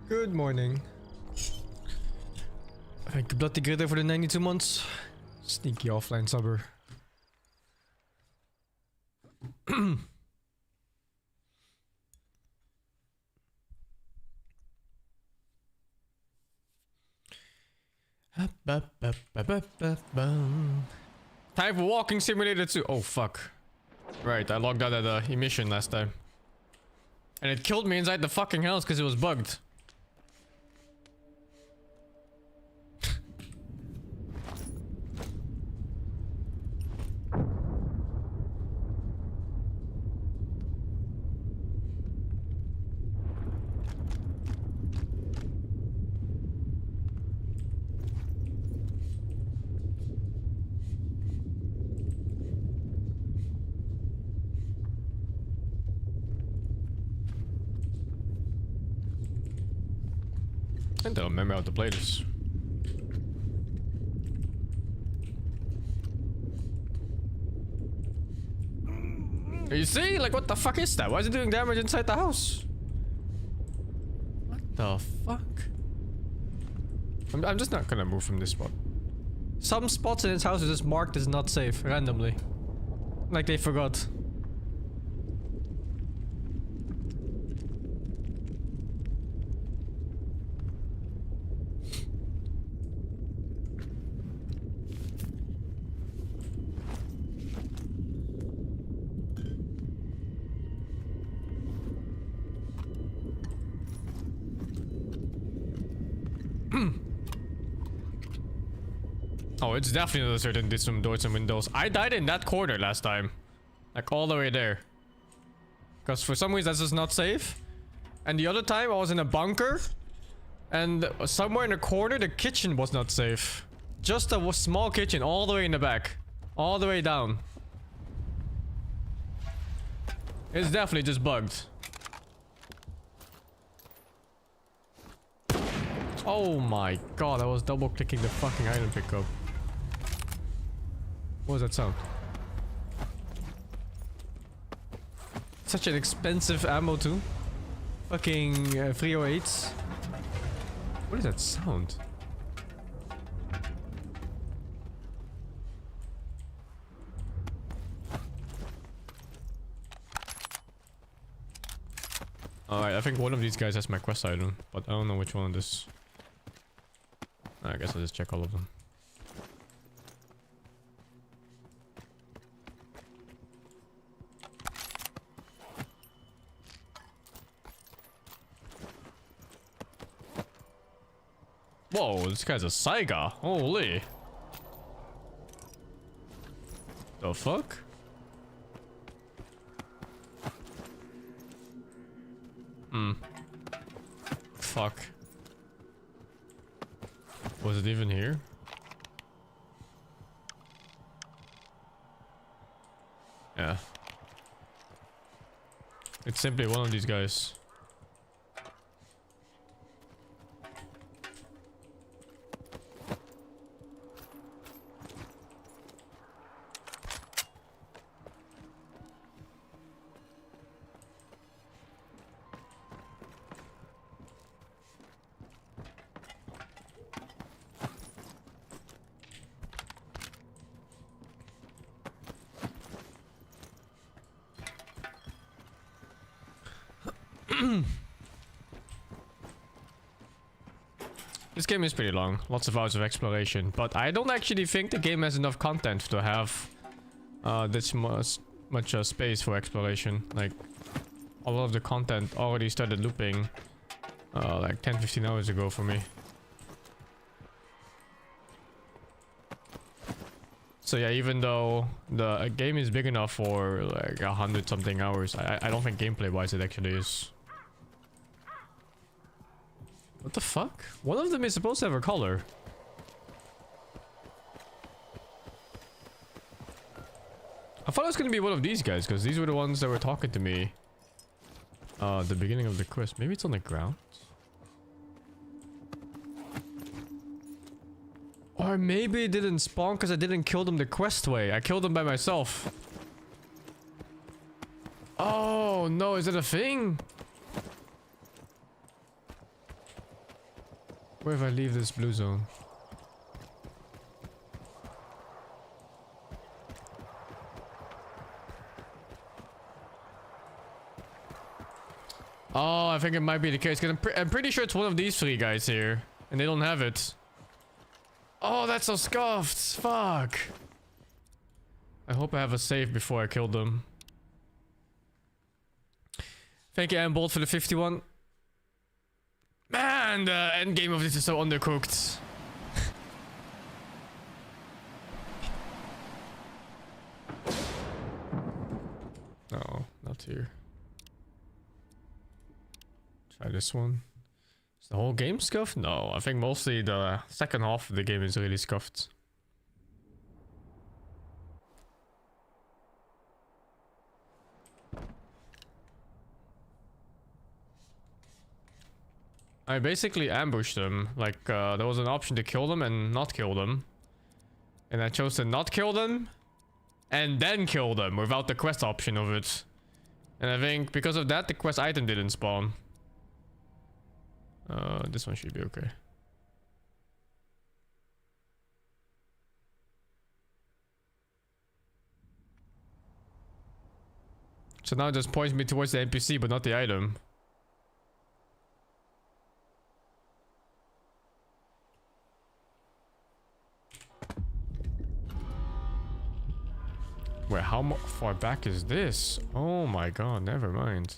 Good morning. Ik heb dat together for the 92 months. Sneaky offline subber. Time for walking simulator 2. Oh fuck. Right, I logged out at the emission last time. And it killed me inside the fucking house because it was bugged. I don't remember how to play this. You see? Like, what the fuck is that? Why is it doing damage inside the house? What the fuck? I'm just not gonna move from this spot. Some spots in this house are just marked as not safe, randomly. Like they forgot. Oh, it's definitely a certain did some doors and windows. I died in that corner last time. Like all the way there. Because for some reason that's just not safe. And the other time I was in a bunker. And somewhere in the corner the kitchen was not safe. Just a small kitchen all the way in the back. All the way down. It's definitely just bugged. Oh my god, I was double clicking the fucking item pickup. What was that sound? Such an expensive ammo too. Fucking 308s. What is that sound? Alright, I think one of these guys has my quest item, but I don't know which one it is. I guess I'll just check all of them. Whoa, this guy's a Saiga. Holy. The fuck? Fuck. Was it even here? Yeah. It's simply one of these guys. This game is pretty long, lots of hours of exploration, but I don't actually think the game has enough content to have this much space for exploration. Like, a lot of the content already started looping like 10-15 hours ago for me. So yeah, even though the game is big enough for like 100 something hours, I don't think gameplay wise it actually is. What the fuck? One of them is supposed to have a color. I thought it was gonna be one of these guys, because these were the ones that were talking to me. The beginning of the quest. Maybe it's on the ground? Or maybe it didn't spawn because I didn't kill them the quest way. I killed them by myself. Oh no, is it a thing? Where if I leave this blue zone? Oh, I think it might be the case, because I'm pretty sure it's one of these three guys here. And they don't have it. Oh, that's so scuffed. Fuck. I hope I have a save before I kill them. Thank you, Bolt, for the 51. Man, the end game of this is so undercooked. No, not here. Try this one. Is the whole game scuffed? No, I think mostly the second half of the game is really scuffed. I basically ambushed them. Like, there was an option to kill them and not kill them. And I chose to not kill them and then kill them without the quest option of it. And I think because of that, the quest item didn't spawn. This one should be okay. So now it just points me towards the NPC, but not the item. Wait, how far back is this? Oh my god, never mind.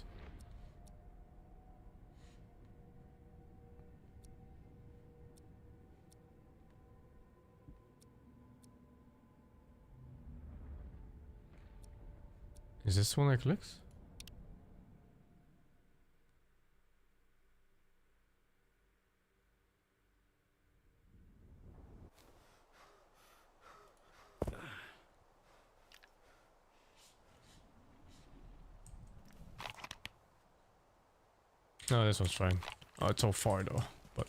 Is this one I clicked? No, this one's fine. Oh, it's so far though, but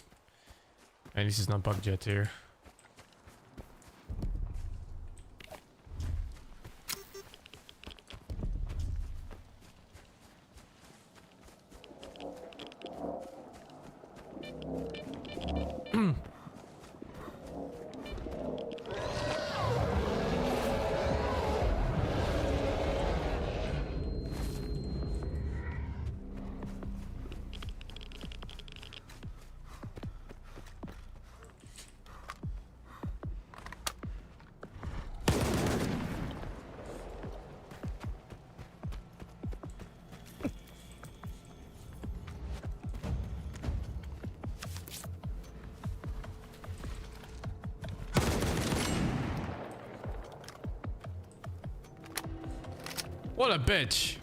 at least it's not bugged yet here. What a bitch.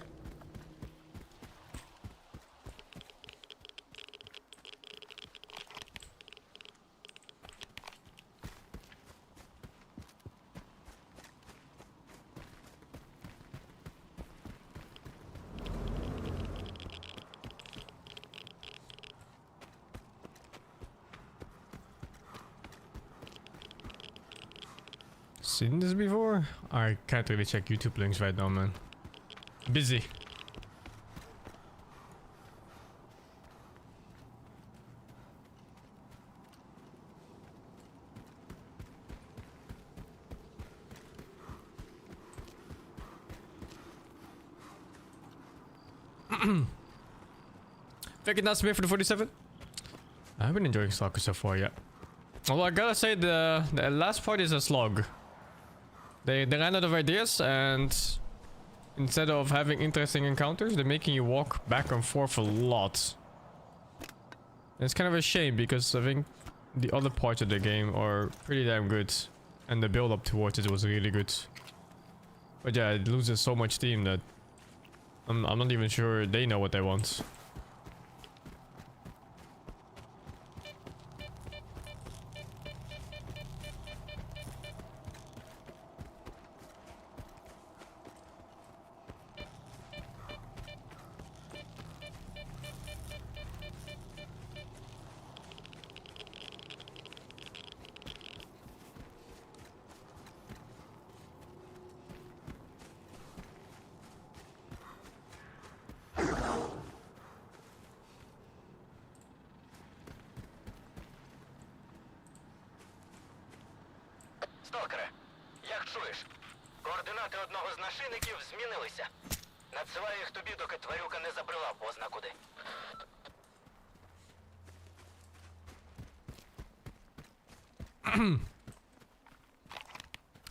Seen this before? I can't really check YouTube links right now, man. Busy. Thank you, not Smith, for the 47. I've been enjoying Stalker so far, yeah. Although I gotta say the last part is a slog. They ran out of ideas, and instead of having interesting encounters, they're making you walk back and forth a lot. And it's kind of a shame because I think the other parts of the game are pretty damn good. And the build up towards it was really good. But yeah, it loses so much steam that I'm not even sure they know what they want. Сталкере, як чуєш? Координати одного з нашийників змінилися. Надсилаю їх тобі, доки тварюка не забрела позна куди.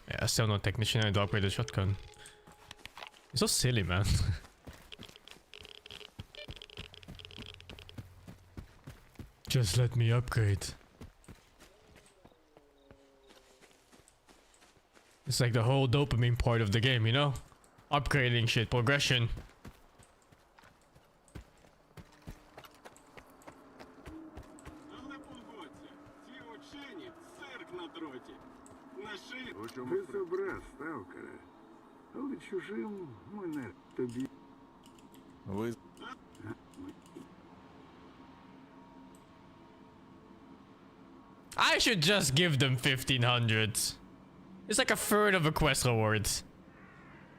Yeah, still no technician. I had to upgrade the shotgun. It's so silly, man. Just let me upgrade. It's like the whole dopamine part of the game, you know? Upgrading shit, progression. Але погодься, ці учені цирк на дроті. Наши... Ти собрав, Сталкера. Але чужим мене тобі. Ви I should just give them 1500. It's like a third of a quest reward.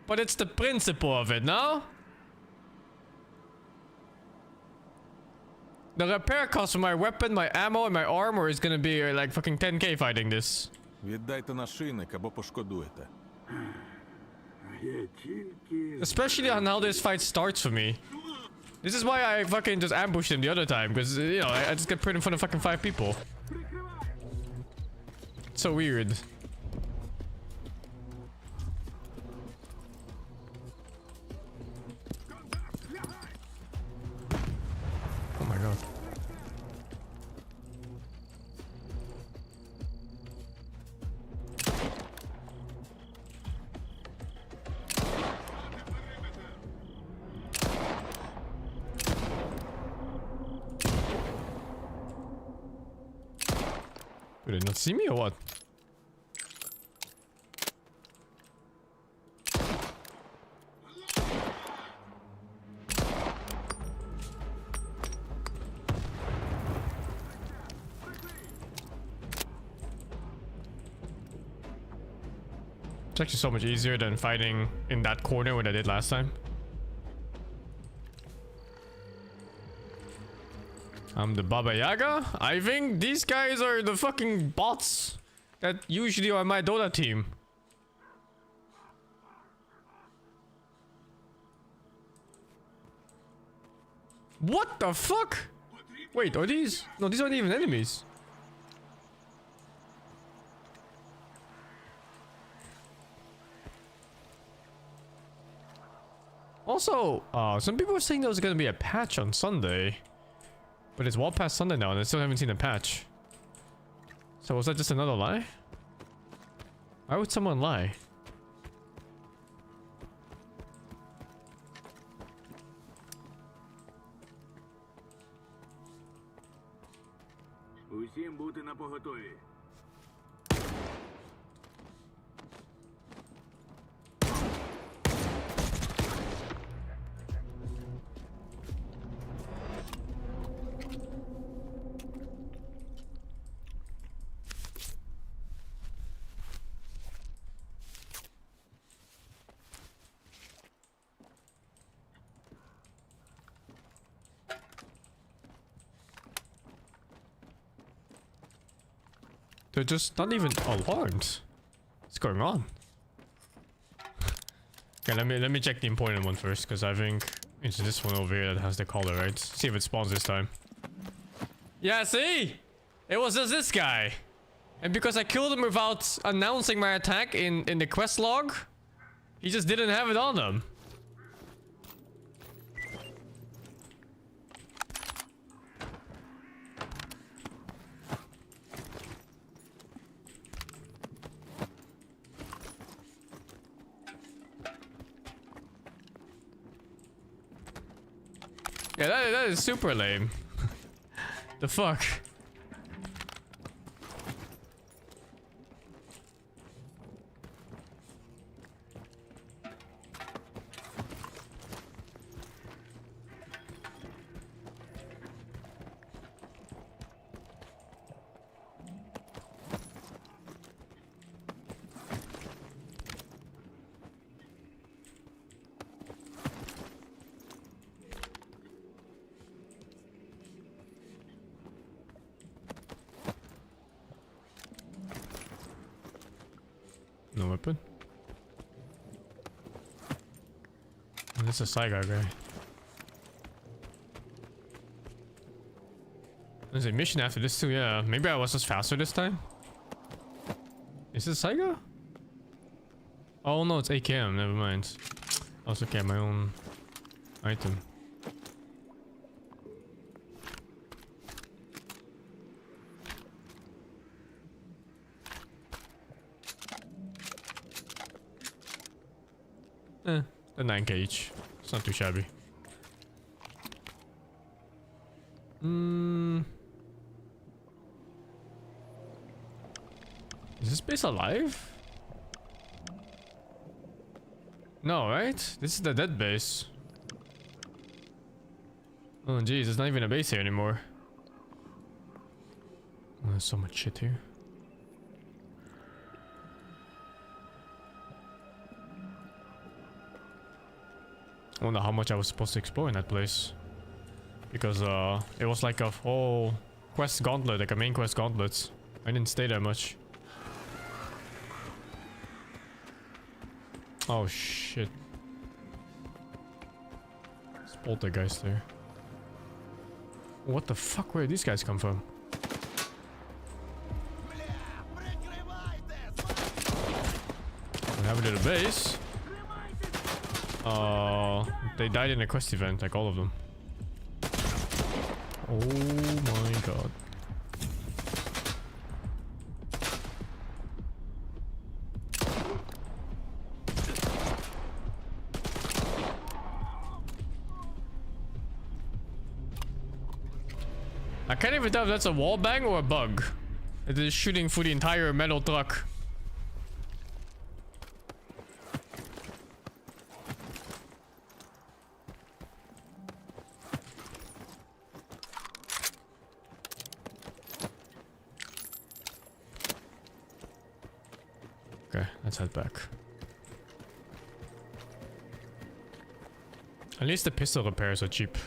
But it's the principle of it, no? The repair cost for my weapon, my ammo, and my armor is gonna be like fucking 10k fighting this. віддайте нашийник або пошкодуєте. Я тільки... Especially on how this fight starts for me. This is why I fucking just ambushed him the other time, because, you know, I just get put in front of fucking 5 people. It's so weird. Oh my god. Did they not see me or what? It's actually so much easier than fighting in that corner what I did last time. I'm the Baba Yaga? I think these guys are the fucking bots that usually are on my Dota team. What the fuck? Wait, are these? No, these aren't even enemies. Also, some people were saying there was gonna be a patch on Sunday. But it's well past Sunday now and I still haven't seen a patch. So was that just another lie? Why would someone lie? Усім бути напоготові. They're just not even alarmed. What's going on? Okay, let me check the important one first, because I think it's this one over here that has the collar, right? See if it spawns this time. Yeah, see? It was just this guy. And because I killed him without announcing my attack in the quest log, he just didn't have it on him. Yeah, that is super lame. The fuck? weapon. And this is a Saiga guy. There's a mission after this too, yeah. Maybe I was just faster this time? Is this Saiga? Oh no, it's AKM, never mind. I also get my own item. A 9k each. It's not too shabby. Is this base alive? No, right? This is the dead base. Oh jeez, it's not even a base here anymore. Oh, there's so much shit here. I wonder how much I was supposed to explore in that place. Because it was like a whole quest gauntlet, like a main quest gauntlet. I didn't stay there much. Oh shit. There's poltergeist there. What the fuck? Where did these guys come from? What happened to the base? They died in a quest event, like all of them. Oh my god. I can't even tell if that's a wall bang or a bug. It is shooting through the entire metal truck. Okay, let's head back. At least the pistol repairs are cheap.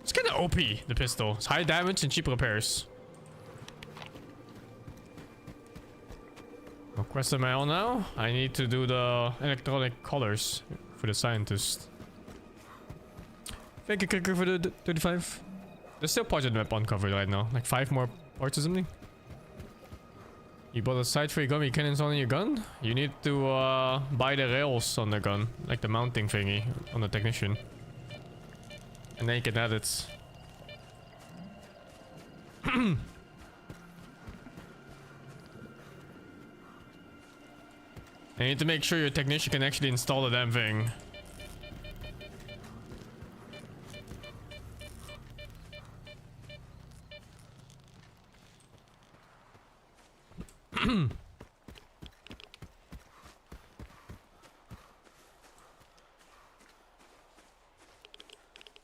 It's kinda OP, the pistol. It's high damage and cheap repairs. What quest am I on now? I need to do the electronic colors for the scientist. Thank you, Kicker, for the 35. There's still parts of the map uncovered right now. Like 5 more parts or something. You bought a sight for your gummy cannons on your gun? You need to buy the rails on the gun. Like the mounting thingy on the technician. And then you can add it. I need to make sure your technician can actually install the damn thing.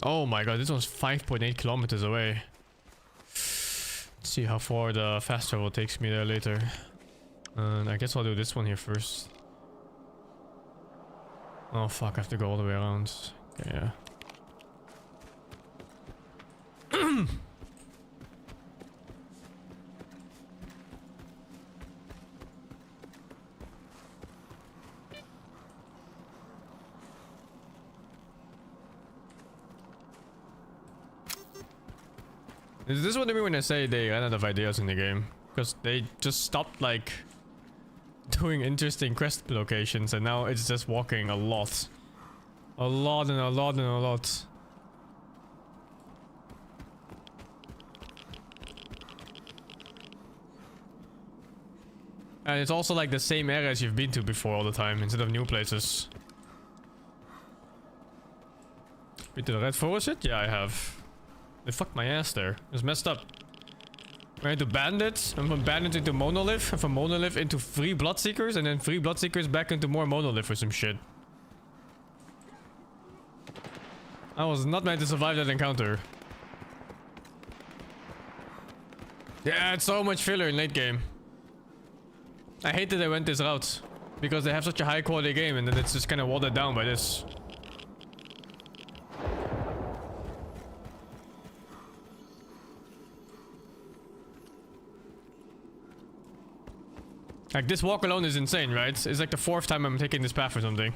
Oh my god, this one's 5.8 kilometers away. Let's see how far the fast travel takes me there later. And I guess I'll do this one here first. Oh fuck, I have to go all the way around. Okay, yeah. Is this what I mean when I say they ran out of ideas in the game? Because they just stopped like doing interesting quest locations and now it's just walking a lot. A lot and a lot and a lot. And it's also like the same areas you've been to before all the time instead of new places. Been to the Red Forest yet? Yeah, I have. They fucked my ass there. It's messed up. Went to Bandit, and from Bandit into Monolith, and from Monolith into 3 Bloodseekers, and then 3 Bloodseekers back into more Monolith or some shit. I was not meant to survive that encounter. Yeah, it's so much filler in late game. I hate that they went this route. Because they have such a high quality game, and then it's just kind of watered down by this. Like, this walk alone is insane, right? It's like the 4th time I'm taking this path or something.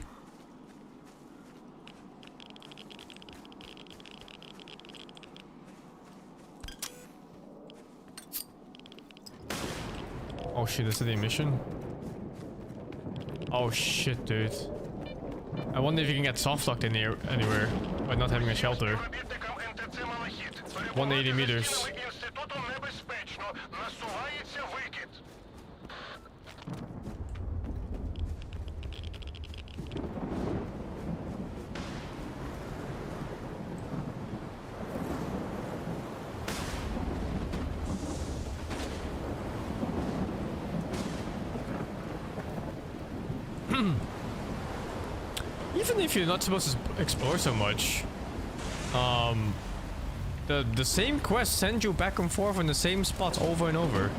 Oh shit, this is the mission. Oh shit, dude. I wonder if you can get soft locked in here anywhere by not having a shelter. 180 meters. Інститутом небезпечно. Насувається викид. Even if you're not supposed to explore so much, the same quest sends you back and forth in the same spots over and over.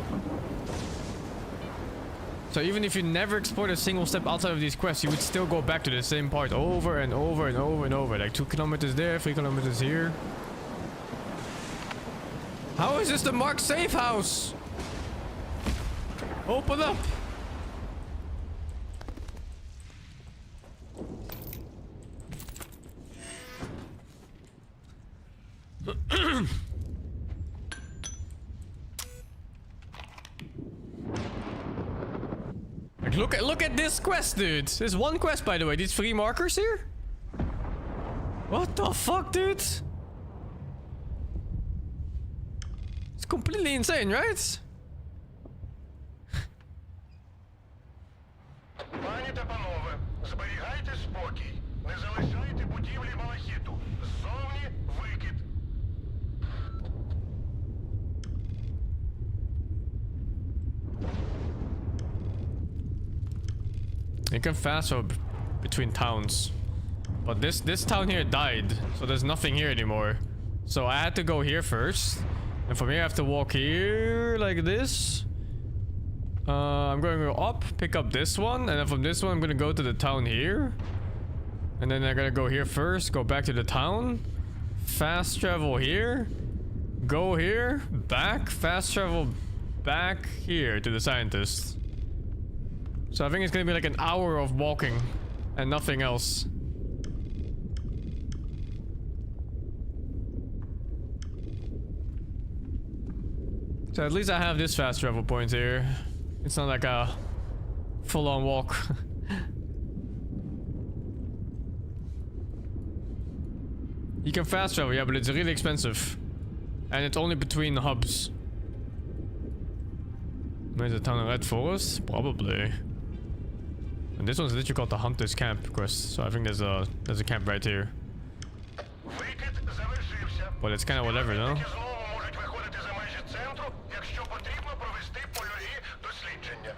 So even if you never explored a single step outside of these quests, you would still go back to the same part over and over and over and over. Like 2 kilometers there, 3 kilometers here. How is this the marked safe house? Open up! Like, look at this quest, dude. There's one quest, by the way. These 3 markers here. What the fuck, dude? It's completely insane, right? Пані та панове, зберігайте спокій. Не залишайте будівлі малахіту. Ззовні викид. You can fast travel between towns, but this town here died, so there's nothing here anymore. So I had to go here first, and from here I have to walk here like this. I'm going to go up, pick up this one, and then from this one I'm gonna go to the town here, and then I'm gonna go here first, go back to the town, fast travel here, go here, back, fast travel back here to the scientist. So I think it's gonna be like an hour of walking and nothing else. So at least I have this fast travel point here. It's not like a full-on walk. You can fast travel, yeah, but it's really expensive. And it's only between hubs. Maybe the town of Red Forest? Probably. And this one's literally called the Hunter's Camp quest, so I think there's a camp right here. Викид завершився. But it's kind of whatever, no? Знову можуть виходити за межі центру, якщо потрібно провести польові дослідження.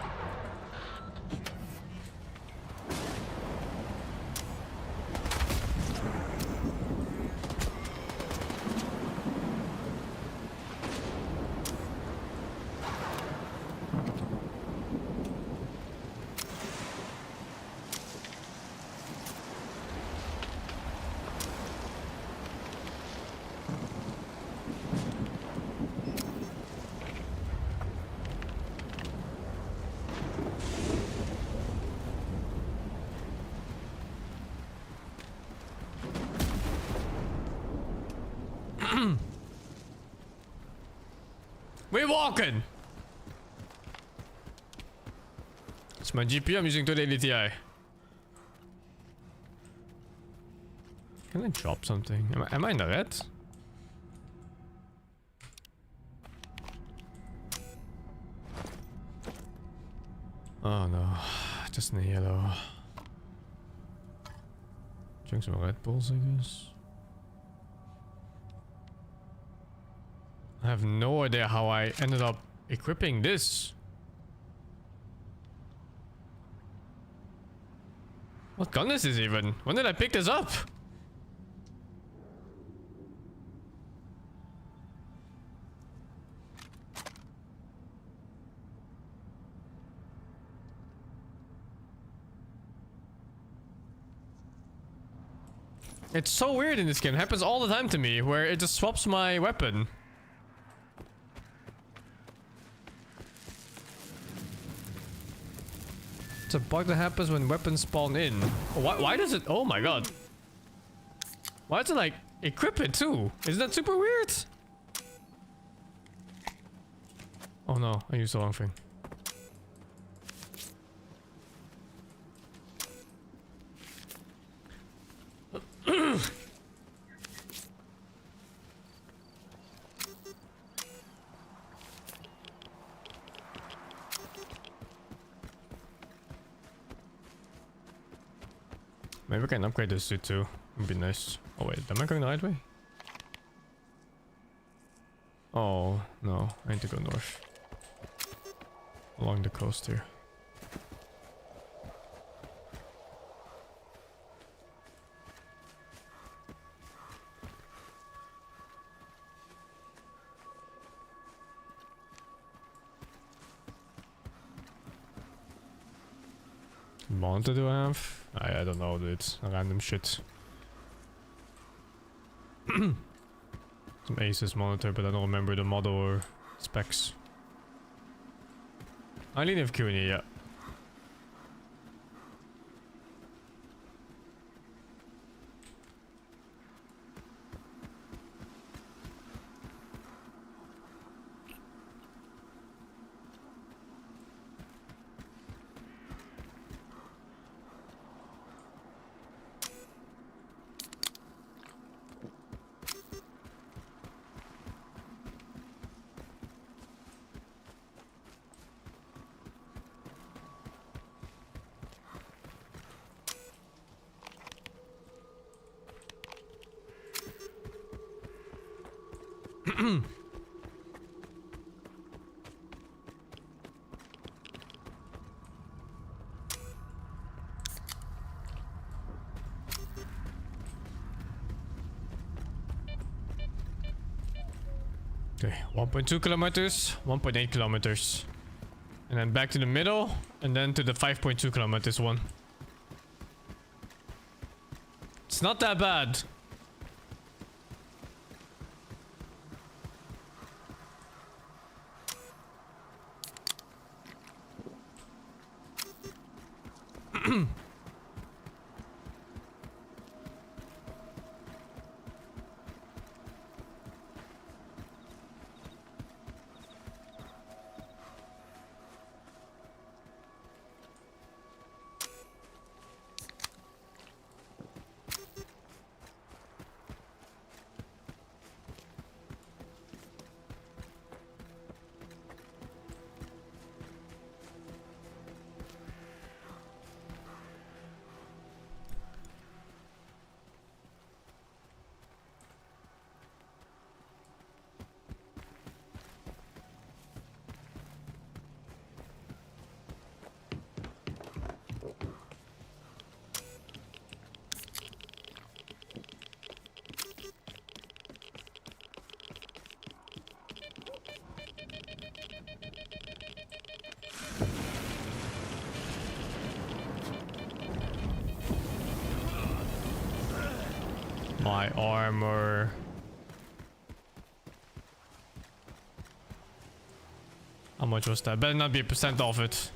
We're walking! It's my GPU, I'm using 2080 Ti. Can I drop something? Am I in the red? Oh no, just in the yellow. Drink some Red Bulls, I guess. I have no idea how I ended up equipping this. What gun is this even? When did I pick this up? It's so weird in this game. It happens all the time to me, where it just swaps my weapon. It's a bug that happens when weapons spawn in. Why does it? Oh my god. Why does it like equip it too? Isn't that super weird? Oh no, I used the wrong thing. Maybe we can upgrade this suit too. Would be nice. Oh wait, am I going the right way? Oh no, I need to go north. Along the coast here. Monitor do I have? I don't know, dude. Random shit. Some Asus monitor, but I don't remember the model or specs. I only have Q&A, yeah. Okay, 1.2 kilometers, 1.8 kilometers. And then back to the middle, and then to the 5.2 kilometers one. It's not that bad. My armor. How much was that? Better not be a percent off it.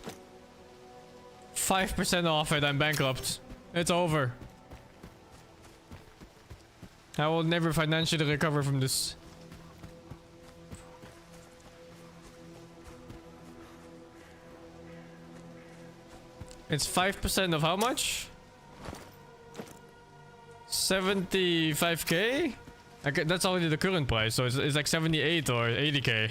5% off it, I'm bankrupt. It's over. I will never financially recover from this. It's 5% of how much? 75k? Okay, that's already the current price, so it's like 78 or 80k.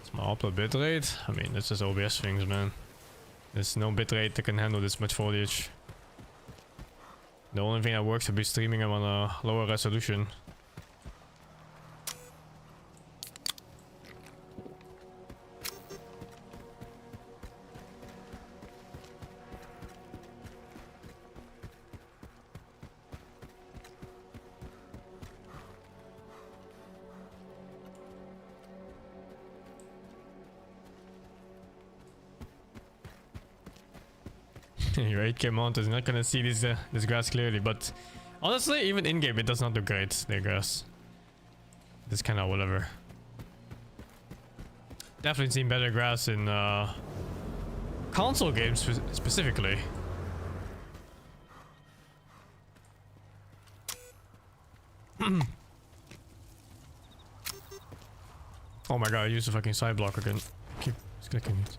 Small upload bitrate? I mean, this is OBS things, man. There's no bitrate that can handle this much foliage. The only thing that works would be streaming them on a lower resolution. Your 8K mount is not gonna see this grass clearly, but honestly, even in game, it does not look great. The grass. It's kind of whatever. Definitely seen better grass in console games specifically. Oh my god, I used the fucking side block again. Keep clicking it.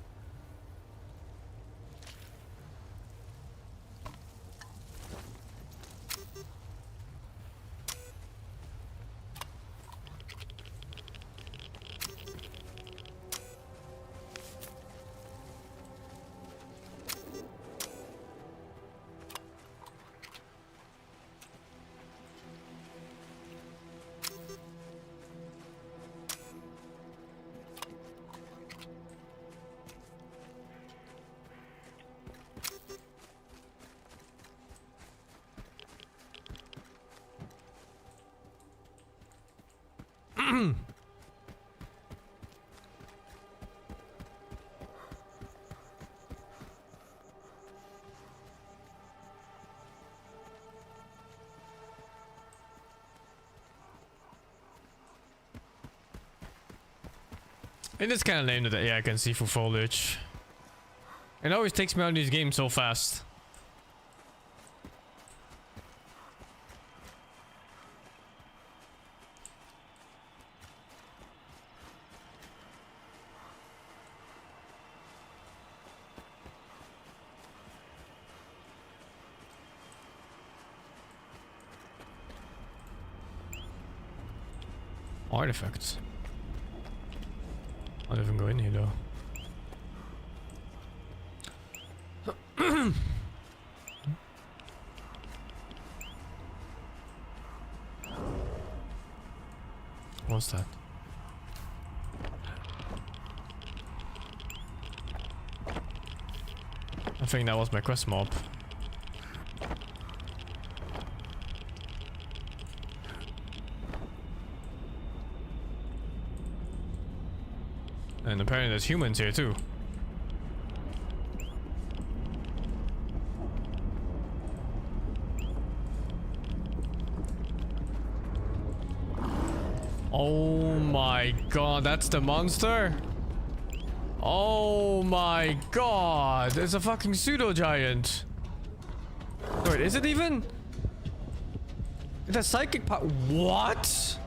It is kind of lame that the AI can see through foliage. It always takes me out of these games so fast. Artifacts. I'll even go in here though. What's that? I think that was my quest mob. And apparently there's humans here too. Oh my god, that's the monster? Oh my god, there's a fucking pseudo giant. Wait, is it even? It's a psychic power. What?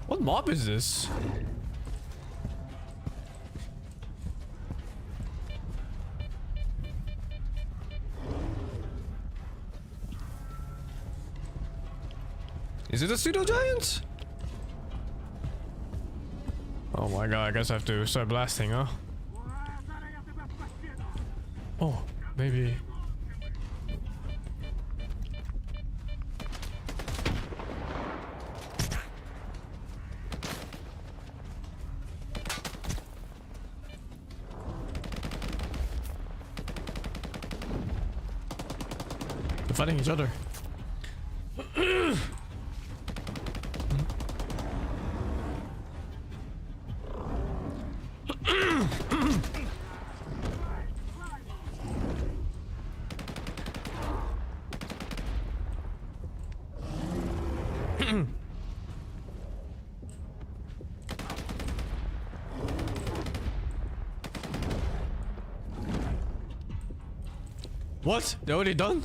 What mob is this? Is it a pseudo giant? Oh my god, I guess I have to start blasting, huh? Oh, maybe. They're fighting each other. What? They're already done?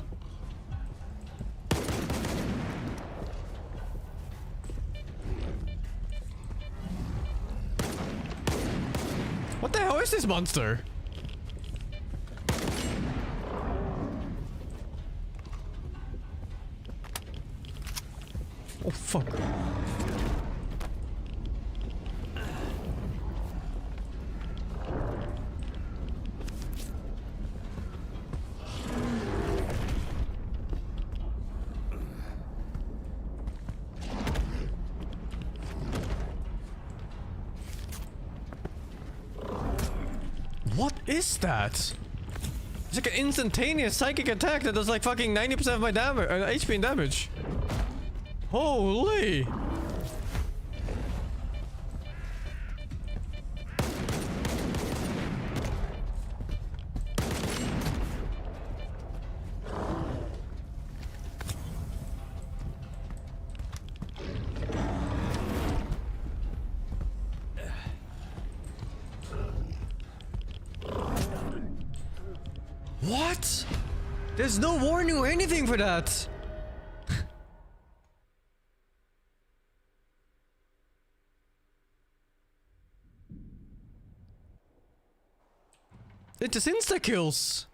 What the hell is this monster? Oh fuck. What is that? It's like an instantaneous psychic attack that does like fucking 90% of my damage, HP and damage. What? There's no warning or anything for that. It just insta-kills.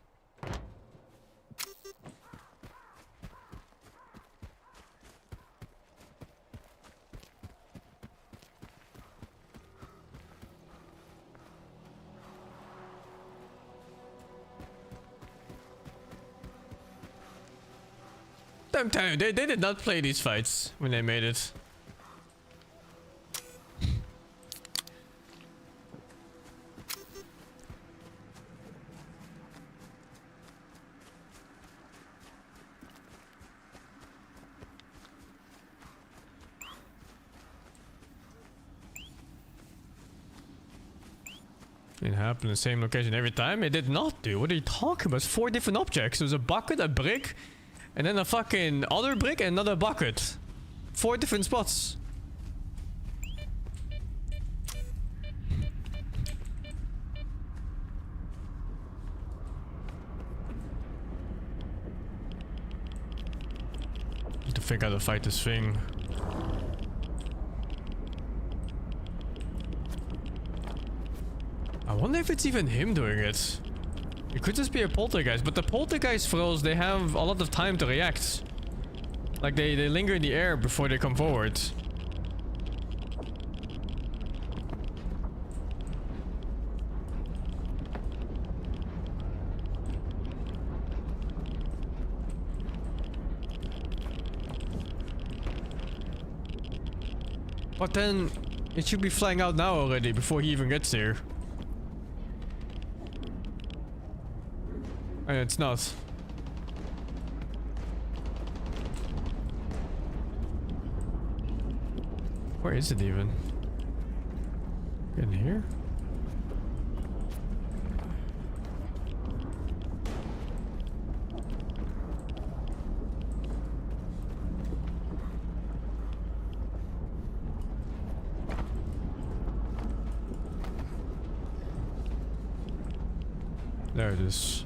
I'm telling you, they did not play these fights when they made it. It happened in the same location every time? It did not, dude. What are you talking about? It's 4 different objects. There's a bucket, a brick, and then a fucking other brick and another bucket. 4 different spots. Need to figure out how to fight this thing. I wonder if it's even him doing it. It could just be a poltergeist, but the poltergeist throws, they have a lot of time to react. Like they linger in the air before they come forward. But then it should be flying out now already before he even gets there. And it's not. Where is it even? In here? There it is.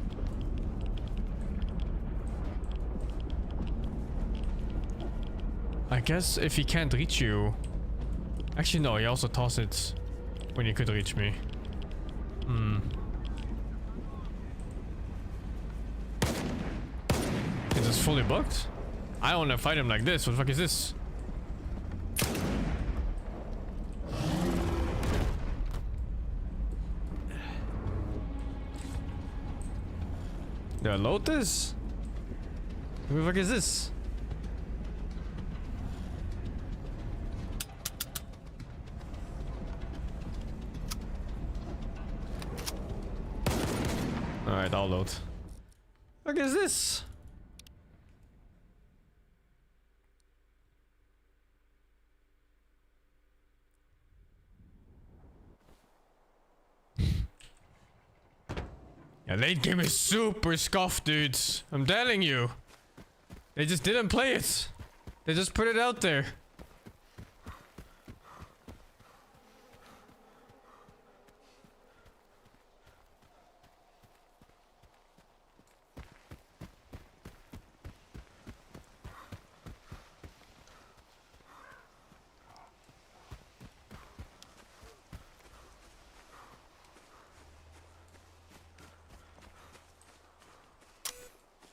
I guess if he can't reach you... Actually no, he also tossed it when he could reach me. Is this fully bugged? I don't wanna fight him like this. What the fuck is this? Did I load this? What the fuck is this? Alright, I'll load. What is this? Yeah, late game is super scuffed, dudes. I'm telling you. They just didn't play it. They just put it out there.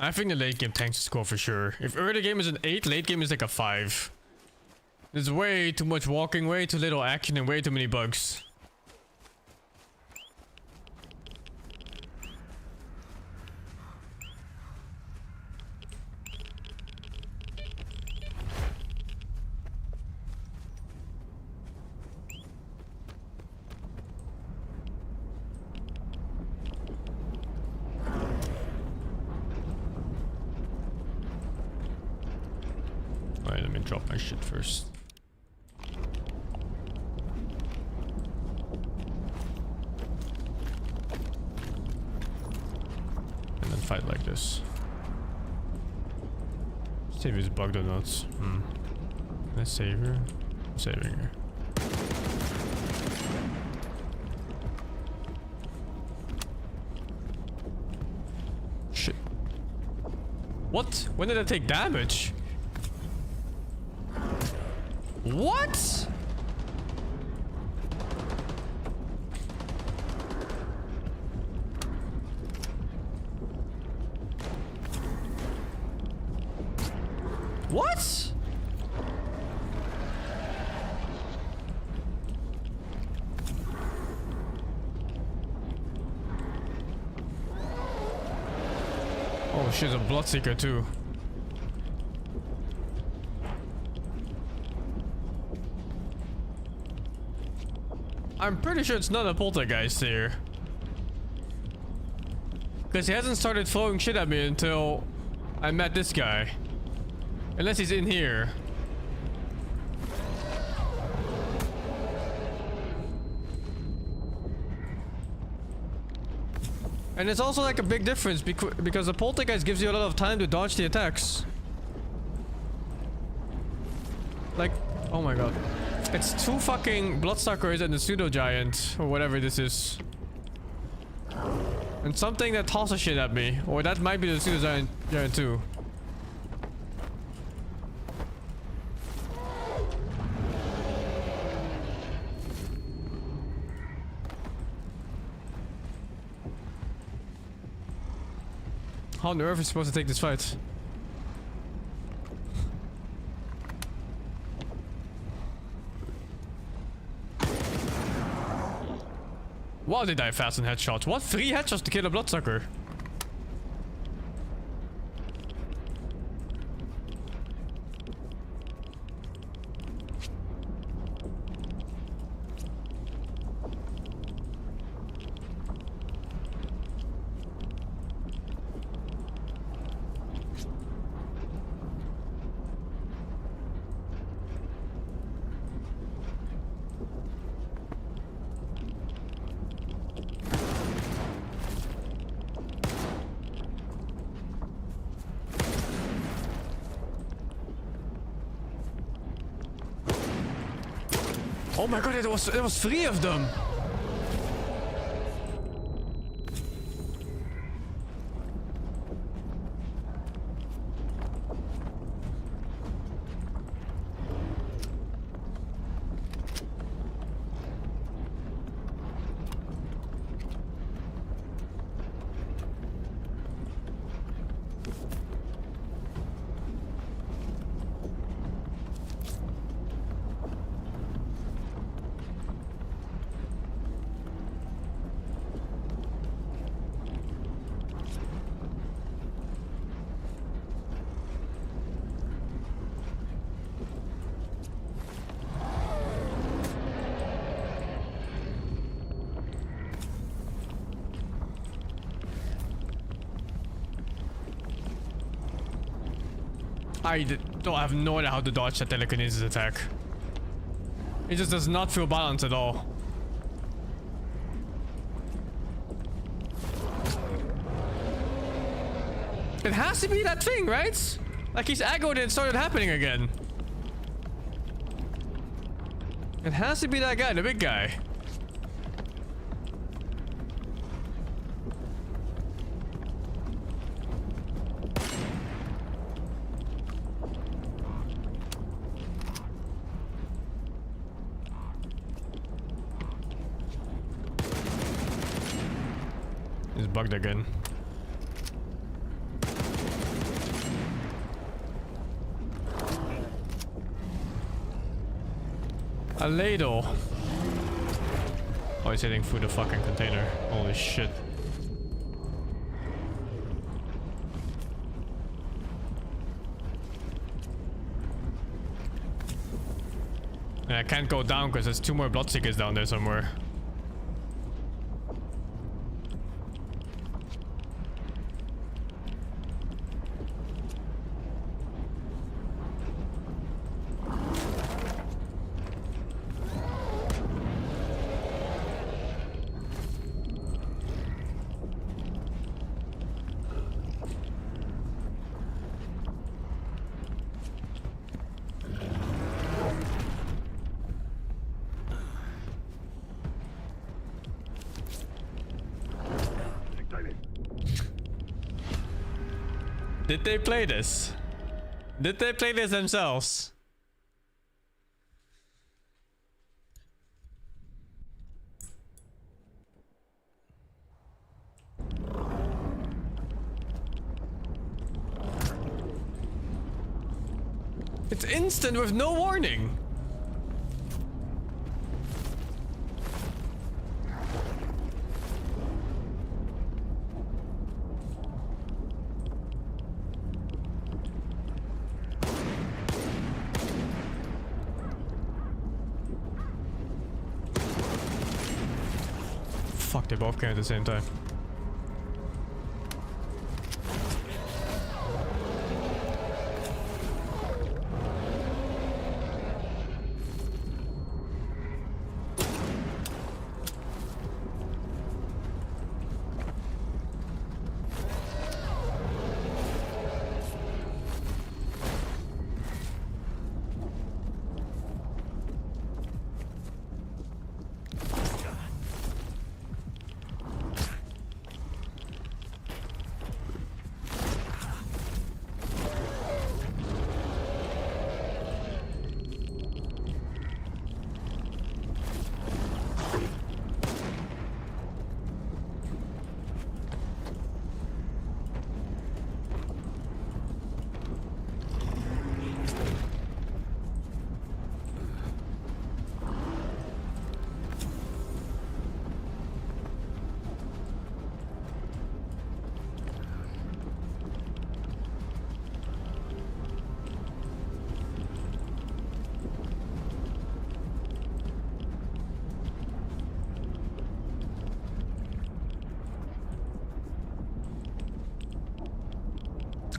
I think the late game tanks the score for sure. If early game is an 8, late game is like a 5. There's way too much walking, way too little action, and way too many bugs. Alright, let me drop my shit first. And then fight like this. See if it's bugged or not. Let's save her. I'm saving her. What? When did I take damage? What? What? Oh, she's a bloodseeker too. I'm pretty sure it's not a poltergeist here. Because he hasn't started throwing shit at me until I met this guy. Unless he's in here. And it's also like a big difference because the poltergeist gives you a lot of time to dodge the attacks. Like, oh my god. It's two fucking Bloodstalkers and the pseudo giant, or whatever this is. And something that tosses shit at me. Or that might be the pseudo giant too. How on earth is he supposed to take this fight? Wow, they die fast in headshots. What? 3 headshots to kill a bloodsucker? Oh my god, it was 3 of them. I have no idea how to dodge that telekinesis attack. It just does not feel balanced at all. It has to be that thing, right? Like he's aggroed and it started happening again. It has to be that guy, the big guy. He's bugged again. A ladle. Oh, he's hitting through the fucking container. Holy shit. And I can't go down because there's 2 more bloodseekers down there somewhere. Did they play this? Did they play this themselves? It's instant with no warning. Fuck, they both came at the same time.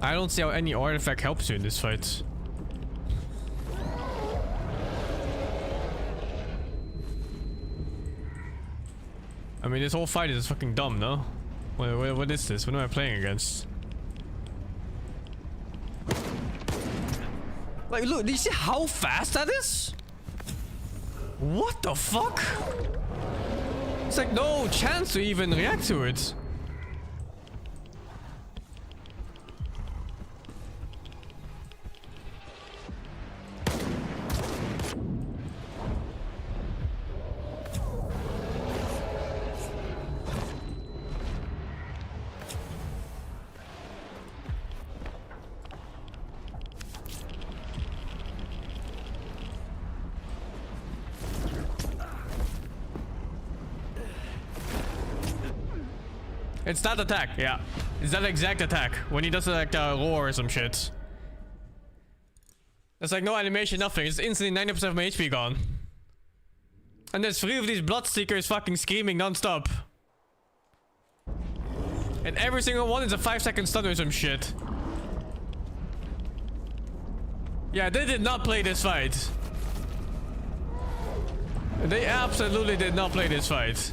I don't see how any artifact helps you in this fight. I mean, this whole fight is fucking dumb, no? What is this? What am I playing against? Like, look, do you see how fast that is? What the fuck? It's like no chance to even react to it. It's that attack, yeah. It's that exact attack. When he does like roar or some shit. There's like no animation, nothing. It's instantly 90% of my HP gone. And there's 3 of these bloodseekers fucking screaming non-stop. And every single one is a 5-second stun or some shit. Yeah, they did not play this fight. They absolutely did not play this fight.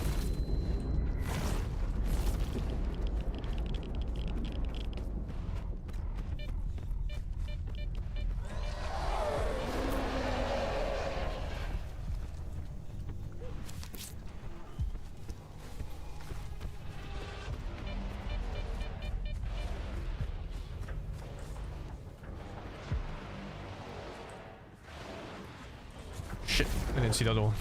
Shit, I didn't see the other one.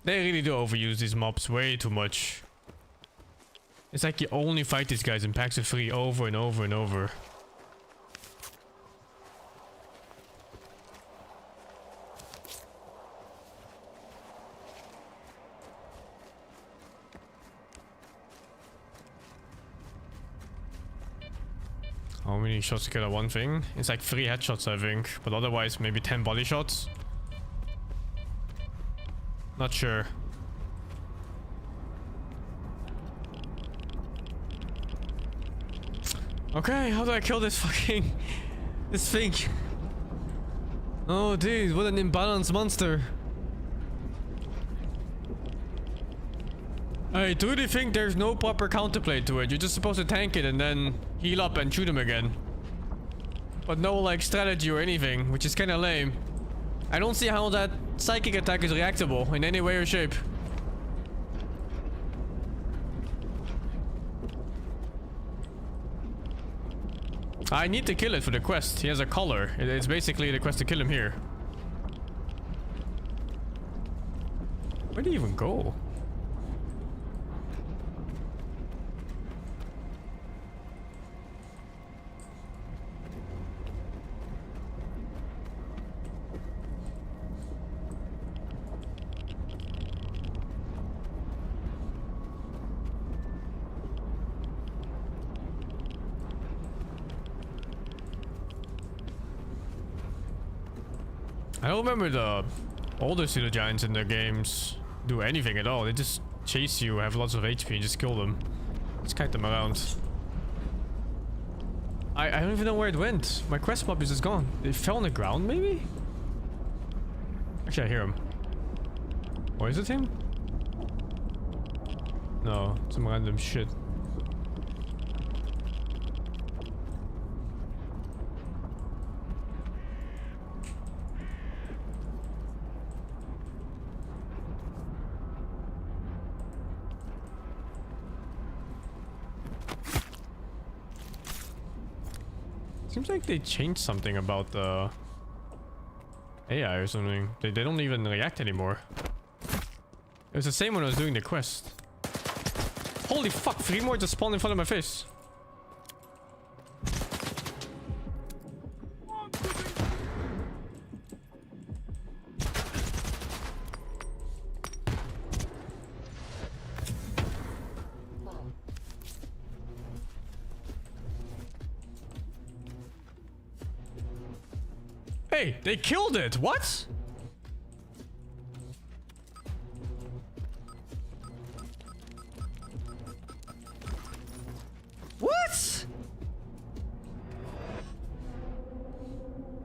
They really do overuse these mobs way too much. It's like you only fight these guys in packs of 3 over and over and over. How many shots to kill at one thing? It's like 3 headshots, I think. But otherwise, maybe 10 body shots. Not sure. Okay, how do I kill this fucking... this thing? Oh, dude, what an imbalanced monster. I truly think there's no proper counterplay to it. You're just supposed to tank it and then heal up and shoot him again. But no, like, strategy or anything, which is kinda lame. I don't see how that psychic attack is reactable in any way or shape. I need to kill it for the quest. He has a collar. It's basically the quest to kill him here. Where do you even go? I don't remember the older pseudo giants in their games do anything at all. They just chase you, have lots of HP, and just kill them. Just kite them around. I don't even know where it went. My quest mob is just gone. It fell on the ground, maybe? Actually, I hear him. Or is it him? No, some random shit. Seems like they changed something about the AI or something. They don't even react anymore. It was the same when I was doing the quest. Holy fuck, 3 more just spawned in front of my face. Hey, they killed it. What? What?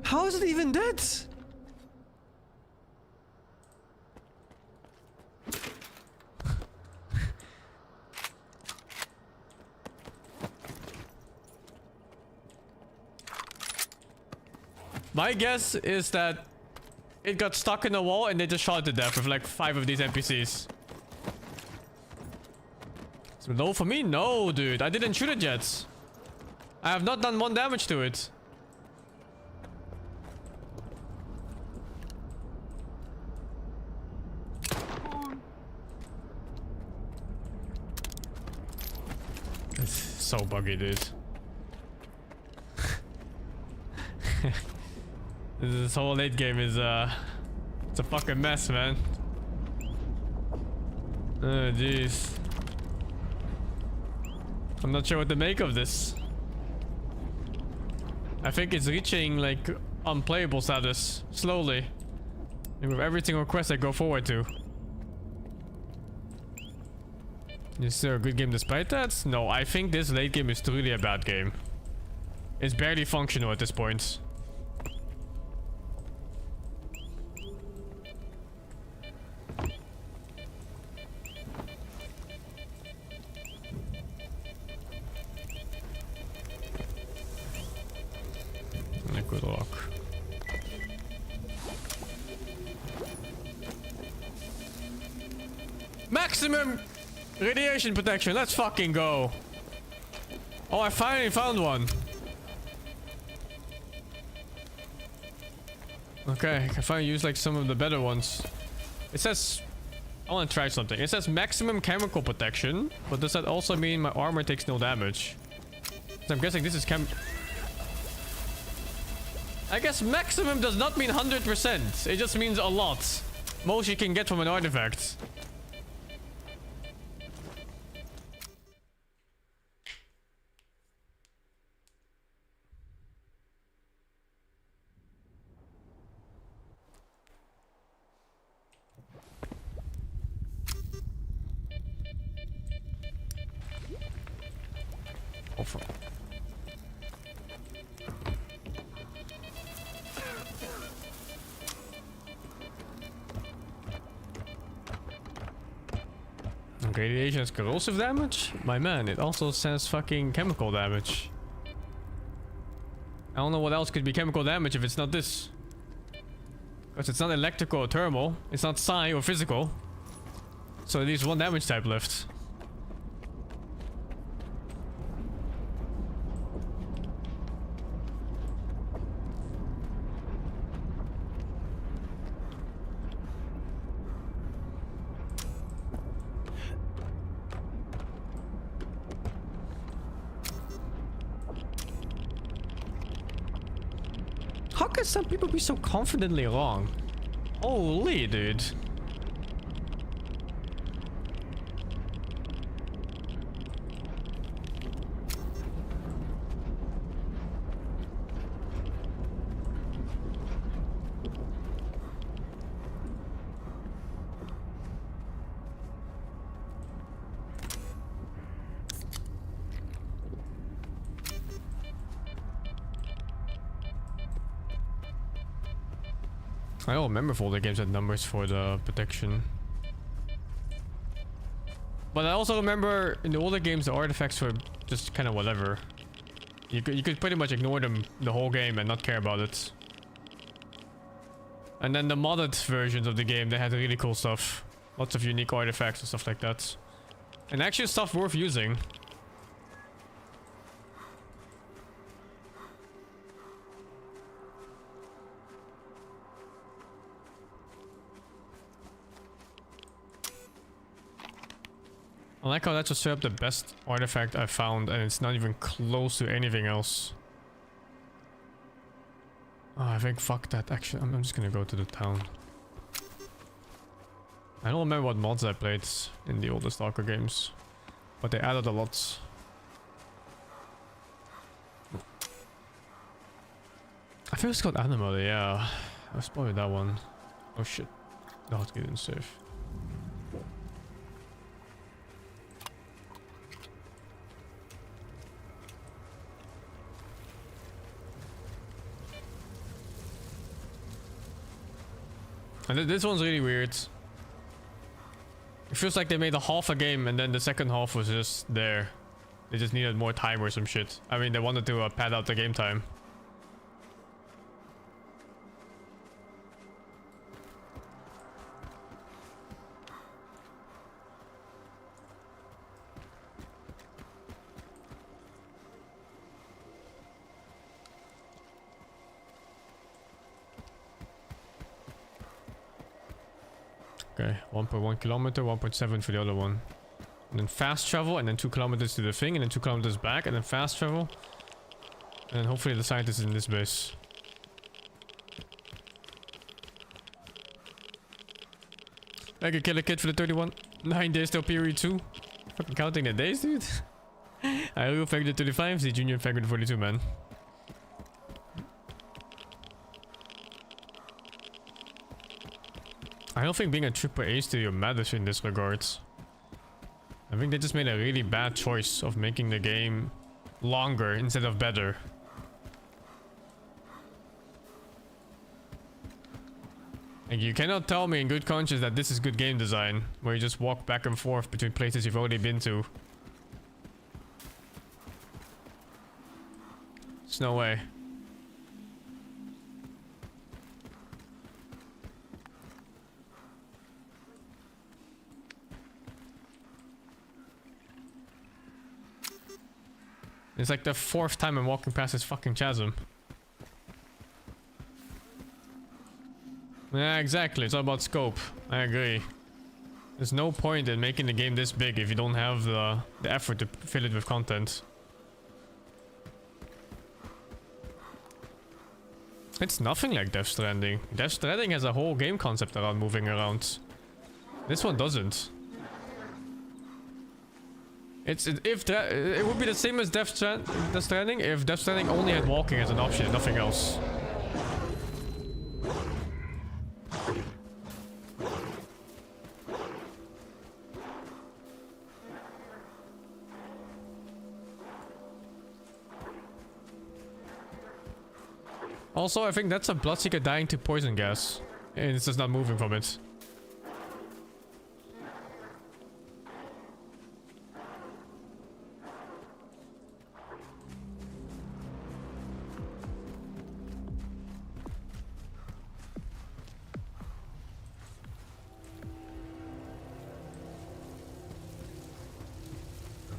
How is it even dead? My guess is that it got stuck in the wall and they just shot it to death with like 5 of these NPCs. So no for me? No, dude. I didn't shoot it yet. I have not done 1 damage to it. It's so buggy, dude. This whole late game is it's a fucking mess, man. Oh jeez. I'm not sure what to make of this. I think it's reaching like unplayable status slowly. And with every single quest I go forward to. Is there a good game despite that? No, I think this late game is truly a bad game. It's barely functional at this point. Good luck. Maximum radiation protection. Let's fucking go. Oh, I finally found one. Okay, I can finally use like some of the better ones. It says I want to try something. It says maximum chemical protection, but does that also mean my armor takes no damage? So I'm guessing this is I guess maximum does not mean 100%. It just means a lot. Most you can get from an artifact. Oh, fuck. Radiation is corrosive damage? My man, it also says fucking chemical damage. I don't know what else could be chemical damage if it's not this. Because it's not electrical or thermal. It's not psi or physical. So it leaves one damage type left. How can some people be so confidently wrong? Holy dude. I don't remember if all the games had numbers for the protection. But I also remember in the older games the artifacts were just kind of whatever. You could pretty much ignore them the whole game and not care about it. And then the modded versions of the game, they had really cool stuff. Lots of unique artifacts and stuff like that. And actually stuff worth using. I like how that just straight up the best artifact I found and it's not even close to anything else. Oh, I think fuck that. Actually, I'm just gonna go to the town. I don't remember what mods I played in the older Stalker games, but they added a lot. I think it's called Animal, yeah. I was probably that one. Oh shit. No, it's getting safe. And this one's really weird. It feels like they made a half a game and then the second half was just there. They just needed more time or some shit. I mean, they wanted to pad out the game time. Okay, 1.1 kilometer, 1.7 for the other one. And then fast travel, and then 2 kilometers to the thing, and then 2 kilometers back, and then fast travel. And then hopefully the scientist is in this base. I could kill a kid for the 31. 9 days till period 2. Fucking counting the days, dude. I will figure the 35, the junior figure the 42, man. I don't think being a triple A studio matters in this regards. I think they just made a really bad choice of making the game longer instead of better. Like, you cannot tell me in good conscience that this is good game design, where you just walk back and forth between places you've already been to. There's no way. It's like the 4th time I'm walking past this fucking chasm. Yeah, exactly. It's all about scope. I agree. There's no point in making the game this big if you don't have the effort to fill it with content. It's nothing like Death Stranding. Death Stranding has a whole game concept around moving around. This one doesn't. It would be the same as Death Stranding if Death Stranding only had walking as an option and nothing else. Also, I think that's a Bloodseeker dying to poison gas. And it's just not moving from it.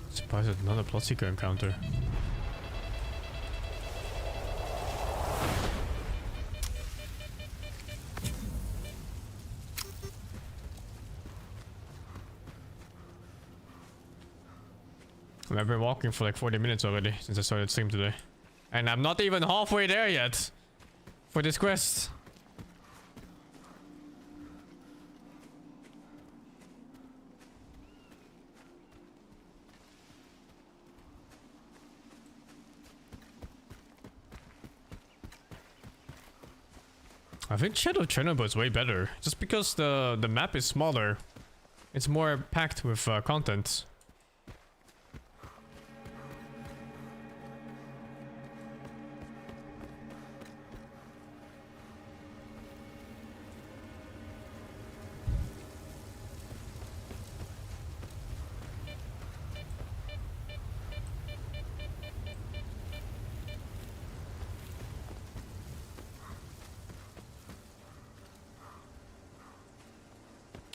Surprised at another Bloodseeker encounter. I've been walking for like 40 minutes already since I started stream today. And I'm not even halfway there yet for this quest. I think Shadow of Chernobyl is way better. Just because the map is smaller. It's more packed with content.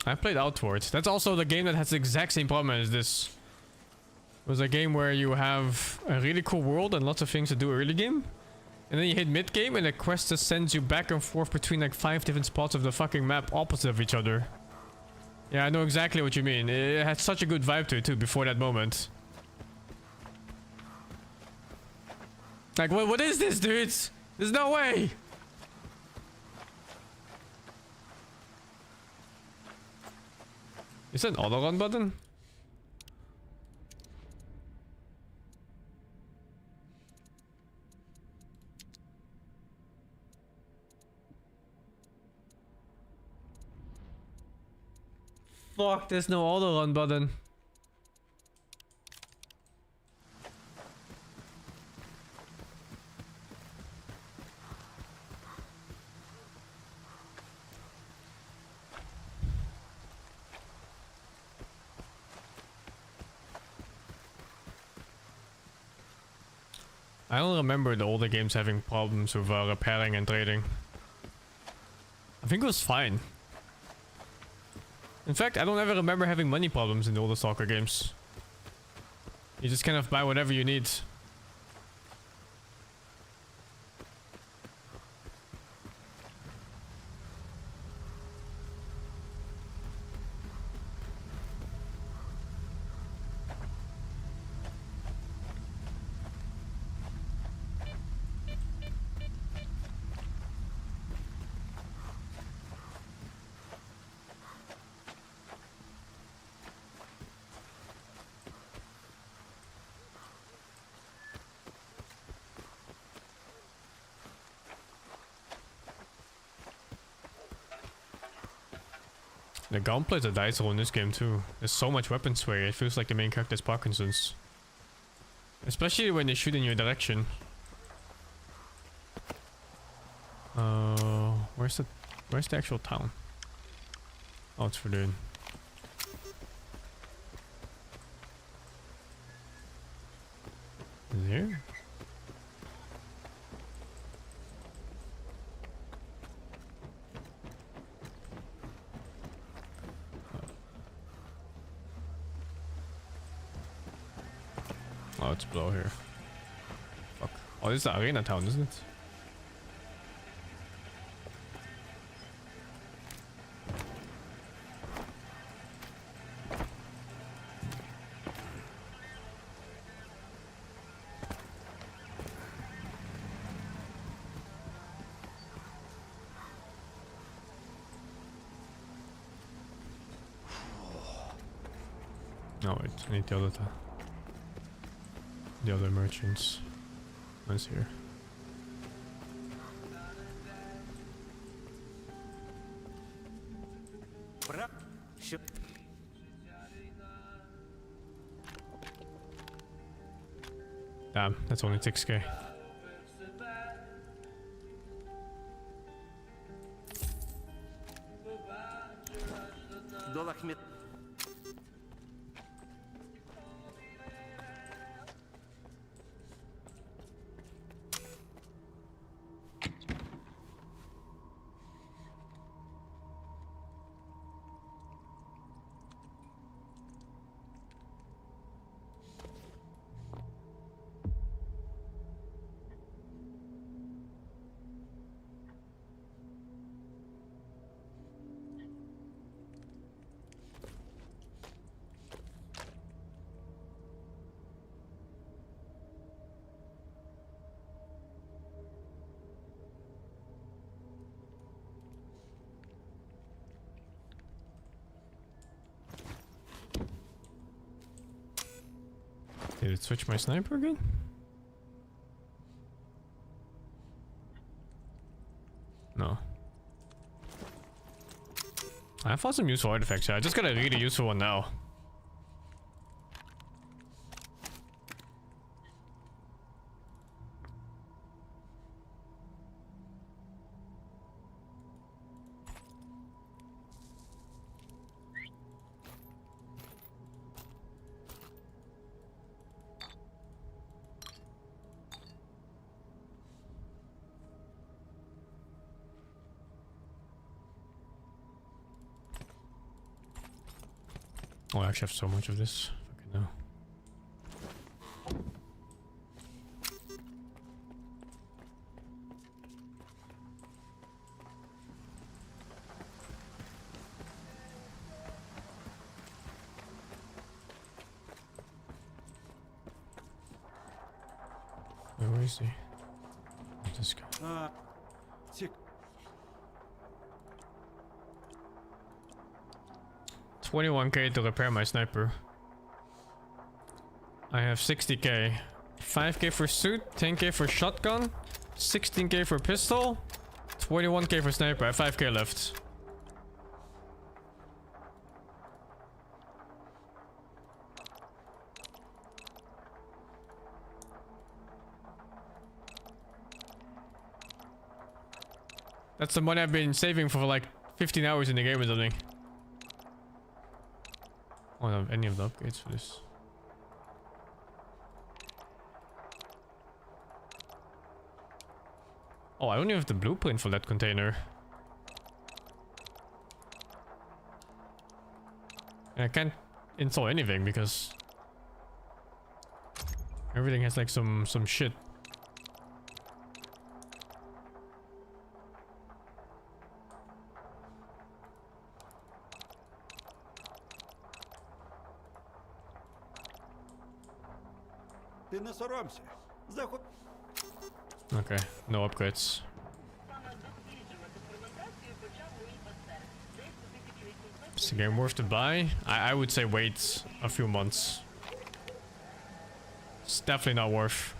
I played Outward. That's also the game that has the exact same problem as this. It was a game where you have a really cool world and lots of things to do early game. And then you hit mid game and the quest just sends you back and forth between like 5 different spots of the fucking map opposite of each other. Yeah, I know exactly what you mean. It had such a good vibe to it too before that moment. Like, what is this, dudes? There's no way! Is that an auto run button? Fuck, there's no auto run button. I don't remember the older games having problems with repairing and trading. I think it was fine. In fact, I don't ever remember having money problems in the older Stalker games. You just kind of buy whatever you need. The gunplay that dies in this game too. There's so much weapon sway, it feels like the main character's Parkinson's. Especially when they shoot in your direction. Where's the actual town? Oh, it's for dude. Is it here? Oh, it's below here. Fuck. Oh, this is the arena town, isn't it? No, wait, I need the other merchants. One's here. Damn, that's only 6k. Did it switch my sniper again? No. I found some useful artifacts here. I just got a really useful one now. Oh, I actually have so much of this. Fucking no. Where is he? Where's this guy? 21k to repair my sniper. I have 60k. 5k for suit, 10k for shotgun, 16k for pistol, 21k for sniper. I have 5k left. That's the money I've been saving for like 15 hours in the game or something. I don't have any of the upgrades for this. Oh, I only have the blueprint for that container. And I can't install anything because everything has like some shit. Ти не соромся. Заход. Okay, no upgrades. Is the game worth to buy? I would say wait a few months. It's definitely not worth.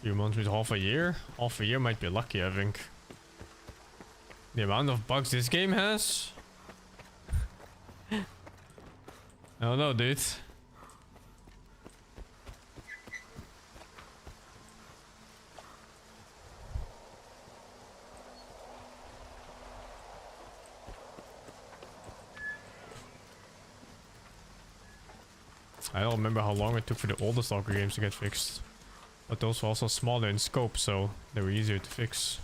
Few months with half a year? Half a year might be lucky, I think. The amount of bugs this game has? I don't know, dude. I don't remember how long it took for the older Stalker games to get fixed. But those were also smaller in scope, so they were easier to fix.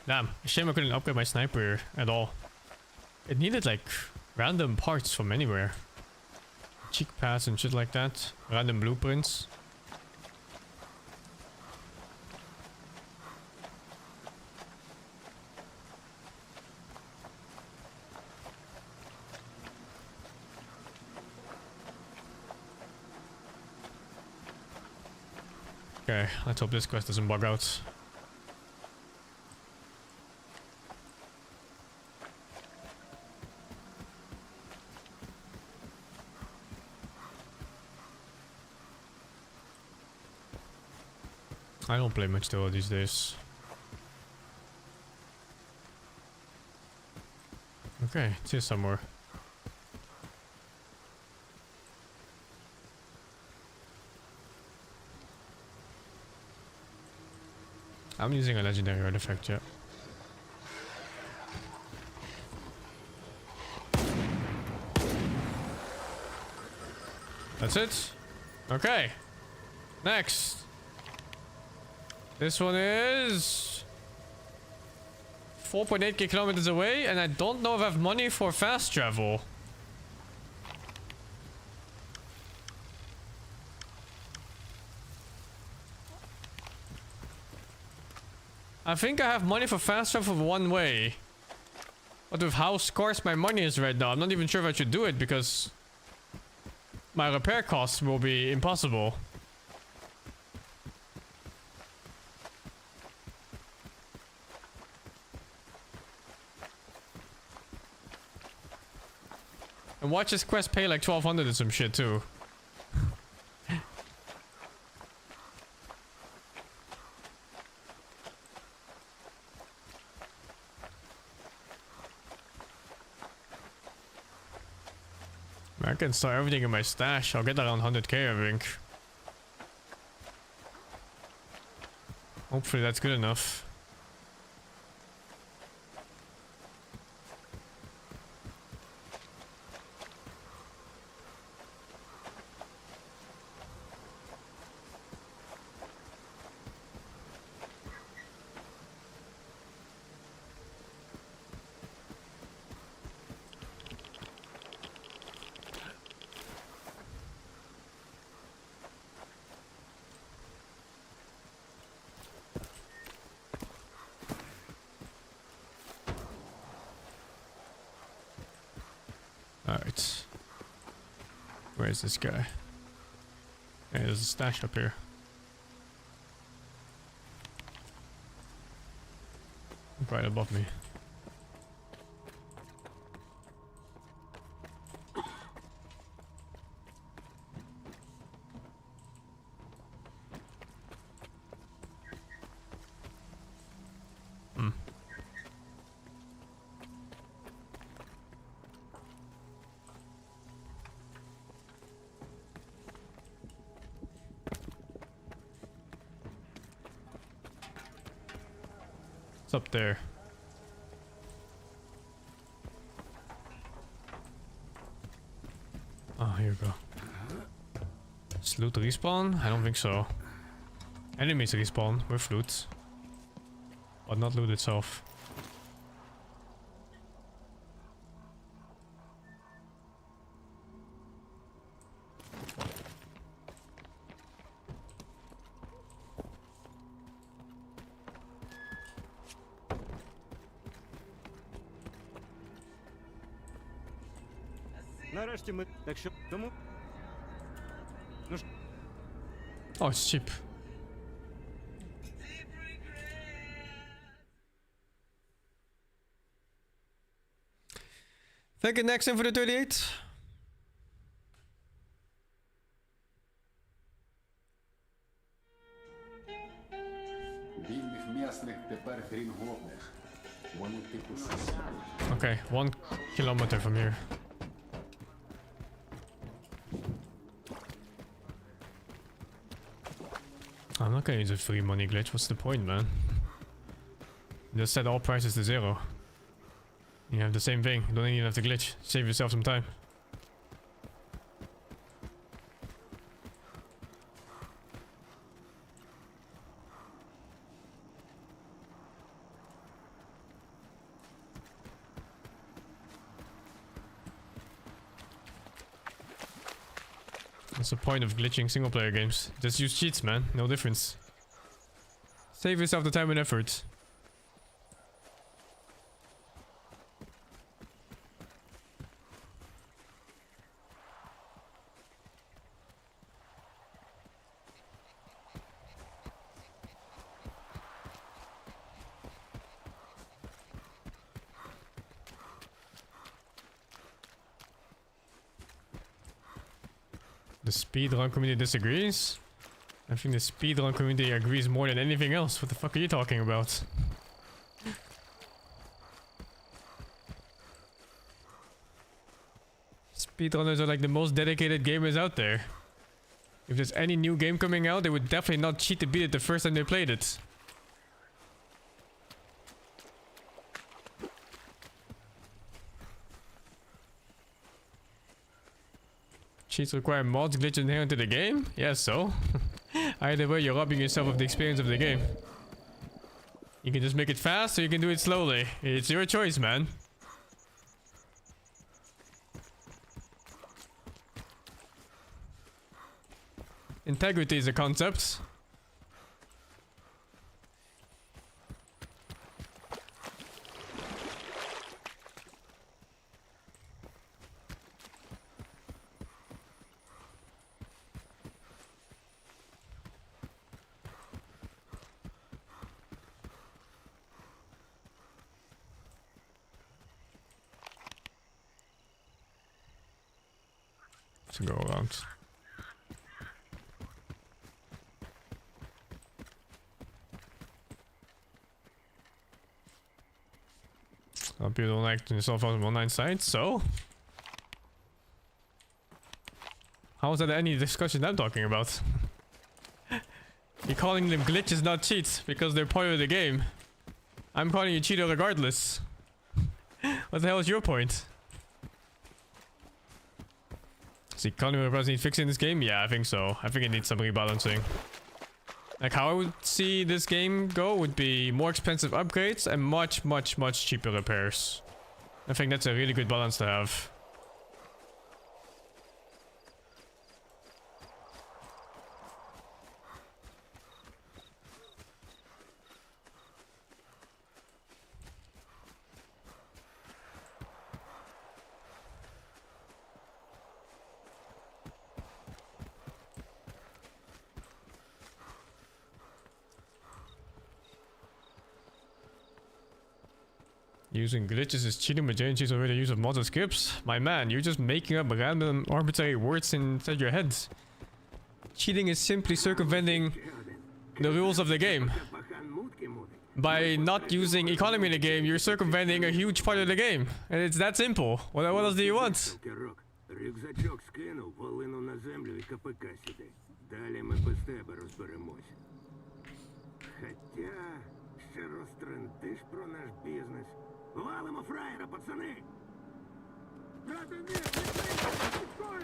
Damn, shame I couldn't upgrade my sniper at all. It needed like random parts from anywhere. Cheek pads and shit like that. Random blueprints. Okay, let's hope this quest doesn't bug out. I don't play much Dota these days. Okay, it's here somewhere. I'm using a legendary artifact yet. That's it? Okay. Next. This one is 4.8 kilometers away, and I don't know if I have money for fast travel. I think I have money for fast travel for one way. But with how scarce my money is right now, I'm not even sure if I should do it because my repair costs will be impossible. And watch this quest pay like 1200 and some shit too. I can store everything in my stash. I'll get around 100k, I think. Hopefully that's good enough. Alright. Where is this guy? Hey, there's a stash up here. Right above me. It's up there. Oh, here we go. Does loot respawn? I don't think so. Enemies respawn with loot. But not loot itself. Нарешті ми. Так що тому. Ну ж. Oh, it's cheap. Thank you, Nexon, for the 38. Вільних м'ясних тепер хрінговних. Вони типу Okay, 1 kilometer from here. I'm not gonna use a free money glitch. What's the point, man? Just set all prices to 0. You have the same thing. You don't even have to glitch. Save yourself some time. What's the point of glitching single player games? Just use cheats, man. No difference. Save yourself the time and effort. The speedrun community disagrees? I think the speedrun community agrees more than anything else. What the fuck are you talking about? Speedrunners are like the most dedicated gamers out there. If there's any new game coming out, they would definitely not cheat to beat it the first time they played it. Cheats require mods, glitches inherent to the game? Yes, so. Either way, you're robbing yourself of the experience of the game. You can just make it fast, or you can do it slowly. It's your choice, man. Integrity is a concept. To go around. Some people don't like to install from online sites, so how is that any discussion I'm talking about? You're calling them glitches, not cheats, because they're part of the game. I'm calling you cheater regardless. What the hell is your point? Does the economy need fixing this game? Yeah, I think so. I think it needs some rebalancing. Like how I would see this game go would be more expensive upgrades and much cheaper repairs. I think that's a really good balance to have. Using glitches is cheating, but Jane cheats already use of mods and scripts. My man, you're just making up random arbitrary words inside your head. Cheating is simply circumventing the rules of the game. By not using economy in the game, you're circumventing a huge part of the game. And it's that simple. What else do you want? Рюкзачок скинув, волину на землю і КПК сюди. Далі ми без тебе розберемось. Хотя, ще розтрендиш про наш бізнес. Валимо фраєра, пацани! Брати, ні, не скоро!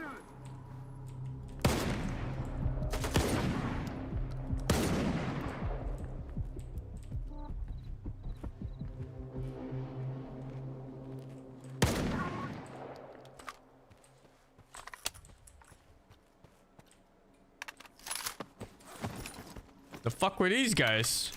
The fuck were these guys?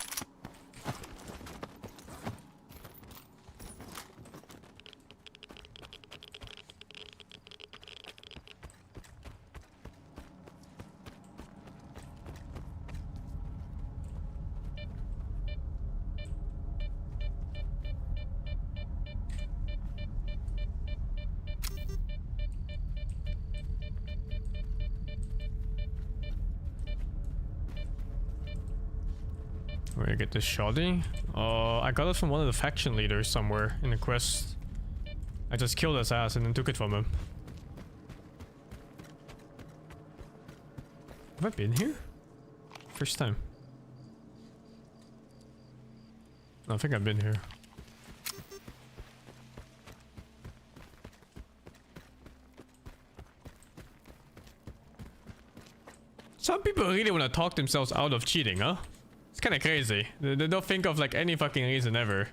Where I get this shoddy? I got it from one of the faction leaders somewhere in the quest. I just killed his ass and then took it from him. Have I been here? First time. No, I think I've been here. Some people really want to talk themselves out of cheating, huh? It's kind of crazy. They don't think of like any fucking reason ever.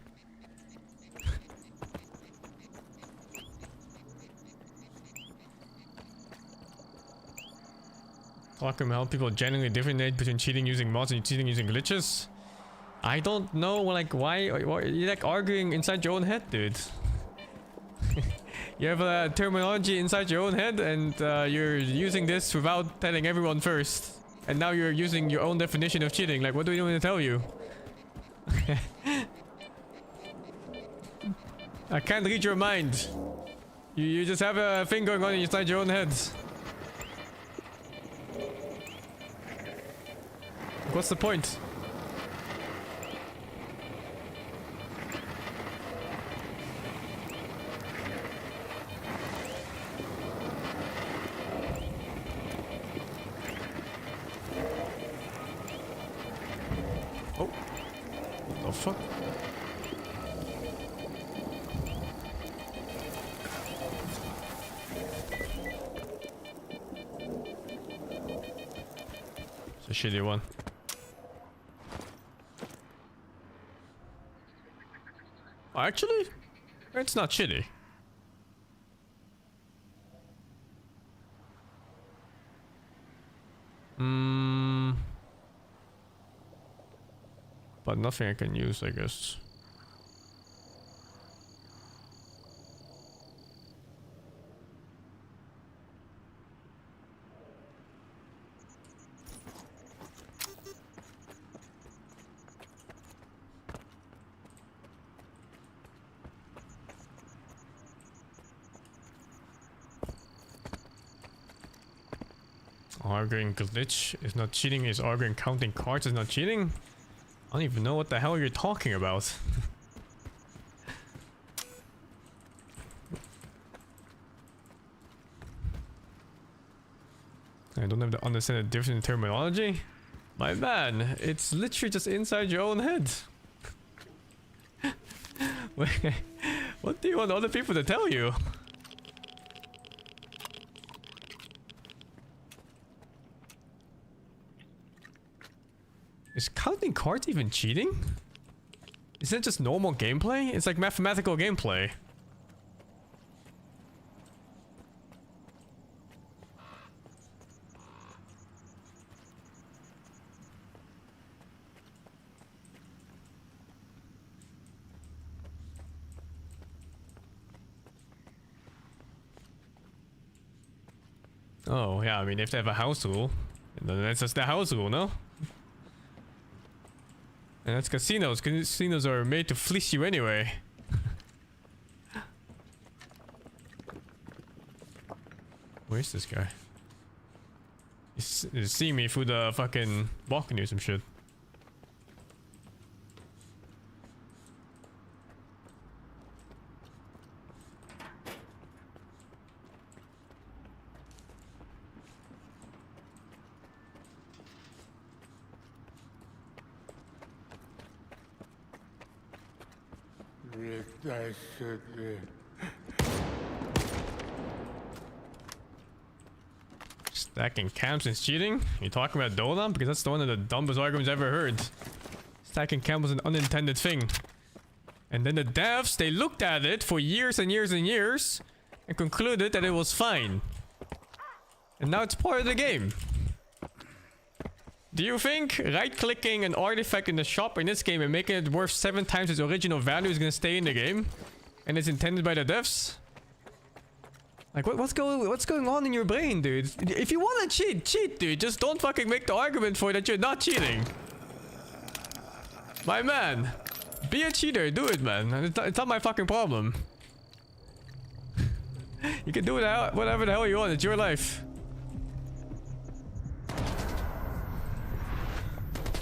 Talking about people genuinely differentiate between cheating using mods and cheating using glitches. I don't know, like, why you're like arguing inside your own head, dude. You have a terminology inside your own head, and you're using this without telling everyone first. And now you're using your own definition of cheating. Like, what do we want to tell you? I can't read your mind. You just have a thing going on inside your own head. What's the point? Oh. What the fuck? It's a shitty one. Actually, it's not shitty. But nothing I can use, I guess. Arguing glitch is not cheating, is arguing counting cards is not cheating? I don't even know what the hell you're talking about. I don't have to understand the difference in terminology? My man, it's literally just inside your own head. What do you want other people to tell you? Is counting cards even cheating? Isn't it just normal gameplay? It's like mathematical gameplay. Oh, yeah, I mean, if they have a house rule, then that's just the house rule, no? And that's casinos. Casinos are made to fleece you anyway. Where's this guy? He's seeing me through the fucking balcony or some shit. Stacking camps is cheating? You talking about Dota? Because that's the one of the dumbest arguments I've ever heard. Stacking camps was an unintended thing. And then the devs, they looked at it for years and years and years and concluded that it was fine. And now it's part of the game. Do you think right-clicking an artifact in the shop in this game and making it worth 7 times its original value is gonna stay in the game? And it's intended by the devs? Like, what's going on in your brain, dude? If you wanna cheat, cheat, dude. Just don't fucking make the argument for that you're not cheating. My man. Be a cheater, do it, man. It's not my fucking problem. You can do it whatever the hell you want, it's your life.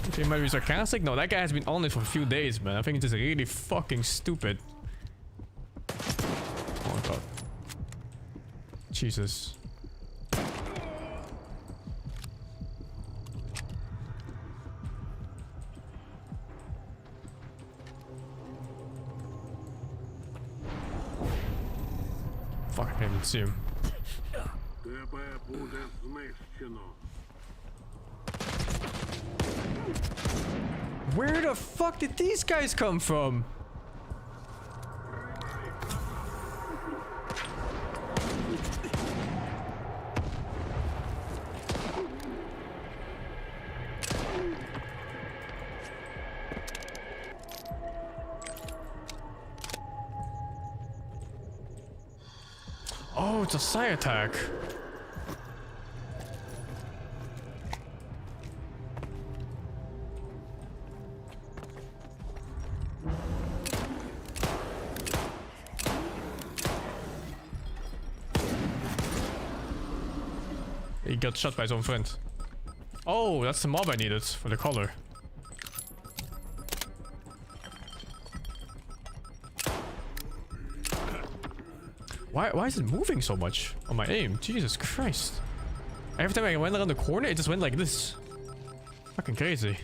Okay, might be sarcastic? No, that guy has been on it for a few days, man. I think it's just really fucking stupid. Oh god. Jesus. Fuck, I can't even see him. Тебе буде знищено. Where the fuck did these guys come from? Oh, it's a side attack. He got shot by his own friend. Oh, that's the mob I needed for the color. Why is it moving so much on my aim? Jesus Christ. Every time I went around the corner, it just went like this. Fucking crazy.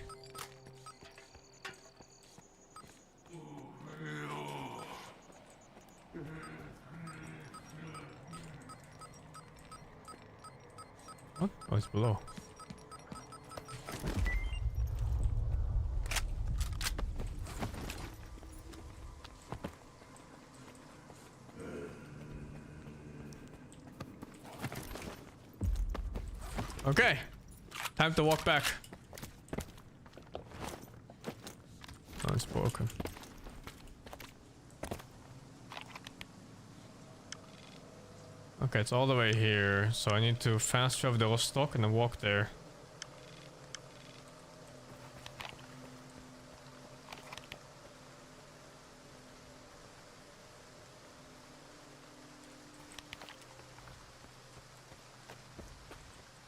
What? Oh, it's below. Okay, time to walk back. Oh, it's broken. Okay, it's all the way here, so I need to fast travel the stock and then walk there.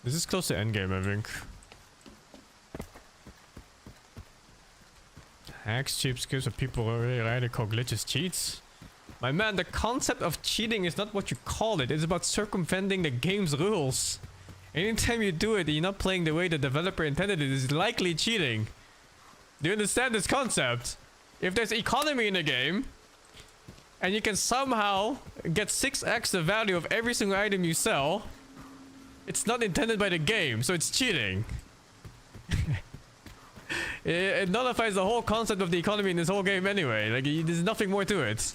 This is close to endgame, I think. Hacks, cheap skills, that people really rightly call glitches cheats. My man, the concept of cheating is not what you call it. It's about circumventing the game's rules. Anytime you do it, you're not playing the way the developer intended it, is likely cheating. Do you understand this concept? If there's economy in the game, and you can somehow get 6x the value of every single item you sell, it's not intended by the game, so it's cheating. It nullifies the whole concept of the economy in this whole game anyway. Like, there's nothing more to it.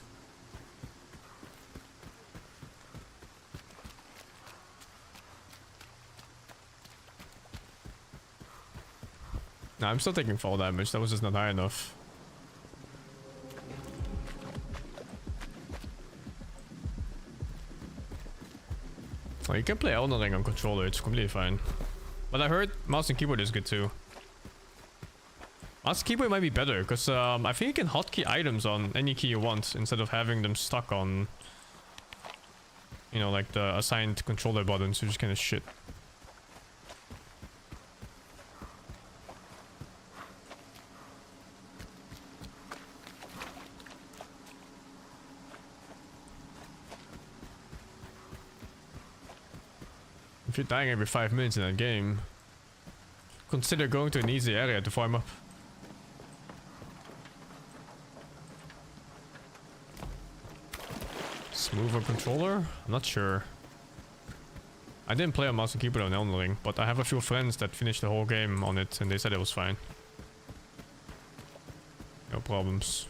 Nah, I'm still taking fall damage. That was just not high enough. Oh, you can play Unraveling on controller, it's completely fine. But I heard mouse and keyboard is good too. Mouse and keyboard might be better, because I think you can hotkey items on any key you want, instead of having them stuck on, you know, like the assigned controller buttons, which is kind of shit. If you're dying every 5 minutes in that game, consider going to an easy area to farm up. Smoother controller? I'm not sure. I didn't play on mouse and keyboard on Unraveling, but I have a few friends that finished the whole game on it and they said it was fine. No problems.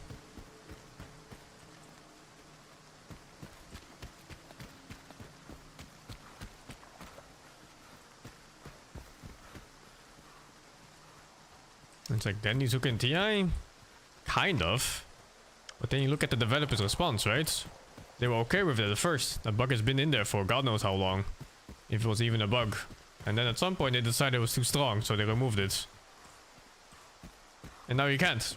It's like Denny's and TI? Kind of. But then you look at the developer's response, right? They were okay with it at first. That bug has been in there for God knows how long. If it was even a bug. And then at some point they decided it was too strong, so they removed it. And now you can't.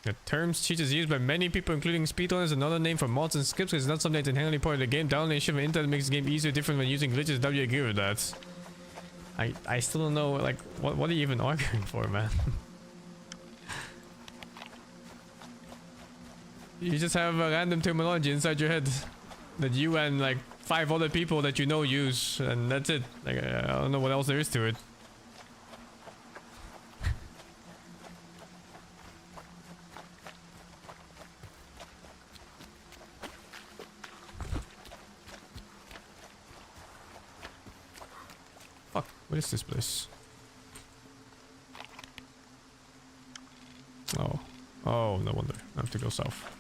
The term cheat is used by many people, including speedrunners. Another name for mods and skips is not something that's inherently part of the game. Downloading of internet makes the game easier, different when using glitches. W agree with that. I still don't know, like, what are you even arguing for, man? You just have a random terminology inside your head that you and like 5 other people that you know use, and that's it. Like, I don't know what else there is to it. Fuck, what is this place? Oh. Oh, no wonder. I have to go south.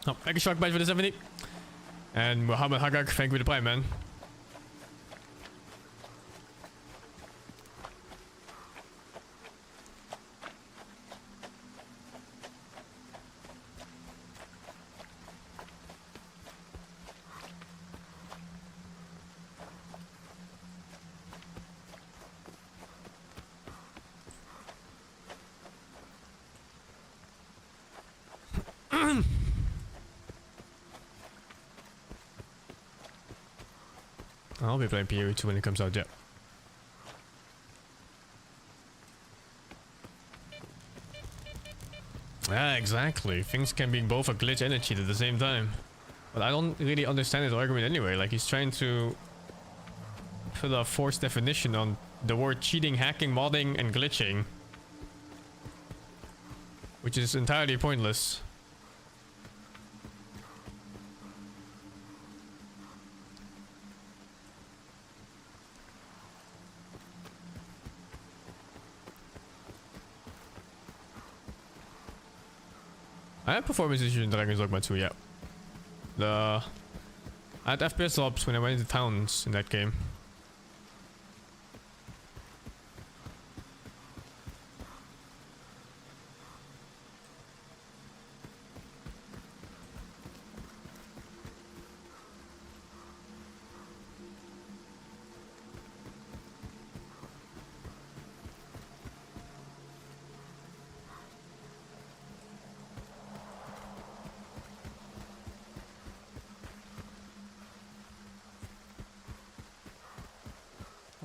Oh, lekker shock badge for the 70. And Muhammad Hagak, thank you for the prime, man. I'll be playing PoE2 when it comes out, yeah. Yeah, exactly. Things can be both a glitch and a cheat at the same time. But I don't really understand his argument anyway. Like, he's trying to put a forced definition on the word cheating, hacking, modding, and glitching. Which is entirely pointless. I had performance issues in Dragon's Dogma 2, yeah. I had FPS drops when I went into towns in that game.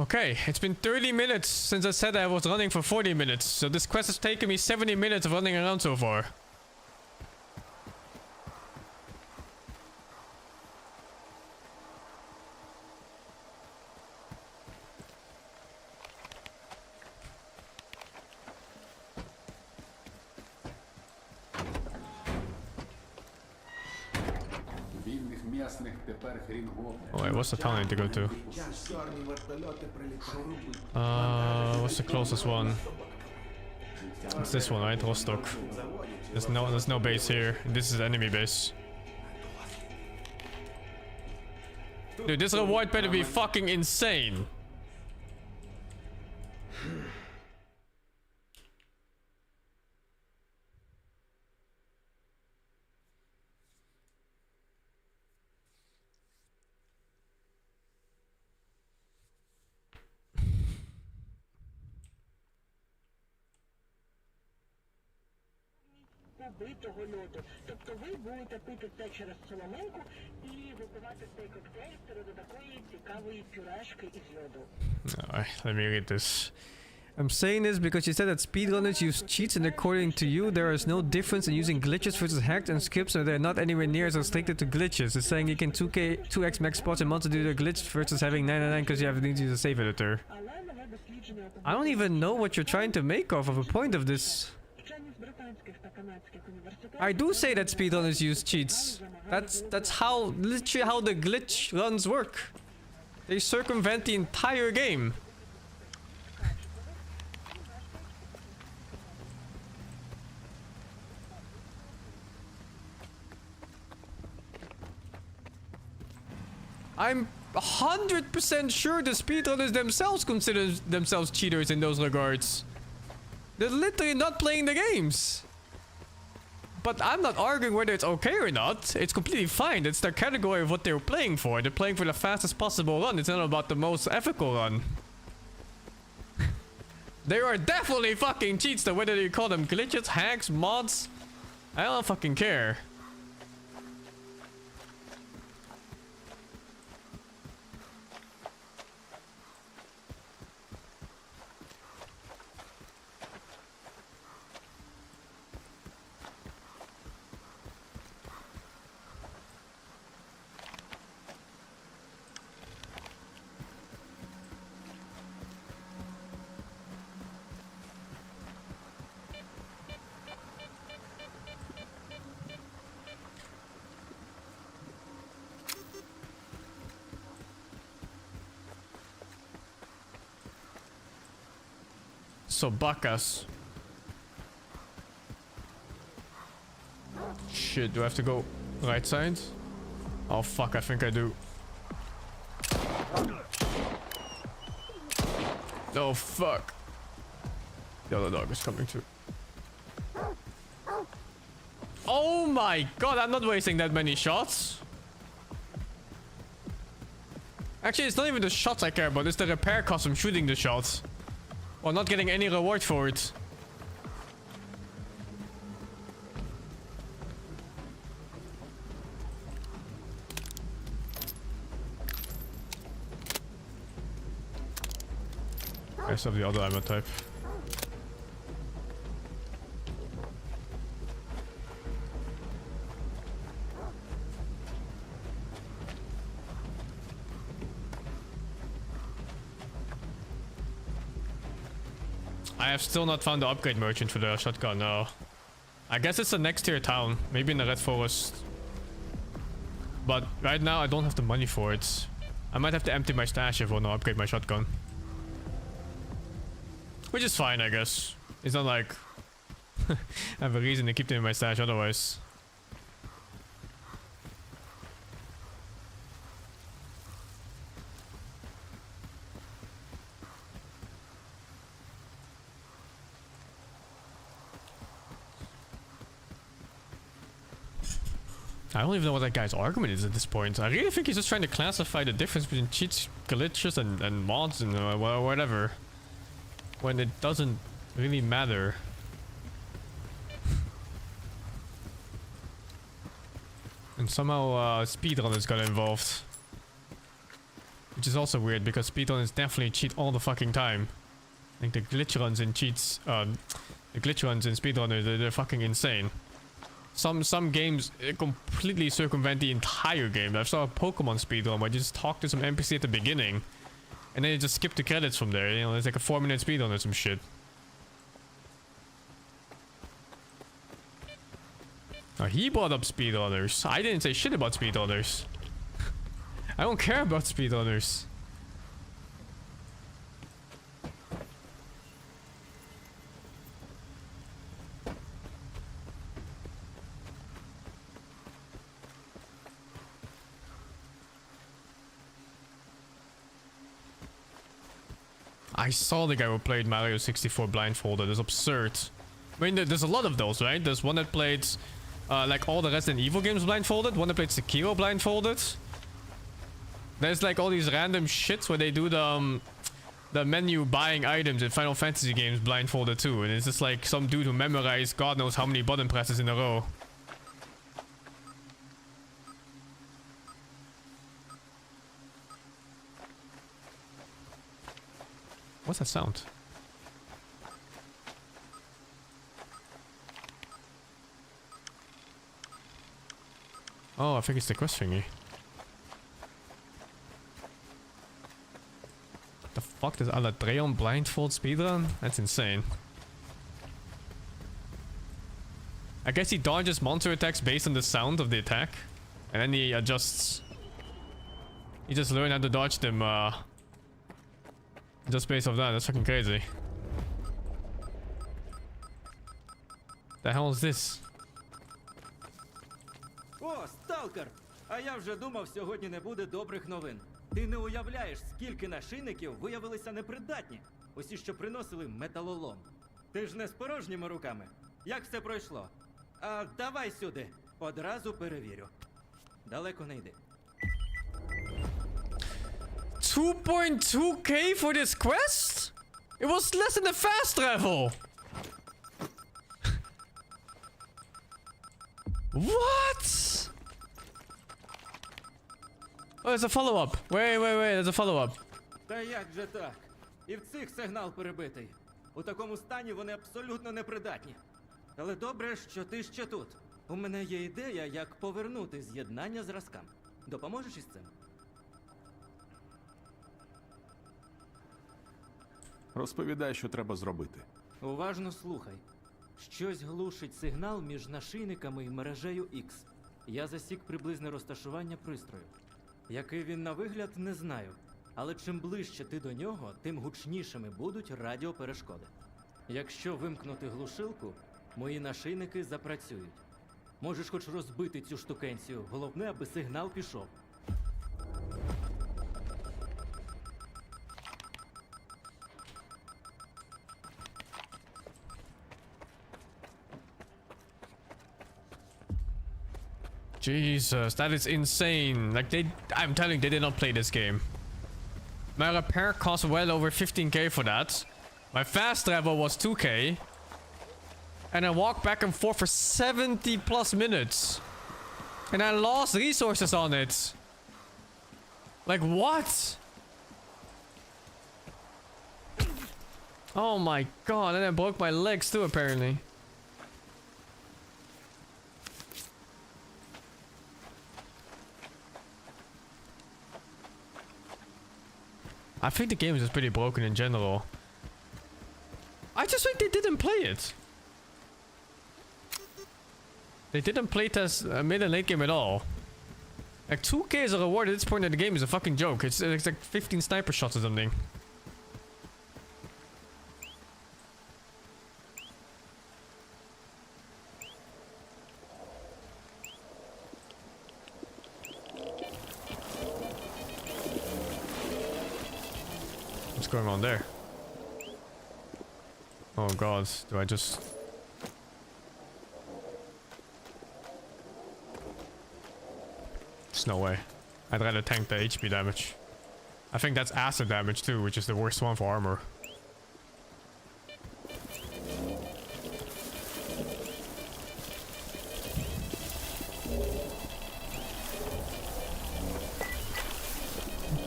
Okay, it's been 30 minutes since I said I was running for 40 minutes, so this quest has taken me 70 minutes of running around so far. Вільних м'ясних тепер хрін гопне. Oh wait, what's the town I need to go to? What's the closest one? It's this one, right? Rostock. There's no base here. This is enemy base. Dude, this reward better be fucking insane. Побитого льоду. Тобто ви будете пити це через соломинку і випивати цей коктейль серед такої цікавої пюрешки із льоду. Alright, let me read this. I'm saying this because you said that speedrunners use cheats, and according to you, there is no difference in using glitches versus hacked and skips, and they're not anywhere near as restricted to glitches. It's saying you can 2x max spots a month to do the glitch versus having 999 because you have need to use a save editor. I don't even know what you're trying to make of a point of this. I do say that speedrunners use cheats. That's how literally how the glitch runs work. They circumvent the entire game. I'm 100% sure the speedrunners themselves consider themselves cheaters in those regards. They're literally not playing the games. But I'm not arguing whether it's okay or not. It's completely fine. It's their category of what they're playing for. They're playing for the fastest possible run. It's not about the most ethical run. There are definitely fucking cheats, though, whether you call them glitches, hacks, mods. I don't fucking care. So Bacchus. Shit, do I have to go Right side. Oh fuck, I think I do. Oh fuck. The other dog is coming too. Oh my god, I'm not wasting that many shots. Actually, it's not even the shots I care about, it's the repair cost from shooting the shots. Or not getting any reward for it. Rest of the other ammo type. I have still not found the upgrade merchant for the shotgun, no. I guess it's the next tier town, maybe in the Red Forest. But right now I don't have the money for it. I might have to empty my stash if I want to upgrade my shotgun. Which is fine, I guess. It's not like I have a reason to keep them in my stash otherwise. I don't even know what that guy's argument is at this point. I really think he's just trying to classify the difference between cheats, glitches, and mods and whatever. When it doesn't really matter. And somehow speedrunners got involved. Which is also weird because speedrunners definitely cheat all the fucking time. Like the glitch runs and cheats, the glitch runs in speedrunners, they're fucking insane. Some games completely circumvent the entire game. I saw a Pokemon speedrun where you just talk to some NPC at the beginning. And then you just skip the credits from there. You know, it's like a 4-minute speedrun or some shit. Oh, he brought up speedrunners. I didn't say shit about speedrunners. I don't care about speedrunners. I saw the guy who played Mario 64 blindfolded. It's absurd. I mean, there's a lot of those, right? There's one that played like all the Resident Evil games blindfolded. One that played Sekiro blindfolded. There's like all these random shits where they do the menu buying items in Final Fantasy games blindfolded too. And it's just like some dude who memorized God knows how many button presses in a row. What's that sound? Oh, I think it's the quest thingy. What the fuck does Aladreon blindfold speedrun? That's insane. I guess he dodges monster attacks based on the sound of the attack. And then he adjusts. He just learned how to dodge them, just based off that. That's fucking crazy. The hell is this? О, Сталкер! А я вже думав, сьогодні не буде добрих новин. Ти не уявляєш, скільки нашийників виявилися непридатні. Усі, що приносили металолом. Ти ж не з порожніми руками. Як все пройшло? А давай сюди. Одразу перевірю. Далеко не йди. 2.2k for this quest? It was less than the fast travel. What? Oh, there's a follow-up. Wait, there's a follow-up. Та як же так? І в цих сигнал перебитий. У такому стані вони абсолютно непридатні. Але добре, що ти ще тут. У мене є ідея, як повернути з'єднання зразкам. Допоможеш із цим? Розповідай, що треба зробити. Уважно слухай. Щось глушить сигнал між нашийниками і мережею X. Я засік приблизне розташування пристрою. Який він на вигляд, не знаю. Але чим ближче ти до нього, тим гучнішими будуть радіоперешкоди. Якщо вимкнути глушилку, мої нашийники запрацюють. Можеш хоч розбити цю штукенцію. Головне, аби сигнал пішов. Jesus, that is insane. Like I'm telling you, they did not play this game. My repair cost well over 15k for that. My fast travel was 2k. And I walked back and forth for 70 plus minutes. And I lost resources on it. Like what? Oh my god, and I broke my legs too apparently. I think the game is just pretty broken in general. I just think they didn't play it. They didn't play test mid and late game at all. Like 2k as a reward at this point in the game is a fucking joke. It's like 15 sniper shots or something. What's going on there? Oh god, do I just... There's no way. I'd rather tank the HP damage. I think that's acid damage too, which is the worst one for armor.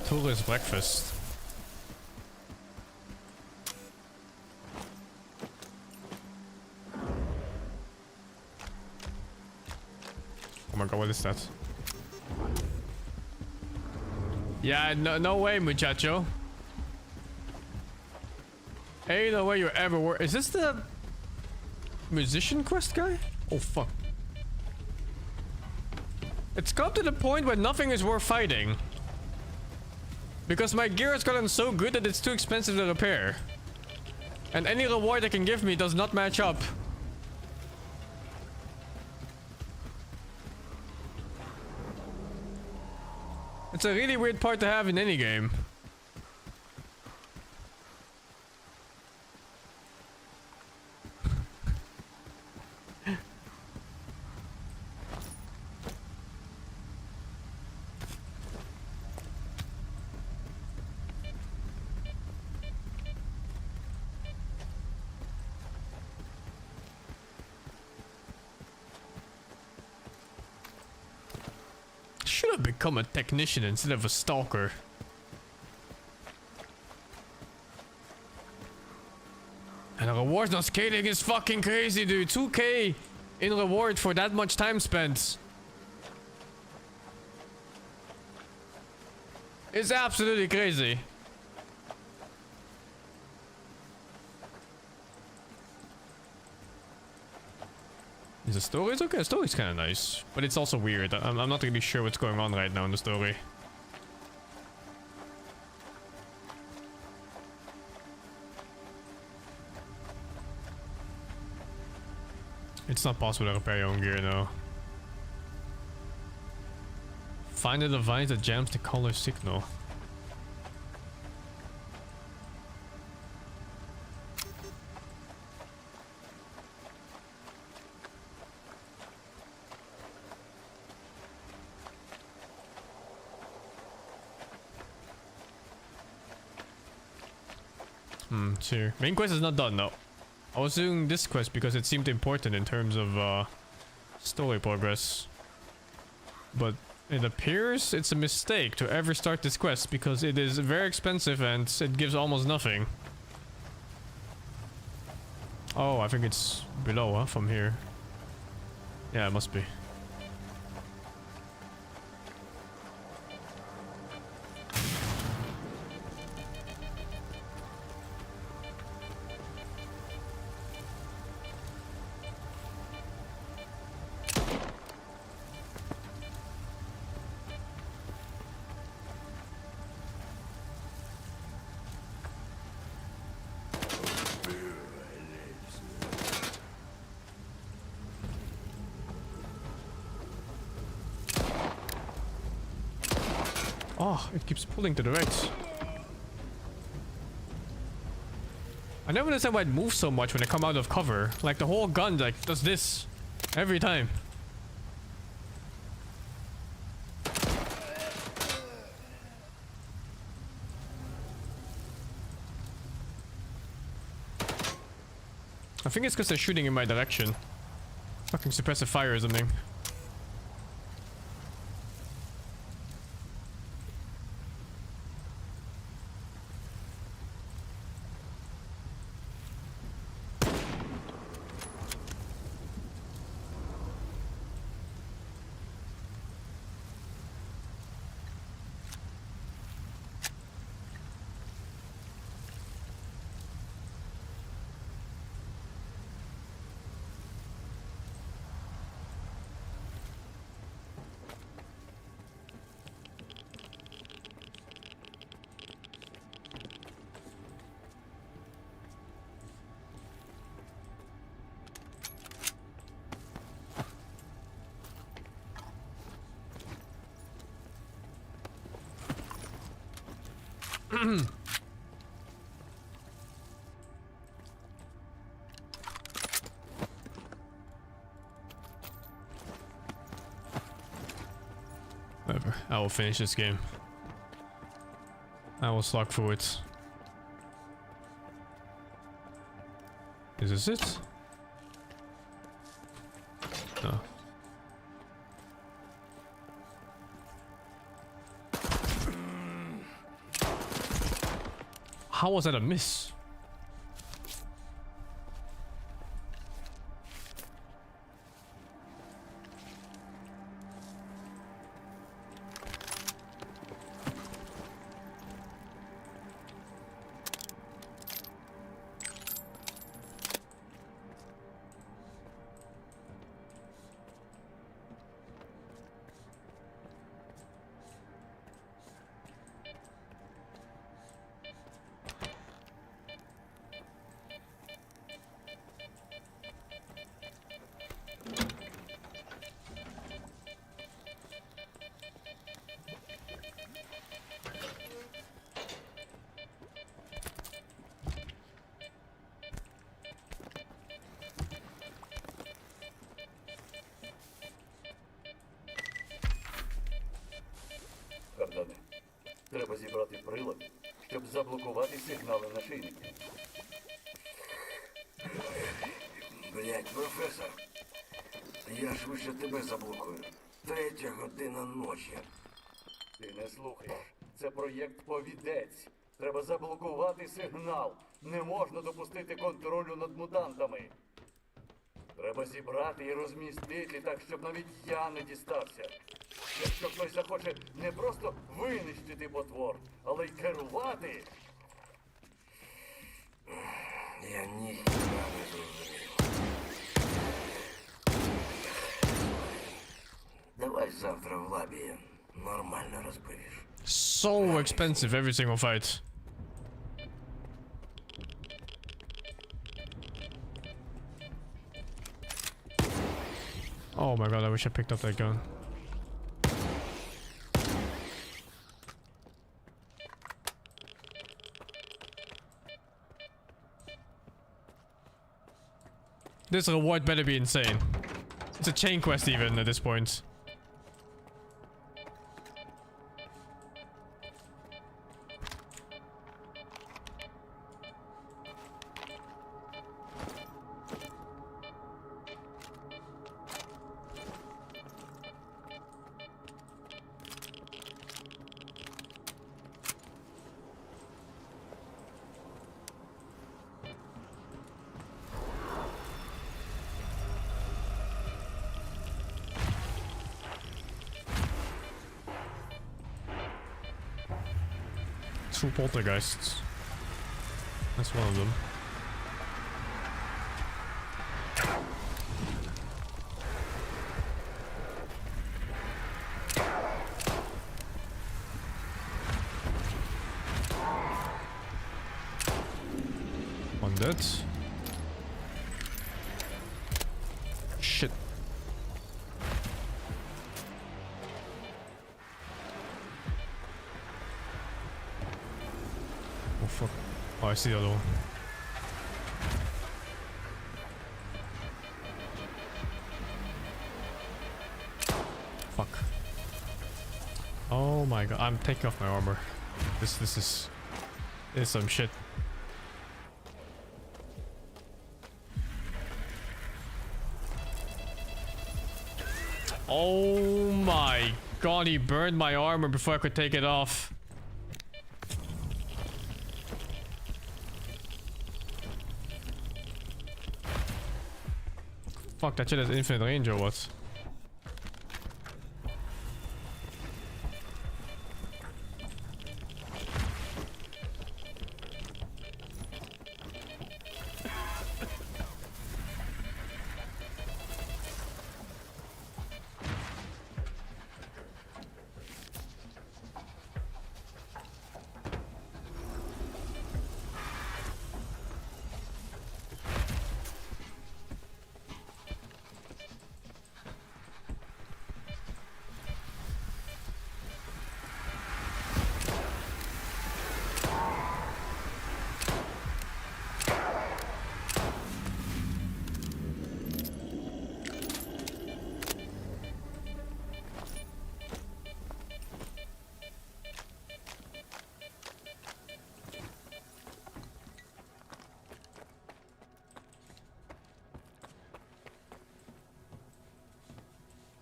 Tourist breakfast. Oh my god, what is that? Yeah, no way, muchacho. Ain't no way you ever were. Is this the musician quest guy? Oh fuck. It's come to the point where nothing is worth fighting. Because my gear has gotten so good that it's too expensive to repair. And any reward they can give me does not match up. It's a really weird part to have in any game. Should have become a technician instead of a stalker. And the rewards not scaling is fucking crazy, dude. 2k in reward for that much time spent. It's absolutely crazy. Is the story okay? The story's kind of nice, but it's also weird. I'm not really sure what's going on right now in the story. It's not possible to repair your own gear now. Find a device that jams the color signal. Sure. Main quest is not done though. I was doing this quest because it seemed important in terms of story progress. But it appears it's a mistake to ever start this quest because it is very expensive and it gives almost nothing. Oh, I think it's below, huh? From here. Yeah, it must be. Oh, it keeps pulling to the right. I never understand why it moves so much when I come out of cover. Like the whole gun like does this every time. I think it's because they're shooting in my direction. Fucking suppressive fire or something. Whatever, I will finish this game. I will slog through it. Is this it? No. How was that a miss? Богдане, треба зібрати прилад, щоб заблокувати сигнали нашийники. Блять, професор, я швидше тебе заблокую. 3 година ночі. Ти не слухаєш. Це проєкт «Повідець». Треба заблокувати сигнал. Не можна допустити контролю над мутантами. Треба зібрати і розмістити так, щоб навіть я не дістався. Якщо хтось захоче не просто винищити потвор, але й керувати. Я ніхіра не зрозумів. Давай завтра в лабі нормально розповіш. So expensive every single fight. Oh my god, I wish I picked up that gun. This reward better be insane. It's a chain quest even at this point. Two poltergeists. That's one of them. One dead. Shit. Oh fuck. Oh, I see the other one. Fuck. Oh my god, I'm taking off my armor. This is some shit. Oh my god, he burned my armor before I could take it off. Fuck, that shit has infinite range or what?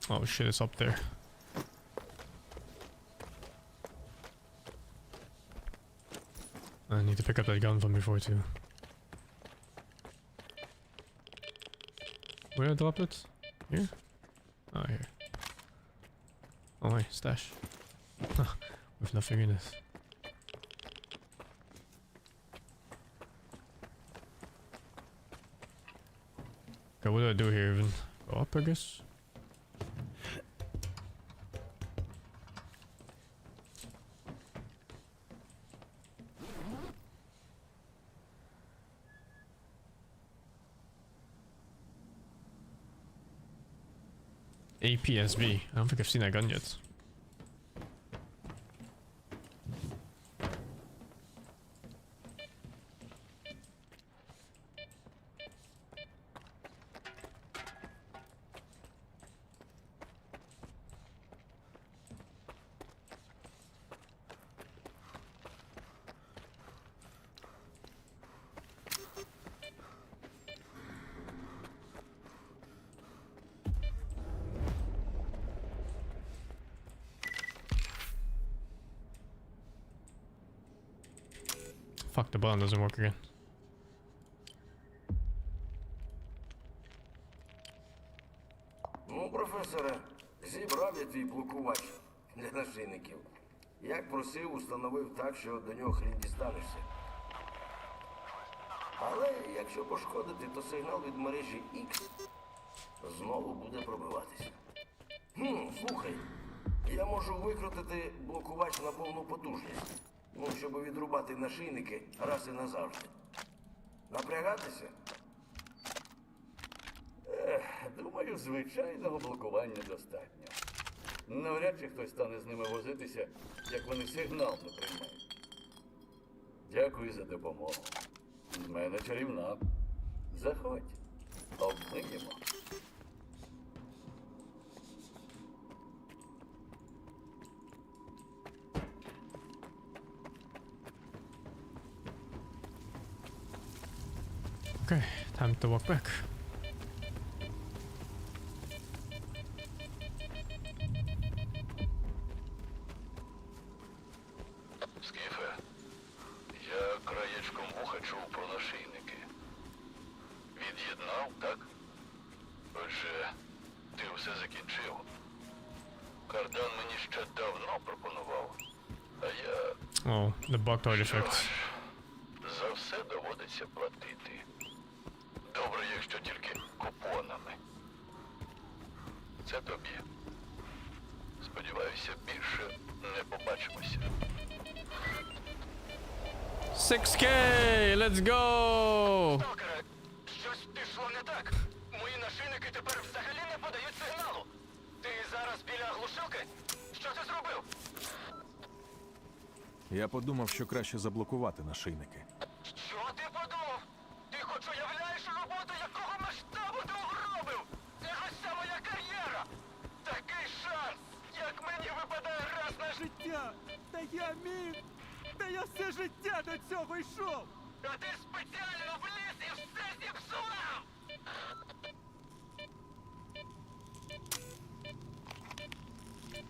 Oh shit, it's up there. I need to pick up that gun from before too. Where did I drop it? Here? Oh, here. Oh my stash. With nothing in it. Okay, what do I do here even? Go up, I guess? APSB. I don't think I've seen that gun yet. Fuck, the button doesn't work again. Ну, професоре, зібрав я твій блокувач для нашийників. Як просив, установив так, що до нього хрін дістанешся. Але якщо пошкодити, то сигнал від мережі X знову буде пробиватися. Слухай, я можу викрутити блокувач на повну потужність. Ну, щоб відрубати нашийники раз і назавжди. Напрягатися? Думаю, звичайного блокування достатньо. Навряд чи хтось стане з ними возитися, як вони сигнал не приймають. Дякую за допомогу. З мене чарівна. Заходь. Обмиємо. Okay, time to walk back. Скіфе, я краєчком вуха чув про нашийники. Від'єднав, так? Отже, ти все закінчив. Кардан мені ще давно пропонував, а я... Oh, the bugged artifact. За все доводиться платити. Добре, якщо тільки купонами. Це тобі. Сподіваюся, більше не побачимося. 6K, let's go! Сталкере, щось пішло не так. Мої нашийники тепер взагалі не подають сигналу. Ти зараз біля глушилки? Що ти зробив? Я подумав, що краще заблокувати нашийники. Що ти подумав? Ти хоч уявляєш роботу, якого масштабу ти обробив? Це ж ось ця моя кар'єра! Такий шанс, як мені випадає раз на життя! Життя! Та я міг! Та я все життя до цього йшов! А ти спеціально вліз і все зіпсував!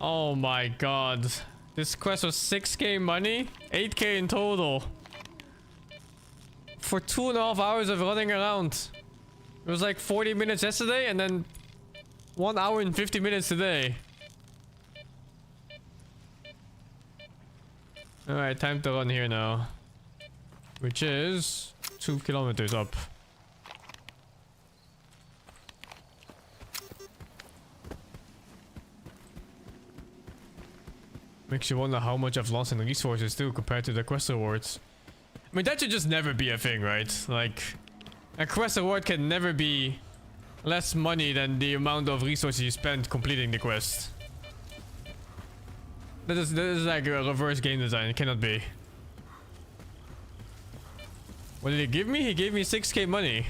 Oh my god. This quest was 6k money, 8k in total. For 2.5 hours of running around. It was like 40 minutes yesterday and then 1 hour and 50 minutes today. Alright, time to run here now. Which is 2 kilometers up. Makes you wonder how much I've lost in resources too compared to the quest rewards. I mean, that should just never be a thing, right? Like, a quest reward can never be less money than the amount of resources you spend completing the quest. That is like a reverse game design. It cannot be. What did he give me? He gave me 6k money.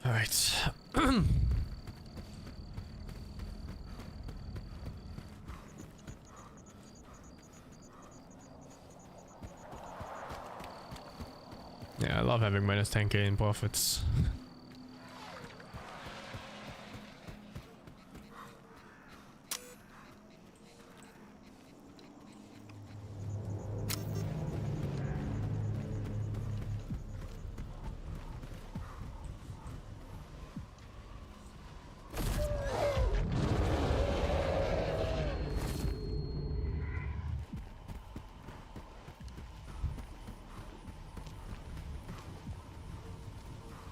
All right. Yeah, I love having minus 10k in profits.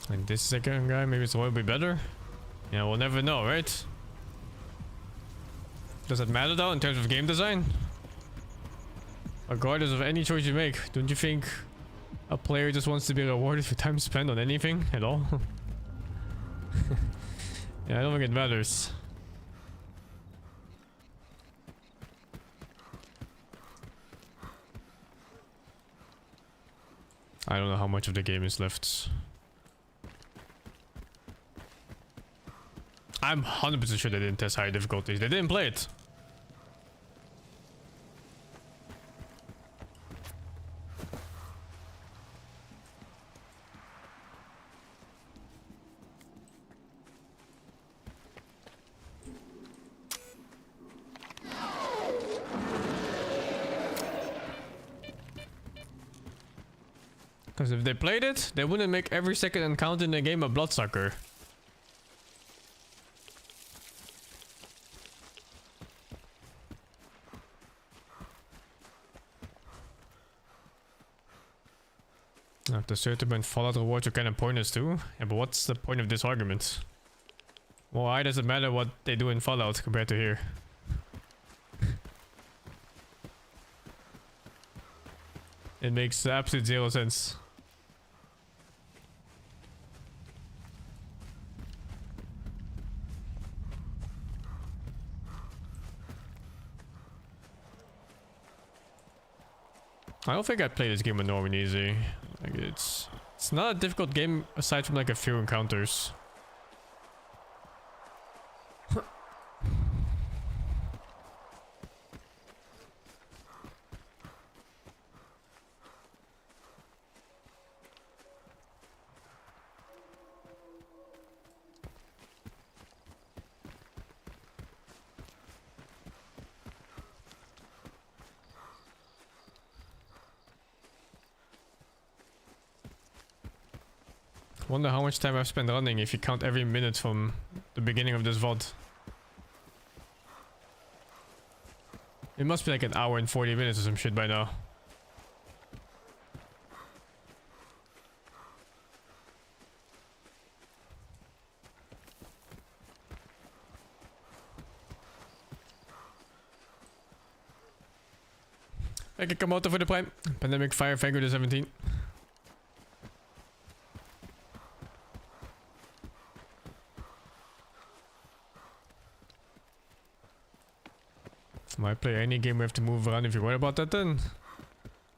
Like this second guy, maybe it's a little bit better. Yeah, we'll never know, right? Does it matter though in terms of game design? Regardless of any choice you make, don't you think a player just wants to be rewarded for time spent on anything at all? Yeah, I don't think it matters. I don't know how much of the game is left. I'm 100% sure they didn't test high difficulties. They didn't play it. Because if they played it, they wouldn't make every second encounter in the game a bloodsucker. Now, the certain and Fallout rewards are kind of pointless too. Yeah, but what's the point of this argument? Why does it matter what they do in Fallout compared to here? It makes absolute zero sense. I don't think I'd play this game with normal and easy. Like it's not a difficult game aside from like a few encounters. Wonder how much time I've spent running if you count every minute from the beginning of this VOD. It must be like an hour and 40 minutes or some shit by now. I can come out for the prime. Pandemic Fire Fango to 17. Might play any game we have to move around if you're worried about that then.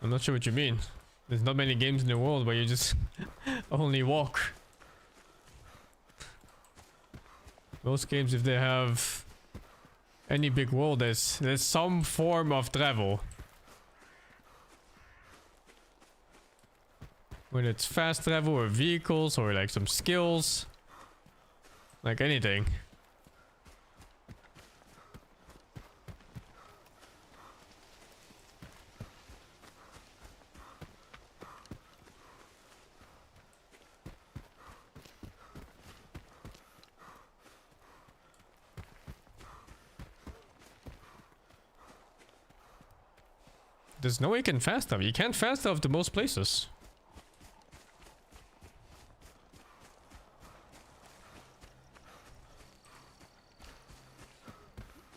I'm not sure what you mean. There's not many games in the world where you just only walk. Most games, if they have any big world, there's some form of travel. When it's fast travel or vehicles or like some skills. Like anything. There's no way you can fast travel. You can't fast travel to most places.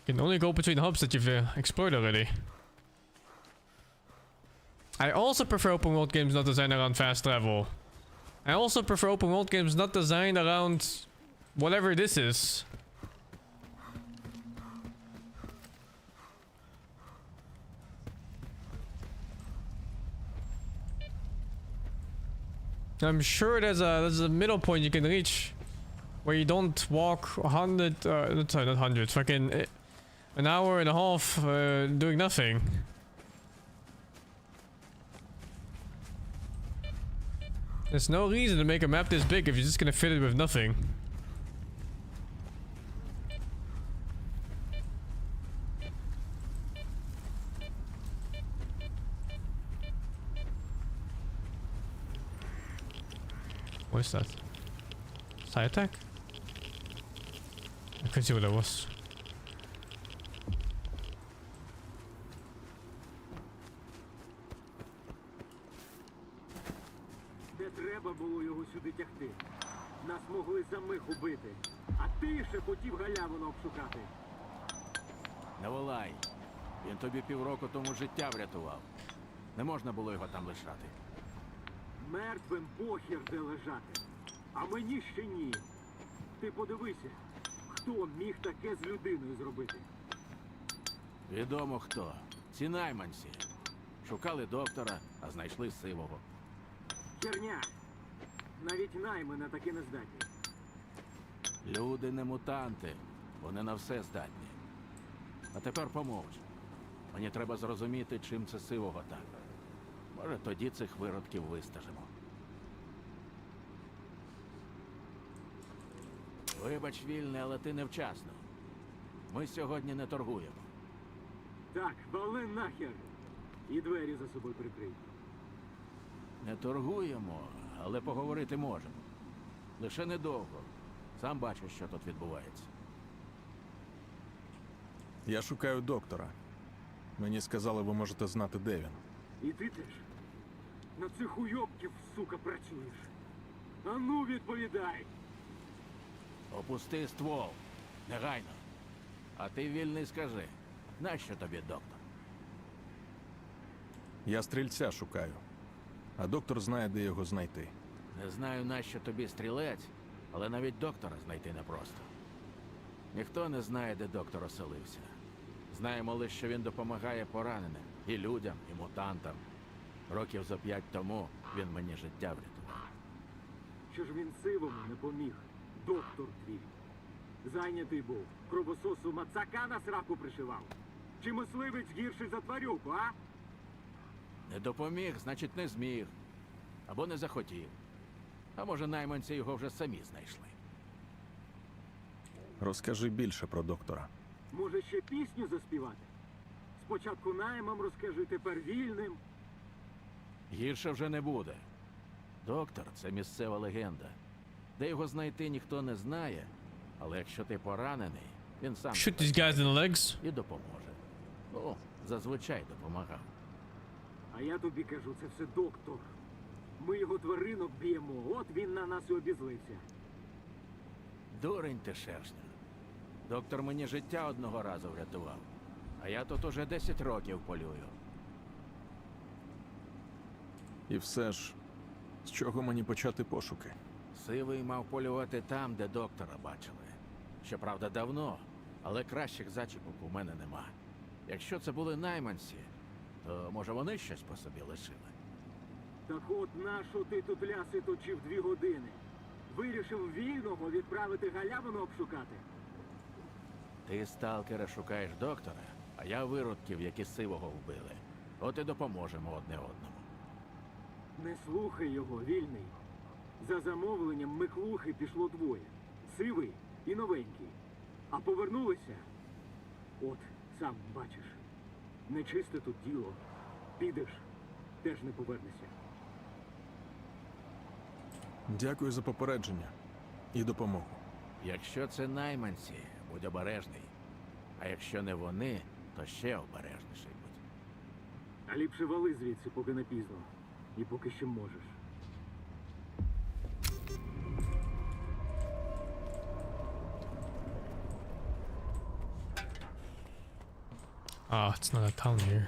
You can only go between hubs that you've explored already. I also prefer open world games not designed around fast travel. I also prefer open world games not designed around whatever this is. I'm sure there's a middle point you can reach where you don't walk 100, sorry, not 100, fucking an hour and a half doing nothing. There's no reason to make a map this big if you're just gonna fit it with nothing. What is that? Side attack? I couldn't see what that was. Не треба було його сюди тягти. Нас могли самих убити. А ти ще хотів галявину обшукати. Не волай. Він тобі півроку тому життя врятував. Не можна було його там лишати. Мертвим похер де лежати. А мені ще ні. Ти подивися, хто міг таке з людиною зробити. Відомо хто. Ці найманці. Шукали доктора, а знайшли сивого. Херня. Навіть найми на таке не здатні. Люди не мутанти. Вони на все здатні. А тепер помовч. Мені треба зрозуміти, чим це сивого так. Може, тоді цих виродків вистежимо. Вибач, вільне, але ти невчасно. Ми сьогодні не торгуємо. Так, вали нахер. І двері за собою прикрий. Не торгуємо, але поговорити можемо. Лише недовго. Сам бачиш, що тут відбувається. Я шукаю доктора. Мені сказали, ви можете знати, де він. І ти теж? На цих уйобків, сука, працюєш. А ну відповідай! Опусти ствол. Негайно. А ти, вільний, скажи, нащо тобі доктор? Я стрільця шукаю. А доктор знає, де його знайти. Не знаю, нащо тобі стрілець, але навіть доктора знайти непросто. Ніхто не знає, де доктор оселився. Знаємо лише, що він допомагає пораненим. І людям, і мутантам. Років за 5 тому він мені життя врятував. Що ж він сивому не поміг? Доктор твій. Зайнятий був. Кровососу мацака на сраку пришивав. Чи мисливець гірший за тварюку, а? Не допоміг, значить не зміг. Або не захотів. А може, найманці його вже самі знайшли. Розкажи більше про доктора. Може, ще пісню заспівати? Спочатку наймам розкажи, тепер вільним. Гірше вже не буде. Доктор – це місцева легенда. Де його знайти, ніхто не знає. Але якщо ти поранений, він сам Shoot these guys in the legs. і допоможе. Ну, зазвичай допомагав. А я тобі кажу, це все доктор. Ми його тваринок б'ємо, от він на нас і обізлився. Дурень ти, шершня. Доктор мені життя одного разу врятував. А я тут уже 10 років полюю. І все ж, з чого мені почати пошуки? Сивий мав полювати там, де доктора бачили. Щоправда, давно, але кращих зачіпок у мене нема. Якщо це були найманці, то може вони щось по собі лишили. Так от нащо ти тут ляси точив 2 години? Вирішив вільного відправити галявину обшукати? Ти, сталкера, шукаєш доктора, а я виродків, які сивого вбили. От і допоможемо одне одному. Не слухай його, вільний. За замовленням Миклухи пішло 2. Сивий і новенький. А повернулися? От, сам бачиш. Нечисте тут діло. Підеш, теж не повернешся. Дякую за попередження і допомогу. Якщо це найманці, будь обережний. А якщо не вони, то ще обережніший будь. А ліпше вали звідси, поки не пізно. І поки ще можеш. Ah, it's not a town here.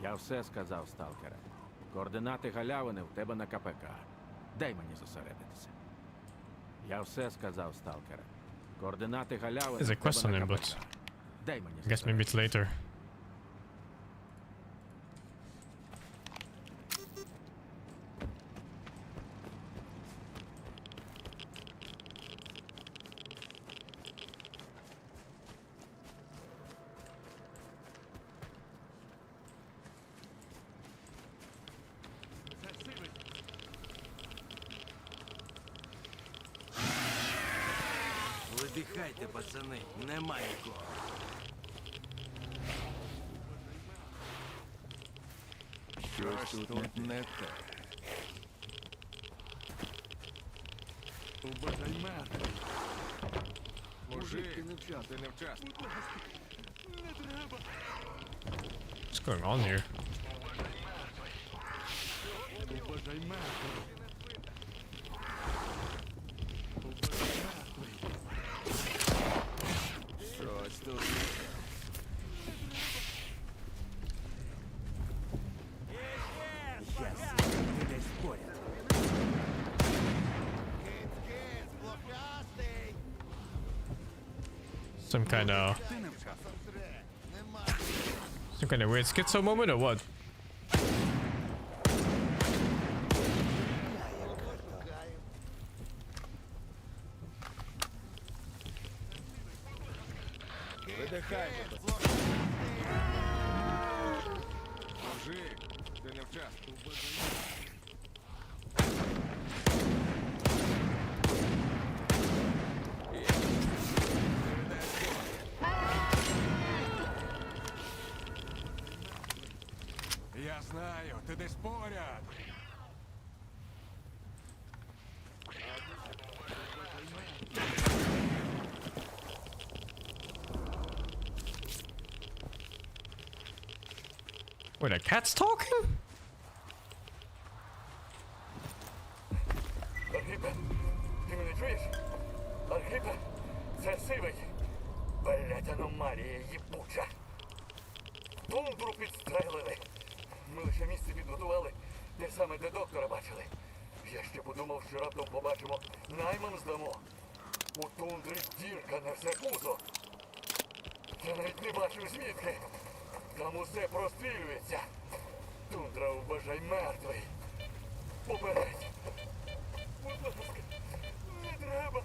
Я все сказав, сталкере. Координати галявини в тебе на КПК. Дай мені зосередитися. Я все сказав, сталкере. Координати галявини There's a в тебе question на in, КПК. but Дай мені I guess maybe it's later. Видихайте, пацани, нема нікого. Щось тут не те. Убажай мертвий. Мужик, ти невчасно. What's going on here? Убажай мертвий. Щось тут. Some kind of weird schizo moment or what? Мужик, ти невчасно. Я знаю, ти десь поряд. Wait, a cat's talking? Архіпе, ти мене чуєш? Архіпе, це сивий. Блять, аномалія їбуча. Тундру підстрелили. Ми лише місце підготували, те саме, де доктора бачили. Я ще подумав, що раптом побачимо, найман здамо. У тундрі дірка на все пузо. Я навіть не бачив звідки. Там усе прострілюється. Тундра вважай мертвий. Попередь. Будь ласка, не треба.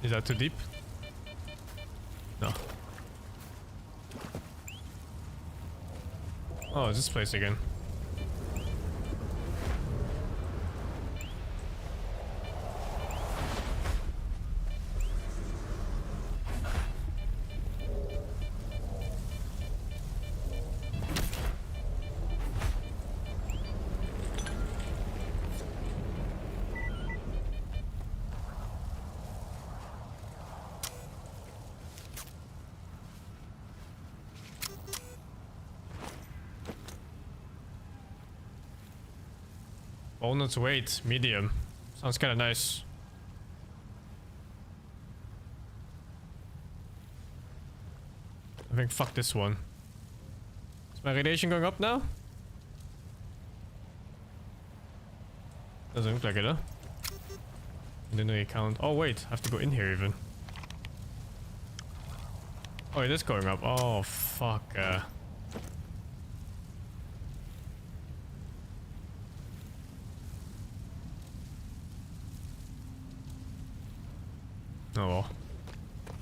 Is that too deep? No. Oh, it's this place again. Walnuts weight, medium. Sounds kinda nice. I think fuck this one. Is my radiation going up now? Doesn't look like it, huh? Didn't really count. Oh wait, I have to go in here even. Oh, it is going up. Oh fuck. Oh well.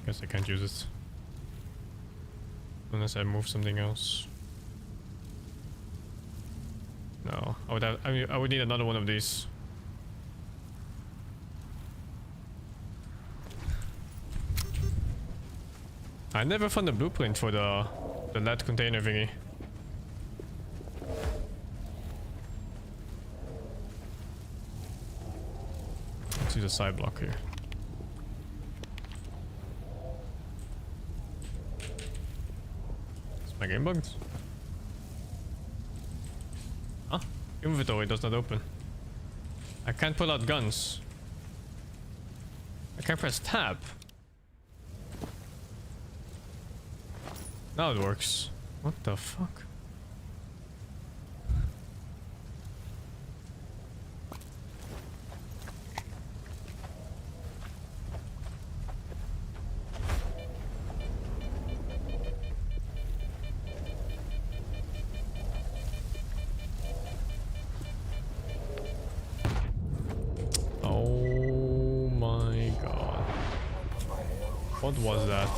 Guess I can't use it. Unless I move something else. No. I would have, I would need another one of these. I never found a blueprint for the lead container thingy. Let's use a side block here. My game bugged? Huh? Inventory does not open. I can't pull out guns. I can't press tab. Now it works. What the fuck? What was that?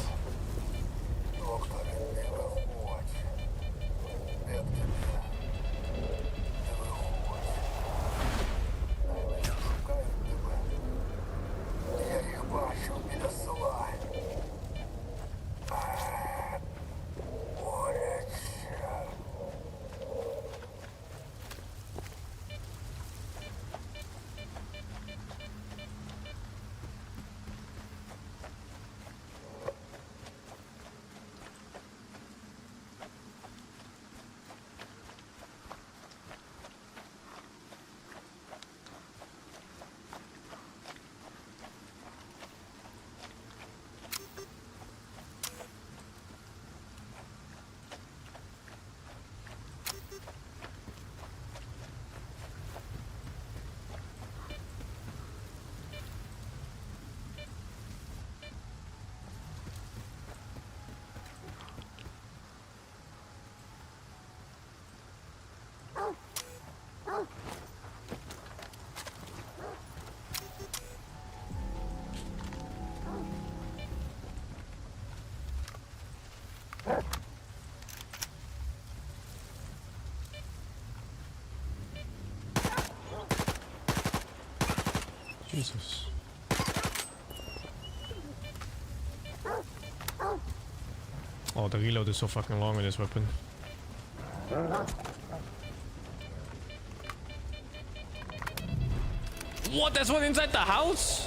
Jesus. Oh, the reload is so fucking long with this weapon. What? There's one inside the house?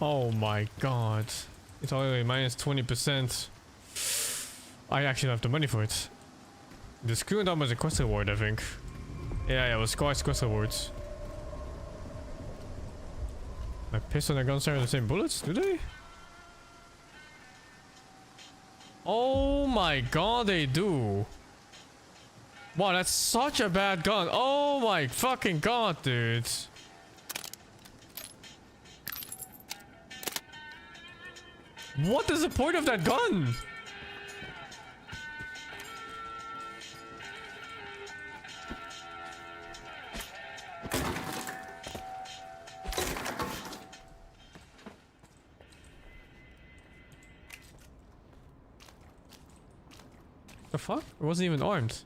Oh my god. It's only minus 20%. I actually don't have the money for it. The screw dome was a quest reward, I think. Yeah, it was quest rewards. My pistol and guns are the same bullets, do they? Oh my god, they do. Wow, that's such a bad gun. Oh my fucking god, dude. What is the point of that gun? The fuck? It wasn't even armed.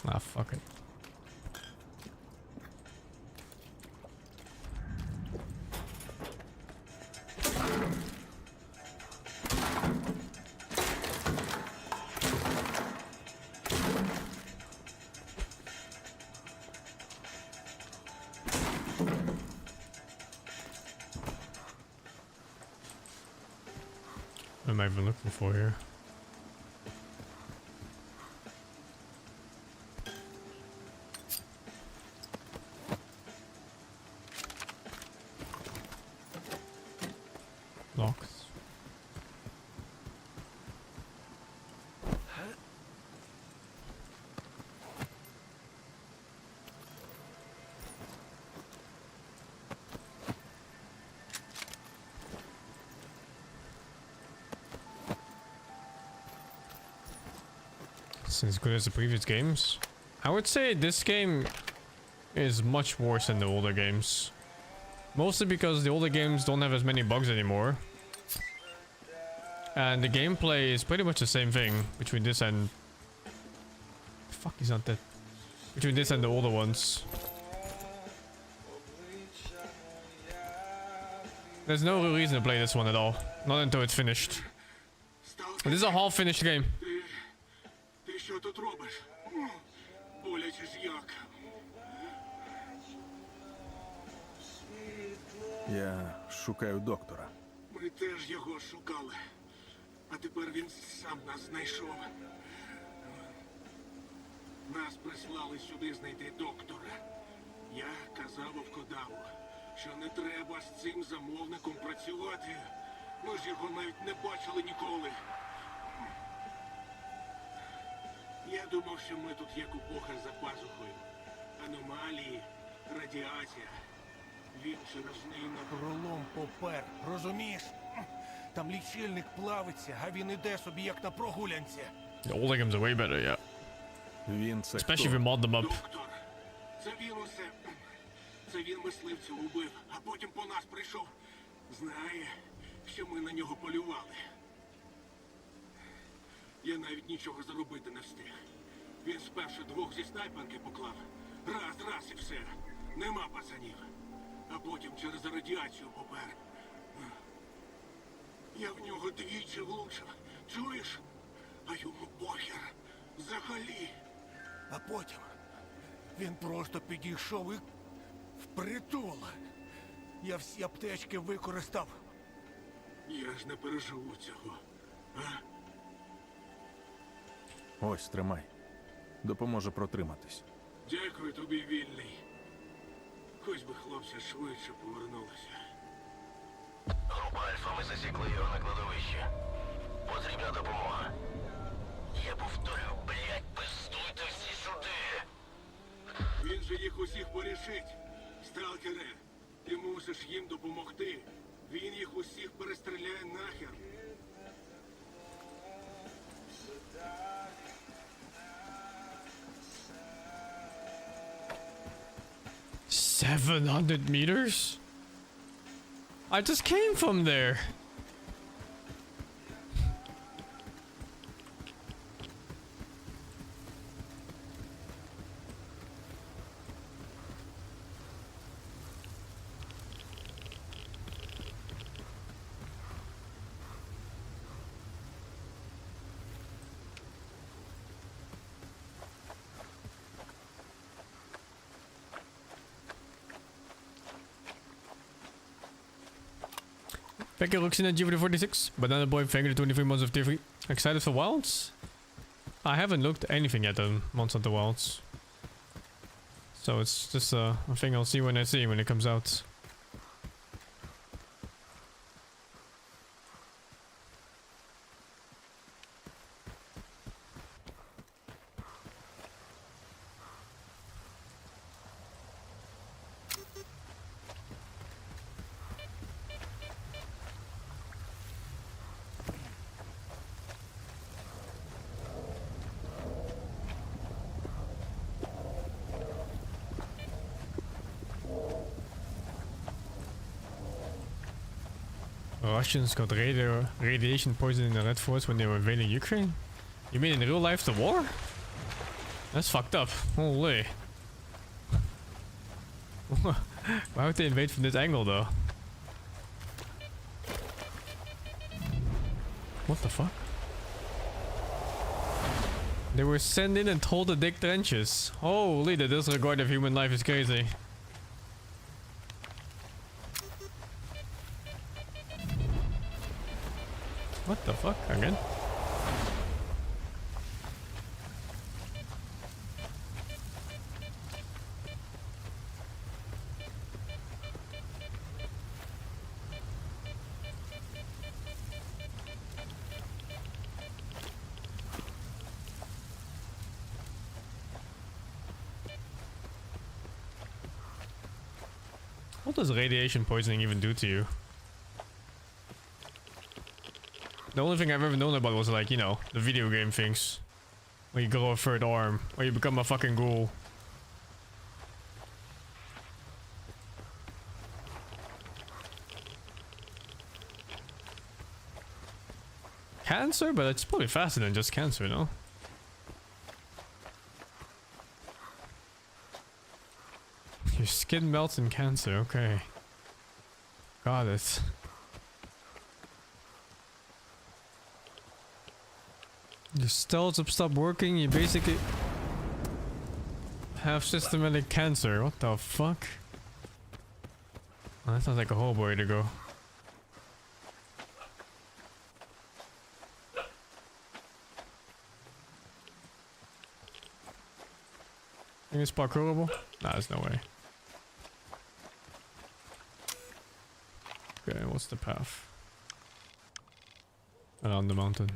Ah, fuck it. What am I even looking for here? Locks. It's as good as the previous games. I would say this game is much worse than the older games. Mostly because the older games don't have as many bugs anymore. And the gameplay is pretty much the same thing between this and... Fuck, he's not dead. Between this and the older ones. There's no real reason to play this one at all. Not until it's finished. This is a half-finished game. Ти що тут робиш? Боляче ж як. Я шукаю доктора. Ми теж його шукали. А тепер він сам нас знайшов. Нас прислали сюди знайти доктора. Я казав Овкодаву, що не треба з цим замовником працювати. Ми ж його навіть не бачили ніколи. Я думав, що ми тут як у Бога за пазухою. Аномалії, радіація. Він через неї на Пролом попер, розумієш? Там лічильник плавиться, а він іде собі як на прогулянці. The older games are way better, yeah. Він це Especially if хто? you mod them up. доктор. Це він усе. Це він мисливців убив, а потім по нас прийшов. Знає, що ми на нього полювали. Я навіть нічого заробити не встиг. Він спершу двох зі снайперки поклав. Раз і все. Нема пацанів. А потім через радіацію попер. Я в нього двічі влучив. Чуєш? А йому похер. Взагалі. А потім він просто підійшов і впритул. Я всі аптечки використав. Я ж не переживу цього. А? Ось, тримай. Допоможе протриматись. Дякую тобі, вільний. Хоч би хлопці швидше повернулися. Група Альфа, ми засікли його на кладовищі. Потрібна допомога. Я повторю, блядь, пиздуйте всі сюди. Він же їх усіх порішить. Сталкере, ти мусиш їм допомогти. Він їх усіх перестріляє нахер. $700? I just came from there. Thank you, Roxina G for the 46. Banana Boy, thank you the 23 months of tier 3. Excited for Wilds? I haven't looked at anything yet on Monster Hunter Wilds. So it's just a thing I'll see when I see when it comes out. Russians got radiation poisoning in the Red Force when they were invading Ukraine? You mean in real life the war? That's fucked up. Holy. Why would they invade from this angle though? What the fuck? They were sent in and told to dig trenches. Holy, the disregard of human life is crazy. What the fuck? Again? What does radiation poisoning even do to you? The only thing I've ever known about was like, you know, the video game things. Where you grow a third arm, or you become a fucking ghoul. Cancer? But it's probably faster than just cancer, no? Your skin melts in cancer, okay. Got it. Your cells have stopped working, you basically have systematic cancer. What the fuck? Oh, that sounds like a horrible way to go. Think it's parkourable? Nah, there's no way. Okay, what's the path? Around the mountain.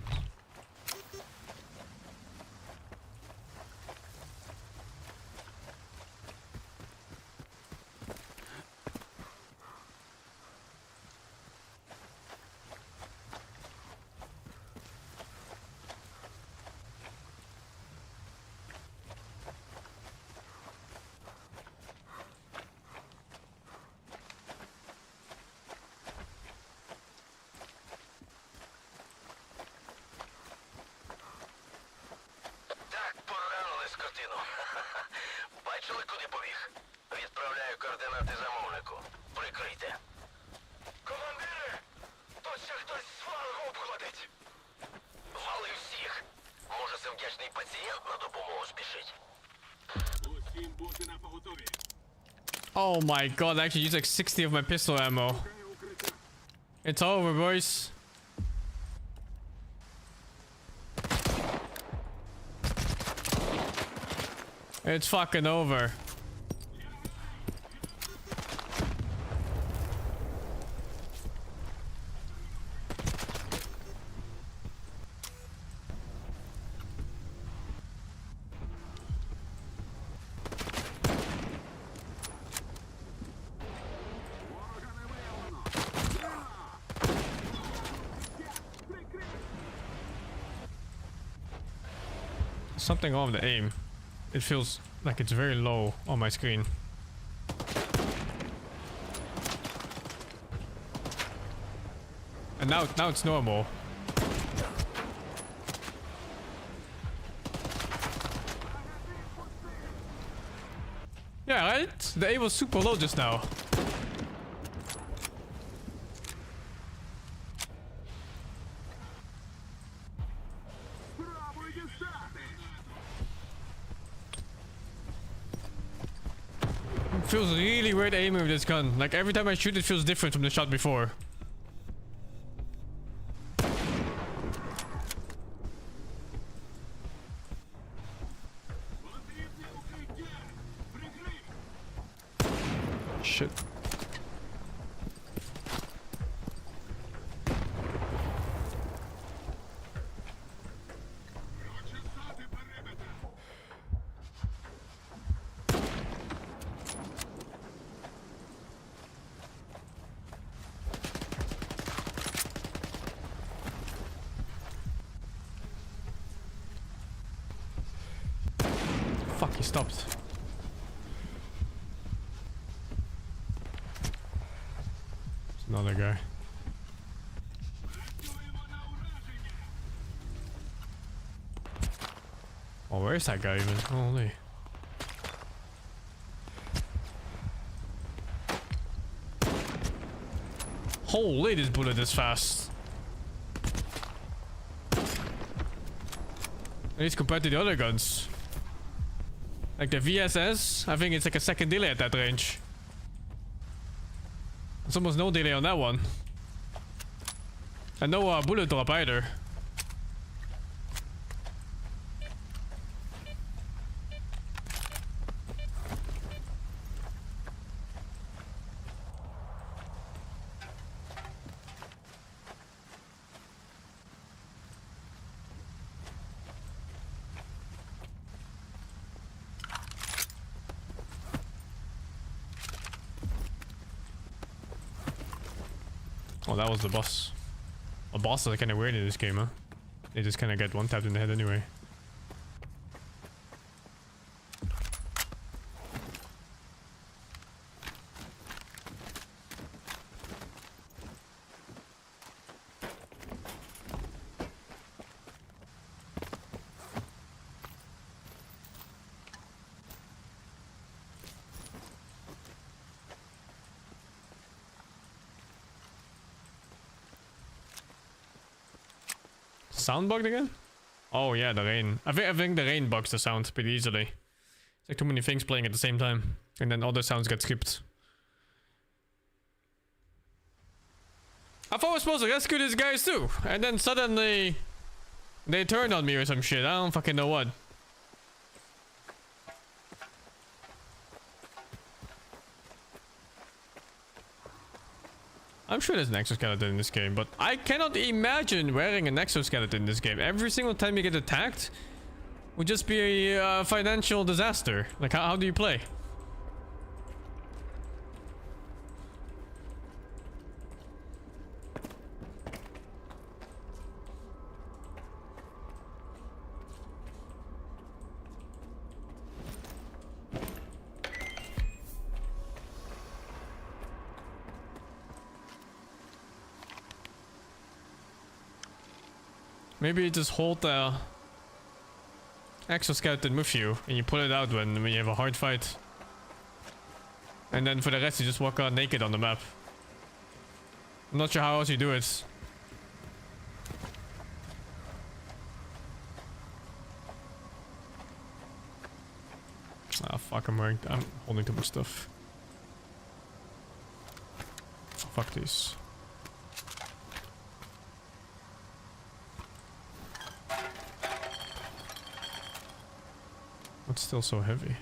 Бачили, куди побіг? Відправляю координати замовнику. Прикрийте. Командири! Тут ще хтось з флангу обходить. Вали всіх. Може, сердечний пацієнт на допомогу спішить? Усім бути на поготові. Oh my god, I actually used like 60 of my pistol ammo. It's over, boys. It's fucking over. Something wrong with the aim. It feels like it's very low on my screen. And now it's normal. Yeah, right? The aim was super low just now. Feels really weird aiming with this gun. Like every time I shoot it feels different from the shot before. shit. Fuck, he stopped. It's another guy. Oh, where is that guy even? Holy. Holy, this bullet is fast. At least compared to the other guns. Like the VSS, I think it's like a second delay at that range. There's almost no delay on that one. And no bullet drop either. Oh, that was the boss. A boss is kind of weird in this game, huh? They just kind of get one tapped in the head anyway. Sound bugged again? Oh yeah, the rain. I think the rain bugs the sound pretty easily. It's like too many things playing at the same time, and then other sounds get skipped. I thought I was supposed to rescue these guys too, and then suddenly they turned on me or some shit. I don't fucking know what. I'm sure there's an exoskeleton in this game, but I cannot imagine wearing an exoskeleton in this game. Every single time you get attacked would just be a financial disaster. Like, how do you play? Maybe you just hold the exoskeleton with you and you pull it out when you have a hard fight. And then for the rest you just walk out naked on the map. I'm not sure how else you do it. Ah, fuck, I'm holding too much stuff. Fuck this. What's still so heavy?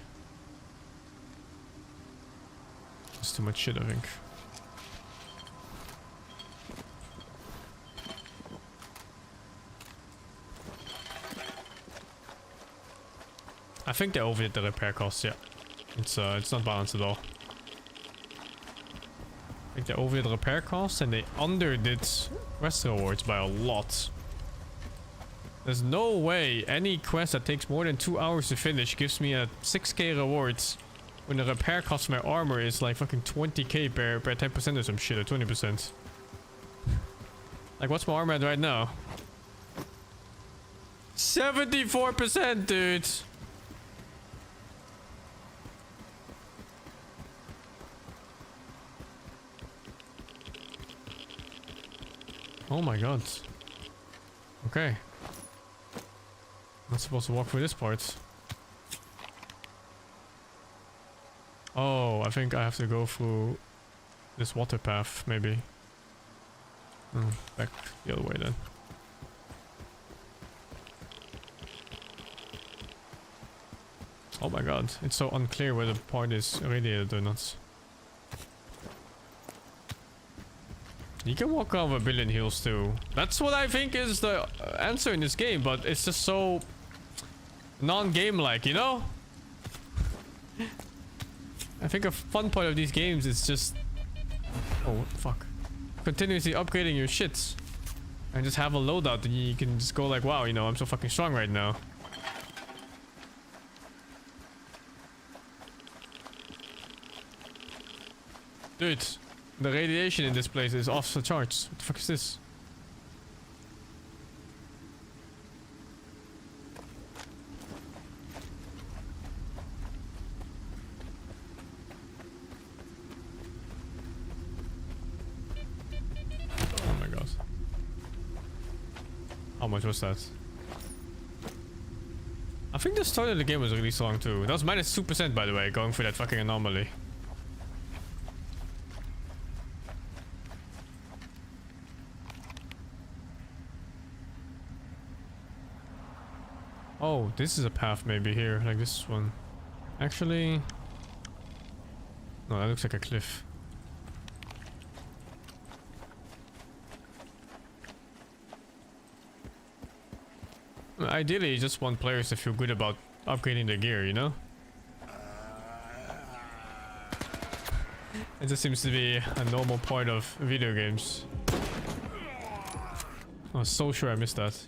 It's too much shit, I think. I think they overdid the repair costs, yeah. It's not balanced at all. I think they overdid the repair costs and they underdid quest rewards by a lot. There's no way any quest that takes more than 2 hours to finish gives me a 6k rewards when the repair cost of my armor is like fucking 20k per 10% or some shit, or 20%. Like, what's my armor at right now? 74%, dude! Oh my god. Okay. I'm not supposed to walk through this part. Oh, I think I have to go through this water path, maybe. Back the other way then. Oh my god, it's so unclear whether the part is irradiated or not. You can walk around with a billion heals too. That's what I think is the answer in this game, but it's just so non-game like, you know? I think a fun part of these games is just... Oh, what the fuck. Continuously upgrading your shits. And just have a loadout and you can just go like, wow, you know, I'm so fucking strong right now. Dude, the radiation in this place is off the charts. What the fuck is this? Oh my god. How much was that? I think the start of the game was really strong too. That was minus 2% by the way, going for that fucking anomaly. Oh, this is a path maybe here, like this one. Actually... No, that looks like a cliff. Ideally, you just want players to feel good about upgrading their gear, you know? It just seems to be a normal part of video games. I was so sure I missed that.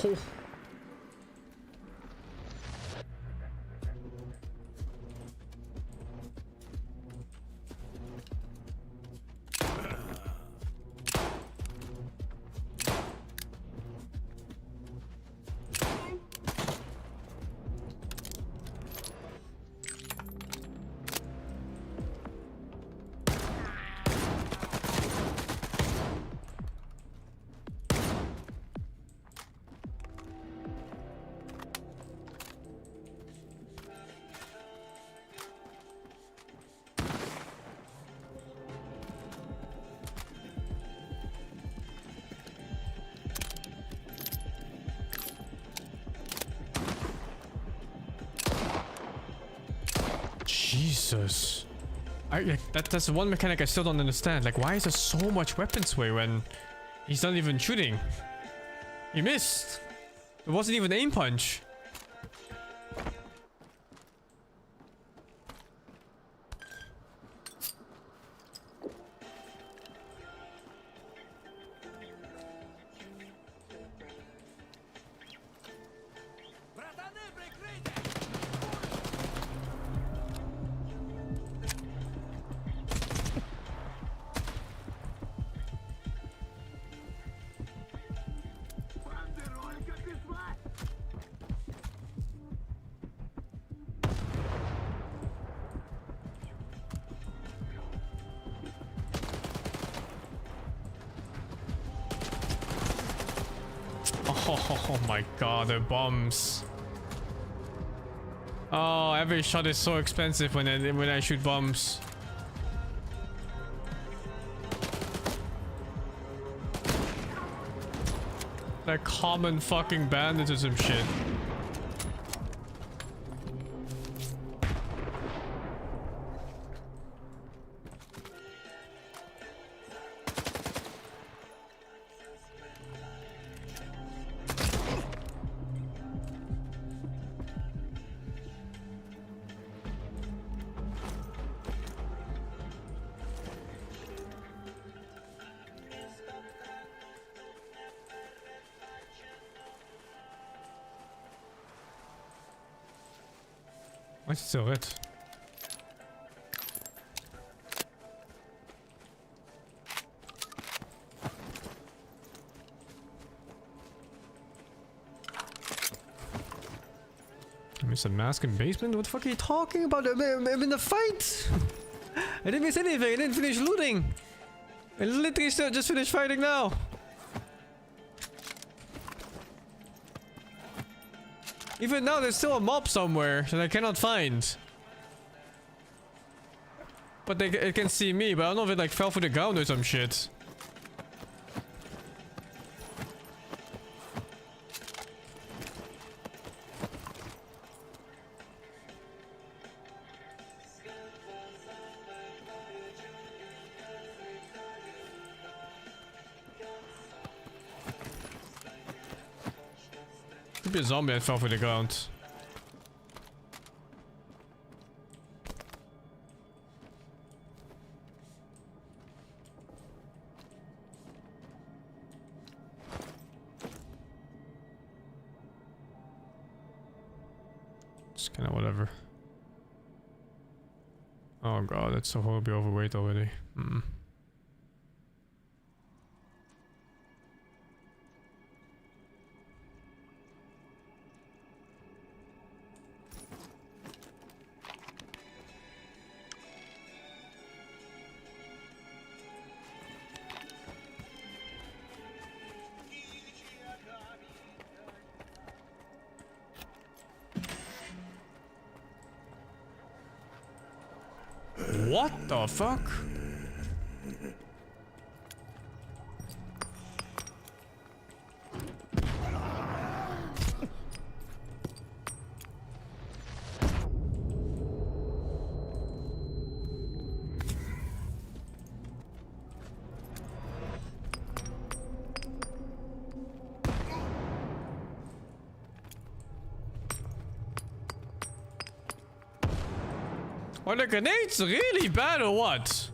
Oh. Jesus. That's one mechanic I still don't understand. Like, why is there so much weapon sway when he's not even shooting? He missed. It wasn't even aim punch. Oh my god, the bombs. Oh, every shot is so expensive when I shoot bombs. Like common fucking bandits or some shit. Why is it still red? It's a mask in basement? What the fuck are you talking about? I'm in the fight! I didn't miss anything. I didn't finish looting. I literally still just finished fighting now. Even now, there's still a mob somewhere that I cannot find. But it can see me, but I don't know if it like fell through the ground or some shit. Could be a zombie that fell through the ground. It's kind of whatever. Oh god, that's so horribly overweight already. What the fuck? Are the grenades really bad or what?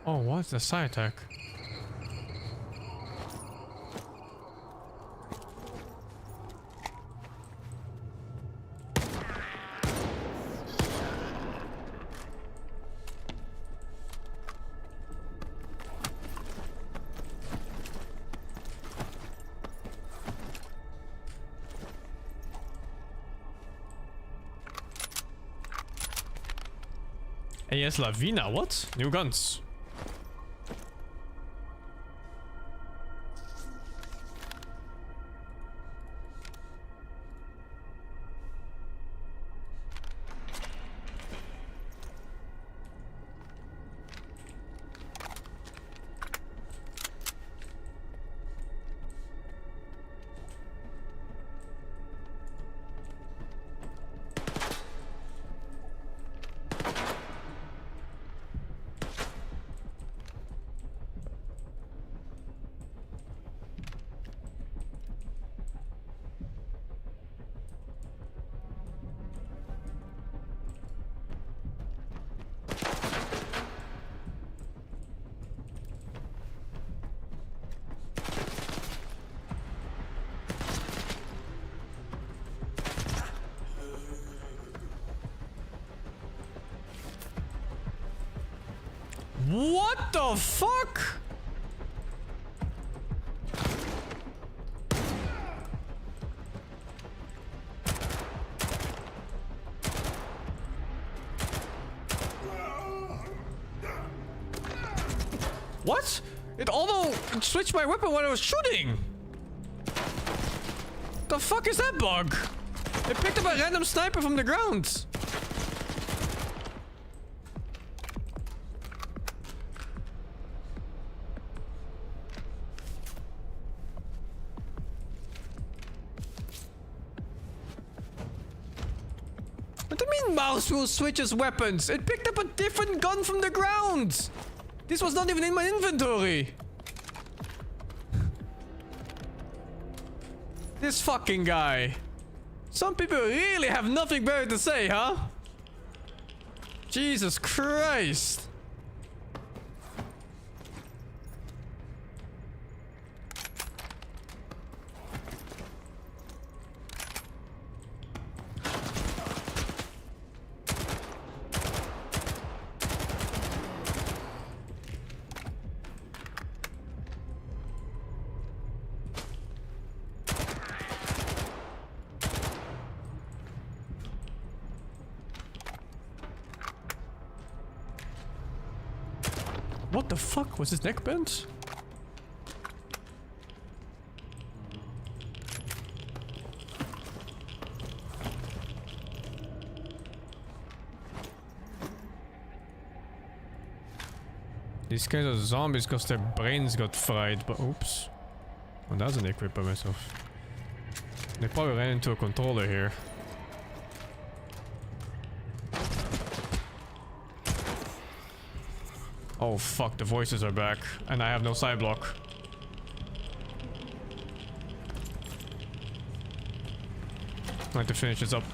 Oh, what's the side attack? AS Lavina, what? New guns. What the fuck? What? It switched my weapon when I was shooting. The fuck is that bug? It picked up a random sniper from the ground. What do you mean mouse will switches weapons? It picked up a different gun from the ground. This was not even in my inventory. This fucking guy. Some people really have nothing better to say, huh? Jesus Christ! What the fuck? Was his neck bent? These guys are zombies because their brains got fried, but oops. Oh, that's an equip by myself. They probably ran into a controller here. Oh fuck, the voices are back, and I have no side block. I have to finish this up.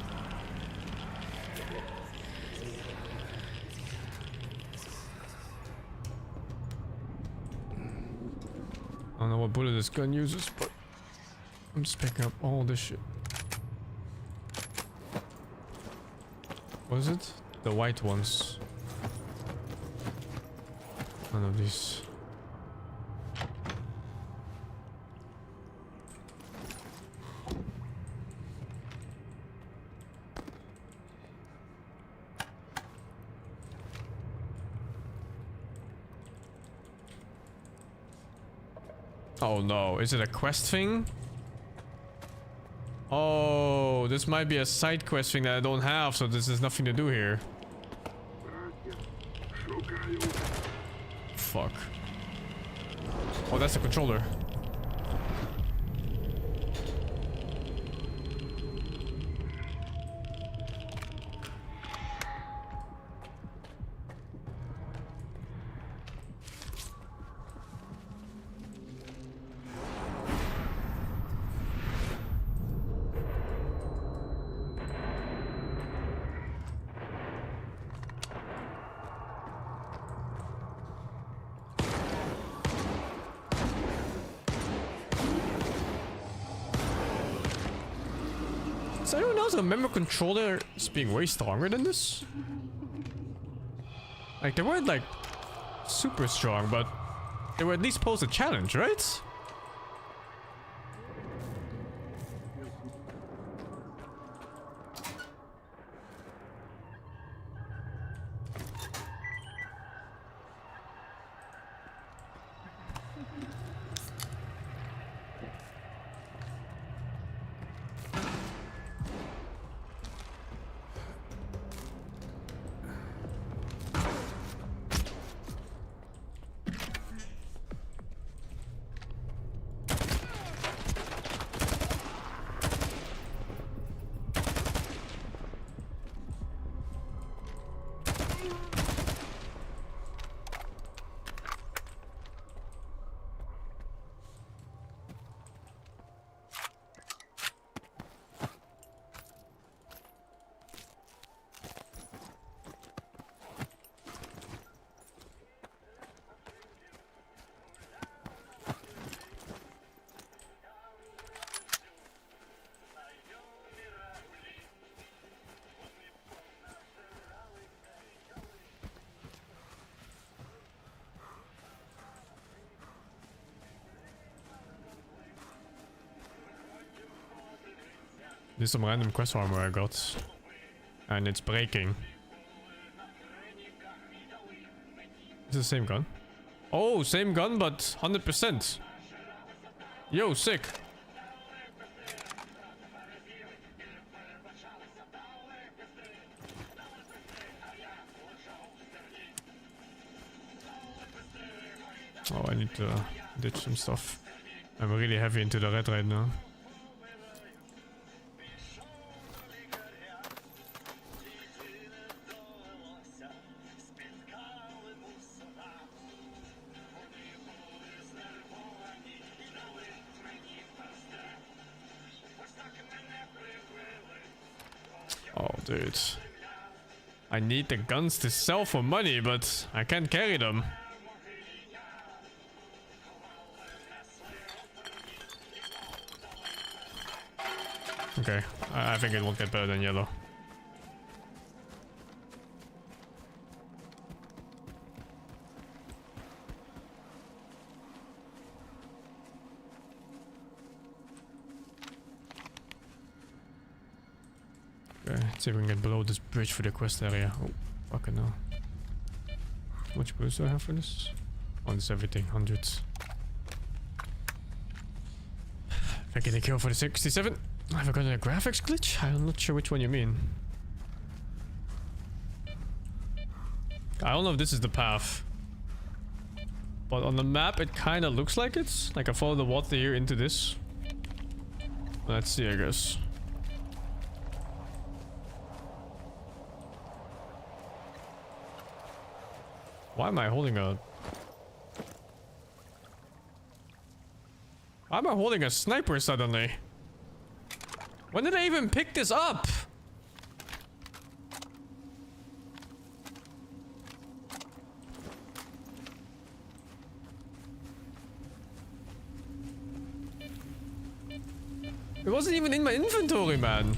I don't know what bullet this gun uses, but I'm just picking up all this shit. What is it? The white ones. None of these. Oh no, is it a quest thing? Oh, this might be a side quest thing that I don't have, so this has nothing to do here. Fuck. Oh, that's the controller. Does anyone else remember controller as being way stronger than this? Like, they weren't like super strong, but they were at least pose a challenge, right? There's some random quest armor I got. And it's breaking. It's the same gun. Oh, same gun, but 100%. Yo, sick. Oh, I need to ditch some stuff. I'm really heavy into the red right now. Oh, dude. I need the guns to sell for money, but I can't carry them. Okay, I think it will get better than yellow. Okay, let's see if we can get below this bridge for the quest area. Oh, fucking hell. How much boost do I have for this? Oh, this everything, hundreds. If I get a kill for the 67. Have I got a graphics glitch? I'm not sure which one you mean. I don't know if this is the path. But on the map it kind of looks like it's. Like I follow the water here into this. Let's see, I guess. Why am I holding a... Why am I holding a sniper suddenly? When did I even pick this up? It wasn't even in my inventory, man.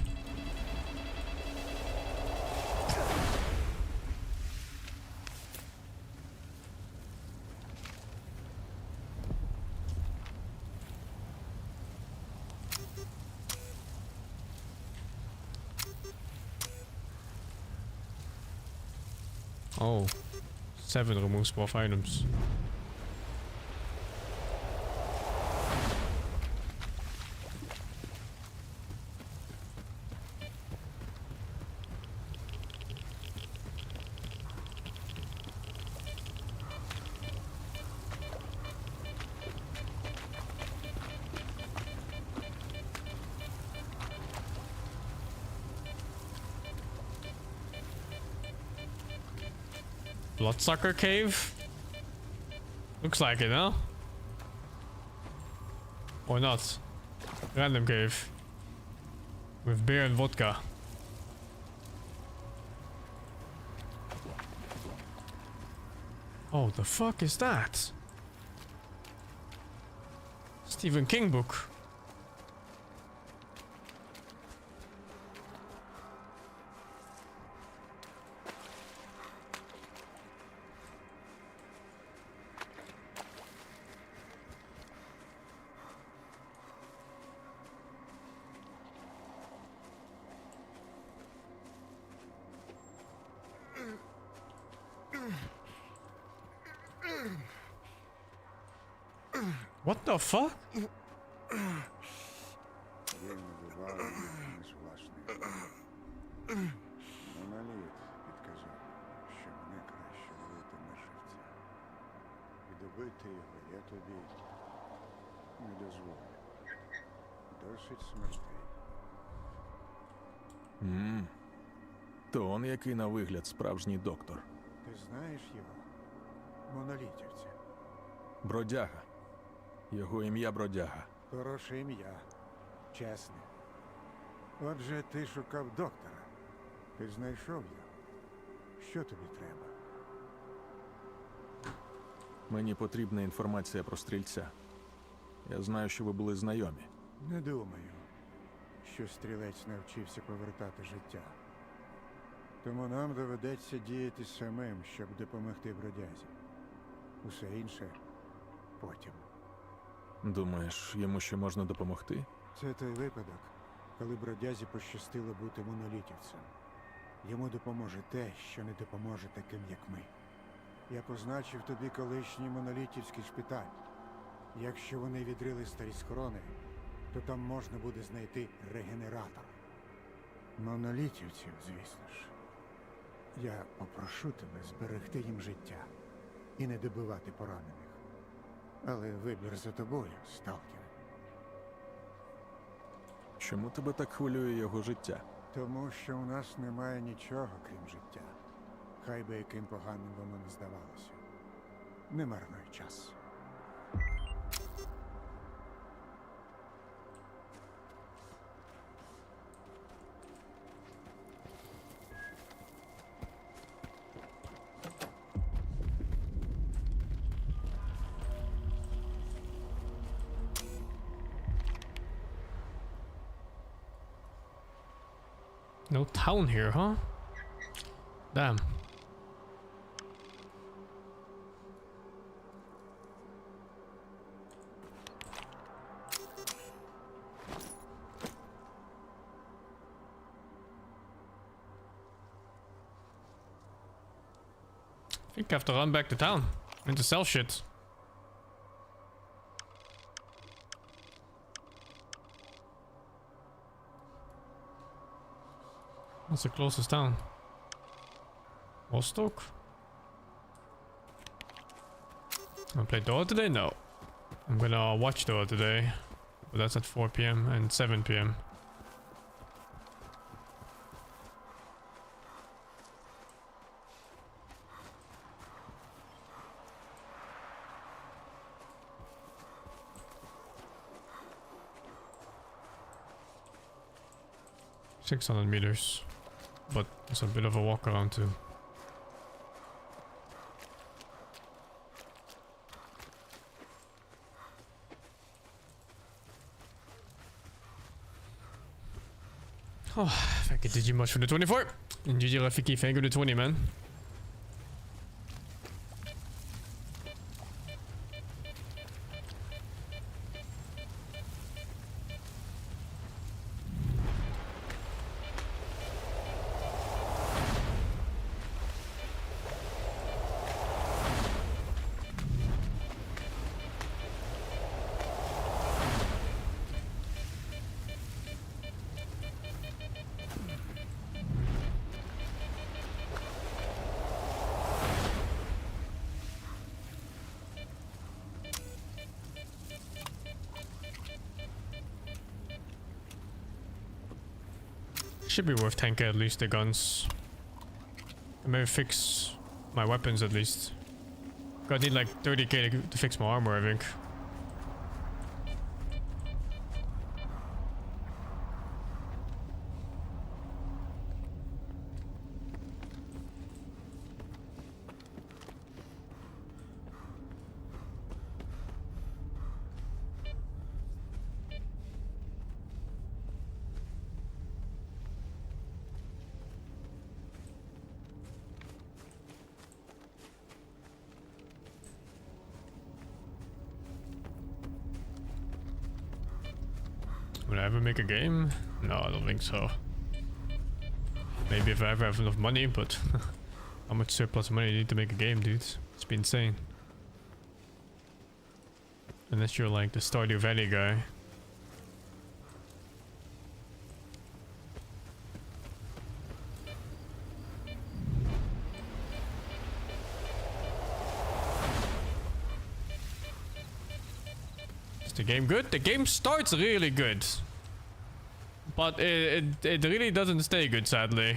Oh, 7 removes both items. Bloodsucker cave? Looks like it, huh? Or not. Random cave. With beer and vodka. Oh, the fuck is that? Stephen King book. What the fuck? Моноліт підказав, що мене краще вбити наживця. І добити його я тобі не дозволю. Досить смертей. То он який на вигляд справжній доктор. Ти знаєш його? Монолітівця. Бродяга. Його ім'я Бродяга. Хороше ім'я. Чесне. Отже, ти шукав доктора. Ти знайшов його. Що тобі треба? Мені потрібна інформація про стрільця. Я знаю, що ви були знайомі. Не думаю, що стрілець навчився повертати життя. Тому нам доведеться діяти самим, щоб допомогти бродязі. Усе інше потім. Думаєш, йому ще можна допомогти? Це той випадок, коли бродязі пощастило бути монолітівцем. Йому допоможе те, що не допоможе таким, як ми. Я позначив тобі колишній монолітівський шпиталь. Якщо вони відрили старі схорони, то там можна буде знайти регенератор. Монолітівців, звісно ж. Я попрошу тебе зберегти їм життя і не добивати поранених. Але вибір за тобою, сталкер. Чому тебе так хвилює його життя? Тому що у нас немає нічого, крім життя. Хай би яким поганим воно не здавалося. Не марнуй час. No town here, huh? Damn. I think I have to run back to town and to sell shit. What's the closest town? Wostock? I'll play Dota today? No. I'm gonna watch Dota today. But that's at 4 PM and 7 PM. $600 meters. But it's a bit of a walk around too. Oh, thank you GG much for the 24. And GG Rafiki, thank you for the 20, man. Should be worth 10k at least, the guns. And maybe fix my weapons at least. I need like 30k to fix my armor, I think. Will I ever make a game? No, I don't think so. Maybe if I ever have enough money, but how much surplus money do you need to make a game, dude? It's been insane. Unless you're like the Stardew Valley guy. Is the game good? The game starts really good. But it really doesn't stay good, sadly.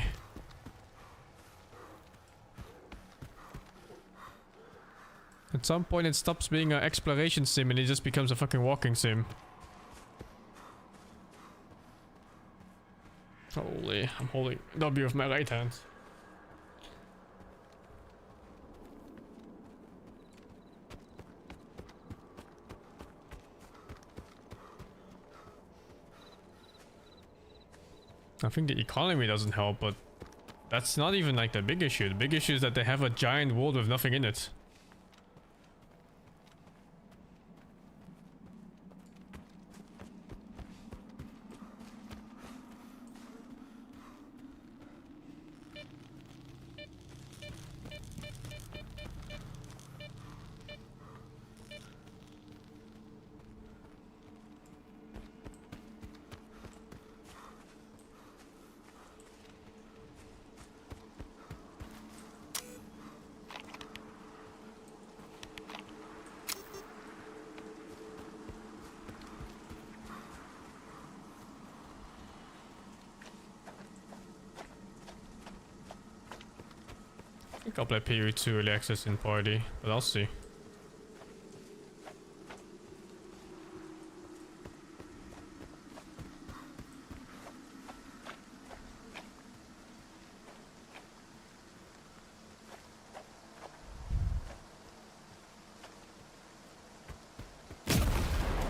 At some point it stops being an exploration sim and it just becomes a fucking walking sim. Holy, I'm holding W with my right hand. I think the economy doesn't help, but that's not even like the big issue. The big issue is that they have a giant world with nothing in it. I think I'll play PoE2 early access in party, but I'll see.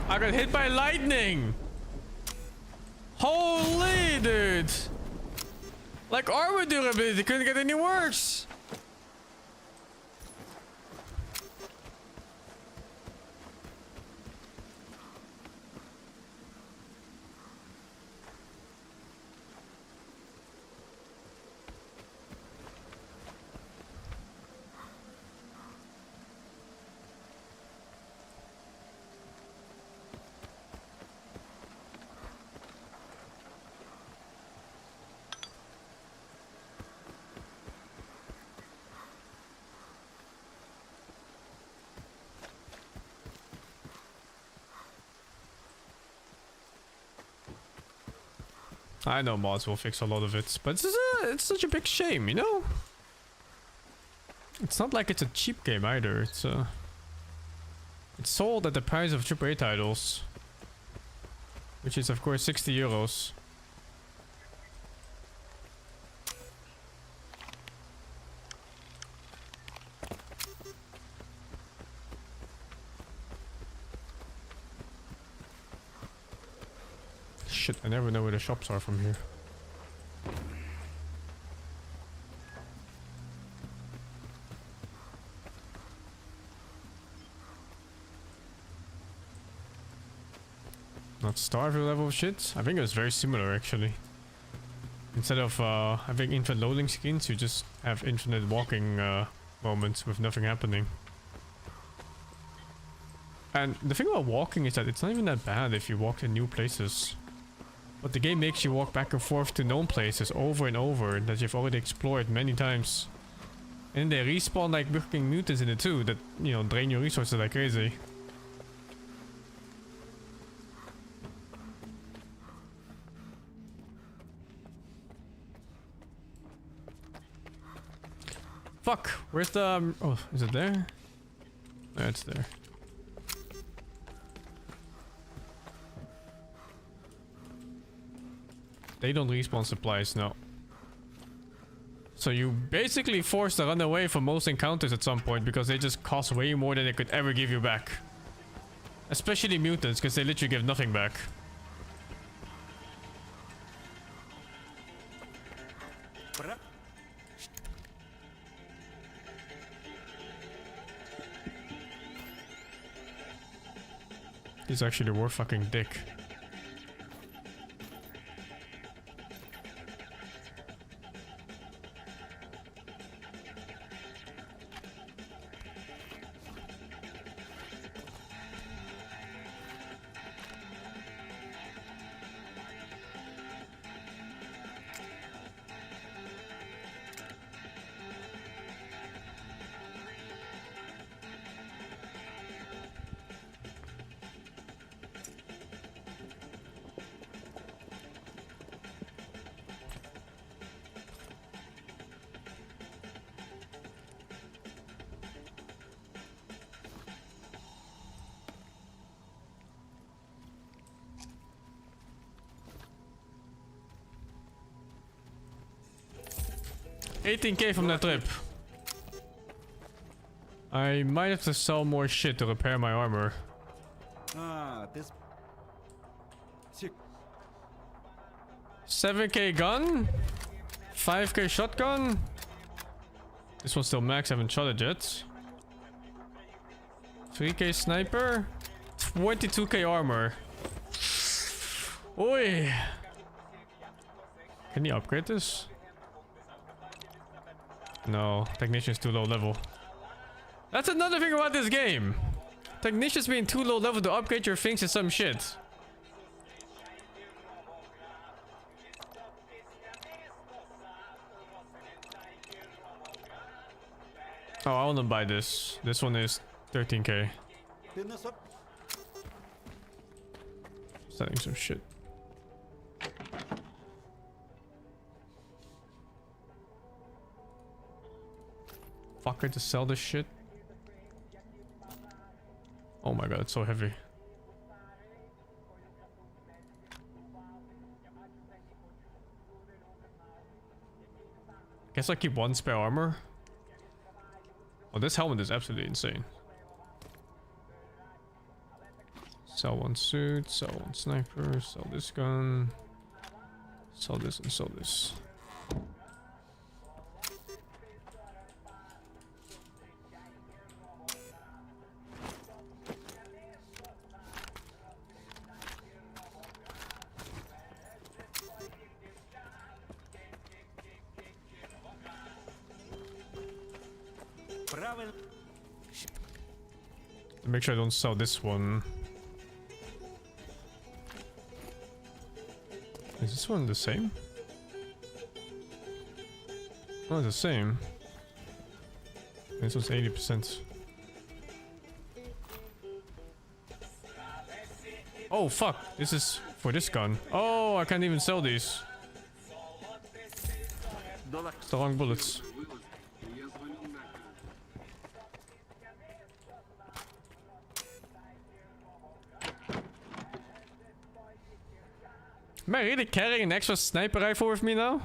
I got hit by lightning! Holy dude! Like armor durability couldn't get any worse. I know mods will fix a lot of it, but it's such a big shame, you know? It's not like it's a cheap game either. It's sold at the price of AAA titles, which is of course 60 euros. Shit, I never know where the shops are from here. Not Starville level of shit? I think it was very similar actually. Instead of having infinite loading screens, you just have infinite walking moments with nothing happening. And the thing about walking is that it's not even that bad if you walk in new places. But the game makes you walk back and forth to known places over and over that you've already explored many times. And they respawn like fucking mutants in it too that, you know, drain your resources like crazy. Fuck, where's the... oh, is it there? No, it's there. They don't respawn supplies, no. So you basically forced to run away from most encounters at some point because they just cost way more than they could ever give you back. Especially mutants, because they literally give nothing back. He's actually worth fucking dick. $18K from that trip. I might have to sell more shit to repair my armor. Ah, this... 7K gun? 5K shotgun? This one's still max, I haven't shot it yet. 3K sniper? 22K armor. Oi! Can you upgrade this? No, Technician's too low level. That's another thing about this game. Technicians being too low level to upgrade your things is some shit. Oh, I want to buy this. This one is 13K. Selling some shit. Fucker to sell this shit. Oh my god, it's so heavy. Guess I keep one spare armor. Oh, this helmet is absolutely insane. Sell one suit, sell one sniper, sell this gun. Sell this and sell this. Make sure I don't sell this one. Is this one the same? Oh, it's the same. This was 80%. Oh fuck, this is for this gun. Oh, I can't even sell these. It's the wrong bullets. Am I really carrying an extra sniper rifle with me now?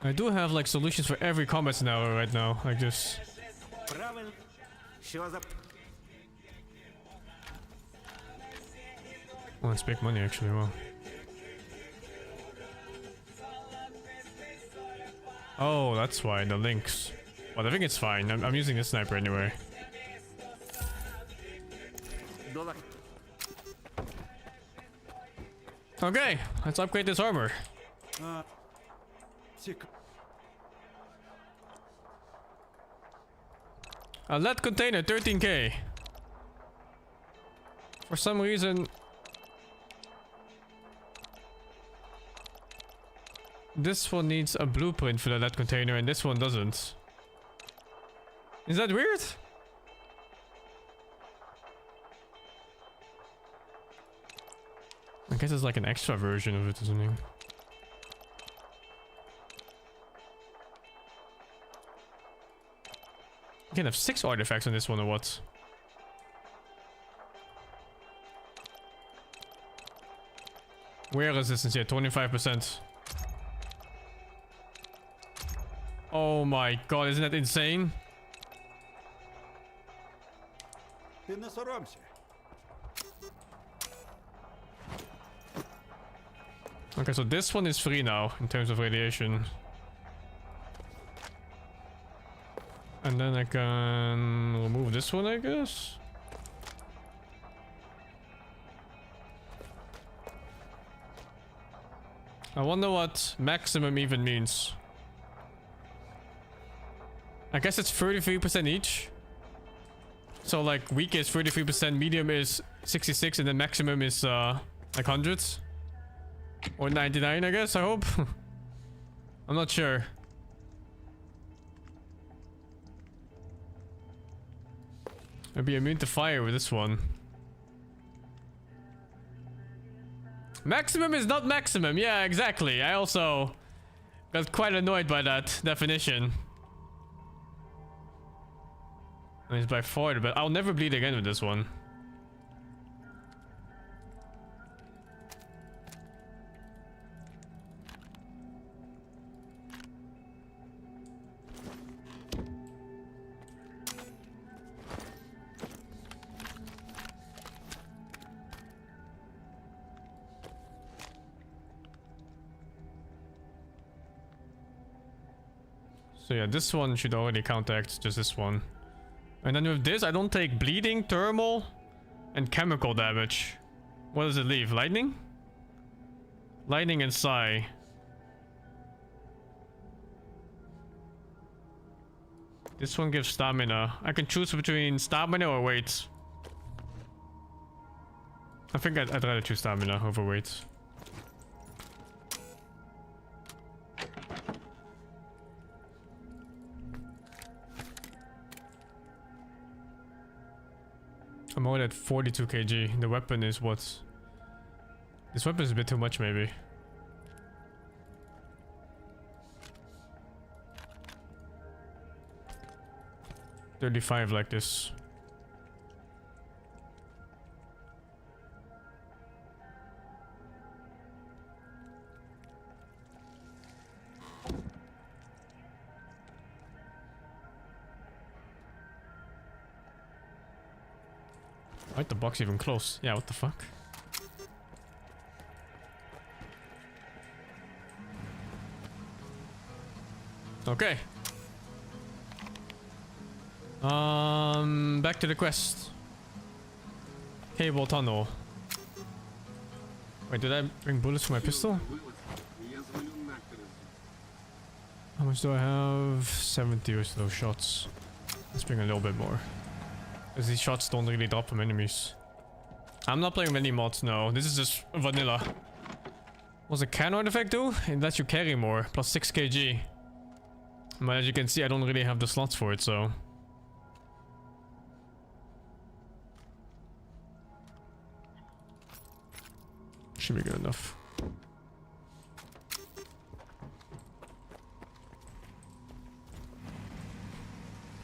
I do have like solutions for every combat scenario right now, like this. Oh, it's big money actually, wow. Oh, that's why, the links. Well, I think it's fine. I'm using this sniper anyway. Okay, let's upgrade this armor. A lead container, 13k. For some reason... this one needs a blueprint for the lead container and this one doesn't. Is that weird? I guess it's like an extra version of it or something. You can have 6 artifacts on this one or what? Wear resistance here, 25%. Oh my god, isn't that insane? Okay, so this one is free now in terms of radiation. And then I can remove this one, I guess. I wonder what maximum even means. I guess it's 33% each. So like weak is 33%, medium is 66, and then maximum is like hundreds. Or 99, I guess, I hope. I'm not sure. I'd be immune to fire with this one. Maximum is not maximum. Yeah, exactly. I also got quite annoyed by that definition. And it's by far the best. I'll never bleed again with this one. So yeah, this one should already counteract just this one. And then with this, I don't take bleeding, thermal, and chemical damage. What does it leave? Lightning? Lightning and psi. This one gives stamina. I can choose between stamina or weight. I think I'd rather choose stamina over weight. I'm only at 42 kg. The weapon is what? This weapon is a bit too much, maybe. $35 like this. Why'd the box even close? Yeah, what the fuck? Okay. Back to the quest. Cable tunnel. Wait, did I bring bullets for my pistol? How much do I have? 70 or so shots. Let's bring a little bit more. Because these shots don't really drop from enemies. I'm not playing with any mods, no. This is just vanilla. What's a can artifact do? It lets you carry more. Plus 6 kg. But as you can see, I don't really have the slots for it, so... should be good enough.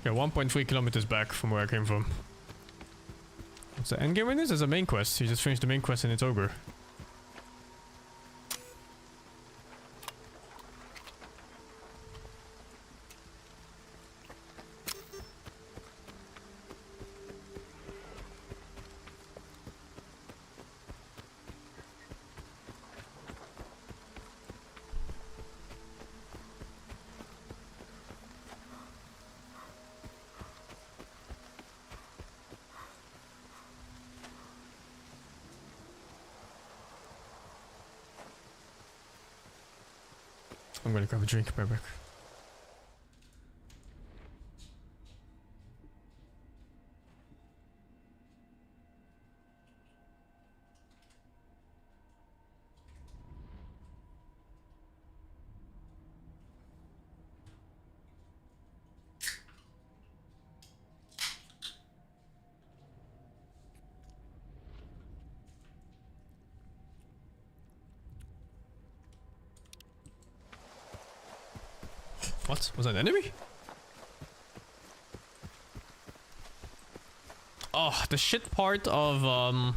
Yeah, 1.3 kilometers back from where I came from. What's the endgame in this? There's a main quest. You just finished the main quest and it's over. I'm gonna grab a drink, right back. What? Was that an enemy? Oh, the shit part of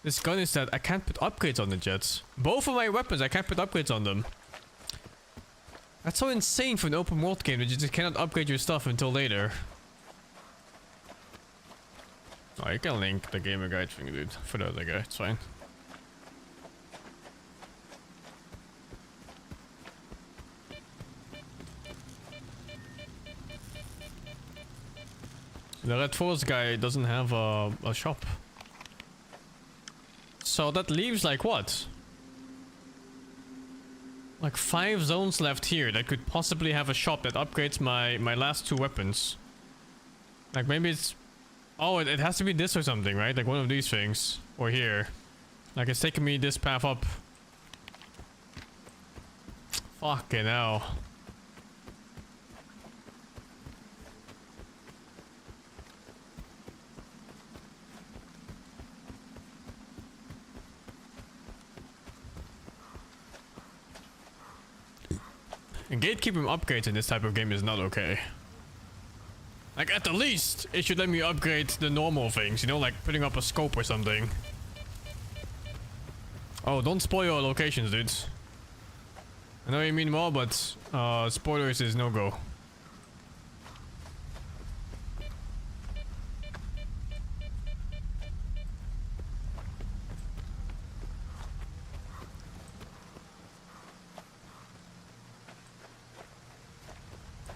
this gun is that I can't put upgrades on it yet. Both of my weapons, I can't put upgrades on them. That's so insane for an open world game that you just cannot upgrade your stuff until later. Oh, you can link the gamer guide thing, dude. For the other guy, it's fine. The Red Force guy doesn't have a shop. So that leaves like what? Like 5 zones left here that could possibly have a shop that upgrades my last 2 weapons. Like maybe it's... oh, it has to be this or something, right? Like one of these things. Or here. Like it's taking me this path up. Fucking hell. And gatekeeping upgrades in this type of game is not okay. Like at the least, it should let me upgrade the normal things, you know, like putting up a scope or something. Oh, don't spoil your locations, dudes. I know you mean well, but spoilers is no go.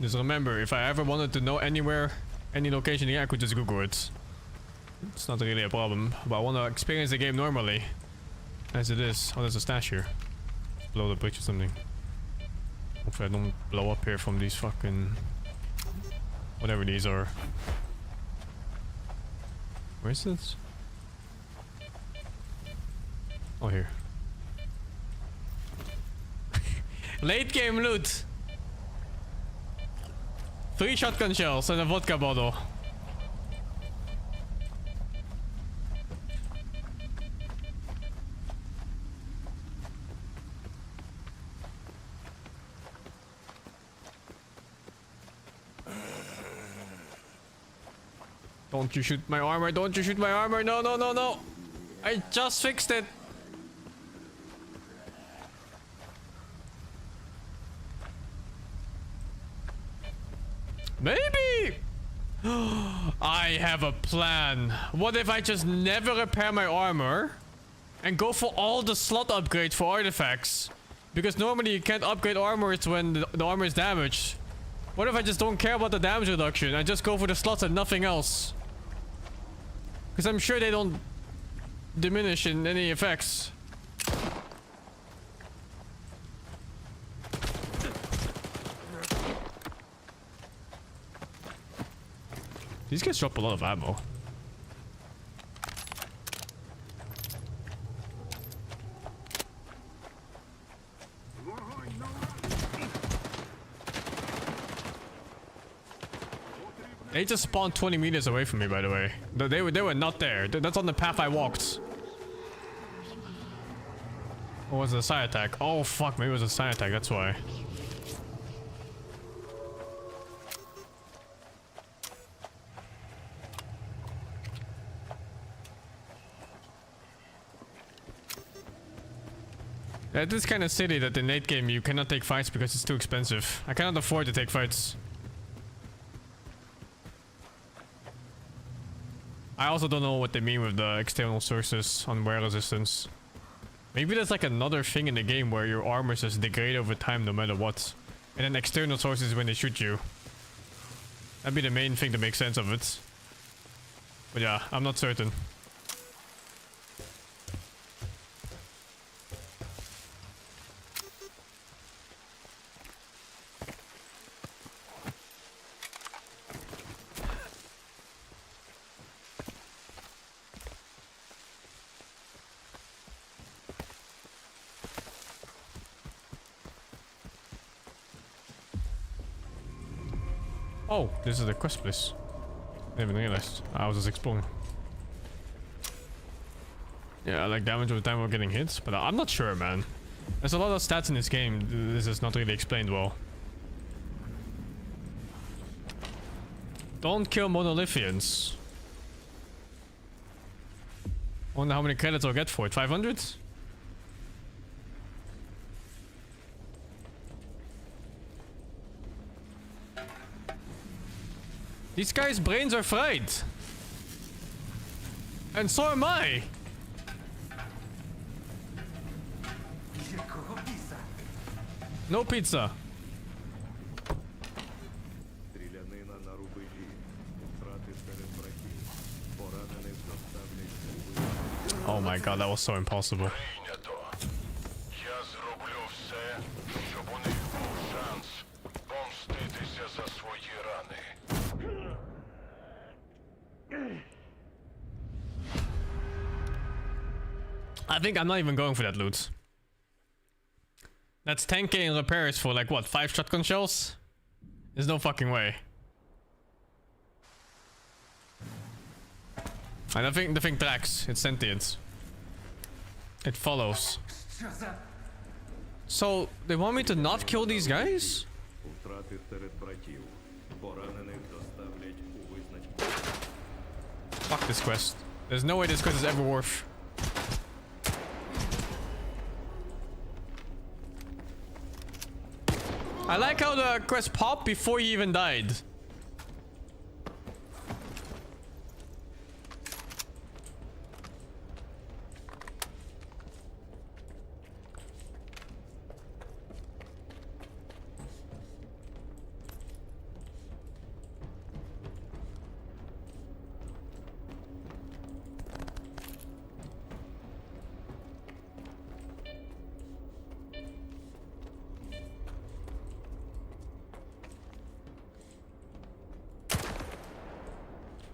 Just remember, if I ever wanted to know anywhere, any location here, I could just Google it. It's not really a problem, but I want to experience the game normally. As it is. Oh, there's a stash here. Blow the bridge or something. Hopefully I don't blow up here from these fucking... whatever these are. Where is this? Oh, here. Late game loot! 3 shotgun shells and a vodka bottle. Don't you shoot my armor, don't you shoot my armor, no, no, no, no! I just fixed it! Maybe! I have a plan. What if I just never repair my armor and go for all the slot upgrades for artifacts? Because normally you can't upgrade armors when the armor is damaged. What if I just don't care about the damage reduction? I just go for the slots and nothing else. Because I'm sure they don't diminish in any effects. These guys drop a lot of ammo. They just spawned 20 meters away from me, by the way. They were not there. That's on the path I walked. Or was it a side attack? Oh fuck, maybe it was a side attack, that's why. At this kind of city that in late game you cannot take fights because it's too expensive. I cannot afford to take fights. I also don't know what they mean with the external sources on wear resistance. Maybe there's like another thing in the game where your armor just degrade over time no matter what. And then external sources when they shoot you. That'd be the main thing to make sense of it. But yeah, I'm not certain. Oh, this is the quest place. I didn't even realized. I was just exploring. Yeah, like damage over time we're getting hits, but I'm not sure, man. There's a lot of stats in this game. This is not really explained well. Don't kill monolithians. Wonder how many credits I'll get for it. 500? These guys' brains are fried. And so am I. No pizza. Oh my god, that was so impossible. I think I'm not even going for that loot. That's 10k in repairs for like what, 5 shotgun shells? There's no fucking way. And I think the thing tracks. It's sentient. It follows. So they want me to not kill these guys? Fuck this quest. There's no way this quest is ever worth. I like how the quest popped before he even died.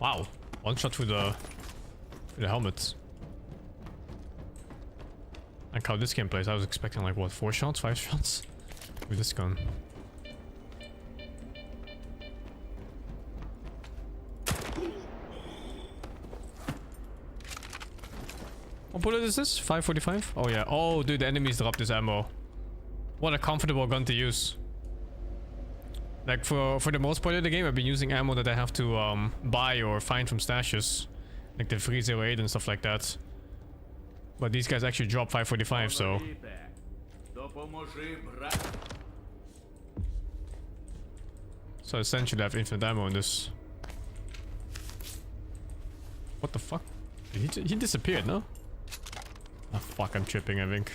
Wow, one shot through the helmet. Like how this game plays, I was expecting like what, 4 shots, 5 shots with this gun. What bullet is this? 545? Oh yeah. Oh dude, the enemies drop this ammo. What a comfortable gun to use. Like for the most part of the game, I've been using ammo that I have to buy or find from stashes, like the 308 and stuff like that. But these guys actually drop 545, so. So essentially, I have infinite ammo in this. What the fuck? He disappeared, no? Ah fuck, I'm tripping, I think.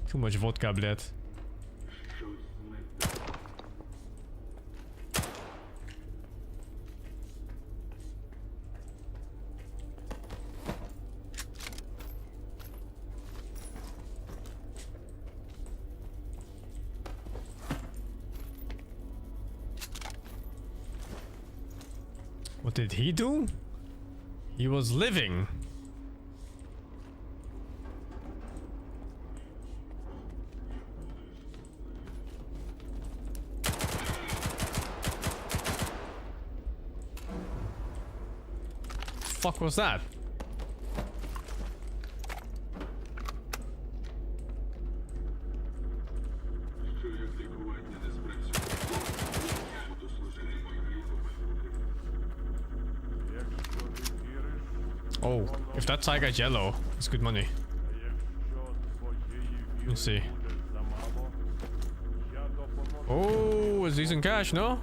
Too much vodka, bled. What did he do? He was living. Fuck was that? Oh, if that tiger's yellow, it's good money. Let me see. Oh, it's decent cash, no?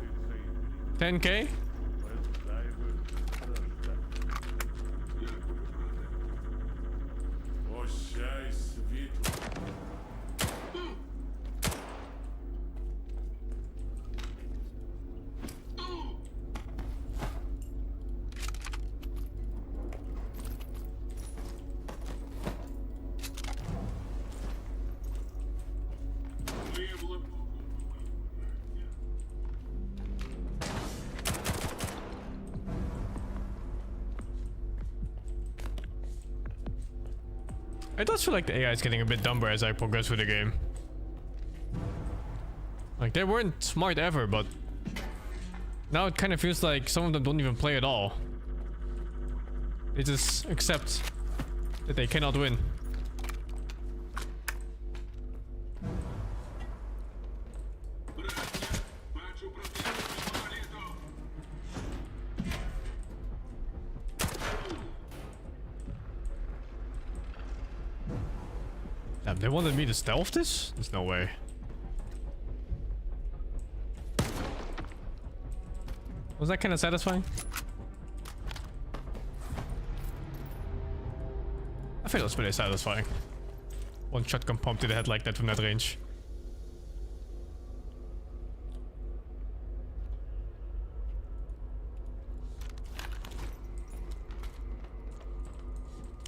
10k? It does feel like the AI is getting a bit dumber as I progress through the game. Like, they weren't smart ever, but now it kind of feels like some of them don't even play at all. They just accept that they cannot win. Damn, they wanted me to stealth this? There's no way. Was that kind of satisfying? I feel it's pretty satisfying. One shotgun pump to the head like that from that range.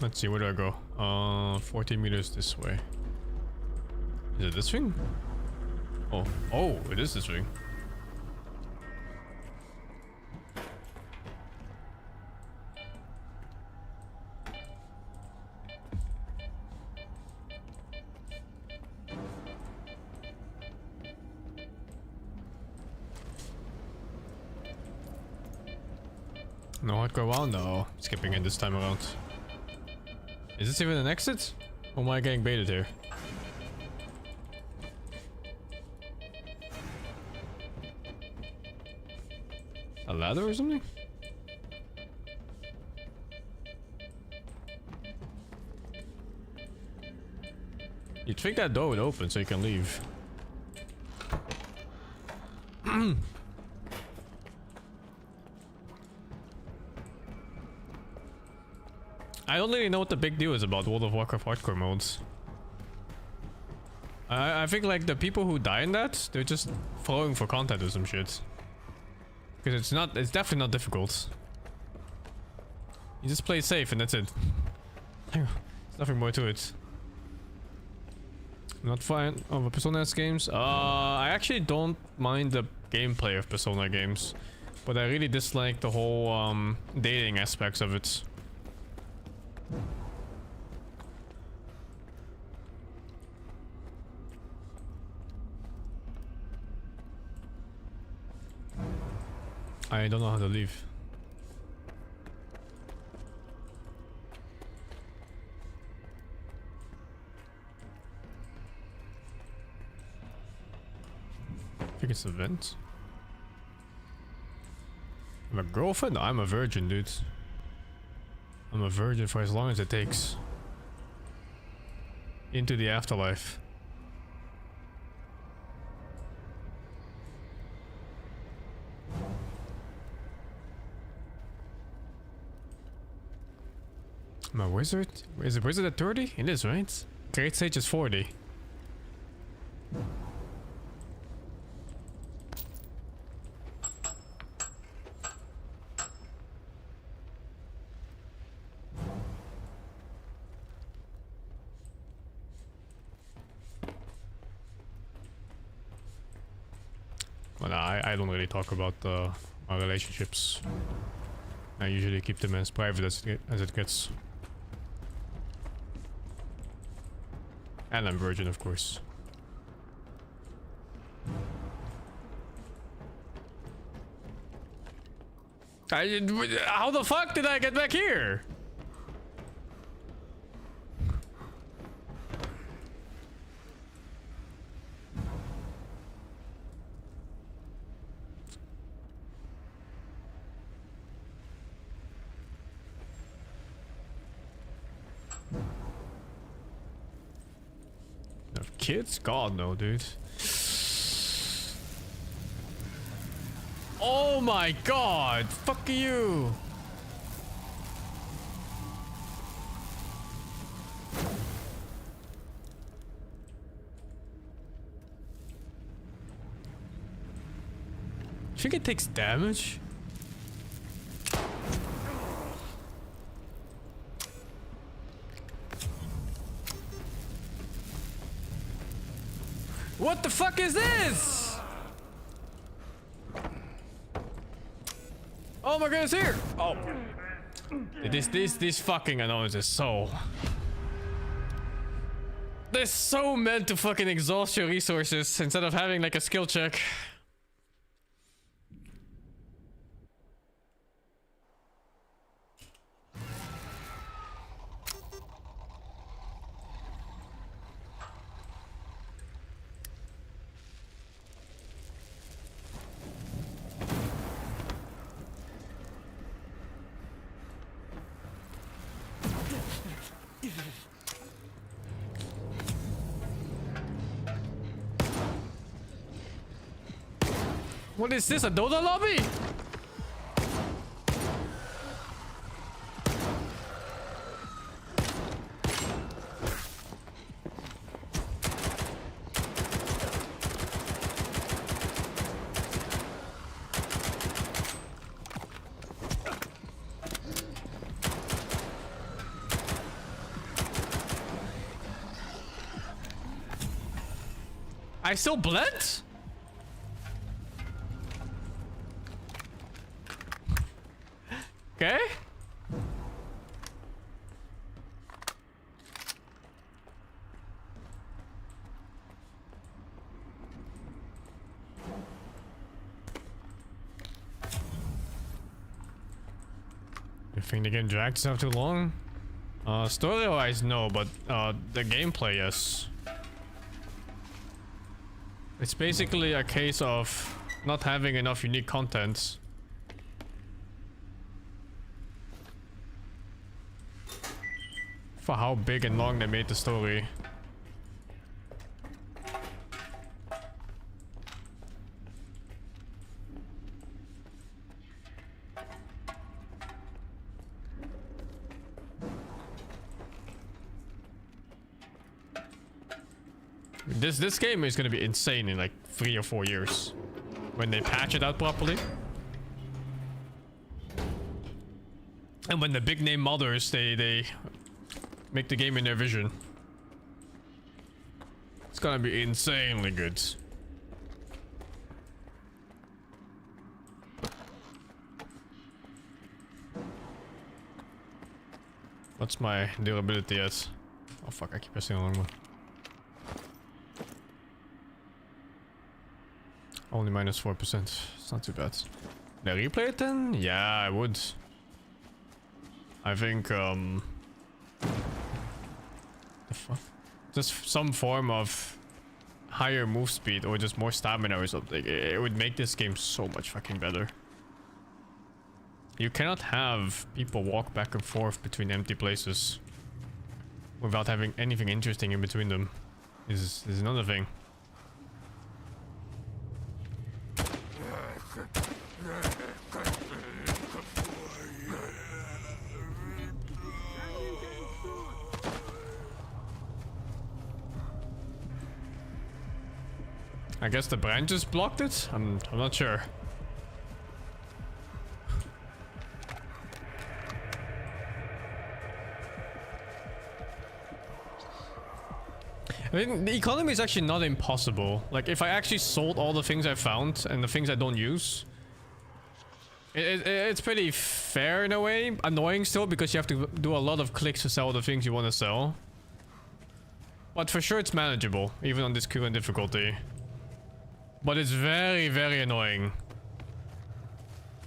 Let's see, where do I go? 14 meters this way. Is it this thing? Oh, oh, it is this thing. No hardcore round though. Skipping it this time around. Is this even an exit? Or am I getting baited here? A ladder or something? You'd think that door would open so you can leave. I don't really know what the big deal is about World of Warcraft hardcore modes. I think like the people who die in that, they're just following for content or some shit. Because it's definitely not difficult. You just play safe and that's it. There's nothing more to it. I'm not fine of Persona-esque games. I actually don't mind the gameplay of Persona games. But I really dislike the whole dating aspects of it. I don't know how to leave. I think it's a vent. I'm a girlfriend? No, I'm a virgin, dude. I'm a virgin for as long as it takes. Into the afterlife. I'm a wizard? Is a wizard at 30? It is, right? Great stage is 40. Well, I don't really talk about my relationships. I usually keep them as private as it gets. And I'm virgin, of course. How the fuck did I get back here? Kids? God no, dude. Oh my god! Fuck you! Think it takes damage? What the fuck is this? Oh my goodness, here! Oh. This fucking annoyance is so... They're so meant to fucking exhaust your resources instead of having like a skill check. What is this, a Dota lobby? I still blend? Okay. You think the game dragged itself too long? Story-wise, no, but the gameplay, yes. It's basically a case of not having enough unique content. For how big and long they made the story. This game is gonna be insane in like 3 or 4 years when they patch it out properly. And when the big name modders they make the game in their vision. It's gonna be insanely good. What's my durability at? Oh fuck, I keep pressing the wrong one. Only minus 4%. It's not too bad. Did I replay it then? Yeah, I would. I think the fuck? Just some form of higher move speed or just more stamina or something. It would make this game so much fucking better. You cannot have people walk back and forth between empty places without having anything interesting in between them. Is another thing. I guess the branches blocked it? I'm not sure. I mean, the economy is actually not impossible. Like, if I actually sold all the things I found and the things I don't use, It's pretty fair in a way. Annoying still because you have to do a lot of clicks to sell the things you want to sell. But for sure it's manageable, even on this current difficulty. But it's very, very annoying.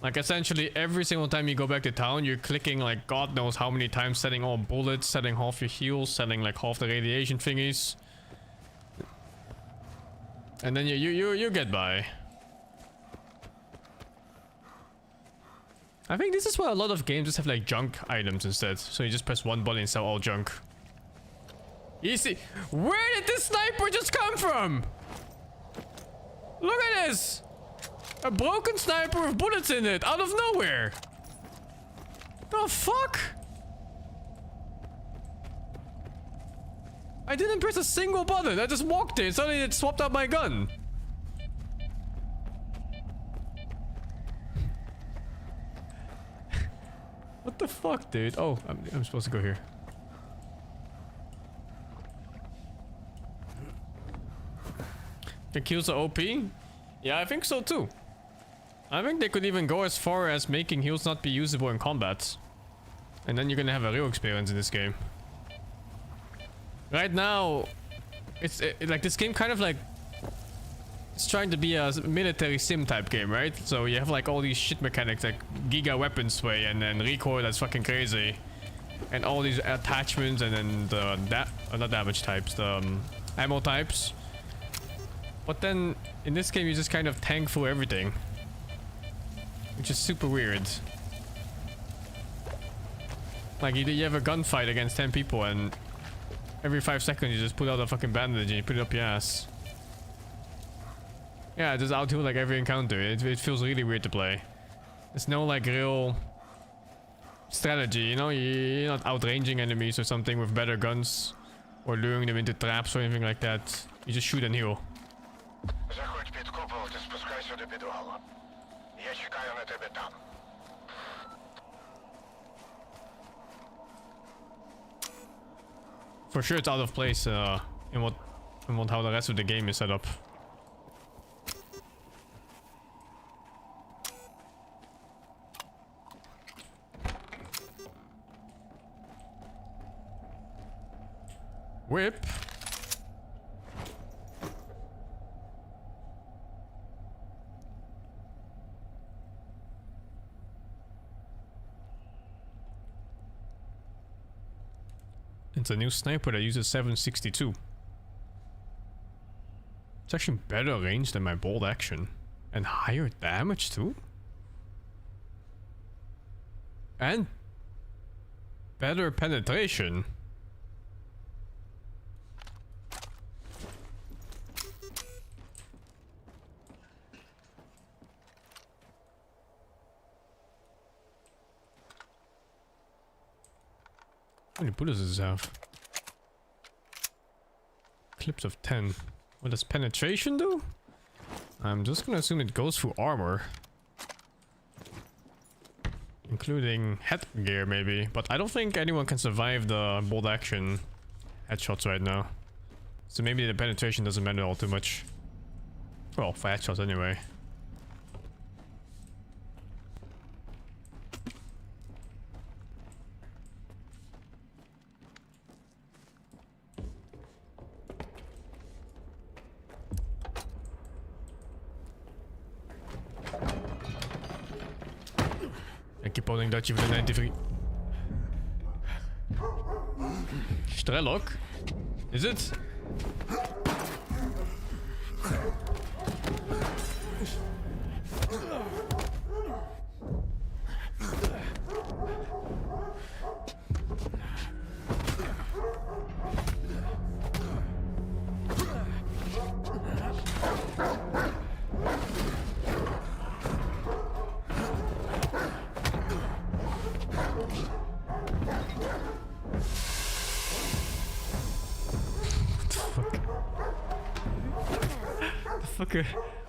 Like essentially every single time you go back to town, you're clicking like God knows how many times, setting all bullets, setting half your heals, setting like half the radiation thingies. And then you get by. I think this is why a lot of games just have like junk items instead. So you just press one button and sell all junk. Easy. Where did this sniper just come from? Look at this. A broken sniper with bullets in it out of nowhere. The fuck? I didn't press a single button. I just walked in. Suddenly it swapped out my gun. What the fuck, dude? Oh, I'm supposed to go here. The kills are OP? Yeah, I think so too. I think they could even go as far as making heals not be usable in combat. And then you're gonna have a real experience in this game. Right now, it's like this game kind of like... It's trying to be a military sim type game, right? So you have like all these shit mechanics like giga weapon sway and then recoil that's fucking crazy. And all these attachments and then the not damage types, the ammo types. But then in this game you just kind of tank through everything. Which is super weird. Like you have a gunfight against 10 people and every 5 seconds you just put out a fucking bandage and you put it up your ass. Yeah, just out like every encounter. It feels really weird to play. There's no like real strategy, you know? You're not outranging enemies or something with better guns or luring them into traps or anything like that. You just shoot and heal. Заходь під купол, ти спускайся до підвалу. Я чекаю на тебе там. For sure it's out of place in how the rest of the game is set up. Whip. It's a new sniper that uses 762. It's actually better range than my bolt action. And higher damage too? And better penetration. How many bullets does this have? Clips of 10. What does penetration do? I'm just gonna assume it goes through armor. Including headgear maybe. But I don't think anyone can survive the bolt action headshots right now. So maybe the penetration doesn't matter all too much. Well, for headshots anyway. Ik heb holding dat je voor de 93. Strelok? Is het?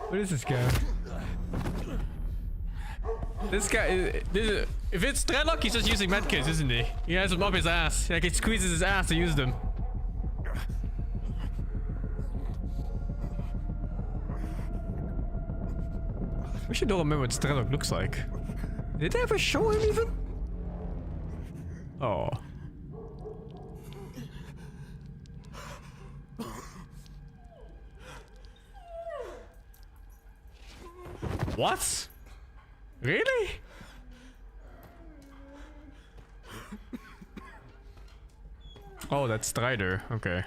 What is this guy? This guy, if it's Strelok, he's just using medkits, isn't he? He has them up his ass. Like he squeezes his ass to use them. We should all remember what Strelok looks like. Did they ever show him even? Oh. What? Really? Oh, that's Strider. Okay.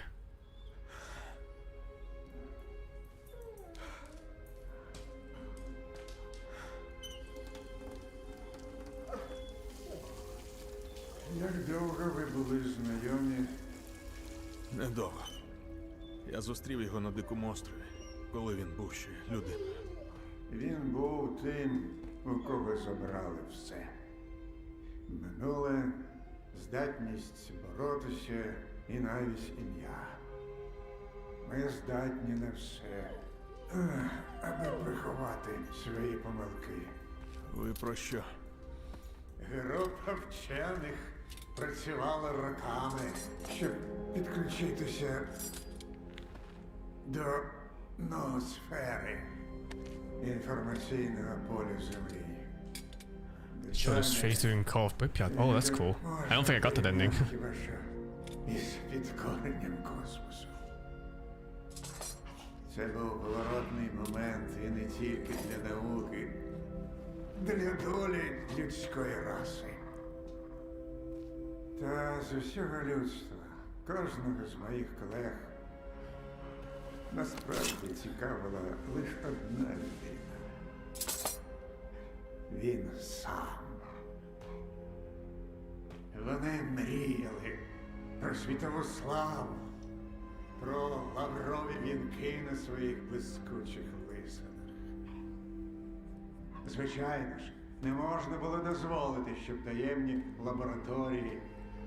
Як довго ви були знайомі? Недовго. Я зустрів його на Дикому острові, коли він був ще людиною. Він був тим, у кого забрали все. Минуле, здатність боротися і навіть ім'я. Ми здатні на все, аби приховати свої помилки. Ви про що? Група вчених працювала роками, щоб підключитися до ноосфери інформаційного поля Землі. Show his face during Call of Pripyat. Oh, that's cool. I don't think I got that ending. Хіба що із підкоренням космосу. Це був поворотний момент і не тільки для науки, для долі людської раси. Та з усього людства, кожного з моїх колег, насправді цікавила лише одна людина. Він сам. Вони мріяли про світову славу, про лаврові вінки на своїх блискучих лисинах. Звичайно ж, не можна було дозволити, щоб таємні лабораторії,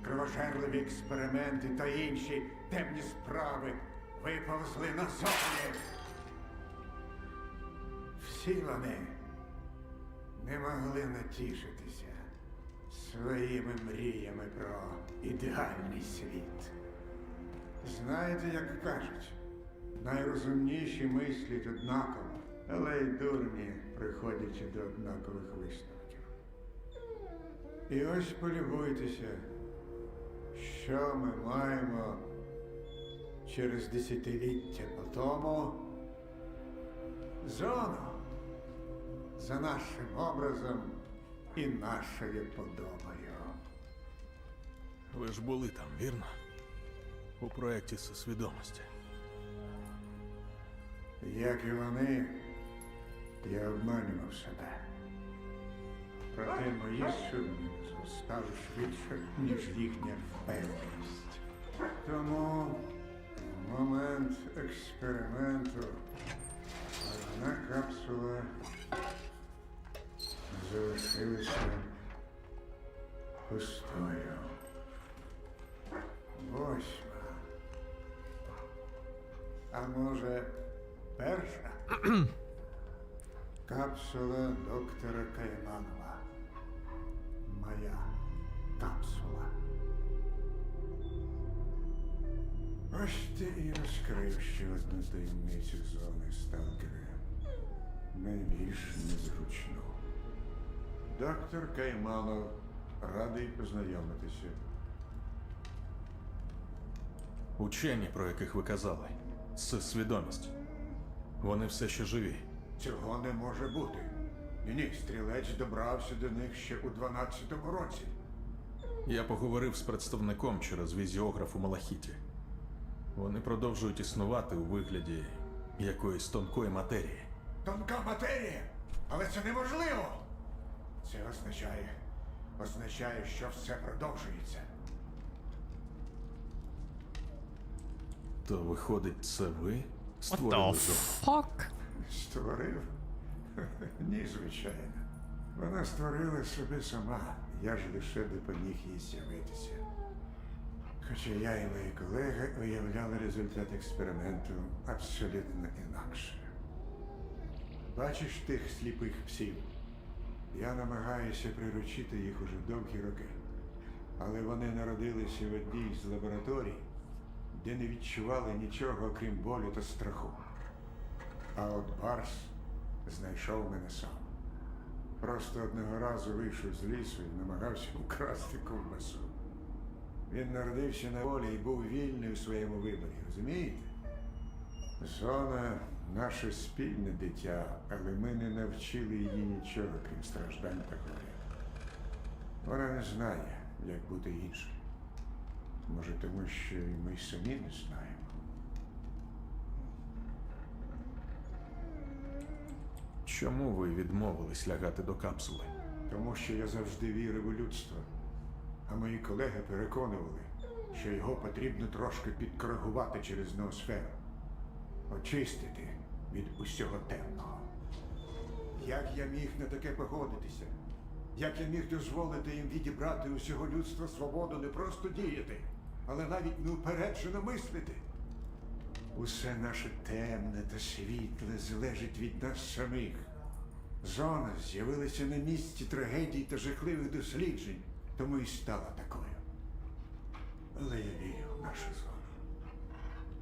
кровожерливі експерименти та інші темні справи виповзли назовні. Всі вони не могли натішитися своїми мріями про ідеальний світ. Знаєте, як кажуть, найрозумніші мислять однаково, але й дурні, приходячи до однакових висновків. І ось полюбуйтеся, що ми маємо через десятиліття по тому. Зону за нашим образом і нашою подобою. Ви ж були там, вірно? У проєкті «Свідомості». Як і вони, я обманював себе. Проте мої сумніви зростали швидше, ніж їхня впевненість. Тому в момент експерименту одна капсула залишилася пустою. 8. А може, 1? Капсула доктора Кайманова. Моя капсула. Ось ти і розкрив ще одну таємницю зони Сталкера. Найбільш незручну. Доктор Кайманов, радий познайомитися. Учені, про яких ви казали. Свідомість. Вони все ще живі. Цього не може бути. Ні, стрілець добрався до них ще у 12-му році. Я поговорив з представником через візіограф у Малахіті. Вони продовжують існувати у вигляді якоїсь тонкої матерії. Тонка матерія? Але це неможливо! Це означає, що все продовжується. То виходить, це ви What створили the зону? fuck? Створив? Ні, звичайно. Вона створила себе сама. Я ж лише допоміг їй з'явитися. Хоча я і мої колеги уявляли результат експерименту абсолютно інакше. Бачиш тих сліпих псів? Я намагаюся приручити їх уже довгі роки. Але вони народилися в одній з лабораторій, де не відчували нічого, окрім болю та страху. А от Барс знайшов мене сам. Просто одного разу вийшов з лісу і намагався украсти ковбасу. Він народився на волі і був вільний у своєму виборі, розумієте? Зона – наше спільне дитя, але ми не навчили її нічого, крім страждань та горя. Вона не знає, як бути іншим. Може, тому що і ми самі не знаємо. Чому ви відмовились лягати до капсули? Тому що я завжди вірив у людство. А мої колеги переконували, що його потрібно трошки підкоригувати через ноосферу. Очистити від усього темного. Як я міг на таке погодитися? Як я міг дозволити їм відібрати усього людства свободу не просто діяти, але навіть неупереджено мислити? Усе наше темне та світле залежить від нас самих. Зона з'явилася на місці трагедій та жахливих досліджень, тому і стала такою. Але я вірю в нашу зону.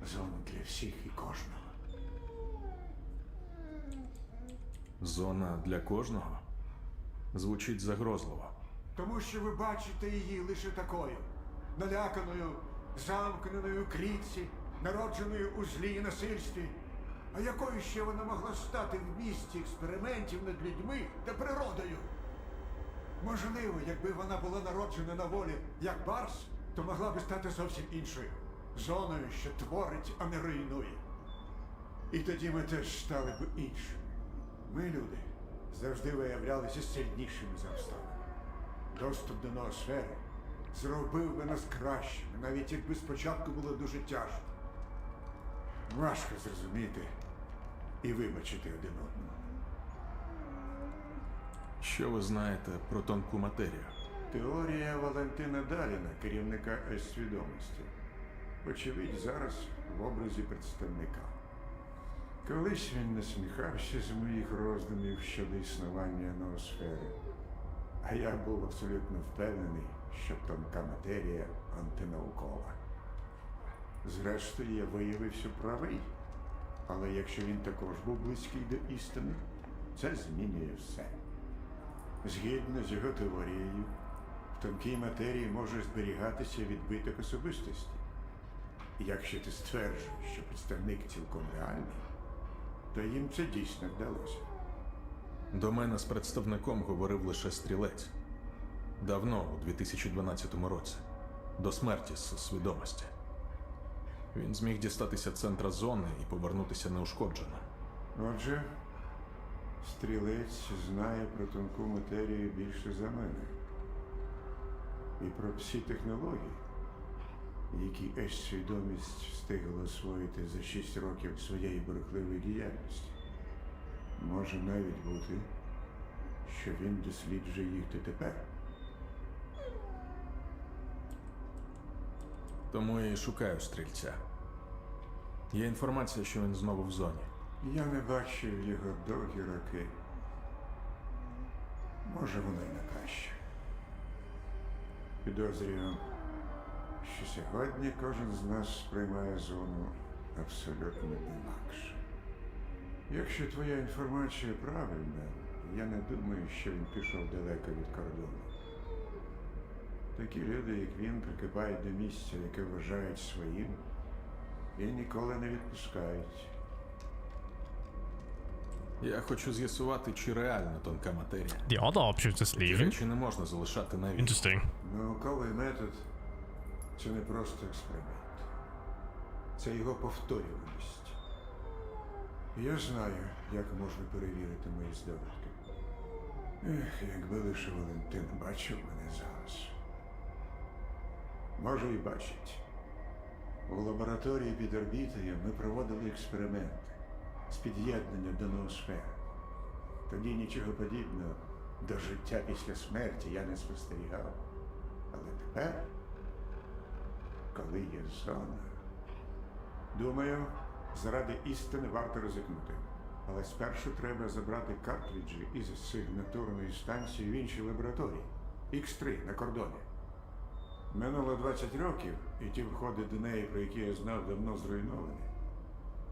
Зону для всіх і кожного. Зона для кожного? Звучить загрозливо. Тому що ви бачите її лише такою. Наляканою, замкненою у клітці, народженою у злі і насильстві. А якою ще вона могла стати в місті експериментів над людьми та природою? Можливо, якби вона була народжена на волі як барс, то могла би стати зовсім іншою. Зоною, що творить, а не руйнує. І тоді ми теж стали б іншими. Ми, люди, завжди виявлялися сильнішими за обставини. Доступ до ноосфери зробив би нас кращими, навіть якби спочатку було дуже тяжко. Важко зрозуміти і вибачити один одного. Що ви знаєте про тонку матерію? Теорія Валентина Даліна, керівника С-свідомості. Очевидь, зараз в образі представника. Колись він насміхався з моїх роздумів щодо існування ноосфери. А я був абсолютно впевнений, що тонка матерія антинаукова. Зрештою, я виявився правий. Але якщо він також був близький до істини, це змінює все. Згідно з його теорією, в тонкій матерії може зберігатися відбиток особистості. І якщо ти стверджуєш, що представник цілком реальний, то їм це дійсно вдалося. До мене з представником говорив лише стрілець. Давно, у 2012 році. До смерті з свідомості. Він зміг дістатися центра зони і повернутися неушкодженим. Отже, стрілець знає про тонку матерію більше за мене. І про всі технології, які С-свідомість встигла освоїти за 6 років своєї бурхливої діяльності. Може навіть бути, що він досліджує їх дотепер. Тому я і шукаю стрільця. Є інформація, що він знову в зоні. Я не бачив його довгі роки. Може, воно й на краще. Підозрюю, що сьогодні кожен з нас сприймає зону абсолютно інакше. Якщо твоя інформація правильна, я не думаю, що він пішов далеко від кордону. Такі люди, як він, прикипають до місця, яке вважають своїм, і ніколи не відпускають. Я хочу з'ясувати, чи реальна тонка матерія. The other option is just Ті leaving. речі не можна залишати на війні. Interesting. Науковий метод – це не просто експеримент. Це його повторюваність. Я знаю, як можна перевірити мої здогадки. Якби лише Валентин бачив мене зараз. Може, і бачить. У лабораторії під орбітою ми проводили експерименти з під'єднання до ноосфери. Тоді нічого подібного до життя після смерті я не спостерігав. Але тепер, коли є зона, думаю, заради істини варто ризикнути. Але спершу треба забрати картриджі із сигнатурної станції в іншій лабораторії. Х3 на кордоні. Минуло 20 років, і ті входи до неї, про які я знав, давно зруйновані.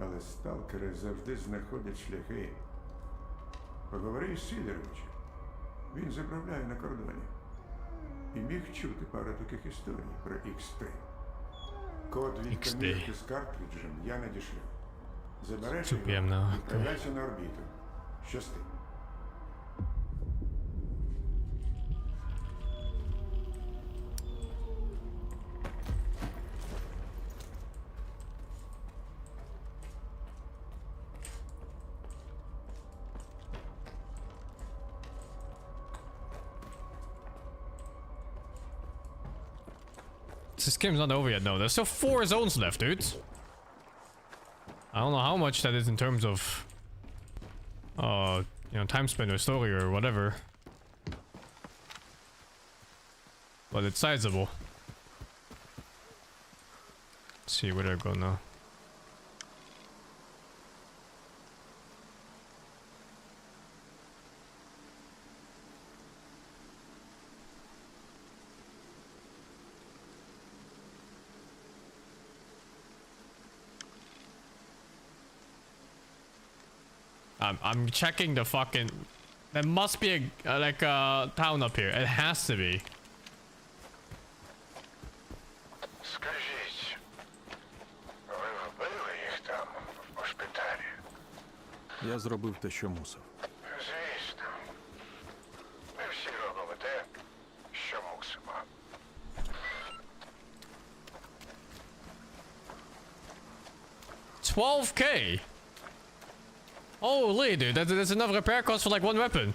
Але сталкери завжди знаходять шляхи. Поговори з Сидоровичем. Він заправляє на кордоні. І міг чути пару таких історій про XT. Код від XT. камірки з картриджем я надішлю. Забереш 2 його, PM now, okay. відправляйся на орбіту. Щасти. This game's not over yet, no. There's still 4 zones left, dude. I don't know how much that is in terms of, you know, time spent or story or whatever. But it's sizable. Let's see, where do I go now? I'm checking the fucking... There must be a like a town up here. It has to be. Скажіть, ви вбили їх там, в шпиталі? Я зробив те, що мусив. Звісно. Ми всі робимо те, що мусимо. $12K. Holy dude, that's enough repair cost for like 1 weapon.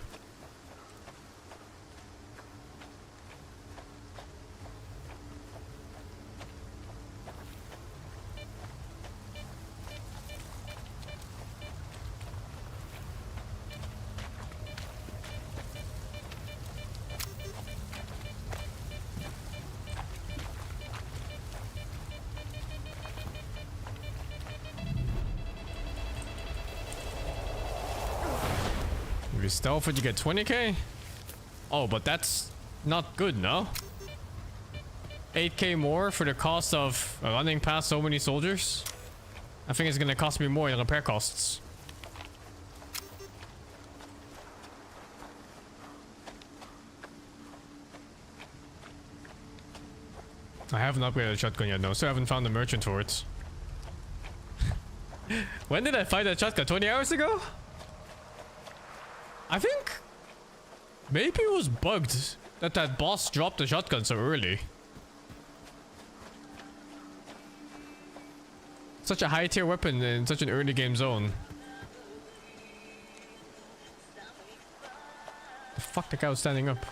If you stealth it, you get 20K? Oh, but that's not good, no? 8K more for the cost of running past so many soldiers? I think it's gonna cost me more in repair costs. I haven't upgraded the shotgun yet, no. Still haven't found the merchant for it. When did I find that shotgun? 20 hours ago? I think maybe it was bugged that boss dropped the shotgun so early. Such a high tier weapon in such an early game zone. The fuck, the guy was standing up.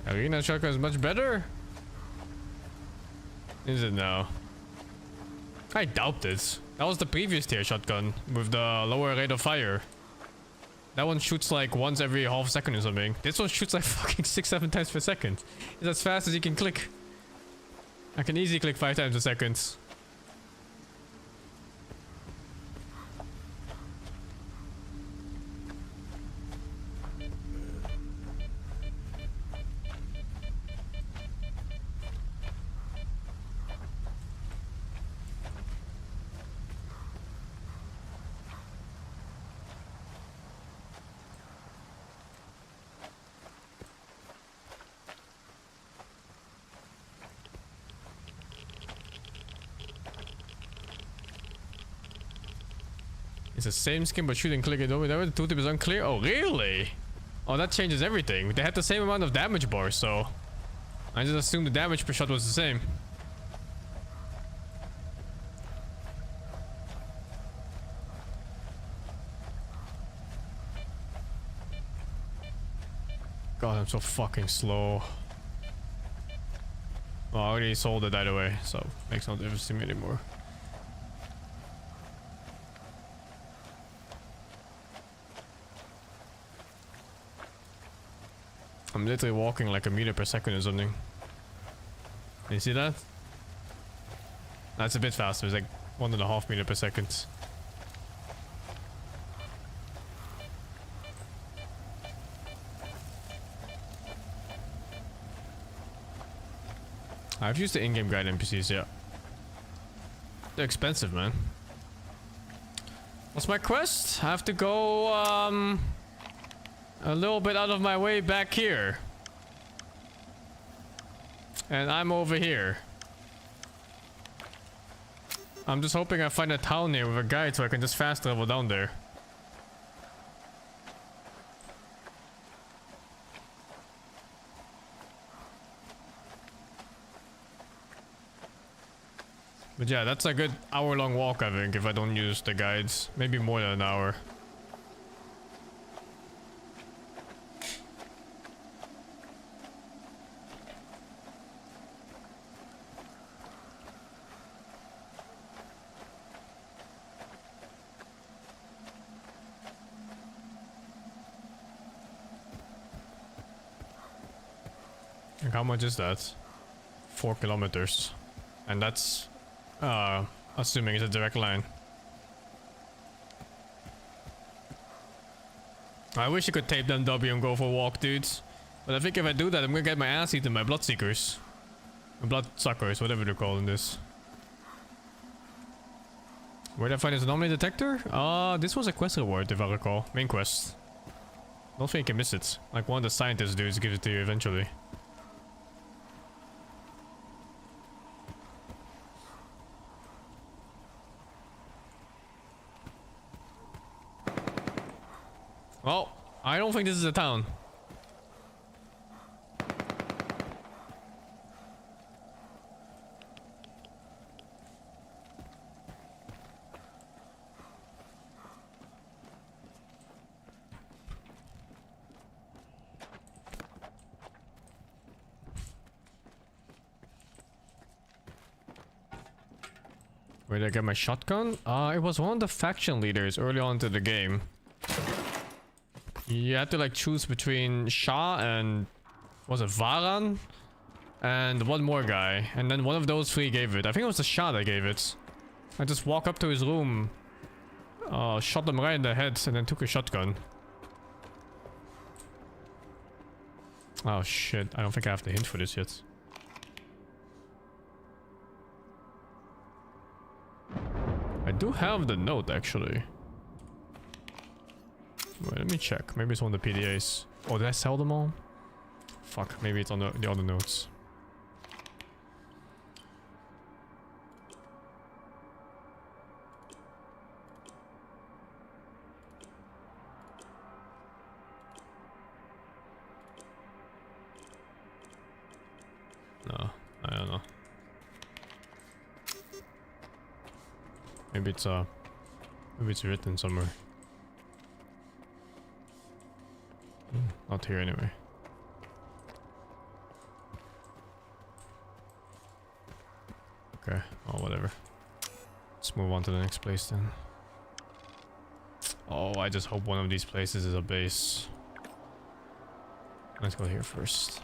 Arena shotgun is much better? Is it now? I doubt this. That was the previous tier shotgun with the lower rate of fire. That one shoots like once every half second or something. This one shoots like fucking 6-7 times per second. It's as fast as you can click. I can easily click 5 times a second. It's the same skin but shooting click it over there. The tooltip is unclear. Oh really? Oh, that changes everything. They had the same amount of damage bars, so I just assumed the damage per shot was the same. God, I'm so fucking slow. Well, I already sold it either way, so makes no difference to me anymore. I'm literally walking like a meter per second or something. You see that? That's a bit faster. It's like 1.5 meters per second. I've used the in-game guide NPCs, yeah. They're expensive, man. What's my quest? I have to go a little bit out of my way back here. And I'm over here. I'm just hoping I find a town here with a guide so I can just fast travel down there. But yeah, that's a good hour-long walk, I think, if I don't use the guides. Maybe more than an hour. Like, how much is that? 4 kilometers. And that's assuming it's a direct line. I wish I could tape them W and go for a walk, dudes. But I think if I do that, I'm gonna get my ass eaten by bloodseekers. Bloodsuckers, whatever they're calling this. Where did I find this anomaly detector? This was a quest reward, if I recall. Main quest. Don't think you can miss it. Like one of the scientist dudes gives it to you eventually. Well, I don't think this is a town. Where did I get my shotgun? It was one of the faction leaders early on to the game. You had to like choose between Shah and was it Varan and one more guy, and then one of those three gave it. I think it was the Shah that gave it. I just walked up to his room, shot him right in the head, and then took a shotgun. Oh shit! I don't think I have the hint for this yet. I do have the note actually. Wait, let me check. Maybe it's one of the PDAs. Oh, did I sell them all? Fuck, maybe it's on the other notes. No, I don't know. Maybe it's written somewhere. Not here anyway. Okay, oh whatever. Let's move on to the next place then. Oh, I just hope one of these places is a base. Let's go here first.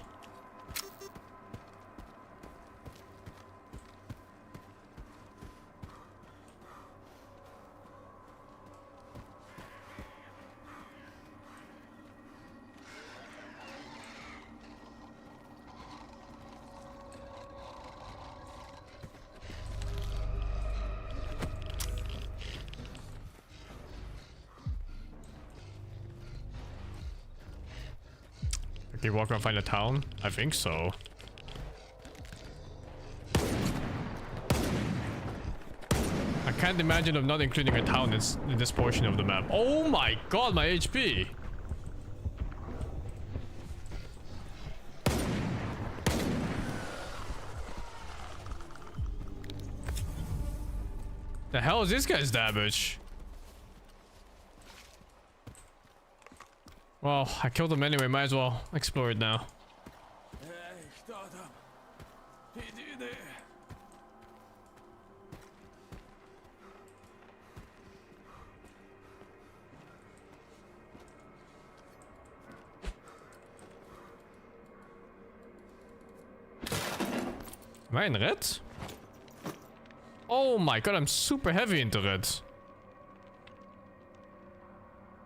Okay, walk around, find a town? I think so. I can't imagine of not including a town in this portion of the map. Oh my god, my HP! The hell is this guy's damage? Well, I killed him anyway, might as well explore it now. Am I in red? Oh my god, I'm super heavy into red.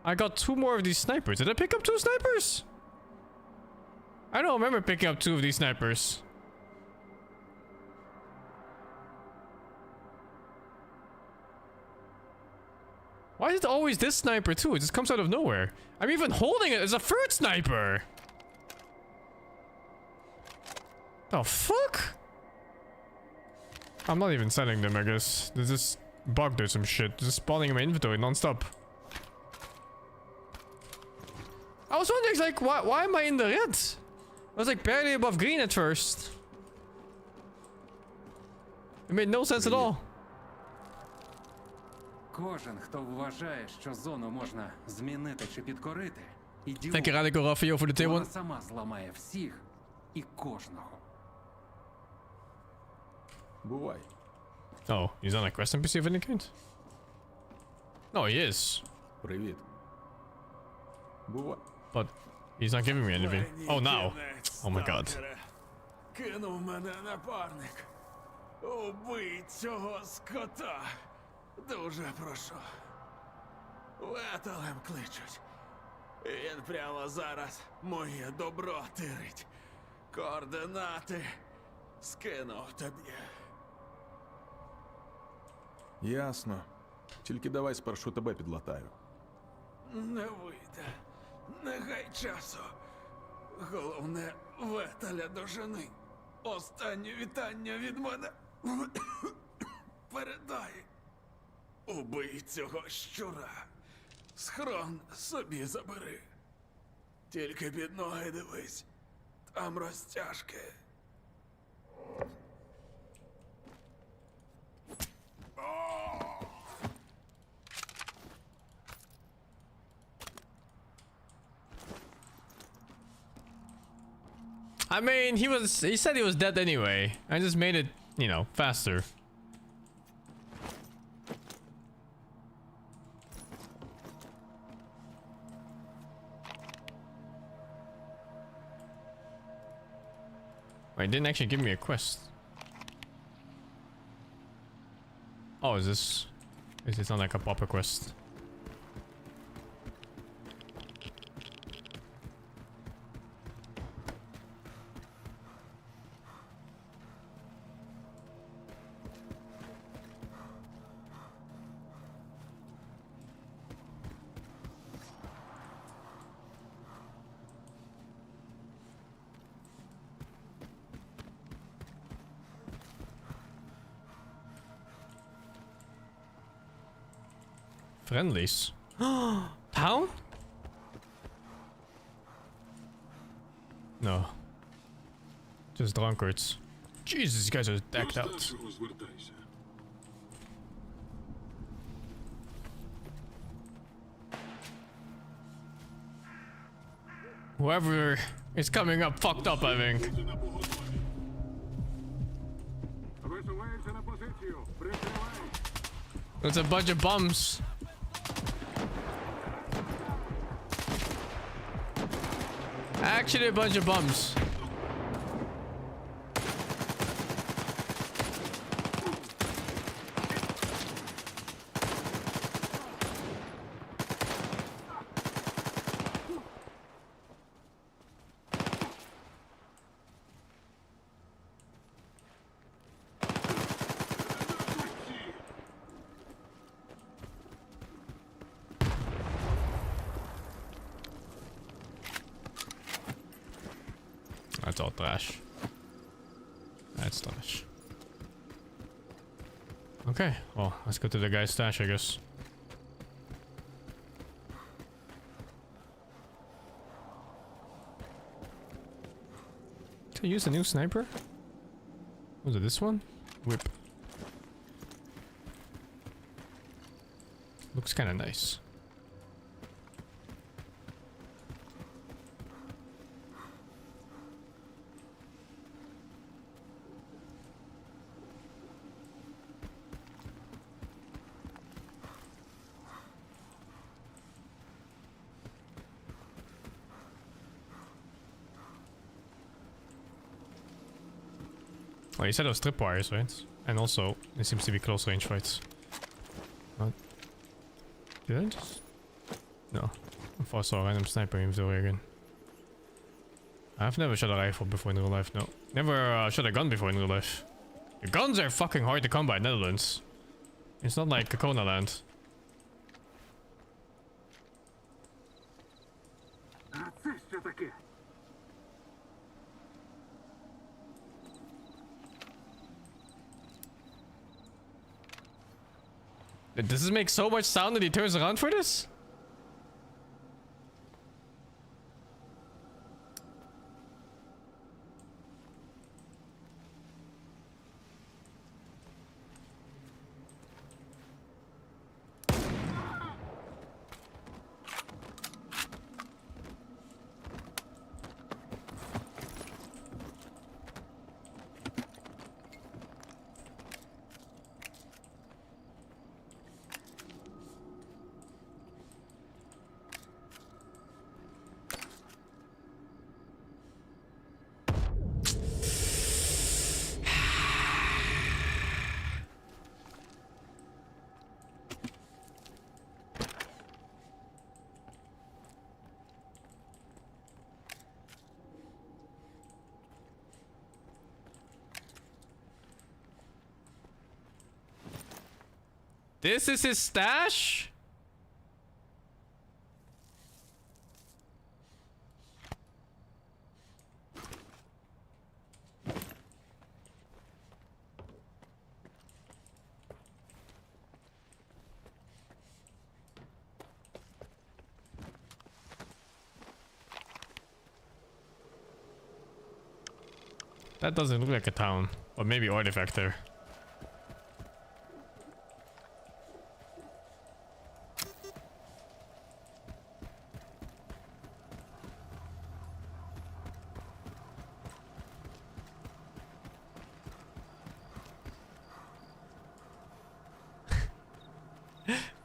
I got 2 more of these snipers. Did I pick up 2 snipers? I don't remember picking up 2 of these snipers. Why is it always this sniper too? It just comes out of nowhere. I'm even holding it as a third sniper. The fuck? I'm not even selling them, I guess. There's this bugged or some shit. Just spawning in my inventory non-stop. I was wondering, like, why am I in the red? I was like barely above green at first. It made no sense at all. Кожен, хто вважає, що зону можна змінити чи підкорити, ідіот. Thank you, Radical Rafael, for the tier Вона one. сама зламає всіх і кожного. Бувай. Oh, he's on a quest NPC of any kind? No, he is. Привіт. Бувай. But he's not giving me anything. Oh, now. Oh my god. Кинув мене напарник. Убий цього скота. Дуже прошу. Ветелем кличуть. Він прямо зараз моє добро тирить. Координати скинув тобі. Ясно. Тільки давай спершу тебе підлатаю. Не вийде. Не гай часу. Головне, Ветеля дожени. Останнє вітання від мене. Передай. Убий цього щура. Схрон собі забери. Тільки під ноги дивись. Там розтяжки. I mean, he said he was dead anyway. I just made it, you know, faster. Wait, it didn't actually give me a quest. Oh, is this not like a proper quest? Friendlies. Town? No. Just drunkards. Jesus, these guys are decked out. Whoever is coming up fucked up, I think. It's a bunch of bums. Actually, a bunch of bums. That's all trash. That's trash. Okay, well, let's go to the guy's stash, I guess. Can I use a new sniper? Was it this one? Whip. Looks kind of nice. Well, you said it was tripwires, right? And also, it seems to be close range fights. What? Did I just... No. I thought I saw a random sniper aims over again. I've never shot a rifle before in real life, no. Never shot a gun before in real life. The guns are fucking hard to come by in Netherlands. It's not like Kona land. таке? Does this make so much sound that he turns around for this? This is his stash? That doesn't look like a town. Or maybe artifact there.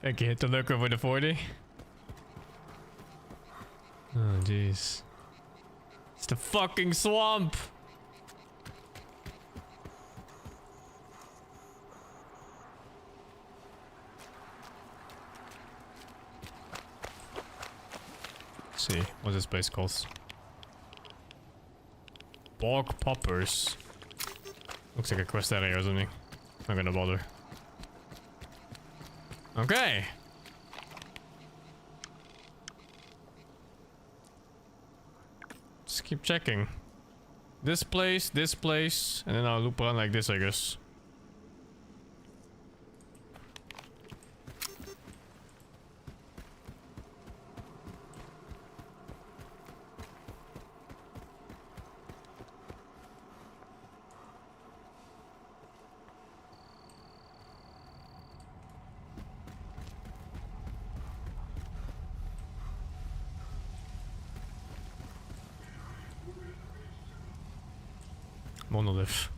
Okay, hit the lurker with the 40. Oh, jeez. It's the fucking swamp! Let's see, what's this place called? Bog Poppers. Looks like a quest area or something. Not gonna bother. Okay. Just keep checking. This place, and then I'll loop around like this, I guess. Monolith.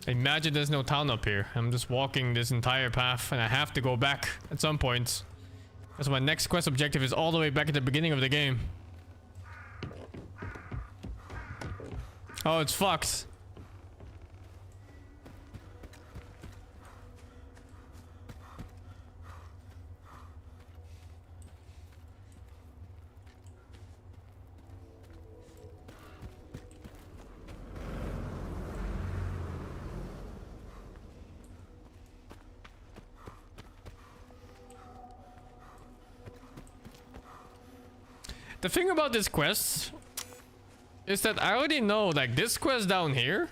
Imagine there's no town up here. I'm just walking this entire path and I have to go back at some point. Because my next quest objective is all the way back at the beginning of the game. Oh, it's fucked. The thing about this quest is that I already know, like, this quest down here,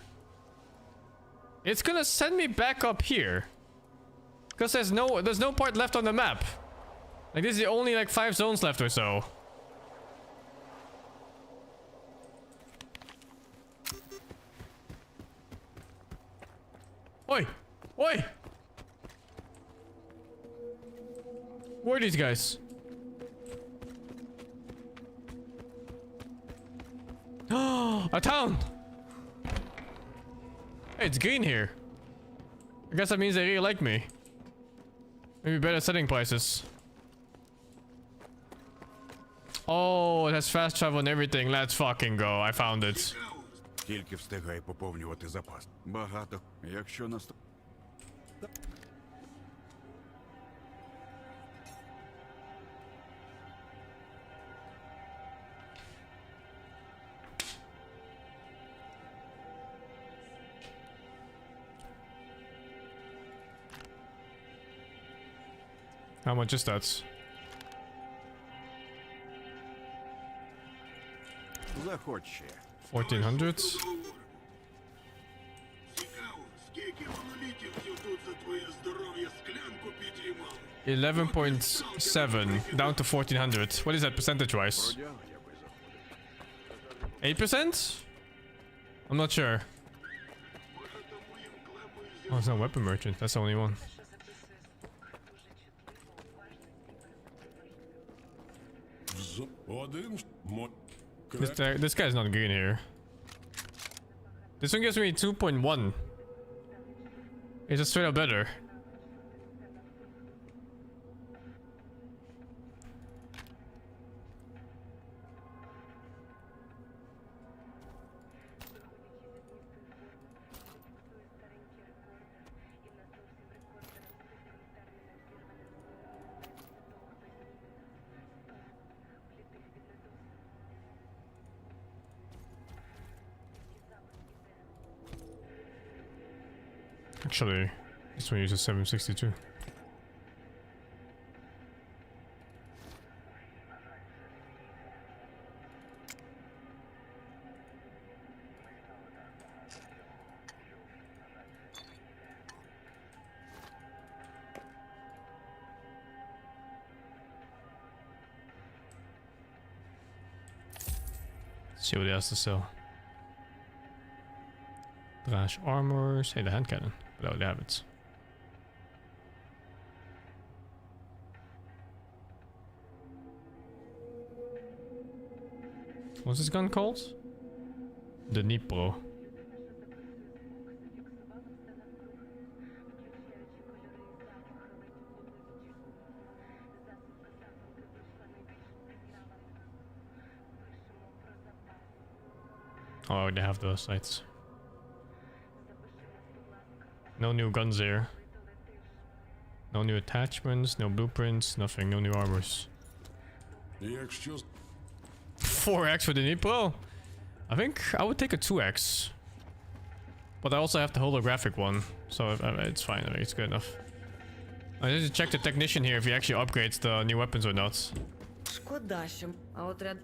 it's gonna send me back up here. Because there's no part left on the map. Like, this is the only, like, 5 zones left or so. Oi! Oi! Where are these guys? A town! Hey, it's green here. I guess that means they really like me. Maybe better setting prices. Oh, it has fast travel and everything. Let's fucking go. I found it. Тільки встигай поповнювати запас. Багато. Якщо нас... How much is that? Заходь ще. 1400. Цікаво, скільки монолітівців тут за твоє здоров'я склянку підіймали? 11.7 down to 1400. What is that percentage wise? 8%? I'm not sure. Oh, it's not weapon merchant. That's the only one. This guy's not green here. This one gives me 2.1. It's just straight up better. Actually, this one uses 762. See what he has to sell. Thrash armors. Hey, the hand cannon. But I would have it. What's this gun called? The Dnipro. Oh, they have those sights. No new guns here. No new attachments, no blueprints, nothing, no new armors. 4x for the Dnipro? I think I would take a 2x. But I also have the holographic one, so it's fine, I mean, it's good enough. I need to check the technician here if he actually upgrades the new weapons or not. Шкода, що... А от ряд...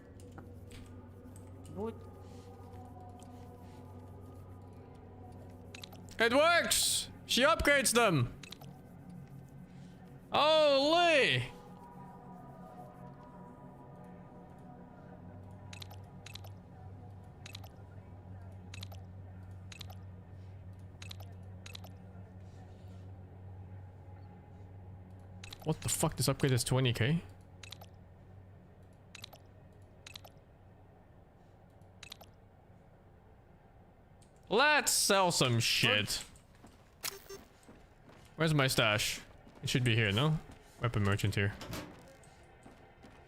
Будь... It works! She upgrades them! Holy! What the fuck? This upgrade is 20k? Let's sell some shit. Where's my stash? It should be here, no? Weapon merchant here.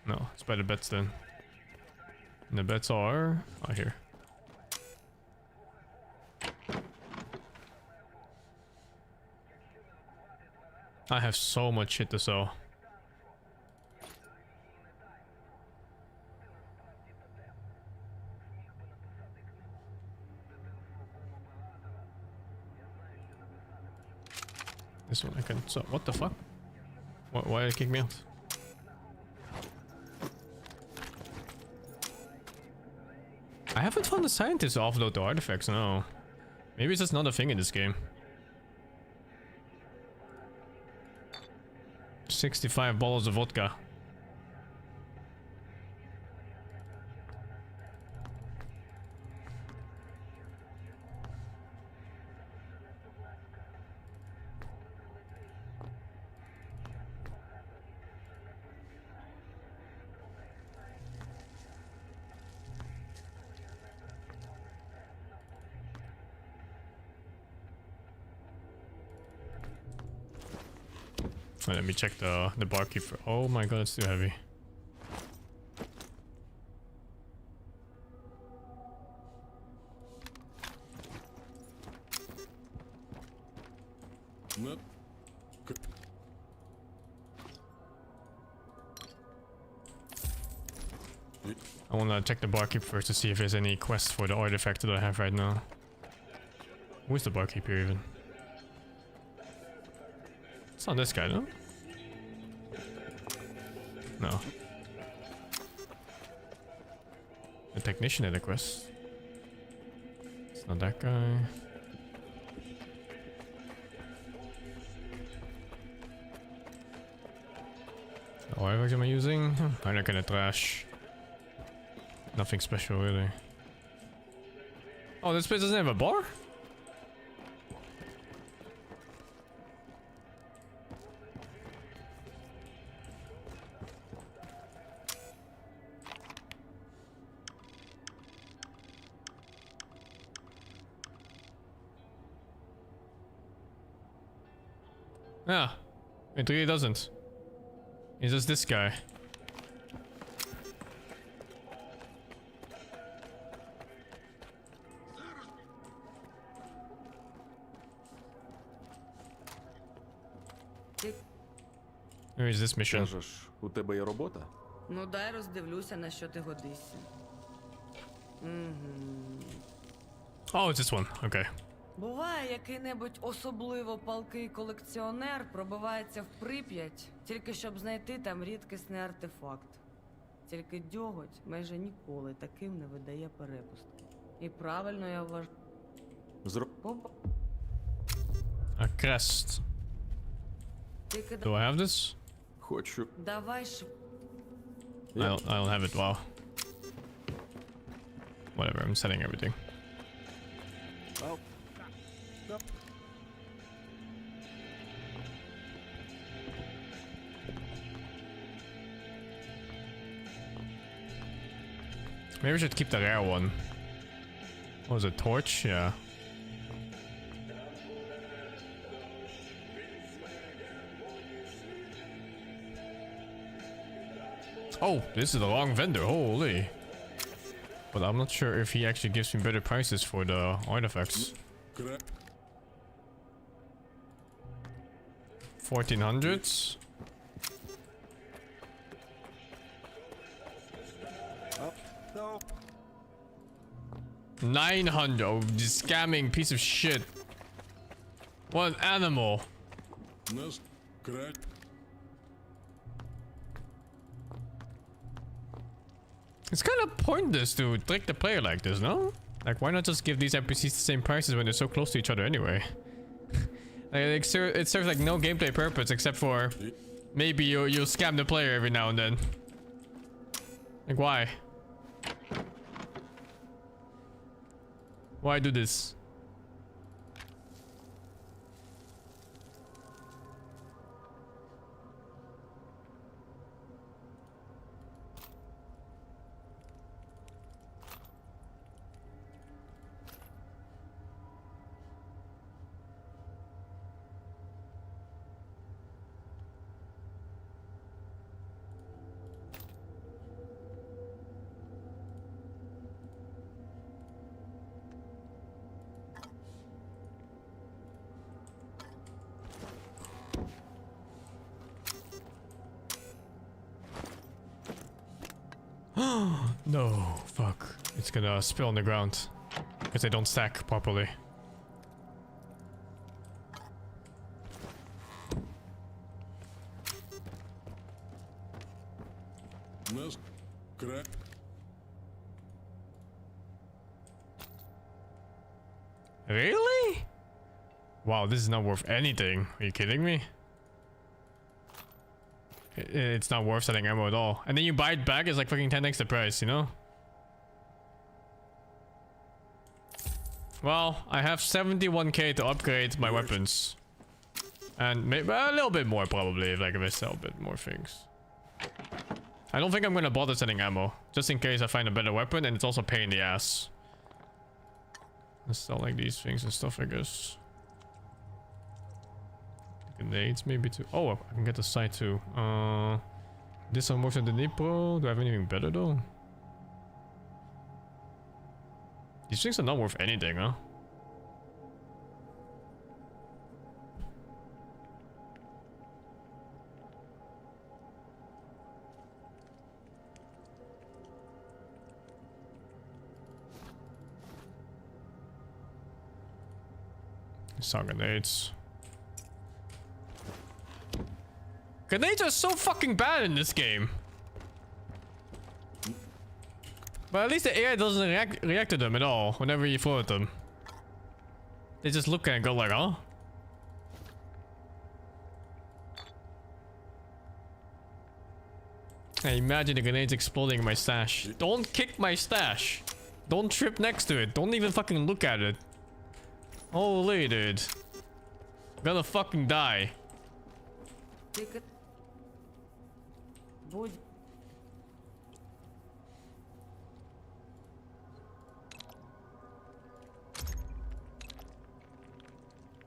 No, it's by the bets then. And the bets are... Oh, here. I have so much shit to sell. This one I can... So, what the fuck? Why did it kick me out? I haven't found a scientist to offload the artifacts, no. Maybe it's just not a thing in this game. 65 bottles of vodka. Let me check the barkeep for... Oh my god, it's too heavy. I wanna check the barkeep first to see if there's any quests for the artifact that I have right now. Who's the barkeep here even? It's not this guy, no? No. A technician at a quest. It's not that guy. What artifacts am I using? I'm not gonna trash. Nothing special really. Oh, this place doesn't have a bar? Yeah, it really doesn't. It's just this guy. Where is this mission? Кажеш, у тебе є робота? Ну дай роздивлюся, на що ти годишся. Oh, it's this one. Okay. Буває, який-небудь особливо палкий колекціонер пробивається в Прип'ять, тільки щоб знайти там рідкісний артефакт. Тільки дьоготь майже ніколи таким не видає перепустки. І правильно я вважаю. A crest. Do I have this? Хочу. Давай ш... I don't have it. Wow. Whatever. I'm setting everything. Oh. No. Maybe we should keep the rare one. What was it? Torch? Yeah. Oh, this is the wrong vendor. Holy. But I'm not sure if he actually gives me better prices for the artifacts. 1400s. Oh, no. 900. Oh, this scamming piece of shit. What an animal. It's kind of pointless to trick the player like this, no? Like, why not just give these NPCs the same prices when they're so close to each other anyway? Like, it serves like no gameplay purpose except for maybe you'll scam the player every now and then. Like, why? Why do this? No, fuck. It's gonna spill on the ground. Because they don't stack properly. Really? Wow, this is not worth anything. Are you kidding me? It's not worth selling ammo at all. And then you buy it back, it's like fucking 10x the price, you know? Well, I have 71k to upgrade my weapons. And maybe a little bit more probably if I sell a bit more things. I don't think I'm gonna bother selling ammo. Just in case I find a better weapon and it's also a pain in the ass. Let's sell like these things and stuff, I guess. Grenades maybe too. Oh, I can get the sight too. This one works at the Nipro. Do I have anything better though? These things are not worth anything, huh? Saw grenades. Grenades are so fucking bad in this game. But at least the AI doesn't react to them at all whenever you throw at them. They just look and go like, huh? I imagine the grenades exploding in my stash. Don't kick my stash. Don't trip next to it. Don't even fucking look at it. Holy dude. I'm gonna fucking die.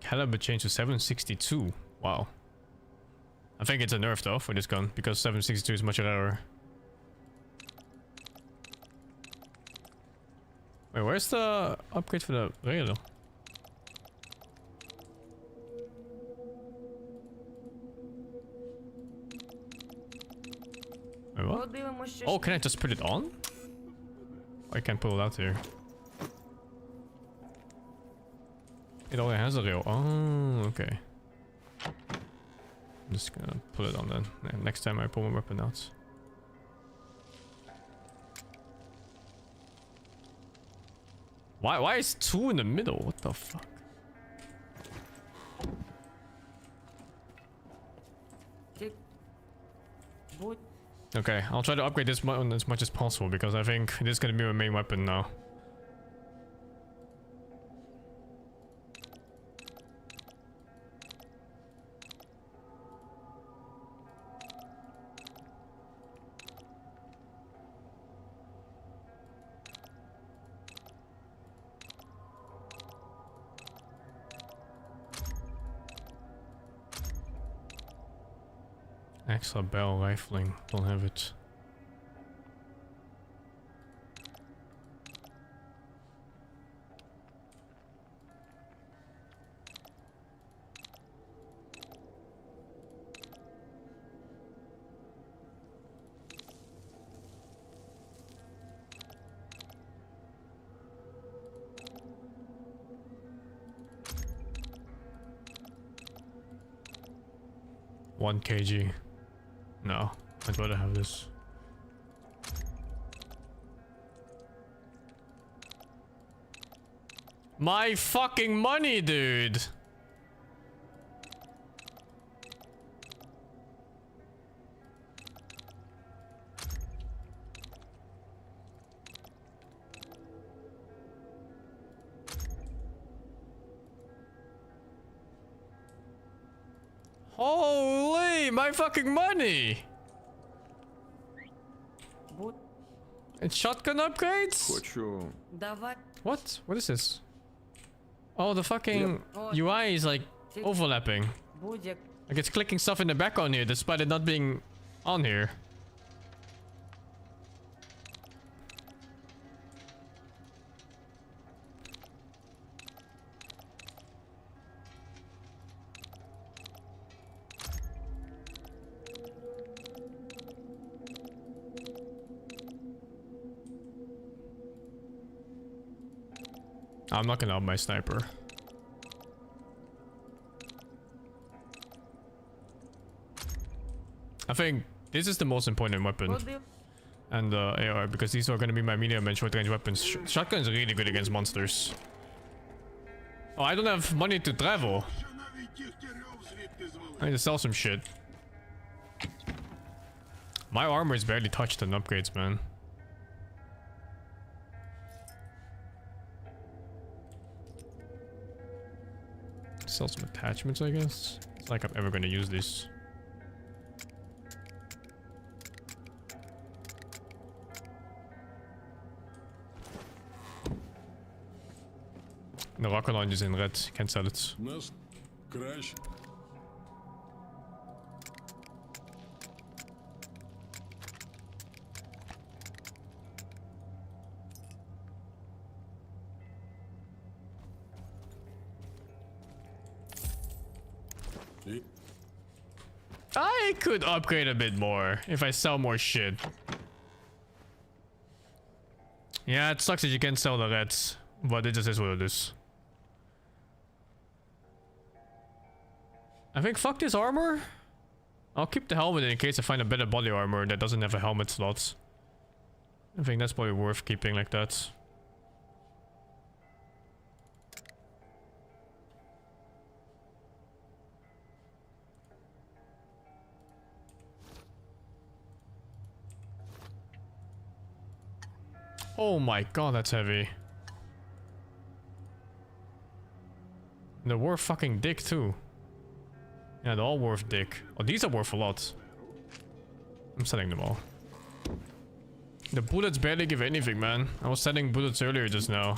Caliber changed to 762. Wow. I think it's a nerf though for this gun because 762 is much rarer. Wait, where's the upgrade for the rail? Wait, what? Oh, can I just put it on? I can't pull it out here. It only has a rail. Oh, okay. I'm just gonna put it on then. And next time I pull my weapon out. Why is 2 in the middle? What the fuck? Okay, I'll try to upgrade this one as much as possible because I think this is gonna be my main weapon now. Extra bell rifling, don't have it. One kg. No, I'd rather have this. My fucking money, dude! Holy, my fucking money! And shotgun upgrades? What? What is this? Oh, the fucking UI is like overlapping. Like it's clicking stuff in the background here despite it not being on here. I'm not gonna up my sniper. I think this is the most important weapon. And AR, because these are gonna be my medium and short range weapons. Shotgun is really good against monsters. Oh, I don't have money to travel. I need to sell some shit. My armor is barely touched on upgrades, man. Sell some attachments, I guess. It's like I'm ever gonna use this. The rocket launcher is in red. Can't sell it. Crash. I could upgrade a bit more if I sell more shit. Yeah, it sucks that you can't sell the reds, but it just is what it is. I think fuck this armor. I'll keep the helmet in case I find a better body armor that doesn't have a helmet slot. I think that's probably worth keeping like that. Oh my god, that's heavy. They're worth fucking dick too. Yeah, they're all worth dick. Oh, these are worth a lot. I'm selling them all. The bullets barely give anything, man. I was selling bullets earlier just now.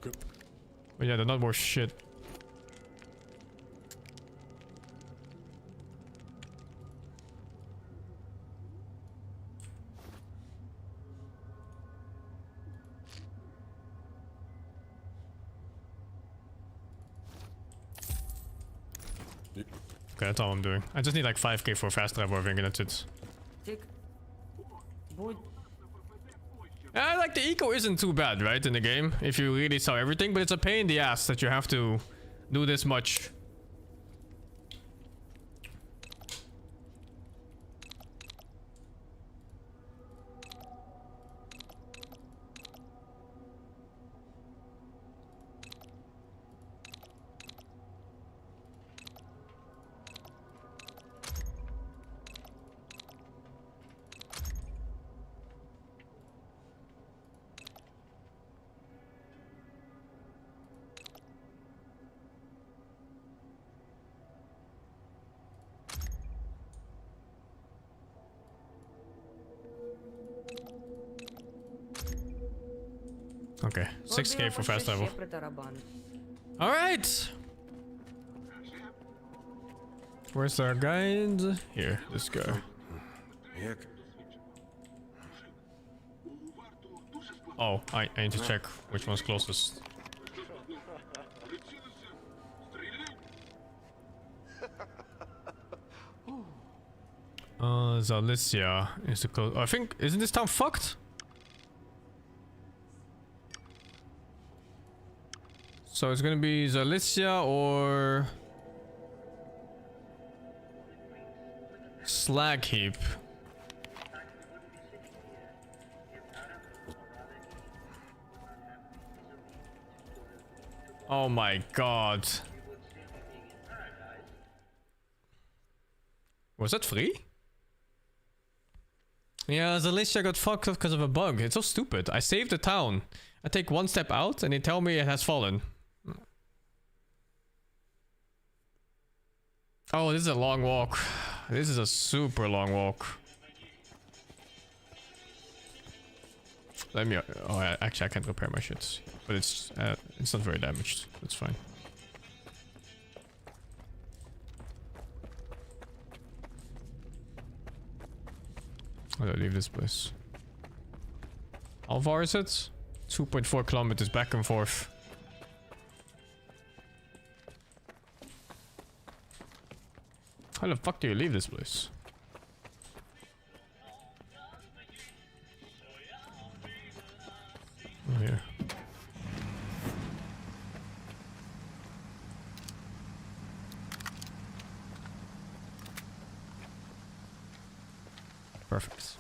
But yeah, they're not worth shit. Okay, that's all I'm doing. I just need like 5k for fast travel, I think, and that's it. Like the eco isn't too bad, right, in the game, if you really saw everything, but it's a pain in the ass that you have to do this much. Okay, 6k for fast travel. Alright! Where's our guide? Here, this guy. Oh, I need to check which one's closest. Zalicia is the close. Oh, I think, isn't this town fucked? So it's gonna be Zalicia or Slag Heap. Oh my god. Was that free? Yeah, Zalicia got fucked up because of a bug. It's so stupid. I saved the town. I take one step out and they tell me it has fallen. Oh, this is a long walk. This is a super long walk. Let me... Oh, actually, I can't repair my shit. But it's not very damaged. That's fine. How do I leave this place? How far is it? 2.4 kilometers back and forth. How the fuck do you leave this place? Oh, here. Perfect.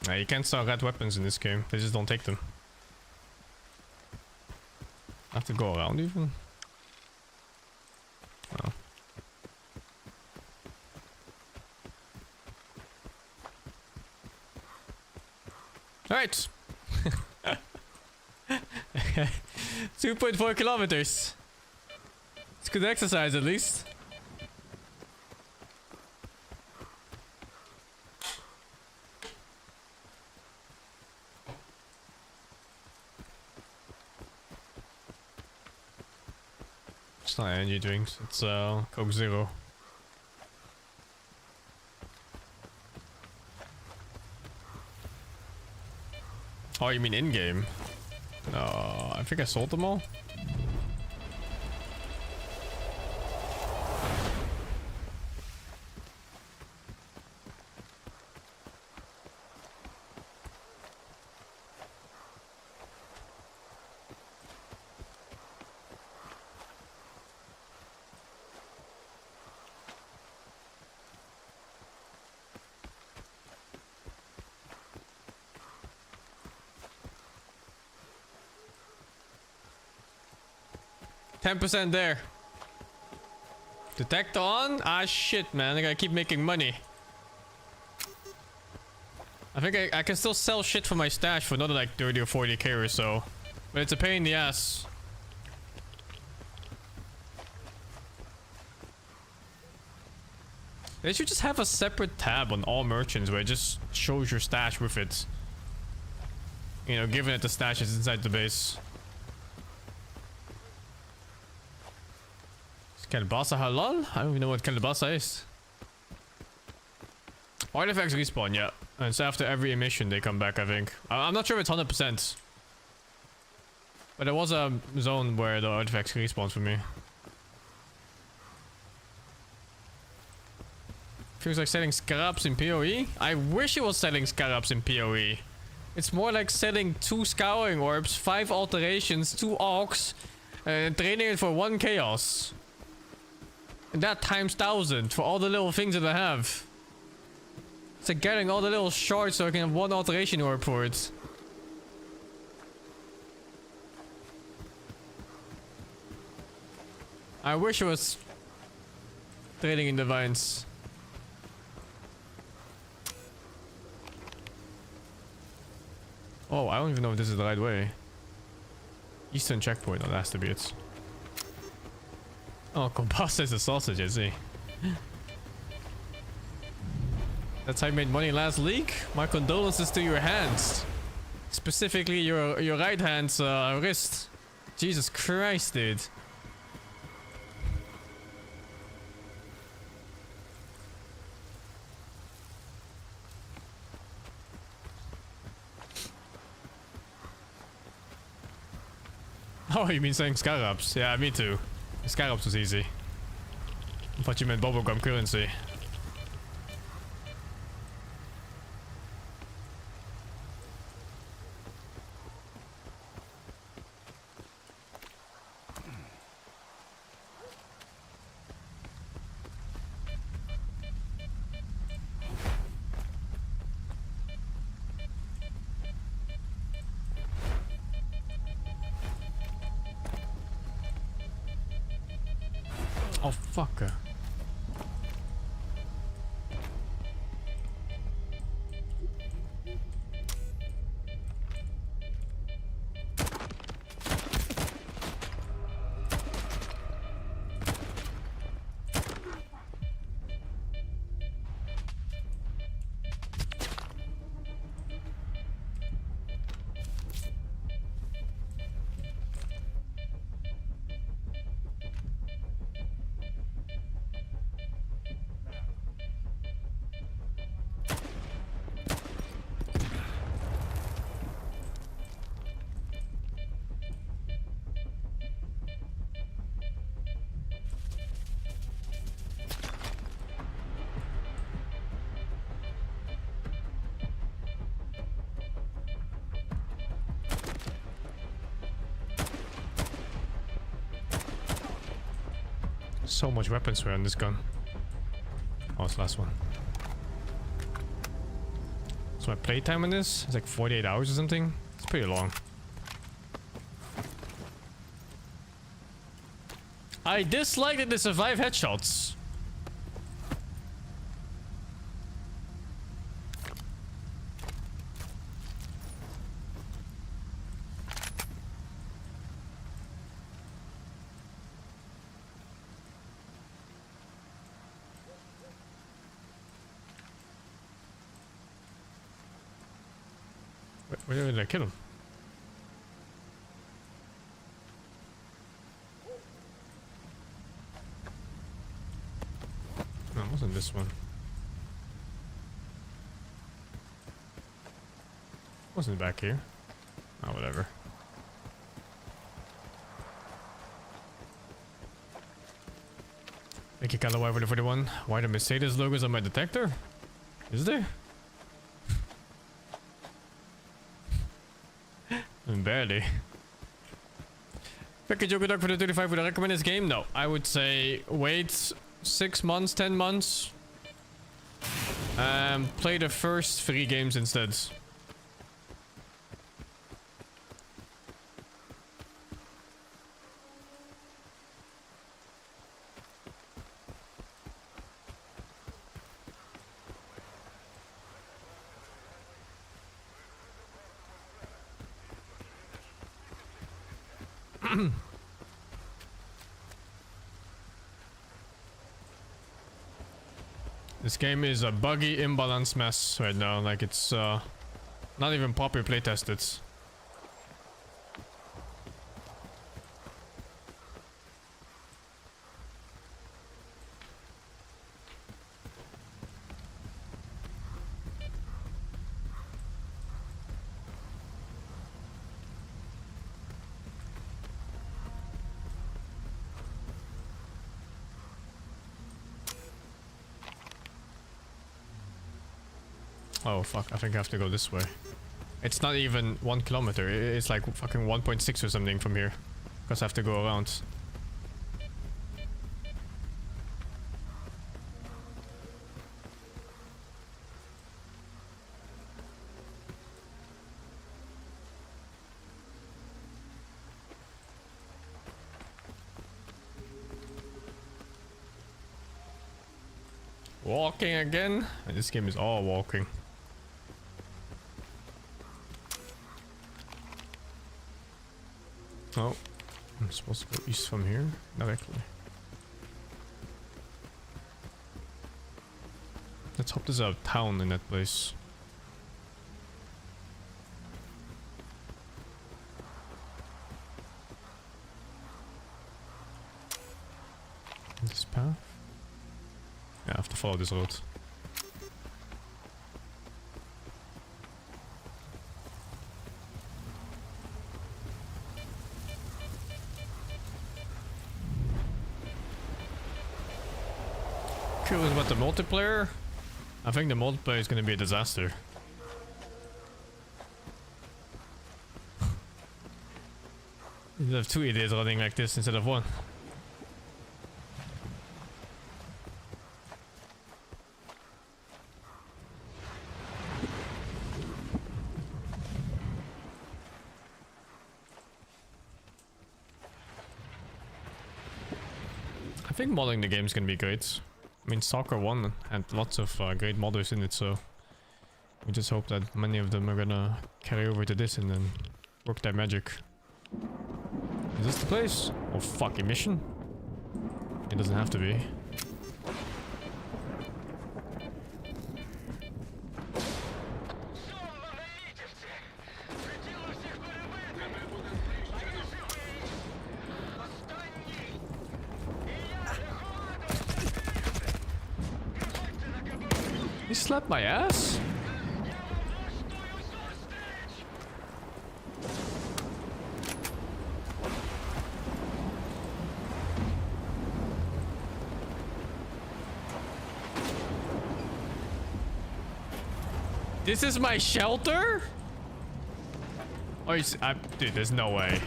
Nah, you can't sell red weapons in this game. They just don't take them. I have to go around even. Oh. Alright. 2.4 kilometers. It's good exercise at least. It's not energy drinks, it's Coke Zero. Oh, you mean in-game? No, I think I sold them all. 10% there. Detector on? Ah, shit, man. I gotta keep making money. I think I can still sell shit for my stash for another like 30 or 40k or so. But it's a pain in the ass. They should just have a separate tab on all merchants where it just shows your stash with it. You know, given that the stash is inside the base. Is Kalabasa halal? I don't even know what Kalabasa is. Artifacts respawn, yeah. And it's after every emission they come back, I think. I'm not sure if it's 100%. But there was a zone where the artifacts respawn for me. Feels like selling scarabs in PoE. I wish it was selling scarabs in PoE. It's more like selling 2 scouring orbs, 5 alterations, 2 orcs, and trading it for 1 chaos. And that times 1000 for all the little things that I have. It's like getting all the little shards so I can have 1 alteration orb for it. I wish it was trading in the vines. Oh, I don't even know if this is the right way. Eastern checkpoint, oh, that has to be it. Oh, Compasta is a sausage, I see. That's how you made money last league? My condolences to your hands. Specifically your right hand's wrist. Jesus Christ, dude. Oh, you mean saying scarabs? Yeah, me too. Scarabs was easy. I thought you meant bubblegum currency. Oh, fuck. So much weapons were on this gun. Oh, it's the last one. So my playtime on this is like 48 hours or something. It's pretty long. I dislike that they survive headshots. Where did I kill him? No, it wasn't this one. Wasn't back here. Oh, whatever. Thank you, Callaway, for the 41. Why the Mercedes logos on my detector? Is there? Barely. Pick a joke duck for the 35. Would I recommend this game? No. I would say wait 6 months, 10 months. Play the first 3 games instead. This game is a buggy, imbalanced mess right now. Like, it's not even properly playtested. Oh fuck, I think I have to go this way. It's not even 1 kilometer, it's like fucking 1.6 or something from here. Because I have to go around. Walking again? And this game is all walking. Oh, I'm supposed to go east from here directly. Let's hope there's a town in that place. This path? Yeah, I have to follow this road. Curious about the multiplayer. I think the multiplayer is going to be a disaster. You have 2 idiots running like this instead of 1. I think modding the game is going to be great. I mean, Stalker 1 had lots of great modders in it, so we just hope that many of them are gonna carry over to this and then work their magic. Is this the place? Oh, fucking mission? It doesn't have to be. He slapped my ass? This is my shelter? Oh, dude, there's no way.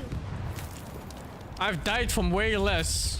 I've died from way less.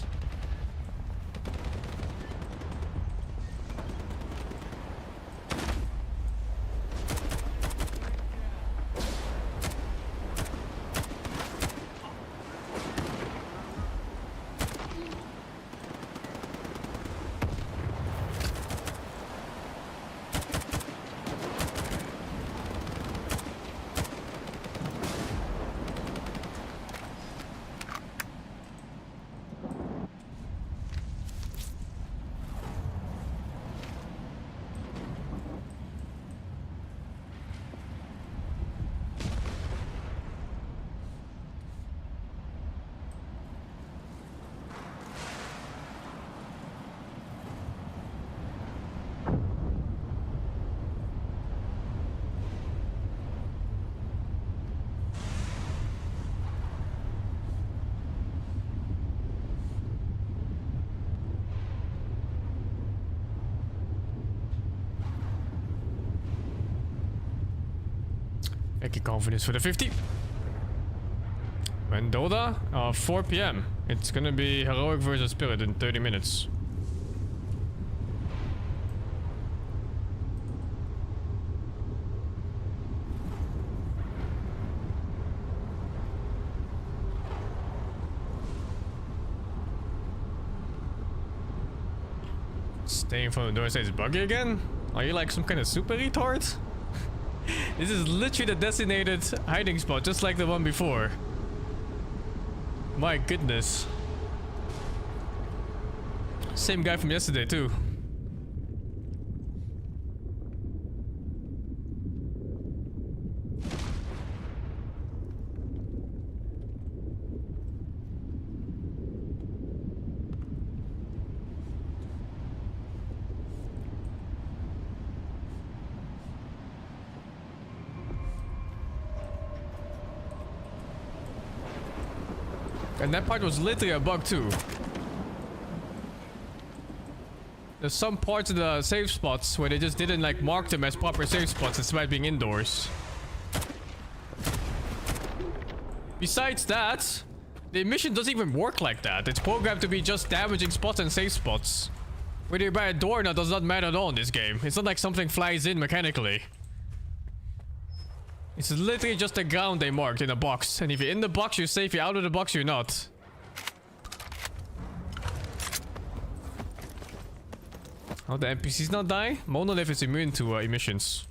Extra confidence for the 50. When Dota, 4 PM. It's gonna be Heroic versus Spirit in 30 minutes. Staying from the door says buggy again? Are you like some kind of super retard? This is literally the designated hiding spot, just like the one before. My goodness. Same guy from yesterday too. And that part was literally a bug too. There's some parts of the save spots where they just didn't like mark them as proper save spots despite being indoors. Besides that, the mission doesn't even work like that. It's programmed to be just damaging spots and safe spots. Whether you're by a door or not does not matter at all in this game. It's not like something flies in mechanically. It's literally just the ground they marked in a box. And if you're in the box, you're safe. If you're out of the box, you're not. Oh, the NPCs not die? Monolith is immune to emissions.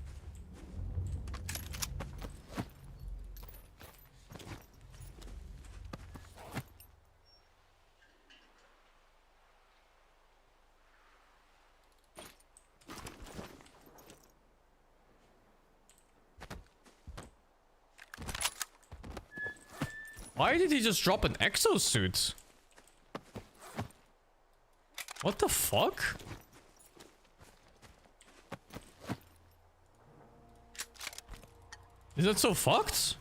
Why did he just drop an exosuit? What the fuck? Is that so fucked?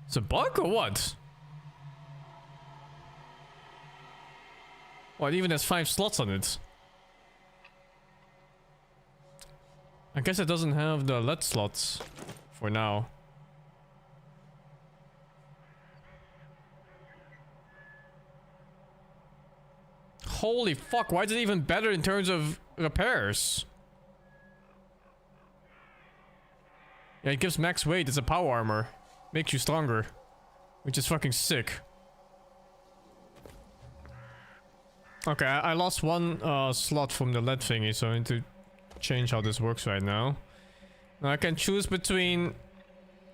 It's a bug or what? Well, it even has 5 slots on it. I guess it doesn't have the LED slots for now. Holy fuck, why is it even better in terms of repairs? Yeah, it gives max weight. It's a power armor. Makes you stronger. Which is fucking sick. Okay, I lost one slot from the LED thingy, so I need to change how this works right now. Now I can choose between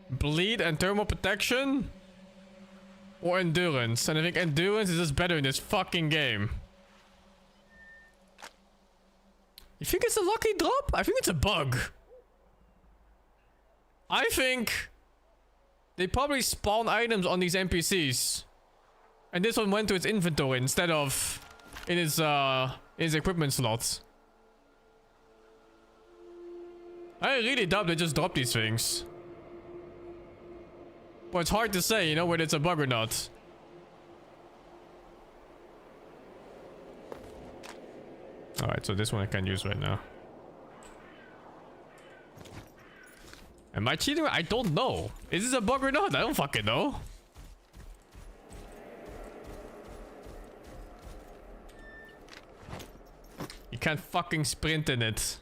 bleed and thermal protection or endurance, and I think endurance is just better in this fucking game. You think it's a lucky drop? I think it's a bug. I think they probably spawn items on these NPCs, and this one went to its inventory instead of in his equipment slots. I really doubt they just dropped these things. But it's hard to say, you know, whether it's a bug or not. Alright, so this one I can use right now. Am I cheating? I don't know. Is this a bug or not? I don't fucking know. You can't fucking sprint in it.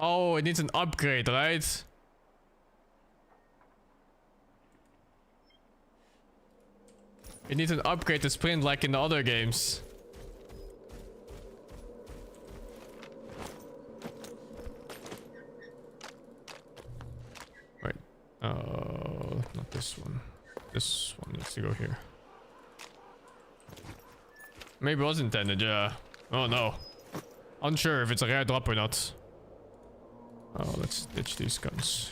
Oh, it needs an upgrade, right? It needs an upgrade to sprint like in the other games. Wait. Not this one. This one needs to go here. Maybe it was intended, yeah. Oh no. Unsure if it's a rare drop or not. Oh, let's ditch these guns.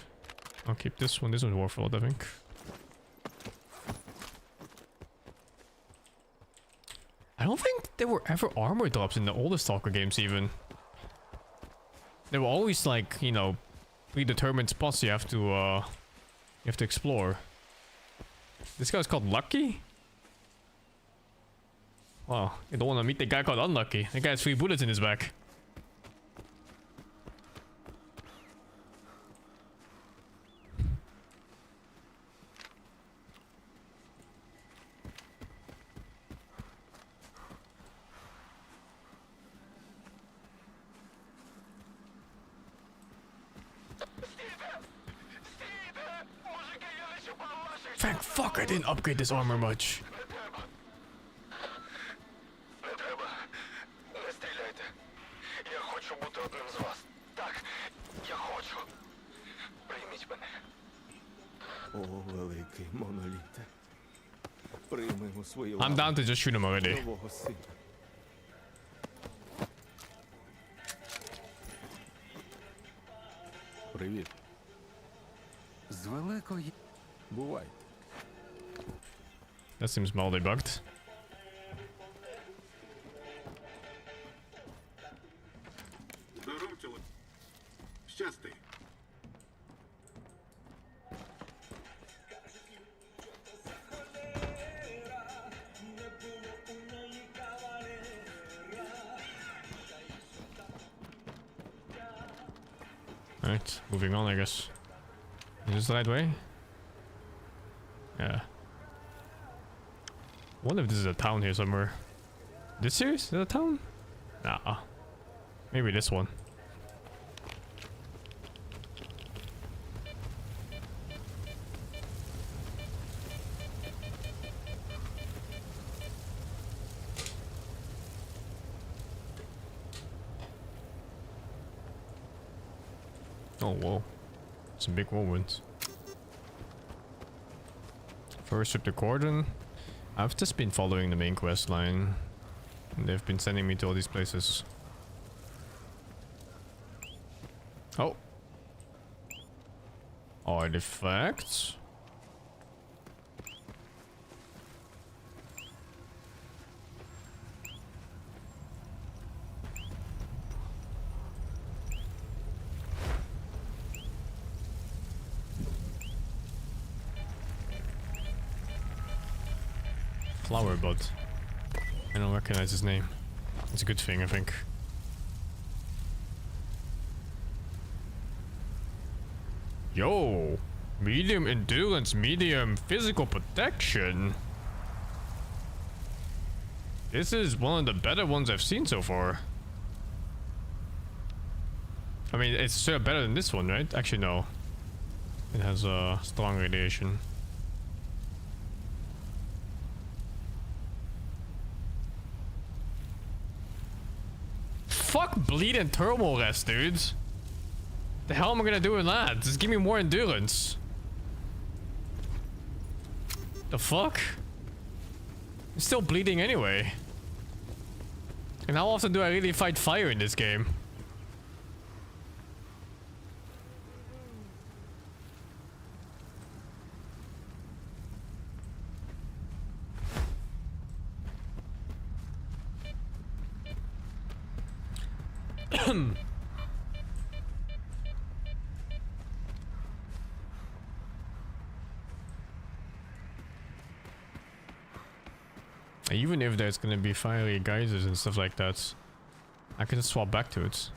I'll keep this one. This one's worthwhile, I think. I don't think there were ever armor drops in the older Stalker games, even. There were always, like, you know, predetermined spots you have to explore. This guy's called Lucky? Wow, you don't want to meet the guy called Unlucky. That guy has 3 bullets in his back. Thank fuck I didn't upgrade this armor much. Прийміть мене. О, великий моноліте. Прийми у свої I'm down to just shoot him already. нового сина. Привіт. З великої. Бувай. That seems mildly bugged. Здоров, чоловік. Щасти. Alright, moving on, I guess. Is this the right way? Yeah. Wonder if this is a town here somewhere. This series? Is it a town? Nah. Maybe this one. Oh, whoa. Some big whirlwinds. First with the cordon. I've just been following the main quest line. And they've been sending me to all these places. Oh. Artifacts. Flower bud. I don't recognize his name. It's a good thing, I think. Yo! Medium endurance, medium physical protection. This is one of the better ones I've seen so far. I mean, it's still better than this one, right? Actually, no. It has a strong radiation. Fuck bleed and thermal rest, dudes. The hell am I gonna do with that? Just give me more endurance. The fuck? I'm still bleeding anyway. And how often do I really fight fire in this game? Even if there's gonna be fiery geysers and stuff like that, I can swap back to it.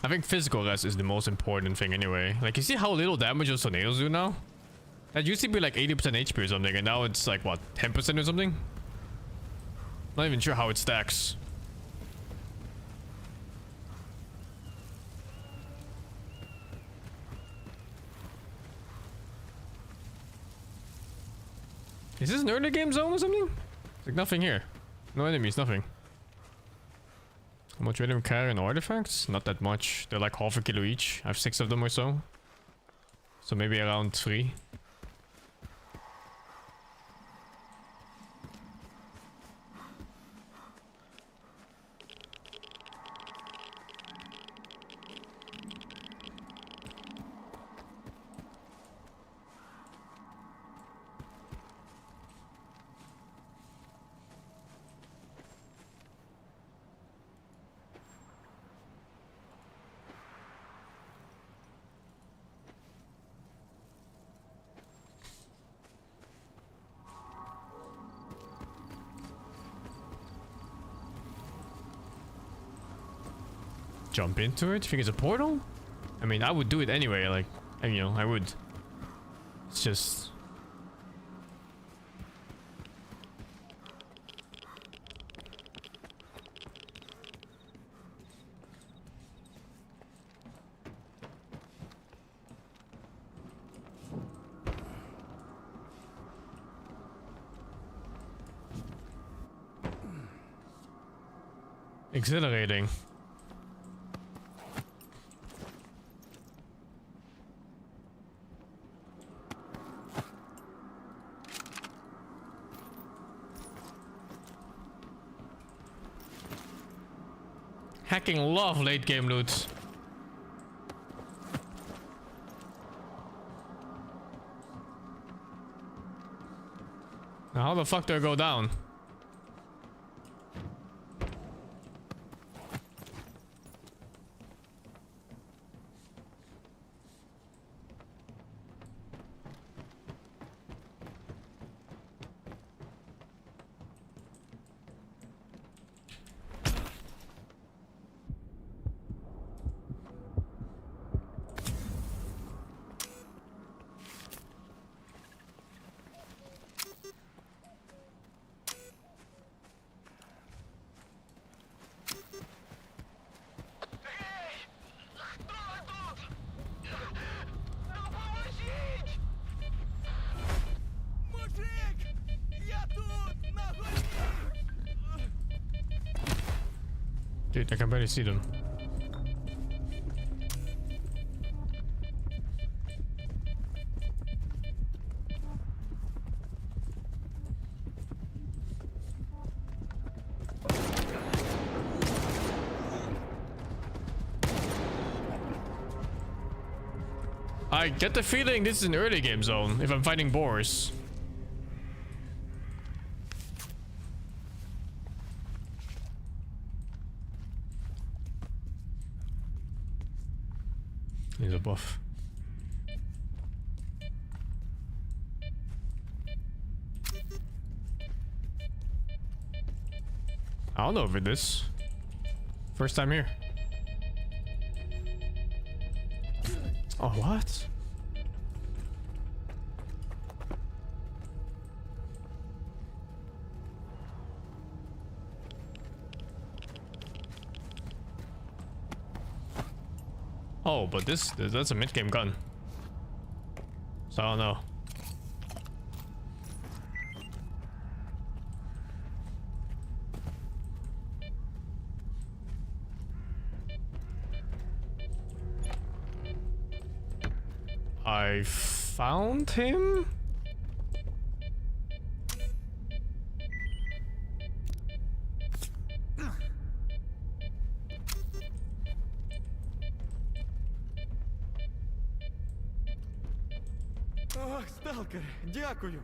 I think physical rest is the most important thing anyway. Like, you see how little damage those tornadoes do now? That used to be like 80% HP or something, and now it's like, what, 10% or something? Not even sure how it stacks. Is this an early game zone or something? It's like nothing here. No enemies, nothing. How much random carry and artifacts? Not that much. They're like half a kilo each. I have 6 of them or so. So maybe around 3. Jump into it? Think it's a portal? I mean, I would do it anyway, like, you know, I would. It's just... Exhilarating. Hacking love late game loot. Now how the fuck do I go down? Dude, I can barely see them. I get the feeling this is an early game zone if I'm fighting boars. He's a buff. I don't know if it is. First time here. Oh, what? Oh, but that's a mid-game gun. So I don't know. I found him? Ох, Сталкер, дякую.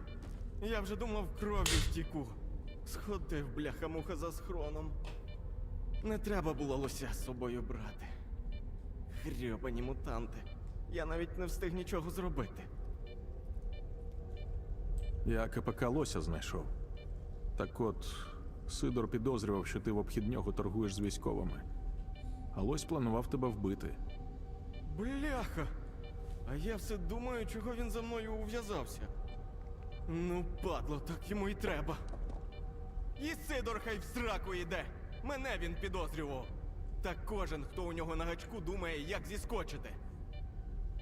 Я вже думав, кров'ю втіку. Сходив, бляха-муха, за схроном. Не треба було лося з собою брати. Хрьобані мутанти. Я навіть не встиг нічого зробити. Я КПК лося знайшов. Так от, Сидор підозрював, що ти в обхід нього торгуєш з військовими. А лось планував тебе вбити. Бляха! А я все думаю, чого він за мною ув'язався. Ну, падло, так йому і треба. І Сидор хай в сраку йде. Мене він підозрював. Та кожен, хто у нього на гачку, думає, як зіскочити.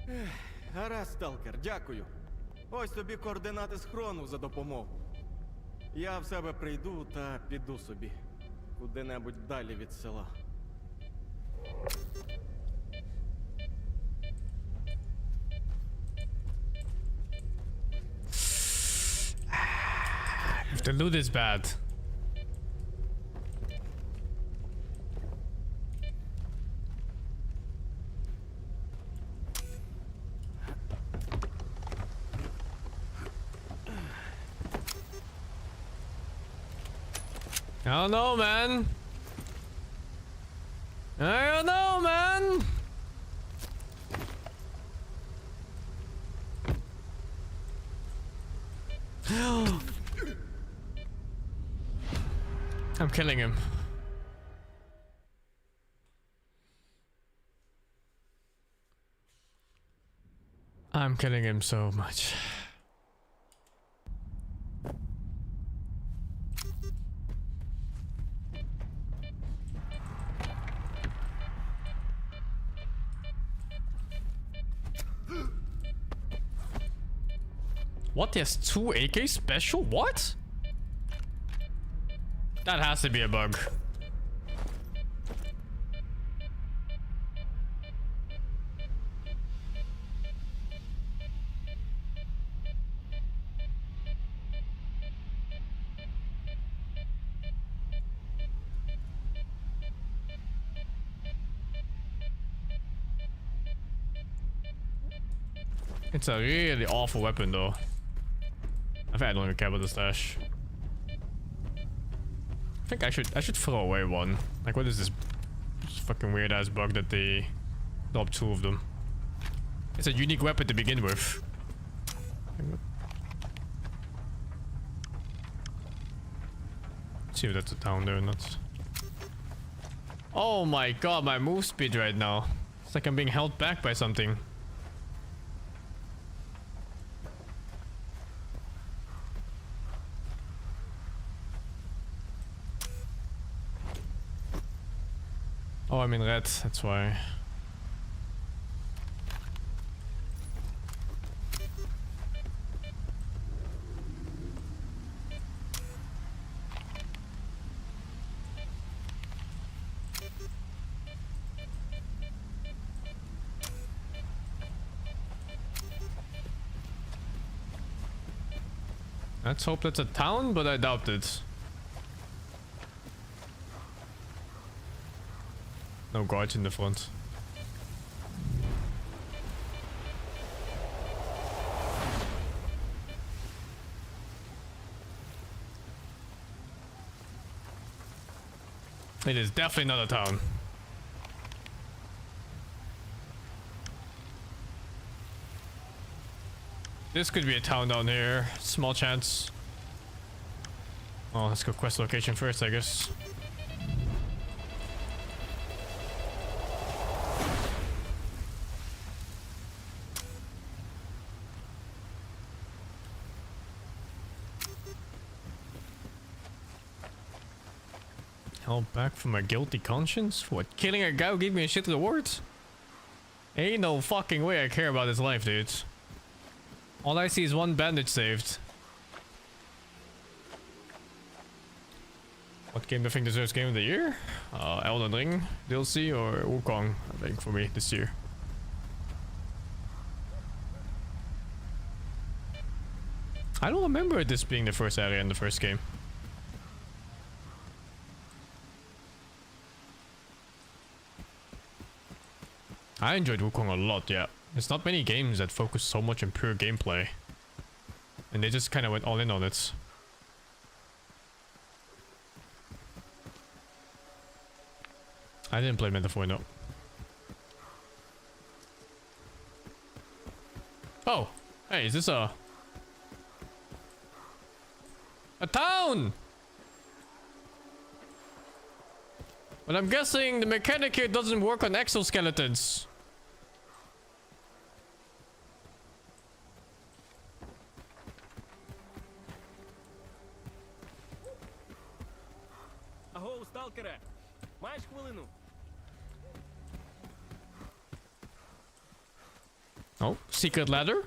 Ех, гаразд, Сталкер, дякую. Ось тобі координати схрону за допомогу. Я в себе прийду та піду собі. Куди-небудь далі від села. If the loot is bad. I don't know, man. I don't know, man. I'm killing him. I'm killing him so much. What? There's 2 AK special? What? That has to be a bug. It's a really awful weapon though. I think I don't even care about the stash. I think I should throw away one. Like, what is this fucking weird ass bug that they dropped 2 of them? It's a unique weapon to begin with. Let's see if that's a town there or not. Oh my god, my move speed right now. It's like I'm being held back by something. Oh, I'm in red, that's why. Let's hope that's a town, but I doubt it. No guards in the front. It is definitely not a town. This could be a town down here. Small chance. Oh, let's go quest location first, I guess. Held back from my guilty conscience? What, killing a guy who gave me a shit reward? Ain't no fucking way I care about his life, dude. All I see is 1 bandage saved. What game do I think deserves Game of the Year? Elden Ring, DLC, or Wukong, I think, for me this year. I don't remember this being the first area in the first game. I enjoyed Wukong a lot, yeah. There's not many games that focus so much on pure gameplay. And they just kind of went all in on it. I didn't play Metaphor, no. Oh! Hey, is this a town? But I'm guessing the mechanic here doesn't work on exoskeletons. Аго, сталкере! Маєш хвилину? Oh, secret ladder?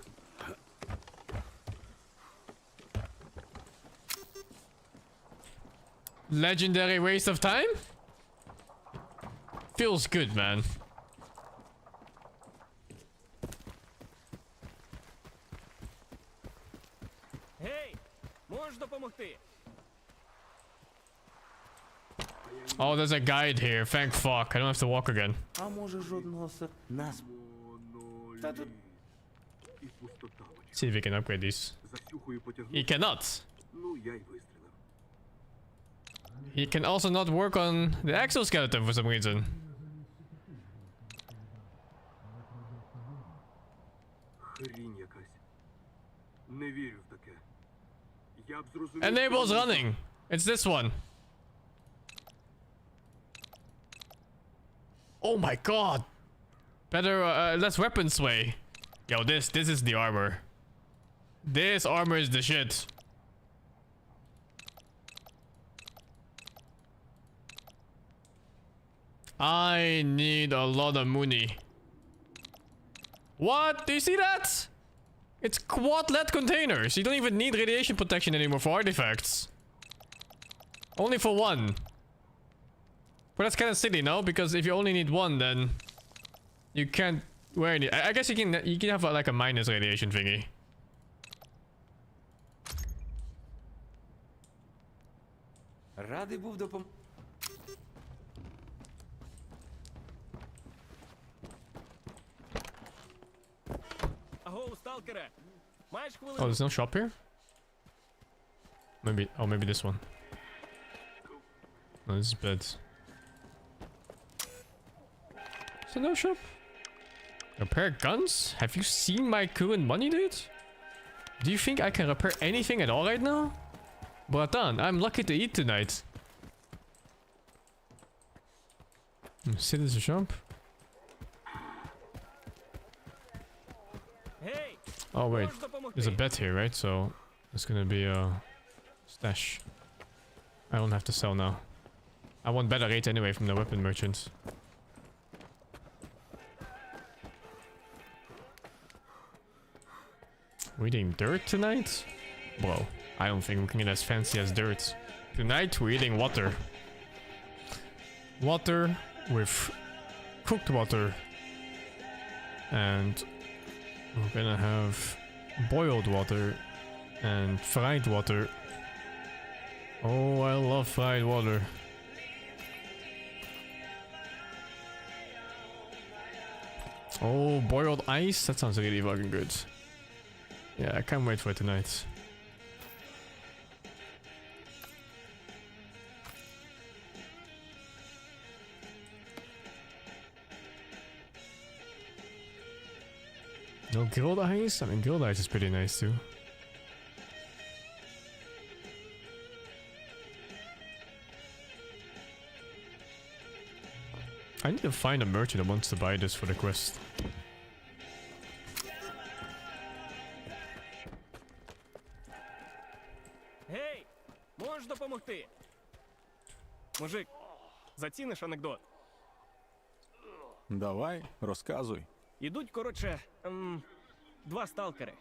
Legendary waste of time? Feels good, man. Гей! Можеш допомогти? Oh, there's a guide here. Thank fuck. I don't have to walk again. А може жодного нас. Та тут See if we can upgrade these. He cannot. He can also not work on the exoskeleton for some reason. Enables running. It's this one. Oh my god. Better, less weapon sway. Yo, this is the armor. This armor is the shit. I need a lot of money. What? Do you see that? It's quad lead containers. You don't even need radiation protection anymore for artifacts. Only for 1. But that's kind of silly, no? Because if you only need 1, then you can't wear any. I guess you can have like a minus radiation thingy. Радий був допомогти. Аго, сталкере! Сталкере, маєш Oh, хвилину? there's no shop here? Maybe, oh, maybe this one. No, this is bad. Is there no shop? Repair guns? Have you seen my current money, dude? Do you think I can repair anything at all right now? Bratan, I'm lucky to eat tonight. See, there's a shop. Гей, Oh wait, можеш допомогти? there's a bed here, right? So it's gonna be a stash. I don't have to sell now. I want better rate anyway from the weapon merchants. We eating dirt tonight? Bro, I don't think we can get as fancy as dirt. Tonight we're eating water. Water with cooked water. And we're gonna have boiled water and fried water. Oh, I love fried water. Oh, boiled ice? That sounds really fucking good. Yeah, I can't wait for tonight. No grilled ice? I mean, grilled ice is pretty nice too. I need to find a merchant that wants to buy this for the quest. Гей, можеш допомогти? Мужик, заціниш анекдот? Давай, розказуй. Ідуть, коротше, два сталкери.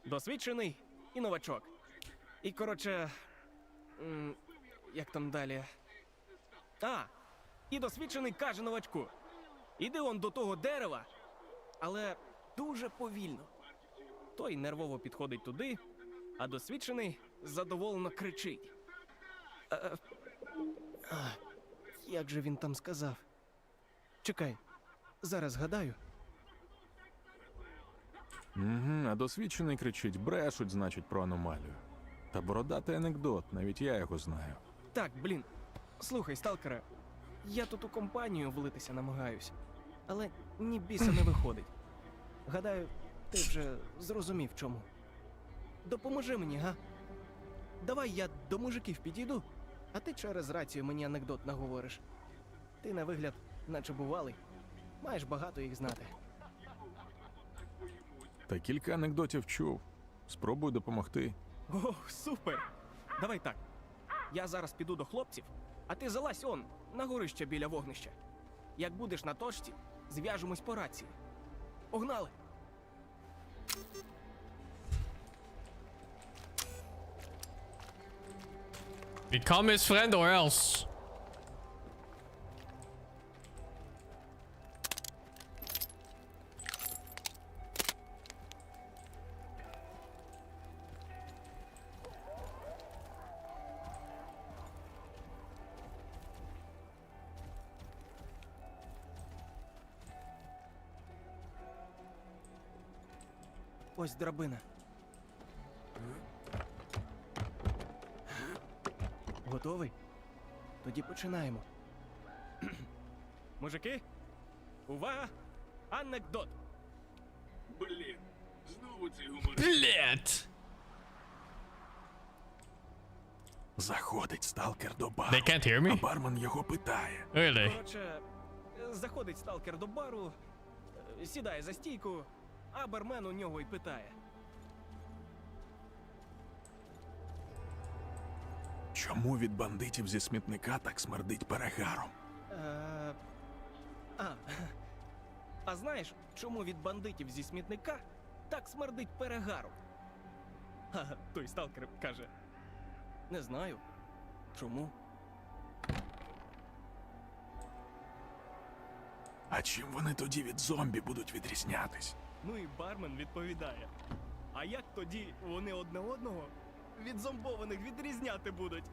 Досвідчений і новачок. І, коротше, як там далі? І досвідчений каже новачку: іди он до того дерева, але дуже повільно. Той нервово підходить туди, а досвідчений задоволено кричить. Як же він там сказав? Чекай, зараз згадаю. А досвідчений кричить: брешуть, значить, про аномалію. Та бородатий анекдот, навіть я його знаю. Так, блін. Слухай, сталкере, я тут у компанію влитися намагаюсь, але ні біса не виходить. Гадаю, ти вже зрозумів чому. Допоможи мені, га? Давай я до мужиків підійду, а ти через рацію мені анекдот наговориш. Ти на вигляд, наче бувалий, маєш багато їх знати. Та кілька анекдотів чув. Спробуй допомогти. О, супер! Давай так. Я зараз піду до хлопців, а ти залазь он, на горище біля вогнища. Як будеш на точці, зв'яжемось по рації. Погнали! Become his friend or else. Ось драбина. Готовий? Тоді починаємо. Мужики, увага! Анекдот! Блін, знову цей гумор. Блять! Заходить сталкер до бару. They can't hear me? А бармен його питає. Really? Коротше, заходить сталкер до бару, сідає за стійку, а бармен у нього й питає. Чому від бандитів зі смітника так смердить перегаром? А знаєш, чому від бандитів зі смітника так смердить перегаром? Той сталкер каже: не знаю. Чому? А чим вони тоді від зомбі будуть відрізнятись? Ну і бармен відповідає: а як тоді вони одне одного від зомбованих відрізняти будуть?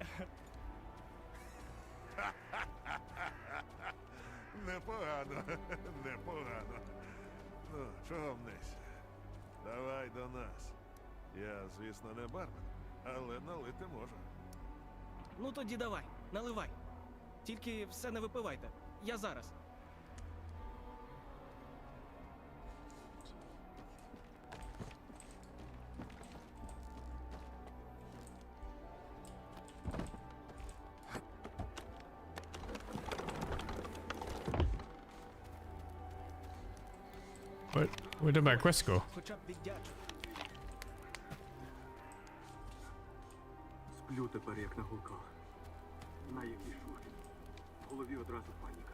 Непогано, непогано. Ну, чого мнешся? Давай до нас. Я, звісно, не бармен, але налити можу. Ну тоді давай, наливай. Тільки все не випивайте. Я зараз. Where did my quest go? Хоча б віддячу. Сплю тепер як на гулках. На якій шухі. В голові одразу паніка.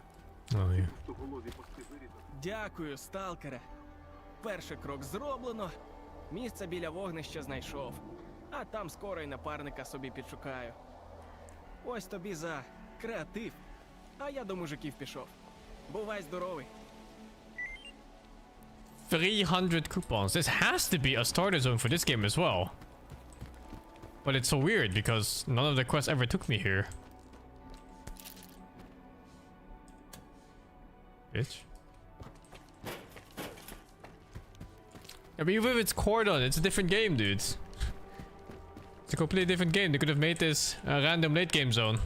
Oh, yeah. Пустоголові пости вирізали. Дякую, сталкере. Перший крок зроблено. Місце біля вогнища знайшов. А там скоро й напарника собі підшукаю. Ось тобі за креатив. А я до мужиків пішов. Бувай здоровий. 300 coupons. This has to be a starter zone for this game as well. But it's so weird because none of the quests ever took me here. Bitch. Yeah, but even if it's Cordon, it's a different game, dudes. It's a completely different game. They could have made this a random late game zone.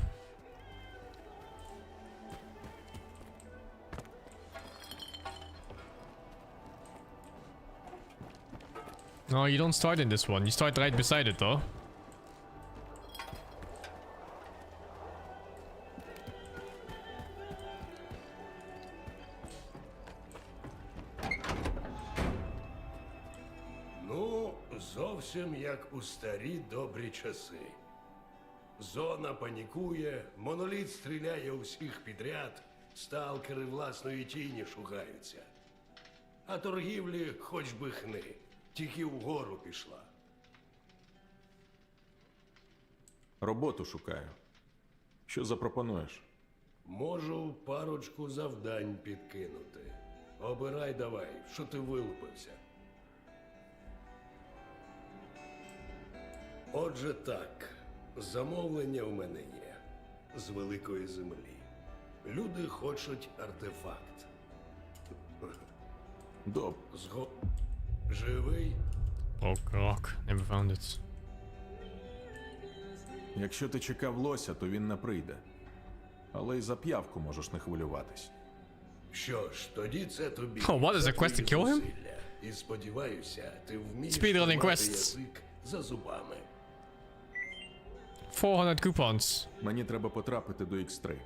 No, you don't start in this one. You start right beside it, though. Ну, зовсім як у старі добрі часи. Зона панікує, моноліт стріляє у всіх підряд, сталкери власної тіні шугаються. А торгівлі хоч би хни. Тільки вгору пішла. Роботу шукаю. Що запропонуєш? Можу парочку завдань підкинути. Обирай давай, що ти вилупився. Отже так, замовлення в мене є. З великої землі. Люди хочуть артефакт. Живий? Oh, rock. Never found it. Якщо ти чекав лося, то він не прийде. Але й за п'явку можеш не хвилюватись. Що ж, тоді це тобі. Oh, what is the quest to kill him? І сподіваюся, ти вмієш Speedrunning тримати quests. язик за зубами. 400 coupons. Мені треба потрапити до X3.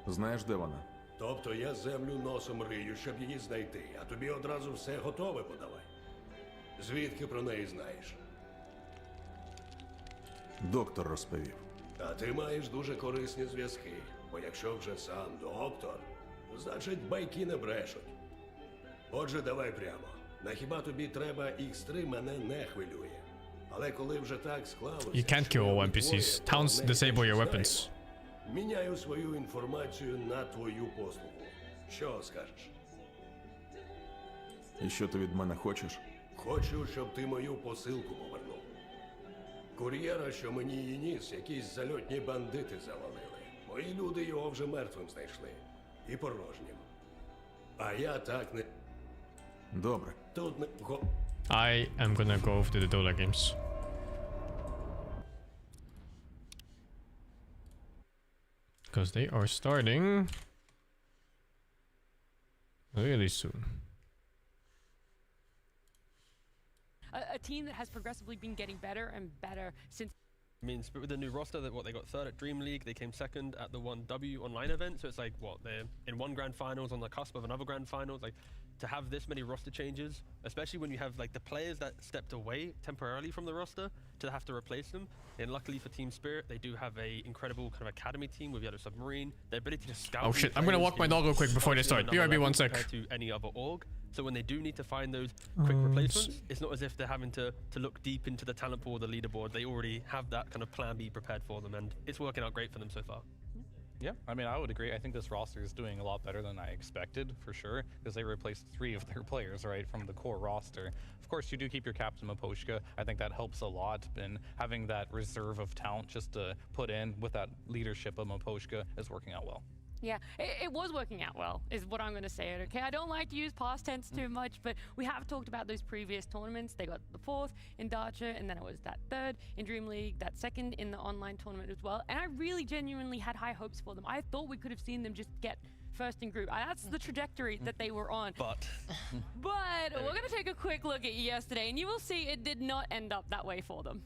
Знаєш, де вона? Тобто я землю носом рию, щоб її знайти, а тобі одразу все готове подавай. Звідки про неї знаєш? Доктор розповів. А ти маєш дуже корисні зв'язки, бо якщо вже сам доктор, значить байки не брешуть. Отже, давай прямо. На хіба тобі треба X3 мене не хвилює. Але коли вже так склалося, You can't kill all NPCs. Towns disable your weapons. Міняю свою інформацію на твою послугу. Що скажеш? І що ти від мене хочеш? Хочу, щоб ти мою посилку повернув. Кур'єра, що мені її ніс, якісь зальотні бандити завалили. Мої люди його вже мертвим знайшли. І порожнім. А я так не... Добре. Тут не... I am gonna go to the Dota games. Because they are starting really soon. A team that has progressively been getting better and better since. I mean, with the new roster, that they got third at Dream League, they came second at the 1W online event. So it's like, what, they're in one grand finals on the cusp of another grand finals. Like, to have this many roster changes, especially when you have like the players that stepped away temporarily from the roster to have to replace them. And luckily for Team Spirit, they do have a incredible kind of academy team with Yellow Submarine. Their ability to scout. Oh shit! I'm gonna walk my dog real quick before they start. BRB 1 sec. Compared to any other org. So when they do need to find those quick replacements, it's not as if they're having to look deep into the talent pool or the leaderboard. They already have that kind of plan B prepared for them, and it's working out great for them so far. Yeah, I mean, I would agree. I think this roster is doing a lot better than I expected, for sure, because they replaced 3 of their players, right, from the core roster. Of course, you do keep your captain, Maposhka. I think that helps a lot, and having that reserve of talent just to put in with that leadership of Maposhka is working out well. Yeah, it was working out well, is what I'm going to say. Okay, I don't like to use past tense too much, but we have talked about those previous tournaments. They got the 4th in Dacha, and then it was that 3rd in Dream League, that 2nd in the online tournament as well. And I really genuinely had high hopes for them. I thought we could have seen them just get first in group. That's the trajectory that they were on. But we're going to take a quick look at yesterday, and you will see it did not end up that way for them.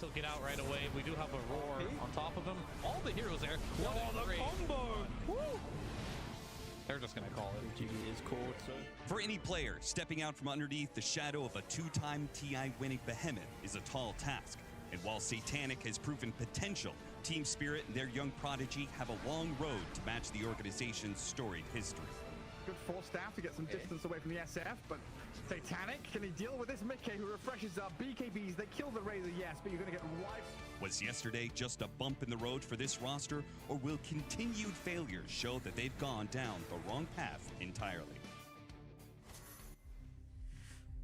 He'll get out right away. We do have a roar on top of him. All the heroes there. What a great combo! Woo! They're just gonna call it. GG is called. So for any player, stepping out from underneath the shadow of a 2-time TI winning behemoth is a tall task. And while Satanic has proven potential, Team Spirit and their young prodigy have a long road to match the organization's storied history. Good force staff to get some distance away from the SF, but Satanic, can he deal with this Mickey who refreshes up BKBs? They kill the Razor, yes, but you're going to get wiped. Was yesterday just a bump in the road for this roster, or will continued failures show that they've gone down the wrong path entirely?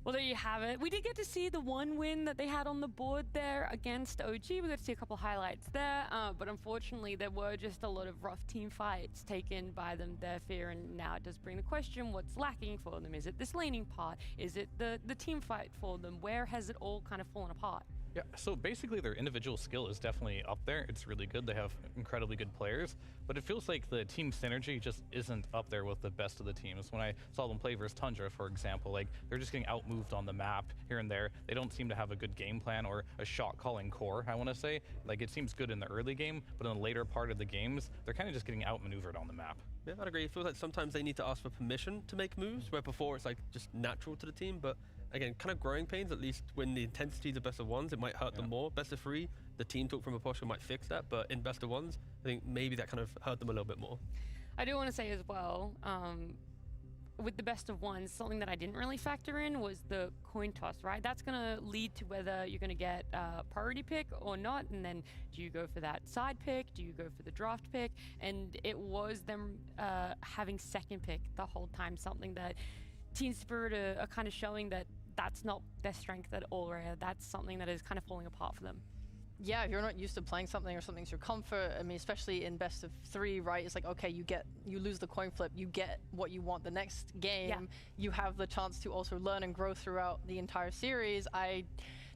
Well, there you have it. We did get to see the one win that they had on the board there against OG. We got to see a couple highlights there, but unfortunately there were just a lot of rough team fights taken by them there, and now it does bring the question, what's lacking for them? Is it this laning part? Is it the team fight for them? Where has it all kind of fallen apart? Yeah, so basically their individual skill is definitely up there. It's really good. They have incredibly good players, but it feels like the team synergy just isn't up there with the best of the teams. When I saw them play versus Tundra, for example, like they're just getting outmoved on the map here and there. They don't seem to have a good game plan or a shot calling core, I want to say. Like it seems good in the early game, but in the later part of the games, they're kind of just getting outmaneuvered on the map. Yeah, I'd agree. It feels like sometimes they need to ask for permission to make moves, where before it's like just natural to the team, but again, kind of growing pains, at least when the intensity is the best of ones, it might hurt them more. Best of 3, the team talk from Aposhka might fix that, but in best of ones, I think maybe that kind of hurt them a little bit more. I do want to say as well, with the best of ones, something that I didn't really factor in was the coin toss, right? That's going to lead to whether you're going to get a priority pick or not, and then do you go for that side pick? Do you go for the draft pick? And it was them having second pick the whole time, something that Team Spirit are kind of showing that that's not their strength at all, right? That's something that is kind of falling apart for them. Yeah, if you're not used to playing something or something's your comfort, I mean, especially in best of 3, right? It's like, okay, you lose the coin flip, you get what you want the next game. You have the chance to also learn and grow throughout the entire series. I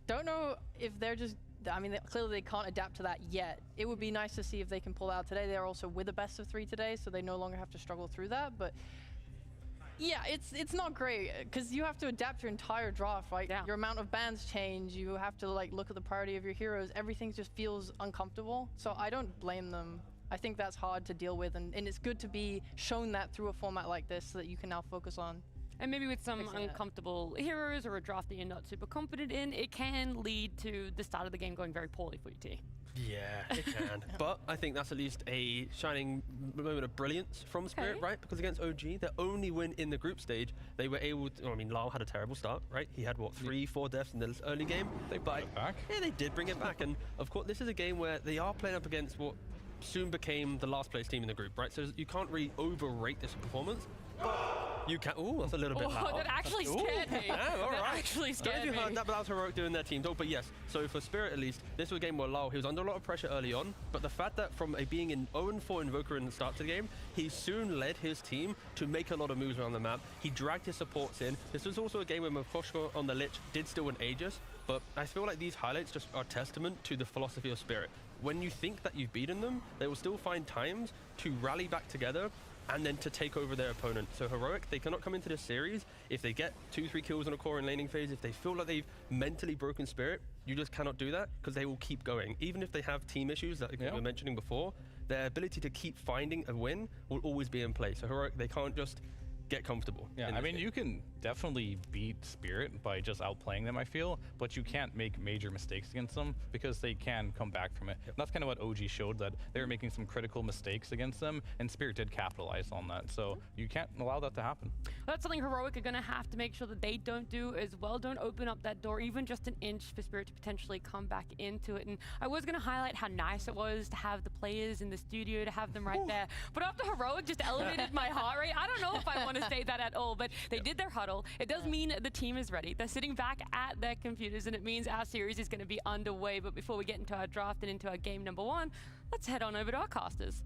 don't know if they're just, I mean, clearly they can't adapt to that yet. It would be nice to see if they can pull out today. They're also with a best of 3 today, so they no longer have to struggle through that, but yeah, it's not great because you have to adapt your entire draft, right? Your amount of bans change. You have to like look at the priority of your heroes. Everything just feels uncomfortable. So I don't blame them. I think that's hard to deal with, and it's good to be shown that through a format like this so that you can now focus on. And maybe with some uncomfortable heroes or a draft that you're not super confident in, it can lead to the start of the game going very poorly for your team. Yeah, it can. But I think that's at least a shining moment of brilliance from Spirit, right? Because against OG, their only win in the group stage, they were able to, I mean, Lyle had a terrible start, right? He had, what, 3-4 deaths in the early game? They brought it back. Yeah, they did bring it back. And of course, this is a game where they are playing up against what soon became the last place team in the group, right? So you can't really overrate this performance. You can. Oh, that's a little bit loud. That actually scared me. Yeah, all right. That actually scared me. You heard that, but that was Heroic doing their team talk. But yes, so for Spirit at least, this was a game where Lyle, he was under a lot of pressure early on, but the fact that from being in 0-4 Invoker in the start to the game, he soon led his team to make a lot of moves around the map. He dragged his supports in. This was also a game where Makoshko on the Lich did still win Aegis, but I feel like these highlights just are testament to the philosophy of Spirit. When you think that you've beaten them, they will still find times to rally back together and then to take over their opponent. So Heroic, they cannot come into this series if they get 2-3 kills on a core in laning phase, if they feel like they've mentally broken Spirit, you just cannot do that because they will keep going. Even if they have team issues that we were mentioning before, their ability to keep finding a win will always be in play. So Heroic, they can't just get comfortable. Yeah, I mean, you can definitely beat Spirit by just outplaying them, I feel, but you can't make major mistakes against them because they can come back from it. And that's kind of what OG showed, that they were making some critical mistakes against them, and Spirit did capitalize on that. So you can't allow that to happen. That's something Heroic are going to have to make sure that they don't do as well. Don't open up that door even just an inch for Spirit to potentially come back into it. And I was going to highlight how nice it was to have the players in the studio, to have them right there. But after Heroic just elevated my heart rate, I don't know if I want to say that at all, but they did their huddle. It does mean the team is ready. They're sitting back at their computers, and it means our series is going to be underway. But before we get into our draft and into our game number 1, let's head on over to our casters.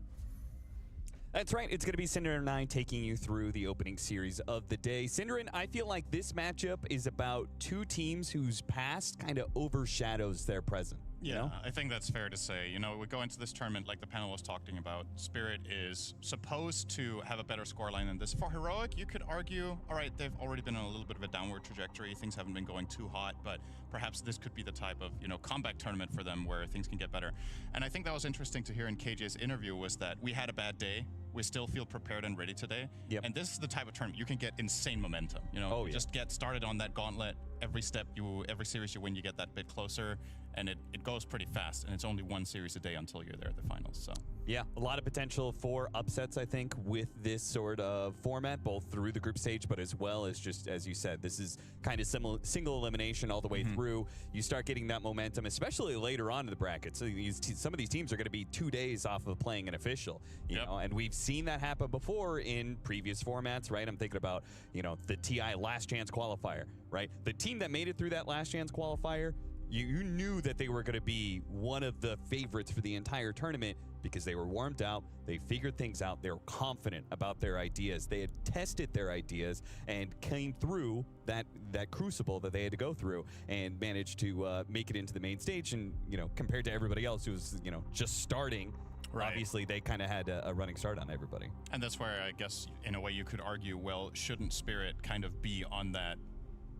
That's right. It's going to be Cinder and I taking you through the opening series of the day. Cinder, I feel like this matchup is about two teams whose past kind of overshadows their present. Yeah, You know? I think that's fair to say. You know, we go into this tournament, like the panel was talking about, Spirit is supposed to have a better scoreline than this. For Heroic, you could argue, all right, they've already been on a little bit of a downward trajectory. Things haven't been going too hot, but perhaps this could be the type of, you know, comeback tournament for them where things can get better. And I think that was interesting to hear in KJ's interview was that we had a bad day. We still feel prepared and ready today. Yep. And this is the type of tournament you can get insane momentum. You know, just get started on that gauntlet. Every series you win, you get that bit closer, and it goes pretty fast. And it's only one series a day until you're there at the finals. So yeah, a lot of potential for upsets, I think, with this sort of format, both through the group stage, but as well as just, as you said, this is kind of single elimination all the way through. You start getting that momentum, especially later on in the bracket. So some of these teams are going to be 2 days off of playing an official, you know, and we've seen that happen before in previous formats, right? I'm thinking about, you know, the TI last chance qualifier, right? The team that made it through that last chance qualifier, you knew that they were going to be one of the favorites for the entire tournament because they were warmed out, they figured things out, they were confident about their ideas, they had tested their ideas and came through that crucible that they had to go through and managed to make it into the main stage. And, you know, compared to everybody else who was, you know, just starting, obviously they kind of had a running start on everybody. And that's where I guess in a way you could argue, well, shouldn't Spirit kind of be on that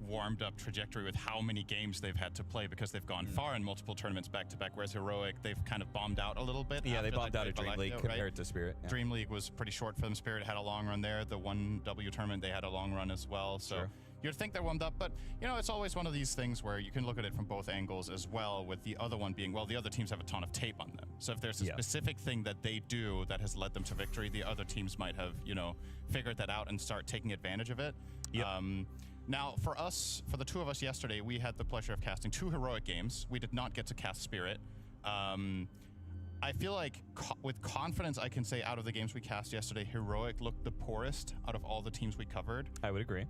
warmed up trajectory with how many games they've had to play because they've gone far in multiple tournaments back to back, whereas Heroic, they've kind of bombed out a little bit. Yeah, they bombed out at Dream Dream League compared to Spirit. Yeah. Dream League was pretty short for them. Spirit had a long run there. The 1W tournament, they had a long run as well. So you'd think they're warmed up, but you know, it's always one of these things where you can look at it from both angles as well, with the other one being, well, the other teams have a ton of tape on them. So if there's a specific thing that they do that has led them to victory, the other teams might have, you know, figured that out and start taking advantage of it. Now, for the two of us yesterday, we had the pleasure of casting 2 Heroic games. We did not get to cast Spirit. I feel like with confidence, I can say out of the games we cast yesterday, Heroic looked the poorest out of all the teams we covered. I would agree.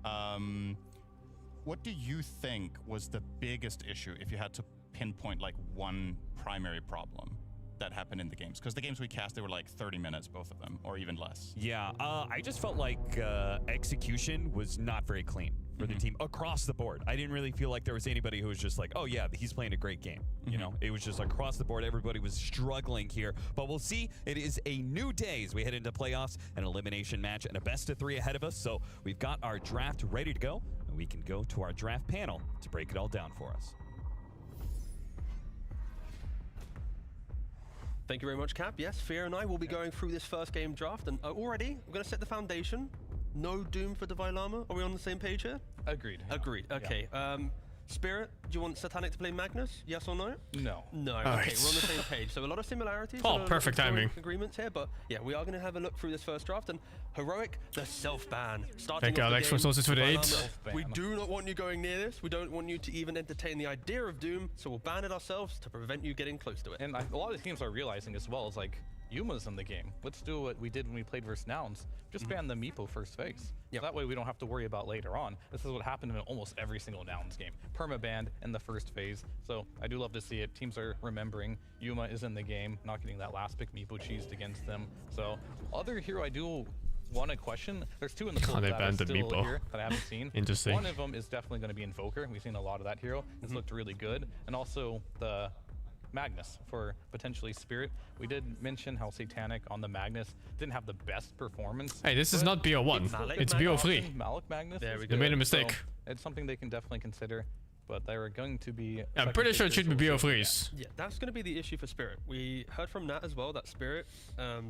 What do you think was the biggest issue if you had to pinpoint like one primary problem that happened in the games? Because the games we cast, they were like 30 minutes, both of them, or even less. Yeah, I just felt like execution was not very clean for the team across the board. I didn't really feel like there was anybody who was just like, oh yeah, he's playing a great game. You know, it was just across the board. Everybody was struggling here, but we'll see. It is a new day as we head into playoffs, an elimination match, and a best of 3 ahead of us. So we've got our draft ready to go, and we can go to our draft panel to break it all down for us. Thank you very much, Cap. Yes, Fear and I will be going through this first game draft, and already we're going to set the foundation. No Doom for Divine Llama. Are we on the same page here? Agreed. Agreed. Okay. Spirit, do you want Satanic to play Magnus? Yes or no? No. No. All Okay, right. we're on the same page. So a lot of similarities. Oh, and a lot perfect of timing. Agreements here, but yeah, we are going to have a look through this first draft. And Heroic, the self-ban. Thank you, Alex, for sources for the 8. We do not want you going near this. We don't want you to even entertain the idea of Doom, so we'll ban it ourselves to prevent you getting close to it. And a lot of teams are realizing as well, is like, Yuma's in the game. Let's do what we did when we played versus Nouns. Just ban the Meepo first phase. So that way we don't have to worry about later on. This is what happened in almost every single Nouns game. Perma-banned in the first phase. So I do love to see it. Teams are remembering Yuma is in the game, not getting that last pick Meepo cheesed against them. So other hero I do want to question. There's 2 in the pool they that are banned the still Meepo. here that I haven't seen. Interesting. One of them is definitely going to be Invoker. We've seen a lot of that hero. It's looked really good. And also the Magnus for potentially Spirit. We did mention how Satanic on the Magnus didn't have the best performance. Hey, this is not BO1. It's BO3. Malik Magnus. There we They made a mistake. So it's something they can definitely consider, but they were going to be... I'm pretty sure it should be BO3s. Yeah, that's going to be the issue for Spirit. We heard from Nat as well that Spirit,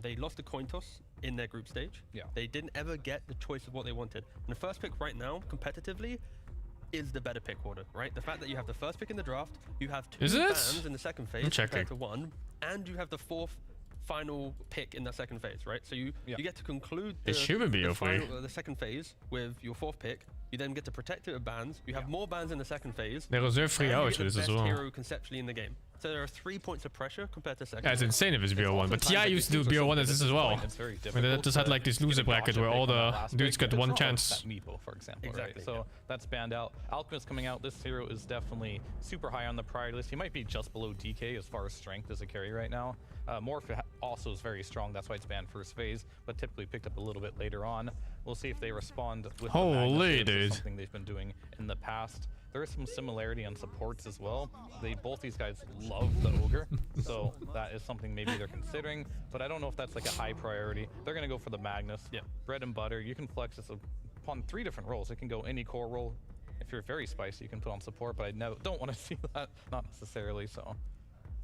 they lost the coin toss in their group stage. Yeah. They didn't ever get the choice of what they wanted. And the first pick right now, competitively, is the better pick order, right? The fact that you have the first pick in the draft, you have 2 bans in the second phase compared to 1, and you have the 4th final pick in the second phase, right? So you get to conclude the second phase with your 4th pick. You then get to protect it with bans. You have more bans in the second phase. They reserve free hours for this as well. Hero conceptually in the game. So there are 3 points of pressure compared to second. Yeah, it's insane if it's BO1, but TI used to do BO1 as this as well. When they just had like this loser bracket where all the dudes get one chance. That Meepo, for example, Exactly, right? So that's banned out. Alchemist coming out. This hero is definitely super high on the priority list. He might be just below DK as far as strength as a carry right now. Morph also is very strong. That's why it's banned first phase, but typically picked up a little bit later on. We'll see if they respond with Holy dude. something they've been doing in the past. There is some similarity on supports as well. Both these guys love the Ogre, so that is something maybe they're considering, but I don't know if that's like a high priority. They're gonna go for the Magnus. Yeah. Bread and butter. You can flex this upon 3 different roles. It can go any core role. If you're very spicy, you can put on support, but I don't want to see that, not necessarily. So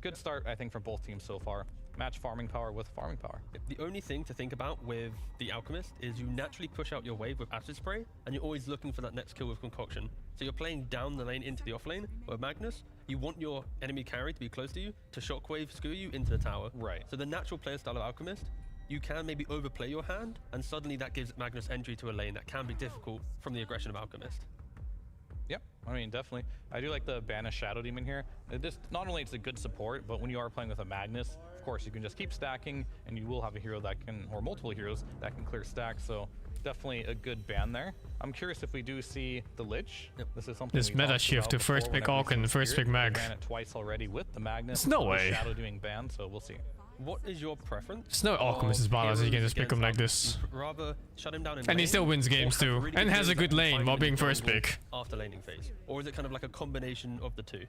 good start, I think, from both teams so far. Match farming power with farming power. The only thing to think about with the Alchemist is you naturally push out your wave with Acid Spray, and you're always looking for that next kill with Concoction. So you're playing down the lane into the off lane, where Magnus, you want your enemy carry to be close to you to shockwave skew you into the tower. Right. So the natural player style of Alchemist, you can maybe overplay your hand, and suddenly that gives Magnus entry to a lane that can be difficult from the aggression of Alchemist. Yep, I mean, definitely. I do like the Banish Shadow Demon here. Not only it's a good support, but when you are playing with a Magnus, of course, you can just keep stacking, and you will have a hero that can, or multiple heroes that can clear stacks. So definitely a good ban there. I'm curious if we do see the Lich. Yep. This is something. This meta shift to first pick Alk and first pick Mag. Ran it twice already with the Magnus. There's no way. Shadow doing ban, so we'll see. What is your preference? There's no Alchemist is balanced, you can just pick him like this. Rather shut him down in And he lane, still wins games too, really and has a good lane while being jungle first pick. after laning phase, or is it kind of like a combination of the two?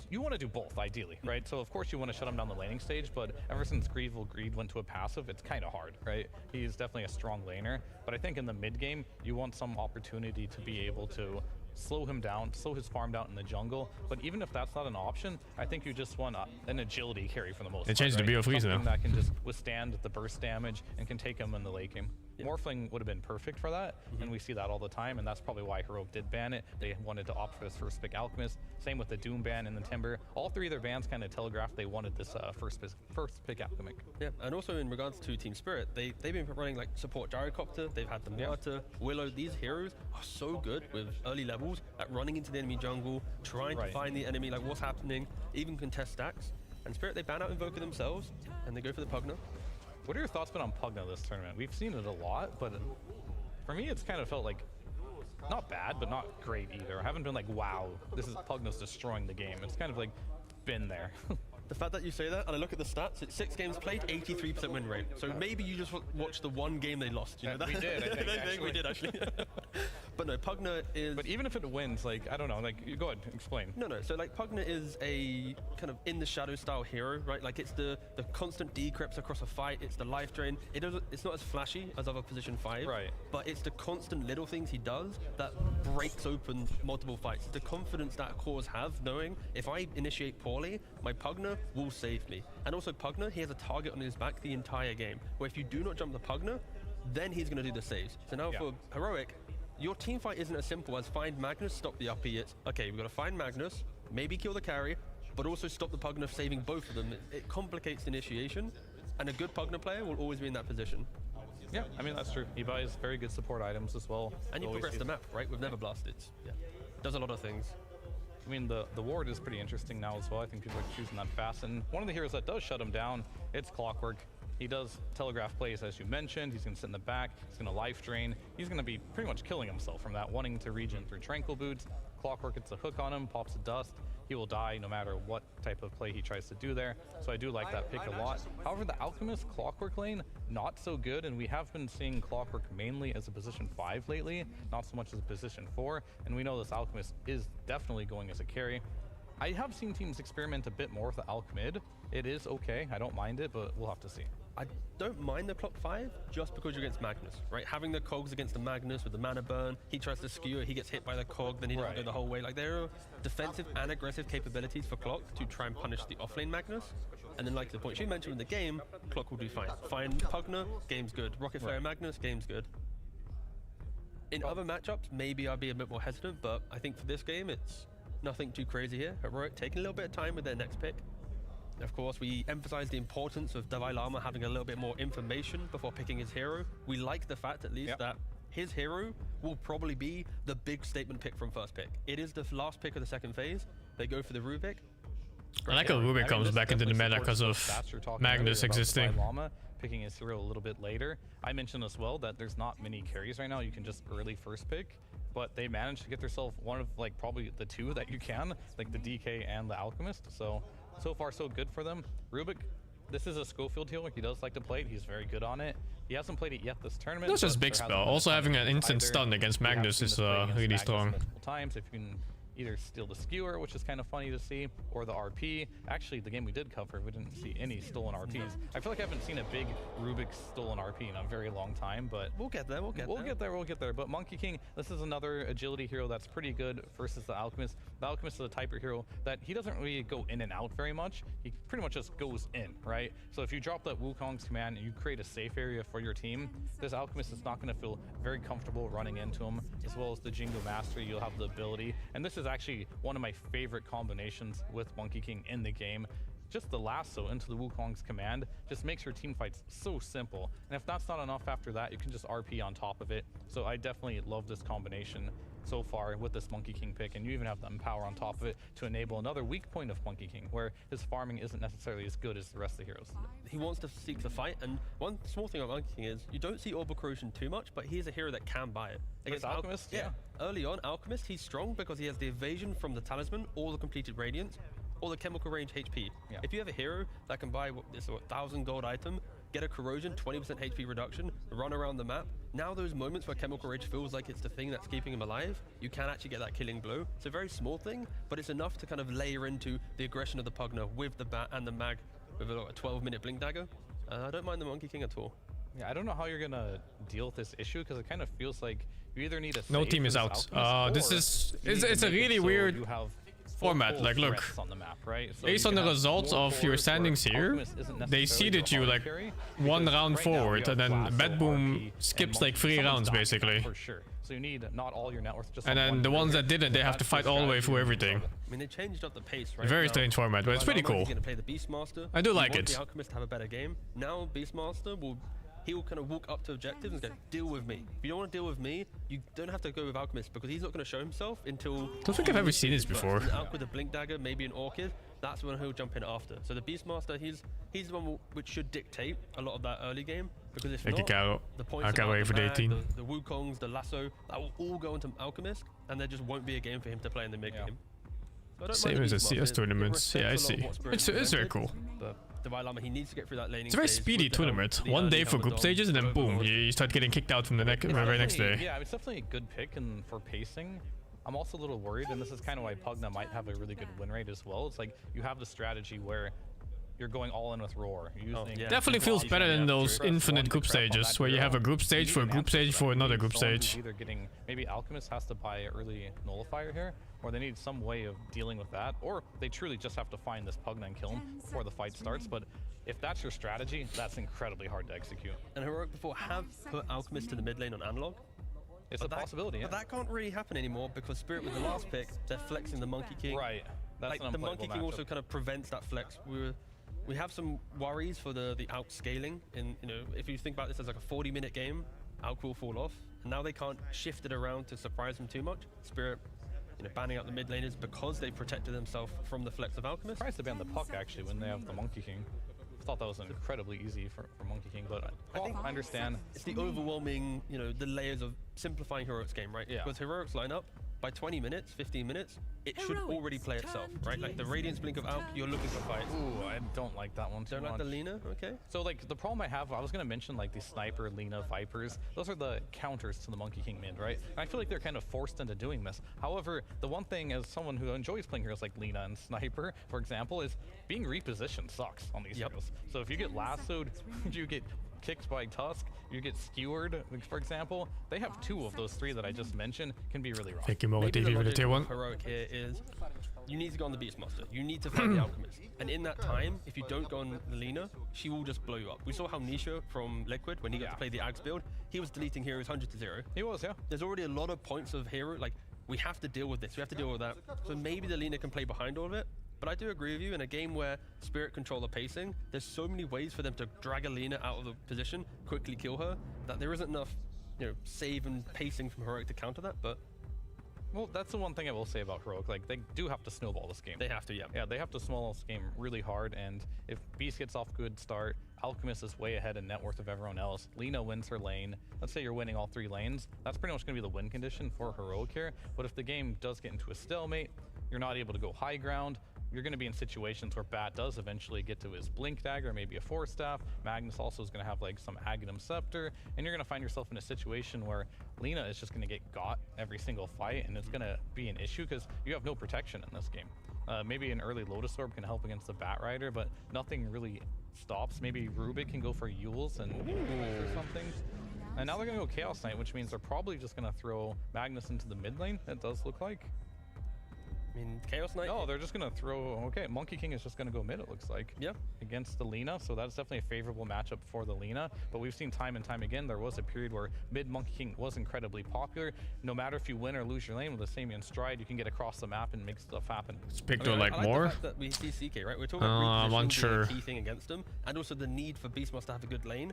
You want to do both, ideally, right? So of course you want to shut him down the laning stage, but ever since Greed went to a passive, it's kind of hard, right? He's definitely a strong laner, but I think in the mid game, you want some opportunity to be able to slow him down, slow his farm down in the jungle. But even if that's not an option, I think you just want an agility carry for the most part. They changed the BO3 now. Something that can just withstand the burst damage and can take him in the late game. Morphling would have been perfect for that, and we see that all the time, and that's probably why Heroic did ban it. They wanted to opt for this first pick Alchemist. Same with the Doom ban and the Timber. All 3 of their bans kind of telegraphed they wanted this first pick Alchemic. Yeah, and also in regards to Team Spirit, they've been running like support Gyrocopter, they've had the Martyr, Willow. These heroes are so good with early levels at running into the enemy jungle, trying to find the enemy, like what's happening, even contest stacks. And Spirit, they ban out Invoker themselves, and they go for the Pugna. What are your thoughts been on Pugna this tournament? We've seen it a lot, but for me, it's kind of felt like not bad, but not great either. I haven't been like, wow, this is Pugna's destroying the game. It's kind of like been there. The fact that you say that, and I look at the stats, it's 6 games played, 83% win rate. So maybe you just watched the one game they lost. You know, We did, I think, we did actually. But no, Pugna is... But even if it wins, like, I don't know, like, you go ahead, explain. No, so like Pugna is a kind of in the shadow style hero, right? Like it's the constant decrypts across a fight, it's the life drain. It's not as flashy as other position 5, right? But it's the constant little things he does that breaks open multiple fights. The confidence that cores have, knowing if I initiate poorly, my Pugna will save me. And also Pugna, he has a target on his back the entire game, where if you do not jump the Pugna, then he's going to do the saves. So now for Heroic, your team fight isn't as simple as find Magnus, stop the up. It's, okay, we've got to find Magnus, maybe kill the carry, but also stop the Pugna, saving both of them. It complicates the initiation, and a good Pugna player will always be in that position. Yeah, I mean, that's true. He buys very good support items as well. And you progress the map, right? With Never Blasted. Does a lot of things. I mean, the ward is pretty interesting now as well. I think people are choosing that fast. And one of the heroes that does shut him down, it's Clockwork. He does telegraph plays, as you mentioned. He's going to sit in the back. He's going to life drain. He's going to be pretty much killing himself from that, wanting to regen through Tranquil Boots. Clockwork gets a hook on him, pops a dust. He will die no matter what type of play he tries to do there. So I do like that pick a lot. However, the Alchemist Clockwork lane, not so good. And we have been seeing Clockwork mainly as a position 5 lately, not so much as a position 4. And we know this Alchemist is definitely going as a carry. I have seen teams experiment a bit more with the Alch mid. It is okay, I don't mind it, but we'll have to see. I don't mind the clock 5 just because you're against Magnus, right? Having the cogs against the Magnus with the mana burn, he tries to skew it, he gets hit by the cog, then he doesn't go the whole way. Like there are defensive and aggressive capabilities for Clock to try and punish the offlane Magnus. And then like the point you mentioned in the game, Clock will do fine. Find Pugna, game's good. Rocket Flare Magnus, game's good. In other matchups, maybe I'd be a bit more hesitant, but I think for this game, it's nothing too crazy here. Heroic taking a little bit of time with their next pick. Of course, we emphasize the importance of Dalai Lama having a little bit more information before picking his hero. We like the fact, at least, that his hero will probably be the big statement pick from first pick. It is the last pick of the second phase. They go for the Rubik. I like how Rubik comes back into the meta because of Magnus existing. Lama picking his hero a little bit later. I mentioned as well that there's not many carries right now. You can just early first pick, but they managed to get themselves one of like probably the 2 that you can, like the DK and the Alchemist. So far so good for them. Rubik, This is a Schofield healer. He does like to play it. He's very good on it. He hasn't played it yet this tournament. That's just but big there spell. hasn't been a Also ton having of an games instant either. stun against We have Magnus seen is this play against really Magnus strong. multiple times. If you can either steal the skewer, which is kind of funny to see, or the RP. Actually, the game we did cover, we didn't see any stolen RPs. I feel like I haven't seen a big Rubik's stolen RP in a very long time, but We'll get there. We'll get there. But Monkey King, this is another agility hero that's pretty good versus the Alchemist. The Alchemist is a type of hero that he doesn't really go in and out very much. He pretty much just goes in, right? So if you drop that Wukong's command and you create a safe area for your team, this Alchemist is not going to feel very comfortable running into him, as well as the Jingo Mastery. You'll have the ability, and this is actually one of my favorite combinations with Monkey King in the game. Just the lasso into the Wukong's command just makes your team fights so simple. And if that's not enough after that, you can just RP on top of it. So I definitely love this combination so far with this Monkey King pick, and you even have the Empower on top of it to enable another weak point of Monkey King, where his farming isn't necessarily as good as the rest of the heroes. He wants to seek the fight, and one small thing about Monkey King is you don't see Orbital Corrosion too much, but he is a hero that can buy it. Against Alchemist, yeah. Early on, Alchemist, he's strong because he has the evasion from the Talisman, or the completed Radiance, or the chemical range HP. Yeah. If you have a hero that can buy this 1,000 gold item, get a corrosion, 20% HP reduction, run around the map, now those moments where chemical rage feels like it's the thing that's keeping him alive, you can actually get that killing blow. It's a very small thing, but it's enough to kind of layer into the aggression of the Pugner with the bat and the mag with a 12-minute blink dagger. I don't mind the Monkey King at all. Yeah, I don't know how you're gonna deal with this issue, because it kind of feels like you either need a No save team for is this out. Alchemist, This or is you need it's to a make it really so weird you have format. full Like, look, threats on the map, right? So based you on can the have results more of your forwards standings where here, Alchemist isn't they necessarily seeded the you hard like carry, one because round right now forward, you and have then Lasso, Bad Boom RP, skips and like 3 someone's rounds dying basically. for sure. So you need not all your net worth just And on then one the ones hero. that didn't, they have to That's fight the all the way strategy through moving everything. forward. I mean, they changed up the pace, right? Very Now, strange format, but it's pretty He's cool. going to play the Beastmaster. I do You like want it. the Alchemist to have a better game. Now Beastmaster he'll kind of walk up to objectives and go, deal with me. If you don't want to deal with me, you don't have to go with Alchemist, because he's not going to show himself until... Don't think I've ever seen this before. An Alch with a Blink Dagger, maybe an Orchid, that's when he'll jump in after. So the Beastmaster, he's the one which should dictate a lot of that early game, because if Thank you, not, Caro. the points I can't about wait for the the mag, 18. the Wukongs, the Lasso, that will all go into Alchemist, and there just won't be a game for him to play in the mid game. So I don't Same mind as the the CS Beastmaster. It tournaments. Yeah, I reflects a lot see. of what Spirit It's very presented, cool. But Divine Lama, he needs to get through that laning It's a very phase speedy with the help, tournament. the One early day for group Helmadon, stages, and then the boom, Overlord. you start getting kicked out from the It's very next definitely- day. Yeah, it's definitely a good pick, and for pacing, I'm also a little worried, and this is kind of why Pugna might have a really good win rate as well. It's like you have the strategy where you're going all in with Roar. Using Definitely feels better than those infinite group stages where you have a group stage for a group stage for another group stage. Either getting, maybe Alchemist has to buy an early nullifier here, or they need some way of dealing with that, or they truly just have to find this Pugna and kill him before the fight starts. But if that's your strategy, that's incredibly hard to execute. And Heroic before have put Alchemist to the mid lane on analog. It's a possibility, yeah. But that can't really happen anymore, because Spirit with the last pick, they're flexing the Monkey King. Right. That's Like an the unplayable Monkey King also matchup. kind of prevents that flex. We have some worries for the outscaling. In, you know, if you think about this as like a 40-minute game, Alch will fall off. And now they can't shift it around to surprise them too much. Spirit, you know, banning out the mid laners because they protected themselves from the flex of Alchemist. Surprised to ban the Puck actually when they have the Monkey King. I thought that was incredibly easy for Monkey King, but I understand. It's the overwhelming, you know, the layers of simplifying Heroic's game, right? Yeah. Because Heroic's lineup, by 20 minutes, 15 minutes, it should already play itself, right? Like the Radiance Blink of Alch, you're looking for fights. Ooh, I don't like that one too Don't much. like the Lina? Okay. So like the problem I have, I was gonna mention like the Sniper, Lina, Vipers. Those are the counters to the Monkey King mid, right? And I feel like they're kind of forced into doing this. However, the one thing as someone who enjoys playing heroes like Lina and Sniper, for example, is being repositioned sucks on these heroes. So if you get lassoed, you get kicked by Tusk, you get skewered, like, for example, they have 2 of those 3 that I just mentioned, can be really rough. Thank you, Momo Maybe TV the for the logic tier of 1. Heroic here is you need to go on the Beastmaster. You need to find the Alchemist. And in that time, if you don't go on the Lina, she will just blow you up. We saw how Nisha from Liquid, when he got to play the Axe build, he was deleting heroes 100 to 0. He was, yeah. There's already a lot of points of hero, like, we have to deal with this, we have to deal with that. So maybe the Lina can play behind all of it. But I do agree with you, in a game where Spirit control the pacing, there's so many ways for them to drag a Lina out of the position, quickly kill her, that there isn't enough, you know, save and pacing from Heroic to counter that, but... Well, that's the one thing I will say about Heroic. Like, they do have to snowball this game. They have to, yeah. Yeah, they have to snowball this game really hard, and if Beast gets off a good start, Alchemist is way ahead in net worth of everyone else. Lina wins her lane. Let's say you're winning all 3 lanes. That's pretty much going to be the win condition for Heroic here. But if the game does get into a stalemate, you're not able to go high ground, you're going to be in situations where Bat does eventually get to his Blink Dagger, maybe a Force Staff. Magnus also is going to have like some Aghanim Scepter, and you're going to find yourself in a situation where Lina is just going to get got every single fight, and it's going to be an issue because you have no protection in this game. Maybe an early Lotus Orb can help against the Bat Rider, but nothing really stops. Maybe Rubik can go for Yules and or something. And now they're going to go Chaos Knight, which means they're probably just going to throw Magnus into the mid lane. It does look like. I mean, Chaos Knight? No, they're just going to throw... Okay, Monkey King is just going to go mid, it looks like. Yeah. Against the Lina, so that's definitely a favorable matchup for the Lina. But we've seen time and time again, there was a period where mid Monkey King was incredibly popular. No matter if you win or lose your lane with the Samian Stride, you can get across the map and make stuff happen. Speak to like more? The fact that we see CK, right? We're talking about I'm unsure. being a key thing against them, and also the need for Beastmaster to have a good lane.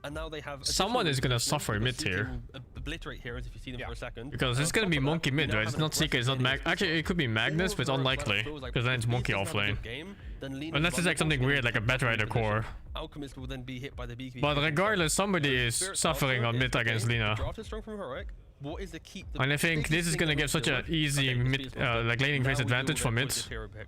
And now they have someone is gonna suffer mid tier. Obliterate heroes if you see them for a second. Because it's gonna be Monkey mid, right? It's not CK, it's not Mag. Actually, it could be Magnus, but it's unlikely. Because then it's Monkey off lane. Unless it's like something weird, like a Bat Rider core. Alchemist will then be hit by the BKB. But regardless, somebody is suffering on mid against Lina. Draft is strong from Heroic. What is the keep? And I think this is gonna give such an easy mid, like laning phase advantage for mid.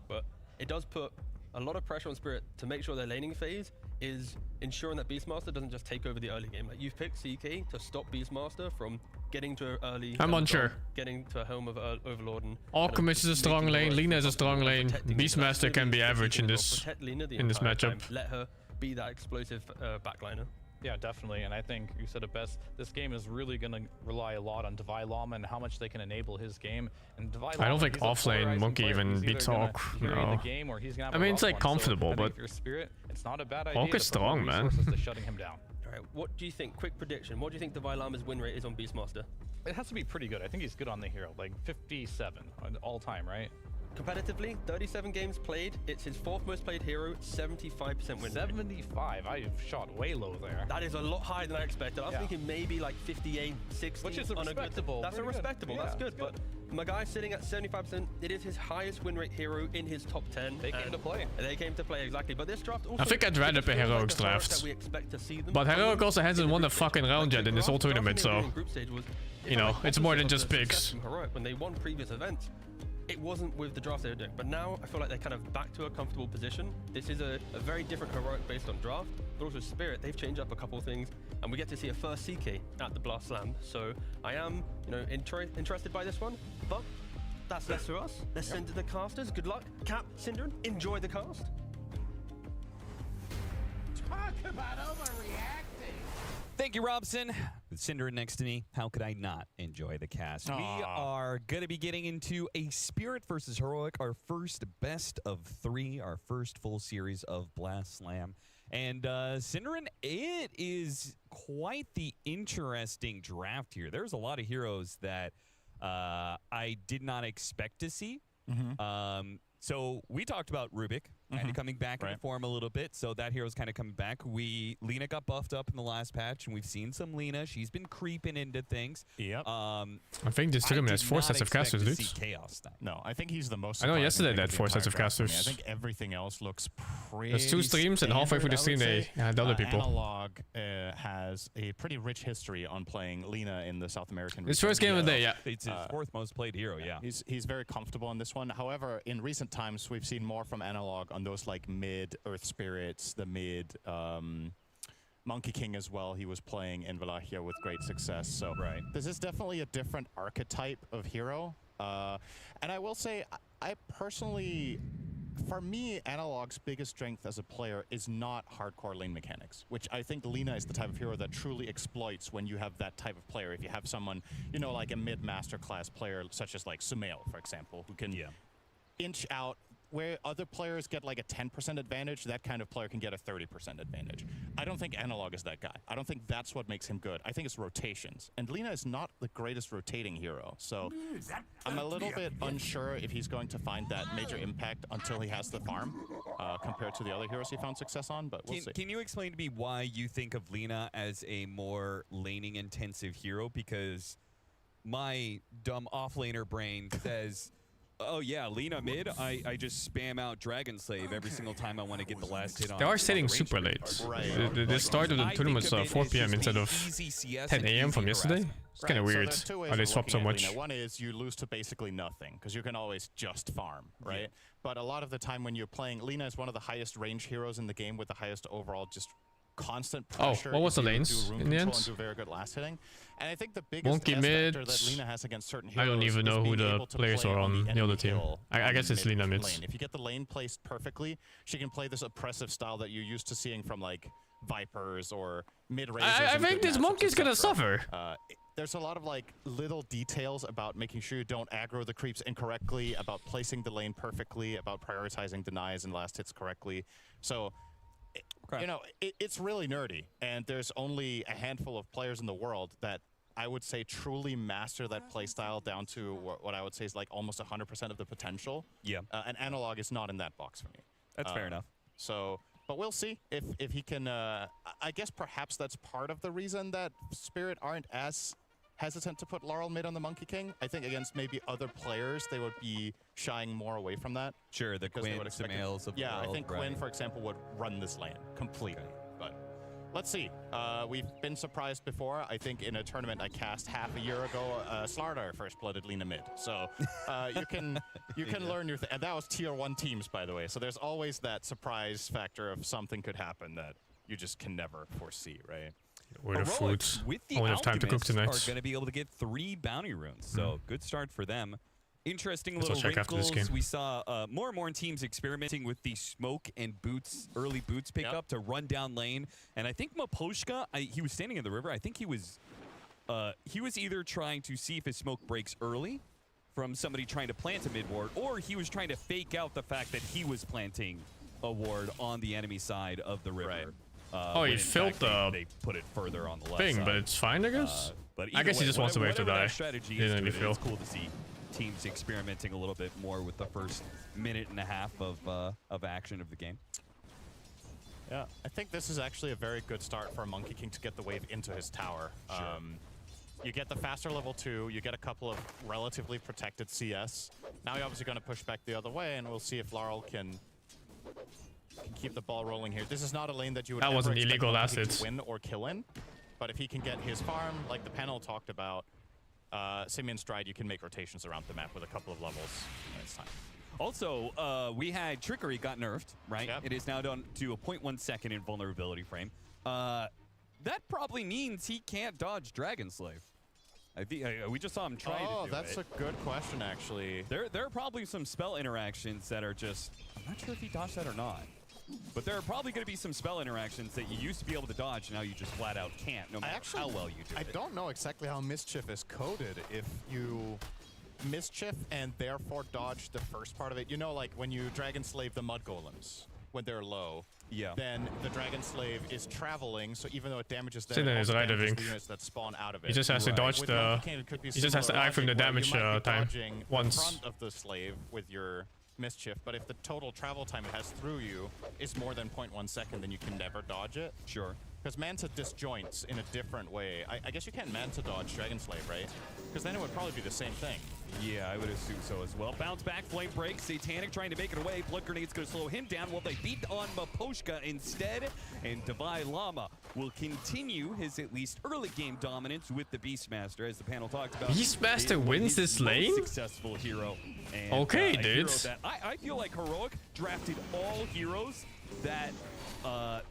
But it does put a lot of pressure on Spirit to make sure their laning phase is ensuring that Beastmaster doesn't just take over the early game. Like, you've picked CK to stop Beastmaster from getting to early. I'm unsure. Getting to a Helm of Overlord. And Alchemist is a strong lane. Lina is a strong lane. Beastmaster can be average in this matchup. Let her be that explosive backliner. Yeah, definitely, and I think you said it best. This game is really going to rely a lot on Devi Lama and how much they can enable his game. And Devi Lama, I don't think offlane Monkey even beats Hawk. No. I mean, it's like comfortable, but Spirit, it's not a bad idea. Hawk is strong, man. Shutting him down. All right, what do you think? Quick prediction. What do you think Devi Lama's win rate is on Beastmaster? It has to be pretty good. I think he's good on the hero, like 57 all time, right? Competitively, 37 games played. It's his 4th most played hero, 75% win. 75? I have shot way low there. That is a lot higher than I expected. I was thinking maybe like 58, 60. Which is respectable. That's a respectable. That's good. But my guy's sitting at 75%. It is his highest win rate hero in his top 10. They came to play. They came to play, exactly. But this draft also... I think I'd rather play Heroic's draft. But Heroic also hasn't won a fucking round yet in this whole tournament, so... You know, it's more than just picks. When they won previous events, it wasn't with the draft they were doing, but now I feel like they're kind of back to a comfortable position. This is a very different Heroic based on draft, but also Spirit. They've changed up a couple of things, and we get to see a first CK at the Blast Slam. So I am, you know, interested by this one, but that's less for us. Let's send to the casters. Good luck. Cap, Synderen, enjoy the cast. Talk about overreacting. Thank you, Robson. With Synderen next to me, how could I not enjoy the cast? Aww. We are going to be getting into a Spirit versus Heroic, our first best of 3, our first full series of Blast Slam. And Synderen, it is quite the interesting draft here. There's a lot of heroes that I did not expect to see. So we talked about Rubik kind of coming back into form a little bit. So that hero's kind of coming back. Lina got buffed up in the last patch, and we've seen some Lina. She's been creeping into things. Yep. I think this tournament has 4 sets of casters, dude. No, I think he's the most. I know yesterday they had 4 sets of casters. I think everything else looks pretty. There's 2 streams, and halfway through the stream they had other people. Analog has a pretty rich history on playing Lina in the South American. His first game of the day, yeah. It's his 4th most played hero, yeah. He's very comfortable in this one. However, in recent times, we've seen more from Analog on those like mid Earth Spirits, the mid Monkey King as well. He was playing in Valachia with great success. So this is definitely a different archetype of hero. And I will say, I personally, for me, Analog's biggest strength as a player is not hardcore lane mechanics, which I think Lina is the type of hero that truly exploits when you have that type of player. If you have someone, you know, like a mid-master class player, such as like Sumail, for example, who can inch out where other players get like a 10% advantage, that kind of player can get a 30% advantage. I don't think Analog is that guy. I don't think that's what makes him good. I think it's rotations. And Lina is not the greatest rotating hero. So I'm a little bit unsure if he's going to find that major impact until he has the farm compared to the other heroes he found success on, but we'll see. Can you explain to me why you think of Lina as a more laning intensive hero? Because my dumb offlaner brain says... Oh yeah, Lina mid, I just spam out Dragon Slave every single time I want to get the last hit on. They are setting super late. The start of the tournament was 4 PM instead of 10 AM from yesterday. It's kind of So weird there's two ways how they of swap so looking at much. Lina. One is you lose to basically nothing because you can always just farm, right? But a lot of the time when you're playing, Lina is one of the highest range heroes in the game with the highest overall just constant pressure. what was if the you lanes do rune in the control end? and do very good last hitting. And I think the biggest Monkey S mid. factor that Lina has against certain I heroes don't even is know who being the able to players play are on the enemy other team. hill I on guess it's mid Lina mid. lane. If you get the lane placed perfectly, she can play this oppressive style that you're used to seeing from like Vipers or mid-rangers. I in think good this matchups, monkey's gonna etc. suffer. There's a lot of like little details about making sure you don't aggro the creeps incorrectly, about placing the lane perfectly, about prioritizing denies and last hits correctly. So, you know, it's really nerdy, and there's only a handful of players in the world that I would say truly master that playstyle down to what I would say is like almost 100% of the potential. Yeah. And Analog is not in that box for me. That's fair enough. So, but we'll see if he can. I guess perhaps that's part of the reason that Spirit aren't as hesitant to put Laurel mid on the Monkey King. I think against maybe other players, they would be shying more away from that. Sure, the Quinn, Samaels of the yeah, world, I think Quinn, for example, would run this lane completely. But let's see. We've been surprised before. I think in a tournament I cast half a year ago, Slardar first blooded Lina mid. So you can learn your thing. And that was tier 1 teams, by the way. So there's always that surprise factor of something could happen that you just can never foresee, right? Or the Heroics food. with the Only have time to cook Alchemists tonight. are going to be able to get 3 bounty runes, so good start for them. Interesting Guess I'll little check after this wrinkles. game. We saw more and more teams experimenting with the smoke and boots, early boots pickup to run down lane. And I think Maposhka, he was standing in the river. I think he was either trying to see if his smoke breaks early from somebody trying to plant a mid ward, or he was trying to fake out the fact that he was planting a ward on the enemy side of the river. Oh, he when in filled fact the they put it further on the left thing, side. but it's fine, I guess. But I guess he either just wants to wait to whatever die. that strategy Didn't is to really it, feel. it's cool to see teams experimenting a little bit more with the first minute and a half of action of the game. Yeah, I think this is actually a very good start for Monkey King to get the wave into his tower. You get the faster level 2, you get a couple of relatively protected CS. Now you're obviously going to push back the other way, and we'll see if Laurel can keep the ball rolling here. This is not a lane that you would That ever was an expect illegal Monkey King asset. to win or kill in. But if he can get his farm, like the panel talked about, Simian Stride, you can make rotations around the map with a couple of levels when it's time. Also, we had Trickery got nerfed, right? It is now down to a 0.1 second invulnerability frame. That probably means he can't dodge Dragon Slave. I think we just saw him try to do it. Oh, that's a good question, actually. There are probably some spell interactions that are just... I'm not sure if he dodged that or not. But there are probably going to be some spell interactions that you used to be able to dodge, now you just flat out can't, no matter how well you do it. I don't know exactly how Mischief is coded. If you Mischief and therefore dodge the first part of it, you know, like when you Dragon Slave the Mud Golems, when they're low, then the Dragon Slave is traveling, so even though it damages them, Sitting it is also right, I damages think. the units that spawn out of it. He just has to dodge With the... Monkey King, it could be He just has to similar eye from the logic where damage you might be time dodging once. the front of the slave with your Mischief, but if the total travel time it has through you is more than 0.1 second, then you can never dodge it. Sure. Because Manta disjoints in a different way. I guess you can't Manta dodge Dragon Slave, right? Because then it would probably be the same thing. Yeah, I would assume so as well. Bounce back, flame break, Satanic trying to make it away. Blood Grenade's going to slow him down while they beat on Maposhka instead. And Divine Llama will continue his at least early game dominance with the Beastmaster, as the panel talked about. Beastmaster wins this lane? Successful hero. And, Okay, a hero dude. that I feel like Heroic drafted all heroes that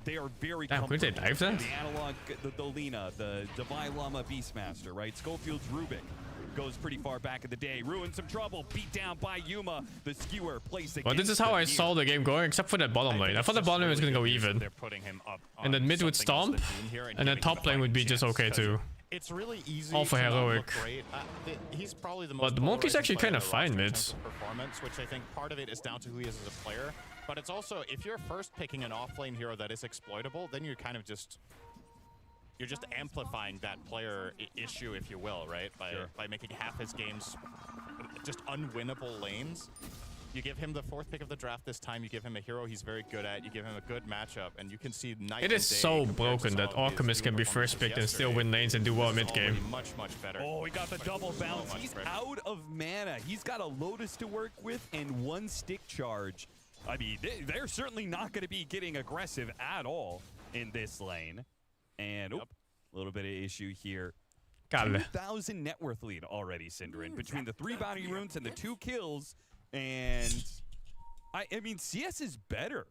they are very Damn, could they comfortable. dive that? The analog, the Lina, the Divine Llama Beastmaster, right? Schofield's Rubik goes pretty far back in the day. Ruined some trouble, beat down by Yuma. The skewer placed Well, this is how I saw the game going, except for that bottom lane. I thought the bottom lane was gonna go even. They're putting him up And then mid would stomp, and then top lane would be just okay too. It's really easy All for to not heroic. look great. He's probably the most But the monkey's polarizing actually player kind in of the fine roster in mids. terms of performance, which I think part of it is down to who he is as a player. But it's also, if you're first picking an off-lane hero that is exploitable, then you're kind of just... You're just amplifying that player issue, if you will, right? By making half his games just unwinnable lanes. You give him the 4th pick of the draft this time, you give him a hero he's very good at, you give him a good matchup, and you can see night It is so broken that Alchemist can be first picked and still win lanes and do well mid game. Much better. Oh, he got the double bounce. He's out of mana. He's got a Lotus to work with and 1 stick charge. I mean, they're certainly not going to be getting aggressive at all in this lane. And a little bit of issue here Kalle. 2,000 net worth lead already, Synderen, between the 3 bounty runes and the 2 kills. And I mean, CS is better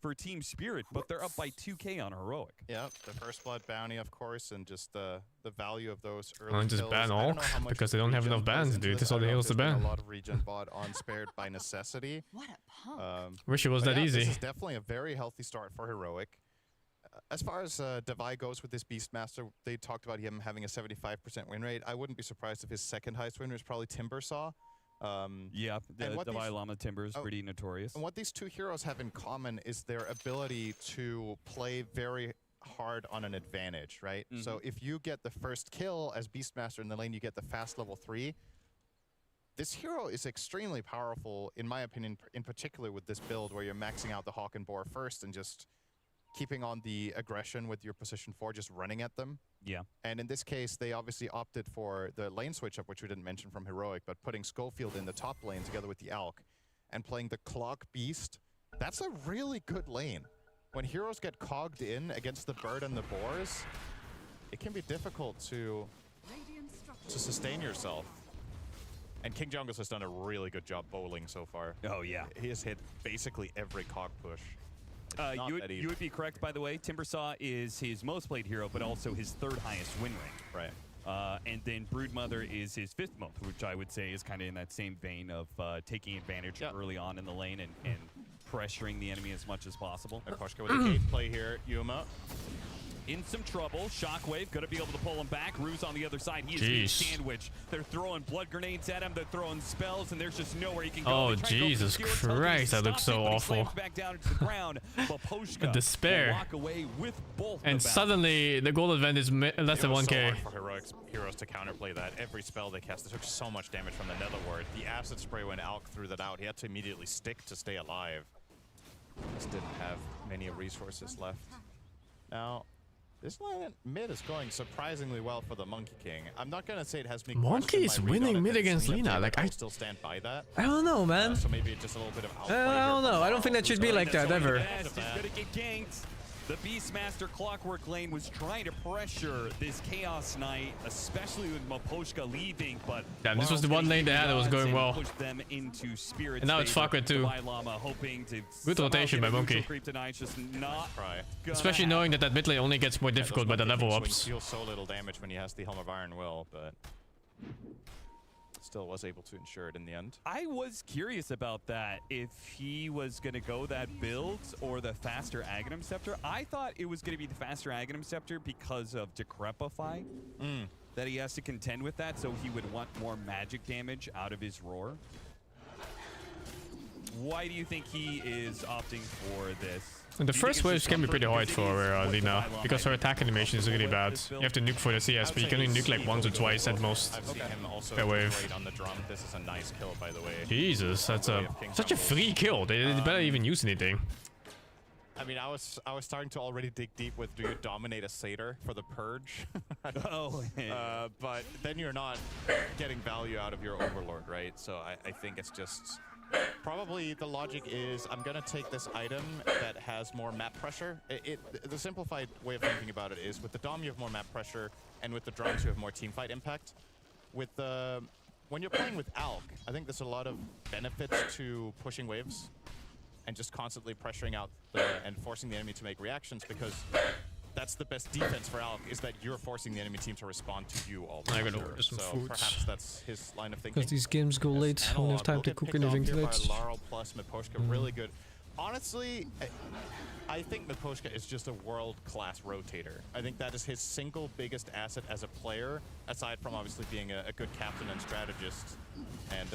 for Team Spirit, but they're up by 2K on Heroic. Yeah, the first blood bounty, of course, and just the value of those early I'll just kills. ban I don't know Orc how much because they don't have regen enough plays bans, into dude. this. That's all I the know heals to there's been ban. a lot of regen bought on Spirit by necessity. What a punk. Wish it was But that yeah, easy. This is definitely a very healthy start for Heroic. As far as Devi goes with this Beastmaster, they talked about him having a 75% win rate. I wouldn't be surprised if his second highest win rate is probably Timbersaw. Yeah, the what Devi these- Llama Timber is pretty notorious. And what these two heroes have in common is their ability to play very hard on an advantage, right? So if you get the first kill as Beastmaster in the lane, you get the fast level 3. This hero is extremely powerful, in my opinion, in particular with this build where you're maxing out the Hawk and Boar first and just keeping on the aggression with your position 4, just running at them. Yeah. And in this case, they obviously opted for the lane switch up, which we didn't mention from Heroic, but putting Schofield in the top lane together with the Alk and playing the Clog Beast. That's a really good lane. When heroes get cogged in against the Bird and the Boars, it can be difficult to sustain yourself. And King Jungles has done a really good job bowling so far. Oh, yeah. He has hit basically every cog push. You would be correct, by the way. Timbersaw is his most played hero, but also his 3rd highest win rate. Right. And then Broodmother is his 5th most, which I would say is kind of in that same vein of taking advantage early on in the lane and pressuring the enemy as much as possible. Koshka with the gate play here. Yuma in some trouble. Shockwave gonna be able to pull him back. Ruse on the other side. He is being sandwiched. They're throwing blood grenades at him. They're throwing spells, and there's just nowhere he can go. Oh, Jesus Christ, that looks so awful. Back down into the ground. Despair. Walk away with both And suddenly the goal advantage is less than It was 1k. so hard for Heroic heroes to counterplay that. Every spell they cast, they took so much damage from the Nether Ward. The acid spray when Alk threw that out, he had to immediately stick to stay alive. Just didn't have many resources left. Now, this line mid is going surprisingly well for the Monkey King. I'm not gonna say it has me. Monkey is winning mid against Lina. Like I still stand by that. I don't know, man. So maybe just a little bit of outplay I don't know. I don't think that should be like that ever. He's gonna get ganked. The Beastmaster Clockwork lane was trying to pressure this Chaos Knight, especially with Maposhka leaving, but damn, this was the one lane they had that was going well. Pushed them into Spirit's And now it's favor. fucker too. Divine Llama hoping to Good rotation by somehow get a Monkey. neutral creep tonight. It's just not gonna Especially knowing that mid lane only gets more difficult by the level ups. Deals so little damage when he has the Helm of Iron Will, but still was able to ensure it in the end. I was curious about that, if he was going to go that build or the faster Aghanim Scepter. I thought it was going to be the faster Aghanim Scepter because of Decrepify, that he has to contend with that, so he would want more magic damage out of his Roar. Why do you think he is opting for this? And the first waves can be pretty hard for Lina, because her attack animation is really bad. You have to nuke for the CS, but you can only nuke like once or twice at most I've seen him also per wave. great on the drum. This is a nice kill, by the way. Jesus, that's such a free kill. They better even use anything. I mean, I was starting to already dig deep with, do you dominate a satyr for the purge? But then you're not getting value out of your overlord, right? So I think it's just probably the logic is I'm gonna take this item that has more map pressure. The simplified way of thinking about it is with the Dom you have more map pressure, and with the drums you have more teamfight impact. With the when you're playing with Alk, I think there's a lot of benefits to pushing waves and just constantly pressuring out and forcing the enemy to make reactions, because that's the best defense for Alk, is that you're forcing the enemy team to respond to you all the time. I gotta order some so food. perhaps that's his line of thinking. Because these games go late, I don't have time to cook anything tonight. Laurel plus Miposhka, really good. Honestly, I think Miposhka is just a world-class rotator. I think that is his single biggest asset as a player, aside from obviously being a good captain and strategist and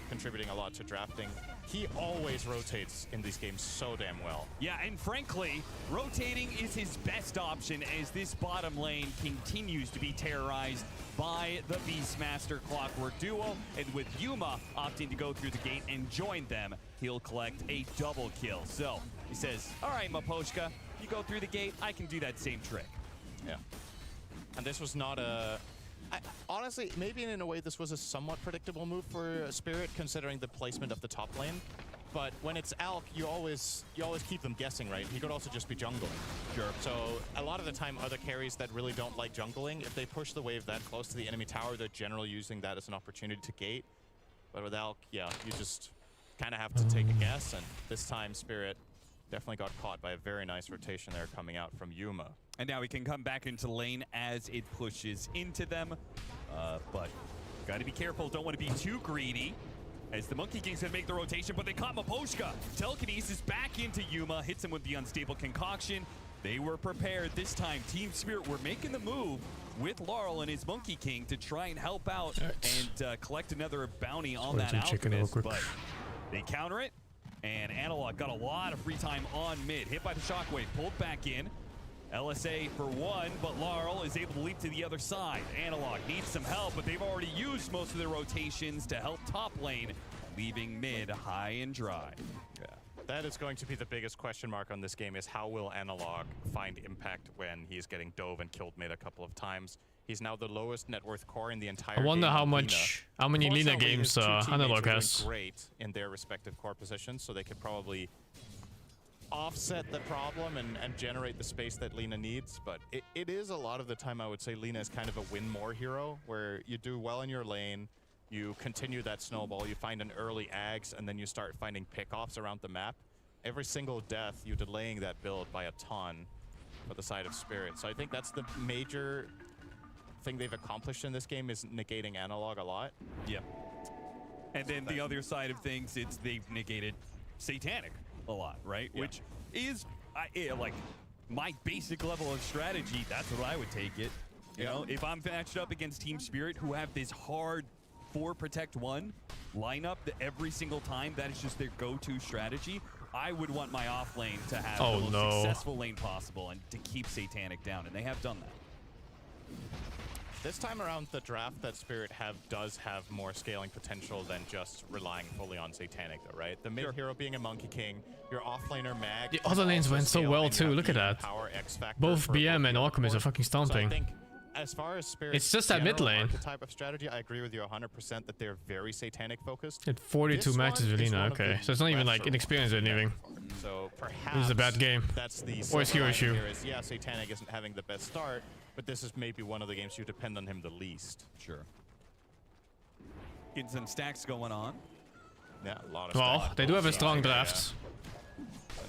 contributing a lot to drafting. He always rotates in these games so damn well. Yeah, and frankly, rotating is his best option as this bottom lane continues to be terrorized by the Beastmaster Clockwork duo. And with Yuma opting to go through the gate and join them, he'll collect a double kill. So he says, all right, Maposhka, you go through the gate, I can do that same trick. Yeah. And this was not a... honestly, maybe in a way this was a somewhat predictable move for Spirit, considering the placement of the top lane. But when it's Alk, you always keep them guessing, right? He could also just be jungling. Sure. So a lot of the time, other carries that really don't like jungling, if they push the wave that close to the enemy tower, they're generally using that as an opportunity to gate. But with Alk, yeah, you just kind of have to take a guess. And this time, Spirit definitely got caught by a very nice rotation there coming out from Yuma. And now we can come back into lane as it pushes into them. But got to be careful. Don't want to be too greedy. As the Monkey King's gonna make the rotation, but they caught Maposhka. Telekinesis back into Yuma, hits him with the unstable concoction. They were prepared this time. Team Spirit were making the move with Laurel and his Monkey King to try and help out and collect another bounty on that Alchemist, but they counter it, and Analog got a lot of free time on mid. Hit by the Shockwave, pulled back in. LSA for one, but Laurel is able to leap to the other side. Analog needs some help, but they've already used most of their rotations to help top lane, leaving mid high and dry. Yeah, that is going to be the biggest question mark on this game, is how will Analog find impact when he's getting dove and killed mid a couple of times. He's now the lowest net worth core in the entire I wonder game how many Lina games Analog has. Great in their respective core positions, so they could probably offset the problem and generate the space that Lina needs. But it is a lot of the time, I would say, Lina is kind of a win more hero, where you do well in your lane, you continue that snowball, you find an early Ags, and then you start finding pickoffs around the map. Every single death, you're delaying that build by a ton for the side of Spirit. So I think that's the major thing they've accomplished in this game, is negating Analog a lot. Yeah. And then the other side of things, it's they've negated Satanic a lot, right? Yeah. Which is like my basic level of strategy. That's what I would take it. You know, if I'm matched up against Team Spirit, who have this hard 4 protect 1 lineup that every single time that is just their go-to strategy, I would want my off lane to have the most successful lane possible and to keep Satanic down, and they have done that. This time around, the draft that Spirit does have more scaling potential than just relying fully on Satanic, though, right? The mid hero being a Monkey King, your offlaner Mag. The other lanes went so well too. Look at that. Both BM and Alchemist are fucking stomping. So I think as far as Spirit's it's just that mid lane type of strategy, I agree with you 100% that they're very Satanic focused. At 42 matches with Lina, okay. So it's not even like inexperienced or anything. So perhaps this is a bad game. That's the or it's hero issue. Yeah, Satanic isn't having the best start, but this is maybe one of the games you depend on him the least. Sure. Getting some stacks going on. Yeah, a lot of well, they do have a strong draft.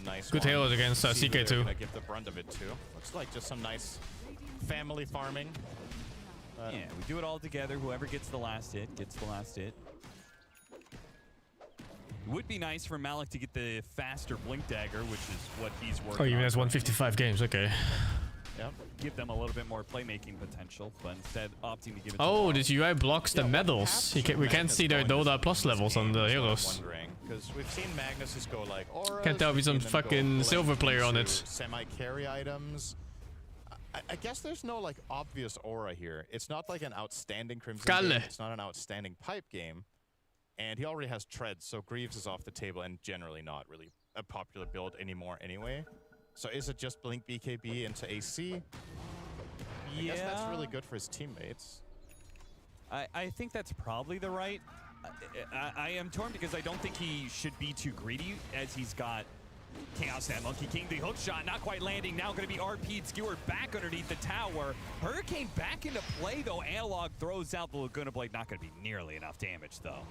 A nice good heroes against CK2. Gonna give the brunt of it too. Looks like just some nice family farming. Yeah, we do it all together. Whoever gets the last hit gets the last hit. It would be nice for Malik to get the faster Blink Dagger, which is what he's working on. Oh, he has 155 games, okay. Yep. Give them a little bit more playmaking potential, but instead opting to give it to this UI blocks the medals. We can't see their Dota plus levels on the heroes. Because we've seen Magnus go like auras, can't tell if he's some fucking silver player on it. Semi-carry items. I guess there's no like obvious aura here. It's not like an outstanding Crimson game. It's not an outstanding pipe game. And he already has treads, so Greaves is off the table and generally not really a popular build anymore anyway. So is it just Blink BKB into AC? I guess that's really good for his teammates. I think that's probably the right. I am torn because I don't think he should be too greedy, as he's got Chaos Net Monkey King. The hook shot not quite landing. Now going to be RP'd, skewered back underneath the tower. Hurricane back into play though. Analog throws out the Laguna Blade. Not going to be nearly enough damage though.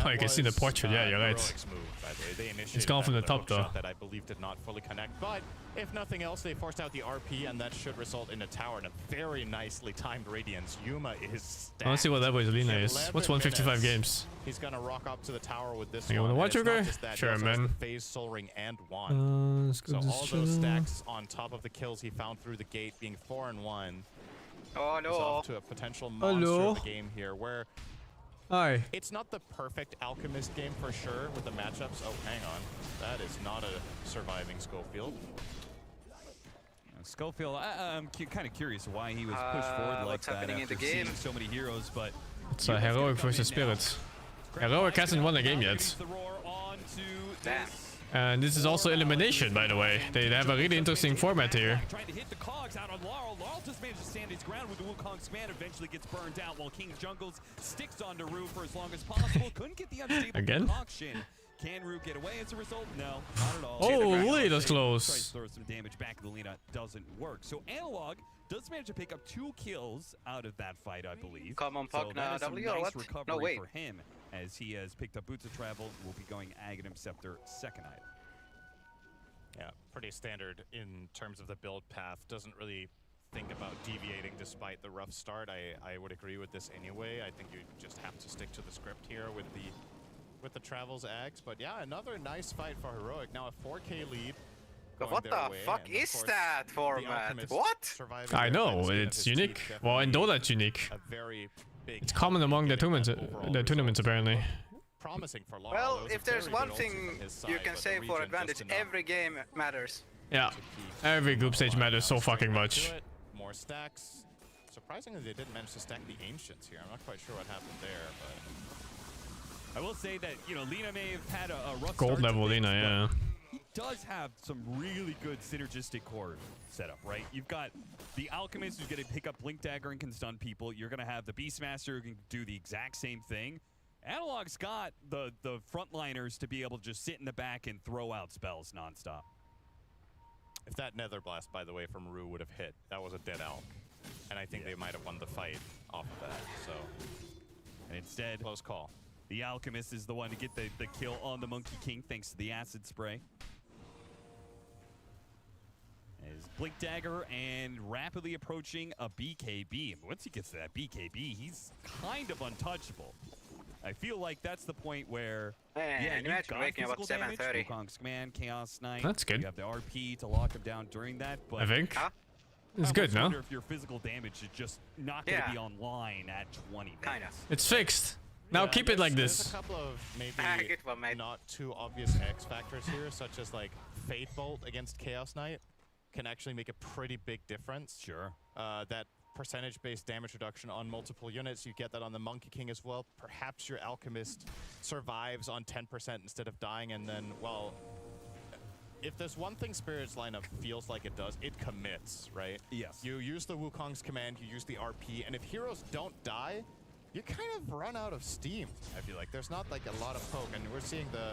Oh, you can see the portrait. Yeah, you're right. Move, by the way. It's gone from the top though. That I believe did not fully connect, but if nothing else, they forced out the RP, and that should result in a tower and a very nicely timed Radiance. Yuma is stacked. Let's see what level Lina is. What's 155 games? He's gonna rock up to the tower with this. You wanna watch her go? Sure, man. Phase, Soul Ring, and Wand. So all those stacks on top of the kills he found through the gate, being 4 and 1. Oh no! He's off to a potential monster of a game here, where. Hi. It's not the perfect Alchemist game for sure with the matchups. Oh, hang on. That is not a surviving Schofield. Schofield, I'm kind of curious why he was pushed forward like that after seeing so many heroes, but... It's a heroic versus spirits. Heroic hasn't won a game yet. Damn. And this is also elimination, by the way. They have a really interesting format here. Trying to hit the cogs out on Laurel. Laurel just managed to stand his ground with the Wukong's command. Eventually gets burned out while King Jungles sticks on to Rue for as long as possible. Couldn't get the unstable concoction. Can Rue get away as a result? No, not at all. Oh, that's close. Tries to throw some damage back at the Lena. Doesn't work. So Analog does manage to pick up 2 kills out of that fight, I believe. Come on, Puck, so that is some W or nice what? recovery No, wait. for him as he has picked up Boots of Travel. Will be going Aghanim Scepter second item. Yeah, pretty standard in terms of the build path. Doesn't really think about deviating despite the rough start. I would agree with this anyway. I think you just have to stick to the script here with the Travels Ags. But yeah, another nice fight for Heroic. Now a 4K lead. What the fuck is that format? What? I know, it's unique. Well, in Dota it's unique. It's common among the tournaments apparently. Promising for Laurel. Well, if there's one thing you can say for advantage, every game matters. Yeah, every group stage matters so fucking much. More stacks. Surprisingly, they didn't manage to stack the Ancients here. I'm not quite sure what happened there, but I will say that, you know, Lena may have had a rough Gold start level to things, Lena, yeah. he does have some really good synergistic core setup, right? You've got the Alchemist who's going to pick up Blink Dagger and can stun people. You're going to have the Beastmaster who can do the exact same thing. Analog's got the frontliners to be able to just sit in the back and throw out spells nonstop. if that Nether Blast, by the way, from Rue would have hit, that was a dead Alk. And I think they might have won the fight off of that, so. And instead, close call. The Alchemist is the one to get the kill on the Monkey King thanks to the acid spray. Is Blink Dagger and rapidly approaching a BKB. Once he gets to that BKB, he's kind of untouchable. I feel like that's the point where, yeah, you've got physical damage. Wukong's Command, Chaos Knight. That's good. You have the RP to lock him down during that. But I think. It's good, no? I wonder if your physical damage is just not going to be online at 20 minutes. It's fixed. Now keep it like this. There's a couple of maybe not too obvious X factors here, such as like Fate Bolt against Chaos Knight can actually make a pretty big difference. Sure. That percentage-based damage reduction on multiple units, you get that on the Monkey King as well. Perhaps your Alchemist survives on 10% instead of dying, and then, well, if there's one thing Spirit's lineup feels like it does, it commits, right? Yes. You use the Wukong's Command, you use the RP, and if heroes don't die, you kind of run out of steam, I feel like. There's not like a lot of poke, and we're seeing the...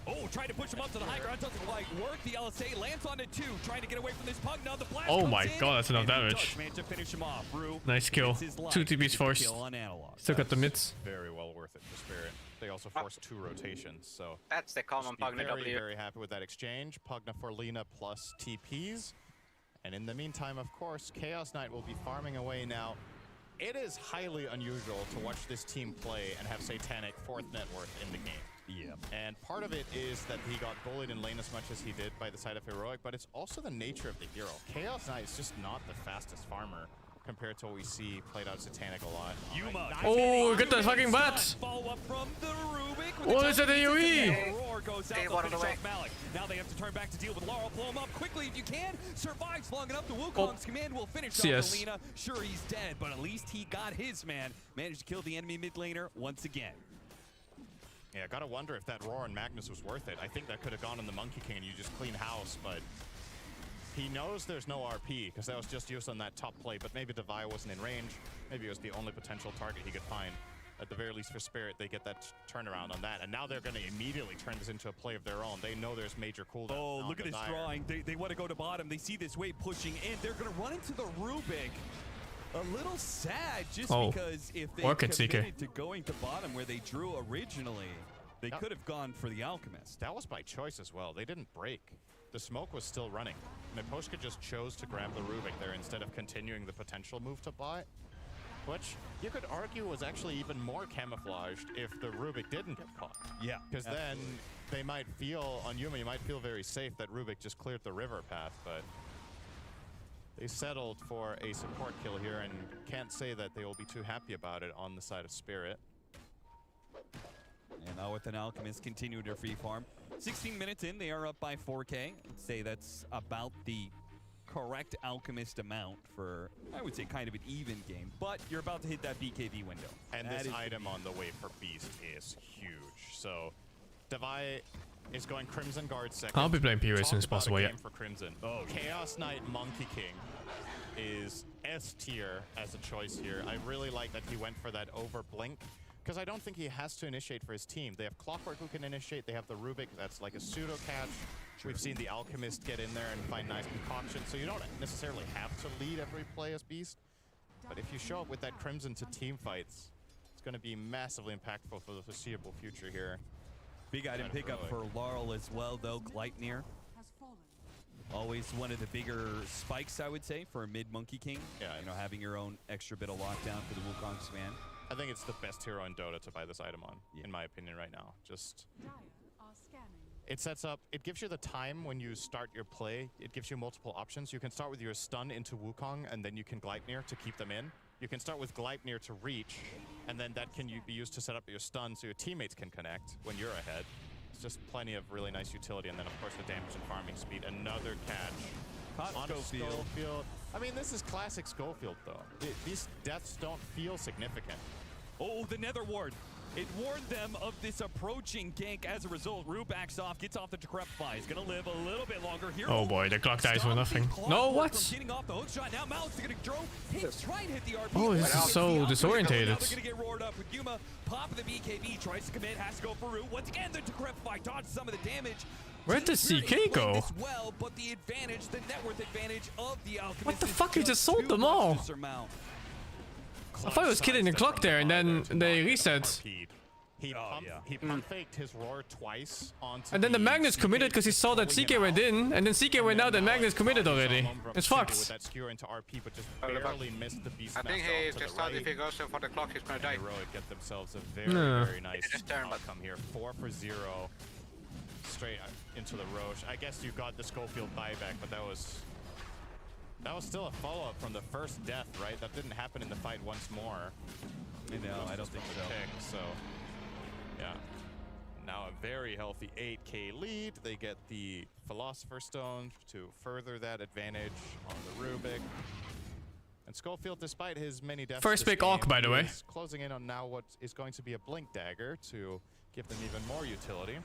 Oh, trying to push him up to the high ground, doesn't quite work. The LSA lands on it too, trying to get away from this pug. Now the blast Oh comes my in, god, that's enough and he damage. does manage to finish him off. Rue Nice kill. gets his life 2 TPs with the forced. kill on Analog. Still got the mids. Very well worth it for Spirit. They also forced 2 rotations, so... That's the common Pugna W. Very happy with that exchange. Pugna for Lena plus TPs. And in the meantime, of course, Chaos Knight will be farming away now. It is highly unusual to watch this team play and have Satanic 4th net worth in the game. Yeah. And part of it is that he got bullied in lane as much as he did by the side of Heroic, but it's also the nature of the hero. Chaos Knight is just not the fastest farmer compared to what we see played out Satanic a lot. Yuma. Oh, get that fucking bat! Follow up from the Rubik. What is it, AoE? Roar goes out to finish off Malik. Now they have to turn back to deal with Laurel. Blow him up quickly if you can. Survives long enough. The Wukong's command will finish off Alina. Sure, he's dead, but at least he got his man. Managed to kill the enemy mid laner once again. Yeah, gotta wonder if that Roar and Magnus was worth it. I think that could have gone on the Monkey King and you just clean house, but he knows there's no RP because that was just used on that top play, but maybe Devi wasn't in range. Maybe it was the only potential target he could find. At the very least for Spirit, they get that turnaround on that, and now they're gonna immediately turn this into a play of their own. They know there's major cooldown. Oh, look at this drawing. They want to go to bottom. They see this wave pushing in. They're gonna run into the Rubik. A little sad, just because if they committed to going to bottom where they drew originally, they could have gone for the Alchemist. That was by choice as well. They didn't break. The smoke was still running. Miposhka just chose to grab the Rubik there instead of continuing the potential move to bot, which you could argue was actually even more camouflaged if the Rubik didn't get caught. Yeah. Because then they might feel, on Yuma, you might feel very safe that Rubik just cleared the river path, but they settled for a support kill here and can't say that they will be too happy about it on the side of Spirit. And now with an Alchemist continuing their free farm. 16 minutes in, they are up by 4K. I'd say that's about the correct Alchemist amount for, I would say, kind of an even game. But you're about to hit that BKB window. And this item on the way for Beast is huge. So Devi is going Crimson Guard second. I'll be playing PoE as soon as Talk about possible, a yeah. game for Crimson. Oh, Chaos Knight Monkey King is S tier as a choice here. I really like that he went for that over blink, because I don't think he has to initiate for his team. They have Clockwork who can initiate. They have the Rubik that's like a pseudo catch. We've seen the Alchemist get in there and find nice concoctions, so you don't necessarily have to lead every play as Beast. But if you show up with that Crimson to team fights, it's going to be massively impactful for the foreseeable future here. Big item pickup for Laurel as well, though. Gleipnir. Always one of the bigger spikes, I would say, for a mid Monkey King. Yeah, you know, having your own extra bit of lockdown for the Wukong command. I think it's the best hero in Dota to buy this item on, in my opinion, right now. Just, it sets up, it gives you the time when you start your play. It gives you multiple options. You can start with your stun into Wukong, and then you can Gleipnir to keep them in. You can start with Gleipnir to reach, and then that can be used to set up your stun so your teammates can connect when you're ahead. It's just plenty of really nice utility, and then of course the damage and farming speed. Another catch on Schofield. I mean, this is classic Schofield, though. These deaths don't feel significant. Oh, the Nether Ward. It warned them of this approaching gank. As a result, Rue backs off, gets off the Decrepify. He's going to live a little bit longer here. Oh boy, the clock dies for nothing. No, what? Getting off the hook shot. Now Mouth's going to throw. Try and hit the RP. Oh, this is so disorientated. Now they're going to get roared up with Yuma. Pop of the BKB. Tries to commit. Has to go for Rue. Once again, the Decrepify dodges some of the damage. Where did CK go? Well, but the advantage, the net worth advantage of the Alchemist. What the fuck? He just sold them all. I thought he was killing the clock there, and then they reset. He pump faked his roar twice onto and then the Magnus committed because he saw that CK went in, and then CK went out and Magnus committed already. It's fucked. With that skewer into RP, but just barely missed the beast. I think he just thought if he goes for the clock, he's gonna die. Heroic get themselves a very nice outcome here. 4 for 0. Straight into the Roche. I guess you got the Schofield buyback, but that was still a follow-up from the first death, right? That didn't happen in the fight once more. I don't think so. Yeah. Now a very healthy 8k lead. They get the Philosopher's Stone to further that advantage on the Rubik. And Schofield, despite his many deaths, first big AUK, by the way, is closing in on now what is going to be a Blink Dagger to give them even more utility.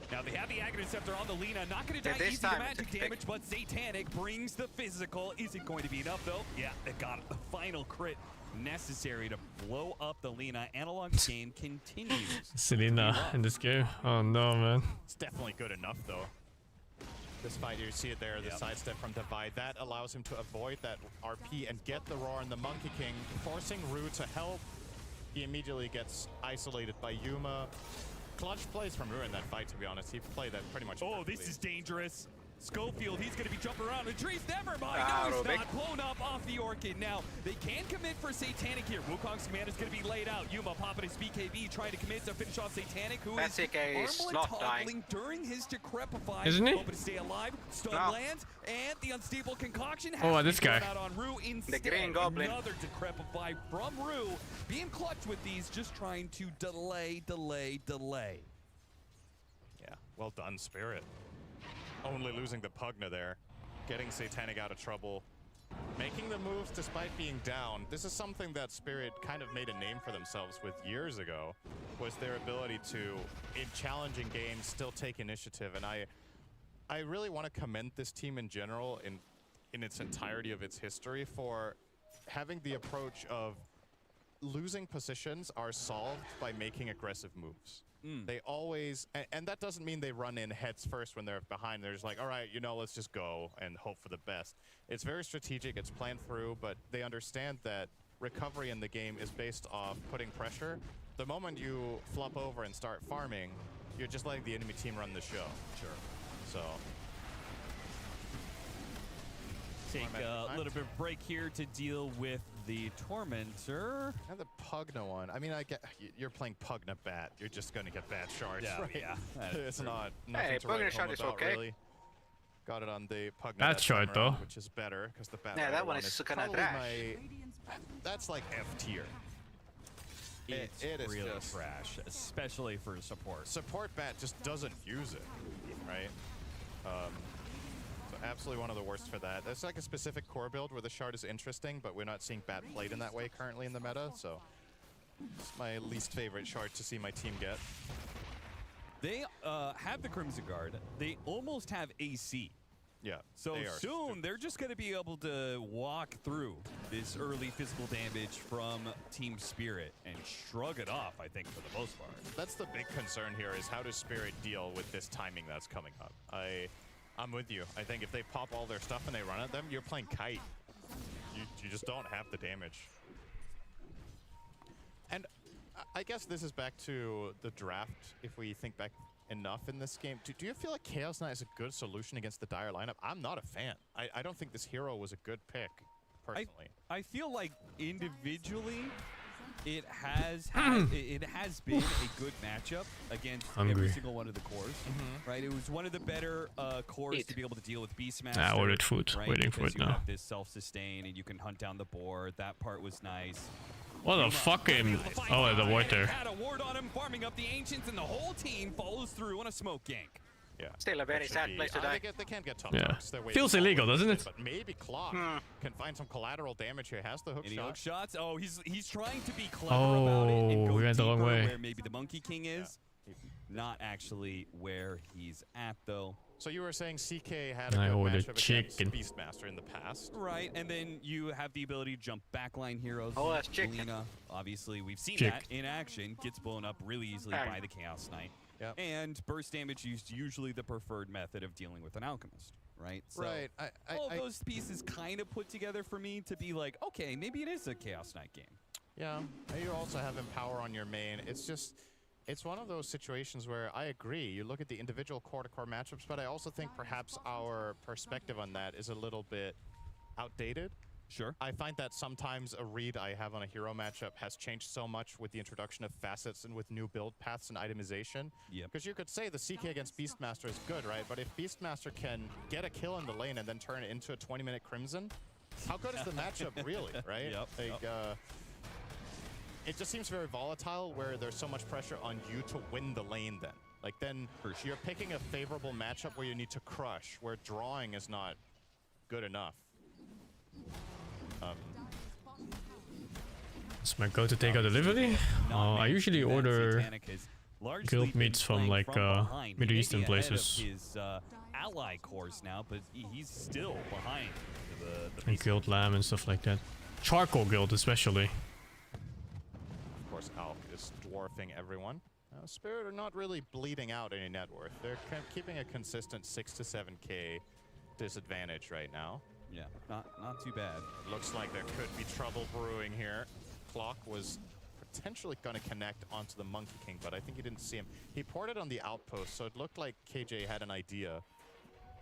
Now they have the Aghanim Scepter on the Lina. Not going to die easy to magic damage, but Satanic brings the physical. Is it going to be enough, though? Yeah, they got it. The final crit necessary to blow up the Lina. Analog game continues. Selena in this game. Oh no, man. It's definitely good enough, though. This fight, you see it there, the sidestep from Divide. That allows him to avoid that RP and get the Roar and the Monkey King, forcing Rue to help. He immediately gets isolated by Yuma. Clutch plays from Rue in that fight, to be honest. He played that pretty much perfectly. This is dangerous. Schofield, he's going to be jumping around the trees. Never mind. No, he's not. Blown up off the Orchid. Now, they can commit for Satanic here. Wukong's command is going to be laid out. Yuma popping his BKB, trying to commit to finish off Satanic, who is armor toggling during his Decrepify. Isn't he? Hoping to stay alive. Stun lands, and the unstable concoction has oh, this guy. out on Rue instead. The Green Goblin. Another Decrepify from Rue. Being clutched with these, just trying to delay. Yeah, well done, Spirit. Only losing the Pugna there, getting Satanic out of trouble, making the moves despite being down. This is something that Spirit kind of made a name for themselves with years ago, was their ability to, in challenging games, still take initiative. And I really want to commend this team in general, in its entirety of its history, for having the approach of losing positions are solved by making aggressive moves. They always, and that doesn't mean they run in heads first when they're behind. They're just like, all right, let's just go and hope for the best. It's very strategic, it's planned through, but they understand that recovery in the game is based off putting pressure. The moment you flop over and start farming, you're just letting the enemy team run the show. Sure. So take a little bit of break here to deal with the Tormentor. And the Pugna one. I mean, I get you're playing Pugna Bat. You're just going to get bad shards, right? Yeah. It's not. Hey, Pugna shard is okay. Really. Got it on the Pugna Bat shard though, which is better because the Bat. Yeah, that one is kind of trash. That's like F tier. It is really just trash, especially for support. Support Bat just doesn't use it, right? So absolutely one of the worst for that. There's like a specific core build where the shard is interesting, but we're not seeing Bat played in that way currently in the meta, so it's my least favorite shard to see my team get. They have the Crimson Guard. They almost have AC. Yeah. So soon they're just going to be able to walk through this early physical damage from Team Spirit and shrug it off, I think, for the most part. That's the big concern here, is how does Spirit deal with this timing that's coming up? I'm with you. I think if they pop all their stuff and they run at them, you're playing kite. You just don't have the damage. And I guess this is back to the draft, if we think back enough in this game. Do you feel like Chaos Knight is a good solution against the Dire lineup? I'm not a fan. I don't think this hero was a good pick, personally. I feel like individually, it has been a good matchup against every single one of the cores, right? It was one of the better cores to be able to deal with Beastmaster. I ordered food, right? waiting for Because it you now. have this self-sustain and you can hunt down the board. That part was nice. What the fucking... Oh, the ward there. Had a ward on him, farming up the Ancients, and the whole team follows through on a smoke gank. Yeah. Still a very sad place to die. They can't get top Yeah. dogs. They're way Feels too illegal, forward. doesn't it? But maybe Clock can find some collateral damage here. Has the hook Any shot. hook shots? Oh, he's trying to be clever about it and go we went the wrong deeper way. where maybe the Monkey King is. Not actually where he's at, though. So you were saying CK had a I good ordered matchup against chicken. Beastmaster in the past. Right, and then you have the ability to jump backline heroes. Oh, that's chicken. Lena, obviously, we've seen Chick. that in action. Gets blown up really easily Bang. by the Chaos Knight. Yep. And burst damage is usually the preferred method of dealing with an Alchemist, right? So Right. all those pieces kind of put together for me to be like, okay, maybe it is a Chaos Knight game. Yeah. And you also have Empower on your main. It's one of those situations where I agree. You look at the individual core-to-core matchups, but I also think perhaps our perspective on that is a little bit outdated. Sure. I find that sometimes a read I have on a hero matchup has changed so much with the introduction of facets and with new build paths and itemization. Yep. Because you could say the CK against Beastmaster is good, right? But if Beastmaster can get a kill in the lane and then turn it into a 20-minute Crimson, how good is the matchup really, right? Yep. It just seems very volatile where there's so much pressure on you to win the lane then. Like then you're picking a favorable matchup where you need to crush, where drawing is not good enough. Is my go to take out delivery? I usually order guild meats from like Middle Eastern places. His ally cores now, but he's still behind the And guild lamb and stuff like that. Charcoal guild especially. Of course, Alk is dwarfing everyone. Spirit are not really bleeding out any net worth. They're keeping a consistent 6 to 7k disadvantage right now. Yeah, not too bad. Looks like there could be trouble brewing here. Clock was potentially going to connect onto the Monkey King, but I think he didn't see him. He ported on the outpost, so it looked like KJ had an idea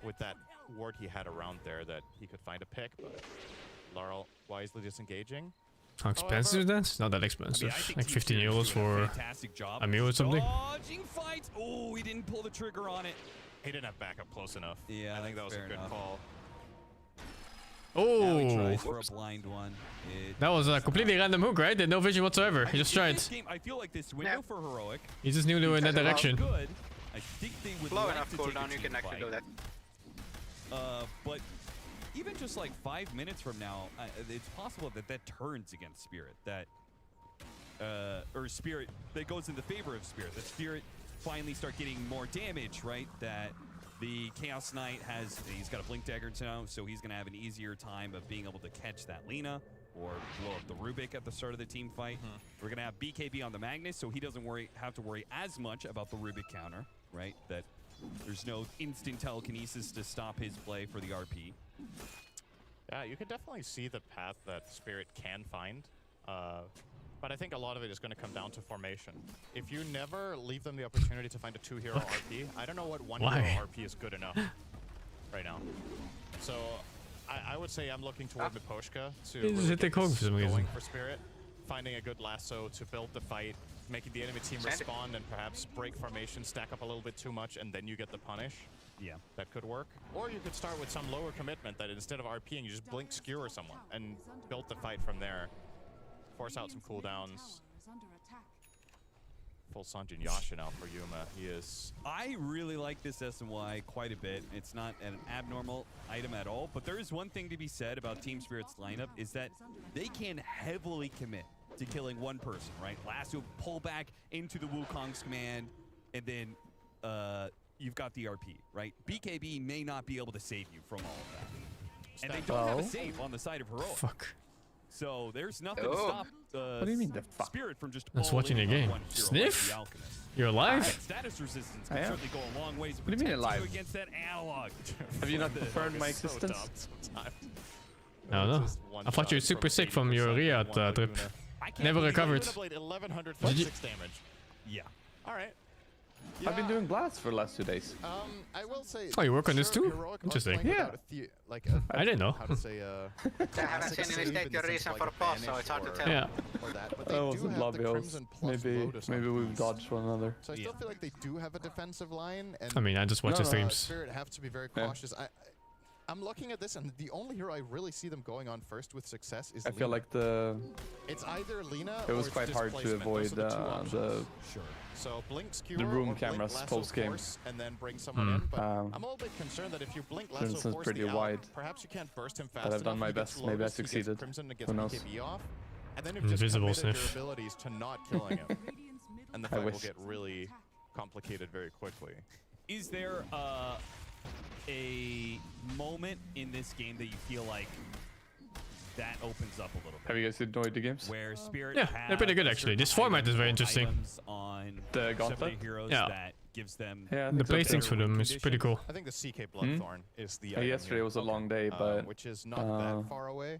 with that ward he had around there that he could find a pick, but Laurel wisely disengaging. How expensive is that? It's not that expensive. Like 15 euros for a meal or something. Dodging fights. Oh, he didn't pull the trigger on it. He didn't have backup close enough. Yeah, I think that was a good call. Now he Oh, tries for a blind one. that was a completely random hook, right? Did no vision whatsoever. He just tried. This game, I feel like this window for Heroic. He just knew to go in that direction. Good. I think they would Low like enough to take a cooldown, you team can actually fight. do that. But even just like 5 minutes from now, it's possible that that turns against Spirit. That or Spirit that goes in the favor of Spirit. That Spirit finally start getting more damage, right? That the Chaos Knight he's got a Blink Dagger now, so he's gonna have an easier time of being able to catch that Lena or blow up the Rubik at the start of the team fight. We're gonna have BKB on the Magnus, so he doesn't have to worry as much about the Rubik counter, right? That there's no instant telekinesis to stop his play for the RP. Yeah, you can definitely see the path that Spirit can find. But I think a lot of it is going to come down to formation. If you never leave them the opportunity to find a 2-hero RP, I don't know what 1-hero RP is good enough right now. So I would say I'm looking toward Miposhka to really get this going for Spirit, finding a good lasso to build the fight, making the enemy team respond and perhaps break formation, stack up a little bit too much, and then you get the punish. Yeah. That could work. Or you could start with some lower commitment that instead of RPing, you just blink skewer someone and build the fight from there. Force out some cooldowns. Full Sanjin Yasha now for Yuma. He is... I really like this SNY quite a bit. It's not an abnormal item at all, but there is one thing to be said about Team Spirit's lineup is that they can heavily commit to killing one person, right? Lasso pull back into the Wukong's command, and then the RP, right? BKB may not be able to save you from all of that. And they don't have a save on the side of Heroic. Fuck. So there's nothing to stop What do you mean the fuck? Spirit from just That's watching the game. Sniff? You're alive? Status resistance I can am. certainly go a long ways to What do you mean protect alive? against that analog. Have you not confirmed my existence? I don't know. I thought you were super sick from your Riyadh trip. Never recovered. Blade 1136 damage. Yeah. All right. I've been doing blasts for the last 2 days. I will say. Oh, you work on this too? Heroic are Interesting. playing Yeah. without a I didn't know. How to say? I haven't seen any state your reason for pause, so it's hard to tell. Yeah. Or that, but I they was do in have lobby. the Crimson plus Maybe Lotus on we've these. dodged one another. So I still feel like they do have a defensive line. And I mean, I just watch the streams. Spirit have to be very cautious. I'm looking at this, and the only hero I really see them going on first with success is I feel like it's either Lena. it was or quite it's hard to displacement. avoid Those are the two the options. Sure. So blink skewer the room or cameras blink lasso post-game. force and then bring someone in. But I'm a little bit concerned that if you blink For lasso instance, force pretty the Alec, wide. perhaps you can't burst him fast But I've done enough. my He gets best. Maybe I Lotus, he gets succeeded. Crimson, and gets Who knows? BKB off, and then you've just Invisible committed your sniff. abilities to not killing him, and the I fight will wish. get really complicated very quickly. Is there a moment in this game that you feel like that opens up a little bit? Have you guys enjoyed the games? Where Spirit Yeah, they're pretty good have actually. certain This format is very items or interesting. items on The some of gauntlet? heroes Yeah. that gives them Yeah, I The think so too. placings for them is pretty cool. I think the CK Bloodthorn is the. Yeah, item yesterday here. was a long day, but which is not that far away.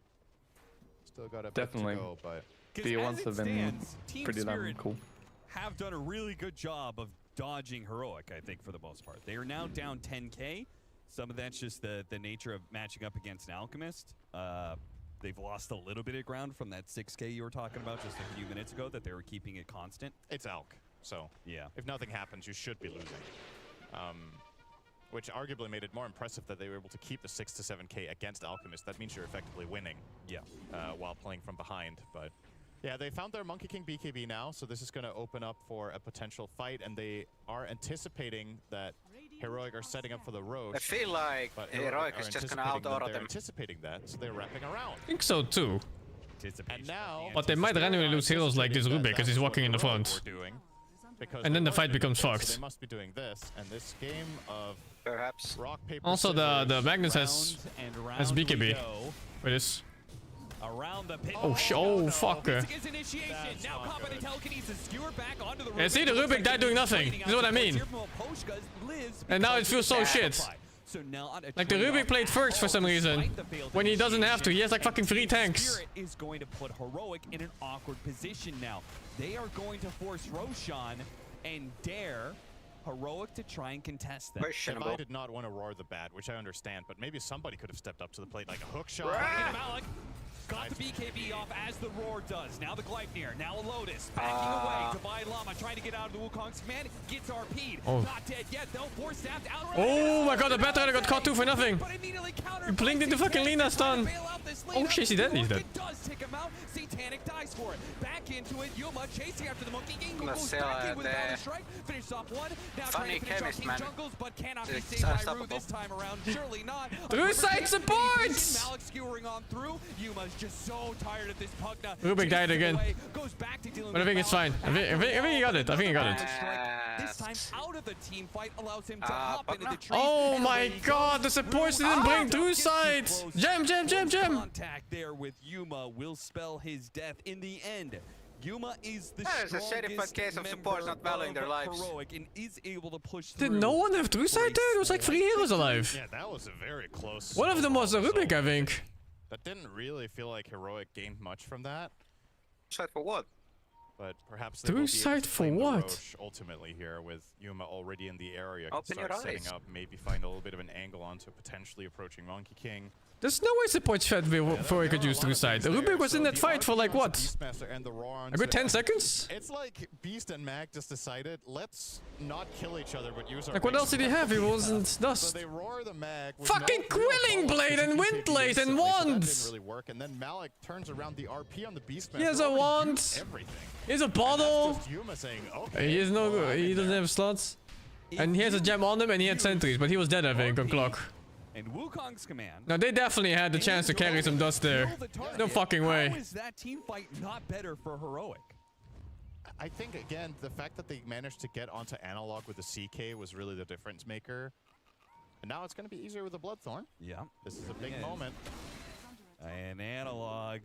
Still got a definitely. bit to go, but The ones have been Team pretty damn Spirit cool. have done a really good job of dodging Heroic, I think, for the most part. They are now down 10k. Some of that's just the nature of matching up against an Alchemist. They've lost a little bit of ground from that 6k you were talking about just a few minutes ago, that they were keeping it constant. it's Alk. So Yeah. if nothing happens, you should be losing. Which arguably made it more impressive that they were able to keep the 6 to 7k against Alchemist. That means you're effectively winning. Yeah. While playing from behind, but yeah, they found their Monkey King BKB now, so this is going to open up for a potential fight, and they are anticipating that Heroic are setting up for the Roche. I feel like but Heroic are is just gonna anticipating that out-aura they're them. anticipating that, so they're wrapping around. I think so too. And now, But they might randomly lose heroes like this Rubik because he's walking in the front. And then the fight becomes So fucked. they must be doing this, and this game of perhaps rock paper. Also, the scissors, Magnus has BKB for this. Around the pit. Oh fuck. His initiation. Now competent telekinesis skewered back onto the Yeah, see, the Rubik died doing nothing. This is what I mean. And now it feels so shit. So now Like the Rubik played first for some reason. When he doesn't have to, he has like fucking 3 tanks. Spirit is going to put Heroic in an awkward position now. They are going to force Roshan and dare Heroic to try and contest them. If I did not want to roar the bat, which I understand, but maybe somebody could have stepped up to the plate like a hook shot. Malik got the BKB off as the roar does. Now the Gleipnir, now a Lotus, backing away. Divine Llama trying to get out of the Wukong's command, gets RP'd. Oh. Not dead yet though, force staffed out. Oh my god, the Batrider got caught 2 for nothing. He blinked into fucking Lina's stun. Oh shit, he's dead. He's dead. It does take him out. Satanic dies for it. Back into it. Yuma chasing after the Monkey King. Let's Goes say, back in with a the Valley Strike. Finishes off one. Now funny trying to finish chemist, off Team man. Jungles, but cannot be It's saved by Rue unstoppable. this time around. Surely not. Rue side supports! Malik skewering on through. Yuma's just so tired of this Pugna. Rubik died again. Goes back to dealing But I think it's fine. I think he got it. I think he got it. This time out of the team fight allows him to hop into the trees. Oh and my away he god, the supports didn't bring Drew side. Jam. Contact there with Yuma will spell his death in the end. Yuma is the That is a certified case of supports not valuing their lives. Heroic and is able to push Did through. no one have Drew side there? There was like 3 heroes alive. Yeah, that was a very close. One of them was a Rubik, I think. That didn't really feel like Heroic gained much from that. Side for what? But perhaps they Drew will be able side to for claim the what? Roche ultimately here with Yuma already in the area. Can Open your start setting eyes. up, maybe find a little bit of an angle onto potentially approaching Monkey King. There's no way supports fed before he could use Drew side. The Rubik was in that fight for like what? Beastmaster and the Roarons A good 10 seconds? It's like Beast and Mag just decided, let's not kill each other, but use our Like what else did he have? He wasn't So dust. they roar the Mag. with Fucking no real Quelling bullets Blade to and BKB Wind Blade and instantly, so that wands. didn't really work. And then Malik turns around the RP on the Beastmaster. He has a already wand. used everything. He has a And bottle. that's just Yuma saying, okay. He is no well, good. I'm He in doesn't there. have slots. And he has a gem on him and he had sentries, but he was dead I think on clock. And Wukong's command. Now they definitely had the chance to carry some dust there. No fucking way. How is that team fight not better for Heroic? I think, again, the fact that they managed to get onto Analog with the CK was really the difference maker. And now it's going to be easier with the Bloodthorn. Yeah. This is a big moment. And Analog,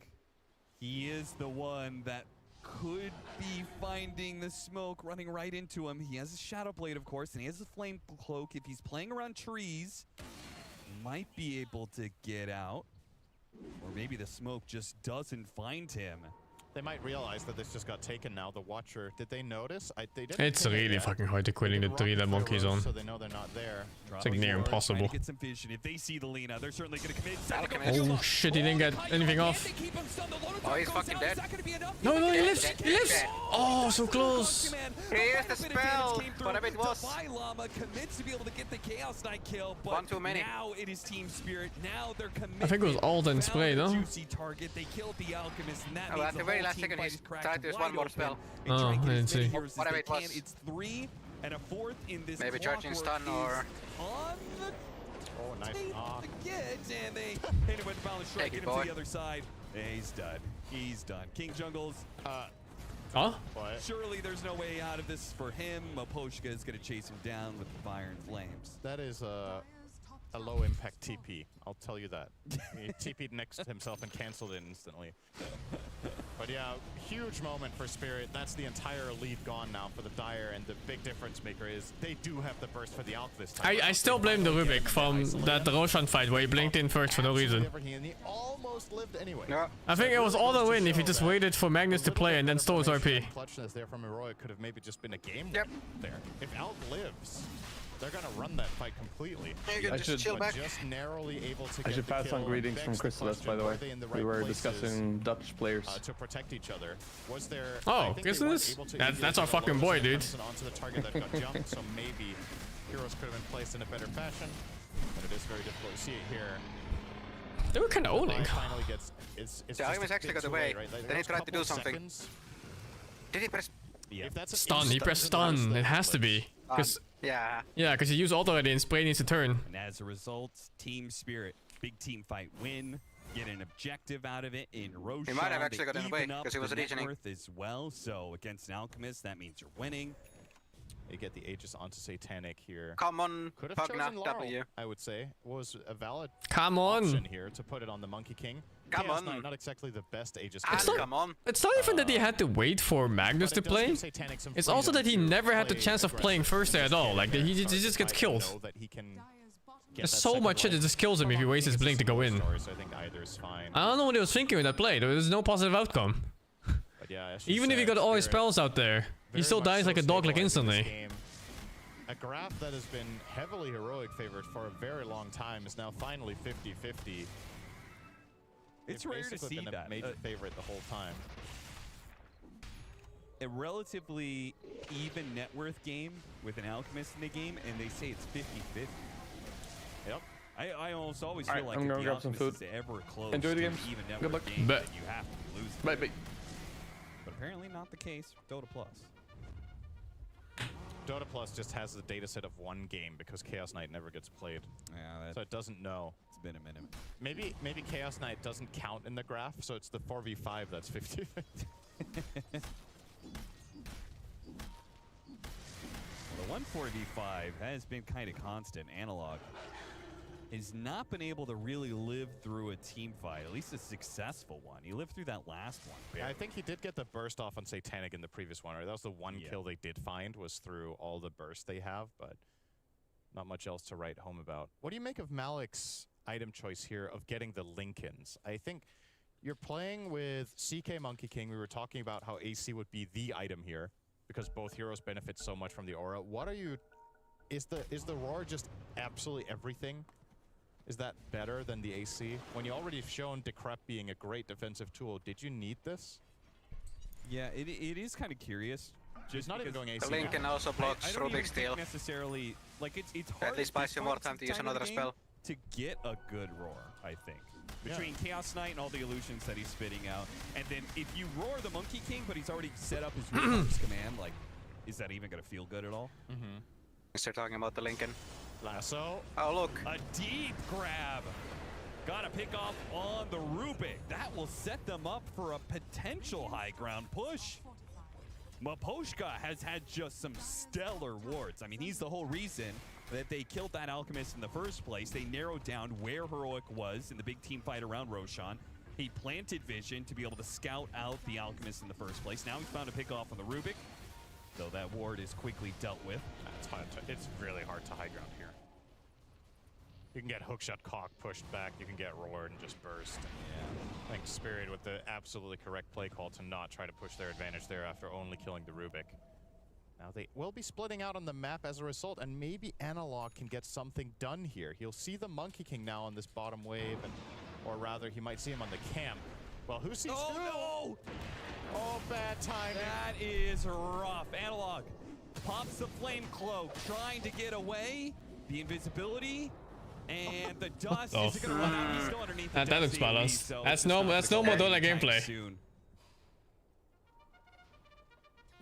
he is the one that could be finding the smoke running right into him. He has a Shadow Blade, of course, and he has a Flame Cloak. If he's playing around trees, might be able to get out. Or maybe the smoke just doesn't find him. They might realize that this just got taken now. The Watcher, did they notice? They didn't. It's really fucking hard to killing the 3 that Monkey's on. So they know they're not there. It's like near impossible. Get some vision. If they see the Lina, they're certainly going to commit. Oh shit, he didn't get anything off. Oh, he's fucking dead. No, no, he lives! He lives! Oh, so close! Here's the spell! Whatever it was. Llama commits to be able to get the Chaos Knight kill, but One too many. now it is Team Spirit. Now they're committed. I think it was all then spray, no? Juicy target. They killed the Alchemist, and that Oh, means at the the very whole last team second, fight he is cracked tried to use wide one more open. spell. And Oh, try and I get didn't as many see. heroes as Whatever they it was. can. It's 3 and a 4th in this. Maybe charging stun or... On the Oh, nice. and they hit him with the balance strike. Take it, Get him boy. to the other side. He's done. He's done. King Jungles. Huh? Surely there's no way out of this for him. Maposhka is going to chase him down with fire and flames. That is a low impact TP. I'll tell you that. He TP'd next to himself and canceled it instantly. But yeah, huge moment for Spirit. That's the entire lead gone now for the Dire, and the big difference maker is they do have the burst for the Alp this time. I still blame the Rubik from that Roshan fight where he blinked in first for no reason. And he almost lived anyway. I think it was all the win if he just waited for Magnus to play and then stole his RP. Clutchness there from Heroic could have maybe just been a game there. If Alp lives, they're gonna run that fight completely. I should chill back. Just narrowly able to I should pass on greetings from Chrysalis, by the way. We were discussing Dutch players. To protect each other. Was there? Oh, Chrysalis? That's our fucking boy, dude. Onto the target that got jumped, so maybe heroes could have been placed in a better fashion. But it is very difficult to see it here. They were kind of owning. Finally gets. It's The Alchemist actually got away. Then he tried to do something. Did he press? Yeah. If that's Stun, he pressed stun. It has to be. Yeah. Yeah, because he used ult already and Spray needs to turn. And as a result, Team Spirit, big team fight win. Get an objective out of it in Roshan. He might have actually They gotten away even up because he was the net reasoning. worth as well. So against an Alchemist, that means you're winning. You get the Aegis onto Satanic here. Come on, Could have Pugna, chosen Laurel, W. I would say. Was a valid Come on. option here to put it on the Monkey King. Come Chaos on. Knight, not exactly the best Aegis. It's player. not, come on. It's not even that he had to wait for Magnus to play. It's also that he never had the chance of playing first there at all. Like, he just gets killed. There's so much shit that just kills him if he wastes his blink to go in. I don't know what he was thinking with that play. There was no positive outcome. Even if he got all his spells out there, he still dies like a dog like instantly. A graph that has been heavily Heroic favored for a very long time is now finally 50-50. It's rare to see been a that. major favorite the whole time. A relatively even net worth game with an Alchemist in the game, and they say it's 50-50. Yep. I almost always Alright, feel like I'm if gonna the grab some Alchemist food. is ever close Enjoy the to games. an even net Good worth luck. game, Bet. then you have to lose. Bye, bye. But apparently not the case. Dota Plus. Dota Plus just has the data set of one game because Chaos Knight never gets played. Yeah, so it doesn't know. It's been a minute. Maybe Chaos Knight doesn't count in the graph, so it's the 4v5 that's 50-50. Well, the 1-4v5 has been kind of constant. Analog has not been able to really live through a team fight, at least a successful one. He lived through that last one. Yeah, I think he did get the burst off on Satanic in the previous one, right? That was the one kill they did find, was through all the bursts they have, but not much else to write home about. What do you make of Malik's item choice here of getting the Lincolns? I think you're playing with CK Monkey King. We were talking about how AC would be the item here because both heroes benefit so much from the aura. What are you... Is the Roar just absolutely everything? Is that better than the AC? When you already have shown Decrep being a great defensive tool, did you need this? Yeah, it is kind of curious. Just not even going AC. The Lincoln also blocks Rubik's Steel. Necessarily, like it's hard. At least buys you more time to use another spell. To get a good roar, I think. Between Chaos Knight and all the illusions that he's spitting out, and then if you roar the Monkey King, but he's already set up his command, like, is that even gonna feel good at all? Mm-hmm. Start talking about the Lincoln. Lasso. Oh, look. A deep grab. Gotta pick off on the Rubik. That will set them up for a potential high ground push. Maposhka has had just some stellar wards. I mean, he's the whole reason that they killed that Alchemist in the first place. They narrowed down where Heroic was in the big team fight around Roshan. He planted vision to be able to scout out the Alchemist in the first place. Now he's found a pick off on the Rubik, though that ward is quickly dealt with. It's really hard to high ground here. You can get hookshot cock pushed back, you can get roared and just burst. Yeah. I think Spirit with the absolutely correct play call to not try to push their advantage there after only killing the Rubik. Now they will be splitting out on the map as a result, and maybe Analog can get something done here. He'll see the Monkey King now on this bottom wave, and, or rather he might see him on the camp. Well, who sees Oh who? no! Oh, bad timing. That is rough. Analog pops the flame cloak, trying to get away. The invisibility and the dust. Is it gonna run out? He's still underneath the That looks dust balanced. so That's it's no not more gonna Dota go anytime gameplay. soon.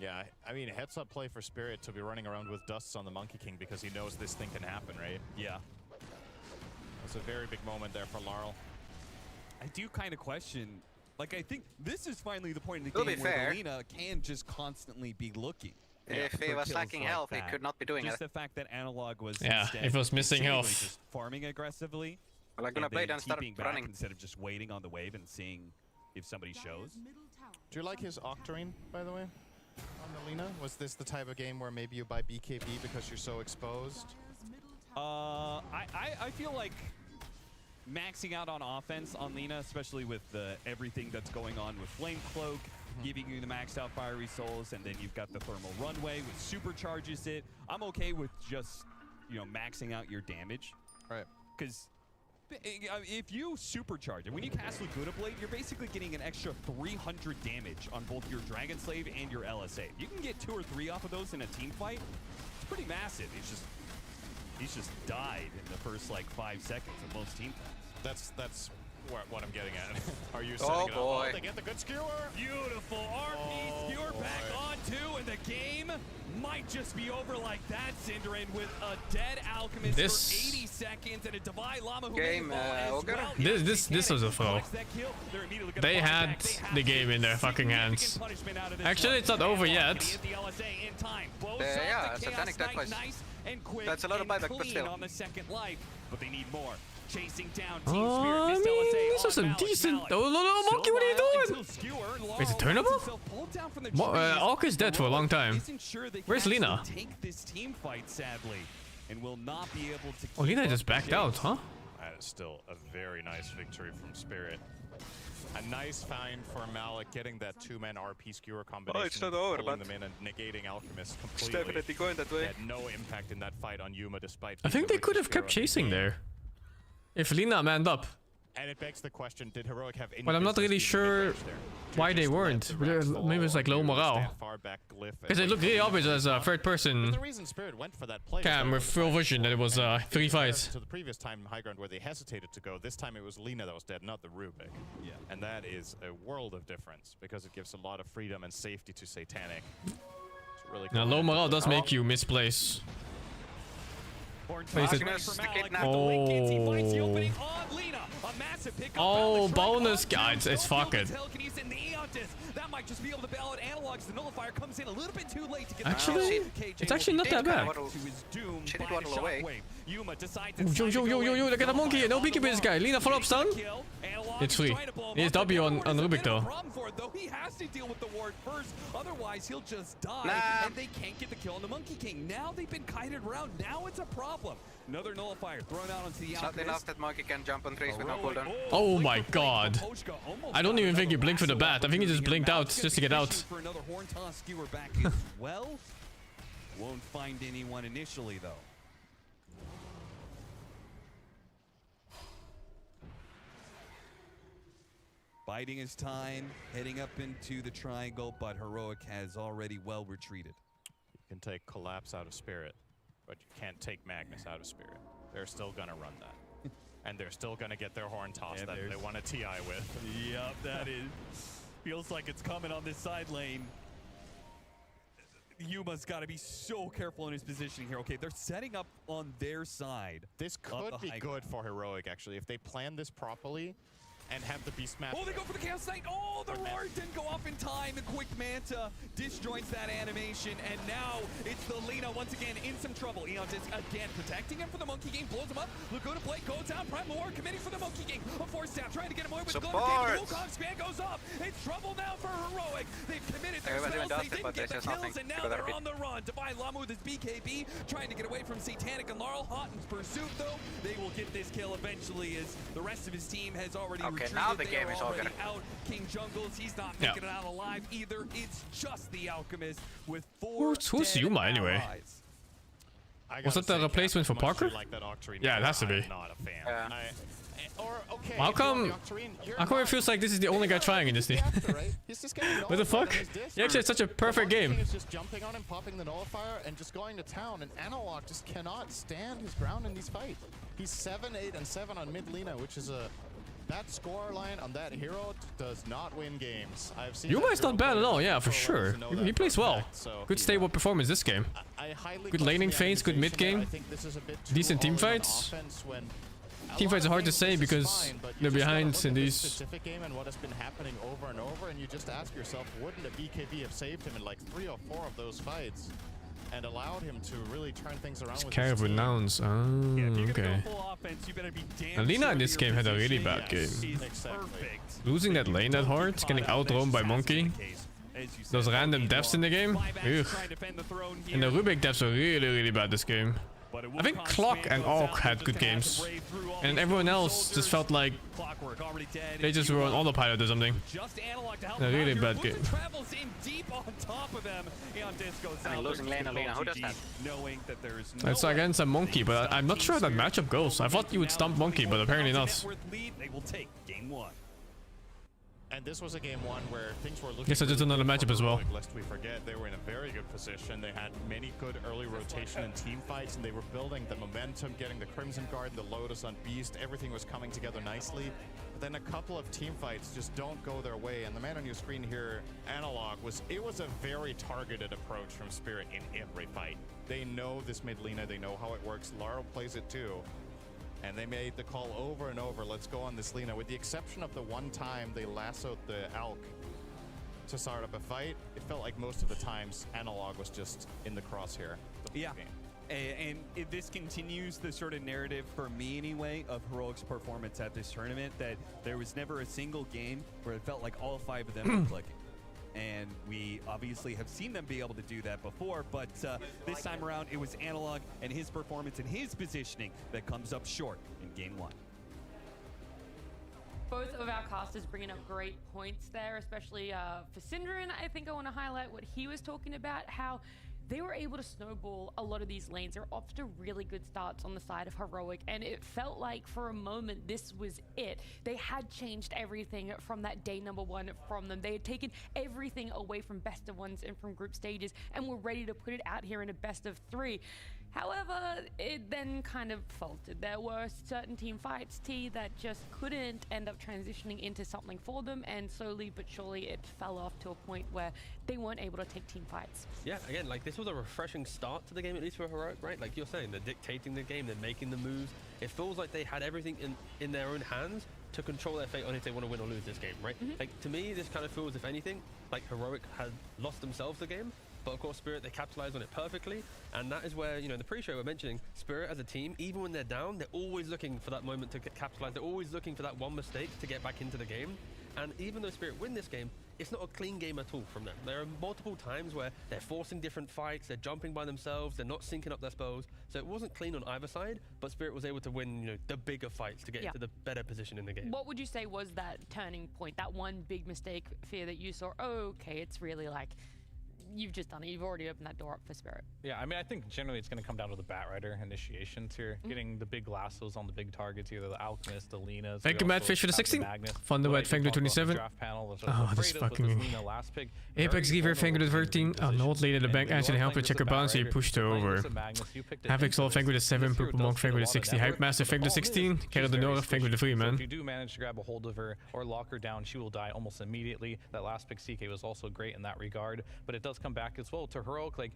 Yeah, I mean, heads up play for Spirit to be running around with dusts on the Monkey King because he knows this thing can happen, right? Yeah. It's a very big moment there for Laurel. I do kind of question, like, I think this is finally the point in the To be game where fair, Lina can just constantly be looking. If he for was kills lacking like health, he that. could not be doing just it. the fact that Analog was Yeah, instead if he was missing seemingly health. just farming aggressively. Well, I'm gonna and play then and start keeping back running. instead of just waiting on the wave and seeing if somebody shows. Do you like his Octarine, by the way, on the Lina? Was this the type of game where maybe you buy BKB because you're so exposed? I feel like maxing out on offense on Lina, especially with everything that's going on with Flame Cloak, giving you the maxed out Fiery Souls, and then you've got the Thermal Runway, which supercharges it. I'm okay with just, maxing out your damage. Right. Because if you supercharge it, when you cast Laguna Blade, you're basically getting an extra 300 damage on both your Dragon Slave and your LSA. You can get 2 or 3 off of those in a team fight. It's pretty massive. He's just died in the first, 5 seconds of most team fights. That's what I'm getting at. Are you Oh, setting it up? boy. Oh, they get the good skewer. Beautiful RP skewer back on 2, and the game might just be over like that, Cinderin, with a dead Alchemist This- for 80 seconds and a Divine Llama who Game, made the ball as Ogre? well. This was a throw. They had the game in their fucking hands. Actually, it's not over yet. Yeah, Satanic Death was... That's a lot of buyback, but still. On the second life, but they need more. Chasing down I Team Spirit, mean, missed LSA this was on a Malik. decent. Malik. Oh, no, Monkey, what are you doing? Until Skewer, Is it Laurel turnable? finds himself pulled down from the trees. Orc is dead for a long time. Isn't sure they can Where's actually Lina? Take this team fight, sadly, and will not be able to. Oh, Lina keep just up the backed pace. out, huh? That is still a very nice victory from Spirit. A nice find for Malik, getting that 2-man RP skewer combination, it's not over, pulling but them in and negating Alchemist it's completely. definitely going that way. They had no impact in that fight on Yuma despite... I think being they the could have richest kept hero in the chasing game. there. If Lina manned up. And it begs the question, did Heroic have any But I'm not business really being sure mid-range there? why they Just let weren't. the racks fall, Maybe it's like low or morale. stand far back, glyph, Because it and looked really obvious as a third But person the reason Spirit went for that play cam with full vision that it was free fight. to the previous time in High Ground where they hesitated to go, this time it was Lina that was dead, not the Rubik. Yeah. And that is a world of difference because it gives a lot of freedom and safety to Satanic. It's really Now cool. low morale does make you misplace. Place it. Oh, bonus guides. It's fucking. That might just be able to bail out Analogs. The nullifier comes in a little bit too late to get Actually, it's actually not that bad. She did waddle away. Yuma decides Yo, look at the monkey. No BKB this guy. Lina follow up stun. It's free. He has W on Rubik though. Though he has to deal with the ward first, otherwise he'll just die, Nah. and they can't get the kill on the Monkey King. Now they've been kited around. Now it's a problem. Another nullifier thrown out onto the It's not enough Alchemist. that Monkey can jump on trees with no cooldown. Oh my god. I don't even think he blinked for the bat. I think he just blinked out just to get out. For another horn toss skewer back as well. Won't find anyone initially though. Biding his time, heading up into the triangle, but Heroic has already well retreated. You can take Collapse out of Spirit, but you can't take Magnus out of Spirit. They're still gonna run that. And they're still gonna get their horn toss that they want to TI with. Yep, that is. Feels like it's coming on this side lane. Yuma's got to be so careful in his positioning here. Okay, they're setting up on their side. This could be good for Heroic, actually. If they plan this properly, and have the Beast Master. Oh, they go for the Chaos Knight. Oh, the roar didn't go off in time. The quick Manta disjoints that animation, and now it's the Lina once again in some trouble. Eon Disc again protecting him for the Monkey Game, blows him up. Lakota Plate goes down. Prime War committing for the Monkey Game. A force down, trying to get him away with the Glitter Game. The Wukong span goes up. It's trouble now for Heroic. They've committed their spells. They didn't get the kills, and now they're on the run. Divine Llama with his BKB, trying to get away from Satanic and Laurel. Hot in pursuit, though. They will get this kill eventually, as the rest of his team has already retreated. Now the game is all already good. out. King Jungles, he's not making it out alive either. It's just the Alchemist with 4 Who's Yuma anyway? Was that the replacement for Parker? Yeah, it has to be. Not a fan. How come it feels like this is the only guy trying in this team? What the fuck? He actually had such a perfect game. He's just jumping on him, popping the nullifier, and just going to town. And Analog just cannot stand his ground in these fights. He's 7, 8, and 7 on mid Lina, which is that score line on that hero does not win games. I've seen Yuma is not bad at all, yeah, for sure. He plays well. Good stable performance this game. Good laning phase, good mid game. Decent team fights. Team fights are hard to say because they're behind in these. Specific game and what has been happening over and over, and you just ask yourself, wouldn't a BKB have saved him in like 3 or 4 of those fights and allowed him to really turn things around with Carry with nouns. Oh, okay. Alina in this game had a really bad game. Losing that lane that hard, getting outroamed by Monkey. Those random deaths in the game. Ugh. And the Rubik deaths are really bad this game. I think Clock and Orc had good games, and everyone else just felt like they just were on autopilot or something. A really bad game. Losing lane Alina, who does that? It's against a Monkey, but I'm not sure how that matchup goes. I thought you would stump Monkey, but apparently not. They will take game 1. And this was a game 1 where things were looking. Yes, I just another matchup as well. Lest we forget, they were in a very good position. They had many good early rotation and team fights, and they were building the momentum, getting the Crimson Guard, the Lotus on Beast. Everything was coming together nicely. But then a couple of team fights just don't go their way. And the man on your screen here, Analog, was a very targeted approach from Spirit in every fight. They know this mid Lina, they know how it works. Laurel plays it too. And they made the call over and over, let's go on this Lina. With the exception of the one time they lassoed the Alk to start up a fight, it felt like most of the times Analog was just in the crosshair. Yeah. And this continues the sort of narrative, for me anyway, of Heroic's performance at this tournament, that there was never a single game where it felt like all 5 of them were clicking. And we obviously have seen them be able to do that before, but this time around it was Analog and his performance and his positioning that comes up short in game 1. Both of our casters bringing up great points there, especially for Synderen. I think I want to highlight what he was talking about, how they were able to snowball a lot of these lanes. They're off to really good starts on the side of Heroic, and it felt like for a moment this was it. They had changed everything from that day number 1 from them. They had taken everything away from best of 1s and from group stages and were ready to put it out here in a best of 3. However, it then kind of faltered. There were certain team fights, that just couldn't end up transitioning into something for them, and slowly but surely it fell off to a point where they weren't able to take team fights. Yeah, again, like this was a refreshing start to the game, at least for Heroic, right? Like you're saying, they're dictating the game, they're making the moves. It feels like they had everything in their own hands to control their fate on if they want to win or lose this game, right? Like to me, this kind of feels, if anything, like Heroic had lost themselves the game. But of course, Spirit, they capitalized on it perfectly. And that is where, you know, in the pre-show we're mentioning, Spirit as a team, even when they're down, they're always looking for that moment to capitalize. They're always looking for that one mistake to get back into the game. And even though Spirit win this game, it's not a clean game at all from them. There are multiple times where they're forcing different fights, they're jumping by themselves, they're not syncing up their spells. So it wasn't clean on either side, but Spirit was able to win, you know, the bigger fights to get into the better position in the game. What would you say was that turning point, that one big mistake, Fear, that you saw, oh, okay, it's really like, you've just done it. You've already opened that door up for Spirit. Yeah, I mean, I think generally it's going to come down to the Batrider initiations here. Getting the big lassos on the big targets, either the Alchemist, the Linas. Thank you, Matt Fish, for the 16. Thunderbat, thank you, 27. Oh, this fucking... Apex Giver, thank you, 13. Oh, not late at the bank. Actually helped with checker bounce, so you pushed her over. Havix All, thank you, 7. Purple Monk, thank you, 60. Hype Master, thank you, 16. Carol the North, thank you, 3, man. If you do manage to grab a hold of her or lock her down, she will die almost immediately. That last pick CK was also great in that regard, but it does come back as well to Heroic. Like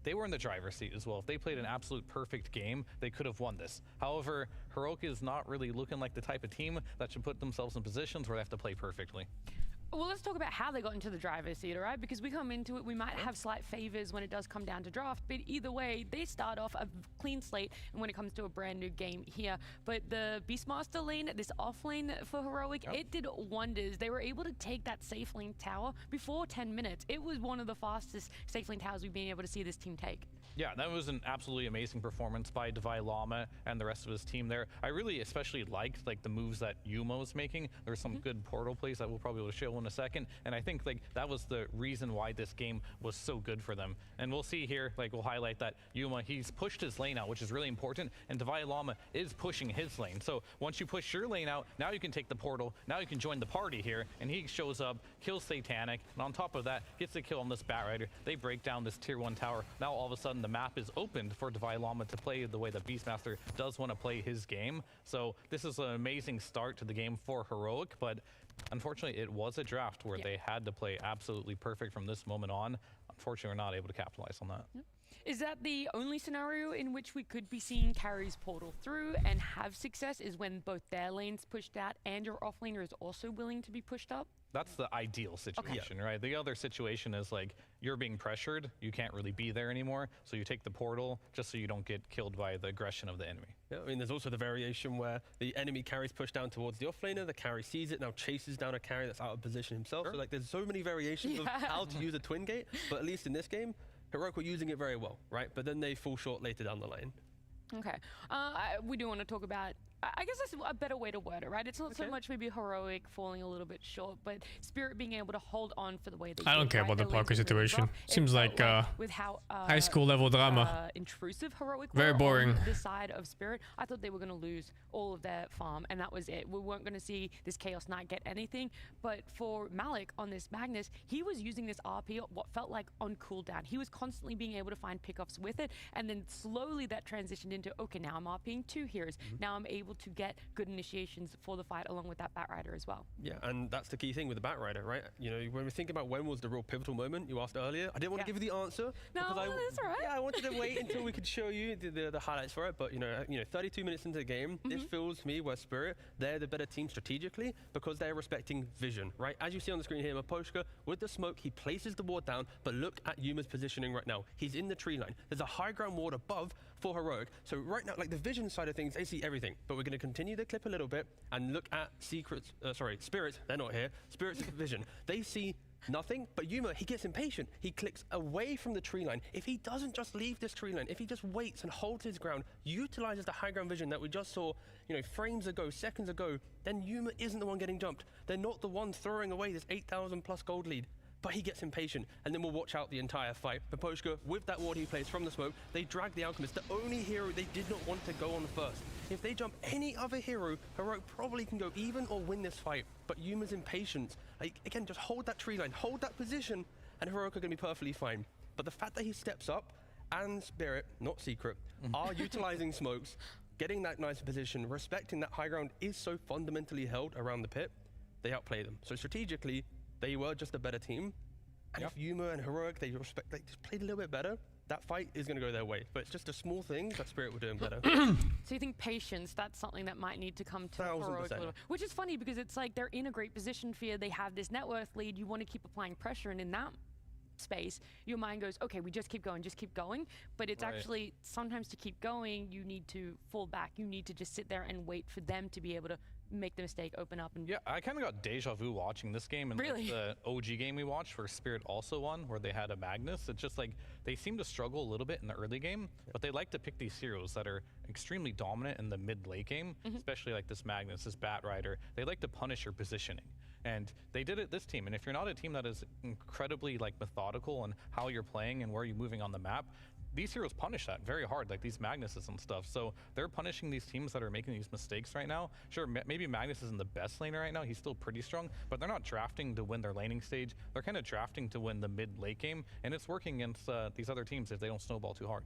they were in the driver's seat as well. If they played an absolute perfect game, they could have won this. However, Heroic is not really looking like the type of team that should put themselves in positions where they have to play perfectly. Well, let's talk about how they got into the driver's seat, all right? Because we come into it, we might have slight favors when it does come down to draft, but either way, they start off a clean slate and when it comes to a brand new game here. But the Beastmaster lane, this off lane for Heroic, it did wonders. They were able to take that safe lane tower before 10 minutes. It was one of the fastest safe lane towers we've been able to see this team take. Yeah, that was an absolutely amazing performance by Divai Llama and the rest of his team there. I really especially liked like the moves that Yuma was making. There were some good portal plays that we'll probably be able to show in a second, and I think like that was the reason why this game was so good for them. And we'll see here, like we'll highlight that Yuma, he's pushed his lane out, which is really important, and Divai Llama is pushing his lane. So once you push your lane out, now you can take the portal, now you can join the party here, and he shows up, kills Satanic, and on top of that, gets the kill on this Batrider. They break down this tier 1 tower. Now all of a sudden the map is opened for Divai Llama to play the way that Beastmaster does want to play his game. So this is an amazing start to the game for Heroic, but unfortunately it was a draft where they had to play absolutely perfect from this moment on. Unfortunately, we're not able to capitalize on that. Is that the only scenario in which we could be seeing carries portal through and have success, is when both their lanes pushed out and your offlaner is also willing to be pushed up? That's the ideal situation, right? The other situation is like you're being pressured, you can't really be there anymore, so you take the portal just so you don't get killed by the aggression of the enemy. Yeah, I mean, there's also the variation where the enemy carries pushed down towards the offlaner, the carry sees it, now chases down a carry that's out of position himself. So like there's so many variations of how to use a twin gate, but at least in this game, Heroic were using it very well, right? But then they fall short later down the lane. Okay. We do want to talk about, I guess that's a better way to word it, right? It's not so much maybe Heroic falling a little bit short, but Spirit being able to hold on for the way they I don't care about the Parker situation. Seems like with how high school level drama. Intrusive Heroic Very boring. on this side of Spirit. I thought they were going to lose all of their farm, and that was it. We weren't going to see this Chaos Knight get anything, but for Malik on this Magnus, he was using this RP what felt like on cooldown. He was constantly being able to find pickups with it, and then slowly that transitioned into, okay, now I'm RPing 2 heroes. Now I'm able to get good initiations for the fight along with that Batrider as well. Yeah, and that's the key thing with the Batrider, right? You know, when we think about when was the real pivotal moment you asked earlier, I didn't want to give you the answer. No, because that's all right. Yeah, I wanted to wait until we could show you the highlights for it, but you know, 32 minutes into the game, this feels to me where Spirit, they're the better team strategically because they're respecting vision, right? As you see on the screen here, Maposhka, with the smoke, he places the ward down, but look at Yuma's positioning right now. He's in the tree line. There's a high ground ward above for Heroic. So right now, like the vision side of things, they see everything, but we're going to continue the clip a little bit and look at Spirits, they're not here, Spirits vision. They see nothing, but Yuma, he gets impatient. He clicks away from the tree line. If he doesn't just leave this tree line, if he just waits and holds his ground, utilizes the high ground vision that we just saw, you know, frames ago, seconds ago, then Yuma isn't the one getting jumped. They're not the one throwing away this 8,000 plus gold lead. But he gets impatient, and then we'll watch out the entire fight. Paposhka, with that ward he plays from the smoke, they drag the Alchemist, the only hero they did not want to go on first. If they jump any other hero, Heroic probably can go even or win this fight. But Yuma's impatience, like, again, just hold that tree line, hold that position, and Heroic are going to be perfectly fine. But the fact that he steps up, and Spirit, not Secret, are utilizing smokes, getting that nice position, respecting that high ground is so fundamentally held around the pit, they outplay them. So strategically, they were just a better team. And if Yuma and Heroic, they just played a little bit better, that fight is going to go their way. But it's just a small thing that Spirit were doing better. So you think patience, that's something that might need to come to Heroic a little, which is funny because it's like they're in a great position for you. They have this net worth lead. You want to keep applying pressure, and in that space, your mind goes, okay, we just keep going. But it's actually sometimes to keep going, you need to fall back. You need to just sit there and wait for them to be able to make the mistake, open up. And I kind of got deja vu watching this game, and really? The OG game we watched where Spirit also won, where they had a Magnus. It's just like they seem to struggle a little bit in the early game, but they like to pick these heroes that are extremely dominant in the mid-late game, especially like this Magnus, this Batrider. They like to punish your positioning. And they did it this team. And if you're not a team that is incredibly like methodical on how you're playing and where you're moving on the map, these heroes punish that very hard, like these Magnuses and stuff. So they're punishing these teams that are making these mistakes right now. Sure, maybe Magnus isn't the best laner right now. He's still pretty strong, but they're not drafting to win their laning stage. They're kind of drafting to win the mid-late game, and it's working against these other teams if they don't snowball too hard.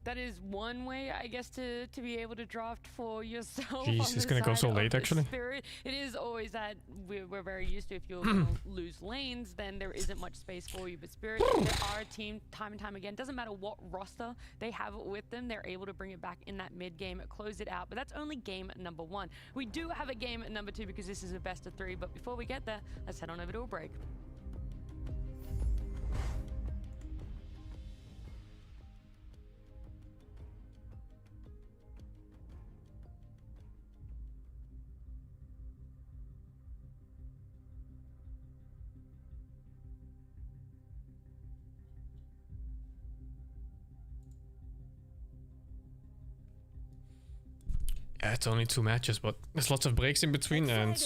that is one way, I guess, to be able to draft for yourself. Jeez, it's gonna go so late, actually. Spirit. It is always that we're very used to. If you're gonna lose lanes, then there isn't much space for you. But Spirit, there are a team time and time again. Doesn't matter what roster they have it with them, they're able to bring it back in that mid game, close it out. But that's only game number 1. We do have a game at number 2 because this is a best of 3. But before we get there, let's head on over to a break. Yeah, it's only 2 matches, but there's lots of breaks in between, and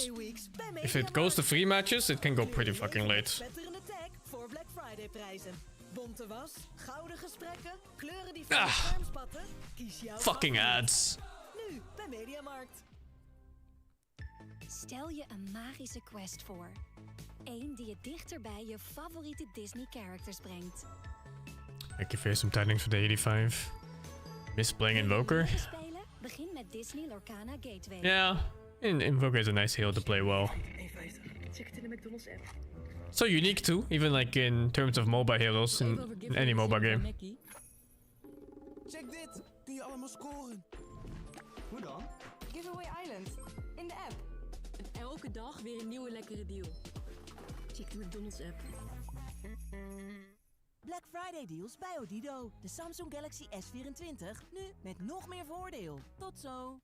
if it goes to 3 matches, it can go pretty fucking late. Fucking ads. Stel je een magische quest voor. Eén die je dichter bij je favoriete Disney characters brengt. I give you some tidings for the 85. Miss playing Invoker. Begin met Disney Lorcana Gateway. Yeah, Invoker is a nice hero to play well. Check het in de McDonald's app. So unique too, even like in terms of MOBA heroes in any MOBA game. Check dit! Kun je allemaal scoren. Hoe dan? Giveaway Island. In de app. En elke dag weer een nieuwe lekkere deal. Check de McDonald's app. Black Friday deals bij Odido. De Samsung Galaxy S24 nu met nog meer voordeel. Tot zo.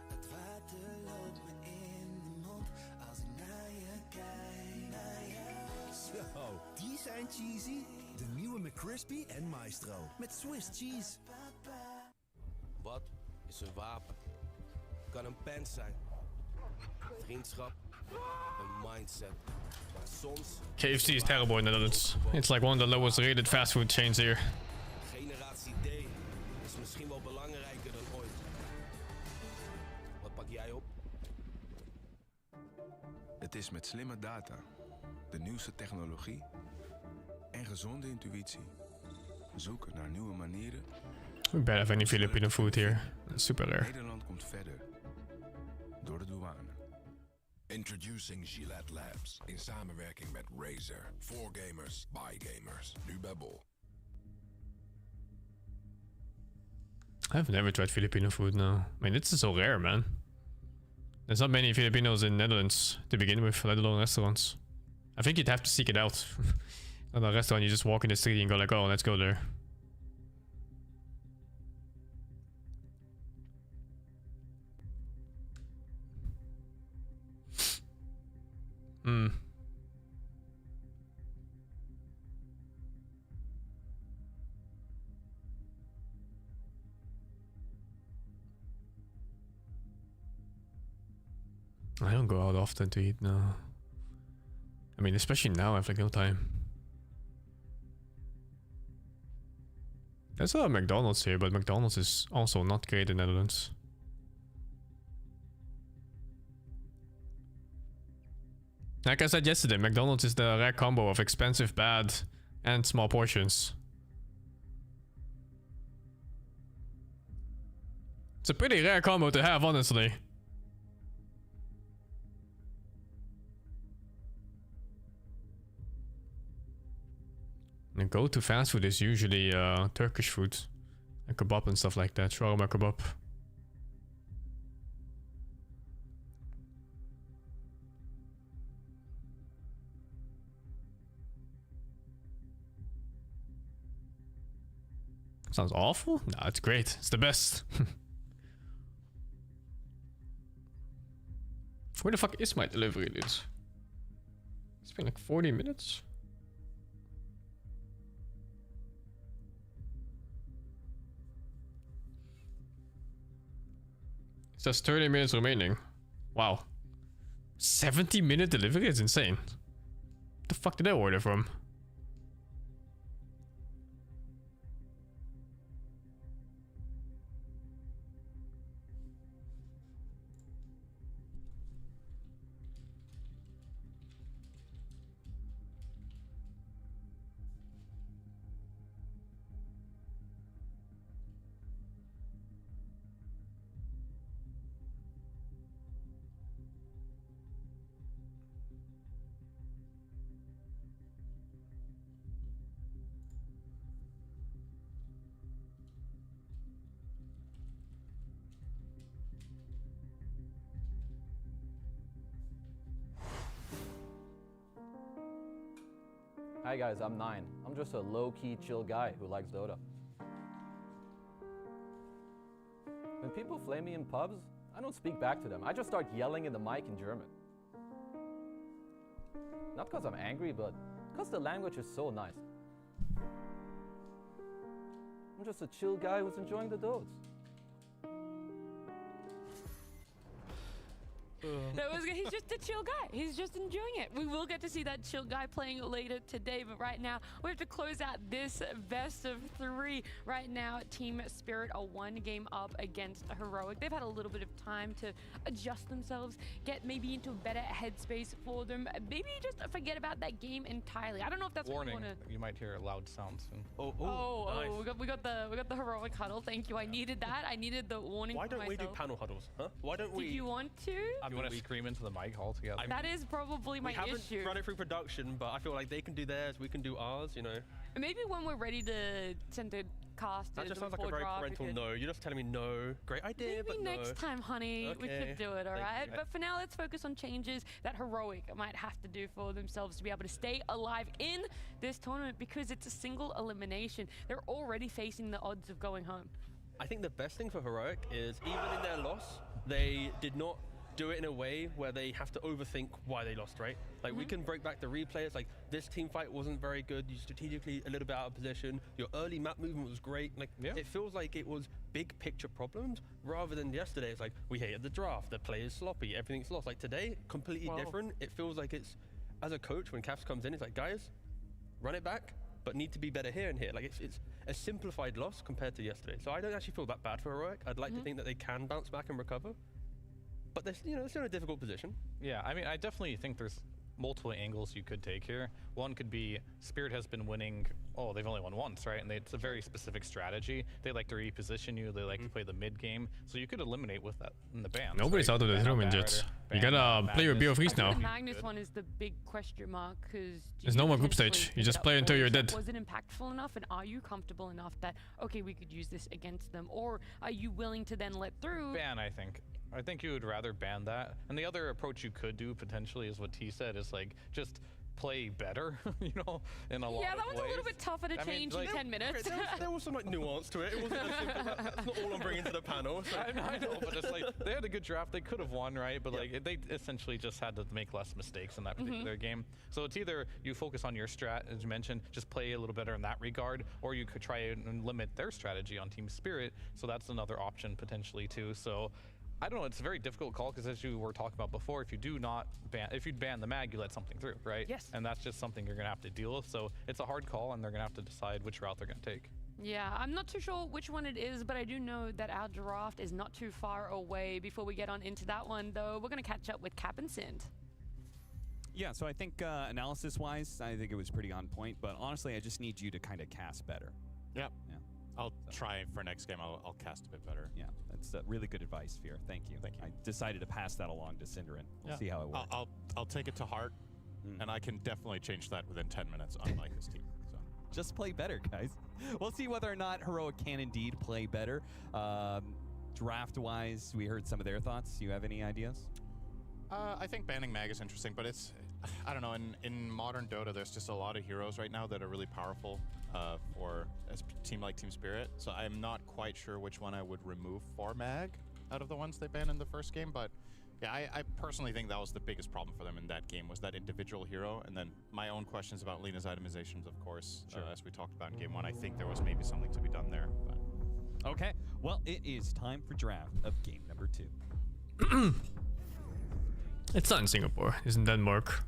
Het water loopt me in de mond als ik naar je kijk. Zo, die zijn cheesy. De nieuwe McCrispy en Maestro met Swiss cheese. Wat is een wapen? Kan een pen zijn. Vriendschap. Een mindset. Maar soms... KFC is terrible in the Netherlands. It's like one of the lowest rated fast food chains here. Generatie D is misschien wel belangrijker dan ooit. Wat pak jij op? Het is met slimme data, de nieuwste technologie en gezonde intuïtie. Zoeken naar nieuwe manieren. We better have any Filipino food here. That's super rare. Nederland komt verder. Door de douane. Introducing Gillette Labs in samenwerking met Razer. For gamers, by gamers. Nu bij Bol. I've never tried Filipino food now. I mean, it's so rare, man. There's not many Filipinos in Netherlands to begin with, let alone restaurants. I think you'd have to seek it out. Not a restaurant, you just walk in the city and go like, oh, let's go there. I don't go out often to eat now. I mean, especially now, I have like no time. There's a lot of McDonald's here, but McDonald's is also not great in the Netherlands. Like I said yesterday, McDonald's is the rare combo of expensive, bad, and small portions. It's a pretty rare combo to have, honestly. And go-to fast food is usually Turkish food. And kebab and stuff like that. Shawarma kebab. Sounds awful? No, it's great. It's the best. Where the fuck is my delivery, dude? It's been like 40 minutes. It says 30 minutes remaining. Wow. 70-minute delivery is insane. What the fuck did I order from? Hi guys, I'm 9. I'm just a low-key chill guy who likes Dota. When people flame me in pubs, I don't speak back to them. I just start yelling in the mic in German. Not because I'm angry, but because the language is so nice. I'm just a chill guy who's enjoying the Dotes. He's just a chill guy. He's just enjoying it. We will get to see that chill guy playing later today, but right now we have to close out this best of 3. Right now, Team Spirit are 1 game up against Heroic. They've had a little bit of time to adjust themselves, get maybe into a better headspace for them. Maybe just forget about that game entirely. I don't know if that's Warning, what you want to. You might hear a loud sound soon. Nice. we got the Heroic huddle. Thank you. I needed that. I needed the warning. Why don't we do panel huddles? Huh? Why don't we? Did you want to? You want to scream into the mic altogether? That is probably my issue. We haven't run it through production, but I feel like they can do theirs, we can do ours, you know. Maybe when we're ready to send it cast. That just sounds like a very parental no. You're just telling me no. Great idea, Maybe but next no. time, honey, we could do it, all right? But for now, let's focus on changes that Heroic might have to do for themselves to be able to stay alive in this tournament, because it's a single elimination. They're already facing the odds of going home. I think the best thing for Heroic is, even in their loss, they did not do it in a way where they have to overthink why they lost, right? Like, we can break back the replay. It's like, this team fight wasn't very good. You strategically a little bit out of position. Your early map movement was great. Like, it feels like it was big picture problems rather than yesterday. It's like, we hated the draft. The play is sloppy. Everything's lost. Like, today, completely different. It feels like it's, as a coach, when Caps comes in, it's like, guys, run it back, but need to be better here and here. Like, it's a simplified loss compared to yesterday. So I don't actually feel that bad for Heroic. I'd like to think that they can bounce back and recover. But they're, they're still in a difficult position. Yeah, I mean, I definitely think there's multiple angles you could take here. One could be Spirit has been winning, they've only won once, right? And it's a very specific strategy. They like to reposition you, they like to play the mid game. So you could eliminate with that in the bans. Nobody's out of the tournament yet. You gotta play your BO3s now. The Magnus one is the big question mark, because there's no more group stage. You just play until you're dead. Was it impactful enough, and are you comfortable enough that, okay, we could use this against them? Or are you willing to then let through? Ban, I think. I think you would rather ban that. And the other approach you could do potentially is what T said, is like just play better, in a lot of ways. Yeah, that was a little bit tougher to change in 10 minutes. There was some nuance to it. It wasn't as simple. That's not all I'm bringing to the panel. So. I know, but it's like they had a good draft. They could have won, right? But like they essentially just had to make less mistakes in that particular game. So it's either you focus on your strat, as you mentioned, just play a little better in that regard, or you could try and limit their strategy on Team Spirit. So that's another option potentially too. So I don't know, it's a very difficult call, because as you were talking about before, if you ban the mag, you let something through, right? Yes. And that's just something you're gonna have to deal with. So it's a hard call, and they're gonna have to decide which route they're gonna take. Yeah, I'm not too sure which one it is, but I do know that our draft is not too far away. Before we get on into that one, though, we're gonna catch up with Cap and Sind. Yeah, so I think analysis-wise, I think it was pretty on point, but honestly, I just need you to kind of cast better. Yep. Yeah. I'll try for next game. I'll cast a bit better. Yeah, that's really good advice, Fear. Thank you. Thank you. I decided to pass that along to Cinderin. We'll see how it works. I'll take it to heart, and I can definitely change that within 10 minutes, unlike this team. So just play better, guys. We'll see whether or not Heroic can indeed play better. Draft-wise, we heard some of their thoughts. Do you have any ideas? I think banning mag is interesting, but I don't know, in modern Dota, there's just a lot of heroes right now that are really powerful for a team like Team Spirit. So I'm not quite sure which one I would remove for mag out of the ones they banned in the first game. But yeah, I personally think that was the biggest problem for them in that game, was that individual hero. And then my own questions about Lena's itemizations, of course, as we talked about in game 1. I think there was maybe something to be done there. But. Okay, well, it is time for draft of game number 2. It's not in Singapore, it's in Denmark.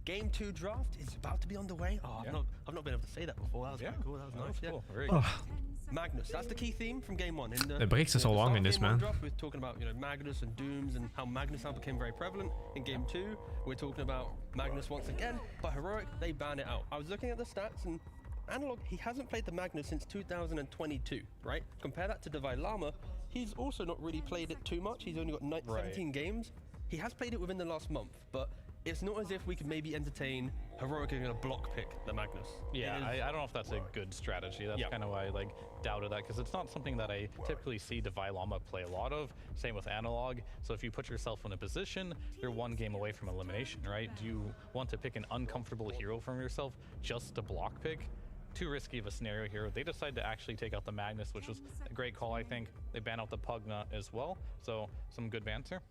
Game 2 draft is about to be underway. Oh, I've not been able to say that before. That was very cool. That was nice. Cool. Very good. Magnus, that's the key theme from game 1. The breaks are so long in this, man. Draft, we're talking about Magnus and Dooms and how Magnus now became very prevalent. In game 2, we're talking about Magnus once again, but Heroic, they ban it out. I was looking at the stats, and Analog, he hasn't played the Magnus since 2022, right? Compare that to Divide Llama, he's also not really played it too much. He's only got 17 games. He has played it within the last month, but it's not as if we could maybe entertain Heroic going to block pick the Magnus. Yeah, I don't know if that's a good strategy. That's kind of why I like doubted that, because it's not something that I typically see Divide Llama play a lot of. Same with Analog. So if you put yourself in a position, you're one game away from elimination, right? Do you want to pick an uncomfortable hero from yourself just to block pick? Too risky of a scenario here. They decided to actually take out the Magnus, which was a great call, I think. They ban out the Pugna as well, so some good bans here.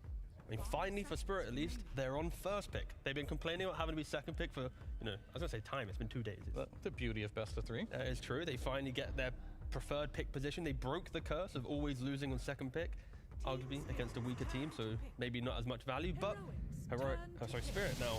I mean, finally for Spirit at least, they're on first pick. They've been complaining about having to be second pick for, you know, I was gonna say time, it's been 2 days. The beauty of best of 3. That is true. They finally get their preferred pick position. They broke the curse of always losing on second pick, arguably against a weaker team, so maybe not as much value, but Spirit now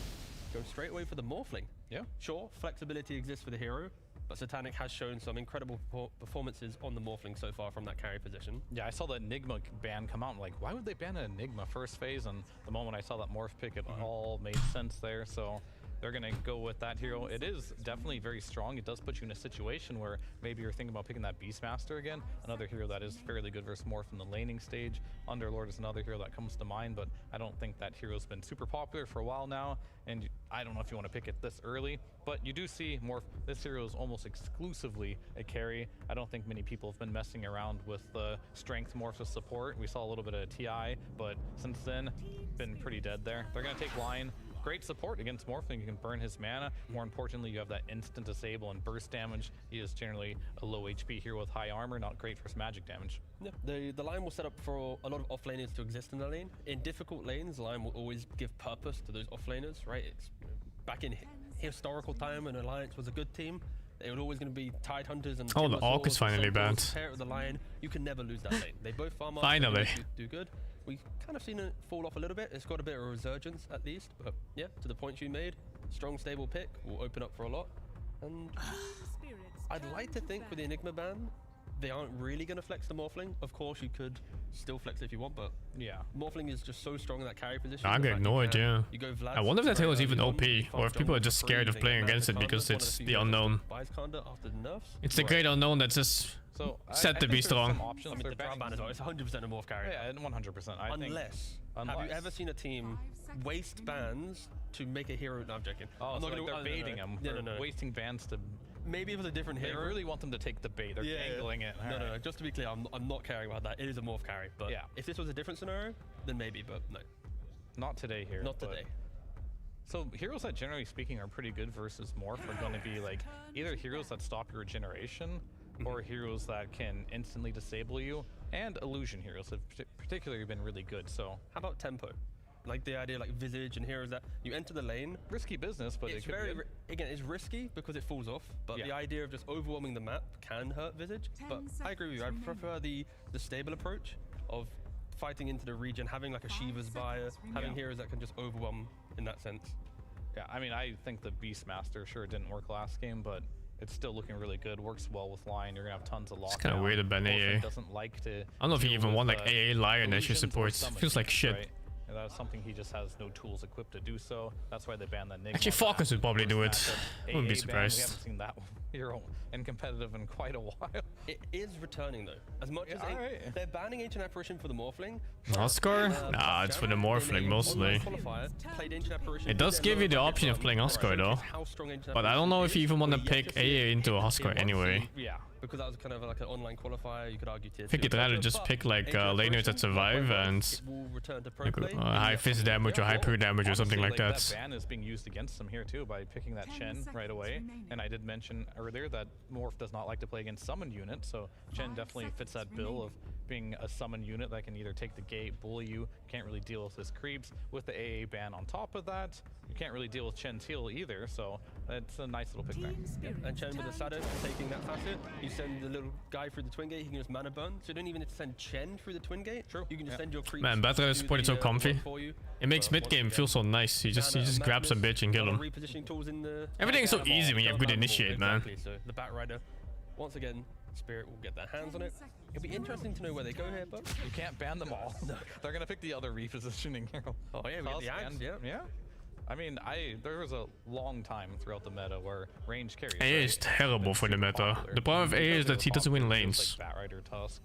go straight away for the Morphling. Yeah. Sure, flexibility exists for the hero, but Satanic has shown some incredible performances on the Morphling so far from that carry position. Yeah, I saw the Enigma ban come out. I'm like, why would they ban an Enigma first phase? And the moment I saw that Morph pick, it all made sense there. So they're going to go with that hero. It is definitely very strong. It does put you in a situation where maybe you're thinking about picking that Beastmaster again. Another hero that is fairly good versus Morph in the laning stage. Underlord is another hero that comes to mind, but I don't think that hero's been super popular for a while now. And I don't know if you want to pick it this early, but you do see Morph. This hero is almost exclusively a carry. I don't think many people have been messing around with the strength Morph as support. We saw a little bit of TI, but since then, been pretty dead there. They're going to take line. Great support against Morphling. You can burn his mana. More importantly, you have that instant disable and burst damage. He is generally a low HP hero with high armor, not great for his magic damage. Yeah, the line will set up for a lot of offlaners to exist in the lane. In difficult lanes, the line will always give purpose to those offlaners, right? It's back in historical time when Alliance was a good team. They were always going to be Tide Hunters and the Orc is finally banned. Pair with the Lion. You can never lose that lane. They both farm up. Finally. Do good. We've kind of seen it fall off a little bit. It's got a bit of a resurgence at least, but yeah, to the points you made, strong stable pick will open up for a lot. And I'd like to think with the Enigma ban, they aren't really going to flex the Morphling. Of course, you could still flex it if you want, but yeah, Morphling is just so strong in that carry position. I got no idea. You go Vlad, I wonder if that hero is even OP, or if people are just scared of playing against it because it's the unknown. It's the great unknown that's just set to be strong. I mean, the draw ban is it's 100% a Morph carry. Yeah, 100%. Unless, have you ever seen a team waste bans to make a hero? No, I'm joking. Oh, I'm not gonna, they're baiting him. No. Wasting bans to... Maybe it was a different hero. They really want them to take the bait. They're angling it. No. Just to be clear, I'm not caring about that. It is a Morph carry. But yeah, if this was a different scenario, then maybe, but no. Not today here. Not today. So heroes that generally speaking are pretty good versus Morph are going to be like either heroes that stop your regeneration or heroes that can instantly disable you, and illusion heroes have particularly been really good. So how about tempo? Like the idea like Visage and heroes that you enter the lane. Risky business, but it's very, again, it's risky because it falls off, but the idea of just overwhelming the map can hurt Visage. But I agree with you, I prefer the stable approach of fighting into the region, having like a Shiva's Buyer, having heroes that can just overwhelm in that sense. Yeah, I mean, I think the Beastmaster sure didn't work last game, but it's still looking really good. Works well with Lion. You're gonna have tons of lockdown. It's kind of weird about AA. Doesn't like to. I don't know if he even want like AA Lion as your support. Feels like shit. Right? And that's something he just has no tools equipped to do so. That's why they banned that Enigma. Actually, Focus would probably do it. I wouldn't be surprised. We haven't seen that hero in competitive in quite a while. It is returning though. As much as they're banning Ancient Apparition for the Morphling. Oscar? Nah, it's for the Morphling mostly. It does give you the option of playing Oscar though. But I don't know if you even want to pick AA into a Oscar anyway. Yeah. Because that was kind of like an online qualifier, you could argue tier 2. I think you'd rather just pick like laners that survive and like, high fizz damage or high pure damage or something like that. That ban is being used against them here too by picking that Chen right away. And I did mention earlier that Morph does not like to play against summon units, so Chen definitely fits that bill of being a summon unit that can either take the gate, bully you, can't really deal with his creeps. With the AA ban on top of that, you can't really deal with Chen's heal either, so that's a nice little pick there. And Chen with the Shadow taking that facet, you send the little guy through the Twin Gate, he can just mana burn, so you don't even need to send Chen through the Twin Gate. True. You can just send your creeps. Man, battle support is so comfy. It makes mid game feel so nice. You just grab some bitch and kill him. Everything is so easy when you have good initiate, man. So the Bat Rider, once again, Spirit will get their hands on it. It'll be interesting to know where they go here, but you can't ban them all. No. They're gonna pick the other repositioning hero. Oh yeah, we get the axe, yeah. I mean, there was a long time throughout the meta where range carries. AA is terrible for the meta. The problem with AA is that he doesn't win lanes. Like Bat Rider Tusk,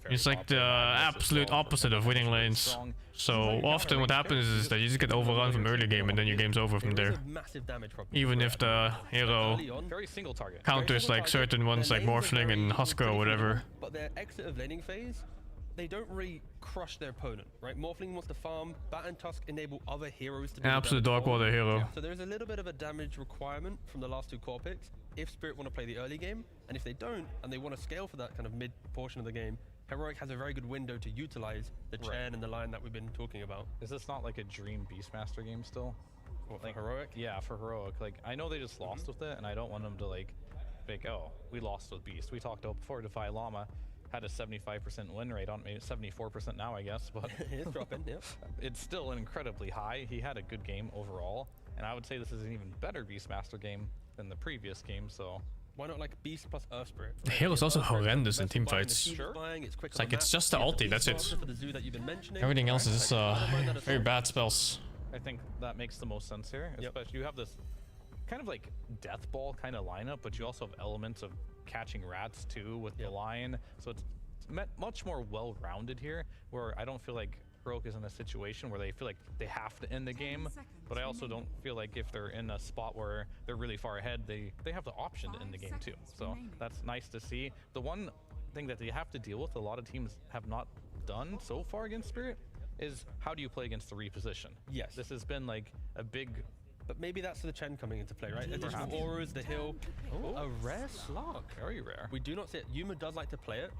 It's like the absolute opposite of winning lanes. So often what happens is that you just get overrun from early game and then your game's over from there. Even if the hero counters like certain ones like Morphling and Husker or whatever. But their exit of laning phase, they don't really crush their opponent, right? Morphling wants to farm, Bat and Tusk enable other heroes to do Absolute damage dog water hero. So there's a little bit of a damage requirement from the last two core picks if Spirit want to play the early game, and if they don't, and they want to scale for that kind of mid portion of the game, Heroic has a very good window to utilize the chain and the line that we've been talking about. Is this not like a dream Beastmaster game still? What, like Heroic? Yeah, for Heroic. Like, I know they just lost with it, and I don't want them to like, oh, we lost with Beast. We talked about before, Defy Llama had a 75% win rate on, maybe 74% now, I guess, but it's dropping, yeah. It's still incredibly high. He had a good game overall, and I would say this is an even better Beastmaster game than the previous game, so... Why not like Beast plus Earth Spirit? The hero's also horrendous in teamfights. It's like it's just the ulti, that's it. Everything else is very bad spells. I think that makes the most sense here. Especially you have this kind of like death ball kind of lineup, but you also have elements of catching rats too with the lion. So it's much more well-rounded here, where I don't feel like Heroic is in a situation where they feel like they have to end the game, but I also don't feel like if they're in a spot where they're really far ahead, they have the option to end the game too. So that's nice to see. The one thing that they have to deal with, a lot of teams have not done so far against Spirit, is how do you play against the reposition? Yes. This has been like a big... But maybe that's the Chen coming into play, right? Additional auras, the hill. Oh, a rare Slark. Very rare. We do not see it. Yuma does like to play it.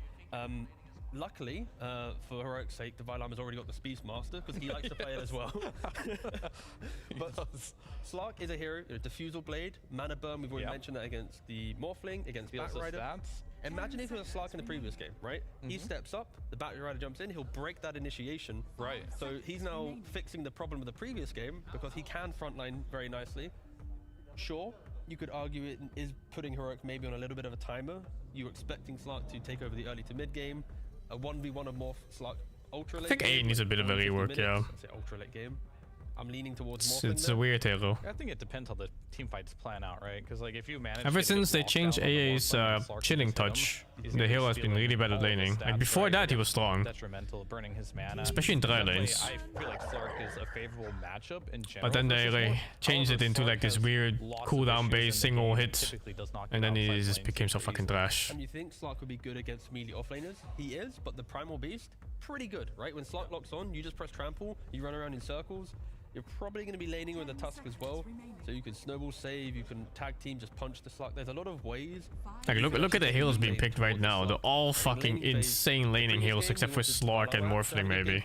Luckily, for Heroic's sake, Divine Llama's already got the Beastmaster because he likes to play it as well. But Slark is a hero, Diffusal Blade, Mana Burn, we've already mentioned that against the Morphling, against Batrider. Imagine if it was Slark in the previous game, right? He steps up, the Batrider jumps in, he'll break that initiation. Right. So he's now fixing the problem of the previous game because he can frontline very nicely. Sure, you could argue it is putting Heroic maybe on a little bit of a timer. You're expecting Slark to take over the early to mid game. A 1v1 of Morph Slark ultra late. I think A needs a bit of a rework, yeah. I'd say ultra late game. I'm leaning towards It's, Morphling. it's a weird hero. I think it depends how the team fights plan out, right? Because like if you manage... Ever since they changed AA's chilling touch, the hero has been really bad at laning. Like before that, he was strong. Detrimental, burning his mana. Especially in dry lanes. I feel like Slark is a favorable matchup in general. But then they like changed it into like this weird cooldown based single hit, and then he just became so fucking trash. And you think Slark would be good against melee offlaners? He is, but the Primal Beast, pretty good, right? When Slark locks on, you just press trample, you run around in circles. You're probably going to be laning with the Tusk as well, so you can snowball save, you can tag team, just punch the Slark. There's a lot of ways. Like look at the heroes being picked right now. They're all fucking insane laning heroes except for Slark and Morphling maybe.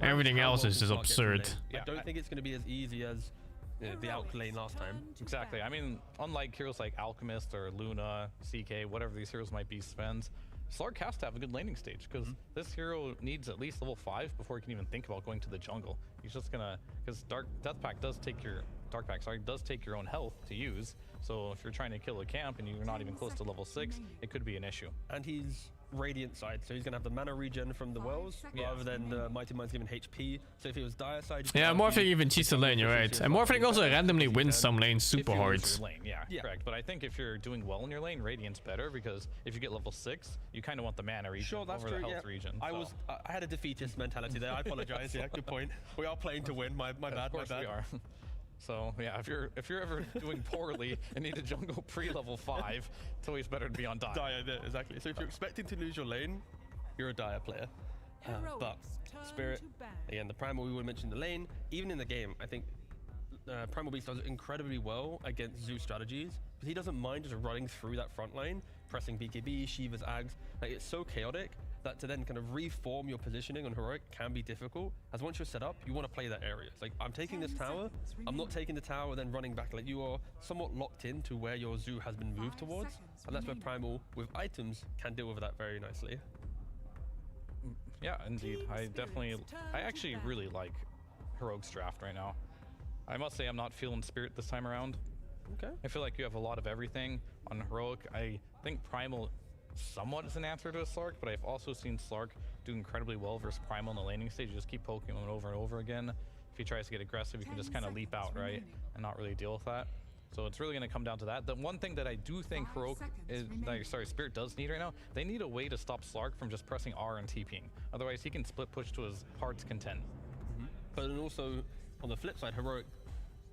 Everything else is just absurd. I don't think it's going to be as easy as the Alk lane last time. Exactly. I mean, unlike heroes like Alchemist or Luna, CK, whatever these heroes might be spends, Slark has to have a good laning stage because this hero needs at least level 5 before he can even think about going to the jungle. He's just gonna, because Death Pact does take your own health to use. So if you're trying to kill a camp and you're not even close to level 6, it could be an issue. And he's Radiant side, so he's gonna have the mana regen from the wells rather than the Mighty Mind's giving HP. So if he was Dire side, yeah, Morphling even cheats the lane, you're right. And Morphling also randomly wins some lanes super hard. Yeah, correct. But I think if you're doing well in your lane, Radiant's better because if you get level 6, you kind of want the mana regen over the health regen. I had a defeatist mentality there. I apologize. Yeah, good point. We are playing to win. My bad. Of course we are. So yeah, if you're ever doing poorly and need a jungle pre-level 5, it's always better to be on Dire. Dire, exactly. So if you're expecting to lose your lane, you're a Dire player. But Spirit, again, the Primal, we would mention the lane. Even in the game, I think Primal Beast does incredibly well against Zeus strategies, because he doesn't mind just running through that front line, pressing BKB, Shiva's Ags. Like, it's so chaotic that to then kind of reform your positioning on Heroic can be difficult, as once you're set up, you want to play that area. It's like, I'm taking this tower, I'm not taking the tower, then running back. Like, you are somewhat locked into where your zoo has been moved towards, and that's where Primal, with items, can deal with that very nicely. Yeah, indeed. I actually really like Heroic's draft right now. I must say I'm not feeling Spirit this time around. Okay. I feel like you have a lot of everything on Heroic. I think Primal somewhat is an answer to a Slark, but I've also seen Slark do incredibly well versus Primal in the laning stage. You just keep poking him over and over again. If he tries to get aggressive, you can just kind of leap out, right? And not really deal with that. So it's really going to come down to that. The one thing that I do think Heroic is, Spirit does need right now, they need a way to stop Slark from just pressing R and TPing. Otherwise, he can split push to his heart's content. But then also, on the flip side, Heroic,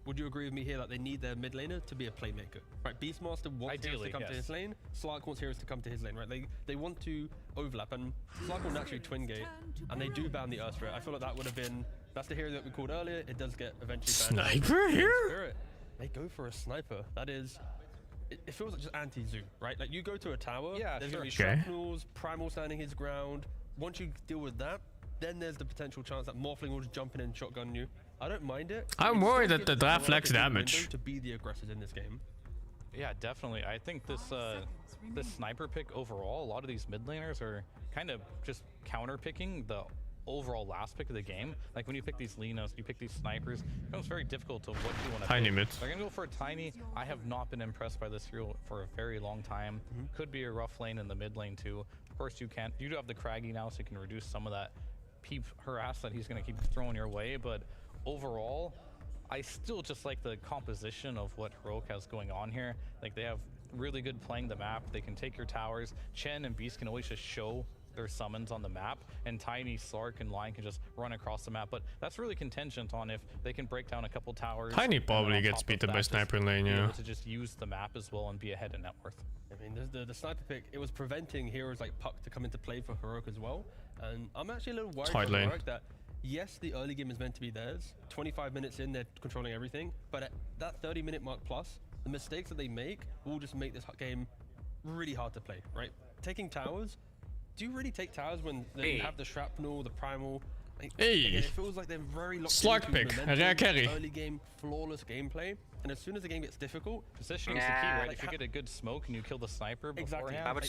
would you agree with me here that they need their mid laner to be a playmaker? Right, Beastmaster wants heroes to come to his lane, Slark wants heroes to come to his lane, right? They want to overlap, and Slark will naturally twin gate, and they do ban the Earth Spirit. I feel like that would have been, that's the hero that we called earlier, it does get eventually banned. Sniper here? They go for a sniper. That is, it feels like just anti-zoo, right? Like you go to a tower, there's gonna be shrapnels, Primal standing his ground. Once you deal with that, then there's the potential chance that Morphling will just jump in and shotgun you. I don't mind it. I'm worried that the draft lacks damage. To be the aggressors in this game. Yeah, definitely. I think this this sniper pick overall, a lot of these mid laners are kind of just counter picking the overall last pick of the game. Like when you pick these Linos, you pick these snipers, it becomes very difficult to what you want to Tiny pick. mid. They're gonna go for a Tiny. I have not been impressed by this hero for a very long time. Could be a rough lane in the mid lane too. Of course you can't. You do have the Craggy now, so you can reduce some of that peep harass that he's gonna keep throwing your way. But overall, I still just like the composition of what Heroic has going on here. Like they have really good playing the map. They can take your towers. Chen and Beast can always just show their summons on the map, and Tiny, Slark, and Lion can just run across the map. But that's really contingent on if they can break down a couple towers. Tiny probably gets beaten by sniper lane, yeah. To just use the map as well and be ahead in net worth. I mean, the sniper pick, it was preventing heroes like Puck to come into play for Heroic as well. And I'm actually a little worried for Heroic that, yes, the early game is meant to be theirs. 25 minutes in, they're controlling everything. But at that 30-minute mark plus, the mistakes that they make will just make this game really hard to play, right? Taking towers, do you really take towers when they have the shrapnel, the primal? Like, again, it feels like they're very locked Slark into pick, momentum, rare carry. early game, flawless gameplay. And as soon as the game gets difficult, positioning is the key, right? If you get a good smoke and you kill the sniper beforehand, I would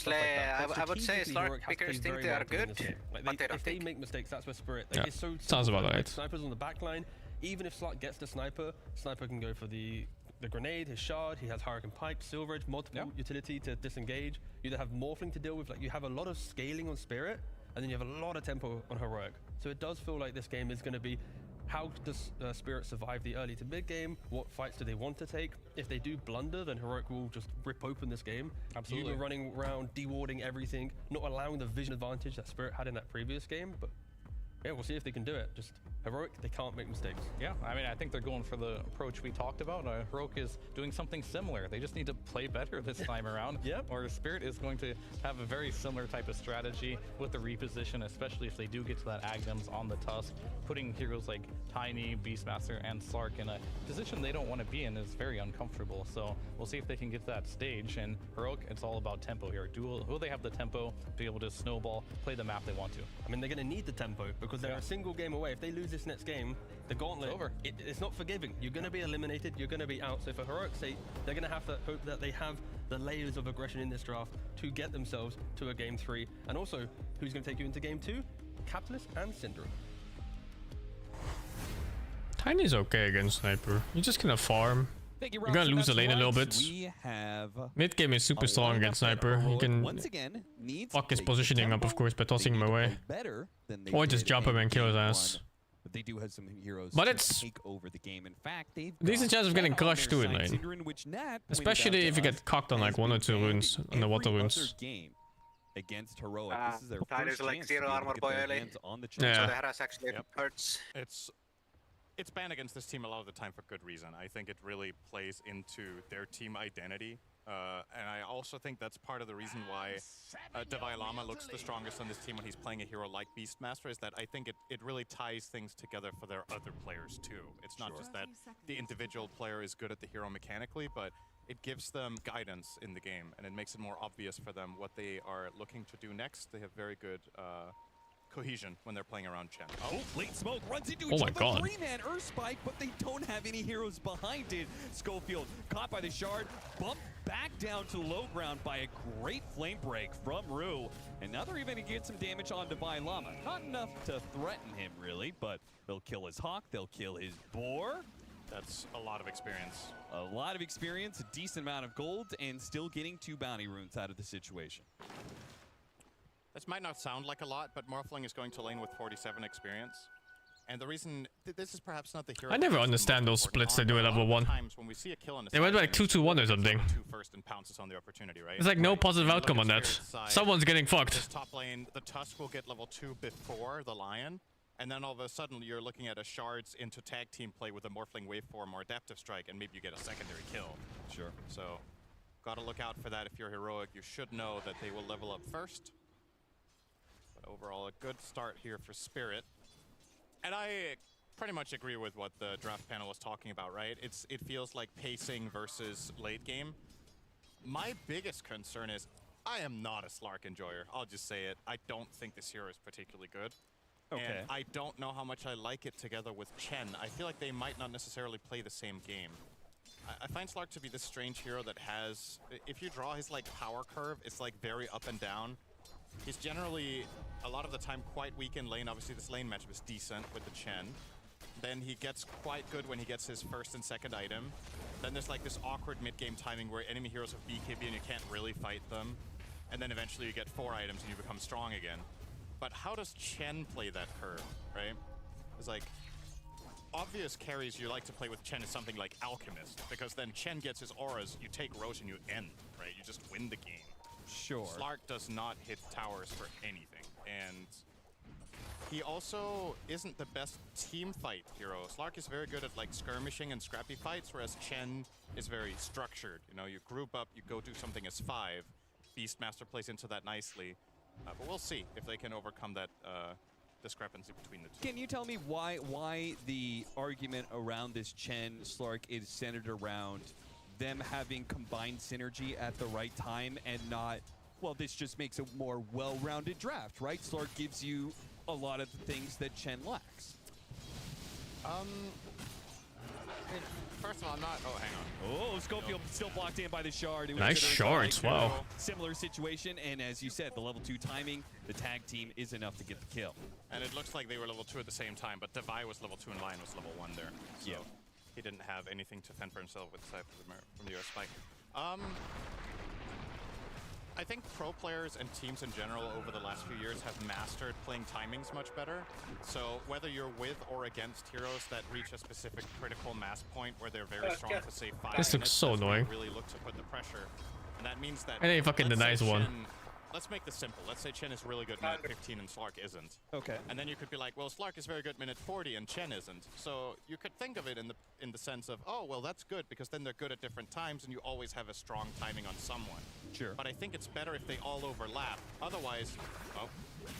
say Slark pickers think they are good, but they don't if they make mistakes, that's where Spirit. Like, it's so sounds about like, right. Snipers on the back line. Even if Slark gets the sniper can go for the grenade, his shard. He has Hurricane Pipe, Silver Edge, multiple utility to disengage. You either have Morphling to deal with. Like you have a lot of scaling on Spirit, and then you have a lot of tempo on Heroic. So it does feel like this game is going to be, how does Spirit survive the early to mid game? What fights do they want to take? If they do blunder, then Heroic will just rip open this game. Absolutely. You were running around, dewarding everything, not allowing the vision advantage that Spirit had in that previous game. But yeah, we'll see if they can do it. Just Heroic, they can't make mistakes. Yeah, I mean, I think they're going for the approach we talked about. Heroic is doing something similar. They just need to play better this time around. Or Spirit is going to have a very similar type of strategy with the reposition, especially if they do get to that Agnes on the Tusk. Putting heroes like Tiny, Beastmaster, and Slark in a position they don't want to be in is very uncomfortable. So we'll see if they can get to that stage. And Heroic, it's all about tempo here. Will they have the tempo to be able to snowball, play the map they want to? I mean, they're going to need the tempo because they're a single game away. If they lose this next game, the gauntlet, it's not forgiving. You're going to be eliminated, you're going to be out. So for Heroic's sake, they're going to have to hope that they have the layers of aggression in this draft to get themselves to a game 3. And also, who's going to take you into game 2? Capitalist and Syndrome. Tiny's okay against sniper. You're just gonna farm. You're gonna lose the lane a little bit. Mid game is super strong against sniper. He can fuck his positioning up, of course, by tossing him away. Or just jump him and kill his ass. But they do have some heroes but to it's take over the game. In fact, they've decent chance of getting crushed too in lane. Especially if you get cocked on like 1 or 2 runes, on the water runes. Against Heroic, this is their Tiny's first like chance 0 to armor get boy their early. hands on the So the harass actually hurts. It's banned against this team a lot of the time for good reason. I think it really plays into their team identity. And I also think that's part of the reason why Davai Lama looks the strongest on this team when he's playing a hero like Beastmaster, is that I think it really ties things together for their other players too. It's not just that the individual player is good at the hero mechanically, but it gives them guidance in the game, and it makes it more obvious for them what they are looking to do next. They have very good cohesion when they're playing around Chen. Oh, late smoke runs into Oh each my other. God. 3-man Earth Spike, but they don't have any heroes behind it. Schofield caught by the shard, bumped back down to low ground by a great flame break from Rue. And now they're even going to get some damage on Divine Llama. Not enough to threaten him, really, but they'll kill his Hawk, they'll kill his Boar. That's a lot of experience. A lot of experience, a decent amount of gold, and still getting 2 bounty runes out of the situation. This might not sound like a lot, but Morphling is going to lane with 47 experience. And the reason this is perhaps not the hero. I never understand those splits they do at level 1. When we see a kill on They went like 2-2-1 or something. First and pounces on the opportunity, right? There's like no positive outcome on that. Someone's getting fucked. This top lane, the Tusk will get level 2 before the Lion, and then all of a sudden you're looking at a Shards into tag team play with a Morphling Waveform or Adaptive Strike, and maybe you get a secondary kill. Sure. So, gotta look out for that if you're heroic. You should know that they will level up first. But overall, a good start here for Spirit. And I pretty much agree with what the draft panel was talking about, right? It feels like pacing versus late game. My biggest concern is I am not a Slark enjoyer. I'll just say it. I don't think this hero is particularly good. Okay. And I don't know how much I like it together with Chen. I feel like they might not necessarily play the same game. I find Slark to be this strange hero that has, if you draw his like power curve, it's like very up and down. He's generally, a lot of the time, quite weak in lane. Obviously, this lane matchup is decent with the Chen. Then he gets quite good when he gets his first and second item. Then there's like this awkward mid-game timing where enemy heroes have BKB and you can't really fight them. And then eventually you get 4 items and you become strong again. But how does Chen play that curve, right? It's like, obvious carries you like to play with Chen is something like Alchemist, because then Chen gets his auras, you take Rosh and you end, right? You just win the game. Sure. Slark does not hit towers for anything, and he also isn't the best team fight hero. Slark is very good at like skirmishing and scrappy fights, whereas Chen is very structured. You know, you group up, you go do something as 5. Beastmaster plays into that nicely, but we'll see if they can overcome that discrepancy between the two. Can you tell me why the argument around this Chen Slark is centered around them having combined synergy at the right time and not, well, this just makes a more well-rounded draft, right? Slark gives you a lot of the things that Chen lacks. First of all, I'm not. Oh, hang on. Oh, Schofield still blocked in by the shard. It was Nice shards, wow. Similar situation, and as you said, the level 2 timing, the tag team is enough to get the kill. And it looks like they were level 2 at the same time, but Devi was level 2 and Lion was level 1 there. So yeah. He didn't have anything to fend for himself with the side from the US spike. I think pro players and teams in general over the last few years have mastered playing timings much better. So whether you're with or against heroes that reach a specific critical mass point where they're very strong for say 5 This looks so annoying. really look to put the pressure. And that means that... And then he fucking denies one. Let's make this simple. Let's say Chen is really good minute 15 and Slark isn't. Okay. And then you could be like, well, Slark is very good minute 40 and Chen isn't. So you could think of it in the sense of, oh, well, that's good because then they're good at different times and you always have a strong timing on someone. Sure. But I think it's better if they all overlap. Otherwise, oh.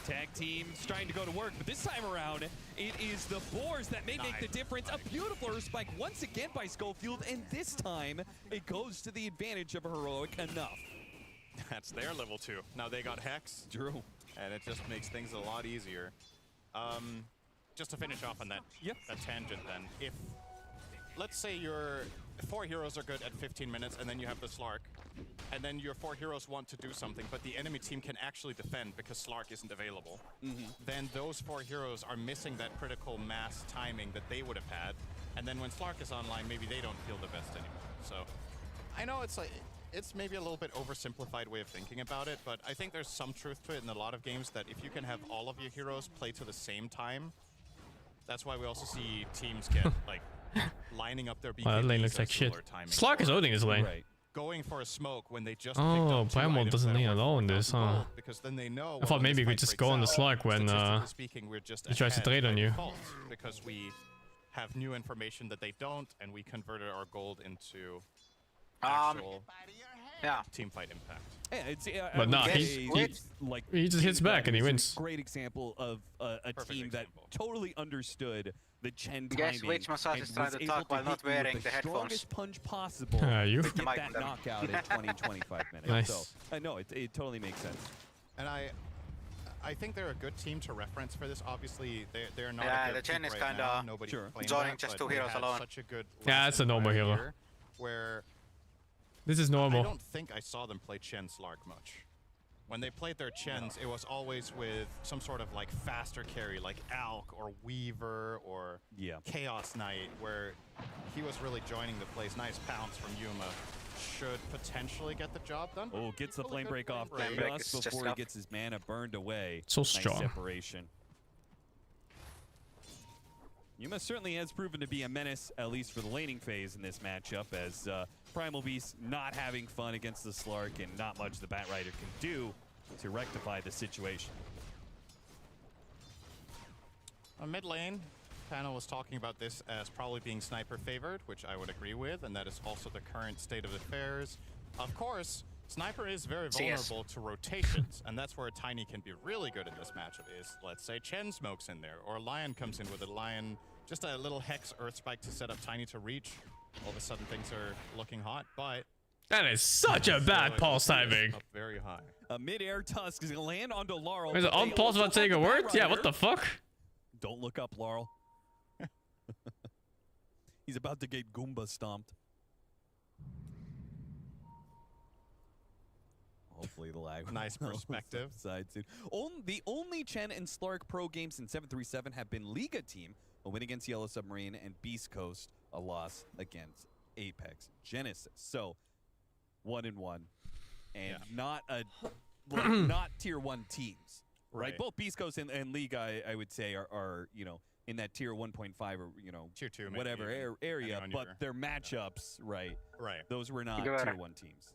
Tag team's trying to go to work, but this time around, it is the boars that may make the difference. A beautiful air spike once again by Schofield, and this time it goes to the advantage of Heroic enough. That's their level 2. Now they got Hex. True. And it just makes things a lot easier. Just to finish off on that, that tangent then. If, let's say your 4 heroes are good at 15 minutes and then you have the Slark, and then your 4 heroes want to do something, but the enemy team can actually defend because Slark isn't available, then those 4 heroes are missing that critical mass timing that they would have had. And then when Slark is online, maybe they don't feel the best anymore. So I know it's like, it's maybe a little bit oversimplified way of thinking about it, but I think there's some truth to it in a lot of games that if you can have all of your heroes play to the same time, that's why we also see teams get like lining up their BKBs That lane looks like shit. Slark is owning his lane. Right. Going for a smoke when they just Oh, Primal doesn't need alone this, huh? because then they know I thought maybe we just go on the Slark when he tries to trade on you. Because we have new information that they don't, and we converted our gold into actual team fight impact. Yeah, it's, but nah, he just hits back and he wins. Great example of a team that totally understood the Chen timing. Guess which massage is trying to talk while not wearing the headphones. Strongest punch possible you? to get that knockout in 20-25 minutes. Nice. So, no, it totally makes sense. And I think they're a good team to reference for this. Obviously, they're not. Yeah, a good the Chen team is right kind now. of joining just 2 heroes alone. Such a good yeah, it's a normal hero. Where this is normal. I don't think I saw them play Chen Slark much. When they played their Chens, it was always with some sort of like faster carry, like Alk or Weaver or Chaos Knight, where he was really joining the plays. Nice pounce from Yuma. Should potentially get the job done. Oh, gets the flame break off just before he gets his mana burned away. So strong. Nice separation. Yuma certainly has proven to be a menace, at least for the laning phase in this matchup, as Primal Beast not having fun against the Slark and not much the Batrider can do to rectify the situation. On mid lane, panel was talking about this as probably being sniper favored, which I would agree with, and that is also the current state of affairs. Of course, sniper is very vulnerable to rotations, and that's where Tiny can be really good in this matchup is, let's say Chen smokes in there, or Lion comes in with a Lion, just a little Hex Earth Spike to set up Tiny to reach. All of a sudden things are looking hot, but... That is such a bad pulse timing. Up very high. A mid-air Tusk is going to land onto Laurel. Is it on pulse without saying a word? Yeah, what the fuck? Don't look up, Laurel. He's about to get Goomba stomped. Hopefully the lag. Nice perspective. Side soon. The only Chen and Slark pro games in 737 have been Liga team, a win against Yellow Submarine, and Beast Coast, a loss against Apex Genesis. So 1-1, and not a not tier 1 teams, right? Both Beast Coast and Liga, I would say, are you know, in that tier 1.5 or tier 2 whatever area, but their matchups, right? Those were not tier 1 teams.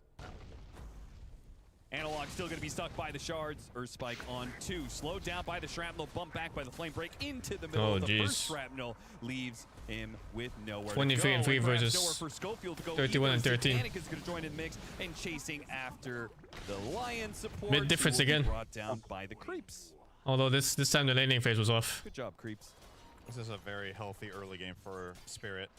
Analog still going to be stuck by the shards. Earth Spike on 2. Slowed down by the shrapnel. Bumped back by the flame break into the middle. The first shrapnel leaves him with nowhere 23 and 3 versus for Schofield to go 31 and 13. Titanic is going to join in the mix and chasing after the Lion support. Mid difference again. Brought down by the creeps. Although this time the laning phase was off. Good job, creeps. This is a very healthy early game for Spirit.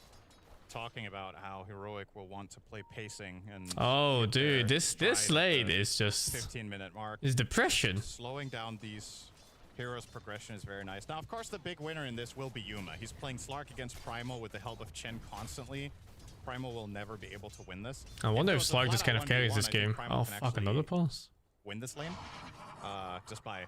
Talking about how Heroic will want to play pacing and dude, this lane is just 15-minute mark. Is depression. Slowing down these heroes' progression is very nice. Now, of course, the big winner in this will be Yuma. He's playing Slark against Primal with the help of Chen constantly. Primal will never be able to win this. I wonder if Slark just kind of carries this game. Oh fuck, another pulse. Win this lane, just by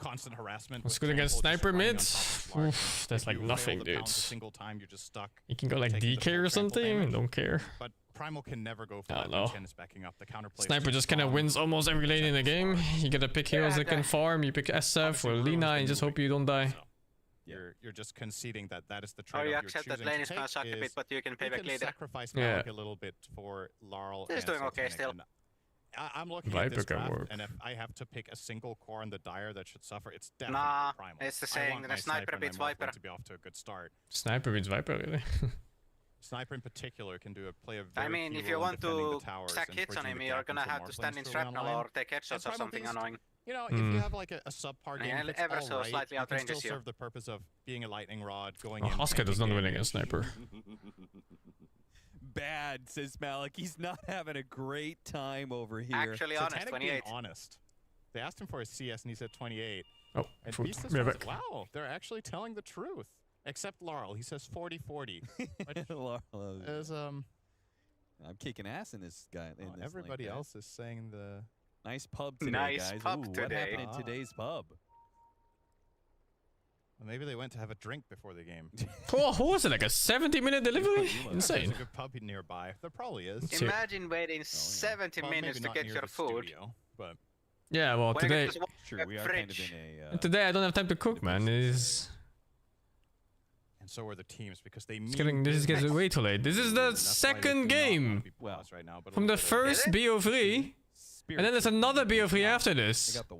constant harassment. Let's go against sniper mids. Oof, that's like nothing, dude. Single time you're just stuck. You can go like DK or something. Don't care. But Primal can never go for Chen is backing up. The counterplay. Sniper just kind of wins almost every lane in the game. You gotta pick heroes that can farm. You pick SF or Lina and just hope you don't die. You're just conceding that is the trade-off. Or you accept that lane is gonna suck a bit, but you can pay back later. Sacrifice Malik a little bit for Laurel. He's doing okay still. I'm looking at this graph, and if I have to pick a single core in the Dire that should suffer, it's definitely Primal. It's the same. The Sniper beats Viper. To be off to a good start. Sniper beats Viper, really? Sniper in particular can play a very I mean, if you want to stack hits on him, you're gonna have to stand in shrapnel or take headshots or something annoying. You know, if you have like a subpar game, it's ever so all right, slightly you can still outranges you. serve the purpose of being a lightning rod, going in. Husker does not win against Sniper. Bad, says Malik. He's not having a great time over here. Actually, honest, 28. Honest. They asked him for a CS and he said 28. Oh, and Beast says, wow, they're actually telling the truth. Except Laurel, he says 40-40. Laurel is, I'm kicking ass in this guy. In this everybody else is saying the nice pub today, nice guys. Pub Ooh, today. What happened in today's pub? Maybe they went to have a drink before the game. Oh, what was it, like a 70-minute delivery? Insane. There's a good pub nearby. There probably is. Imagine waiting 70 minutes to get your food. Studio, but yeah, well, today... True, we are kind of in a... today I don't have time to cook, man. It's... And so are the teams because they this is getting way too late. This is the second game from the first BO3, and then there's another BO3 after this. I got the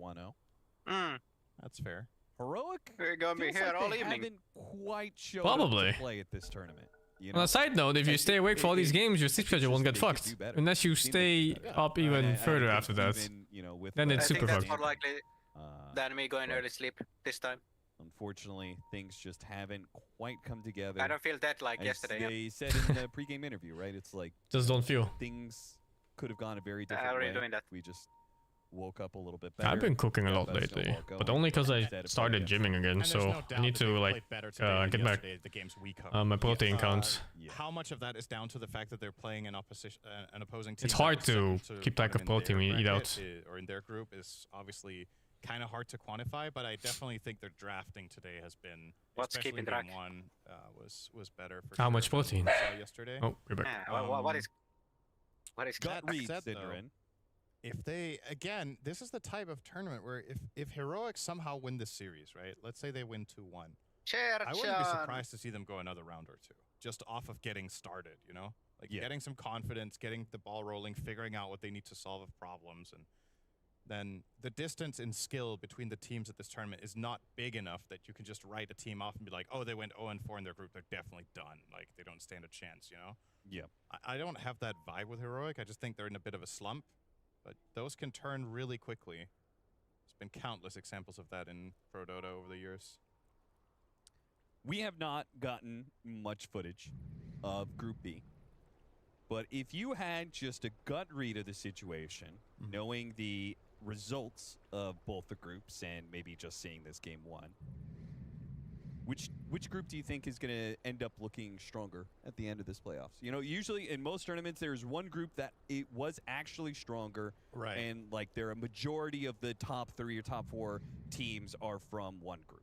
1-0. That's fair. Heroic. We're gonna be here all evening. Haven't quite shown Probably. up to play at this tournament. You know? On a side note, if you stay awake for all these games, your sleep schedule won't get fucked. Unless you stay up even further after that. Then it's super fucked. I think that's more likely than me going early sleep this time. Unfortunately, things just haven't quite come together. I don't feel that like yesterday. They said in the pregame interview, right? It's like just don't feel. Things could have gone a very different How are way. you doing that? We just woke up a little bit better. I've been cooking a lot lately, but only because I started gymming again, so I need to like get back my protein count. How much of that is down to the fact that they're playing an opposing team? It's hard to keep track of protein when you eat out. Or in their group is obviously kind of hard to quantify, but I definitely think their drafting today has been, especially in game one, was better. For How much protein? Yesterday. Oh, we're back. What is gut read, Sidran? If they, again, this is the type of tournament where if Heroics somehow win this series, right? Let's say they win 2-1. I wouldn't be surprised to see them go another round or two, just off of getting started, you know? Like getting some confidence, getting the ball rolling, figuring out what they need to solve of problems, and then the distance in skill between the teams at this tournament is not big enough that you can just write a team off and be like, oh, they went 0-4 in their group, they're definitely done. Like, they don't stand a chance, you know? Yeah. I don't have that vibe with Heroic. I just think they're in a bit of a slump, but those can turn really quickly. There's been countless examples of that in Pro Dota over the years. We have not gotten much footage of Group B. But if you had just a gut read of the situation, knowing the results of both the groups and maybe just seeing this game one, which group do you think is going to end up looking stronger at the end of this playoffs? You know, usually in most tournaments, there's one group that it was actually stronger. Right. And like a majority of the top 3 or top 4 teams are from one group.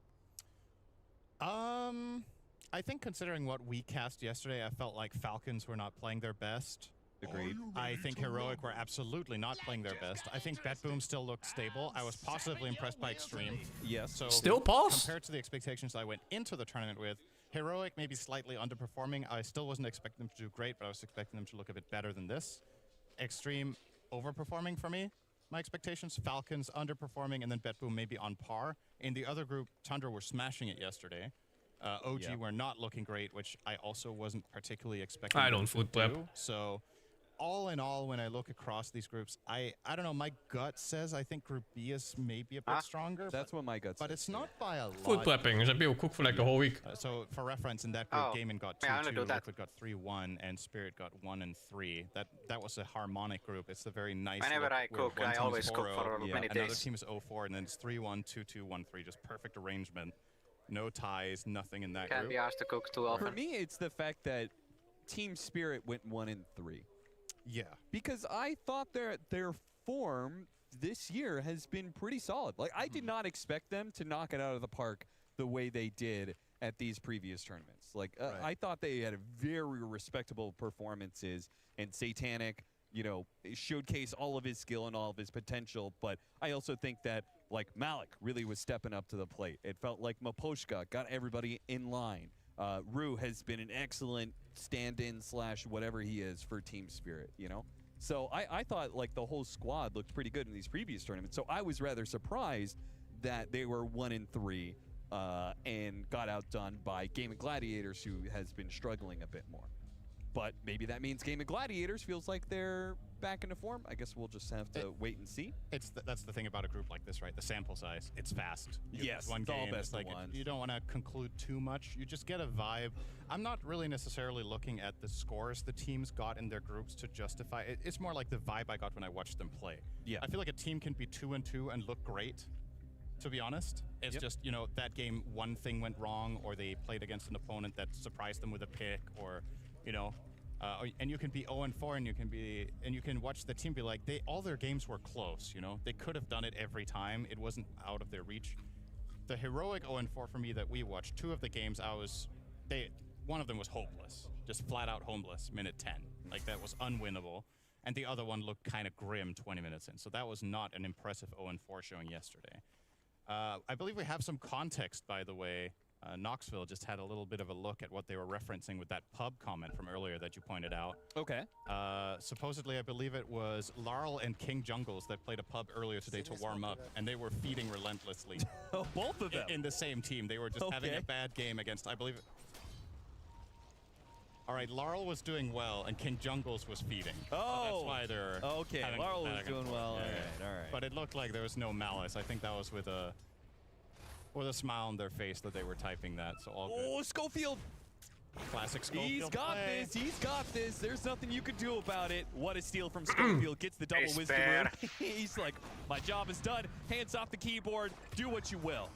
I think considering what we cast yesterday, I felt like Falcons were not playing their best. Agreed. I think Heroic were absolutely not playing their best. I think BetBoom still looked stable. I was positively impressed by Extreme. Yes. So still pulse? Compared to the expectations I went into the tournament with, Heroic maybe slightly underperforming. I still wasn't expecting them to do great, but I was expecting them to look a bit better than this. Extreme overperforming for me. My expectations, Falcons underperforming, and then BetBoom maybe on par. In the other group, Tundra were smashing it yesterday. OG were not looking great, which I also wasn't particularly expecting. I don't food prep. So all in all, when I look across these groups, I don't know, my gut says I think Group B is maybe a bit stronger. That's what my gut says. But it's not by a lot. Food prepping. Is people cook for like the whole week? So for reference, in that group, Gaimin got 2-2, Liquid got 3-1, and Spirit got 1-3. That was a harmonic group. It's a very nice. Whenever I cook, I always cook for many days. Another team is 0-4, and then it's 3-1, 2-2, 1-3. Just perfect arrangement. No ties, nothing in that Can't group. be asked to cook too often. For me, it's the fact that Team Spirit went 1-3. Yeah. Because I thought their form this year has been pretty solid. Like, I did not expect them to knock it out of the park the way they did at these previous tournaments. Like, I thought they had very respectable performances, and Satanic, you know, showcase all of his skill and all of his potential. But I also think that, like, Malik really was stepping up to the plate. It felt like Maposhka got everybody in line. Rue has been an excellent stand-in / whatever he is for Team Spirit, you know? So I thought, like, the whole squad looked pretty good in these previous tournaments. So I was rather surprised that they were 1-3 and got outdone by Game of Gladiators, who has been struggling a bit more. But maybe that means Game of Gladiators feels like they're back into form. I guess we'll just have to wait and see. That's the thing about a group like this, right? The sample size. It's fast. Yes, one it's all game. best It's like of ones. you don't want to conclude too much. You just get a vibe. I'm not really necessarily looking at the scores the teams got in their groups to justify it. It's more like the vibe I got when I watched them play. Yeah. I feel like a team can be 2-2 and look great. To be honest, it's just, you know, that game one thing went wrong, or they played against an opponent that surprised them with a pick, or, you know. And you can be 0-4, and you can watch the team be like, all their games were close, you know? They could have done it every time. It wasn't out of their reach. The Heroic 0-4 for me that we watched, 2 of the games one of them was hopeless. Just flat out homeless, minute 10. Like, that was unwinnable. And the other one looked kind of grim 20 minutes in. So that was not an impressive 0-4 showing yesterday. I believe we have some context, by the way. Knoxville just had a little bit of a look at what they were referencing with that pub comment from earlier that you pointed out. Okay. Supposedly, I believe it was Laurel and King Jungles that played a pub earlier today to warm up, and they were feeding relentlessly. Both of them? In the same team. They were just having a bad game against, I believe... All right, Laurel was doing well, and King Jungles was feeding. Oh! That's why they're... Okay, Laurel was doing well. All right. But it looked like there was no malice. I think that was with a smile on their face that they were typing that, so all good. Oh, Schofield! Classic Schofield He's got play. this. He's got this. There's nothing you can do about it. What a steal from Schofield. Gets the double He's wisdom fair. room. He's like, my job is done. Hands off the keyboard. Do what you will.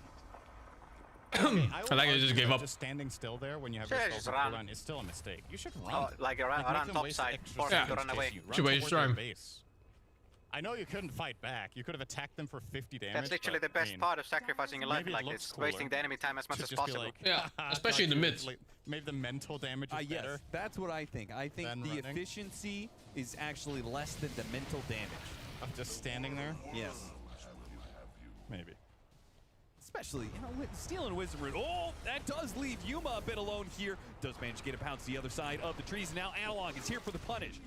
I like it, just gave up. Just standing still there when you have Yeah, your just Stalker run. run is still a mistake. You should run. Oh, like around make them top waste side, extra force them to seconds run away. chasing you. Should waste toward their time. base. I know you couldn't fight back. You could have attacked them for 50 damage. That's literally the but, I best mean, part of sacrificing your life maybe it like looks this. cooler Wasting the enemy time as much to as just be possible. like, Yeah, especially in the mid. Maybe the mental damage is better. Yes, that's what I think. I think than the running. efficiency is actually less than the mental damage. Of just standing there? Yes. Maybe. especially, you know, with stealing Wisdom Root. Oh, that does leave Yuma a bit alone here. Does manage to get a pounce to the other side of the trees. Now Analog is here for the punish.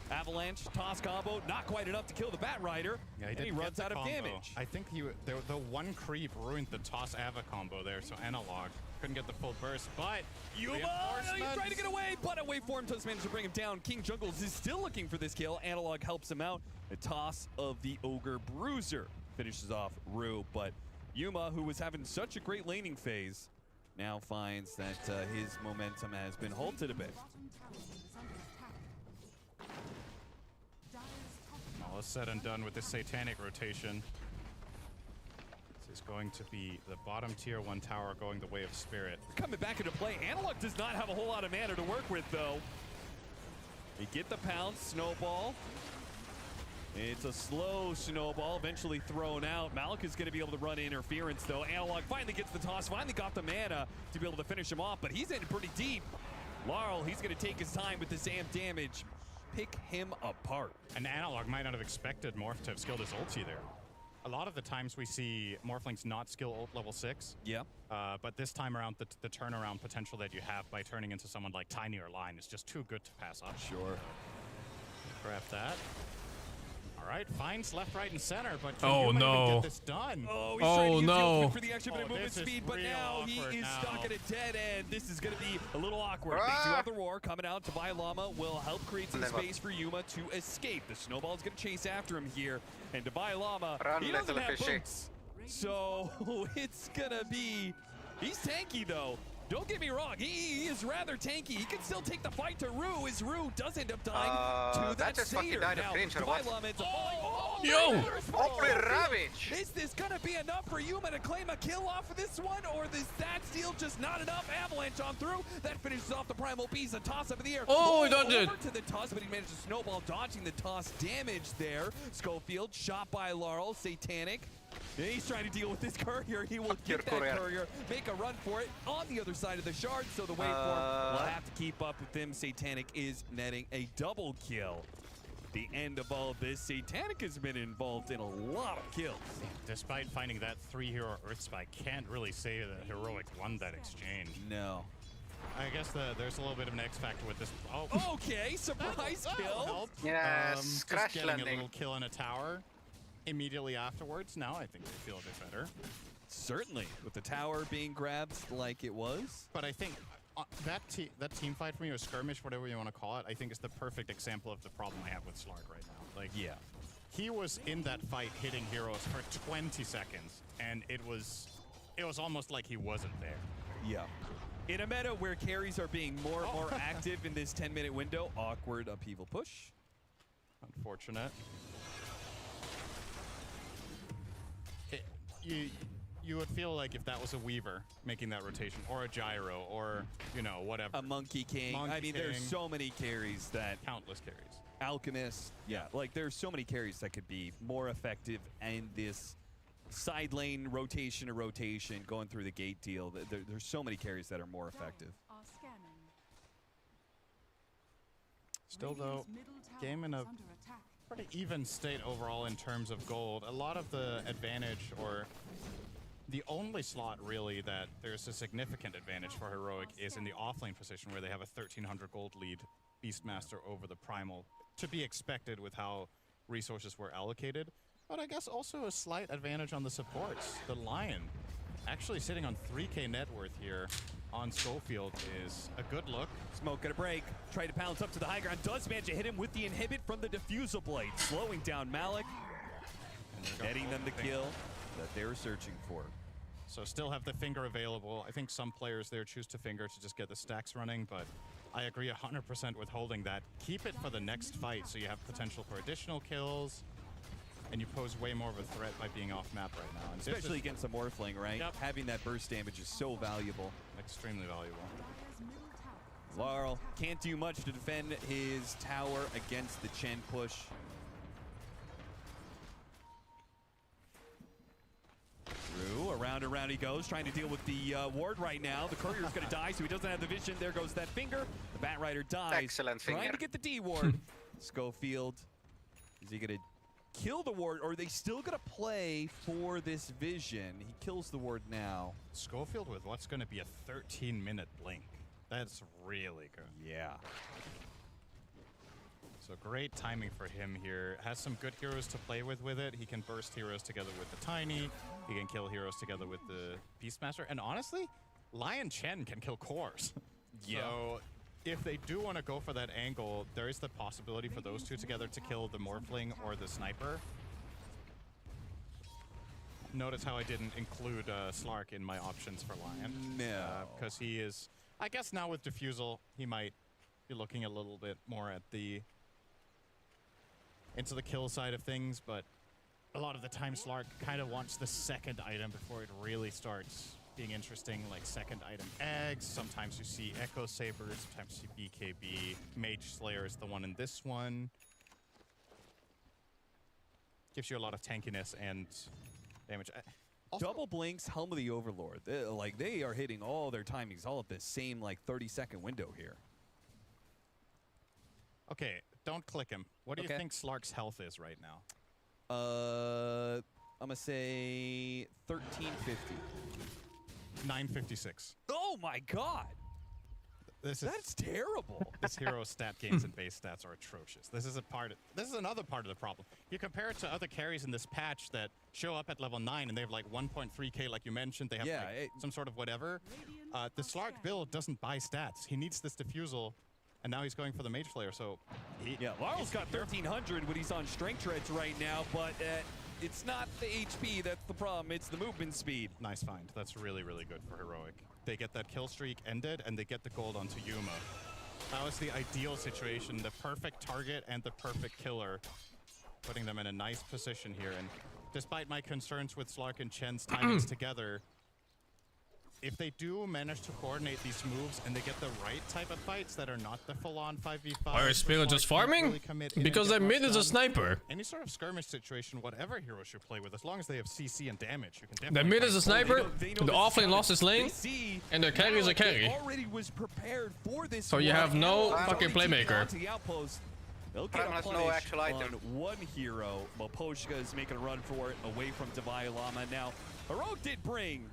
Avalanche, toss combo, not quite enough to kill the Bat Rider, and he runs out of damage. I think the one creep ruined the toss Ava combo there, so Analog couldn't get the full burst, but Yuma, he's trying to get away, but a waveform does manage to bring him down. King Jungles is still looking for this kill. Analog helps him out. The toss of the Ogre Bruiser finishes off Rue, but Yuma, who was having such a great laning phase, now finds that his momentum has been halted a bit. All is said and done with this Satanic rotation. This is going to be the bottom tier 1 tower going the way of Spirit. Coming back into play, Analog does not have a whole lot of mana to work with, though. They get the pounce, snowball. It's a slow snowball, eventually thrown out. Malik is going to be able to run interference, though. Analog finally gets the toss, finally got the mana to be able to finish him off, but he's in pretty deep. Laurel, he's going to take his time with the Zam damage. Pick him apart. And Analog might not have expected Morph to have skilled his ulti there. A lot of the times we see Morphlings not skill ult level 6. Yeah. But this time around, the turnaround potential that you have by turning into someone like Tiny or Line is just too good to pass up. Sure. Grab that. All right, finds left, right, and center, but Oh, can no. even get this done? Oh, he's trying to use the no. ultimate for the extra bit of movement this is speed, but real now he awkward is now. stuck at a dead end. This is going to be a little awkward. They do have the roar coming out. Tobias Llama will help create some space for Yuma to escape. The snowball is going to chase after him here, and Tobias Llama, he doesn't have boots. So it's going to be... He's tanky, though. Don't get me wrong, he is rather tanky. He can still take the fight to Rue, as Rue does end up dying to that Satyr. Now, Tobias Llama ends up falling. Yo! Holy ravage! Is this gonna be enough for Yuma to claim a kill off of this one, or is that steal just not enough? Avalanche on through. That finishes off the Primal Beast. A toss up in the air. Oh, he dodged it. Over to the toss, but he managed to snowball, dodging the toss damage there. Schofield shot by Laurel. Satanic. He's trying to deal with this courier. He will get that courier, make a run for it on the other side of the shard, so the waveform will have to keep up with him. Satanic is netting a double kill. The end of all this, Satanic has been involved in a lot of kills. Despite finding that 3-hero Earth Spike, can't really say that Heroic won that exchange. No. I guess there's a little bit of an X factor with this. Oh, okay, surprise kill. Yes, crash just getting landing. a little kill in a tower immediately afterwards. Now I think they feel a bit better. Certainly, with the tower being grabbed like it was. But I think that team fight for me, or skirmish, whatever you want to call it, I think is the perfect example of the problem I have with Slark right now. Like, yeah, he was in that fight hitting heroes for 20 seconds, and it was almost like he wasn't there. Yeah. In a meta where carries are being more and more active in this 10-minute window, awkward upheaval push. Unfortunate. You would feel like if that was a Weaver making that rotation, or a Gyro, or, you know, whatever. A Monkey King. There's so many carries that... Countless carries. Alchemist. Yeah, like there's so many carries that could be more effective in this side lane rotation to rotation, going through the gate deal. There's so many carries that are more effective. Still, though, game in a pretty even state overall in terms of gold. A lot of the advantage, or the only slot really that there's a significant advantage for Heroic, is in the offlane position where they have a 1300 gold lead Beastmaster over the Primal, to be expected with how resources were allocated. But I guess also a slight advantage on the supports. The Lion actually sitting on 3k net worth here on Schofield is a good look. Smoke gonna break. Try to pounce up to the high ground. Does manage to hit him with the inhibit from the Diffusal Blade, slowing down Malik, netting them the kill that they were searching for. So still have the finger available. I think some players there choose to finger to just get the stacks running, but I agree 100% with holding that. Keep it for the next fight so you have potential for additional kills, and you pose way more of a threat by being off map right now. And especially against a Morphling, right? Yep. Having that burst damage is so valuable. Extremely valuable. Laurel can't do much to defend his tower against the Chen push. Through, around and around he goes, trying to deal with the ward right now. The courier's going to die, so he doesn't have the vision. There goes that finger. The Bat Rider dies. Excellent trying finger. to get the D ward. Schofield, is he going to kill the ward, or are they still gonna play for this vision? He kills the ward now. Schofield with what's gonna be a 13-minute blink. That's really good. Yeah. So great timing for him here. Has some good heroes to play with it. He can burst heroes together with the Tiny. He can kill heroes together with the Beastmaster. And honestly, Lion Chen can kill cores. Yeah. So if they do want to go for that angle, there is the possibility for those two together to kill the Morphling or the Sniper. Notice how I didn't include Slark in my options for Lion. No. Because he is, I guess now with Diffusal, he might be looking a little bit more at the into the kill side of things, but a lot of the time Slark kind of wants the second item before it really starts being interesting, like second item eggs. Sometimes you see Echo Sabers, sometimes you see BKB. Mage Slayer is the one in this one. Gives you a lot of tankiness and damage. Double blinks, Helm of the Overlord. They are hitting all their timings all at the same 30-second window here. Okay, don't click him. What do you think Slark's health is right now? I'm gonna say 1350. 956. Oh my god! That's terrible. This hero's stat gains and base stats are atrocious. This is another part of the problem. You compare it to other carries in this patch that show up at level 9 and they have like 1.3k, like you mentioned. They have some sort of whatever. The Slark build doesn't buy stats. He needs this Diffusal. And now he's going for the Mage Slayer, so... Laurel's got 1,300 when he's on Strength Treads right now, but it's not the HP that's the problem, it's the movement speed. Nice find. That's really, really good for Heroic. They get that kill streak ended, and they get the gold onto Yuma. That was the ideal situation, the perfect target and the perfect killer, putting them in a nice position here. And despite my concerns with Slark and Chen's timings together, if they do manage to coordinate these moves and they get the right type of fights that are not the full-on 5v5... Why is Spirit just farming? Because their mid is a sniper. Any sort of skirmish situation, whatever hero should play with, as long as they have CC and damage, you can definitely... Their mid is a sniper, the offlane lost his lane, and their carry is a carry. Already was prepared for this. So you have no fucking playmaker. They'll get a has punish no actual item. on one hero. Maposhka is making a run for it away from Divai Lama. Now, Heroic did bring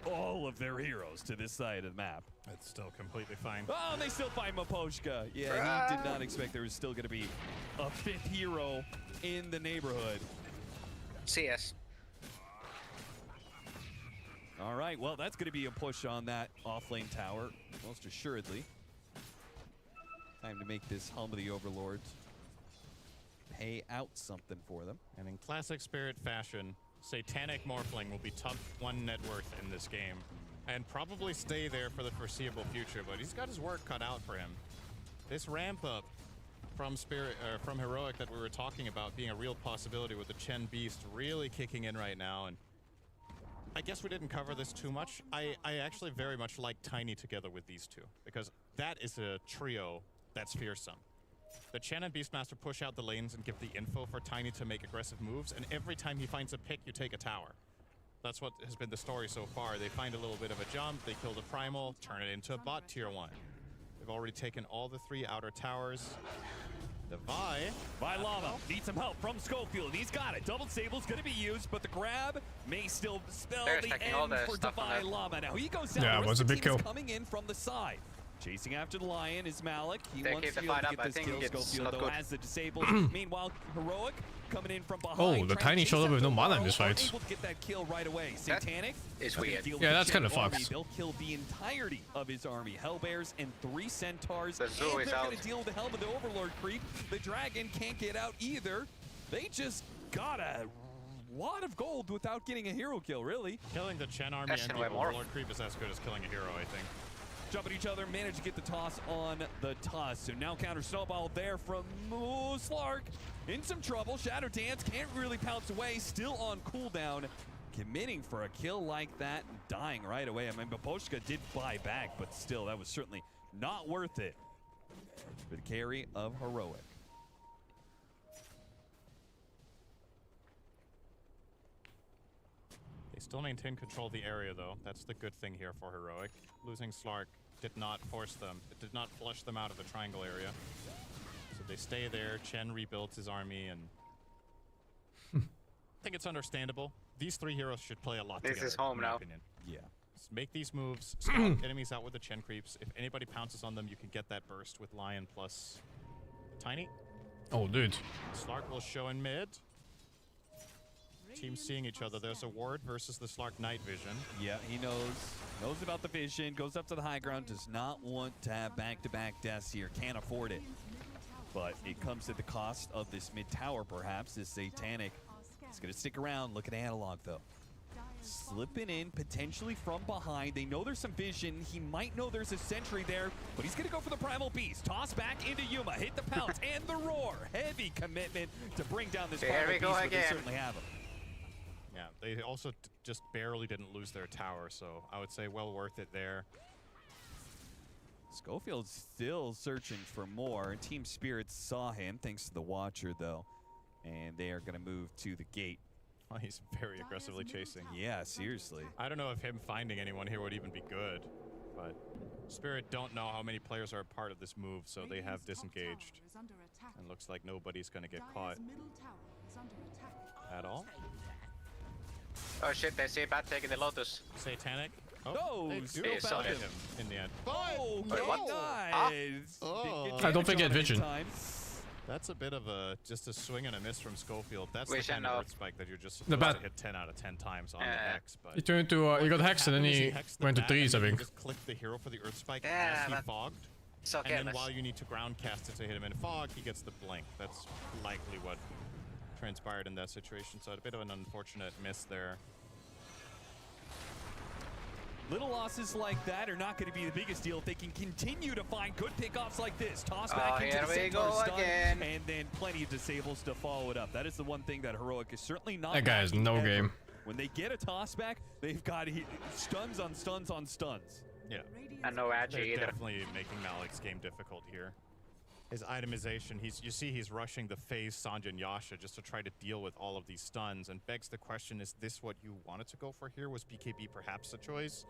all of their heroes to this side of the map. It's still completely fine. Oh, they still find Maposhka. Yeah, he did not expect there was still going to be a 5th hero in the neighborhood. CS. All right, well, that's going to be a push on that offlane tower, most assuredly. Time to make this Helm of the Overlord pay out something for them. And in classic Spirit fashion, Satanic Morphling will be top 1 net worth in this game and probably stay there for the foreseeable future, but he's got his work cut out for him. This ramp up from from Heroic that we were talking about being a real possibility with the Chen Beast really kicking in right now, and I guess we didn't cover this too much. I actually very much like Tiny together with these two because that is a trio that's fearsome. The Chen and Beastmaster push out the lanes and give the info for Tiny to make aggressive moves, and every time he finds a pick, you take a tower. That's what has been the story so far. They find a little bit of a jump, they kill the Primal, turn it into a bot tier 1. They've already taken all the 3 outer towers. Divai Lama needs some help from Schofield. He's got it. Double Sable's going to be used, but the grab may still spell the end for Divai Lama. Now he goes down. Yeah, it was a big kill. Coming in from the side. Chasing after the Lion is Malik. He They wants keep the Field fight to up. get I this think kill. it's Schofield, not though, good. has the disabled. Meanwhile, Heroic coming in from behind. Oh, the Tiny showed up with no mana in this fight. Able to get that kill right away. Satanic is weird. Yeah, that's kind of fucked. They'll kill the entirety of his army. Hellbears and 3 Centaurs. The Zoo and is they're out. going to deal with the Helm of the Overlord creep. The Dragon can't get out either. They just got a lot of gold without getting a hero kill, really. Killing the Chen army and the Overlord creep is as good as killing a hero, I think. Jump at each other, manage to get the toss on the toss. So now counter snowball there from Slark. In some trouble. Shadow Dance can't really pounce away. Still on cooldown. Committing for a kill like that and dying right away. I mean, Baboshka did buy back, but still, that was certainly not worth it for the carry of Heroic. They still maintain control of the area, though. That's the good thing here for Heroic. Losing Slark did not force them. It did not flush them out of the triangle area. So they stay there. Chen rebuilds his army, and think it's understandable. These three heroes should play a lot This together. is home in my now. opinion. Yeah. Just make these moves, scout enemies out with the Chen creeps. If anybody pounces on them, you can get that burst with Lion plus Tiny. Oh, dude. Slark will show in mid. Teams seeing each other. There's a ward versus the Slark night vision. Yeah, he knows about the vision, goes up to the high ground, does not want to have back-to-back deaths here, can't afford it. But it comes at the cost of this mid tower, perhaps. This Satanic is going to stick around. Look at Analog, though. Slipping in, potentially from behind. They know there's some vision. He might know there's a sentry there, but he's going to go for the Primal Beast. Toss back into Yuma, hit the pounce, and the roar. Heavy commitment to bring down this Primal Beast, but they certainly have him. Yeah, they also just barely didn't lose their tower, so I would say well worth it there. Schofield's still searching for more. Team Spirit saw him, thanks to the Watcher, though. And they are going to move to the gate. Oh, he's very aggressively chasing. Yeah, seriously. I don't know if him finding anyone here would even be good, but Spirit don't know how many players are a part of this move, so they have disengaged. And looks like nobody's going to get caught at all. Oh shit, they see Bat taking the Lotus. Satanic. Oh, they do found him in the end. Oh, wait, what? nice. Oh. I don't think he had vision. That's a bit of just a swing and a miss from Schofield. That's We the should kind know. of Earth Spike that you're just The supposed to bat- hit 10 out of 10 times on the Hex. But He turned to, he got hexed and then he went to threes, I think. Just click the hero for the Earth Spike Yeah, as he but- fogged. So And then careless. while you need to ground cast it to hit him in fog, he gets the blink. That's likely what transpired in that situation. So a bit of an unfortunate miss there. Little losses like that are not going to be the biggest deal if they can continue to find good pickoffs like this. Toss back into here the we Centaur go stun, again. and then plenty of disables to follow it up. That is the one thing that Heroic is certainly not. That guy has lacking no ever. game. When they get a toss back, they've got stuns on stuns on stuns. Yeah. And no Agi They're either. definitely making Malik's game difficult here. His itemization, you see he's rushing the phase Sanjin Yasha just to try to deal with all of these stuns, and begs the question, is this what you wanted to go for here? Was BKB perhaps a choice?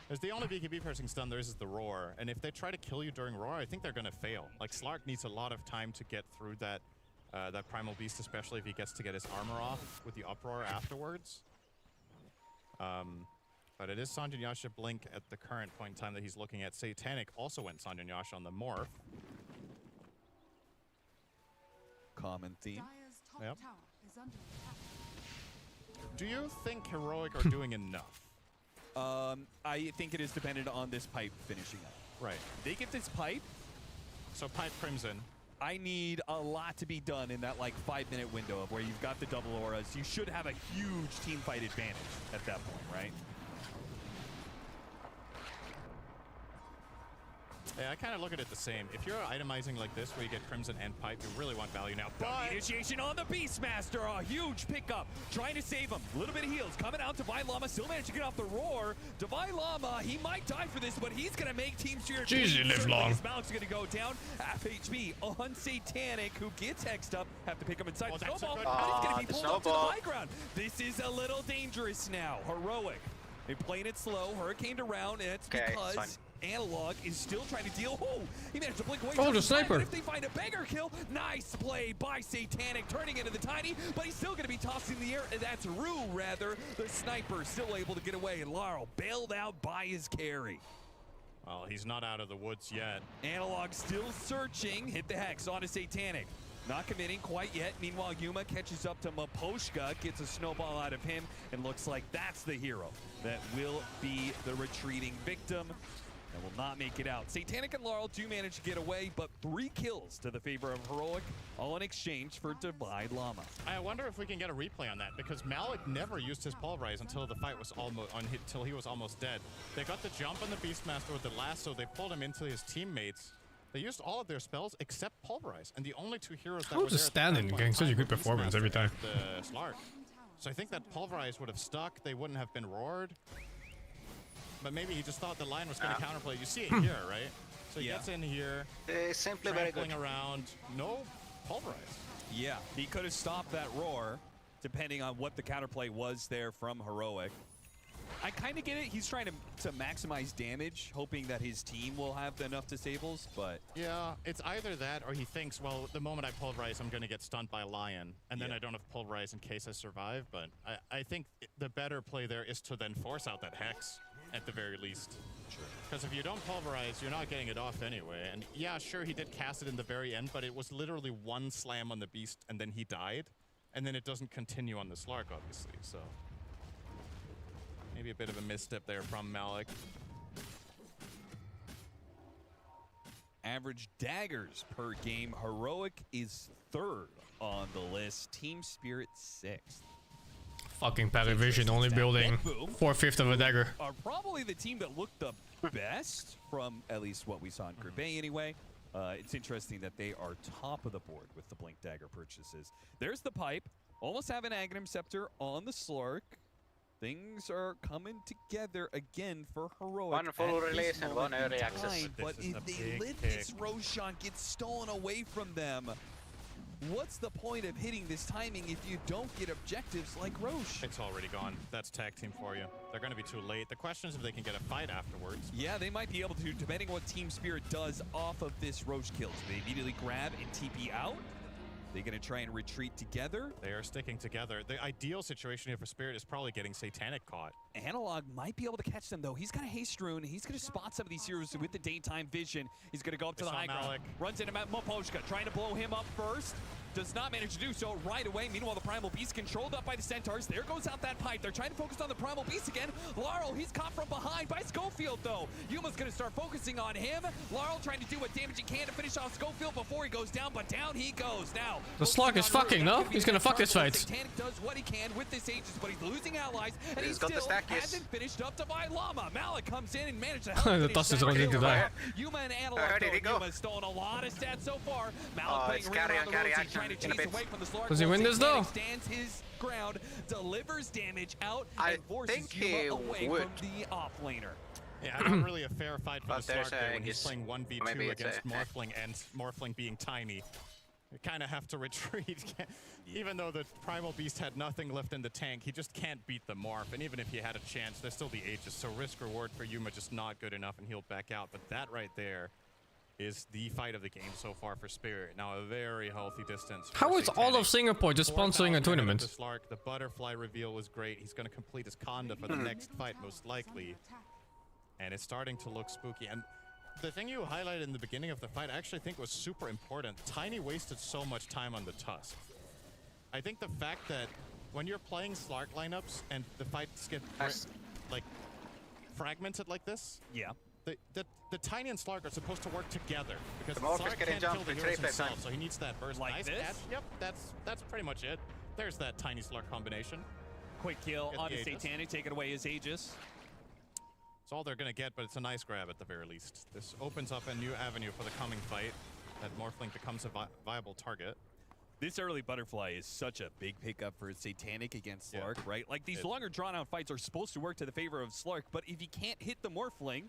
Because the only BKB pressing stun there is the Roar, and if they try to kill you during Roar, I think they're going to fail. Like, Slark needs a lot of time to get through that Primal Beast, especially if he gets to get his armor off with the Uproar afterwards. But it is Sanjin Yasha Blink at the current point in time that he's looking at. Satanic also went Sanjin Yasha on the Morph. Common theme. Yep. Do you think Heroic are doing enough? I think it is dependent on this pipe finishing up. Right. They get this pipe. So pipe Crimson. I need a lot to be done in that like 5-minute window of where you've got the double auras. You should have a huge team fight advantage at that point, right? Yeah, I kind of look at it the same. If you're itemizing like this where you get Crimson and Pipe, you really want value now. But initiation on the Beastmaster, a huge pickup, trying to save him. A little bit of heals coming out. Divine Llama still managed to get off the Roar. Divine Llama, he might die for this, but he's gonna make Team Spirit. Jeez, he lived long. Malik's gonna go down. Half HP on Satanic, who gets hexed up. Have to pick him inside. Oh, that's Snowball, a good- but he's gonna be the pulled up to the snowball. high ground. This is a little dangerous now. Heroic. They're playing it slow. Hurricaned around, and it's Okay, it's because fine. Analog is still trying to deal. Oh, he managed to blink away. Oh, just the in time, sniper. but if they find a beggar kill, nice play by Satanic, turning into the Tiny, but he's still going to be tossed in the air. That's Rue, rather. The sniper still able to get away, and Laurel bailed out by his carry. Well, he's not out of the woods yet. Analog still searching. Hit the hex onto Satanic. Not committing quite yet. Meanwhile, Yuma catches up to Maposhka, gets a snowball out of him, and looks like that's the hero that will be the retreating victim and will not make it out. Satanic and Laurel do manage to get away, but 3 kills to the favor of Heroic, all in exchange for Divine Llama. I wonder if we can get a replay on that, because Malik never used his Pulverize until the fight was almost until he was almost dead. They got the jump on the Beastmaster with the lasso. They pulled him into his teammates. They used all of their spells except Pulverize, and the only 2 heroes that How were is there the at the standing point getting in such a time good were performance Beastmaster every time? and the Slark. So I think that Pulverize would have stuck. They wouldn't have been roared. But maybe he just thought the line was going to counterplay. You see it here, right? So he gets in here, Simply very good. trampling around, no Pulverize. Yeah, he could have stopped that Roar, depending on what the counterplay was there from Heroic. I kind of get it. He's trying to maximize damage, hoping that his team will have enough disables, but... Yeah, it's either that or he thinks, well, the moment I pulverize, I'm going to get stunned by a lion, and then I don't have pulverize in case I survive, but I think the better play there is to then force out that Hex, at the very least. Sure. Because if you don't pulverize, you're not getting it off anyway. And yeah, sure, he did cast it in the very end, but it was literally one slam on the beast, and then he died. And then it doesn't continue on the Slark, obviously, so... Maybe a bit of a misstep there from Malik. Average daggers per game. Heroic is 3rd on the list. Team Spirit 6th. Fucking Patavision only building 4/5 of a dagger. Are probably the team that looked the best from at least what we saw in Group A anyway. It's interesting that they are top of the board with the Blink Dagger purchases. There's the pipe. Almost have an Aghanim Scepter on the Slark. Things are coming together again for Heroic. One full release and one early access. But if they let this Roshan get stolen away from them, what's the point of hitting this timing if you don't get objectives like Roche? It's already gone. That's tag team for you. They're going to be too late. The question is if they can get a fight afterwards. Yeah, they might be able to, depending on what Team Spirit does off of this Roche kill. Do they immediately grab and TP out? They're going to try and retreat together. They are sticking together. The ideal situation here for Spirit is probably getting Satanic caught. Analog might be able to catch them, though. He's got a haste rune. He's going to spot some of these heroes with the daytime vision. He's going to go up to the high ground. Runs into Moposhka, trying to blow him up first. Does not manage to do so right away. Meanwhile, the Primal Beast controlled up by the Centaurs. There goes out that pipe. They're trying to focus on the Primal Beast again. Laurel, he's caught from behind by Schofield, though. Yuma's going to start focusing on him. Laurel trying to do what damage he can to finish off Schofield before he goes down, but down he goes. Now, the Slark is fucking, no? He's gonna fuck this fight. Satanic does what he can with this Aegis, but he's losing allies, and he He's got still the stack, hasn't finished up to buy Llama. Malik comes in and managed to help The finish dust is that only kill. to die. Yuma and Analog, though. Yuma's stolen a lot of stats so far. Malik it's playing around on the carry roads. He's action trying to in a chase bit. away from the Slark. Does he win this, though? Stands his ground, delivers damage out, I and forces think Yuma he away would. from the offlaner. Yeah, not really a fair fight for But the Slark there's there a- when he's playing 1v2 maybe it's against a- Morphling and Morphling being tiny. You kind of have to retreat. Even though the Primal Beast had nothing left in the tank, he just can't beat the Morph. And even if he had a chance, there's still the Aegis. So risk-reward for Yuma just not good enough, and he'll back out. But that right there is the fight of the game so far for Spirit. Now a very healthy distance. How is all of Singapore just sponsoring a tournament? The Slark, the butterfly reveal was great. He's going to complete his Conda for the next fight, most likely. And it's starting to look spooky. And the thing you highlighted in the beginning of the fight, I actually think was super important. Tiny wasted so much time on the Tusk. I think the fact that when you're playing Slark lineups and the fights get like fragmented like this, yeah, the Tiny and Slark are supposed to work together because The Morph is Slark getting can't kill jumped the in heroes 3 himself, times. so he needs that burst. Like nice this? catch. Yep, that's pretty much it. There's that Tiny Slark combination. Quick kill Get onto the Aegis. Satanic, taking away his Aegis. It's all they're going to get, but it's a nice grab at the very least. This opens up a new avenue for the coming fight. That Morphling becomes a viable target. This early butterfly is such a big pickup for Satanic against Slark, right? Like, these longer drawn-out fights are supposed to work to the favor of Slark, but if he can't hit the Morphling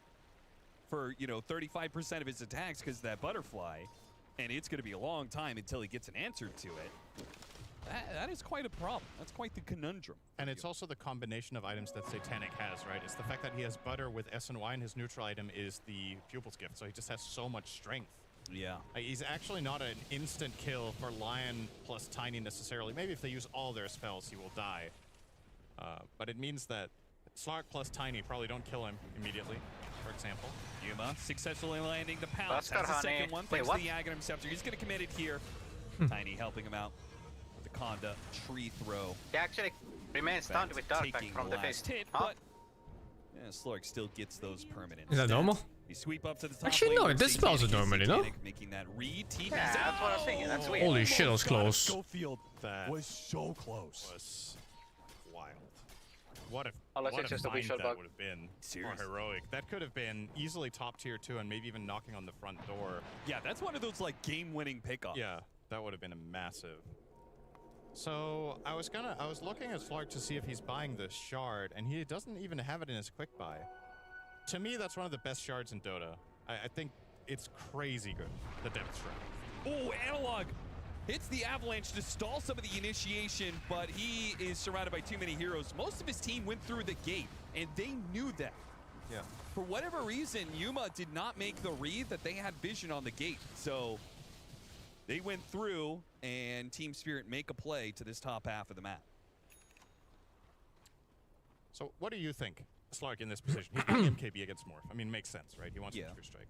for, 35% of his attacks because of that butterfly, and it's going to be a long time until he gets an answer to it, that is quite a problem. That's quite the conundrum. And it's also the combination of items that Satanic has, right? It's the fact that he has butter with SNY, and his neutral item is the Pupil's Gift, so he just has so much strength. Yeah. He's actually not an instant kill for Lion plus Tiny necessarily. Maybe if they use all their spells, he will die. But it means that Slark plus Tiny probably don't kill him immediately, for example. Yuma successfully landing the pounce. Buster, That's the honey. second one. Wait, Thanks what? to the Aghanim Scepter. He's going to commit it here. Tiny helping him out with the Conda tree throw. He actually remains stunned with Dark Pack Taking from the face. last hit, Huh? but yeah, Slark still gets those permanent. Is that normal? You sweep up to the top. Actually, lane no, with this spells Satanic are normally, no? making that read. TV's Yeah, that's what I was thinking. That's weird. Holy shit, that was close. Schofield That was so close. was wild. What if Unless what it's a just a bind visual that bug. would have been Seriously. more heroic. That could have been easily top tier 2 and maybe even knocking on the front door. Yeah, that's one of those like game-winning pickups. Yeah, that would have been a massive. So I was looking at Slark to see if he's buying the shard, and he doesn't even have it in his quick buy. To me, that's one of the best shards in Dota. I think it's crazy good, the depth shroud. Oh, Analog hits the avalanche to stall some of the initiation, but he is surrounded by too many heroes. Most of his team went through the gate, and they knew that. Yeah. For whatever reason, Yuma did not make the read that they had vision on the gate. So they went through, and Team Spirit make a play to this top half of the map. So what do you think, Slark, in this position? He's playing MKB against Morph. I mean, makes sense, right? He wants to True Strike.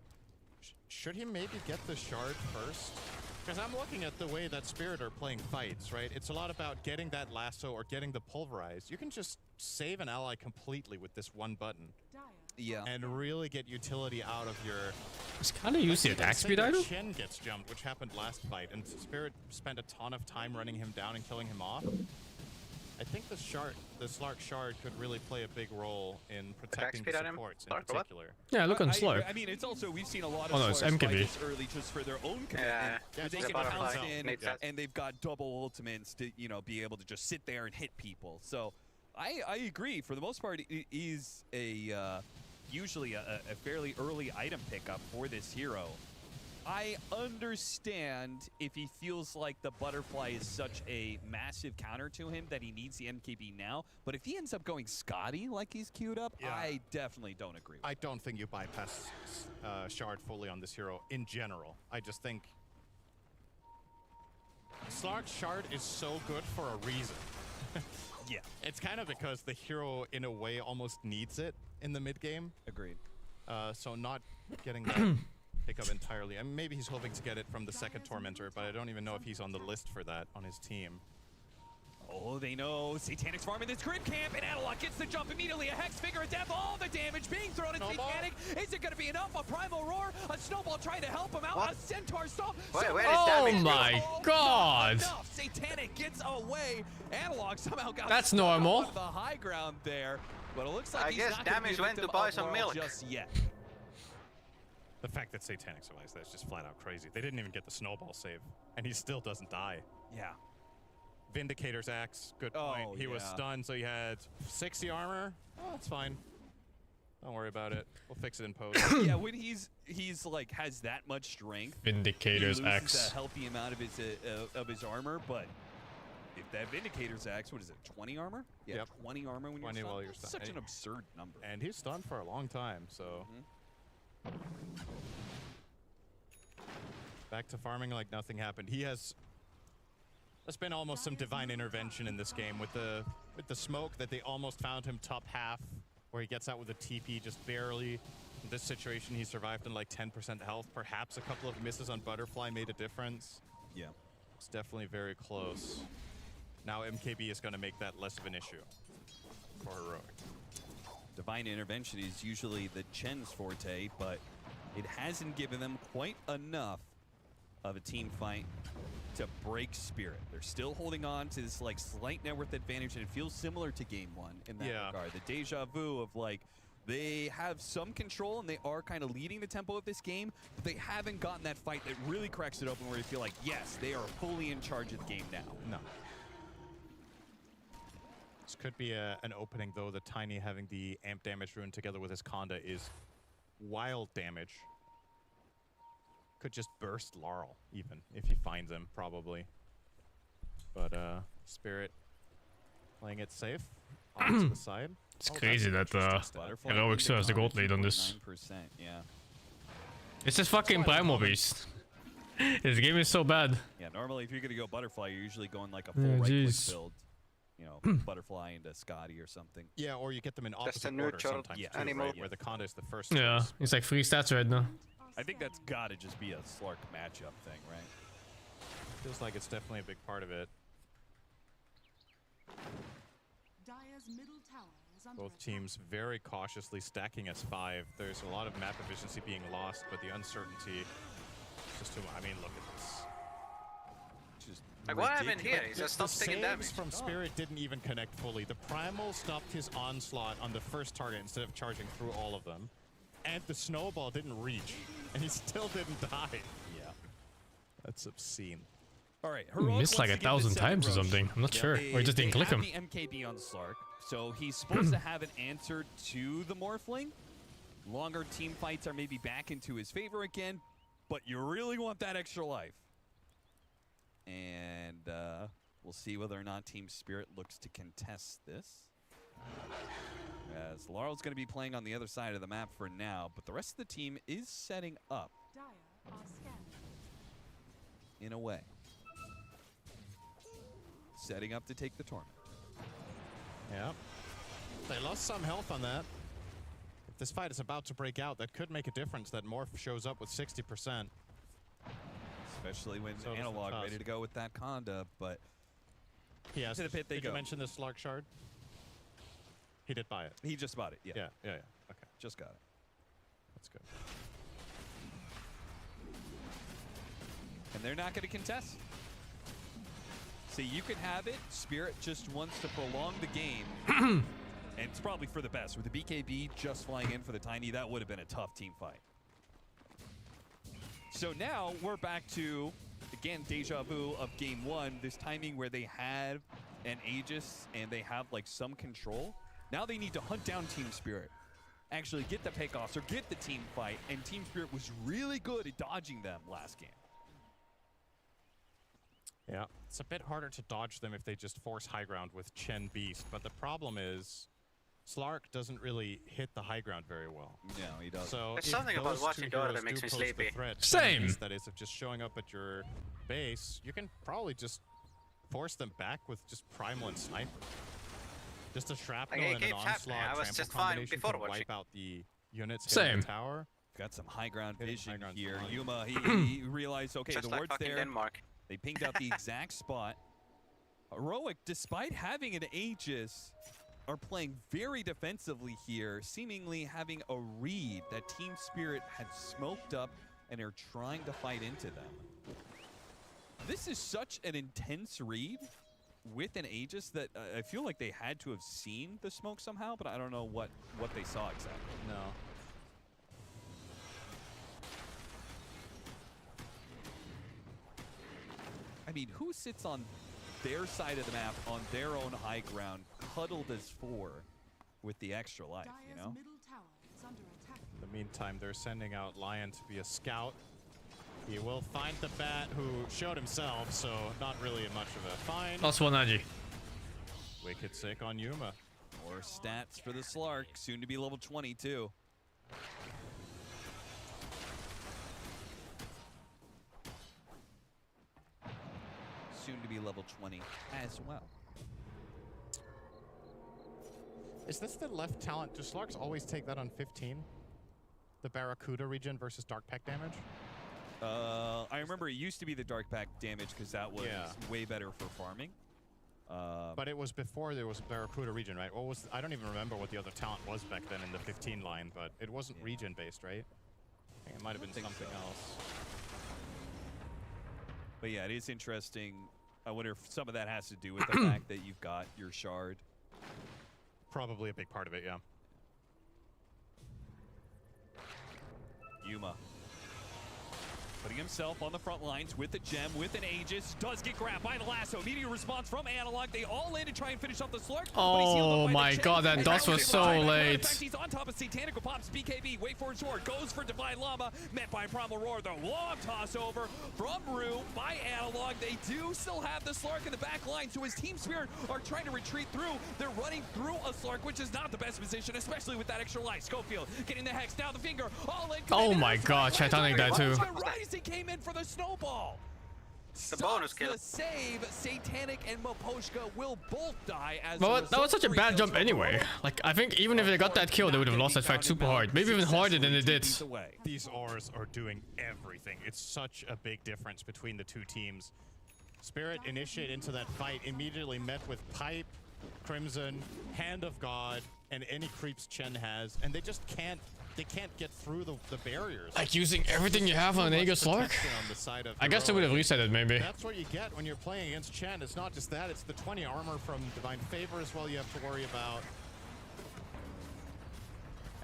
Should he maybe get the shard first? Because I'm looking at the way that Spirit are playing fights, right? It's a lot about getting that lasso or getting the pulverize. You can just save an ally completely with this one button. Yeah. And really get utility out of your... Just kind of use the attack speed item. Chen gets jumped, which happened last fight, and Spirit spent a ton of time running him down and killing him off. I think the Slark shard could really play a big role in protecting the supports in particular. Yeah, look on Slark. I mean, it's also, we've seen a lot of Oh no, it's Slarks MKB. fight this early just for their own commitment. Yeah, they can pounce in, and they've got double ultimates to, you know, be able to just sit there and hit people. So I agree. For the most part, it is a usually a fairly early item pickup for this hero. I understand if he feels like the butterfly is such a massive counter to him that he needs the MKB now, but if he ends up going Scotty like he's queued up, I definitely don't agree with I don't think you bypass shard fully on this hero in general. I just think Slark shard is so good for a reason. Yeah. It's kind of because the hero, in a way, almost needs it in the mid-game. Agreed. So not getting that pick up entirely. I mean, maybe he's hoping to get it from the second Tormentor, but I don't even know if he's on the list for that on his team. Oh, they know Satanic's farming this grid camp, and Analog gets the jump immediately. A Hex Finger of Death, all the damage being thrown at Satanic. Is it going to be enough? A Primal Roar, a Snowball trying to help him out, a Centaur Stop. Oh my god! Enough. Satanic gets away. Analog somehow got That's normal. on the high ground there, but it looks like I he's guess not gonna damage be went to victim buy of some World milk. just yet. The fact that Satanic survives, that's just flat out crazy. They didn't even get the Snowball save, and he still doesn't die. Yeah. Vindicator's Axe, good point. He was stunned, so he had 60 armor. Oh, that's fine. Don't worry about it. We'll fix it in post. Yeah, when he's like has that much strength, Vindicator's he loses Axe. a healthy amount of his armor, but if that Vindicator's Axe, what is it, 20 armor? Yeah, Yep. 20 armor when 20 you're stunned. while you're stunned. Such an absurd number. And he's stunned for a long time, so... Back to farming like nothing happened. He has... There's been almost some divine intervention in this game with the smoke that they almost found him top half, where he gets out with a TP just barely. In this situation, he survived in like 10% health. Perhaps a couple of misses on Butterfly made a difference. Yeah. It's definitely very close. Now MKB is going to make that less of an issue for Heroic. Divine intervention is usually the Chen's forte, but it hasn't given them quite enough of a team fight to break Spirit. They're still holding on to this like slight net worth advantage, and it feels similar to game one in that regard. The deja vu of like they have some control and they are kind of leading the tempo of this game, but they haven't gotten that fight that really cracks it open where you feel like, yes, they are fully in charge of the game now. No. This could be an opening, though. The Tiny having the amp damage rune together with his Conda is wild damage. Could just burst Laurel, even, if he finds him, probably. But Spirit playing it safe, onto the side. It's crazy that Heroic still has the gold lead on this. 9%, yeah. It's just fucking Primal Beast. This game is so bad. Yeah, normally if you're gonna go Butterfly, you're usually going like a full right-click build. You know, Butterfly into Scotty or something. Yeah, or you get them in Just opposite a order neutral sometimes, too, animal. right? Where the Conda is the first Yeah, choice. it's like 3 stats right now. I think that's gotta just be a Slark matchup thing, right? Feels like it's definitely a big part of it. Dire's middle tower is under Both teams very cautiously stacking S5. There's a lot of map efficiency being lost, but the uncertainty just too much. I mean, look at this. Just Like, what happened here? He just stopped taking damage. From Spirit didn't even connect fully. The Primal stopped his onslaught on the first target instead of charging through all of them. And the Snowball didn't reach. And he still didn't die. Yeah. That's obscene. All right, He missed like 1,000 times or something. I'm not sure. Or he just didn't click him. The MKB on Slark, so he's supposed to have an answer to the Morphling. Longer team fights are maybe back into his favor again, but you really want that extra life. And we'll see whether or not Team Spirit looks to contest this. As Laurel's going to be playing on the other side of the map for now, but the rest of the team is setting up in a way. Setting up to take the tournament. Yep. They lost some health on that. If this fight is about to break out, that could make a difference that Morph shows up with 60%. Especially when Analog ready to go with that Conda, but he has to the pit they did go. You mention the Slark shard? He did buy it. He just bought it, yeah. Yeah. Okay. Just got it. That's good. And they're not going to contest. See, you can have it. Spirit just wants to prolong the game. And it's probably for the best. With the BKB just flying in for the Tiny, that would have been a tough team fight. So now we're back to, again, deja vu of game one. This timing where they have an Aegis and they have like some control. Now they need to hunt down Team Spirit. Actually get the pickoffs or get the team fight. And Team Spirit was really good at dodging them last game. Yeah, it's a bit harder to dodge them if they just force high ground with Chen Beast. But the problem is, Slark doesn't really hit the high ground very well. No, he doesn't. So there's something about watching Dota that makes me sleepy. Same. That is, of just showing up at your base, you can probably just force them back with just Primal and Sniper. Just a Shrapnel and an Onslaught trample combination can wipe out the units in the tower. Got some high ground vision here. Yuma, he realized, okay, just the like ward's there. Denmark. They pinged out the exact spot. Heroic, despite having an Aegis, are playing very defensively here, seemingly having a read that Team Spirit had smoked up and are trying to fight into them. This is such an intense read with an Aegis that I feel like they had to have seen the smoke somehow, but I don't know what they saw exactly. No. I mean, who sits on their side of the map on their own high ground, cuddled as 4 with the extra life, you know? In the meantime, they're sending out Lion to be a scout. He will find the bat who showed himself, so not really much of a find. Lost one Agi. Wicked sick on Yuma. More stats for the Slark, soon to be level 22. Soon to be level 20 as well. Is this the left talent? Do Slarks always take that on 15? The Barracuda regen versus Dark Pack damage? I remember it used to be the Dark Pack damage because that was way better for farming. But it was before there was Barracuda regen, right? What was? I don't even remember what the other talent was back then in the 15 line, but it wasn't regen based, right? I think it might have been something else. But yeah, it is interesting. I wonder if some of that has to do with the fact that you've got your shard. Probably a big part of it, yeah. Yuma putting himself on the front lines with the gem, with an Aegis. Does get grabbed by the lasso. Immediate response from Analog. They all in to try and finish off the Slark. Oh my god, that dust was so late. He's on top of Satanic with pops BKB. Wait for his sword. Goes for Divine Llama. Met by Primal Roar. The long toss over from Rue by Analog. They do still have the Slark in the back line. So his Team Spirit are trying to retreat through. They're running through a Slark, which is not the best position, especially with that extra life. Schofield getting the Hex down the finger. All in. Oh my god, Titanic died too. He came in for the snowball. The bonus kill. The save. Satanic and Maposhka will both die as Well, that was such a bad jump anyway. Like, I think even if they got that kill, they would have lost that fight super hard. Maybe even harder than it did. These Ors are doing everything. It's such a big difference between the two teams. Spirit initiate into that fight, immediately met with Pipe, Crimson, Hand of God, and any creeps Chen has, and they just can't get through the barriers. Like using everything you have on an Aegis Slark? I guess they would have reset it maybe. That's what you get when you're playing against Chen. It's not just that, it's the 20 armor from Divine Favor as well you have to worry about.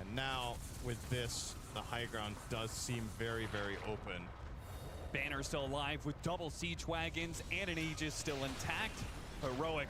And now with this, the high ground does seem very, very open. Banner still alive with double siege wagons and an Aegis still intact. Heroic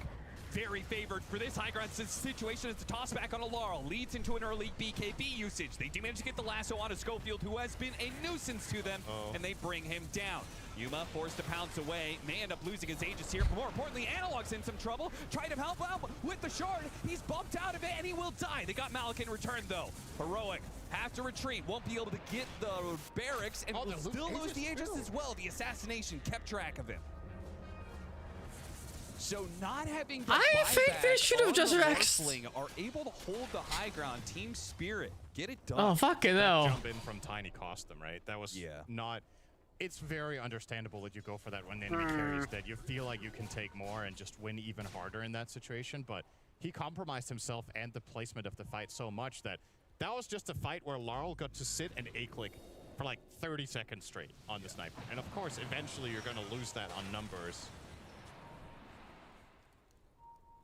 very favored for this high ground situation. It's a toss back on a Laurel. Leads into an early BKB usage. They do manage to get the lasso onto Schofield, who has been a nuisance to them, and they bring him down. Yuma forced to pounce away, may end up losing his Aegis here, but more importantly, Analog's in some trouble, trying to help out with the shard, he's bumped out of it, and he will die. They got Malik in return, though. Heroic, have to retreat, won't be able to get the barracks, and will still lose the Aegis as well. The assassination kept track of him. So not having the I think they should have just Rexed. Are able to hold the high ground. Team Spirit, get it done. Oh, fucking hell. Jump in from Tiny cost them, right? That was not... It's very understandable that you go for that when enemy carries dead. You feel like you can take more and just win even harder in that situation, but he compromised himself and the placement of the fight so much that was just a fight where Laurel got to sit and A-click for like 30 seconds straight on the sniper. And of course, eventually you're going to lose that on numbers.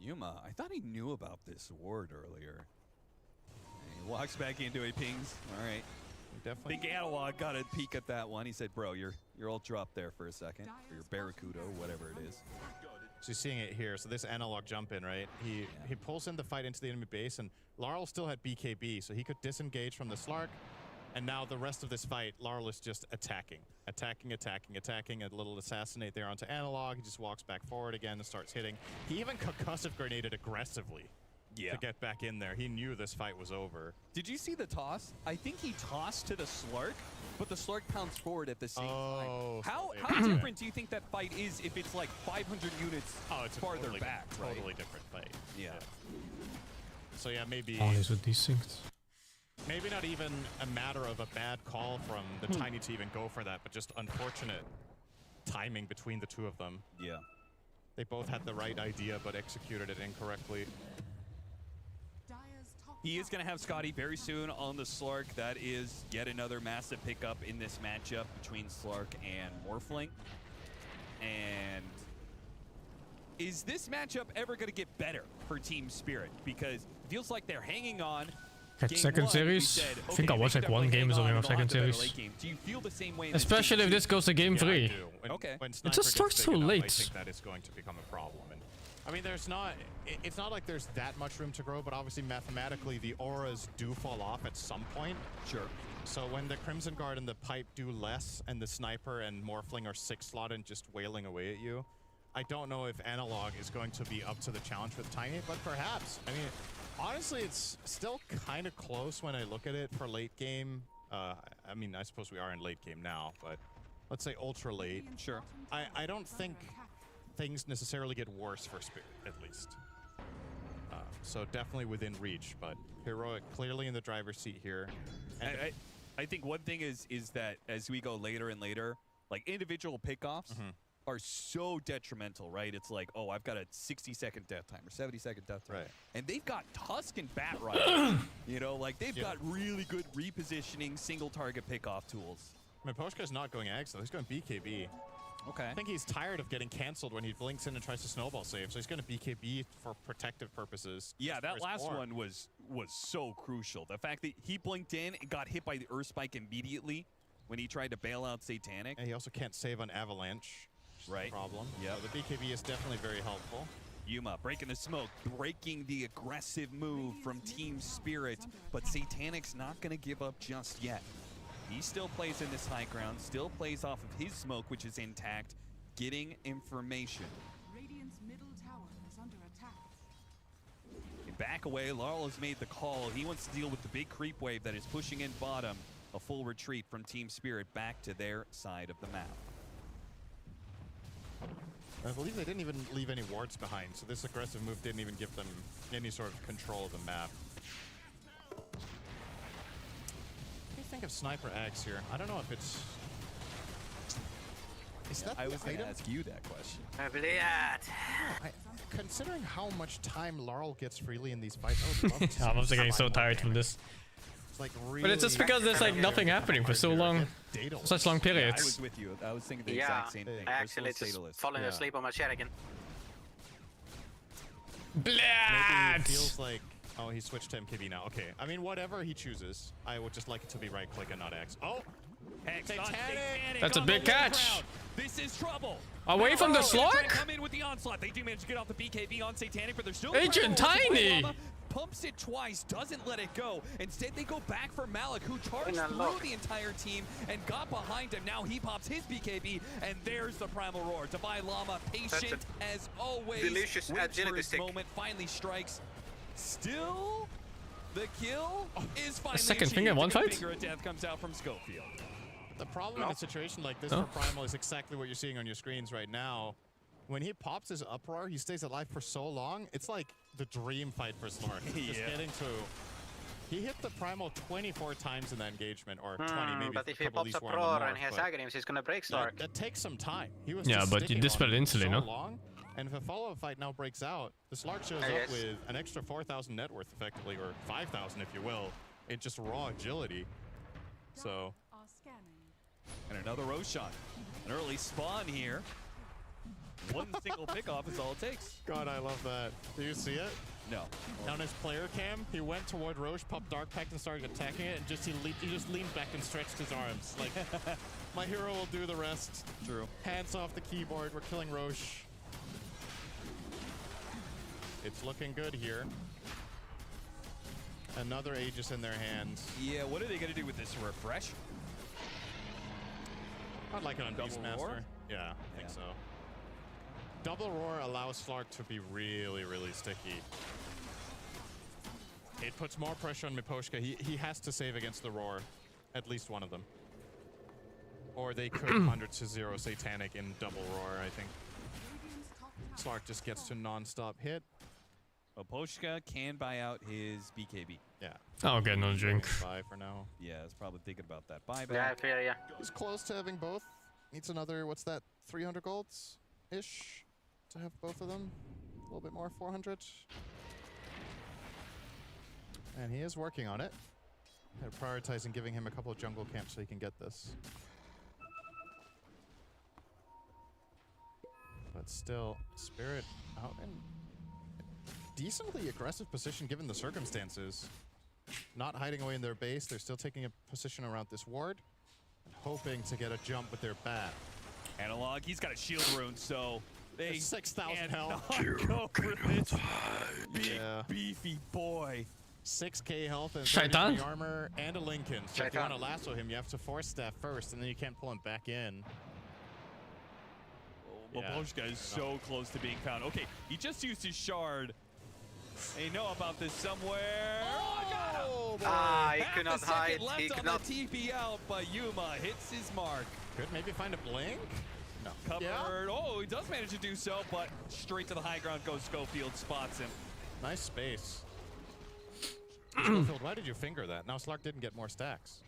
Yuma, I thought he knew about this ward earlier. He walks back into it, pings. All right. Definitely. Big Analog got a peek at that one. He said, bro, you're ultra up there for a second. Or your Barracuda, whatever it is. So you're seeing it here. So this Analog jump in, right? He pulls in the fight into the enemy base, and Laurel still had BKB, so he could disengage from the Slark. And now the rest of this fight, Laurel is just attacking. A little assassinate there onto Analog. He just walks back forward again and starts hitting. He even concussive grenaded aggressively. To get back in there. He knew this fight was over. Did you see the toss? I think he tossed to the Slark, but the Slark pounced forward at the same time. How different do you think that fight is if it's like 500 units farther back? Totally different fight. Yeah. So yeah, maybe... Always with these things. Maybe not even a matter of a bad call from the Tiny to even go for that, but just unfortunate timing between the two of them. Yeah. They both had the right idea, but executed it incorrectly. He is going to have Scotty very soon on the Slark. That is yet another massive pickup in this matchup between Slark and Morphling. And is this matchup ever going to get better for Team Spirit? Because it feels like they're hanging on. Second series? I think I watched like one game or something of second series. Do you feel the same way? Especially if this goes to game 3. When It just starts so late. I think that is going to become a problem. And I mean, it's not like there's that much room to grow, but obviously mathematically the auras do fall off at some point. Sure. So when the Crimson Guard and the Pipe do less, and the Sniper and Morphling are 6-slotted and just wailing away at you, I don't know if Analog is going to be up to the challenge with Tiny, but perhaps. I mean, honestly, it's still kind of close when I look at it for late game. I mean, I suppose we are in late game now, but let's say ultra late. Sure. I don't think things necessarily get worse for Spirit, at least. So definitely within reach, but Heroic clearly in the driver's seat here. And I think one thing is that as we go later and later, like individual pickoffs are so detrimental, right? It's like, oh, I've got a 60-second death time or 70-second death time. Right. And they've got Tusk and Bat Rider. You know, like they've got really good repositioning single target pickoff tools. I mean, Poshka's not going Axe, though. He's going BKB. Okay. I think he's tired of getting canceled when he blinks in and tries to snowball save, so he's going to BKB for protective purposes. Yeah, that last one was so crucial. The fact that he blinked in and got hit by the Earth Spike immediately when he tried to bail out Satanic. And he also can't save on Avalanche. Right. Problem. Yeah, so the BKB is definitely very helpful. Yuma breaking the smoke, breaking the aggressive move from Team Spirit, but Satanic's not going to give up just yet. He still plays in this high ground, still plays off of his smoke, which is intact, getting information. Radiant's middle tower is under attack. Back away, Laurel has made the call. He wants to deal with the big creep wave that is pushing in bottom. A full retreat from Team Spirit back to their side of the map. I believe they didn't even leave any wards behind, so this aggressive move didn't even give them any sort of control of the map. What do you think of Sniper Axe here? I don't know if it's... Is that I was going to ask you that question. Considering how much time Laurel gets freely in these fights, I would love to see I'm also getting so tired from this. It's like really, but it's just because there's like nothing happening for so long, such long periods. Yeah, I was with you. I was thinking the exact same thing. I actually just falling asleep on my chat again. Maybe it feels like, oh, he switched to MKB now. Okay, I mean, whatever he chooses, I would just like it to be right click and not X. Oh, Satanic. That's a big catch. This is trouble. Away from the Slark? Come in with the onslaught. They do manage to get off the BKB on Satanic, but they're still Agent Tiny! Llama pumps it twice, doesn't let it go. Instead, they go back for Malik, who charged through the entire team and got behind him. Now he pops his BKB, and there's the Primal Roar. To buy Llama, patient as always. Delicious agility stick. Moment finally strikes. Still, the kill is finally A second achieved. finger, one The fight? finger of death comes out from Schofield. The problem in a situation like this for Primal is exactly what you're seeing on your screens right now. When he pops his uproar, he stays alive for so long. It's like the dream fight for Slark. Just getting to... He hit the Primal 24 times in that engagement, or 20 maybe. But if he pops uproar and he has agonies, he's gonna break Slark. That takes some time. He was Yeah, just but you sticking dispel on it him instantly, so no? long, and if a follow-up fight now breaks out, the Slark shows up with an extra 4,000 net worth, effectively, or 5,000 if you will, in just raw agility. So... And another Rose shot. An early spawn here. One single pickoff is all it takes. God, I love that. Do you see it? No. On his player cam, he went toward Roche, popped Dark Pact, and started attacking it, and he just leaned back and stretched his arms. Like, my hero will do the rest. True. Hands off the keyboard. We're killing Roche. It's looking good here. Another Aegis in their hands. Yeah, what are they going to do with this refresh? I'd like it on Beastmaster. Yeah, I think so. Double Roar allows Slark to be really, really sticky. It puts more pressure on Miposhka. He has to save against the Roar. At least one of them. Or they could 100-0 Satanic in Double Roar, I think. Slark just gets to non-stop hit. Miposhka can buy out his BKB. Yeah. I'll get no drink. Bye for now. Yeah, I was probably thinking about that buyback. Yeah, I feel ya. He's close to having both. Needs another, what's that, 300 golds-ish to have both of them. A little bit more, 400. And he is working on it. They're prioritizing giving him a couple of jungle camps so he can get this. But still, Spirit out in decently aggressive position given the circumstances. Not hiding away in their base. They're still taking a position around this ward. Hoping to get a jump with their bat. Analog, he's got a shield rune, so they 6,000 health. Go for this big, beefy boy. 6k health and Shaitan? 33 armor and a Lincoln. So if you want to lasso him, you have to force staff first, and then you can't pull him back in. Miposhka is so close to being found. Okay, he just used his shard. They know about this somewhere. Oh, I got him! He could not hide. Left He on could not. the TP out, but Yuma hits his mark. Could maybe find a blink? No. Covered. Oh, he does manage to do so, but straight to the high ground goes Schofield, spots him. Nice space. Schofield, why did you finger that? Now Slark didn't get more stacks.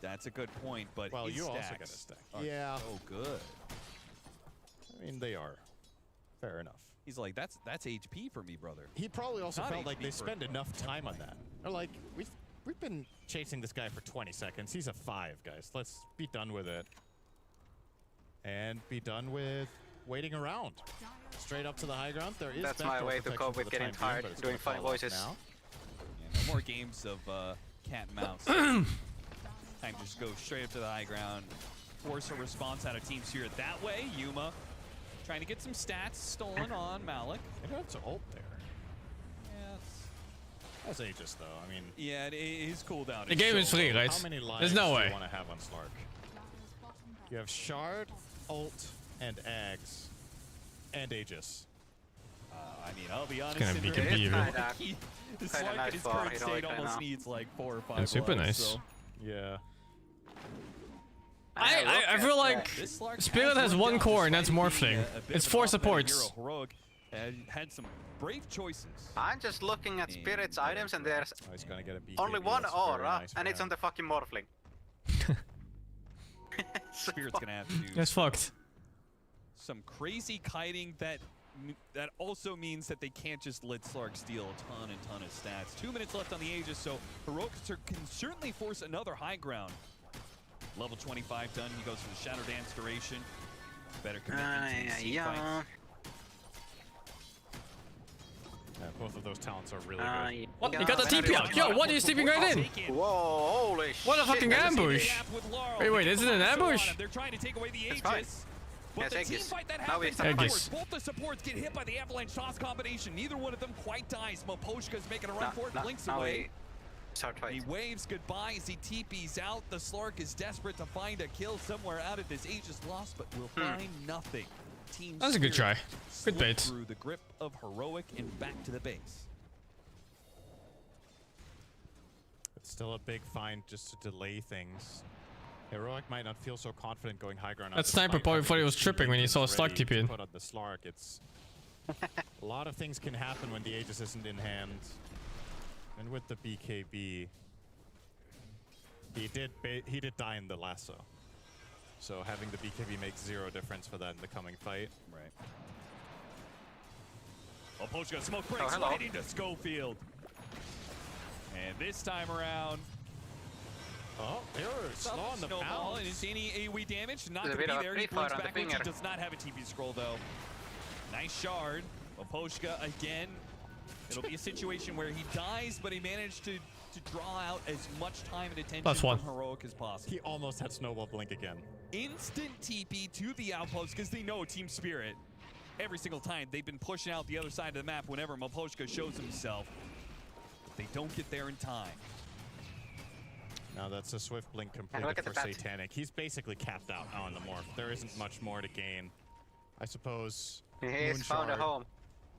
That's a good point, but well, his you also stacks get a stack. are Yeah. so good. I mean, they are. Fair enough. He's like, that's HP for me, brother. He probably also Not felt like HP they for spend enough time on that. They're like, we've been chasing this guy for 20 seconds. He's a 5, guys. Let's be done with it. And be done with waiting around. Straight up to the high ground. There is That's my way to cope with getting tired, doing funny voices. Now. Yeah, no more games of cat and mouse. Time to just go straight up to the high ground, force a response out of Team Spirit that way. Yuma trying to get some stats stolen on Malik. Maybe that's ult there. Yeah, that's Aegis though. I mean, yeah, his cooldown. The game is free, right? How many lives There's no do way. you want to have on Slark? You have Shard, ult, and Ags, and Aegis. I mean, I'll be honest. It's gonna be competitive. The Slark in his current state almost needs like 4 or 5 And super lives, nice. So. Yeah. I feel like Spirit has one core and that's Morphling. It's 4 supports. Heroic had some brave choices. I'm just looking at Spirit's items and there's he's gonna get a BKB. only one That's aura very nice and it's for on the fucking Morphling. Spirit's gonna have to do That's fucked. some crazy kiting that also means that they can't just let Slark steal a ton of stats. 2 minutes left on the Aegis, so Heroic can certainly force another high ground. Level 25 done. He goes for the Shadow Dance duration. Better commitment to the fight. Yeah, both of those talents are really good. What? You got the TP out. Yo, what are you sleeping right in? Whoa, holy shit. What a fucking ambush. Wait, isn't it an ambush? They're trying to take away the Aegis. But the team fight that happens, of course, both the supports get hit by the avalanche toss combination. Neither one of them quite dies. Maposhka's making a run for it, blinks away. He waves goodbye as he TP's out. The Slark is desperate to find a kill somewhere out of this Aegis Lost, but will find nothing. Team That's a good try. Good bait. Through the grip of Heroic and back to the base. It's still a big find just to delay things. Heroic might not feel so confident going high ground. That sniper probably thought he was tripping when he saw a Slark TP in. Put on the Slark. It's a lot of things can happen when the Aegis isn't in hand. And with the BKB, he did die in the lasso. So having the BKB makes zero difference for that in the coming fight. Right. Maposhka smoke breaks right into Schofield. And this time around, they were slow on the snowball. And is any AoE damage? Not going to be there. He blinks backwards. He does not have a TP scroll though. Nice shard. Maposhka again. It'll be a situation where he dies, but he managed to draw out as much time and attention from Heroic as possible. He almost had Snowball blink again. Instant TP to the outpost because they know Team Spirit. Every single time they've been pushing out the other side of the map whenever Maposhka shows himself. They don't get there in time. Now that's a swift blink completed for Satanic. He's basically capped out on the morph. There isn't much more to gain. I suppose. He's found a home.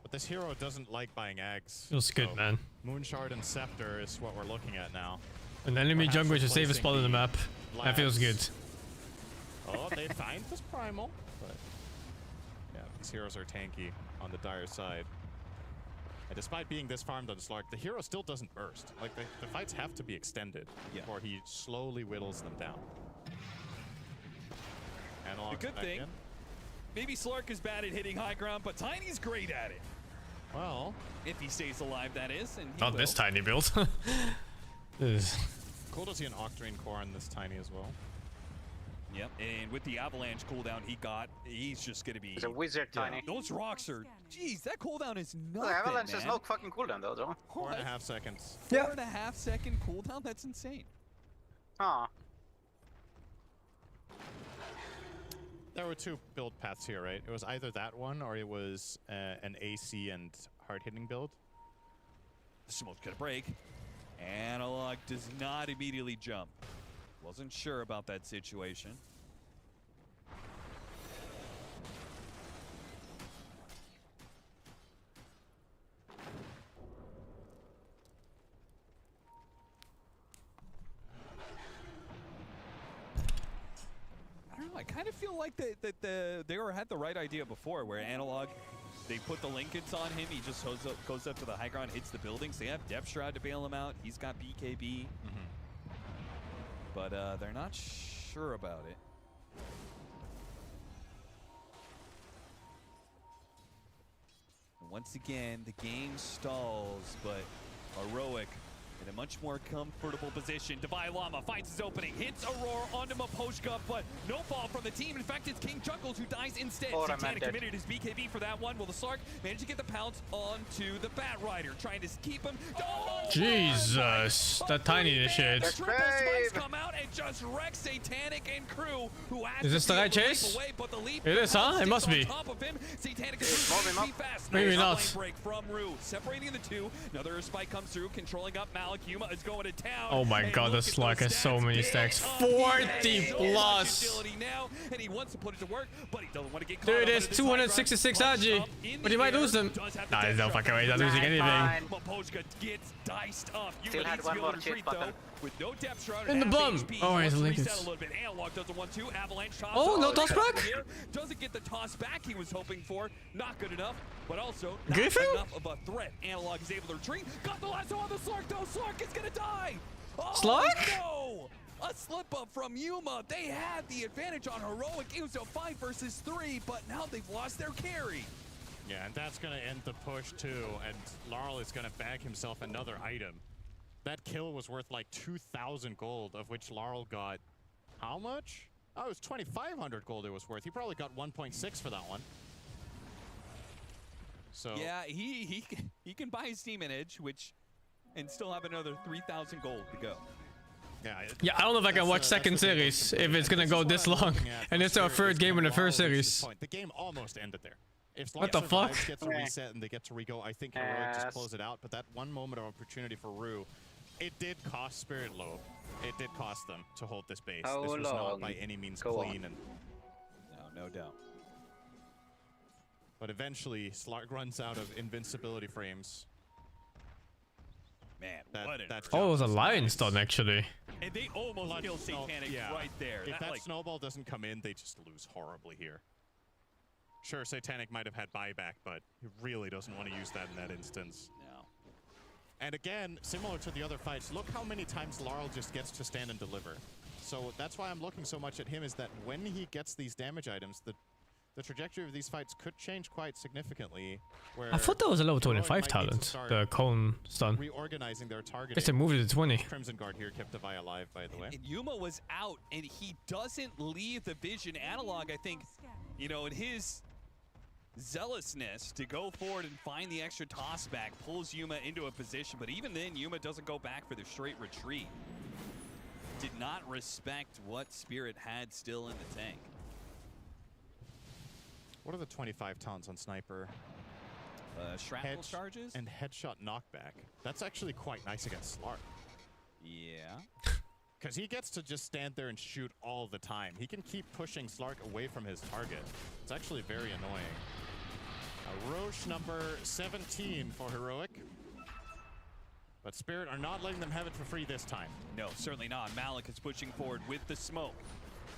But this hero doesn't like buying eggs. Feels good, man. Moonshard and Scepter is what we're looking at now. An enemy jungle to save a spot on the map. That feels good. Oh, they find this primal. But yeah, these heroes are tanky on the dire side. And despite being this farmed on Slark, the hero still doesn't burst. Like, the fights have to be extended before he slowly whittles them down. The good thing, maybe Slark is bad at hitting high ground, but Tiny's great at it. Well, if he stays alive, that is. And not this tiny build. Cool to see an Octarine core on this tiny as well. Yep, and with the avalanche cooldown he's just gonna be... He's a wizard, Tiny. Those rocks are... Jeez, that cooldown is nothing, The avalanche man. has no fucking cooldown, though. 4.5 seconds. 4.5 second cooldown? That's insane. Aw. There were two build paths here, right? It was either that one or it was an AC and hard-hitting build. The smoke's gonna break. Analog does not immediately jump. Wasn't sure about that situation. I don't know, I kind of feel like they had the right idea before, where Analog, they put the linkage on him, he just goes up to the high ground, hits the buildings. They have Depth Shroud to bail him out. He's got BKB. But they're not sure about it. Once again, the game stalls, but Heroic in a much more comfortable position. Divine Llama finds his opening, hits Aurora onto Maposhka, but no fall from the team. In fact, it's King Chuckles who dies instead. Satanic committed his BKB for that one. Will the Slark manage to get the pounce onto the Bat Rider, trying to keep him? Oh, Jesus, that tiny initiate. Triple spikes come out and just wreck Satanic and crew. Who has is this the right chase? Away, but the leap it is, huh? It must be. Top of him. Satanic is fast. Maybe nice not. Break from Rue, separating the two. Another spike comes through, controlling up Malik. Yuma is going to town. Oh my god, this Slark has so many stacks. 40 plus. Now, and he wants to put it to work, but he doesn't want to get caught. There it is, 266 RG. But he might lose them. Nah, there's no fucking way he's not losing anything. Maposhka gets diced up. Still had one more chase button. With no depth shroud in the bum. Oh, he's a linkage. Analog doesn't want to. Avalanche oh, no toss back? Doesn't get the toss back he was hoping for. Not good enough, but also not Griffin? enough of a threat. Analog is able to retreat. Got the lasso on the Slark, though. Slark is gonna die. Oh, Slark? No! A slip up from Yuma. They had the advantage on Heroic. It was a 5 versus 3, but now they've lost their carry. Yeah, and that's gonna end the push too, and Laurel is gonna bag himself another item. That kill was worth like 2,000 gold, of which Laurel got how much? Oh, it was 2,500 gold it was worth. He probably got 1.6 for that one. So yeah, he can buy his Demon Edge, and still have another 3,000 gold to go. Yeah, I don't know if I can watch second series if it's gonna go this long, and it's our third game in the first series. The game almost ended there. If What the fuck? Gets a reset and they get to re-go, I think Heroic just close it out. But that one moment of opportunity for Rue, it did cost Spirit low. It did cost them to hold this base. This was not by any means clean. And no doubt. But eventually, Slark runs out of invincibility frames. Man, that's oh, it was a lion stun actually. And they almost kill Satanic right there. If that snowball doesn't come in, they just lose horribly here. Sure, Satanic might have had buyback, but he really doesn't want to use that in that instance. No. And again, similar to the other fights, look how many times Laurel just gets to stand and deliver. So that's why I'm looking so much at him, is that when he gets these damage items, the trajectory of these fights could change quite significantly. Where I thought that was a level 25 talent, the cone stun. Reorganizing their targeting. Guess they moved it to 20. Crimson Guard here kept Devi alive, by the way. And Yuma was out, and he doesn't leave the vision analog. I think, you know, in his zealousness to go forward and find the extra toss back pulls Yuma into a position, but even then Yuma doesn't go back for the straight retreat. Did not respect what Spirit had still in the tank. What are the 25 taunts on Sniper? Shrapnel charges? And headshot knockback. That's actually quite nice against Slark. Yeah. Because he gets to just stand there and shoot all the time. He can keep pushing Slark away from his target. It's actually very annoying. Roche number 17 for Heroic. But Spirit are not letting them have it for free this time. No, certainly not. Malik is pushing forward with the smoke.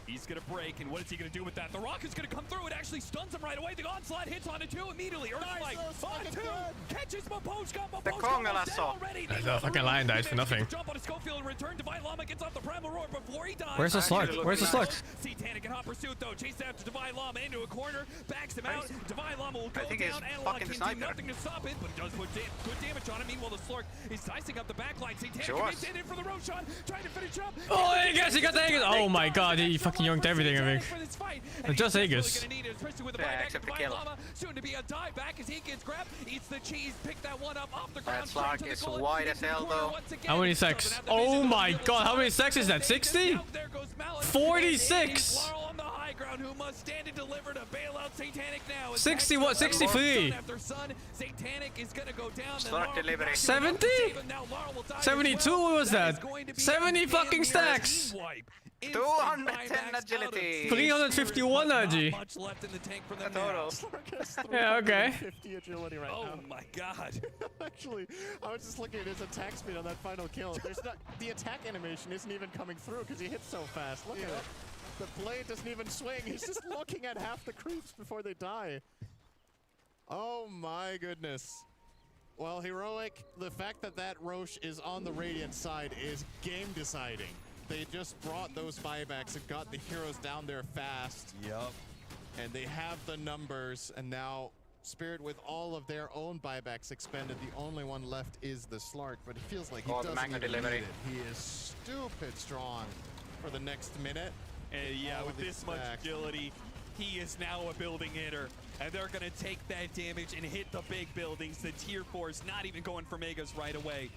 He's going to break, and what is he going to do with that? The rock is going to come through. It actually stuns him right away. The onslaught hits onto two immediately. Earthquake on two. Catches Maposhka. The Konga saw. The fucking lion died for nothing. Jump on a Schofield and return. Divine Llama gets off the Primal Roar before he dies. Where's the Slark? Where's the Slark? Satanic in hot pursuit, though. Chased after Divine Llama into a corner. Backs him out. Divine Llama will go down. Analog can do nothing to stop it, but it does put good damage on him. Meanwhile, the Slark is dicing up the backline. Satanic gets in for the Roshan. Trying to finish up. Oh, Aegis! He got the Aegis! Oh my god, he fucking yoinked everything, I think. Just Aegis. Yeah, except the kill. Soon to be a die back as he gets grabbed. Eats the cheese. Pick that one up off the ground. That Slark is wide as hell, though. How many secs? Oh my god, how many secs is that? 60? 46! On the high ground, who must stand and deliver to bail out Satanic now. 60 what? 63? Satanic is gonna go down. Slark delivering. 70? 72? What was that? 70 fucking stacks! 210 agility. 351 agi. Much left in the tank for the total. Yeah, okay. 50 agility right now. Oh my god. Actually, I was just looking at his attack speed on that final kill. There's not, the attack animation isn't even coming through because he hits so fast. Look at it. The blade doesn't even swing. He's just looking at half the creeps before they die. Oh my goodness. Well, Heroic, the fact that that Roche is on the Radiant side is game deciding. They just brought those buybacks and got the heroes down there fast. Yep. And they have the numbers, and now Spirit, with all of their own buybacks expended, the only one left is the Slark, but it feels like he doesn't even need it. He is stupid strong for the next minute. And yeah, with this much agility, he is now a building hitter, and they're going to take that damage and hit the big buildings. The tier 4 is not even going for Megas right away.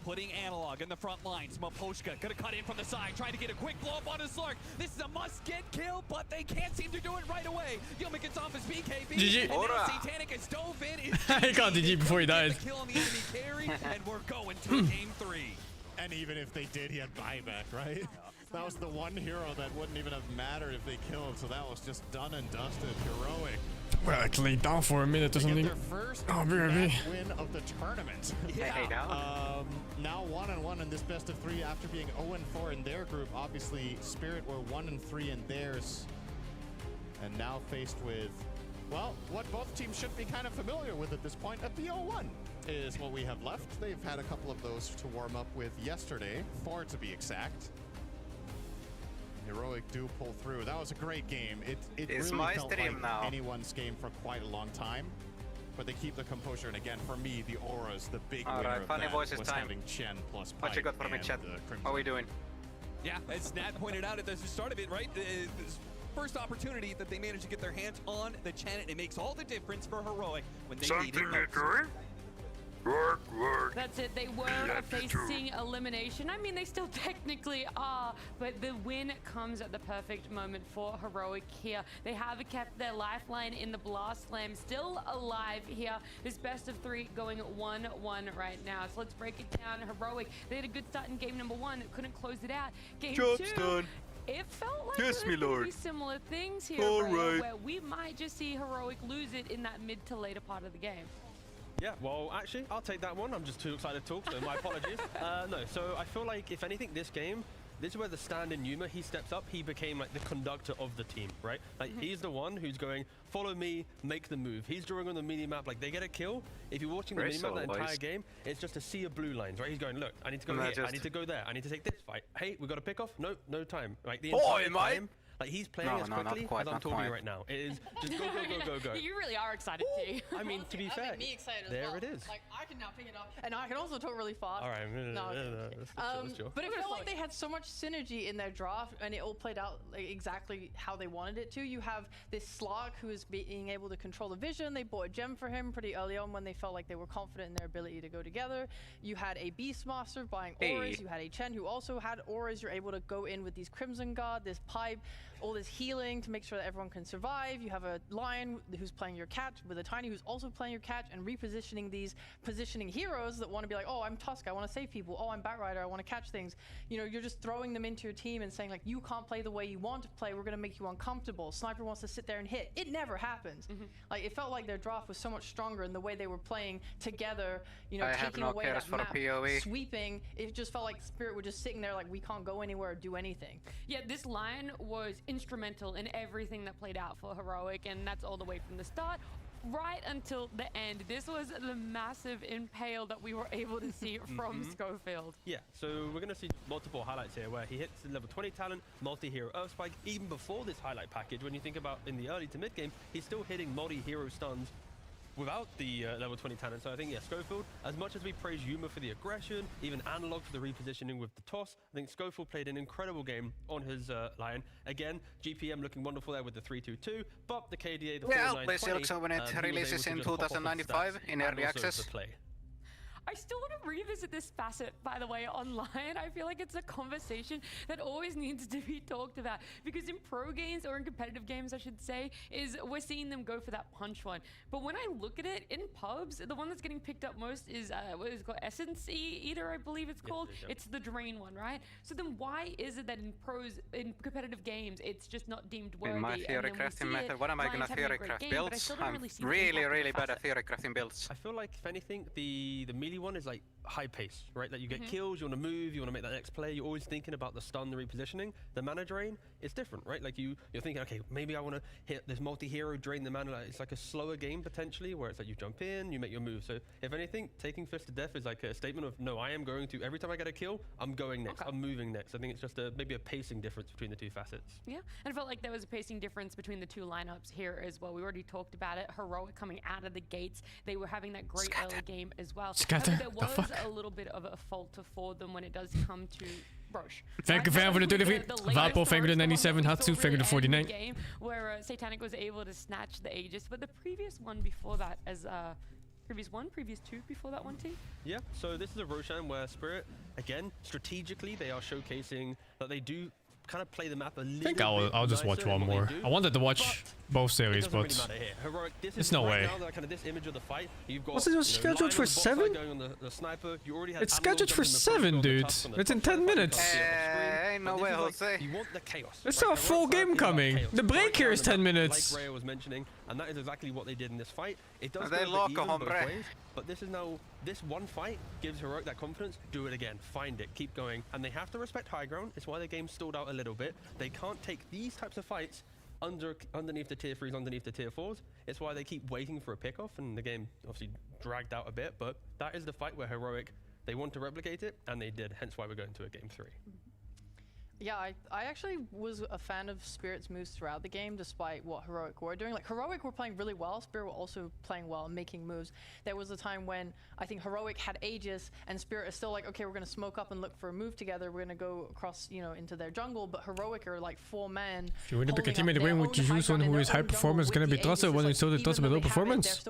Putting Analog in the front lines. Maposhka gonna cut in from the side, trying to get a quick blow up on his Slark. This is a must-get kill, but they can't seem to do it right away. Yuma gets off his BKB. GG. And now Satanic is dove in. He got GG before he died. Kill on the enemy carry, and we're going to game 3. And even if they did, he had buyback, right? That was the one hero that wouldn't even have mattered if they killed, so that was just done and dusted. Heroic. We're actually down for a minute or something. Their first BRB. win of the tournament. Now 1-1 in this best of 3 after being 0-4 in their group. Obviously, Spirit were 1-3 in theirs. And now faced with, well, what both teams should be kind of familiar with at this point at the 0-1 is what we have left. They've had a couple of those to warm up with yesterday, 4 to be exact. Heroic do pull through. That was a great game. It it's really my felt stream like now. anyone's game for quite a long time. But they keep the composure, and again, for me, the Auras, the big winner of funny that voices was time. having Chen plus What you got for me, chat? How are we doing? Yeah, as Nat pointed out at the start of it, right? This first opportunity that they managed to get their hands on the Chen, it makes all the difference for Heroic when they need it most. That's it. They were facing elimination. I mean, they still technically are, but the win comes at the perfect moment for Heroic here. They have kept their lifeline in the Blast Slam still alive here. This best of 3 going 1-1 right now. So let's break it down. Heroic, they had a good start in game number 1, couldn't close it out. Game 2, it felt like Yes, there my could lord. be similar things here, where we might just see Heroic lose it in that mid to later part of the game. Yeah, well, actually, I'll take that one. I'm just too excited to talk, so my apologies. No, so I feel like, if anything, this game, this is where the stand-in Yuma, he steps up, he became like the conductor of the team, right? Like, he's the one who's going, follow me, make the move. He's drawing on the mini-map, like, they get a kill. If you're watching the mini-map the entire game, it's just a sea of blue lines, right? He's going, look, I need to go here, I need to go there, I need to take this fight. Hey, we got a pick-off? No time. Like, the entire time, like, he's playing as quickly as I'm talking right now. It is just go. You really are excited, too. I mean, to be fair, me excited as there well. it is. Like, I can now pick it up, and I can also talk really fast. All right, let's chill. But it felt like they had so much synergy in their draft, and it all played out like, exactly how they wanted it to. You have this Slark who is being able to control the vision. They bought a gem for him pretty early on when they felt like they were confident in their ability to go together. You had a Beastmaster buying auras. You had a Chen who also had auras. You're able to go in with these Crimson Guard, this pipe, all this healing to make sure that everyone can survive. You have a Lion who's playing your cat with a Tiny who's also playing your cat, and repositioning these positioning heroes that want to be like, oh, I'm Tusk, I want to save people. Oh, I'm Batrider, I want to catch things. You know, you're just throwing them into your team and saying like, you can't play the way you want to play. We're going to make you uncomfortable. Sniper wants to sit there and hit. It never happens. Like, it felt like their draft was so much stronger in the way they were playing together, you know, taking away that map, sweeping. It just felt like Spirit were just sitting there like, we can't go anywhere or do anything. Yeah, this Lion was instrumental in everything that played out for Heroic, and that's all the way from the start right until the end. This was the massive impale that we were able to see from Schofield. Yeah, so we're going to see multiple highlights here where he hits the level 20 talent, multi-hero Earth Spike. Even before this highlight package, when you think about in the early to mid game, he's still hitting multi-hero stuns without the level 20 talent. So I think, yeah, Schofield, as much as we praise Yuma for the aggression, even Analog for the repositioning with the toss, I think Schofield played an incredible game on his Lion. Again, GPM looking wonderful there with the 3-2-2, but the KDA, the 4920, also when it releases in 2095 in early access. I still want to revisit this facet, by the way, online. I feel like it's a conversation that always needs to be talked about, because in pro games, or in competitive games, I should say, is we're seeing them go for that punch one. But when I look at it in pubs, the one that's getting picked up most is what is it called, Essence Eater, I believe it's called. It's the drain one, right? So then why is it that in pros, in competitive games, it's just not deemed worthy? In my theory crafting method, what am I going to theory craft builds? I'm really bad at theory crafting builds. I feel like, if anything, the melee one is like high pace, right? Like, you get kills, you want to move, you want to make that next play, you're always thinking about the stun, the repositioning. The mana drain is different, right? Like, you're thinking, okay, maybe I want to hit this multi-hero, drain the mana. Like, it's like a slower game potentially, where it's like you jump in, you make your move. So if anything, taking Fist to Death is like a statement of, no, I am going to, every time I get a kill, I'm going next, I'm moving next. I think it's just maybe a pacing difference between the two facets. Yeah, and I felt like there was a pacing difference between the two lineups here as well. We already talked about it. Heroic coming out of the gates, they were having that great early game as well. There was a little bit of a falter for them when it does come to Roche. Thank you, Van, for the 23. Vapo, thank you, the 97. Hatsu, thank you, the 49. Game where Satanic was able to snatch the Aegis, but the previous one before that, as previous two before that one, team. Yeah, so this is a Roshan where Spirit, again, strategically, they are showcasing that they do kind of play the map a little bit. I think I'll just watch one more. I wanted to watch both series, but Heroic, there's no way. Now, kind of this image of the fight. You've got, was it scheduled for 7? The sniper. You already had it's scheduled for 7, dude. It's in 10 minutes. Ain't no way, Jose. You want the chaos. It's a full game coming. The break here is 10 minutes. Like Ray was mentioning, and that is exactly what they did in this fight. It does they go even both hombre. ways, but this is now, this one fight gives Heroic that confidence. Do it again. Find it. Keep going. And they have to respect high ground. It's why the game stalled out a little bit. They can't take these types of fights underneath the tier 3s, underneath the tier 4s. It's why they keep waiting for a pickoff, and the game obviously dragged out a bit, but that is the fight where Heroic, they want to replicate it, and they did, hence why we're going to a game 3. Yeah, I actually was a fan of Spirit's moves throughout the game, despite what Heroic were doing. Like, Heroic were playing really well, Spirit were also playing well and making moves. There was a time when I think Heroic had Aegis, and Spirit is still like, okay, we're going to smoke up and look for a move together. We're going to go across, you know, into their jungle, but Heroic are like 4 men. If you want to pick a teammate to win, would you choose one who is high performance is going to be trusted when it's so trusted with low performance?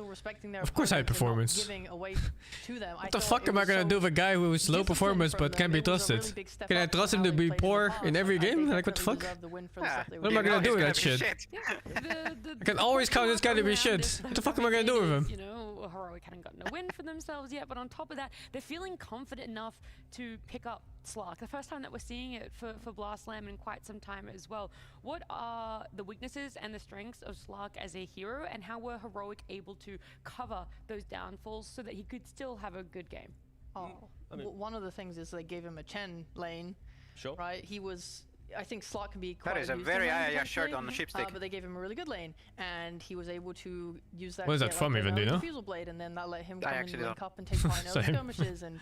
Of course high performance. What the fuck am I going to do with a guy who is low performance but can't be trusted? Can I trust him to be poor in every game? Like, what the fuck? What am I gonna do with that shit? I can always count this guy to be shit. What the fuck am I gonna do with him? You know, Heroic hadn't gotten a win for themselves yet, but on top of that, they're feeling confident enough to pick up Slark. The first time that we're seeing it for Blast Slam in quite some time as well. What are the weaknesses and the strengths of Slark as a hero, and how were Heroic able to cover those downfalls so that he could still have a good game? Oh, one of the things is they gave him a Chen lane. Sure. Right? He was... I think Slark can be quite That is a very shirt on the shipstick. But they gave him a really good lane, and he was able to use that. What is that from even, do you know? Defusal blade, and then that let him come and link up and take final skirmishes. And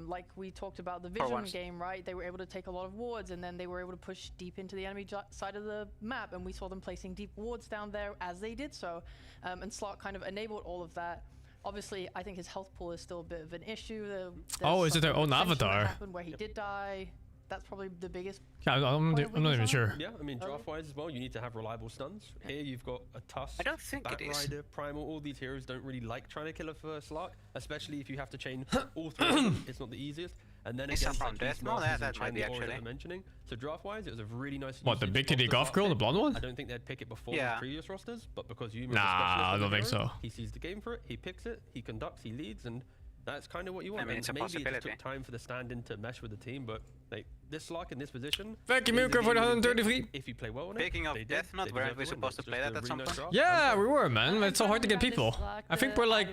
like we talked about the Vision game, right? They were able to take a lot of wards, and then they were able to push deep into the enemy side of the map, and we saw them placing deep wards down there as they did so. And Slark kind of enabled all of that. Obviously, I think his health pool is still a bit of an issue. Oh, is it their own avatar? Happened where he did die. That's probably the biggest. Yeah, I'm not even sure. Yeah, I mean, draft-wise as well, you need to have reliable stuns. Here you've got a Tusk, I don't think it is. Rider, Primal. All these heroes don't really like trying to kill a first Slark, especially if you have to chain all 3 of them. It's not the easiest. And then again, from death. No, that might be actually. Mentioning. So draft-wise, it was a really nice. What, the big kitty golf girl, the blonde one? I don't think they'd pick it before the previous rosters, but because you. Nah, I don't think so. He sees the game for it. He picks it. He conducts. He leads, and that's kind of what you want. I mean, it's a maybe possibility. it took time for the stand-in to mesh with the team, but like this Slark in this position. Thank you, Milker, for the 133. If you play well on it. Speaking of Death Knot, weren't we supposed to play that at some point? Yeah, we were, man. It's so hard to get people. I think we're like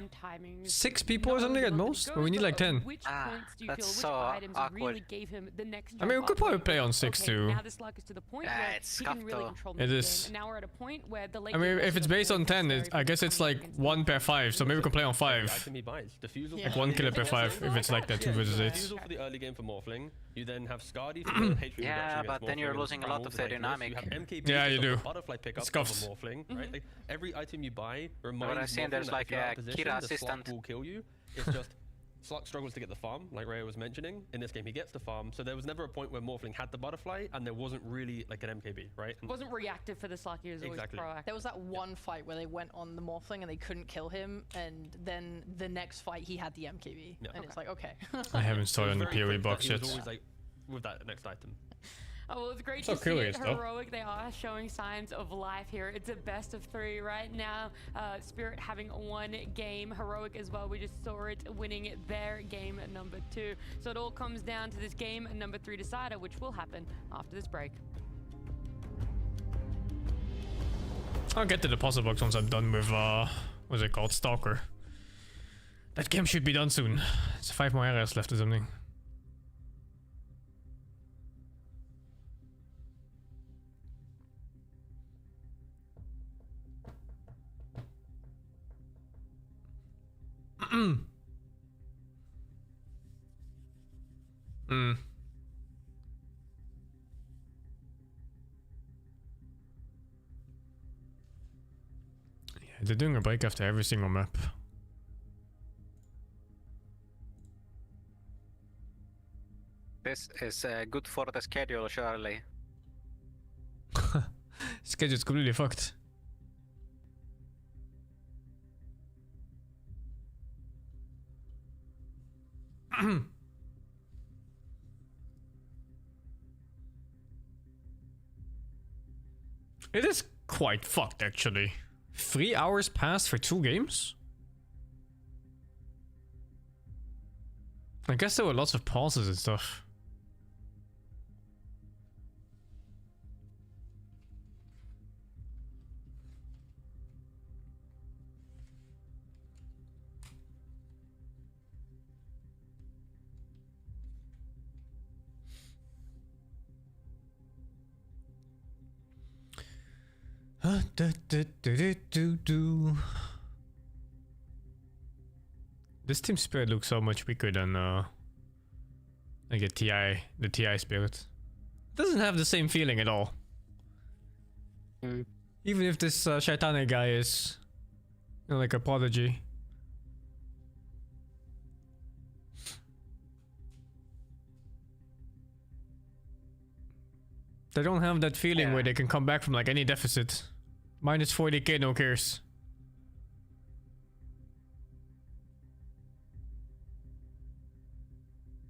6 people or something at most, but we need like 10. That's so awkward. I mean, we could probably play on 6 too. Now this Slark is to the point where he can really control the It game. is. And now we're at a point where the late I mean, if it's based on 10, I guess it's like 1 per 5, so maybe we can play on 5. Like 1 killer per 5, if it's like that 2 versus 8. For the early game for Morphling, you then have Scardy for the HP yeah, but then you're losing a lot of the dynamic. You have MKB yeah, you do. Butterfly pickup of Morphling, right? Like every item you buy reminds Morphling there's like a Kira assistant. Will kill you. It's just Slark struggles to get the farm, like Rhea was mentioning. In this game, he gets the farm, so there was never a point where Morphling had the butterfly, and there wasn't really like an MKB, right? It wasn't reactive for the Slark, he was always proactive. There was that one fight where they went on the Morphling and they couldn't kill him, and then the next fight he had the MKB, and it's like, okay. I haven't started on the PoE box yet. He was always like, with that next item. Oh, well, it's great so to see it. though. Heroic, they are showing signs of life here. It's a best of 3 right now. Spirit having 1 game. Heroic as well. We just saw it winning their game number 2. So it all comes down to this game number 3 decider, which will happen after this break. I'll get to the puzzle box once I'm done with, what's it called? Stalker. That game should be done soon. It's 5 more areas left or something. Yeah, they're doing a break after every single map. This is good for the schedule, surely. Schedule's completely fucked. It is quite fucked, actually. 3 hours passed for 2 games? I guess there were lots of pauses and stuff. This team spirit looks so much weaker than like the TI spirit. doesn't have the same feeling at all. Even if this Shaitane guy is, you know, like a prodigy. They don't have that feeling where they can come back from like any deficit. Minus 40k, no cares.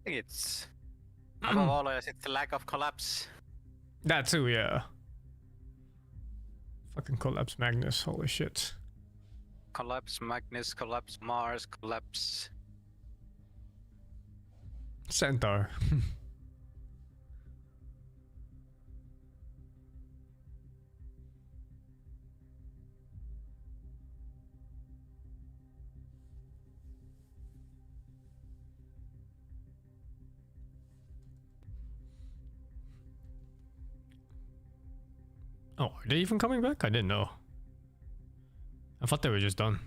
I think it's above all else, it's the lack of collapse. That too, yeah. Fucking collapse Magnus, holy shit. Collapse Magnus, collapse Mars, collapse Centaur. Oh, are they even coming back? I didn't know. I thought they were just done.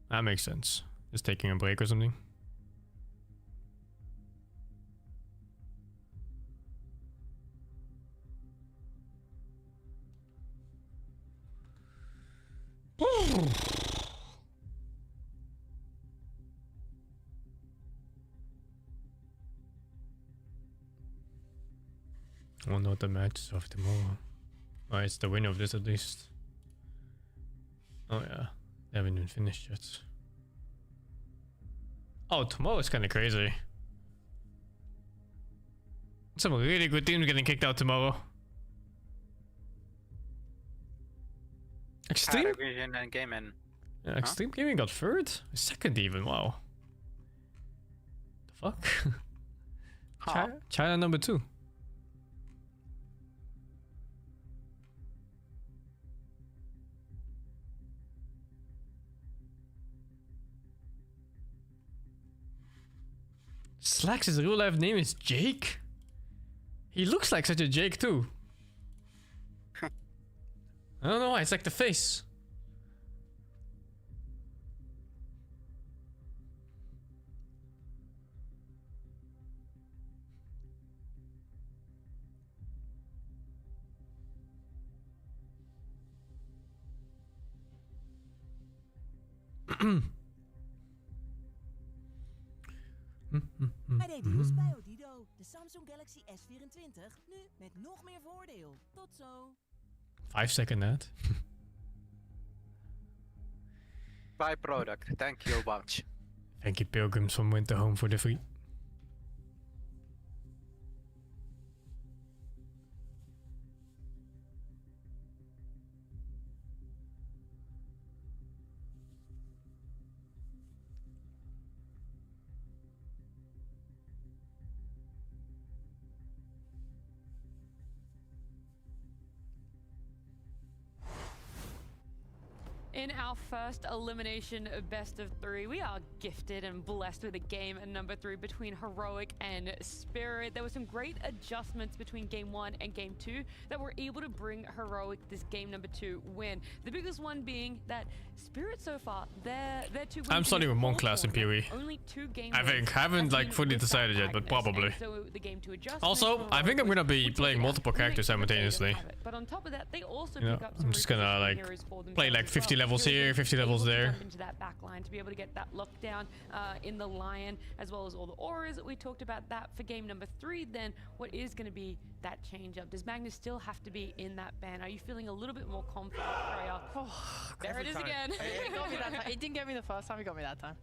That makes sense. Just taking a break or something. I wonder what the match is of tomorrow. Oh, it's the winner of this at least. Oh yeah, they haven't even finished yet. Oh, tomorrow is kind of crazy. Some really good teams getting kicked out tomorrow. Extreme? Vision and Gaming. Yeah, Extreme Gaming got third? Second even, wow. The fuck? China number 2. Slacks' real life name is Jake? He looks like such a Jake too. I don't know why, it's like the face. Hij deed deals bij Odido, de Samsung Galaxy S24, nu met nog meer voordeel. Tot zo. 5-second ad. Buy product, thank you much. Thank you Pilgrims from Winter Home for the free. In our first elimination of best of 3, we are gifted and blessed with a game at number 3 between Heroic and Spirit. There were some great adjustments between game 1 and game 2 that were able to bring Heroic this game number 2 win. The biggest one being that Spirit so far, their 2 wins. I'm starting with Monk class in PoE. Only 2 game I think. I haven't like fully decided yet, but probably. So the game 2 Also, I think I'm gonna be playing multiple characters simultaneously. But on top of that, they also You know, pick up some I'm just gonna like play like 50 levels here, 50 levels there. Into that back line to be able to get that lockdown in the Lion, as well as all the auras that we talked about that for game number 3. Then what is going to be that change up? Does Magnus still have to be in that ban? Are you feeling a little bit more confident, Freya? There it is again. It got me that time. It didn't get me the first time, it got me that time.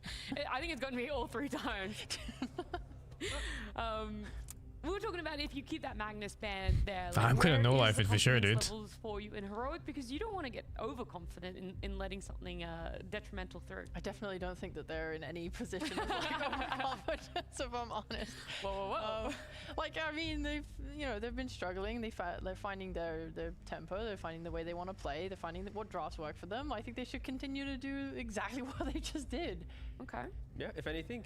I think it's gotten me all 3 times. We were talking about if you keep that Magnus band there. Like, I'm gonna no-life it for sure, dude. Levels for you in Heroic, because you don't want to get overconfident in letting something detrimental through. I definitely don't think that they're in any position of like overconfidence, if I'm honest. Whoa. Like, I mean, they've been struggling. They're finding their tempo. They're finding the way they want to play. They're finding what drafts work for them. I think they should continue to do exactly what they just did. Okay. Yeah, if anything,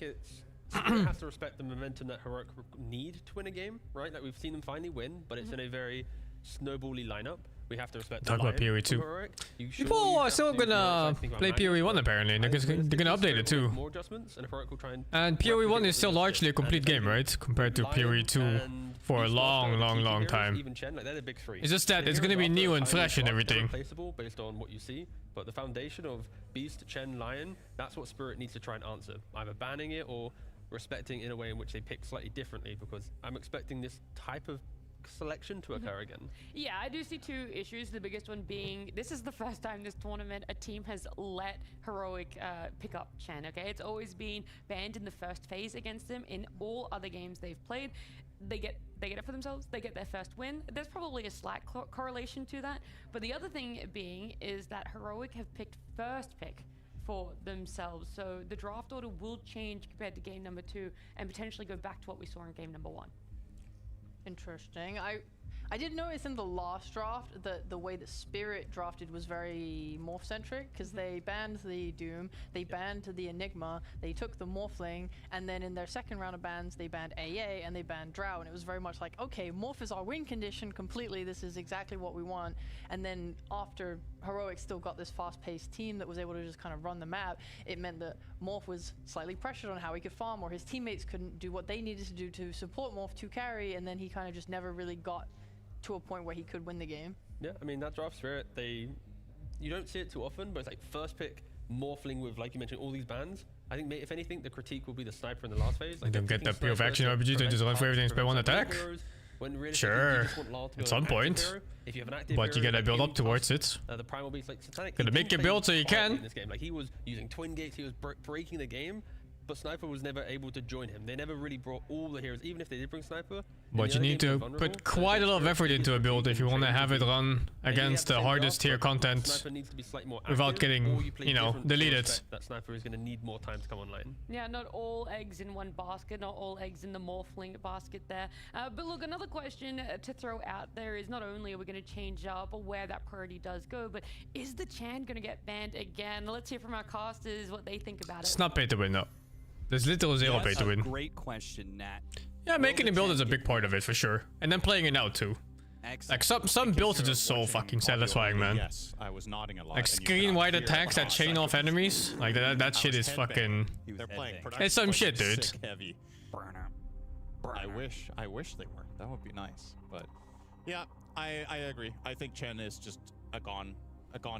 Spirit has to respect the momentum that Heroic need to win a game, right? Like, we've seen them finally win, but it's in a very snowbally lineup We have to respect Talk the about Lion PoE 2. from Heroic. People are still gonna play PoE 1 apparently. They're gonna update it too. More adjustments, and Heroic will try And PoE 1 is still largely a complete game, right? Compared to PoE 2 for a long time. Even Chen, like they're the big three. It's just that it's gonna be new and fresh and everything. Replaceable based on what you see, but the foundation of Beast, Chen, Lion, that's what Spirit needs to try and answer. Either banning it or respecting in a way in which they pick slightly differently, because I'm expecting this type of selection to occur again. Yeah, I do see two issues. The biggest one being this is the first time this tournament a team has let Heroic pick up Chen. Okay, it's always been banned in the first phase against them. In all other games they've played, they get it for themselves. They get their first win. There's probably a slight correlation to that. But the other thing being is that Heroic have picked first pick for themselves, so the draft order will change compared to game number 2 and potentially go back to what we saw in game number 1. Interesting. I did notice in the last draft that the way that Spirit drafted was very morph-centric, because they banned the Doom, they banned the Enigma, they took the Morphling, and then in their second round of bans, they banned AA and they banned Drow, and it was very much like, okay, Morph is our win condition completely, this is exactly what we want. And then after Heroic still got this fast-paced team that was able to just kind of run the map, it meant that Morph was slightly pressured on how he could farm, or his teammates couldn't do what they needed to do to support Morph to carry, and then he kind of just never really got to a point where he could win the game. Yeah, I mean, that draft Spirit, you don't see it too often, but it's like first pick Morphling with, like you mentioned, all these bans. I think if anything, the critique will be the Sniper in the last phase. Like, don't get that POV action RPG to just run for everything by one attack. Sure, at some point, but you gotta build up towards it. The Primal Beast, like Satanic, gotta make your build so you can. In this game, like he was using twin gates, he was breaking the game, but Sniper was never able to join him. They never really brought all the heroes, even if they did bring Sniper. But you need to put quite a lot of effort into a build if you want to have it run against the hardest tier content without getting, you know, deleted. That Sniper is going to need more time to come online. Yeah, not all eggs in one basket, not all eggs in the Morphling basket there. But look, another question to throw out there is not only are we going to change up where that priority does go, but is the Chan going to get banned again? Let's hear from our casters what they think about it. It's not pay to win, no. There's literal zero pay to win. Great question, Nat. Yeah, making a build is a big part of it for sure, and then playing it out too. Like some builds are just so fucking satisfying, man. Yes, I was nodding a lot. Like screen wide attacks that chain off enemies, like that shit is fucking. They're playing. It's some shit, dude. Heavy. I wish they were. That would be nice. But yeah, I agree. I think Chen is just a gone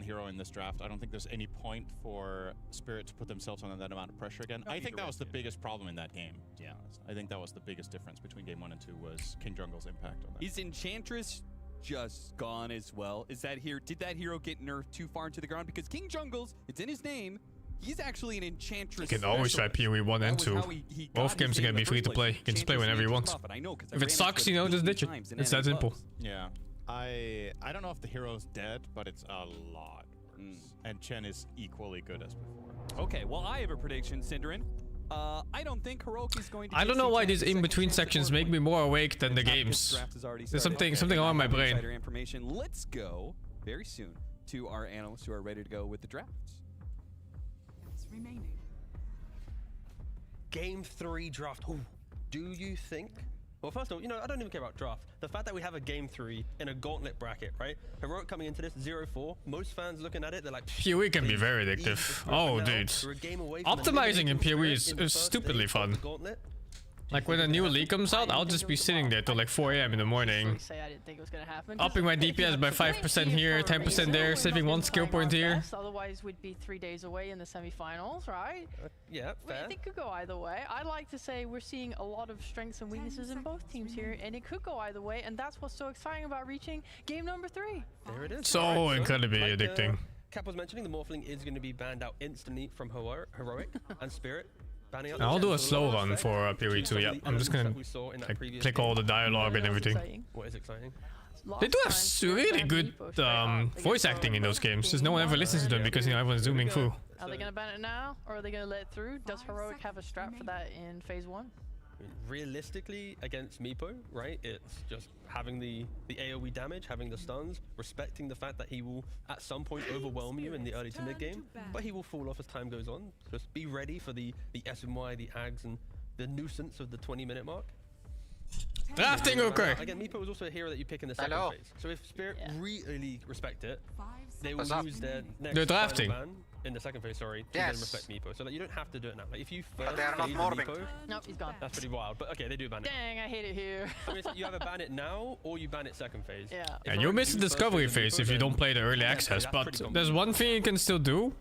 hero in this draft. I don't think there's any point for Spirit to put themselves under that amount of pressure again. I think that was the biggest problem in that game, to be honest. I think that was the biggest difference between game 1 and 2 was King Jungle's impact on that. Is Enchantress just gone as well? Is that did that hero get nerfed too far into the ground? Because King Jungle's, it's in his name, he's actually an Enchantress. You can always try PoE 1 and 2. Both games are gonna be free to play. You can just play whenever you want. If it sucks, you know, just ditch it. It's that simple. Yeah. I don't know if the hero's dead, but it's a lot worse. And Chen is equally good as before. Okay, well, I have a prediction, Cinderin. I don't think Heroic is going to. I don't know why these in-between sections make me more awake than the games. There's something on my brain. Information. Let's go very soon to our analysts who are ready to go with the drafts. Remaining. Game 3 draft. Ooh, do you think? Well, first of all, you know, I don't even care about draft. The fact that we have a game 3 in a gauntlet bracket, right? Heroic coming into this 0-4. Most fans looking at it, they're like, PoE can be very addictive. Oh, dude. Optimizing in PoE is stupidly fun. Like when a new league comes out, I'll just be sitting there till like 4 AM in the morning. Upping my DPS by 5% here, 10% there, saving 1 skill point here. Otherwise, we'd be 3 days away in the semifinals, right? Yeah, fair. I think it could go either way. I'd like to say we're seeing a lot of strengths and weaknesses in both teams here, and it could go either way, and that's what's so exciting about reaching game number 3. There it is. So incredibly addicting. Cap was mentioning the Morphling is going to be banned out instantly from Heroic and Spirit. I'll do a slow run for PoE 2, yeah. I'm just gonna click all the dialogue and everything. What is exciting? They do have really good voice acting in those games. Just no one ever listens to them because, you know, everyone's zooming through. Are they going to ban it now, or are they going to let it through? Does Heroic have a strat for that in phase 1? I mean, realistically, against Meepo, right, it's just having the AoE damage, having the stuns, respecting the fact that he will at some point overwhelm you in the early to mid game, but he will fall off as time goes on. Just be ready for the SMY, the Ags, and the nuisance of the 20-minute mark. Drafting, okay. Again, Meepo is also a hero that you pick in the second phase. So if Spirit really respect it, they will use their next drafting ban in the second phase, sorry, to then respect Meepo. So that you don't have to do it now. Like if you first they are not morbing. Meepo, nope, he's gone. That's pretty wild. But okay, they do ban it. Dang, I hate it here. So you either ban it now or you ban it second phase. Yeah. Yeah, you miss the discovery phase if you don't play the early access, but there's one thing you can still do.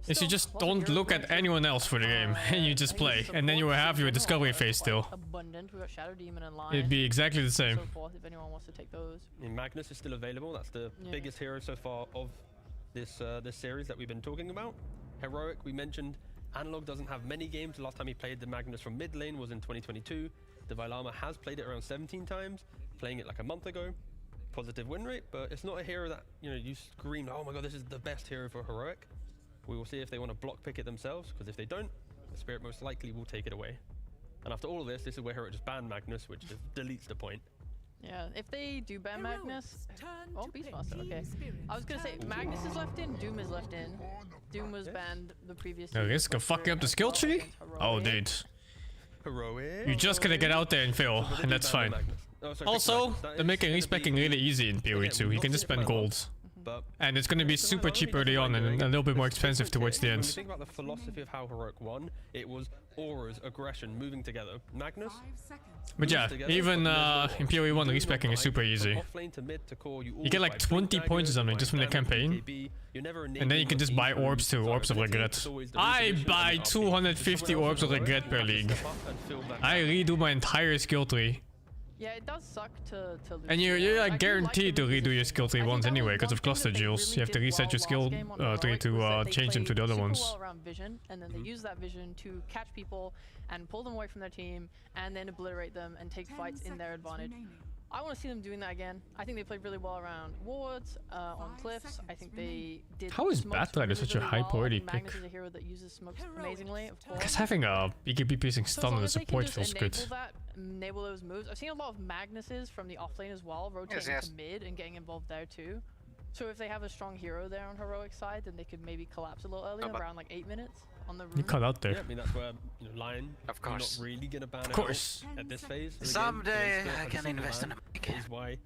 Is you just don't look at anyone else for the game, and you just play, and then you will have your discovery phase still. Abundant. We got Shadow Demon and Lion. It'd be exactly the same. So forth, if anyone wants to take those. And Magnus is still available. That's the biggest hero so far of this this series that we've been talking about. Heroic, we mentioned. Analog doesn't have many games. The last time he played the Magnus from mid lane was in 2022. The Vailama has played it around 17 times, playing it like a month ago. Positive win rate, but it's not a hero that you scream, oh my god, this is the best hero for Heroic. We will see if they want to block pick it themselves, because if they don't, the Spirit most likely will take it away. And after all of this is where Heroic just banned Magnus, which just deletes the point. Yeah, if they do ban Magnus... Oh, Beastmaster, okay. I was gonna say, Magnus is left in, Doom is left in. Doom was banned the previous No risk of fucking up the skill tree? Oh, dude. Heroic. You're just gonna get out there and fail, and that's fine. Also, they're making respecking really easy in PoE too. You can just spend gold. And it's going to be super cheap early on and a little bit more expensive towards the When end. you think about the philosophy of how Heroic won, it was auras, aggression, moving together. Magnus? But yeah, even in PoE 1, respecking is super easy. You get like 20 points or something just from the campaign. And then you can just buy orbs too, orbs of regret. I buy 250 orbs of regret per league. I redo my entire skill tree. Yeah, it does suck to lose. And you're like guaranteed to redo your skill tree once anyway, because of cluster jewels. You have to reset your skill tree to change them to the other ones. Well around vision, and then they use that vision to catch people and pull them away from their team, and then obliterate them and take fights in their advantage. I want to see them doing that again. I think they played really well around wards, on cliffs. I think they did. How is Batrider such a high priority pick? Magnus is a hero that uses smokes amazingly, of course. Because having a BKB piercing stun on the support feels good. Enable those moves. I've seen a lot of Magnuses from the offlane as well, rotating to mid and getting involved there too. So if they have a strong hero there on Heroic side, then they could maybe collapse a little earlier, around like 8 minutes on the room. You cut out there. Yeah, I mean that's where Lion, of course, not really gonna ban at this phase. Someday I can invest in a pick. Is why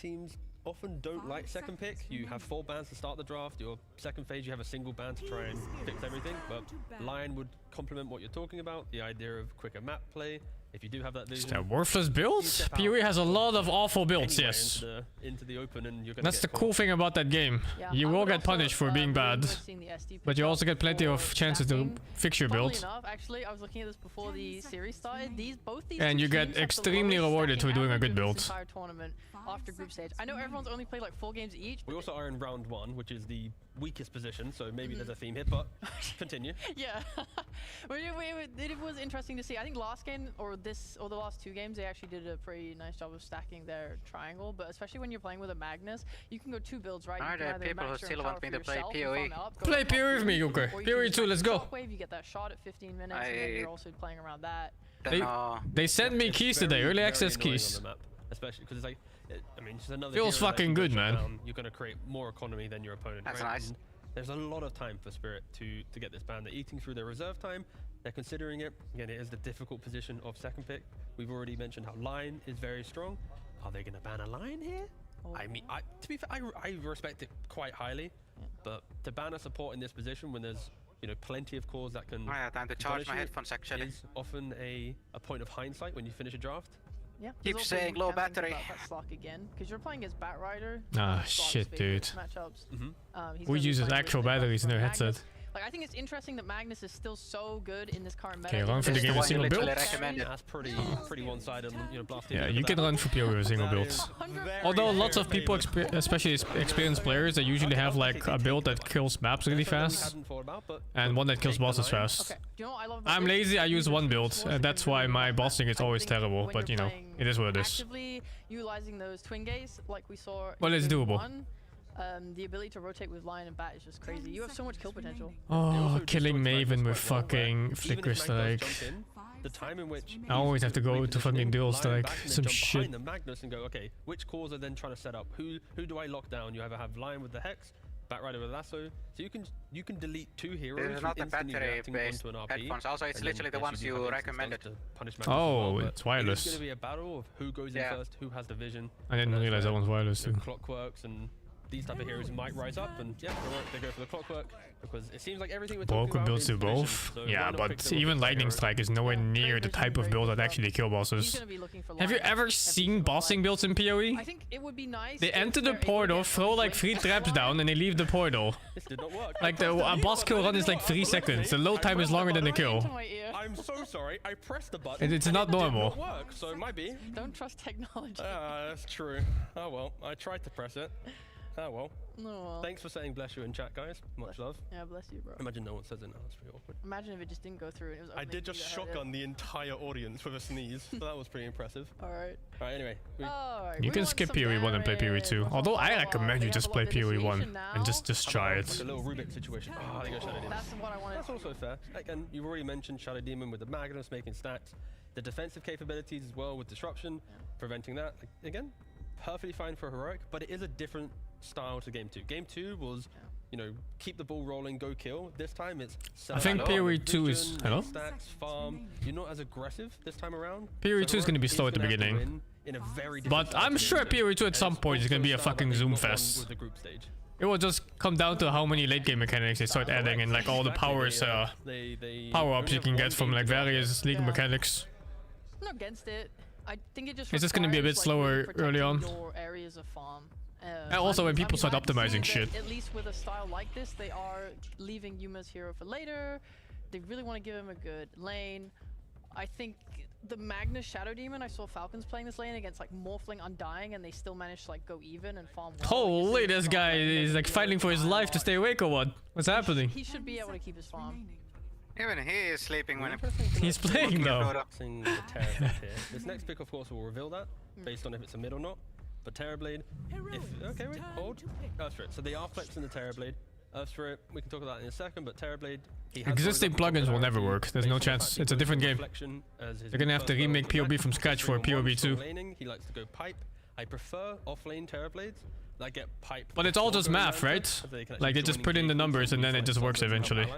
teams often don't like second pick. You have 4 bans to start the draft. Your second phase, you have a single ban to try and fix everything. But Lion would complement what you're talking about, the idea of quicker map play. If you do have that vision, Is that worthless builds? PoE has a lot of awful builds, anyway yes. Into the open, and you're gonna That's the get cool thing about that game. Yeah, you will get punished for being bad, but you also get plenty of chances to fix your build. Enough, actually, I was looking at this before the series started. Both these And you get extremely rewarded for doing a good build. Entire tournament after group stage. I know everyone's only played like 4 games each. We also are in round 1, which is the weakest position, so maybe there's a theme here, but continue. Yeah, but it was interesting to see. I think last game or the last 2 games, they actually did a pretty nice job of stacking their triangle. But especially when you're playing with a Magnus, you can go 2 builds, right? Are there people who still want me to play PoE? Play PoE with me, Yuka. PoE 2, let's go. Shockwave, you get that shot at 15 minutes, and then you're also playing around that. They sent me keys today, early access keys. Especially because it's like, I mean, just another feels fucking good, man. You're gonna create more economy than your opponent. That's right? nice. And there's a lot of time for Spirit to get this ban. They're eating through their reserve time. They're considering it. Again, it is the difficult position of second pick. We've already mentioned how Lion is very strong. Are they gonna ban a Lion here? I mean, to be fair, I respect it quite highly, but to ban a support in this position when there's plenty of cores that can. Oh yeah, time to charge my headphones actually. Is often a point of hindsight when you finish a draft. Yeah. Keep saying low battery. Slock again, because you're playing as Batrider. Ah, shit, dude. Matchups. Who uses actual batteries in their headset? Like, I think it's interesting that Magnus is still so good in this current meta. Okay, run for the game with single build. That's pretty one-sided, blasting. Yeah, you can run for PoE with single builds. Although lots of people, especially experienced players, they usually have like a build that kills maps really fast and one that kills bosses fast. I'm lazy, I use one build, and that's why my bossing is always terrible, but it is what it is. Actively utilizing those twin gates like we saw. Well, it's doable. The ability to rotate with Lion and Bat is just crazy. You have so much kill potential. Oh, killing Maven with fucking Flicker Strike. The time in which I always have to go to fucking Dual Strike. Some shit. The Magnus and go, okay, which cores are then trying to set up? Who do I lock down? You either have Lion with the Hex, Backrider with lasso. So you can delete 2 heroes. This is not the instantly reacting battery-based onto an RP, headphones. Also, it's and then literally the yes, ones you do you have instant recommended. stuns to punish Magnus Oh, as well, it's but wireless. It's going to be a battle of who goes in first, who has the vision. I didn't realize that one's wireless too. Clockworks and these type of heroes might rise up, and yeah, they go for the clockwork because it seems like everything we're talking Both could about build is to vision, both. so Yeah, why not but pick the even Robert Lightning hero? Strike is nowhere near the type of build that actually kill bosses. Have you ever seen bossing builds in PoE? I think it would be nice. They enter the portal, throw like 3 traps down, and they leave the portal. This did not work. Like a boss kill run is like 3 seconds. The load time is longer than the kill. I'm so sorry. I pressed the button. It's not normal. It did not work, so it might be. Don't trust technology. That's true. Oh well, I tried to press it. Oh well. No. Thanks for saying bless you in chat, guys. Much love. Yeah, bless you, bro. Imagine no one says it now. It's pretty awkward. Imagine if it just didn't go through and it was. I did just shotgun the entire audience with a sneeze, so that was pretty impressive. Alright. Alright, anyway. You can skip PoE 1 and play PoE 2. Although I recommend you just play PoE 1 and just try it. The little Rubik situation. Oh, there you go, Shadow Demon. That's what I wanted. That's also fair. Again, you've already mentioned Shadow Demon with the Magnus making stacks. The defensive capabilities as well with Disruption, preventing that. Again, perfectly fine for Heroic, but it is a different style to Game 2. Game 2 was, you know, keep the ball rolling, go kill. This time it's... I think PoE 2 is... Hello? Stacks, farm. You're not as aggressive this time around. PoE 2 is going to be slow at the beginning. But I'm sure PoE 2 at some point is going to be a fucking zoom fest. It will just come down to how many late game mechanics they start adding and like all the powers, power-ups you can get from like various league mechanics. I'm not against it. I think it just. It's just going to be a bit slower early on. Your areas of farm. And also when people start optimizing shit. At least with a style like this, they are leaving Yuma's hero for later. They really want to give him a good lane. I think the Magnus Shadow Demon, I saw Falcons playing this lane against like Morphling Undying, and they still managed to like go even and farm well. Holy, this guy is like fighting for his life to stay awake or what? What's happening? He should be able to keep his farm. Even he is sleeping when he's playing though. This next pick, of course, will reveal that based on if it's a mid or not. But Terrorblade, okay, wait, hold. Earthspirit. So they are flexing the Terrorblade. Earthspirit, we can talk about that in a second, but Terrorblade. Existing plugins will never work. There's no chance. It's a different game. They're gonna have to remake PoB from scratch for PoB 2. He likes to go pipe. I prefer offlane Terrorblades. I get pipe. But it's all just math, right? Like they just put in the numbers and then it just works eventually.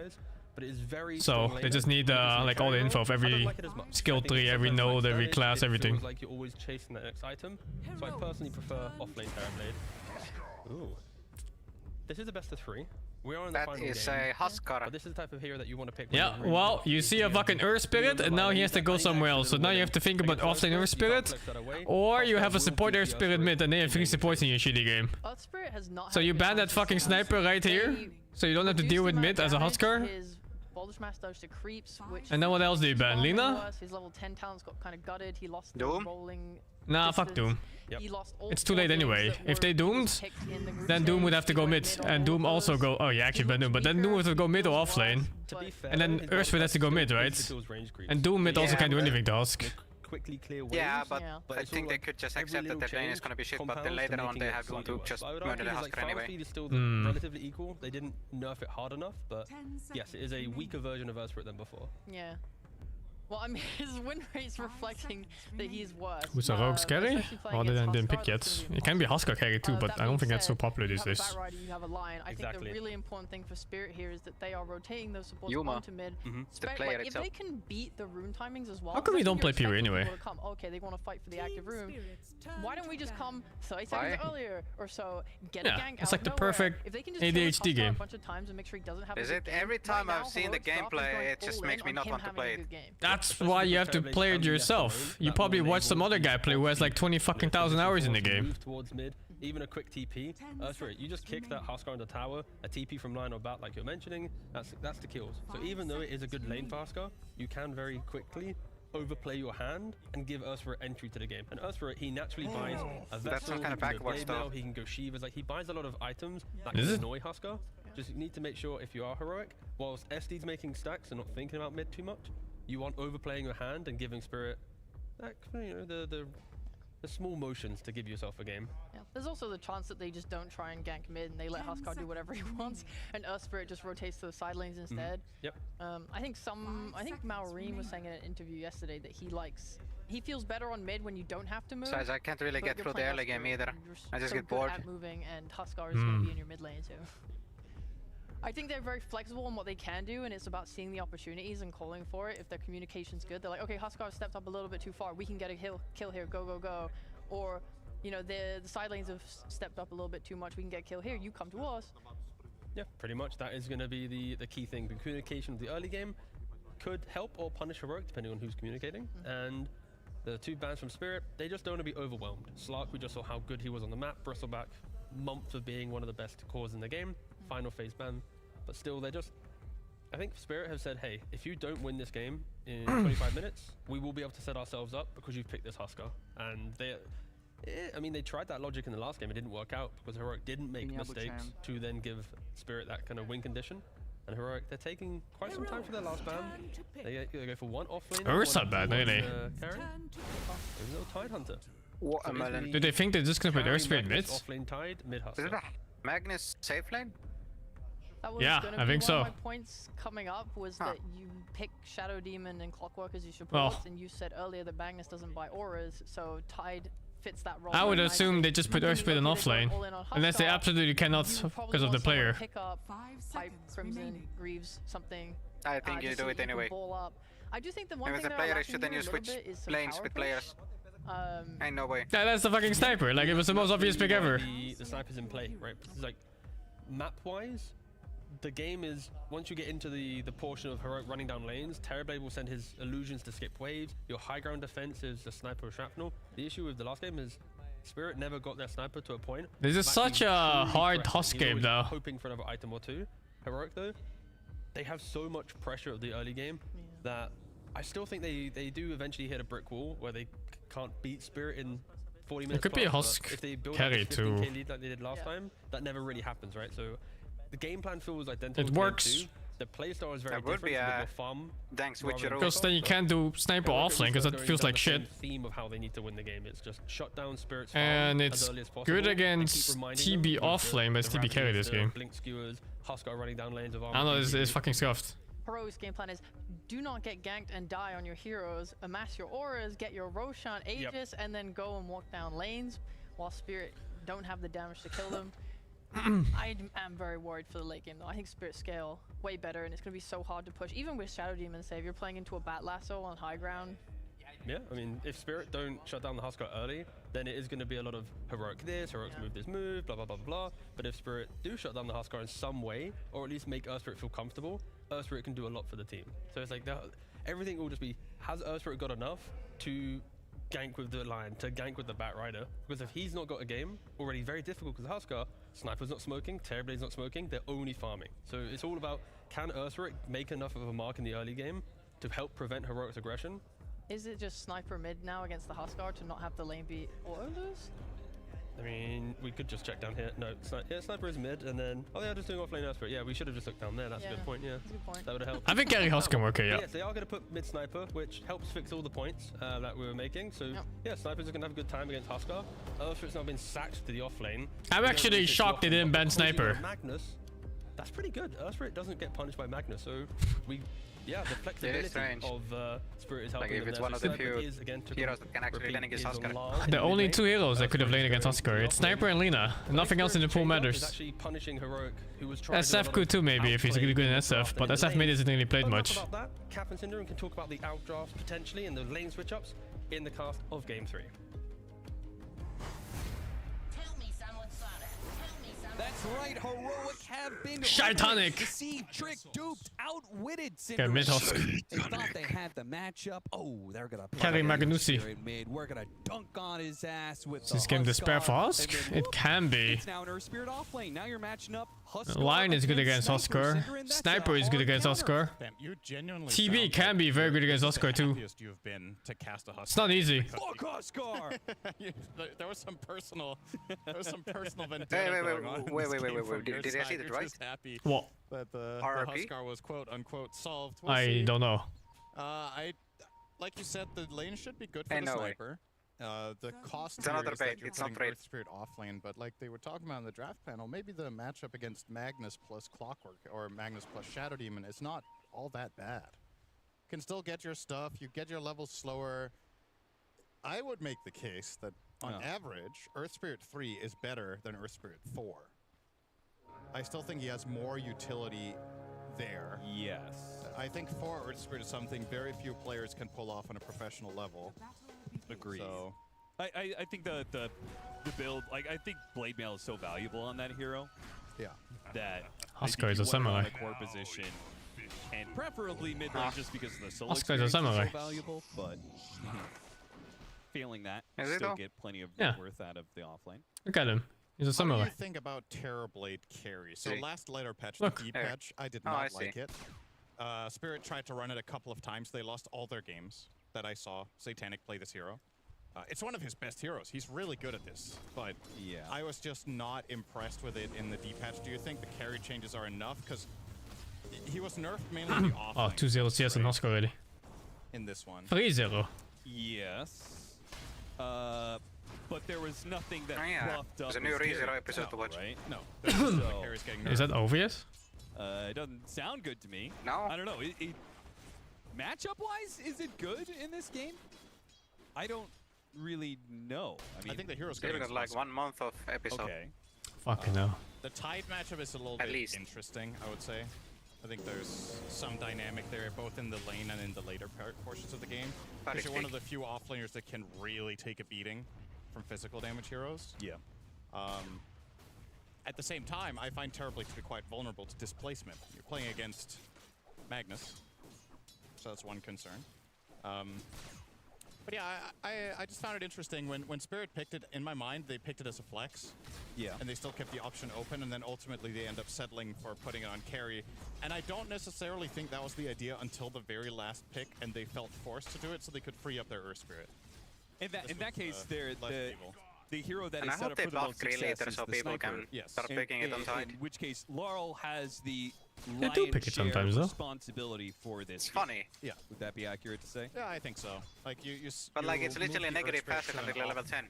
But it is very so they just need like all the info of every skill tree, every node, every class, everything. Like you're always chasing that next item. So I personally prefer offlane Terrorblade. Ooh. This is the best of 3. We are in the final game. That is a Huskar. But this is the type of hero that you want to pick. Yeah, well, you see a fucking Earth Spirit and now he has to go somewhere else. So now you have to think about offlane Earth Spirit, or you have a support Earth Spirit mid and they have 3 supports in your shitty game. So you ban that fucking sniper right here, so you don't have to deal with mid as a Huskar. And then what else do you ban? Lina? His level 10 talents got kind of gutted. He lost Doom? the rolling. Nah, fuck Doom. He lost all It's too late anyway. If they doomed, then Doom would have to go mid, and Doom also go. Oh yeah, actually ban Doom, but then Doom would have to go mid or off lane, and then Earthspirit has to go mid, right? And Doom mid also can't do anything to Husk. Quickly clear waves. Yeah, but I think they could just accept that their lane is gonna be shit, but then later on they have going to just murder the Husker anyway. Speed is still relatively equal. They didn't nerf it hard enough, but yes, it is a weaker version of Earthspirit than before. Yeah. Well, I mean, his win rate's reflecting that he's worse. Who's a rogue's carry? Oh, they didn't pick yet. It can be Husker carry too, but I don't think that's so popular these days. You have a line. I think the really important thing for Spirit here is that they are rotating those supports onto mid. If they can beat the rune timings as well. How come we don't play PoE anyway? Okay, they want to fight for the active rune. Why don't we just come 30 seconds earlier or so, get a gank out it's like the perfect ADHD game. Is it every time I've seen the gameplay, it just makes me not want to play it. That's why you have to play it yourself. You probably watch some other guy play who has like 20 fucking thousand hours in the game. Move towards mid, even a quick TP. Sorry, you just kick that Huskar on the tower, a TP from line or bat like you're mentioning, that's the kills. So even though it is a good lane for Huskar, you can very quickly overplay your hand and give Ursula entry to the game. And Ursula, he naturally buys a vessel, that's some kind of backwards stuff. He can go Shivas, like he buys a lot of items that can annoy Huskar. Just need to make sure if you are heroic, whilst SD's making stacks and not thinking about mid too much, you want overplaying your hand and giving Spirit that, you know, the small motions to give yourself a game. Yeah. There's also the chance that they just don't try and gank mid and they let Huskar do whatever he wants, and Spirit just rotates to the side lanes instead. Yep. I think Maureen was saying in an interview yesterday that he likes he feels better on mid when you don't have to move. Besides, I can't really but get you're through the playing early game either. I just so get good bored. at moving, and Huskar is going to be in your mid lane too. I think they're very flexible in what they can do, and it's about seeing the opportunities and calling for it. If their communication's good, they're like, okay, Huskar stepped up a little bit too far. We can get a kill here. Go, go, go. Or, you know, the side lanes have stepped up a little bit too much. We can get a kill here. You come to us. Yeah, pretty much. That is going to be the key thing. The communication of the early game could help or punish Heroic, depending on who's communicating. And the 2 bans from Spirit, they just don't want to be overwhelmed. Slark, we just saw how good he was on the map. Bristleback, months of being one of the best cores in the game. Final phase ban. But still, they're just... I think Spirit have said, hey, if you don't win this game in 25 minutes, we will be able to set ourselves up because you've picked this Huskar. And they... I mean, they tried that logic in the last game. It didn't work out because Heroic didn't make mistakes to then give Spirit that kind of win condition. And Heroic, they're taking quite some time for their last ban. They go for 1 offlane. Ursa not bad, really. There's no Tidehunter. What a melon. Do they think they're just gonna put Earth Spirit mid? Offlane Tide, mid Huskar. Is it Magnus safe lane? That was Yeah, gonna I be think one so. of my points coming up was that you pick Shadow Demon and Clockwork as your supports, and you said earlier that Magnus doesn't buy auras, so Tide fits that role. I would very assume nicely. they just put Earth Spirit in offlane. Unless they absolutely cannot because of the player. Pick up Pipe, Crimson, Greaves, something. I think you just do so it can anyway. ball up. I do think the one If thing it's a that player, are I lacking should then here you a little switch bit is some lanes power with push. players. Ain't no way. Yeah, that's the fucking sniper. Like, it was the most obvious pick ever. The sniper's in play, right? It's like, map-wise, the game is, once you get into the portion of Heroic running down lanes, Terrorblade will send his illusions to skip waves. Your high ground defense is the sniper with shrapnel. The issue with the last game is Spirit never got their sniper to a point. This is such a hard Husk game, though. Hoping for another item or two. Heroic, though, they have so much pressure at the early game that I still think they do eventually hit a brick wall where they can't beat Spirit in 40 minutes. It could be a plus, Husk but if they build carry up a too. 15k lead like they did last time, that never really happens, right? So the game plan feels identical. It to game works. 2. The playstyle is very That would different. be It's a bit a more farm. dang switcheroo. Because then you can't do sniper offlane because that feels like shit. Theme of how they need to win the game. It's just shut down Spirit's farm And as it's early as possible, good and keep against reminding TB them with offlane, but the TB carry this Ravens, game. the Blink skewers, Huskar running down lanes of armor. I don't know, it's TB. fucking scuffed. Heroic's game plan is do not get ganked and die on your heroes, amass your auras, get your Roshan Aegis, and then go and walk down lanes while Spirit don't have the damage to kill them. I am very worried for the late game though. I think Spirit scale way better, and it's going to be so hard to push. Even with Shadow Demon save, you're playing into a Bat Lasso on high ground. Yeah, I mean, if Spirit don't shut down the Huskar early, then it is going to be a lot of Heroic this, Heroic move this move, blah, blah, blah, blah. But if Spirit do shut down the Huskar in some way, or at least make Spirit feel comfortable, Spirit can do a lot for the team. So it's like, everything will just be, has Spirit got enough to gank with the Lion, to gank with the Bat Rider? Because if he's not got a game, already very difficult because Huskar, Sniper's not smoking, Terrorblade's not smoking, they're only farming. So it's all about, can Spirit make enough of a mark in the early game to help prevent Heroic's aggression? Is it just Sniper mid now against the Huskar to not have the lane be autos? I mean, we could just check down here. No, Sniper is mid, and then... Oh, they're just doing offlane Spirit. Yeah, we should have just looked down there. That's a good point, yeah. That's a good point. That would have helped. I think carry Husk can work here, yeah. Yes, they are going to put mid Sniper, which helps fix all the points that we were making. So, yeah, Snipers are going to have a good time against Huskar. Spirit's now been sacked to the offlane. I'm actually shocked they didn't ban Sniper. Magnus, that's pretty good. Spirit doesn't get punished by Magnus, so we... Yeah, the flexibility of Spirit is helping like if them it's there. one of So the few is, again, heroes that can actually lane against Huskar. The only two heroes that could have laned against Huskar. It's Sniper and Lina. Nothing else in the pool matters. Actually punishing Heroic, who was trying SF could too maybe if he's really good in SF, but SF mid isn't really played much. About that, Cap and Syndrome can talk about the outdrafts potentially and the lane switch-ups in the cast of Game 3. That's right, Heroic have been Shitonic. deceived, tricked, duped, outwitted Okay, mid Husk. They thought they had the matchup. Oh, they're gonna Carry Magnusi. mid. We're gonna dunk on his ass with Is this game despair for Husk? It can be. It's now an Earth Spirit off lane. Now you're matching up Huskar. Lion is good against Huskar. Sniper is good against Huskar. TB can be very good against Huskar too. You've been to cast a Huskar. It's not easy. Fuck Huskar! There was some personal vendetta going on. Wait. Did I see that right? Just happy What? that the RRP? Huskar was quote unquote solved. I don't know. Like you said, the lane should be good for Ain't the no way. sniper. The cost It's another here is that bait, you're it's not putting trade. Earth Spirit off lane, but like they were talking about in the draft panel, maybe the matchup against Magnus plus Clockwork or Magnus plus Shadow Demon is not all that bad. You can still get your stuff, you get your levels slower. I would make the case that on average, Earth Spirit 3 is better than Earth Spirit 4. I still think he has more utility there. Yes. I think 4 Earth Spirit is something very few players can pull off on a professional level. Agreed. So I think the build, like, I think Blade Mail is so valuable on that hero. Yeah. That Husker is a on samurai. the core position, and preferably mid lane just because of the solo Husker is a experience samurai. so valuable, but failing that, Is it still though? get plenty of Yeah. worth out of the offlane. Look at him. He's a What do samurai. you think about Terrorblade carry? So See. last later patch, Look. the E There. patch, I did Oh, not I see. like it. Spirit tried to run it a couple of times. They lost all their games that I saw Satanic play this hero. It's one of his best heroes. He's really good at this, but Yeah. I was just not impressed with it in the D patch. Do you think the carry changes are enough? Because he was nerfed mainly in the off Oh, 2-0 CS and Husker already. in this one. 3-0. Yes. But there was nothing that Oh, yeah. buffed up There's a new his ReZero carry, episode to watch. right? No, the carry's getting nerfed. Is that obvious? It doesn't sound good to me. No. I don't know. Matchup-wise, is it good in this game? I don't really know. I think the hero's Still getting got like 1 month of episode. Okay. Fucking hell. The Tide matchup is a little At bit least. interesting, I would say. I think there's some dynamic there, both in the lane and in the later portions of the game. Because you're one of the few offlaners that can really take a beating from physical damage heroes. Yeah. At the same time, I find Terrorblade to be quite vulnerable to displacement. You're playing against Magnus, so that's one concern. But yeah, I just found it interesting when Spirit picked it. In my mind, they picked it as a flex. Yeah. And they still kept the option open, and then ultimately they end up settling for putting it on carry. And I don't necessarily think that was the idea until the very last pick, and they felt forced to do it so they could free up their Earth Spirit. In that case, they're the hero that And is I set hope up they for the buff most Grey success later is so the people sniper. can start picking it on Tide. In which case, Laurel has the They do pick it lion's share sometimes, though. responsibility for this. It's funny. Yeah. Would that be accurate to say? Yeah, I think so. Like But like it's move literally the Earth negative Spirit passive to an until level 10.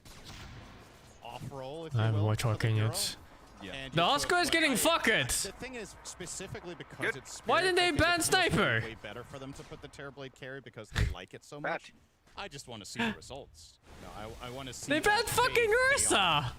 off roll, if I you haven't will, watched for the Arcane hero. yet. Yeah. And The you Husker put- is getting I- fucked! The thing is, specifically because Good. it's Why Spirit, didn't they I think ban it feels Sniper? way better for them to put the Terrorblade carry because they like it so much. I just want to see the results. No, I want to see. They banned that fucking phase pay Ursa! off.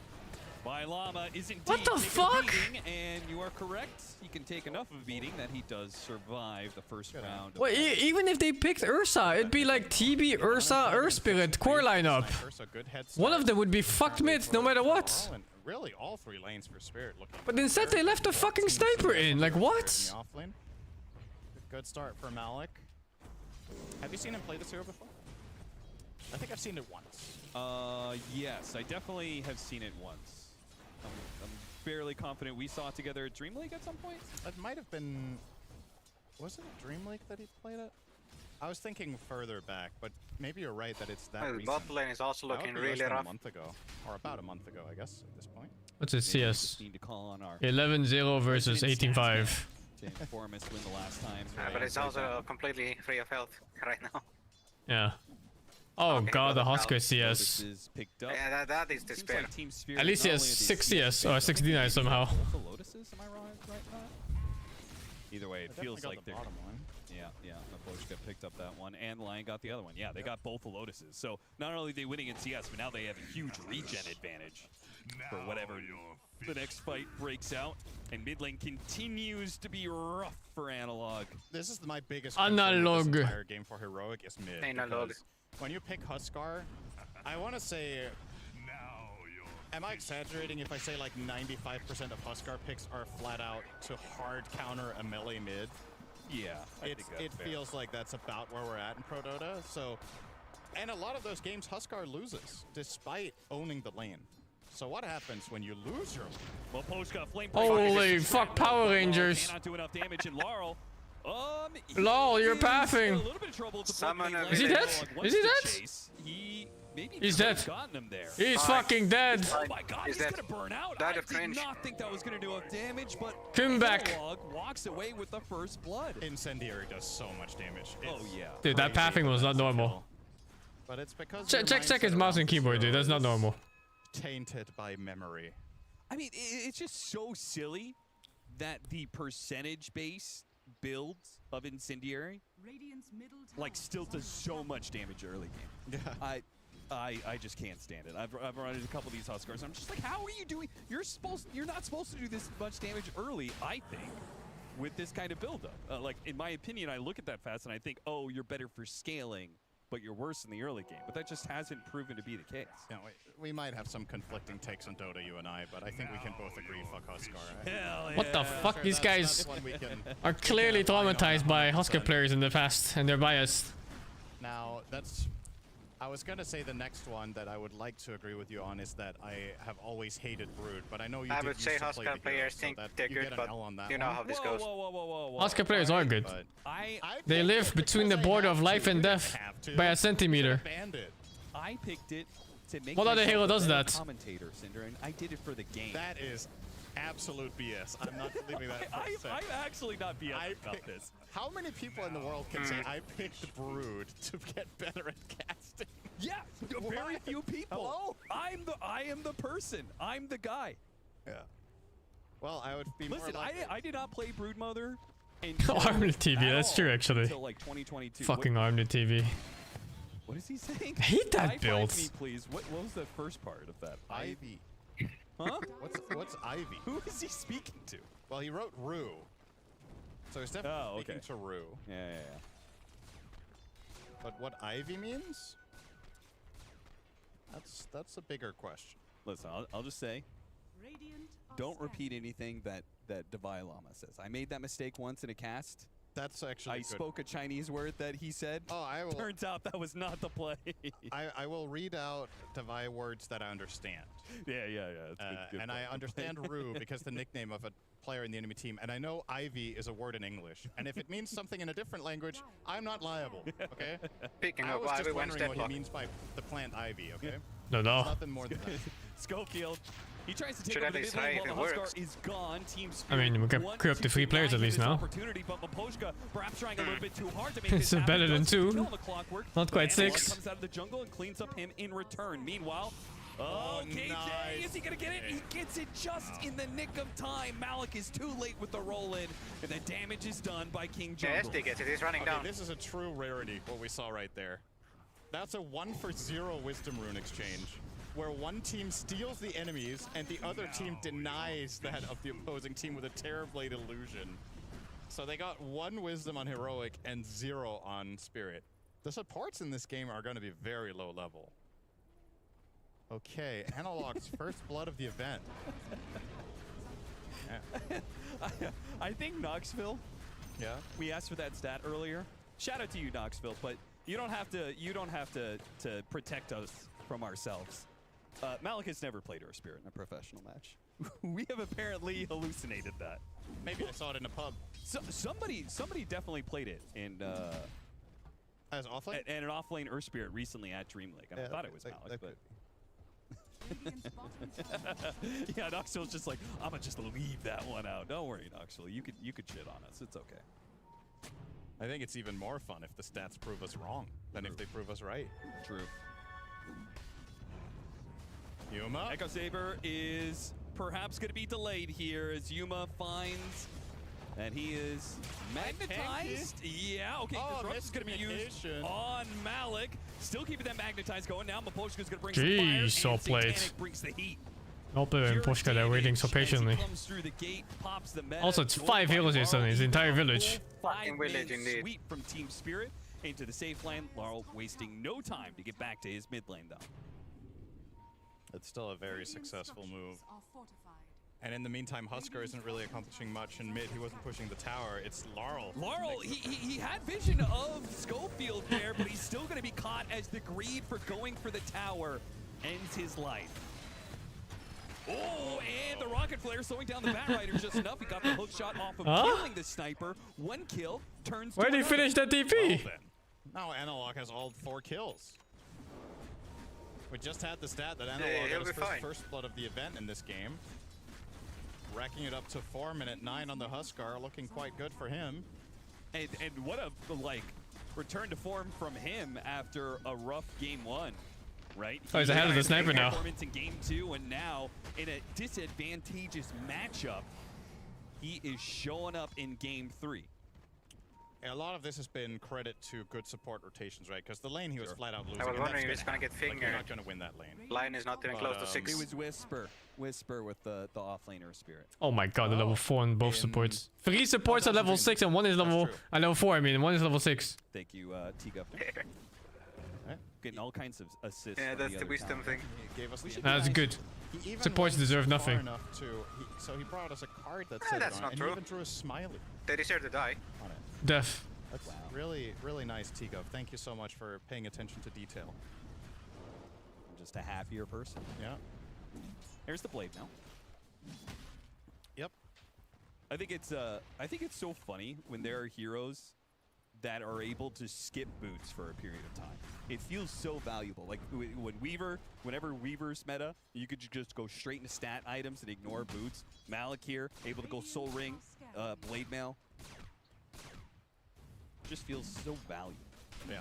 My llama is indeed What the taking a fuck? beating, and you are correct. He can take enough of a beating that he does survive the first round. Well, even if they picked Ursa, it'd be like TB, Ursa, Earth Spirit core lineup. Sniper, so good head One of start. them would be fucked mid no matter what. And really, all 3 lanes for Spirit looking. But instead they left the fucking sniper in. Like what? In the off lane. Good start for Malik. Have you seen him play this hero before? I think I've seen it once. Yes, I definitely have seen it once. I'm fairly confident we saw it together at Dream League at some point. That might have been. Was it a Dream League that he played at? I was thinking further back, but maybe you're right that it's that Well, recent. bot lane is also That would looking be less really than rough. a month ago, or about a month ago, I guess, at this point. What's it, Maybe we CS? just need to call on our 11-0 versus resident 18-5. stats man to inform us when the last time. But it's also completely free of health right now. Yeah. Oh Okay, god, the well, Husker This CS. is picked up. Yeah, that is Seems despair. like Team Spirit At least he not has only are they 6 CS or but 6 I think D9 they somehow. both the Lotuses, am I wrong? Right now? Either way, it I feels definitely like got the they're. bottom one. Yeah. Mapochka picked up that one, and Lion got the other one. Yeah, they got both the Lotuses. So not only are they winning in CS, but now they have a huge regen advantage for whatever the next fight breaks out. And mid lane continues to be rough for Analog. This is my biggest concern with Analog. this entire game for Heroic is mid. Analog. because When you pick Huskar, I want to say. Am I exaggerating if I say like 95% of Huskar picks are flat out to hard counter a melee mid? Yeah, It feels like that's about where we're at in Pro Dota. So, and a lot of those games Huskar loses despite owning the lane. So what happens when you lose your lane? Mapochka flame. Holy fuck, Power Rangers. Cannot do enough damage, and Laurel. Lol, you're is in pathing. a little bit of trouble to Summon plug him. the Is he lane. dead? Analog wants Is he to dead? chase. He maybe He's could have dead. gotten him there. He's fucking dead. Oh my god, He's he's dead. gonna burn out. Died I of did cringe. not think that was gonna do enough damage, but Come back. Analog walks away with the first blood. Incendiary does so much damage. Oh yeah. Dude, that Crazy, pathing but was not that's a normal. kill. But it's because Check his mouse and keyboard, dude. That's not normal. Tainted by memory. I mean, it's just so silly that the percentage base build of Incendiary Radiant's middle tower like still is does under so attack. much damage early game. Yeah. I just can't stand it. I've run into a couple of these Huskars. I'm just like, how are you doing? You're not supposed to do this much damage early, I think, with this kind of buildup. Like, in my opinion, I look at that fast and I think, oh, you're better for scaling, but you're worse in the early game. But that just hasn't proven to be the case. Yeah, we might have some conflicting takes on Dota, you and I, but I think we can both agree, fuck Huskar. Hell yeah. What the fuck? These guys one we can are clearly traumatized by Husker players in the past, and they're biased. Now, I was going to say the next one that I would like to agree with you on is that I have always hated Brood, but I know you I did would say used to Husker play the players hero, think so they're you good, get an but L on that you know one. how this goes. Husker players are good. I They live between the border of life and death by a centimeter. I picked it to make What other myself hero a does better that? commentator, Cinder, and I did it for the game. That is absolute BS. I'm not believing that for a second. I'm actually not BS about this. How many people in the world can say I picked Brood to get better at casting? Yeah, very few people. Hello? I am the person. I'm the guy. Yeah. Well, I would be Listen, more likely. I did not play Broodmother. Armed TV, that's true actually. Until like 2022. Fucking Armed TV. What is he saying? I hate that High-five build. me, please. What was the first part of that? Ivy. Huh? What's Ivy? Who is he speaking to? Well, he wrote Rue. So he's definitely speaking to Rue. Yeah. But what Ivy means? That's a bigger question. Listen, I'll just say, don't repeat anything that Davai Lama says. I made that mistake once in a cast. That's actually I good. spoke a Chinese word that he said. Oh, I will. Turns out that was not the play. I will read out Davai words that I understand. Yeah. It's good and play. I understand Rue because the nickname of a player in the enemy team, and I know Ivy is a word in English. And if it means something in a different language, I'm not liable. Okay. Speaking I of was just Ivy, wondering what he Wednesday means by the plant Ivy. Okay. No. Nothing more than that. Schofield. He tries to take Should over at the least mid lane try while if the it Huskar works. is gone. Team I mean, we can crew up to 3 players at least now. Opportunity, but Maposhka perhaps trying a little bit too hard to make It's this happen. better than Does 2. kill on the clockwork. Not quite Analog 6. comes out of the jungle and cleans up him in return. Meanwhile, KJ, nice. is he gonna get it? He gets it just in the nick of time. Malik is too late with the roll-in, and the damage is done by King Yeah, Jungle. SD gets it. He's running Okay, down. this is a true rarity, what we saw right there. That's a 1-for-0 Wisdom Rune exchange, where one team steals the enemies and the other team denies that of the opposing team with a Terrorblade illusion. So they got 1 Wisdom on Heroic and 0 on Spirit. The supports in this game are going to be very low level. Okay, Analog's first blood of the event. Yeah. I think Knoxville. Yeah. We asked for that stat earlier. Shout out to you, Knoxville, but you don't have to protect us from ourselves. Malik has never played Earth Spirit in a professional match. We have apparently hallucinated that. Maybe I saw it in a pub. So, somebody definitely played it in as offlane and an offlane Earth Spirit recently at Dream League. I thought it was Malik, but. Yeah, Knoxville's just like, I'm gonna just leave that one out. Don't worry, Knoxville. You could shit on us. It's okay. I think it's even more fun if the stats prove us wrong than if they prove us right. True. Yuma. Echo Saber is perhaps going to be delayed here as Yuma finds that he is magnetized. Yeah, okay. Disrupt is going to be used on Malik. Still keeping that magnetized going. Now Maposhka is going to bring Jeez, some fire, and played. Satanic brings the heat. Oppo and Poshka, they're waiting so patiently. Also, it's 5 heroes here suddenly, his entire village. Fucking village indeed. Sweep from Team Spirit into the safe lane. Laurel wasting no time to get back to his mid lane though. It's still a very successful move. And in the meantime, Huskar isn't really accomplishing much in mid. He wasn't pushing the tower. It's Laurel. Laurel, he had vision of Schofield there, but he's still going to be caught as the greed for going for the tower ends his life. Oh, and the rocket flare slowing down the Batrider just enough. He got the hook shot off of killing the sniper. 1 kill turns. Where did he finish that DP? Well, then. Now Analog has all 4 kills. We just had the stat that Analog got his first blood of the event in this game. Racking it up to 4 minute 9 on the Huskar, looking quite good for him. And what a return to form from him after a rough game 1, right? Oh, he's ahead of the sniper now. Performance in game 2, and now in a disadvantageous matchup, he is showing up in game 3. a lot of this has been credit to good support rotations, right? Because the lane he was flat out losing. I was and wondering if that's he's gonna get like, you're fingered. not gonna win that lane. Line is not even close to 6. It was Whisper with the offlaner Spirit. Oh my god, the level 4 on both supports. 3 supports at level 6 and 1 is level... level 4, I mean. 1 is level 6. Thank you, T-Governor. Getting all kinds of assists. Yeah, that's the wisdom thing. He gave us the That's good. Supports deserve nothing. So he brought us a card that Ah, said that's it on not it, and true. he even drew a smiley They deserve to die. on it. Death. That's really, really nice, T-Gov. Thank you so much for paying attention to detail. I'm just a happier person. Yeah. Here's the blade now. Yep. I think it's so funny when there are heroes that are able to skip boots for a period of time. It feels so valuable. Like whenever Weaver's meta, you could just go straight into stat items and ignore boots. Malik here, able to go Soul Ring, Blade Mail. Just feels so valuable. Yeah.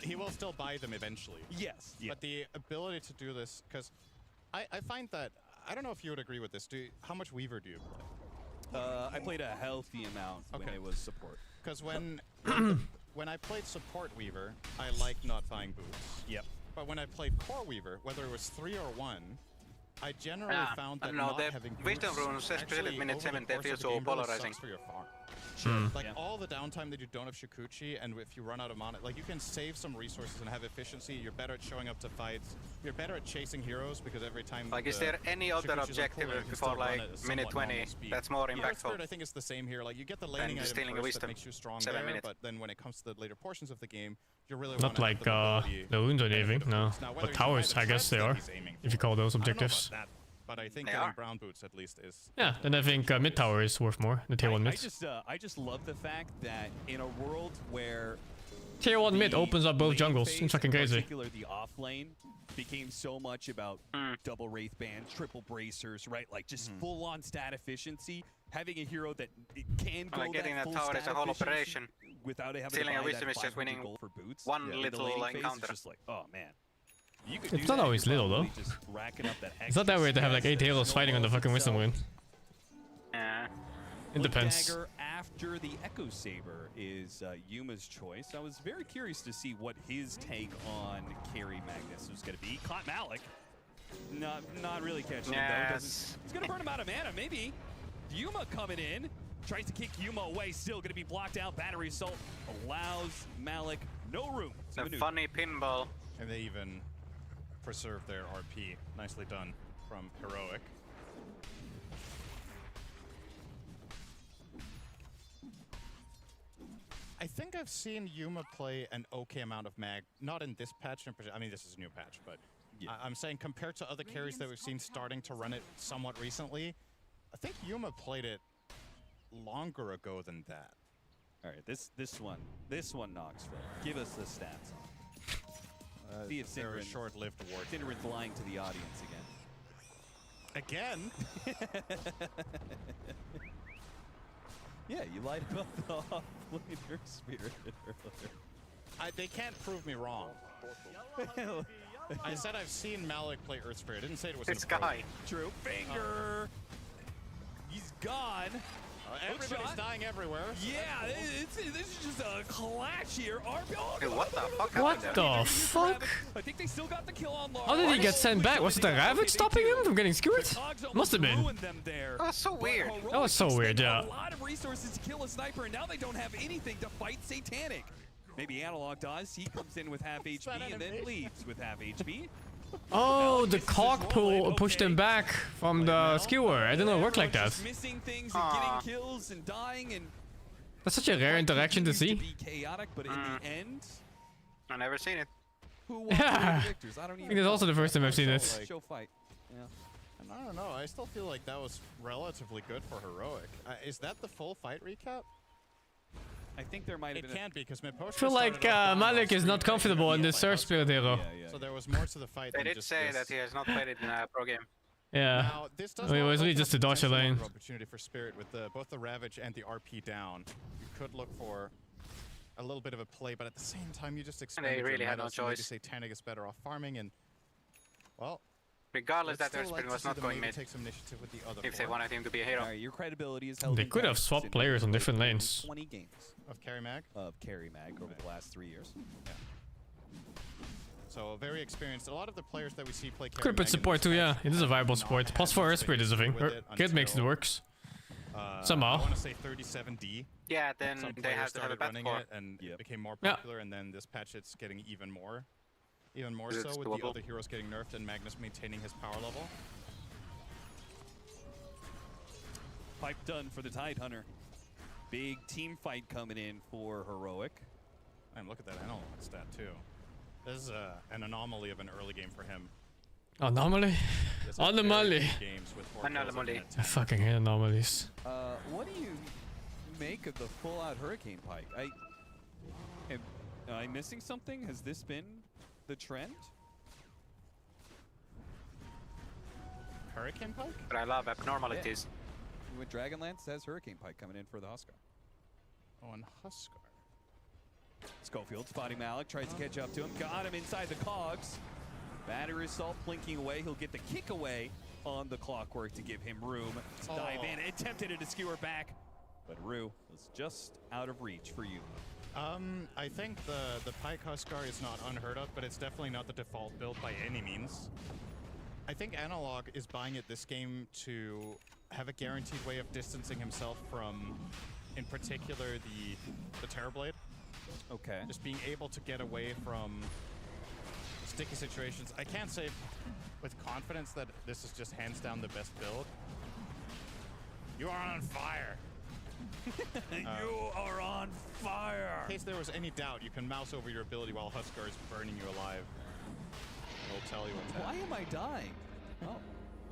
He will still buy them eventually. Yes. Yeah. But the ability to do this, because I find that, I don't know if you would agree with this. How much Weaver do you play? I played a healthy amount when it was support. Because when I played support Weaver, I liked not buying boots. Yep. But when I played core Weaver, whether it was 3 or 1, I generally found that no, not the having wisdom boots runes, especially actually at minute over 7, the they course feel of the so game really polarizing. sucks for your farm. Hmm. Like all the downtime that you don't have Shikuchi, and if you run out of mana, like you can save some resources and have efficiency. You're better at showing up to fights. You're better at chasing heroes because every time. Like, is there any other Shikuchis are objective cooler, you can before still run like at a minute somewhat 20 normal speed. that's more Yeah, impactful? Spirit, I think it's the same here. Like you get the laning item stealing a first that wisdom. makes you strong 7 there, minutes. but then when it comes to the later portions of the game, you really Not wanna like have the the runes are naving, no. Now, whether But you towers, buy the I guess they traps that are. he's aiming If you call those I don't know about objectives. that, but I think They getting are. brown boots at least is. Yeah, then I think mid tower is worth more. The tier 1 mid. I just love the fact that in a world where Tier 1 mid opens up both lane jungles. phase, It's fucking in crazy. particular, the off lane became so much about double wraith bands, triple bracers, right? Like just full on stat efficiency. Having a hero that can go Like getting that that full tower is stat a whole efficiency operation. without having Stealing to a buy wisdom that is just 500 winning gold for boots. one In the little laning phase, encounter. It's just like, oh man. You could It's do not that, always you're little, though. probably just racking up that It's not that extra weird to have like stats 8 that heroes fighting on the fucking wisdom snowballs rune. Yeah. It depends. Dagger after the Echo Saber is Yuma's choice. I was very curious to see what his take on carry Magnus was going to be. Caught Malik. Not really catching him though. It's going to burn him out of mana, maybe. Yuma coming in. Tries to kick Yuma away. Still going to be blocked out. Battery Assault allows Malik no room. The funny pinball. And they even preserve their RP. Nicely done from Heroic. I think I've seen Yuma play an okay amount of mag, not in this patch. I mean, this is a new patch, but I'm saying compared to other carries that we've seen starting to run it somewhat recently, I think Yuma played it longer ago than that. All right, this one, Knoxville. Give us the stats. See if They're a short-lived war. Cinderin's lying to the audience again. Yeah, you lied about the off-laner Spirit earlier. They can't prove me wrong. I said I've seen Malik play Earth Spirit. I didn't say it was It's in a pro. Guy. True. Finger. He's gone. Everybody's dying everywhere. Yeah, this is just a clash here. Hey, what the fuck What happened the there? fuck? I think they still got the kill on Lar. How did he get sent back? Was it the Ravage stopping him from getting skewered? Must have been. That was so weird. That was so weird, yeah. A lot of resources to kill a sniper, and now they don't have anything to fight Satanic. Maybe Analog does. He comes in with half HP and then leaves with half HP. Oh, the cock pull pushed him back from the skewer. I didn't know it worked like that. Just missing things and getting kills and dying and. That's such a rare interaction to see. Be chaotic, but in the end, I've never seen it. who won the Yeah. victors? I don't I even think it's also the first time I've seen it. Show fight. Yeah. And I don't know. I still feel like that was relatively good for Heroic. Is that the full fight recap? I think there might have It been. can't be because I feel like Malik is not comfortable in this Surf Spirit hero. So there was more to the fight They than did just say this. that he has not played it in a pro game. Yeah. Now, this does It was open really up just to dodge a potential lane. opportunity for Spirit with both the Ravage and the RP down. You could look for a little bit of a play, but at the same time, you just expand. really had no choice. Maybe Satanic is better off farming, and well, Regardless I'd that their still like Spirit to was see not them going maybe mid. take some initiative with the other If they four. wanted him to be a hero. Alright, your credibility is held They in could have balance swapped in players on the different lanes. 20 games Of Carry Mag? of Carry Mag over the last 3 years. Yeah. So very experienced. A lot of the players that we see play Carry Could put Mag in support this too, yeah. patch It is a have viable not support. had Plus 4 much Spirit is a thing. with it Kid makes it until, works. I Somehow. want to say 37D. Yeah, then Some they players have to have a started bad running core. it and it became more Yeah. popular, and then this patch it's getting even more It's so with doable. the other heroes getting nerfed and Magnus maintaining his power level. Pipe done for the Tide Hunter. Big team fight coming in for Heroic. And look at that analog stat too. This is an anomaly of an early game for him. Anomaly? This is very Anomaly. few games with 4 kills in Anomaly. minute I 10. fucking hate anomalies. What do you make of the full-out Hurricane Pike? Am I missing something? Has this been the trend? Hurricane Pike? But I love abnormalities. With Dragonlance has Hurricane Pike coming in for the Huskar. Oh, and Huskar. Schofield spotting Malik, tries to catch up to him, got him inside the cogs. Battery Assault plinking away, he'll get the kick away on the Clockwork to give him room to dive in. Attempted to skewer back, but Rue was just out of reach for you. I think the Pike Huskar is not unheard of, but it's definitely not the default build by any means. I think Analog is buying it this game to have a guaranteed way of distancing himself from, in particular, the Terrorblade. Okay. Just being able to get away from sticky situations. I can't say with confidence that this is just hands down the best build. You are on fire. You are on fire. In case there was any doubt, you can mouse over your ability while Huskar is burning you alive. It'll tell you what's Why happening. am I dying?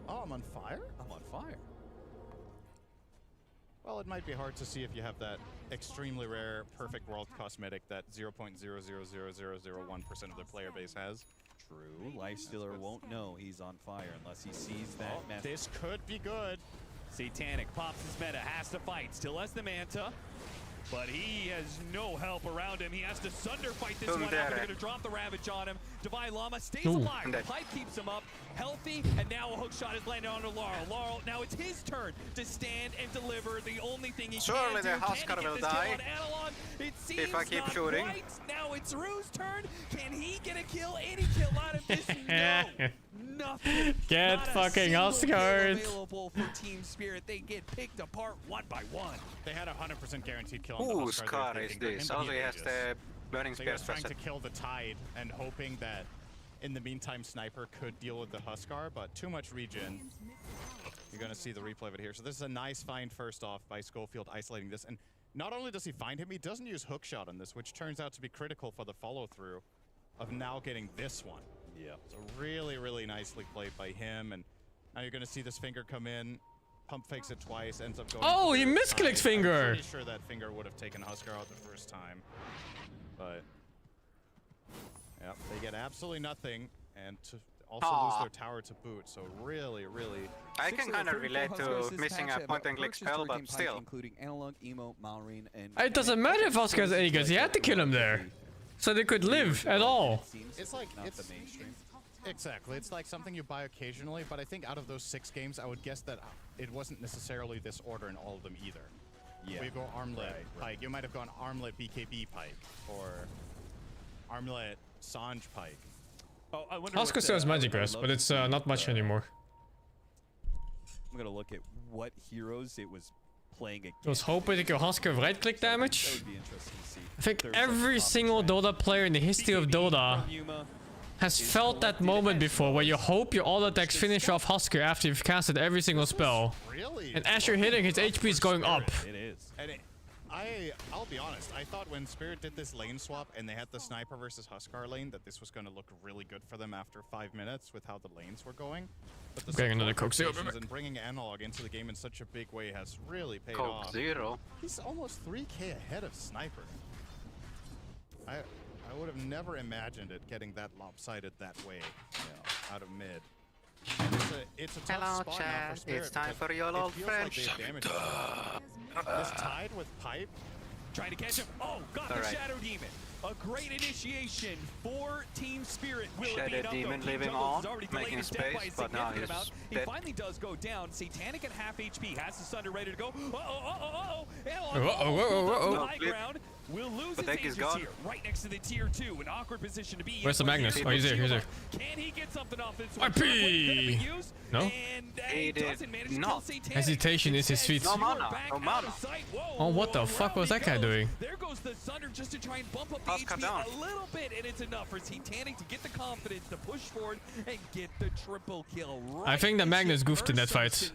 Oh, I'm on fire? I'm on fire. Well, it might be hard to see if you have that extremely rare perfect world cosmetic that 0.0000001% of the player base has. True. Lifestealer won't know he's on fire unless he sees that mess. This could be good. Satanic pops his meta, has to fight, still has the Manta, but he has no help around him. He has to Sunder fight this one out. They're going to drop the Ravage on him. Divine Llama stays alive. The Pipe keeps him up, healthy, and now a hook shot is landed onto Laurel. Laurel, now it's his turn to stand and deliver. The only thing he Surely can do. the Huskar will die. It seems If I keep not shooting. Right. Now it's Rue's turn. Can he get a kill? Any kill out of this? No. Nothing. Get Not a fucking single Oscars. kill available for Team Spirit. They get picked apart one by one. They had a 100% guaranteed kill on the Whose Huskar. car They is think for him this? to be Also, he has Aegis. the burning So he spears was trying to facet. kill the Tide and hoping that in the meantime Sniper could deal with the Huskar, but too much regen. You're going to see the replay of it here. So this is a nice find first off by Schofield isolating this. And not only does he find him, he doesn't use hookshot on this, which turns out to be critical for the follow-through of now getting this one. Yeah. So really, really nicely played by him. And now you're going to see this finger come in. Pump fakes it twice, ends up going... Oh, for he the misclicked Tide. finger. I'm pretty sure that finger would have taken Huskar out the first time. But... Yep, they get absolutely nothing, and to also lose their tower to boot, so really, really... I can kind of relate to missing a point-and-click spell, but still. Including Analog, Emo, Malrine, and... It doesn't matter if Oscar's Aegis, he had to kill him there. So they could live at all. It's like, it's... the mainstream. Exactly, it's like something you buy occasionally, but I think out of those 6 games, I would guess that it wasn't necessarily this order in all of them either. Yeah. We go Armlet, Pike, you might have gone Armlet BKB Pike, or Armlet Sanj Pike. Oh, I wonder Oscar still has Magic Rest, but it's not much anymore. I'm gonna look at what heroes it was playing against. I was hoping to kill Huskar with right click That damage. would be interesting to see. I think There's every a single Dota player in the history of Dota from Yuma has felt that moment before where you hope your all attacks finish off Huskar after you've casted every single spell. Really? And as you're hitting, his HP is going up. It is. And I'll be honest, I thought when Spirit did this lane swap and they had the Sniper versus Huskar lane that this was going to look really good for them after 5 minutes with how the lanes were going. But the Getting another support Coke Zero. rotations and bringing Analog into the game in such a big way has really paid Coke off. Zero. He's almost 3k ahead of Sniper. I would have never imagined it getting that lopsided that way out of mid. And it's a tough Hello, spot now for chat. Spirit It's time because for your it old feels like friend. they have damaged this Tide with Pipe. Trying to catch him. Oh, got All the right. Shadow Demon. A great initiation for Team Spirit. Will it Shadow be enough, Demon though? leaving King Jungles on, already making delayed his death by a space, but now significant he's amount. He dead. finally does go down. Satanic at half HP, has the Sunder ready to go. High ground. Will lose his agents here, right next to the tier 2. An awkward position to be in. Where's the Magnus? Oh, he's there, he's there. Can he get something off this RP! No? He did not. Hesitation is his feet. No mana. No mana. Oh, what the fuck was that guy doing? There goes the Sunder just to try and bump up the HP a little bit, and it's enough for Satanic to get the confidence to push forward and get the triple kill. I think that Magnus goofed in that fight.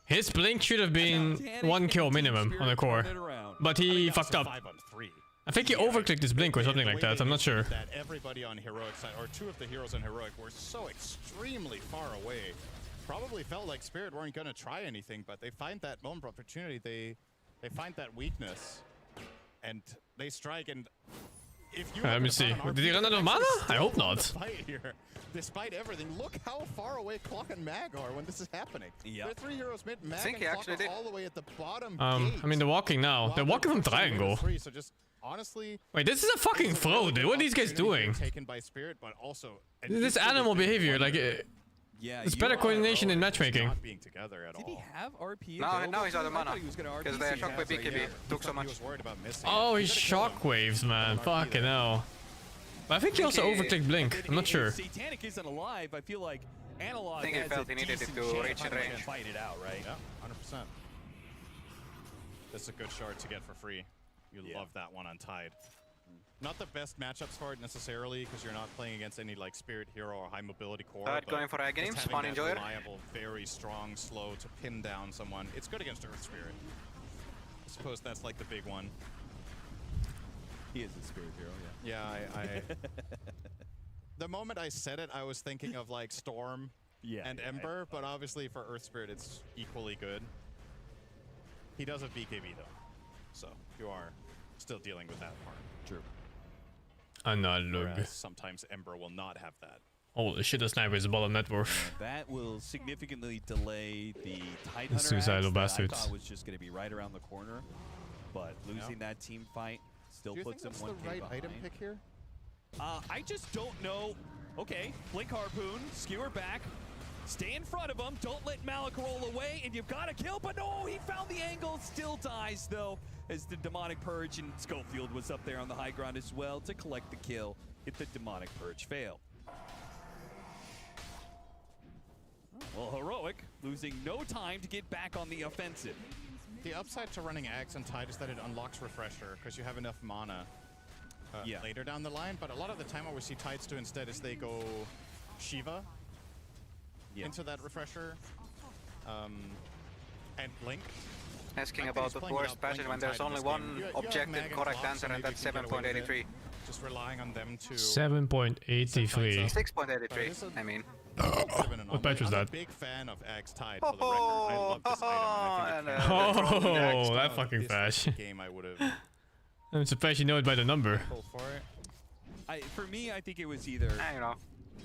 His blink should have been 1 kill minimum on the core, but he fucked up. I think he overclicked his blink or something like that, I'm not sure. That everybody on Heroic side, or 2 of the heroes on Heroic, were so extremely far away. Probably felt like Spirit weren't gonna try anything, but they find that moment of opportunity, they find that weakness, and they strike. And if you let me see. Did he run out of mana? I hope not. Despite everything, look how far away Clock and Mag are when this is happening. Yeah. There are 3 heroes mid. Mag think and he Clock actually are did. all the way at the bottom. I mean, they're walking now. They're walking from triangle. So just honestly, wait, this is a fucking throw, dude. What are these guys doing? Taken by Spirit, but also This animal behavior, like, it's better coordination in matchmaking. Not being together at all. Did he have RP? No, he's out of mana. Because the shockwave BKB took so much. Oh, he shockwaves, man. Fucking hell. But I think he also overclicked blink. I'm not sure. Satanic isn't alive. I feel like Analog I think he has felt a he needed it decent to chance reach to in range. fight it out, right? Yeah, 100%. This is a good shard to get for free. You love that one untied. Not the best matchups for it necessarily, because you're not playing against any like Spirit hero or high mobility core. Going for Aghanim, just spawn having that enjoyer. reliable, very strong, slow to pin down someone. It's good against Earth Spirit. I suppose that's like the big one. He is a Spirit hero, yeah. Yeah, I the moment I said it, I was thinking of like Storm and Ember, but obviously for Earth Spirit, it's equally good. He does have BKB though, so you are still dealing with that part. True. Analog. Sometimes Ember will not have that. Holy shit, the sniper is a bottom net worth. That will significantly delay the Tidehunter Suicidal axe bastards. that I thought was just going to be right around the corner, but losing that team fight still puts him 1K the right behind. item pick here? I just don't know. Okay, Blink Harpoon, skewer back, stay in front of him, don't let Malik roll away, and you've got to kill, but no, he found the angle, still dies though, as the Demonic Purge, and Schofield was up there on the high ground as well to collect the kill if the Demonic Purge failed. Well, Heroic losing no time to get back on the offensive. The upside to running Axe and Tide is that it unlocks Refresher, because you have enough mana later down the line, but a lot of the time what we see Tides do instead is they go Shiva into that Refresher and Blink. Asking about the worst passage when there's only one objective correct answer, and that's 7.83. Just relying on them to 7.83. 6.83, I mean. What patch was that? I'm a big fan of Axe Tide, for the record. I love this item. Oh, that fucking flash. Game I would have. I'm surprised you know it by the number. For me, I think it was either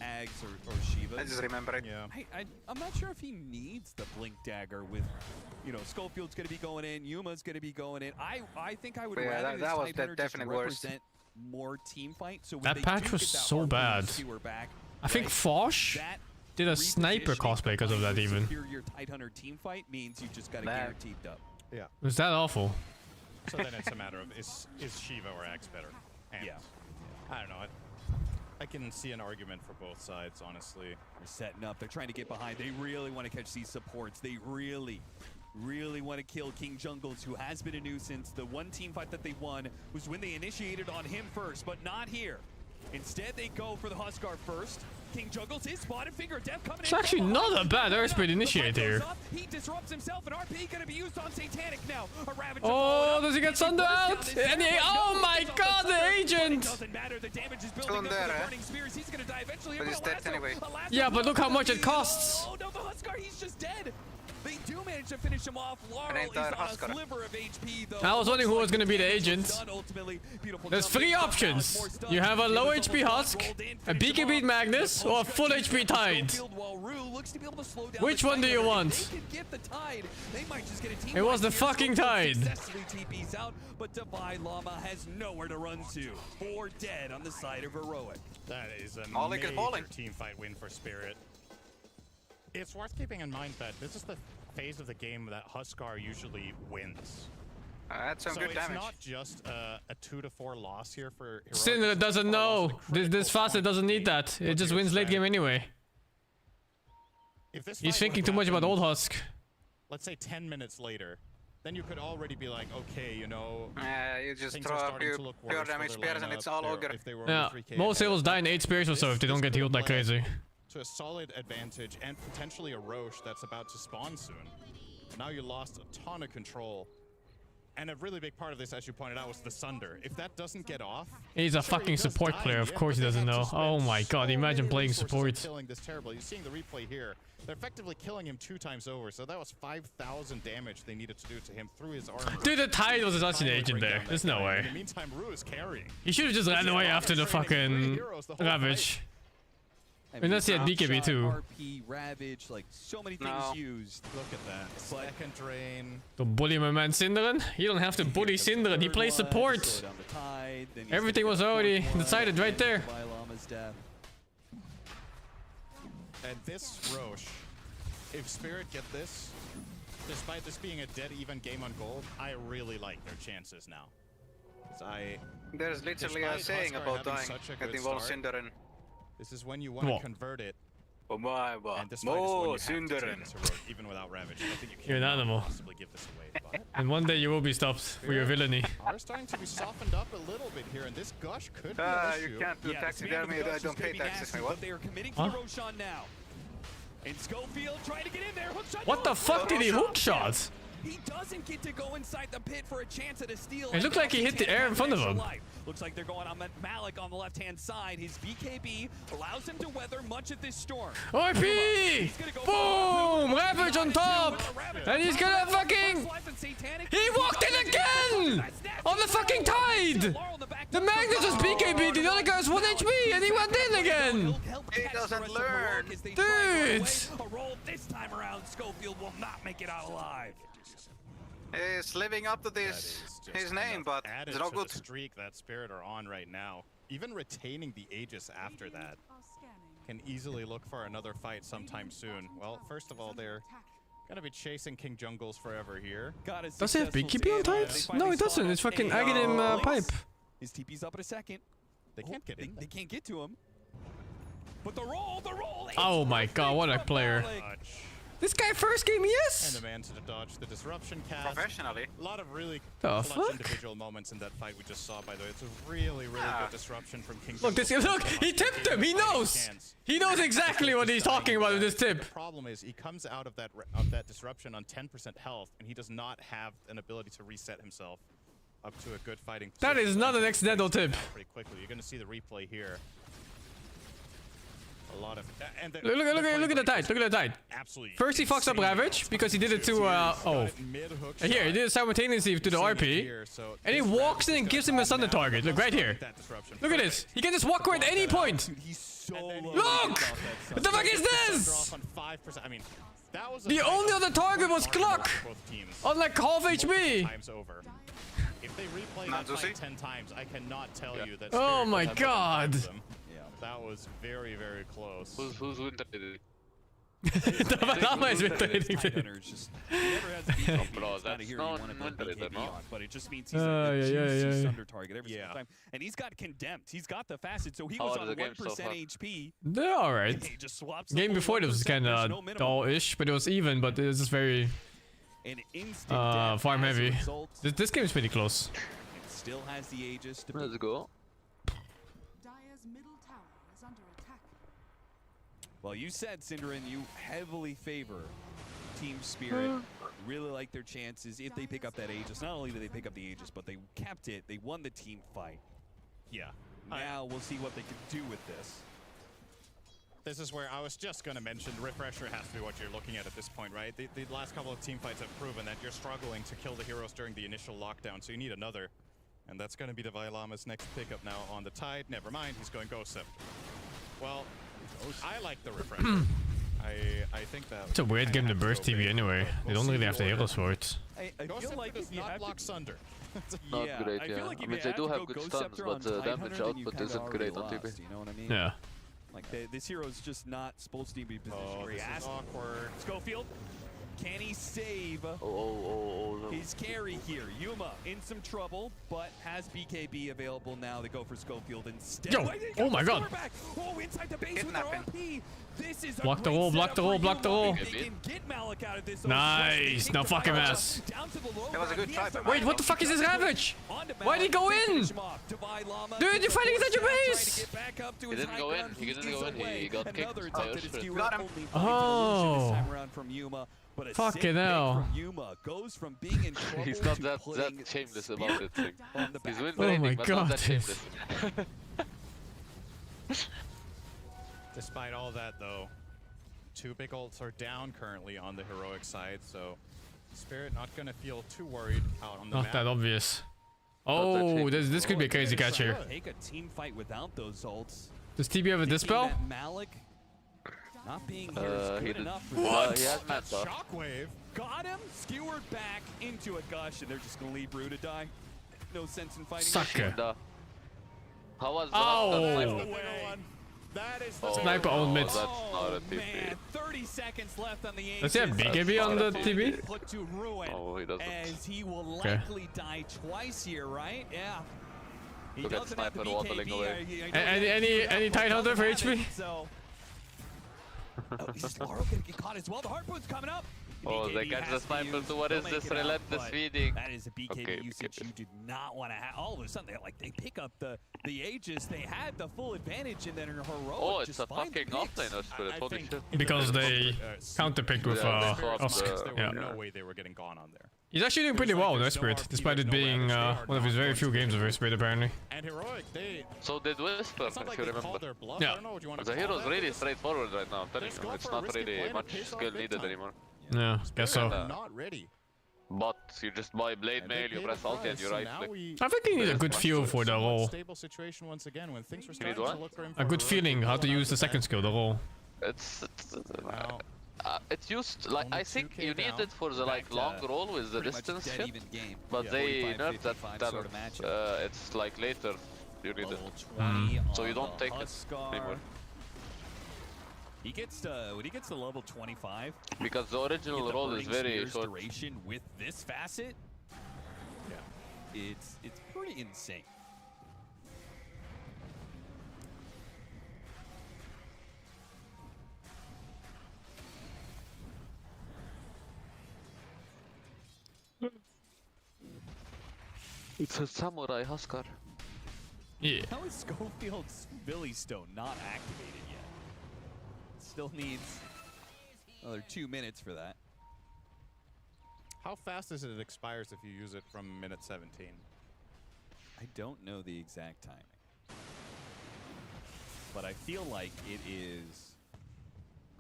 Ags or Shiva. I just remember it. Yeah. I'm not sure if he needs the Blink Dagger with, Schofield's going to be going in, Yuma's going to be going in. I think I would rather that was Tidehunter definitely worse. represent more team fight. So That patch was so bad. I think Fosh did a sniper cosplay because of that even. Superior Tidehunter team fight means you just got to guaranteed up. Yeah. Was that awful? So then it's a matter of is Shiva or Axe better? And I don't know. I can see an argument for both sides, honestly. They're setting up. They're trying to get behind. They really want to catch these supports. They really want to kill King Jungles, who has been a nuisance. The one team fight that they won was when they initiated on him first, but not here. Instead, they go for the Huskar first. King Jungles is spotted. Finger of Death coming in. It's actually not a bad airspeed initiate here. He disrupts himself, and RP going to be used on Satanic now. A Ravager. Oh, does he get sunned out? And oh my god, the agent! Doesn't matter. The damage is building up with the burning spears. He's going to die eventually. But he's dead anyway. Yeah, but look how much it costs. Oh no, the Huskar, he's just dead. They do manage to finish him off. Laurel is on a sliver of HP, though. I was wondering who was going to be the agent. There's 3 options. You have a low HP Husk, a BKB Magnus, or a full HP Tide. Which one do you want? It was the fucking Tide. But Divine Llama has nowhere to run to. 4 dead on the side of Heroic. That is a Malik is major bowling. team fight win for Spirit. It's worth keeping in mind that this is the phase of the game that Huskar usually wins. That's some so good damage. It's not just a 2 to 4 loss here for Heroic. Syndra doesn't know. This Facet doesn't need that. It just wins late game anyway. If this He's fight thinking would've too much about happened, Old Husk. Let's say 10 minutes later, then you could already be like, okay, you know, you just things throw are a starting few to look pure worse for damage their spears and it's all lineup. ogre. If they were Yeah, only 3K most ahead. heroes die in 8 spears or so if they don't get healed like crazy. To a solid advantage and potentially a Roche that's about to spawn soon. Now you lost a ton of control. And a really big part of this, as you pointed out, was the Sunder. If that doesn't get off... He's a fucking support player, of course he doesn't know. Oh my god, imagine playing support. Killing this terrible. You're seeing the replay here. They're effectively killing him 2 times over, so that was 5,000 damage they needed to do to him through his armor. Dude, the Tide was such an agent there. There's no way. In the meantime, Rue is carrying. He should have just ran away after the fucking Ravage. Unless he had BKB too. RP, Ravage, like so many things used. Look at that. Second drain. Don't bully my man Synderen. You don't have to bully Synderen. He plays support. Everything was already decided right there. And this Roche, if Spirit get this, despite this being a dead even game on gold, I really like their chances now. There's literally a saying about dying that involves Synderen. This is when you want to convert it. And this fight is when Mo you have to take Synderen. this heroic, even without Ravage. I think you You're an animal. possibly give this away. But And one day you will be stopped for your villainy. are starting to be softened up a little bit here, and this gush could be an issue. You can't do taxidermy. I don't pay taxes. What? They are committing to Huh? the Roshan now. And Schofield trying to get in there. Hook shot. What the fuck did he hook shot? He doesn't get to go inside the pit for a chance at a steal. It looked like he hit the air in front of him. Looks like they're going on Malik on the left-hand side. His BKB allows him to weather much of this storm. RP! Boom! Ravage on top! And he's gonna fucking... He walked in again! On the fucking Tide! The Magnus was BKB, the other guy was 1 HP, and he went in again! He doesn't learn! Dude! A roll this time around. Schofield will not make it out alive. He's living up to this his name, but it's not good. The streak that Spirit are on right now. Even retaining the Aegis after that can easily look for another fight sometime soon. Well, first of all, they're gonna be chasing King Jungles forever here. Does he have BKB on Tides? No, he doesn't. It's fucking Aghanim pipe. His TP's up in a second. They can't get in. They can't get to him. But the roll. Oh my god, what a player. This guy first game, yes? And a man to dodge the disruption cast. Professionally. A lot of really The clutch fuck? individual moments in that fight we just saw, by the way. It's a really, really good disruption from King Look, this Jungles. look, he tipped him. He knows. He knows exactly what he's talking about with this tip. The problem is he comes out of that disruption on 10% health, and he does not have an ability to reset himself up to a good fighting position. That is not an accidental tip. Pretty quickly, you're going to see the replay here. A lot of and Look at the Tide. Look at the Tide. Absolutely. First he fucks up Ravage because he did it to oh. And here he did it simultaneously to the RP. And he walks in and gives him a Thunder target. Look right here. Look at this. He can just walk away at any point. Look! What the fuck is this? I mean, that was The only other target was Clock on like half HP. Times over. If they replay that fight 10 times, I cannot tell you that. Oh Spirit my will have god. them. That was very, very close. Who's winter did it? Lama is winter-trading. Bro, that's not winter, no? But it just means he's a juicy Thunder target every single time. And he's got condemned. He's got the facet, so he was on 1% HP. They're alright. He just swaps Game before it was kind of dull-ish, but it was even, but it was just very farm heavy. This game is pretty close. It still has the Aegis to Let's go. Dire's middle tower is under attack. Well, you said, Synderen, you heavily favor Team Spirit. You really like their chances if they pick up that Aegis. Not only did they pick up the Aegis, but they kept it. They won the team fight. Yeah. Now we'll see what they can do with this. This is where I was just going to mention refresher has to be what you're looking at this point, right? The last couple of team fights have proven that you're struggling to kill the heroes during the initial lockdown, so you need another. And that's going to be the Vailama's next pickup now on the Tide. Never mind, he's going Ghost Scepter. Well, I like the refresher. I think that it's a weird game to burst TV anyway. They don't really have the heroes for it. I feel like does not block Sunder. Not yeah, great, I yeah. feel like I if mean, you they had do to have go good Ghost stuns, Scepter but on the Tide damage Hunter, then you output kinda isn't already great on lost, TP. You know what I mean? Yeah. Like this hero is just not supposed to be positioned where he this has is to. awkward. Schofield, can he save Oh, no. his carry here? Yuma in some trouble, but has BKB available now. They go for Schofield instead. Yo! Oh my god! Oh, inside the base with their RP. This is a Block the great wall, block setup the wall, for block the Yuma wall. if they can get Malik out of this. Nice! Now fuck him ass. That was a good try. Wait, what the fuck is this Ravage? Why did he go in? Dude, you're fighting inside your base! He didn't go in. He didn't go in. He got kicked by Ursula. Got him. Oh. But Fucking hell. Yuma goes from being in trouble He's not to that putting shameless about it. Thing. on the He's back. win Oh my raining, but not god. that shameless. Despite all that, though, 2 big ults are down currently on the heroic side, so Spirit not going to feel too worried out on the Not map. that obvious. Oh, this could be a crazy catch here. Take a team fight without those ults. Does TB have a dispel? That Malik not being here is he good did. enough. What? He has Manta. Shockwave. Got him, skewered back into a gush, and they're just gonna leave Brew to die. No sense in fighting. Sucker. How was Oh. That is the Sniper owned mid. That's not a TP. Man, 30 seconds left on the Aces. Does he have BKB on the TB? Put to ruin Oh, he doesn't. as he will Okay. likely die twice here, right? Yeah. He Look at doesn't have the Sniper waddling BKB. away. Any tight hunter for HP? So, is Aro gonna get caught as well? The Harpoon's coming up. Oh, they BKB catch has the to sniper use. too. What They'll is make this it out, relentless but feeding? That is a BKB Okay, usage BKB. you did not want to have. All of a sudden, they pick up the Aegis. They had the full advantage, and then in Heroic Oh, it's just a find the fucking picks. offlaner Spirit. Holy shit. Because they counterpicked with Oscar. There Yeah. was no way they were getting gone on there. He's actually doing pretty well, no Spirit, despite it being one of his very few games of his Spirit apparently. And Heroic, they... So did Whisper, It's not if like you they call remember. their bluff. Yeah. I don't know what you want to The call hero's that. really straightforward right now, I'm telling Just you. go It's for a not risky play really and it much pays off skill big needed time. anymore. Yeah, guess so. They're not ready. But you just buy blade mail, you press alt and you right click. I think you need a good feel for the role. Stable situation once again when things were You need starting to what? look grim A for good Heroic. feeling how to use the second skill, the roll. It's used like I think you need it for the like long roll with the distance hit, but they nerfed that talent. It's like later you need it, so you don't take it anymore. He gets to when he gets to level 25. Because the original get the roll is Burning very Spear's short. duration with this facet. Yeah, it's pretty insane. It's a samurai Huskar. Yeah. How is Schofield's Billy Stone not activated yet? Still needs another 2 minutes for that. How fast is it expires if you use it from minute 17? I don't know the exact timing, but I feel like it is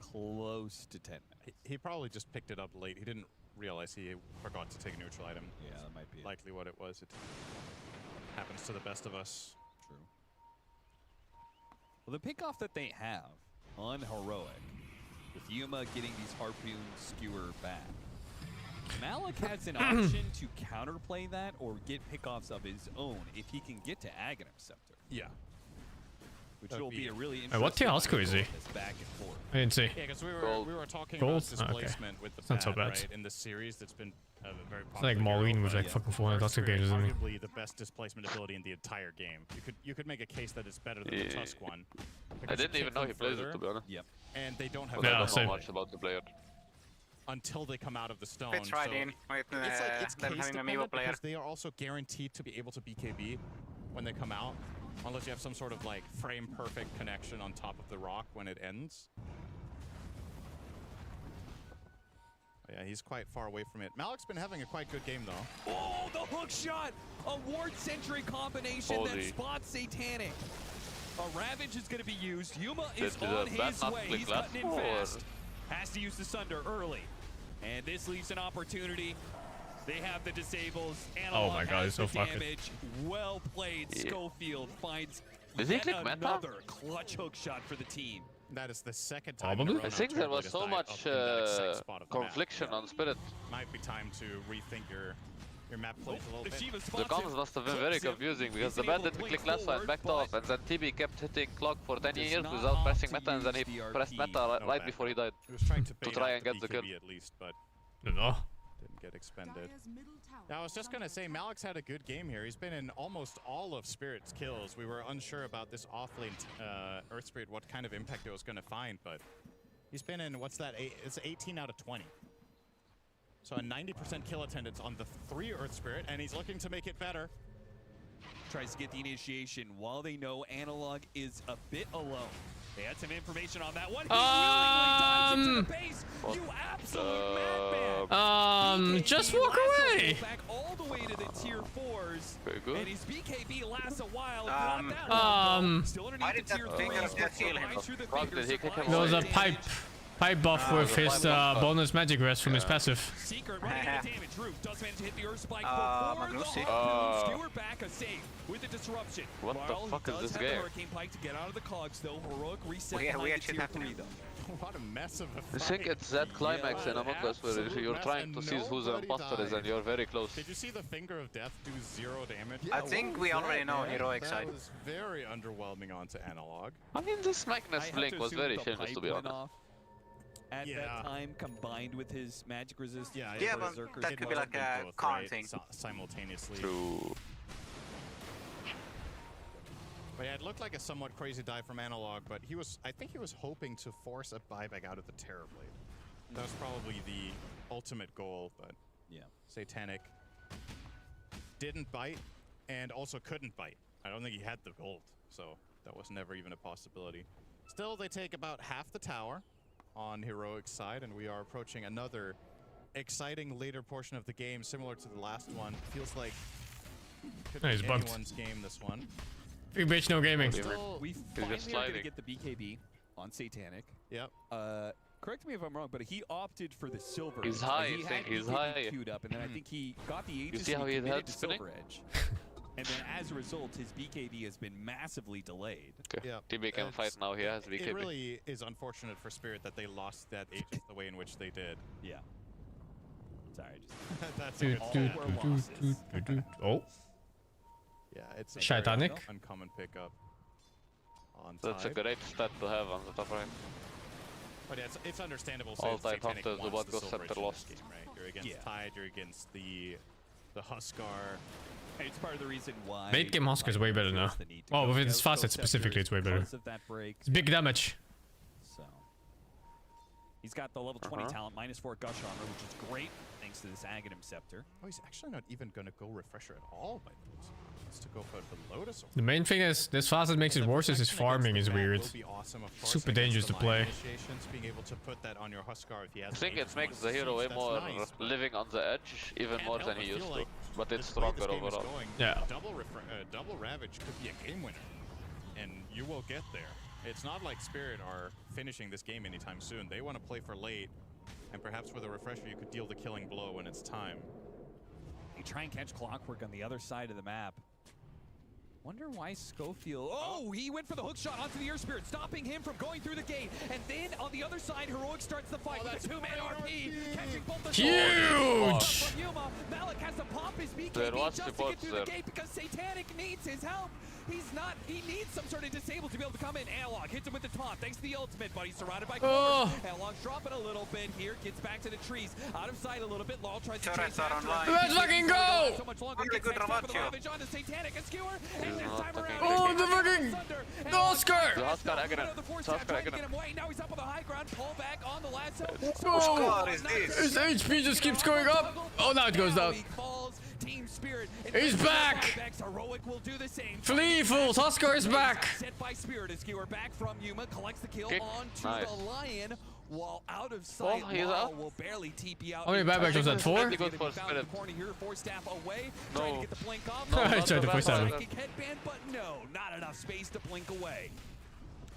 close to 10 minutes. He probably just picked it up late. He didn't realize he forgot to take a neutral item. Yeah, that might be it. Likely what it was. It happens to the best of us. True. Well, the pickoff that they have on Heroic, with Yuma getting these Harpoon Skewer back, Malik has an option to counterplay that or get pickoffs of his own if he can get to Aghanim Scepter. Yeah. Which That'd will be a really Wait, interesting what tier Husker is he? this back and forth. I didn't see. Yeah, because we were talking Gold? about Oh, okay. displacement with the It's not so pad, bad. right? In the series that's been very It's popular. like Maureen with like fucking 400 Husker games, isn't he? Arguably the best displacement ability in the entire game. You could make a case that it's better than the Tusk one. I because you didn't even kick know them he plays further, it, to be honest. Yep. And they don't have But I Yeah, don't same. know much about the player. until they come out of the stone. Fits right so in with it's like it's them case having a Mivo dependent player. because they are also guaranteed to be able to BKB when they come out, unless you have some sort of like frame perfect connection on top of the rock when it ends. Yeah, he's quite far away from it. Malik's been having a quite good game though. Oh, the hook shot! A Ward Sentry combination that Holy. spots Satanic. A Ravage is going to be used. Yuma is Did on the bat his not way. click He's last cutting in or- fast. Has to use the Sunder early. And this leaves an opportunity. They have the disables. Oh my god, it's so fucking. damage. Well played. Yeah. Schofield finds Did he yet click meta? another clutch hook shot for the team. That is the second time. Probably. in a row I think now there was Turbo so has died much up in that exact spot of the map. confliction on Spirit. Might be time to rethink your map plays a little bit. The comms must have been very confusing because the bat didn't click last time, backed off, and then TB kept hitting clock for 10 years without pressing meta, and then he pressed meta right before he died. He was trying to, try out and get the kill. BKB at least, but No. didn't get expended. Now, I was just gonna say, Malik's had a good game here. He's been in almost all of Spirit's kills. We were unsure about this offlane Earth Spirit, what kind of impact it was gonna find, but he's been in, what's that? It's 18 out of 20. So a 90% kill attendance on the 3 Earth Spirit, and he's looking to make it better. Tries to get the initiation while they know Analog is a bit alone. They had some information on that one. He willingly dives into the base. You absolute madman. Just walk away. Back all the way to the tier 4s. Very good. And his BKB lasts a while. Still Why did that finger of death heal him? There was a pipe buff with his bonus magic rest from his passive. Secret running out of damage. Roof does manage to hit the Earth Spike before the Skewer back a save with the disruption. What the fuck is this Does have game? the Hurricane Pike to get out of the cogs though. Heroic reset We behind the actually tier have to 3 do- though. What a mess of a I fight. think it's that climax in Among Us where you're trying to see who the imposter is and you're very close. Did you see the Finger of Death do 0 damage? I think we already know heroic side. That was very underwhelming onto Analog. I mean, this Magnus Blink was very shameless, to be honest. At that time, combined with his magic resist. Yeah, but that could be like a con thing. Simultaneously. True. But yeah, it looked like a somewhat crazy dive from Analog, but I think he was hoping to force a buyback out of the Terrorblade. That was probably the ultimate goal, but yeah, Satanic didn't bite and also couldn't bite. I don't think he had the gold, so that was never even a possibility. Still, they take about half the tower on Heroic's side, and we are approaching another exciting later portion of the game, similar to the last one. Feels like could He's be bugged. anyone's game, this one. Big bitch, no gaming. We finally are going to get the BKB on Satanic. Yep. Correct me if I'm wrong, but he opted for the silver. He's edge. high, He I had think he's BKB high. queued up, and then I think he got the Aegis. see how and he committed had to spinning? silver edge. And then as a result, his BKB has been massively delayed. Okay. Yeah. TB can fight now, he has BKB. It really is unfortunate for Spirit that they lost that Aegis the way in which they did. Yeah. Sorry, That's a good stat. Oh. Yeah, it's a Shitanic. very uncommon pickup on That's a Tide. great stat to have on the top right. But yeah, it's understandable. All since Tide Satanic hunters, the wants what goes silver edge center in lost. this game, right? You're against Yeah. Tide, you're against the Huskar. It's part of the reason why. Late game Husker is way better now. Oh, with its facet specifically, it's way better. Because of that break. It's big damage. So he's got the level 20 talent, -4 gush armor, which is great thanks to this Aghanim Scepter. Oh, he's actually not even going to go Refresher at all by the looks of it. He wants to go for the Lotus. The main thing is, this facet makes it worse is his farming is weird. Will be awesome, of course, Super against dangerous the to play. line initiations, being able to put that on your Huskar if he has I think an it Aegis makes one the hero way that's more nice, but living on the edge, even can't more help than he but used feel to. like But it's the way this stronger game is overall. going, Yeah. Double Ravage could be a game winner, and you will get there. It's not like Spirit are finishing this game anytime soon. They want to play for late, and perhaps with a Refresher you could deal the killing blow when it's time. They try and catch Clockwork on the other side of the map. Wonder why Schofield... Oh, he went for the hook shot onto the Earth Spirit, stopping him from going through the gate. And then on the other side, Heroic starts the fight with a 2-man RP, catching both the Huge! from Yuma. Malik has to pop his There BKB was just to support get through there. the gate because Satanic needs his help. He needs some sort of disable to be able to come in. Analog hits him with the taunt thanks to the ultimate, but he's surrounded by Oh. covers. Analog's dropping a little bit here, gets back to the trees, out of sight a little bit. Law tries to Turrets chase are after online. him. Let's fucking go! So much longer, Really gets good next step of the Ramatio. Ravage onto Satanic and Skewer, and He's this not time taking around, Oh, the fucking... The Oscar! The Huskar Aghanim. the force Huskar trying to Aghanim. get him away. Now he's up on the high ground, pull back on the lasso. Oh, is this? his HP just keeps going up. Oh, now it goes down. He falls. Team Spirit. He's back. Heroic will do the same. Flee, fools! Huskar is back! Set by Spirit as Skewer back from Yuma, collects the kill Kick. onto Nice. the Lion. While out of sight, he's Law out. will barely TP out. How many buybacks was that? 4? Good for Spirit. Trying to get the blink off. I tried to push that. Psychic headband, but no, not enough space to blink away.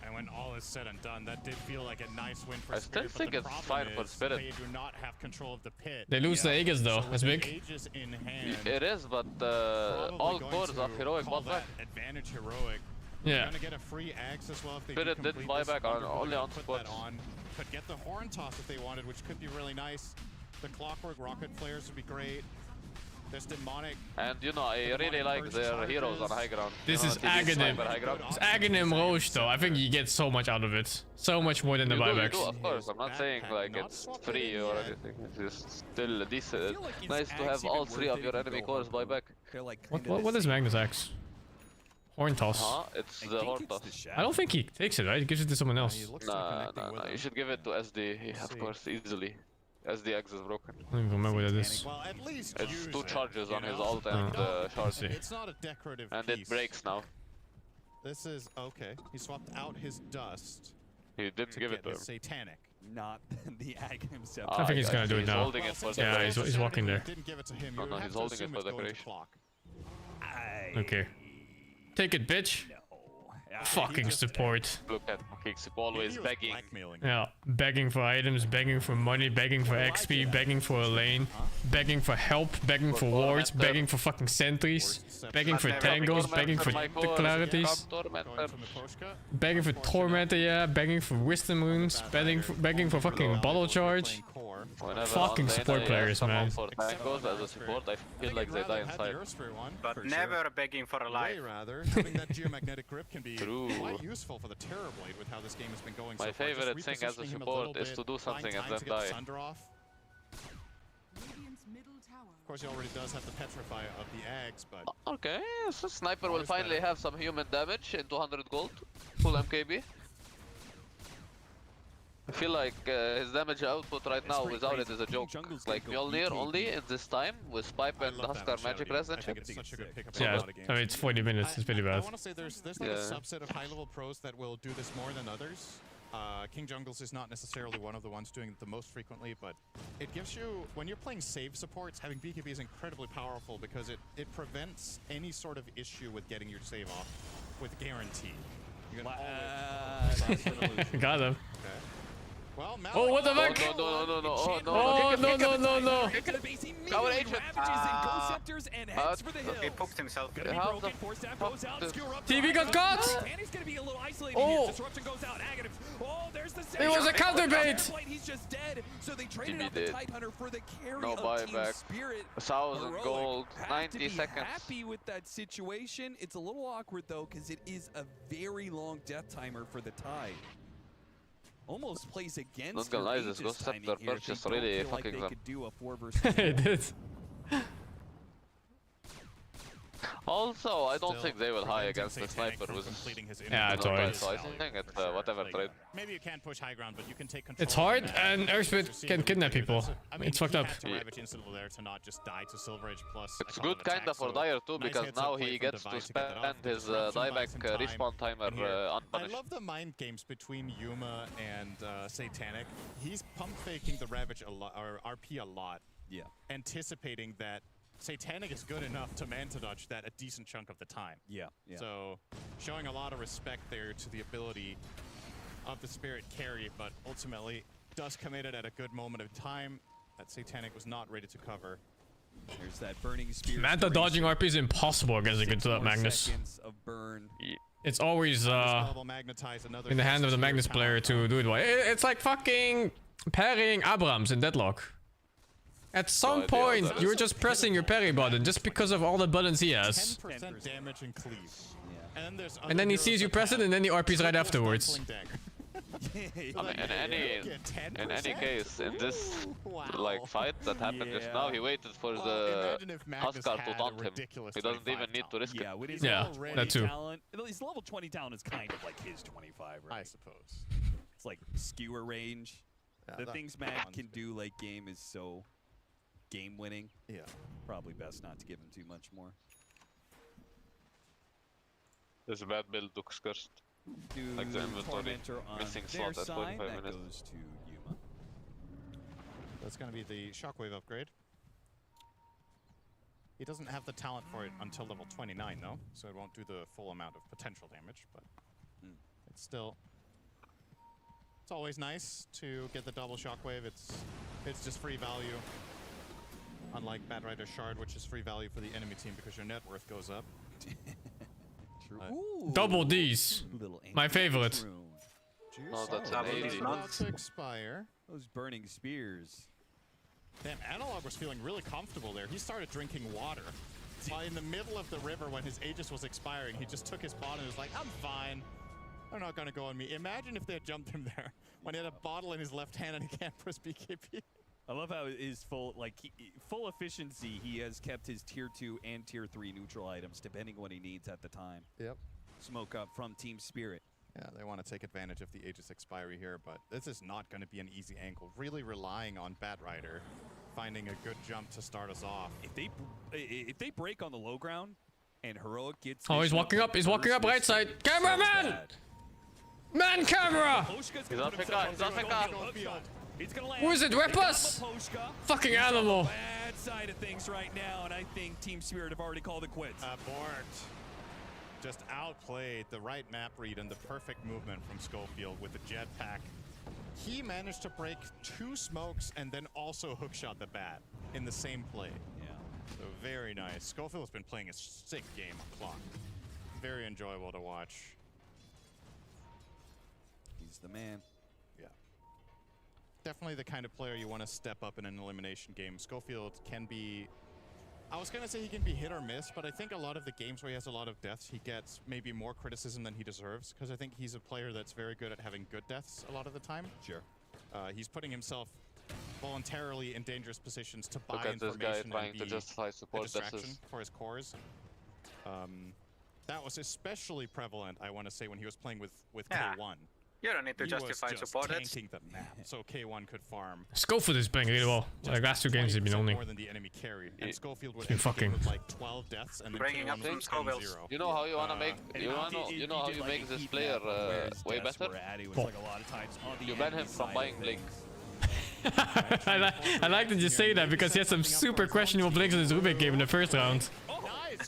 And when all is said and done, that did feel like a nice win for I Spirit. still think but the it's problem fine for is Spirit. They do not have control of the pit. They lose the Aegis though. So That's with big. the Aegis in hand, It is, but all cores of heroic call bot back. that advantage heroic. Yeah. They're gonna get a free axe as well if they Spirit do did complete this. buyback on Wonder only Woman on put spots. that on. Could get the horn toss if they wanted, which could be really nice. The clockwork rocket flares would be great. There's demonic. And you know, I really like their heroes on high ground. This You is know, TD Aghanim. Sniper high ground. It's Aghanim Roche though. I think you get so much out of it. So much more than the You do, buybacks. of course. I'm not saying like it's free or anything. It's just still decent. Nice to have all 3 of your enemy cores buy back. What is Magnus Axe? Horn toss. It's the horn toss. I don't think he takes it, right? He gives it to someone else. Nah. You should give it to SD, of course, easily. SD X is broken. I don't even remember what that is. Well, at least it's 2 charges on his ult and shard. It's not a decorative And piece. it breaks now. This is okay. He swapped out his dust. He didn't give it to him. Satanic. Not the Ag himself. I think he's gonna do it now. Holding it for Yeah, he's walking there. Didn't give it to him. No, he's holding it for decoration. Okay. Take it, bitch. Fucking support. Look at Kicks always begging. Yeah, begging for items, begging for money, begging for XP, begging for a lane, begging for help, begging for wards, begging for fucking sentries, begging for tangles, begging for clarities, begging for tormentor, yeah, begging for wisdom runes, begging for fucking bottle charge. Fucking support players, man. For tangles as a support, I feel like they die inside. But never begging for a life. Rather, having that geomagnetic grip can be quite useful for the Terror Blade with how this game has been going so My far. favorite Just thing as a repositioning him support little is to bit, do something buying and time then to get the die. Sunder off. Of course, he already does have the Petrify of the Ags, but... Okay, so Sniper will finally have some human damage in 200 gold. Full MKB. I feel like his damage output right now without it is a joke. Like Mjolnir only in this time with Pipe and Huskar magic resistance. Yeah, I mean, it's 40 minutes, it's pretty I bad. want to say there's like a subset of high-level pros that will do this more than others. King Jungles is not necessarily one of the ones doing it the most frequently, but it gives you, when you're playing save supports, having BKB is incredibly powerful because it prevents any sort of issue with getting your save off with guarantee. You can always Got him. Okay. Well, Oh, what the fuck? No. Oh, no. Our agent. He pooped himself. TV got caught! Oh! It was a counter bait! He's just dead, so they traded out did. the Tidehunter for the carry No of Team buyback. Spirit. 1,000 Heroic gold, have 90 to be seconds. happy with that situation. It's a little awkward though, because it is a very long death timer for the Tide. Almost plays against Not gonna lie, this Aegis Ghost timing Scepter here if purchase they don't really feel like fucking they them. could do a 4 versus 4. It did. Also, I don't think they will high against the Sniper with Yeah, it's alright. So I think it's whatever trade. Maybe you can't push high ground, but you can take control. It's hard, and Earthspit can kidnap people. It's fucked up. To Ravage instantly there to not just die to Silver Edge plus. It's good kinda for Dire too, because now he gets to spend his dieback respawn timer I unpunished. love the mind games between Yuma and Satanic. He's pump faking the Ravage a lot, or RP a lot. Yeah. Anticipating that Satanic is good enough to Manta dodge that a decent chunk of the time. Yeah. So, showing a lot of respect there to the ability of the Spirit carry, but ultimately does commit it at a good moment of time that Satanic was not ready to cover. There's that burning spear. Manta dodging RP is impossible against a good Magnus. Of burn. It's always in the hand of the Magnus player to do it well. It's like fucking parrying Abrams in Deadlock. At some point, you're just pressing your parry button just because of all the buttons he has. 10% damage and cleave. And then he sees you press it, and then he RPs right afterwards. I mean, in any case, in this like fight that happened just now, he waited for the Huskar to taunt him. He doesn't even need to risk it. Yeah, that too. Talent, his level 20 talent is kind of like his 25, right? I suppose. It's like skewer range. The things Mag can do late game is so game winning. Yeah. Probably best not to give him too much more. This bad build looks cursed. do like the inventory Tormentor on missing their slot at side. 45 That minutes. goes to Yuma. That's going to be the Shockwave upgrade. He doesn't have the talent for it until level 29, though, so it won't do the full amount of potential damage, but it's still... It's always nice to get the double Shockwave. It's just free value. Unlike Bad Rider Shard, which is free value for the enemy team because your net worth goes up. True. Double D's. My favorite. Oh, that's Double an D's 80. about to expire. Those burning spears. Damn, Analog was feeling really comfortable there. He started drinking water. In the middle of the river when his Aegis was expiring, he just took his bottle and was like, I'm fine. They're not going to go on me. Imagine if they had jumped him there when he had a bottle in his left hand and he can't press BKB. I love how his full efficiency, he has kept his tier 2 and tier 3 neutral items depending on what he needs at the time. Yep. Smoke up from Team Spirit. Yeah, they want to take advantage of the Aegis expiry here, but this is not going to be an easy angle. Really relying on Bad Rider finding a good jump to start us off. If they break on the low ground and Heroic gets... Oh, he's walking up. He's walking up right side. Cameraman! Man, camera! He's on PK. He's on PK. He's gonna land. Who is it? Rip us! Fucking animal. Bad side of things right now, and I think Team Spirit have already called it quits. Abort. Just outplayed the right map read and the perfect movement from Schofield with the jetpack. He managed to break 2 smokes and then also hookshot the bat in the same play. Yeah. So very nice. Schofield has been playing a sick game on clock. Very enjoyable to watch. He's the man. Yeah. Definitely the kind of player you want to step up in an elimination game. Schofield can be... I was going to say he can be hit or miss, but I think a lot of the games where he has a lot of deaths, he gets maybe more criticism than he deserves, because I think he's a player that's very good at having good deaths a lot of the time. Sure. He's putting himself voluntarily in dangerous positions to buy Look at this guy information trying and to be justify a support distraction dashes. for his cores. That was especially prevalent, I want to say, when he was playing with Yeah. K1. You don't need to He justify was just support. tanking the map, so K1 could farm. Schofield is playing really well. Like last 2 games he's been owning. More than the enemy carried, and Schofield would been fucking. with like 12 deaths and then Bringing up K1 some would Scovilles. 0. You know how you wanna make you know how you make this player way better? You ban him from buying Blink. I like that you say that because he had some super questionable blinks in his Rubik game in the first round.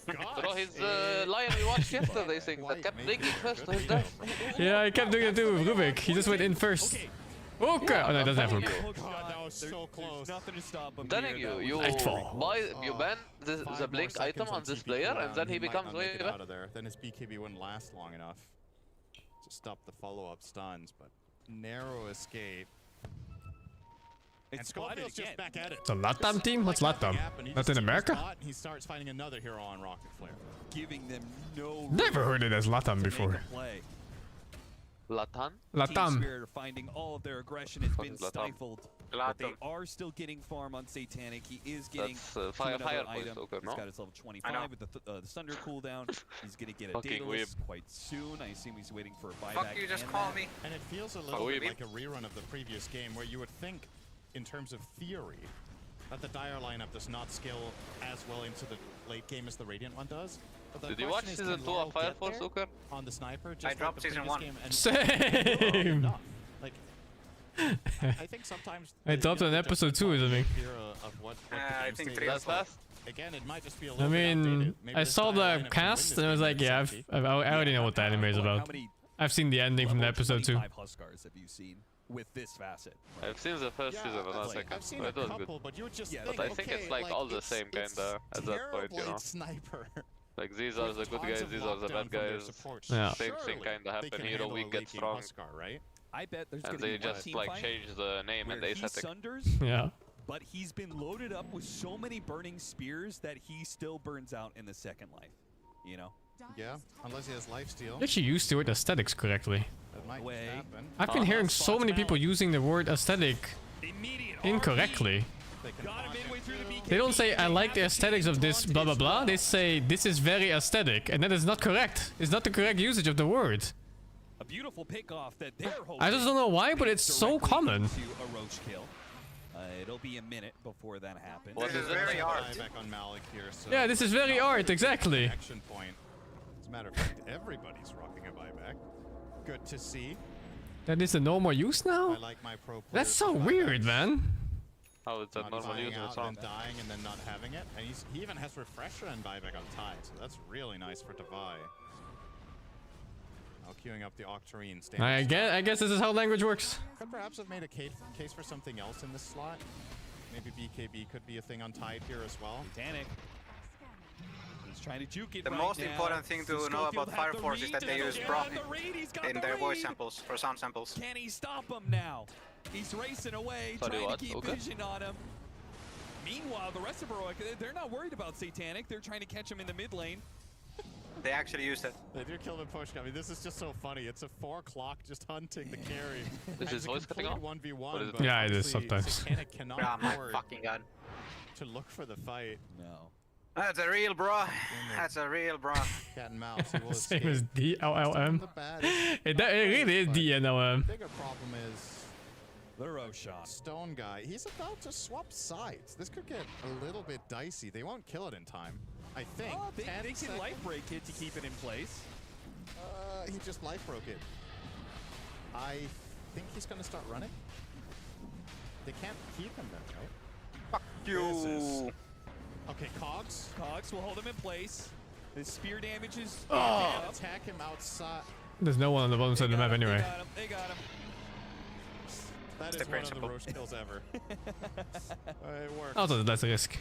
Bro, his lion we watched yesterday thing that kept blinking first to his death. Yeah, I kept doing it too with Rubik. He just went in first. Okay. Oh no, it doesn't have hook. God, that was so close. Nothing to stop him. I'm telling you, you ban the blink item on this player and then he becomes way better. Out of there. Then his BKB wouldn't last long enough to stop the follow-up stuns, but narrow escape. And Schofield's just back at it. The Latam team? What's Latam? Latin America? He starts fighting another hero on Rocket Flare. Giving them no... Never heard it as Latam before. Latan? Team Latam. Spirit are finding all of their aggression has been stifled. But they are still getting farm on Satanic. He is getting fire another point, item. okay, He's got his level 25 with the Thunder cooldown. He's going to get a Fucking Daedalus quite soon. I assume he's waiting for a buyback. Fuck you, just call me. And it feels a little bit like a rerun of the previous game where you would think, in terms of theory, that the Dire lineup does not scale as well into the late game as the Radiant one does. But Did you watch season 2 of Fire Force, Sooker? On the sniper, just I dropped like the season previous 1. Game and Same. like, I think sometimes I dropped an episode 2 or something. I think 3 That's fast. Again, it might just be a I little bit mean, outdated. Maybe I the saw Dire the lineup can cast win and I was this like, game yeah, with I already know what the anime is about. I've seen the ending from the episode 2. 25 Huskars have you seen with this facet? I've seen the first season and not second. I've seen It a was couple, good. but you would just But I think it's like all the same kinda at that point, you know. Sniper. Like these are the good guys, these are the bad guys. Yeah. Same thing kinda happen. Hero weak gets strong. Right? I bet there's And going to they be one just team like fight change the name and where they he set it. sunders, Yeah. but he's been loaded up with so many burning spears that he still burns out in the second life. You know? Yeah, unless he has lifesteal. I actually used the word aesthetics correctly. That might happen. I've been hearing so many people using the word aesthetic incorrectly. They don't say, I like the aesthetics of this blah blah blah. They say, this is very aesthetic. And that is not correct. It's not the correct usage of the word. A beautiful pickoff that they're hoping I just don't know why, but it's so common. to a roach kill. It'll be a minute before that happens. What is it? Very hard. Back on Malik here, so Yeah, this is very art, exactly. action point. As a matter of fact, everybody's rocking a buyback. Good to see. That is a normal use now? I like my pro That's so weird, man. Oh, it's a not normal dying user. out It's and not. dying and then not having it. And he even has refresher and buyback on Tide, so that's really nice for Devi. Now queuing up the Octarine. I guess this is how language works. Could perhaps have made a case for something else in this slot. Maybe BKB could be a thing on Tide here as well. Titanic. He's trying to juke it The right most now. important thing to know about Fire Force is that they use Bro in their voice samples or sound samples. Can he stop him now? He's racing away, trying to keep vision on him. Meanwhile, the rest of Heroic, they're not worried about Satanic. They're trying to catch him in the mid lane. They actually used it. They do kill the push. I mean, this is just so funny. It's a 4 o'clock just hunting the carry. Is his voice cutting off? 1v1, But yeah, it is sometimes. Satanic cannot Oh my afford fucking god. to look for the fight. No. That's a real bro. That's a real bro. Cat and mouse. He will Same escape. as DLLM. It really is DNLM. Bigger problem is the Roshan. Stone guy. He's about to swap sides. This could get a little bit dicey. They won't kill it in time. I think. Oh, they can life break it to keep it in place. He just life broke it. I think he's gonna start running. They can't keep him then, right? Fuck you. Okay, Cogs. Cogs will hold him in place. The spear damage is. Oh. Attack him outside. There's no one on the bottom side of the map anyway. They got him. That is one of the Roche kills ever. It works. Also, that's a risk.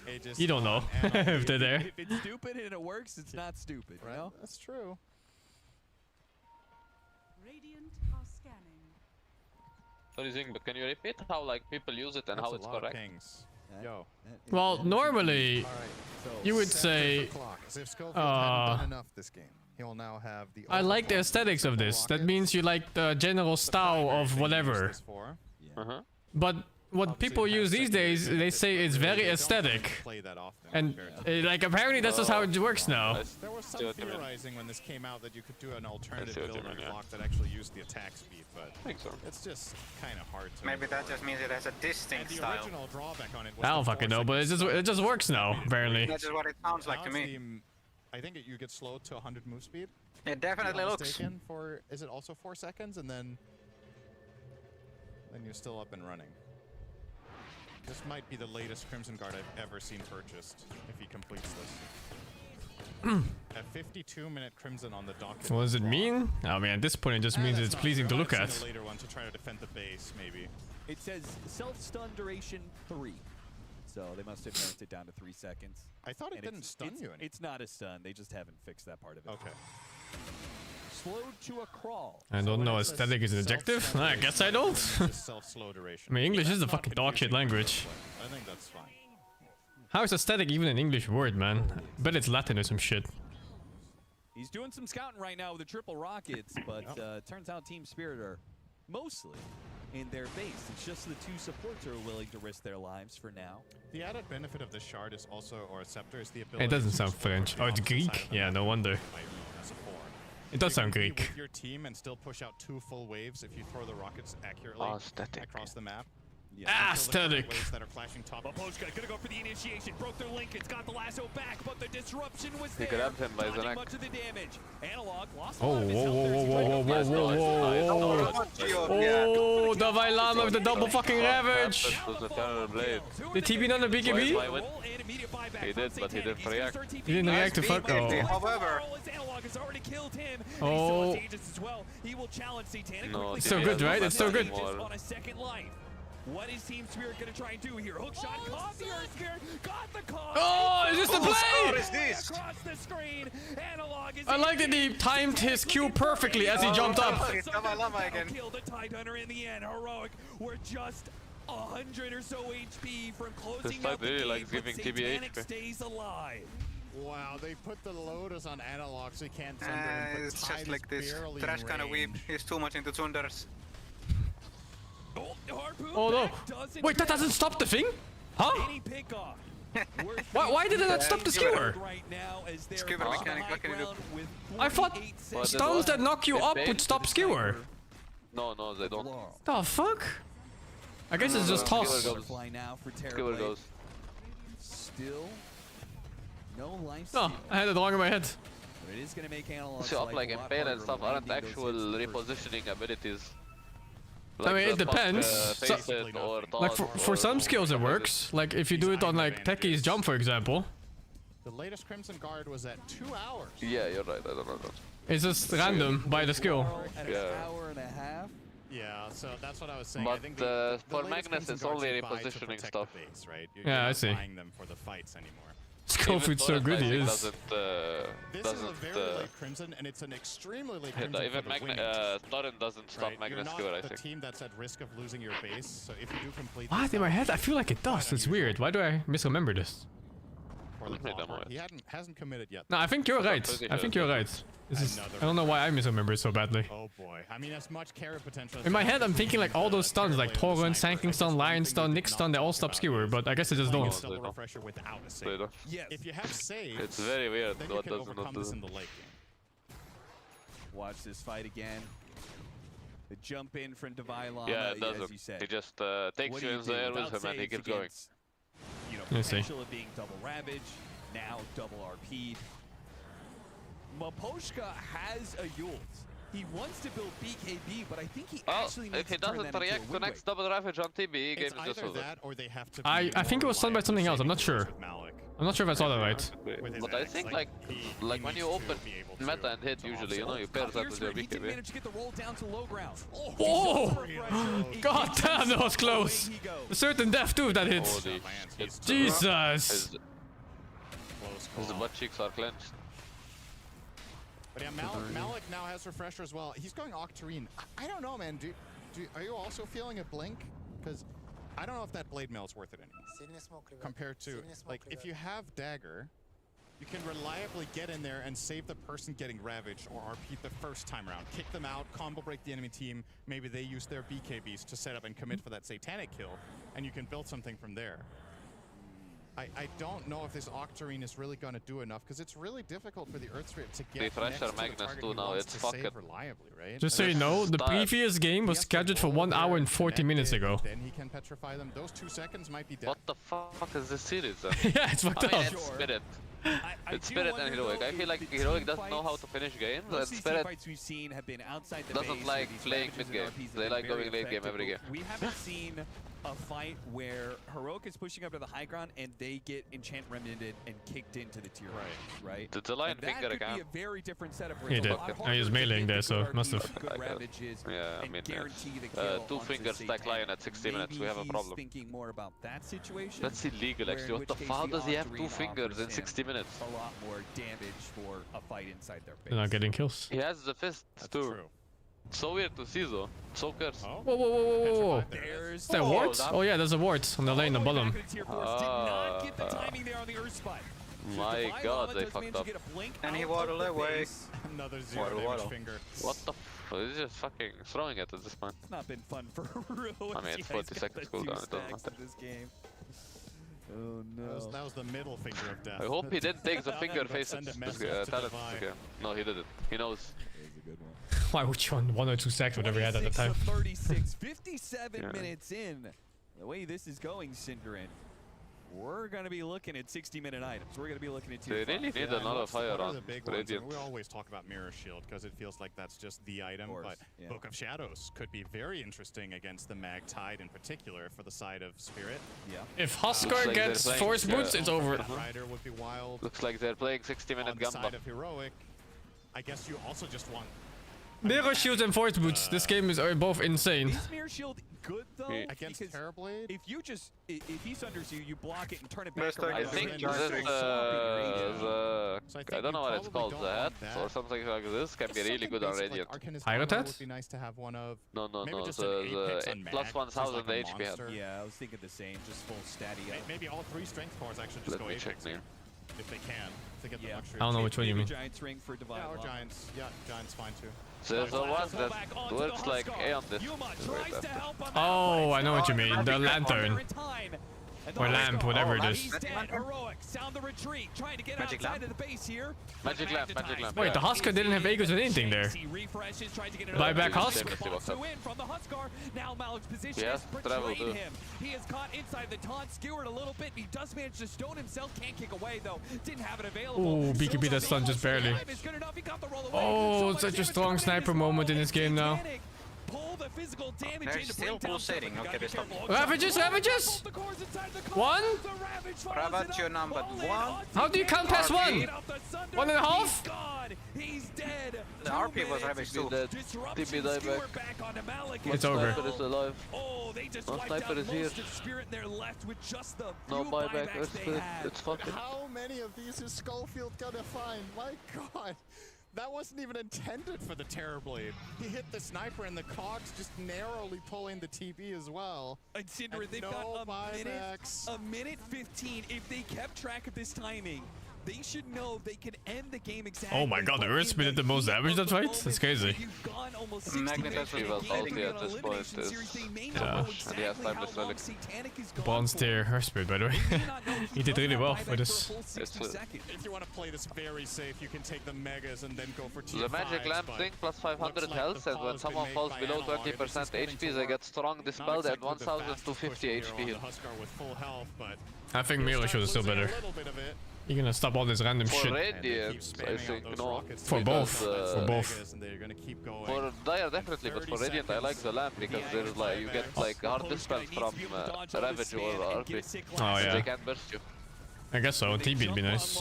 Aegis You don't know if they're there. If it's stupid and it works, it's not stupid. Right? You know? That's true. Radiant are scanning. Sorry, Zing, but can you repeat how like people use it and That's how it's a lot correct? Of pings. Yo. Well, normally, So you would 7 say, o'clock. As if Schofield hadn't done enough this game. He'll now have the. I like the aesthetics of this. That means you like the general style of whatever. But what people use these days, they say it's very aesthetic. And like apparently that's just how it works now. There was some theorizing when this came out that you could do an alternative build on clock that actually used the attack speed, but it's just kind of hard to. Maybe that just means it has a distinct the style. original drawback on it was I don't fucking know, but it just works now apparently. That's just what it sounds like to me. I think you get slowed to 100 move speed. It definitely looks. For is it also 4 seconds and then you're still up and running. This might be the latest Crimson Guard I've ever seen purchased if he completes this. A 52-minute Crimson on the docket. What does it mean? I mean, at this point, it just means it's pleasing to look at. A later one to try to defend the base, maybe. It says self-stun duration 3. So they must have narrowed it down to 3 seconds. I thought it didn't stun you. It's not a stun. They just haven't fixed that part of it. Okay. Slowed to a crawl. I don't know. Aesthetic is an adjective? I guess I don't. Self-slow duration. I mean, English is a fucking dog shit language. I think that's fine. How is aesthetic even an English word, man? Bet it's Latin or some shit. He's doing some scouting right now with the triple rockets, but turns out Team Spirit are mostly in their base. It's just the 2 supports who are willing to risk their lives for now. The added benefit of this shard is also, or scepter, is the ability. It doesn't sound French. Oh, it's Greek? Yeah, no wonder. It does sound Greek. With your team and still push out 2 full waves if you throw the rockets accurately across the map. Aesthetic. That are flashing top. Mapochka gonna go for the initiation. Broke their link. It's got the lasso back, but the disruption was He there. grabbed him by the neck. Much of the damage. Analog lost. Oh, whoa, Davai Lama with the double fucking ravage. Did he be on the BKB? He did, but he didn't react. He didn't react to fuck. Oh. However, oh. No, it's so good, right? It's so good. On a second life. What is Team Spirit gonna try and do here? Hookshot caught the Earth Spirit, got the call. Oh, is this the play? What is this? Across the screen. Analog is I like that he timed his Q perfectly as he jumped up. Killed the Tide Hunter in the end. Heroic were just 100 or so HP from closing out the game, like giving but TBH. Satanic stays alive. Wow, they put the Lotus on Analog so he can't thunder him, but it's Tide just like is this barely trash in kind of range. weeb. He's too much into Thunders. Oh no! Wait, that doesn't stop the thing? Huh? Why did it not stop the skewer? Skewer mechanic, what can you do? I thought stuns that knock you up would stop skewer. No, they don't. The fuck? I guess it's just toss. Skewer goes. Still no life. Oh, I had it wrong in my head. It is going to make Analog's So life like a lot Impale and harder stuff aren't landing actual those hits in the first repositioning abilities. I mean, it the depends. face it or Like for some skills it works. Like if you do it on like Techie's jump, for example. The latest Crimson Guard was at 2 hours. Yeah, you're right. I don't know that. It's just random by the skill. At Yeah. an hour and a half. Yeah, so that's what I was saying. But I think the for latest Magnus, Crimson it's Guards only you buy to repositioning protect stuff. the base, right? You're Yeah, I not see. buying them for the fights anymore. Skullfoot's so good he is. This is a very late Crimson, and it's an extremely late Crimson Even for the winning team. Thorin doesn't stop Right? Magnus You're skill, I not the think. team that's at risk of losing your base, so if you do complete What? In my head, I feel like it does. It's weird. Why do I misremember this? for the Claw, he hasn't committed yet. No, I think you're right. I think you're right. This is, I don't know why I misremember it so badly. Oh boy. I mean, as much carry potential as In my head, I'm thinking like all those stuns, like Torrent, Sanking Stun, Lion Stun, Nick Stun, they all stop Skewer, but I guess they just don't. Still a refresher without a save. If you have saves, It's very weird then you what can doesn't overcome do. this in the late game. Watch this fight again. The jump in from Divine Llama, Yeah, it as doesn't. you said. He just takes What you do in the air with without him and he saves keeps going. against, You know, I see. potential of being double ravaged, now double RP'd. Maposhka has a Yult. He wants to build BKB, but I think he actually needs If he to turn doesn't that into a react to win next double ravage on TB, game It's is just either over. that or they have to I think it was stunned by something else. I'm not sure. I'm not sure if I saw that right. But I think like when you open meta and hit usually, you know, you pair that with your He did BKB. manage to get the roll down to low ground. Whoa! God damn, that was close. A certain death too, that hit. Holy shit. Jesus. His butt cheeks are clenched. But yeah, Malik now has refresher as well. He's going Octarine. I don't know, man. Are you also feeling a blink? Because I don't know if that blade mail is worth it anymore. Compared to, like, if you have dagger, you can reliably get in there and save the person getting ravaged or RP the first time around. Kick them out, combo break the enemy team. Maybe they use their BKBs to set up and commit for that satanic kill, and you can build something from there. I don't know if this Octarine is really going to do enough because it's really difficult for the Earth Spirit to get next to the Magnus target too he now, wants it's to fucking save reliably, right? Just so you know, the previous game was scheduled for 1 hour and 40 minutes ago. Then he can petrify them. Those 2 seconds might be dead. What the fuck is this series then? Yeah, it's fucked I mean, up. it's Spirit. It's Spirit and Heroic. I feel like Heroic doesn't know how to finish games, and Most CC Spirit fights we've seen have been outside the doesn't base like where these playing ravages and mid-game. RPs have They been like very going late game effective, every but game. We haven't seen a fight where Heroic is pushing up to the high ground and they get enchant remnanted and kicked into the tier. Right. It's a lion And that finger could again. be a very different setup. where He it's a did. lot Oh, he was harder to meleeing get there, the so good must have. RPs, good ravages, Yeah, I and mean, guarantee the kill 2 onto fingers stack Satanic. lion at 60 minutes, we have a Maybe problem. he's thinking more about that situation. That's illegal where actually. in What the which case fuck does he have Octarine 2 fingers offers in him 60 minutes? A lot more damage for a fight inside their base. They're not getting kills. He has the fists too. So weird to see though. So cursed. Whoa, whoa, whoa, whoa, whoa, whoa. There's Is that wart? Oh yeah, there's a wart on the lane, the bottom. My god, they fucked up. And he waddled away. Another 0 damage finger. What the He's just fucking throwing it at this point. It's not been fun for real. I mean, it's 40 seconds cooldown, it doesn't matter. This game. Oh no. That was the middle finger of death. I hope he didn't take the finger face Send a this message to talent Divine. again. No, he didn't. He knows. Why would you on 1 or 2 stacks, whatever he had at the time? 36, 57 Yeah. minutes in. The way this is going, Cinderin, we're going to be looking at 60-minute items. We're going to be looking at They really need another fire What are on the big ones? Radiant. We always talk about Mirror Shield because it feels like that's just the item, but yeah. Book of Shadows could be very interesting against the Mag Tide in particular for the side of Spirit. Yeah. If Looks Huskar like gets they're Force playing, Boots, it's over. Rider would be wild. Looks like they're playing 60-minute On the side Gamba. of Heroic, I guess you also just want Mirror Shields and Force Boots. This game is both insane. Is Mirror Shield good though? against Because Terrorblade. if you just, if he sunders you, you block it and turn it back Best around. I think and this you're so sloppy, So I I think don't know you what it's probably called, don't the hat want that. or something like this can be really good on Radiant. Pirate hat? Would be nice to have one of. No, Maybe just the an Apex on Mag, plus just 1000 like a HP hat. monster. Yeah, I was thinking the same, just full statty up. Maybe all 3 strength cores actually just Let go me Apex check here, name. if they can. If they get the luxury. I don't know of which one you mean. Giants ring for Divine Yeah, or Law. Giants. Yeah, Giants fine too. There's the one that works like Aeon this. Yuma Wait, tries to that's- help him Oh, out, I know what you but mean. it's The not lantern. in time. Or lamp, whatever it is. He's dead. Heroic. Sound the retreat. Trying to get outside of the base here. Magic lamp, magic lamp. Wait, the Huskar didn't have Aegis or anything there. Buy back Husk. Now Malik's position Yes, travel too. him. He is caught inside the taunt, skewered a little bit. He does manage to stone himself. Can't kick away though. Didn't have it available. Ooh, BKB that stun just barely. Oh, such a strong sniper moment in this game now. They're still pulsating. Okay, they stopped. Ravages, Ravages! One? Ravage, you're numbered 1. How do you count past 1? 1.5? The RP was Ravage too. TP die back. It's over. Sniper is alive. No sniper is here. No buyback. It's fucking. How many of these is Schofield gonna find? My god. That wasn't even intended for the Terrorblade. He hit the sniper and the cogs just narrowly pulling the TB as well. And Cinder, they've no got a minute 15. If they kept track of this timing, they should know they can end the game exactly. Oh my god, the Earth did the most damage that fight? That's crazy. Magnet has revealed ulti at this point. Yeah. And he has timeless relic. Bronze tier Earth Spirit, by the way. He did really well for this. If you want to play this very safe, you can take the megas and then go for tier The magic 5s, lamp but thing plus 500 health, and when someone falls below 20% HP, they get strong dispelled and 1250 HP heal. I think Miro should is still better. You're gonna stop all this random For shit. Radiant, I think, no. For both. For both. For Dire definitely, but for Radiant I like the lamp because there's like, you get like hard dispels from Ravage or RP. Oh yeah. They can't burst you. I guess so, TB would be nice.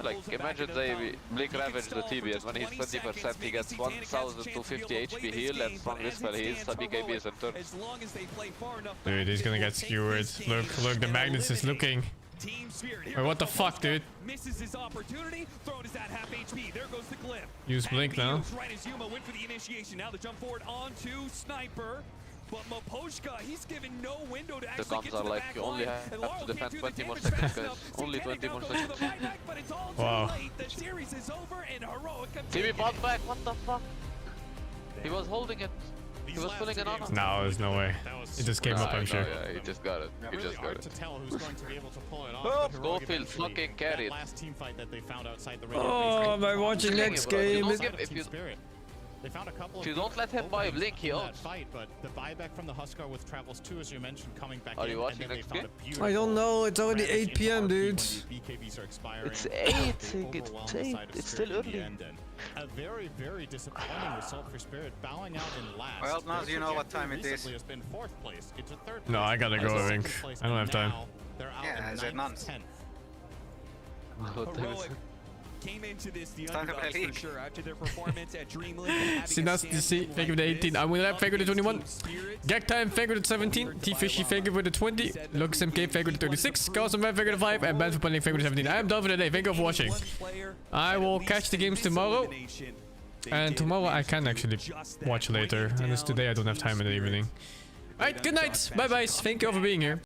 Like, imagine they blink Ravage the TB and when he's 20% he gets 1250 HP heal and strong dispel heals, so BKB is in turn. Dude, he's gonna get skewered. Look, the Magnus is looking. Wait, what the fuck, dude? Misses his opportunity. Thrown is at half HP. There goes the glyph. Use Blink now. Right as Yuma went for the initiation. Now the jump forward onto Sniper. But Maposhka, he's given no window to The actually bombs get to are the like, back you only line. have to defend 20 more seconds, guys. Only 20 more seconds. Wow. The series is over and Heroic TB bought back, what the fuck? He was holding it. He was pulling it on. No, there's no way. It just came up, I'm sure. Yeah, he just got it. He Really just got hard it. to tell who's going to be able to pull it off. Oh, but Heroic Schofield eventually- fucking carried. That last team fight that they found outside the Oh, am I watching next game? They found a couple If you of don't let him buy Blink, he in that owns. fight, but the buyback from the Huskar with Travels 2, as you mentioned, coming back Are in, you watching and then next they found game? a beautiful I don't know, it's already Ravage 8 PM, into RP dude. when the BKBs are expiring. It's They 8, overwhelm it's the 8, side of it's Spirit still in the early. end, and a very, very disappointing result for Spirit, bowing out in last. Well, now Their you know what time it trajectory is. recently has been 4th place into 3rd place. No, I gotta go, into I think. 2nd place, I don't and have time. now they're out Yeah, in is it 9th, none? 10th. Heroic came into this the Stalker underdogs League. for sure after their performance at Dream League. Sinas DC, thank you for the 18. I'm with that, thank you for the 21. Gag Time, thank you for the 17. T Fishy, thank you for the 20. Lux MK, thank you for the 36. Cosmo, thank you for the 5. And Ben for playing, thank you for the 17. I am done for the day. Thank you for watching. I will catch the games tomorrow. And tomorrow I can actually watch later. And it's today I don't have time in the evening. Alright, good night. Bye bye. Thank you all for being here.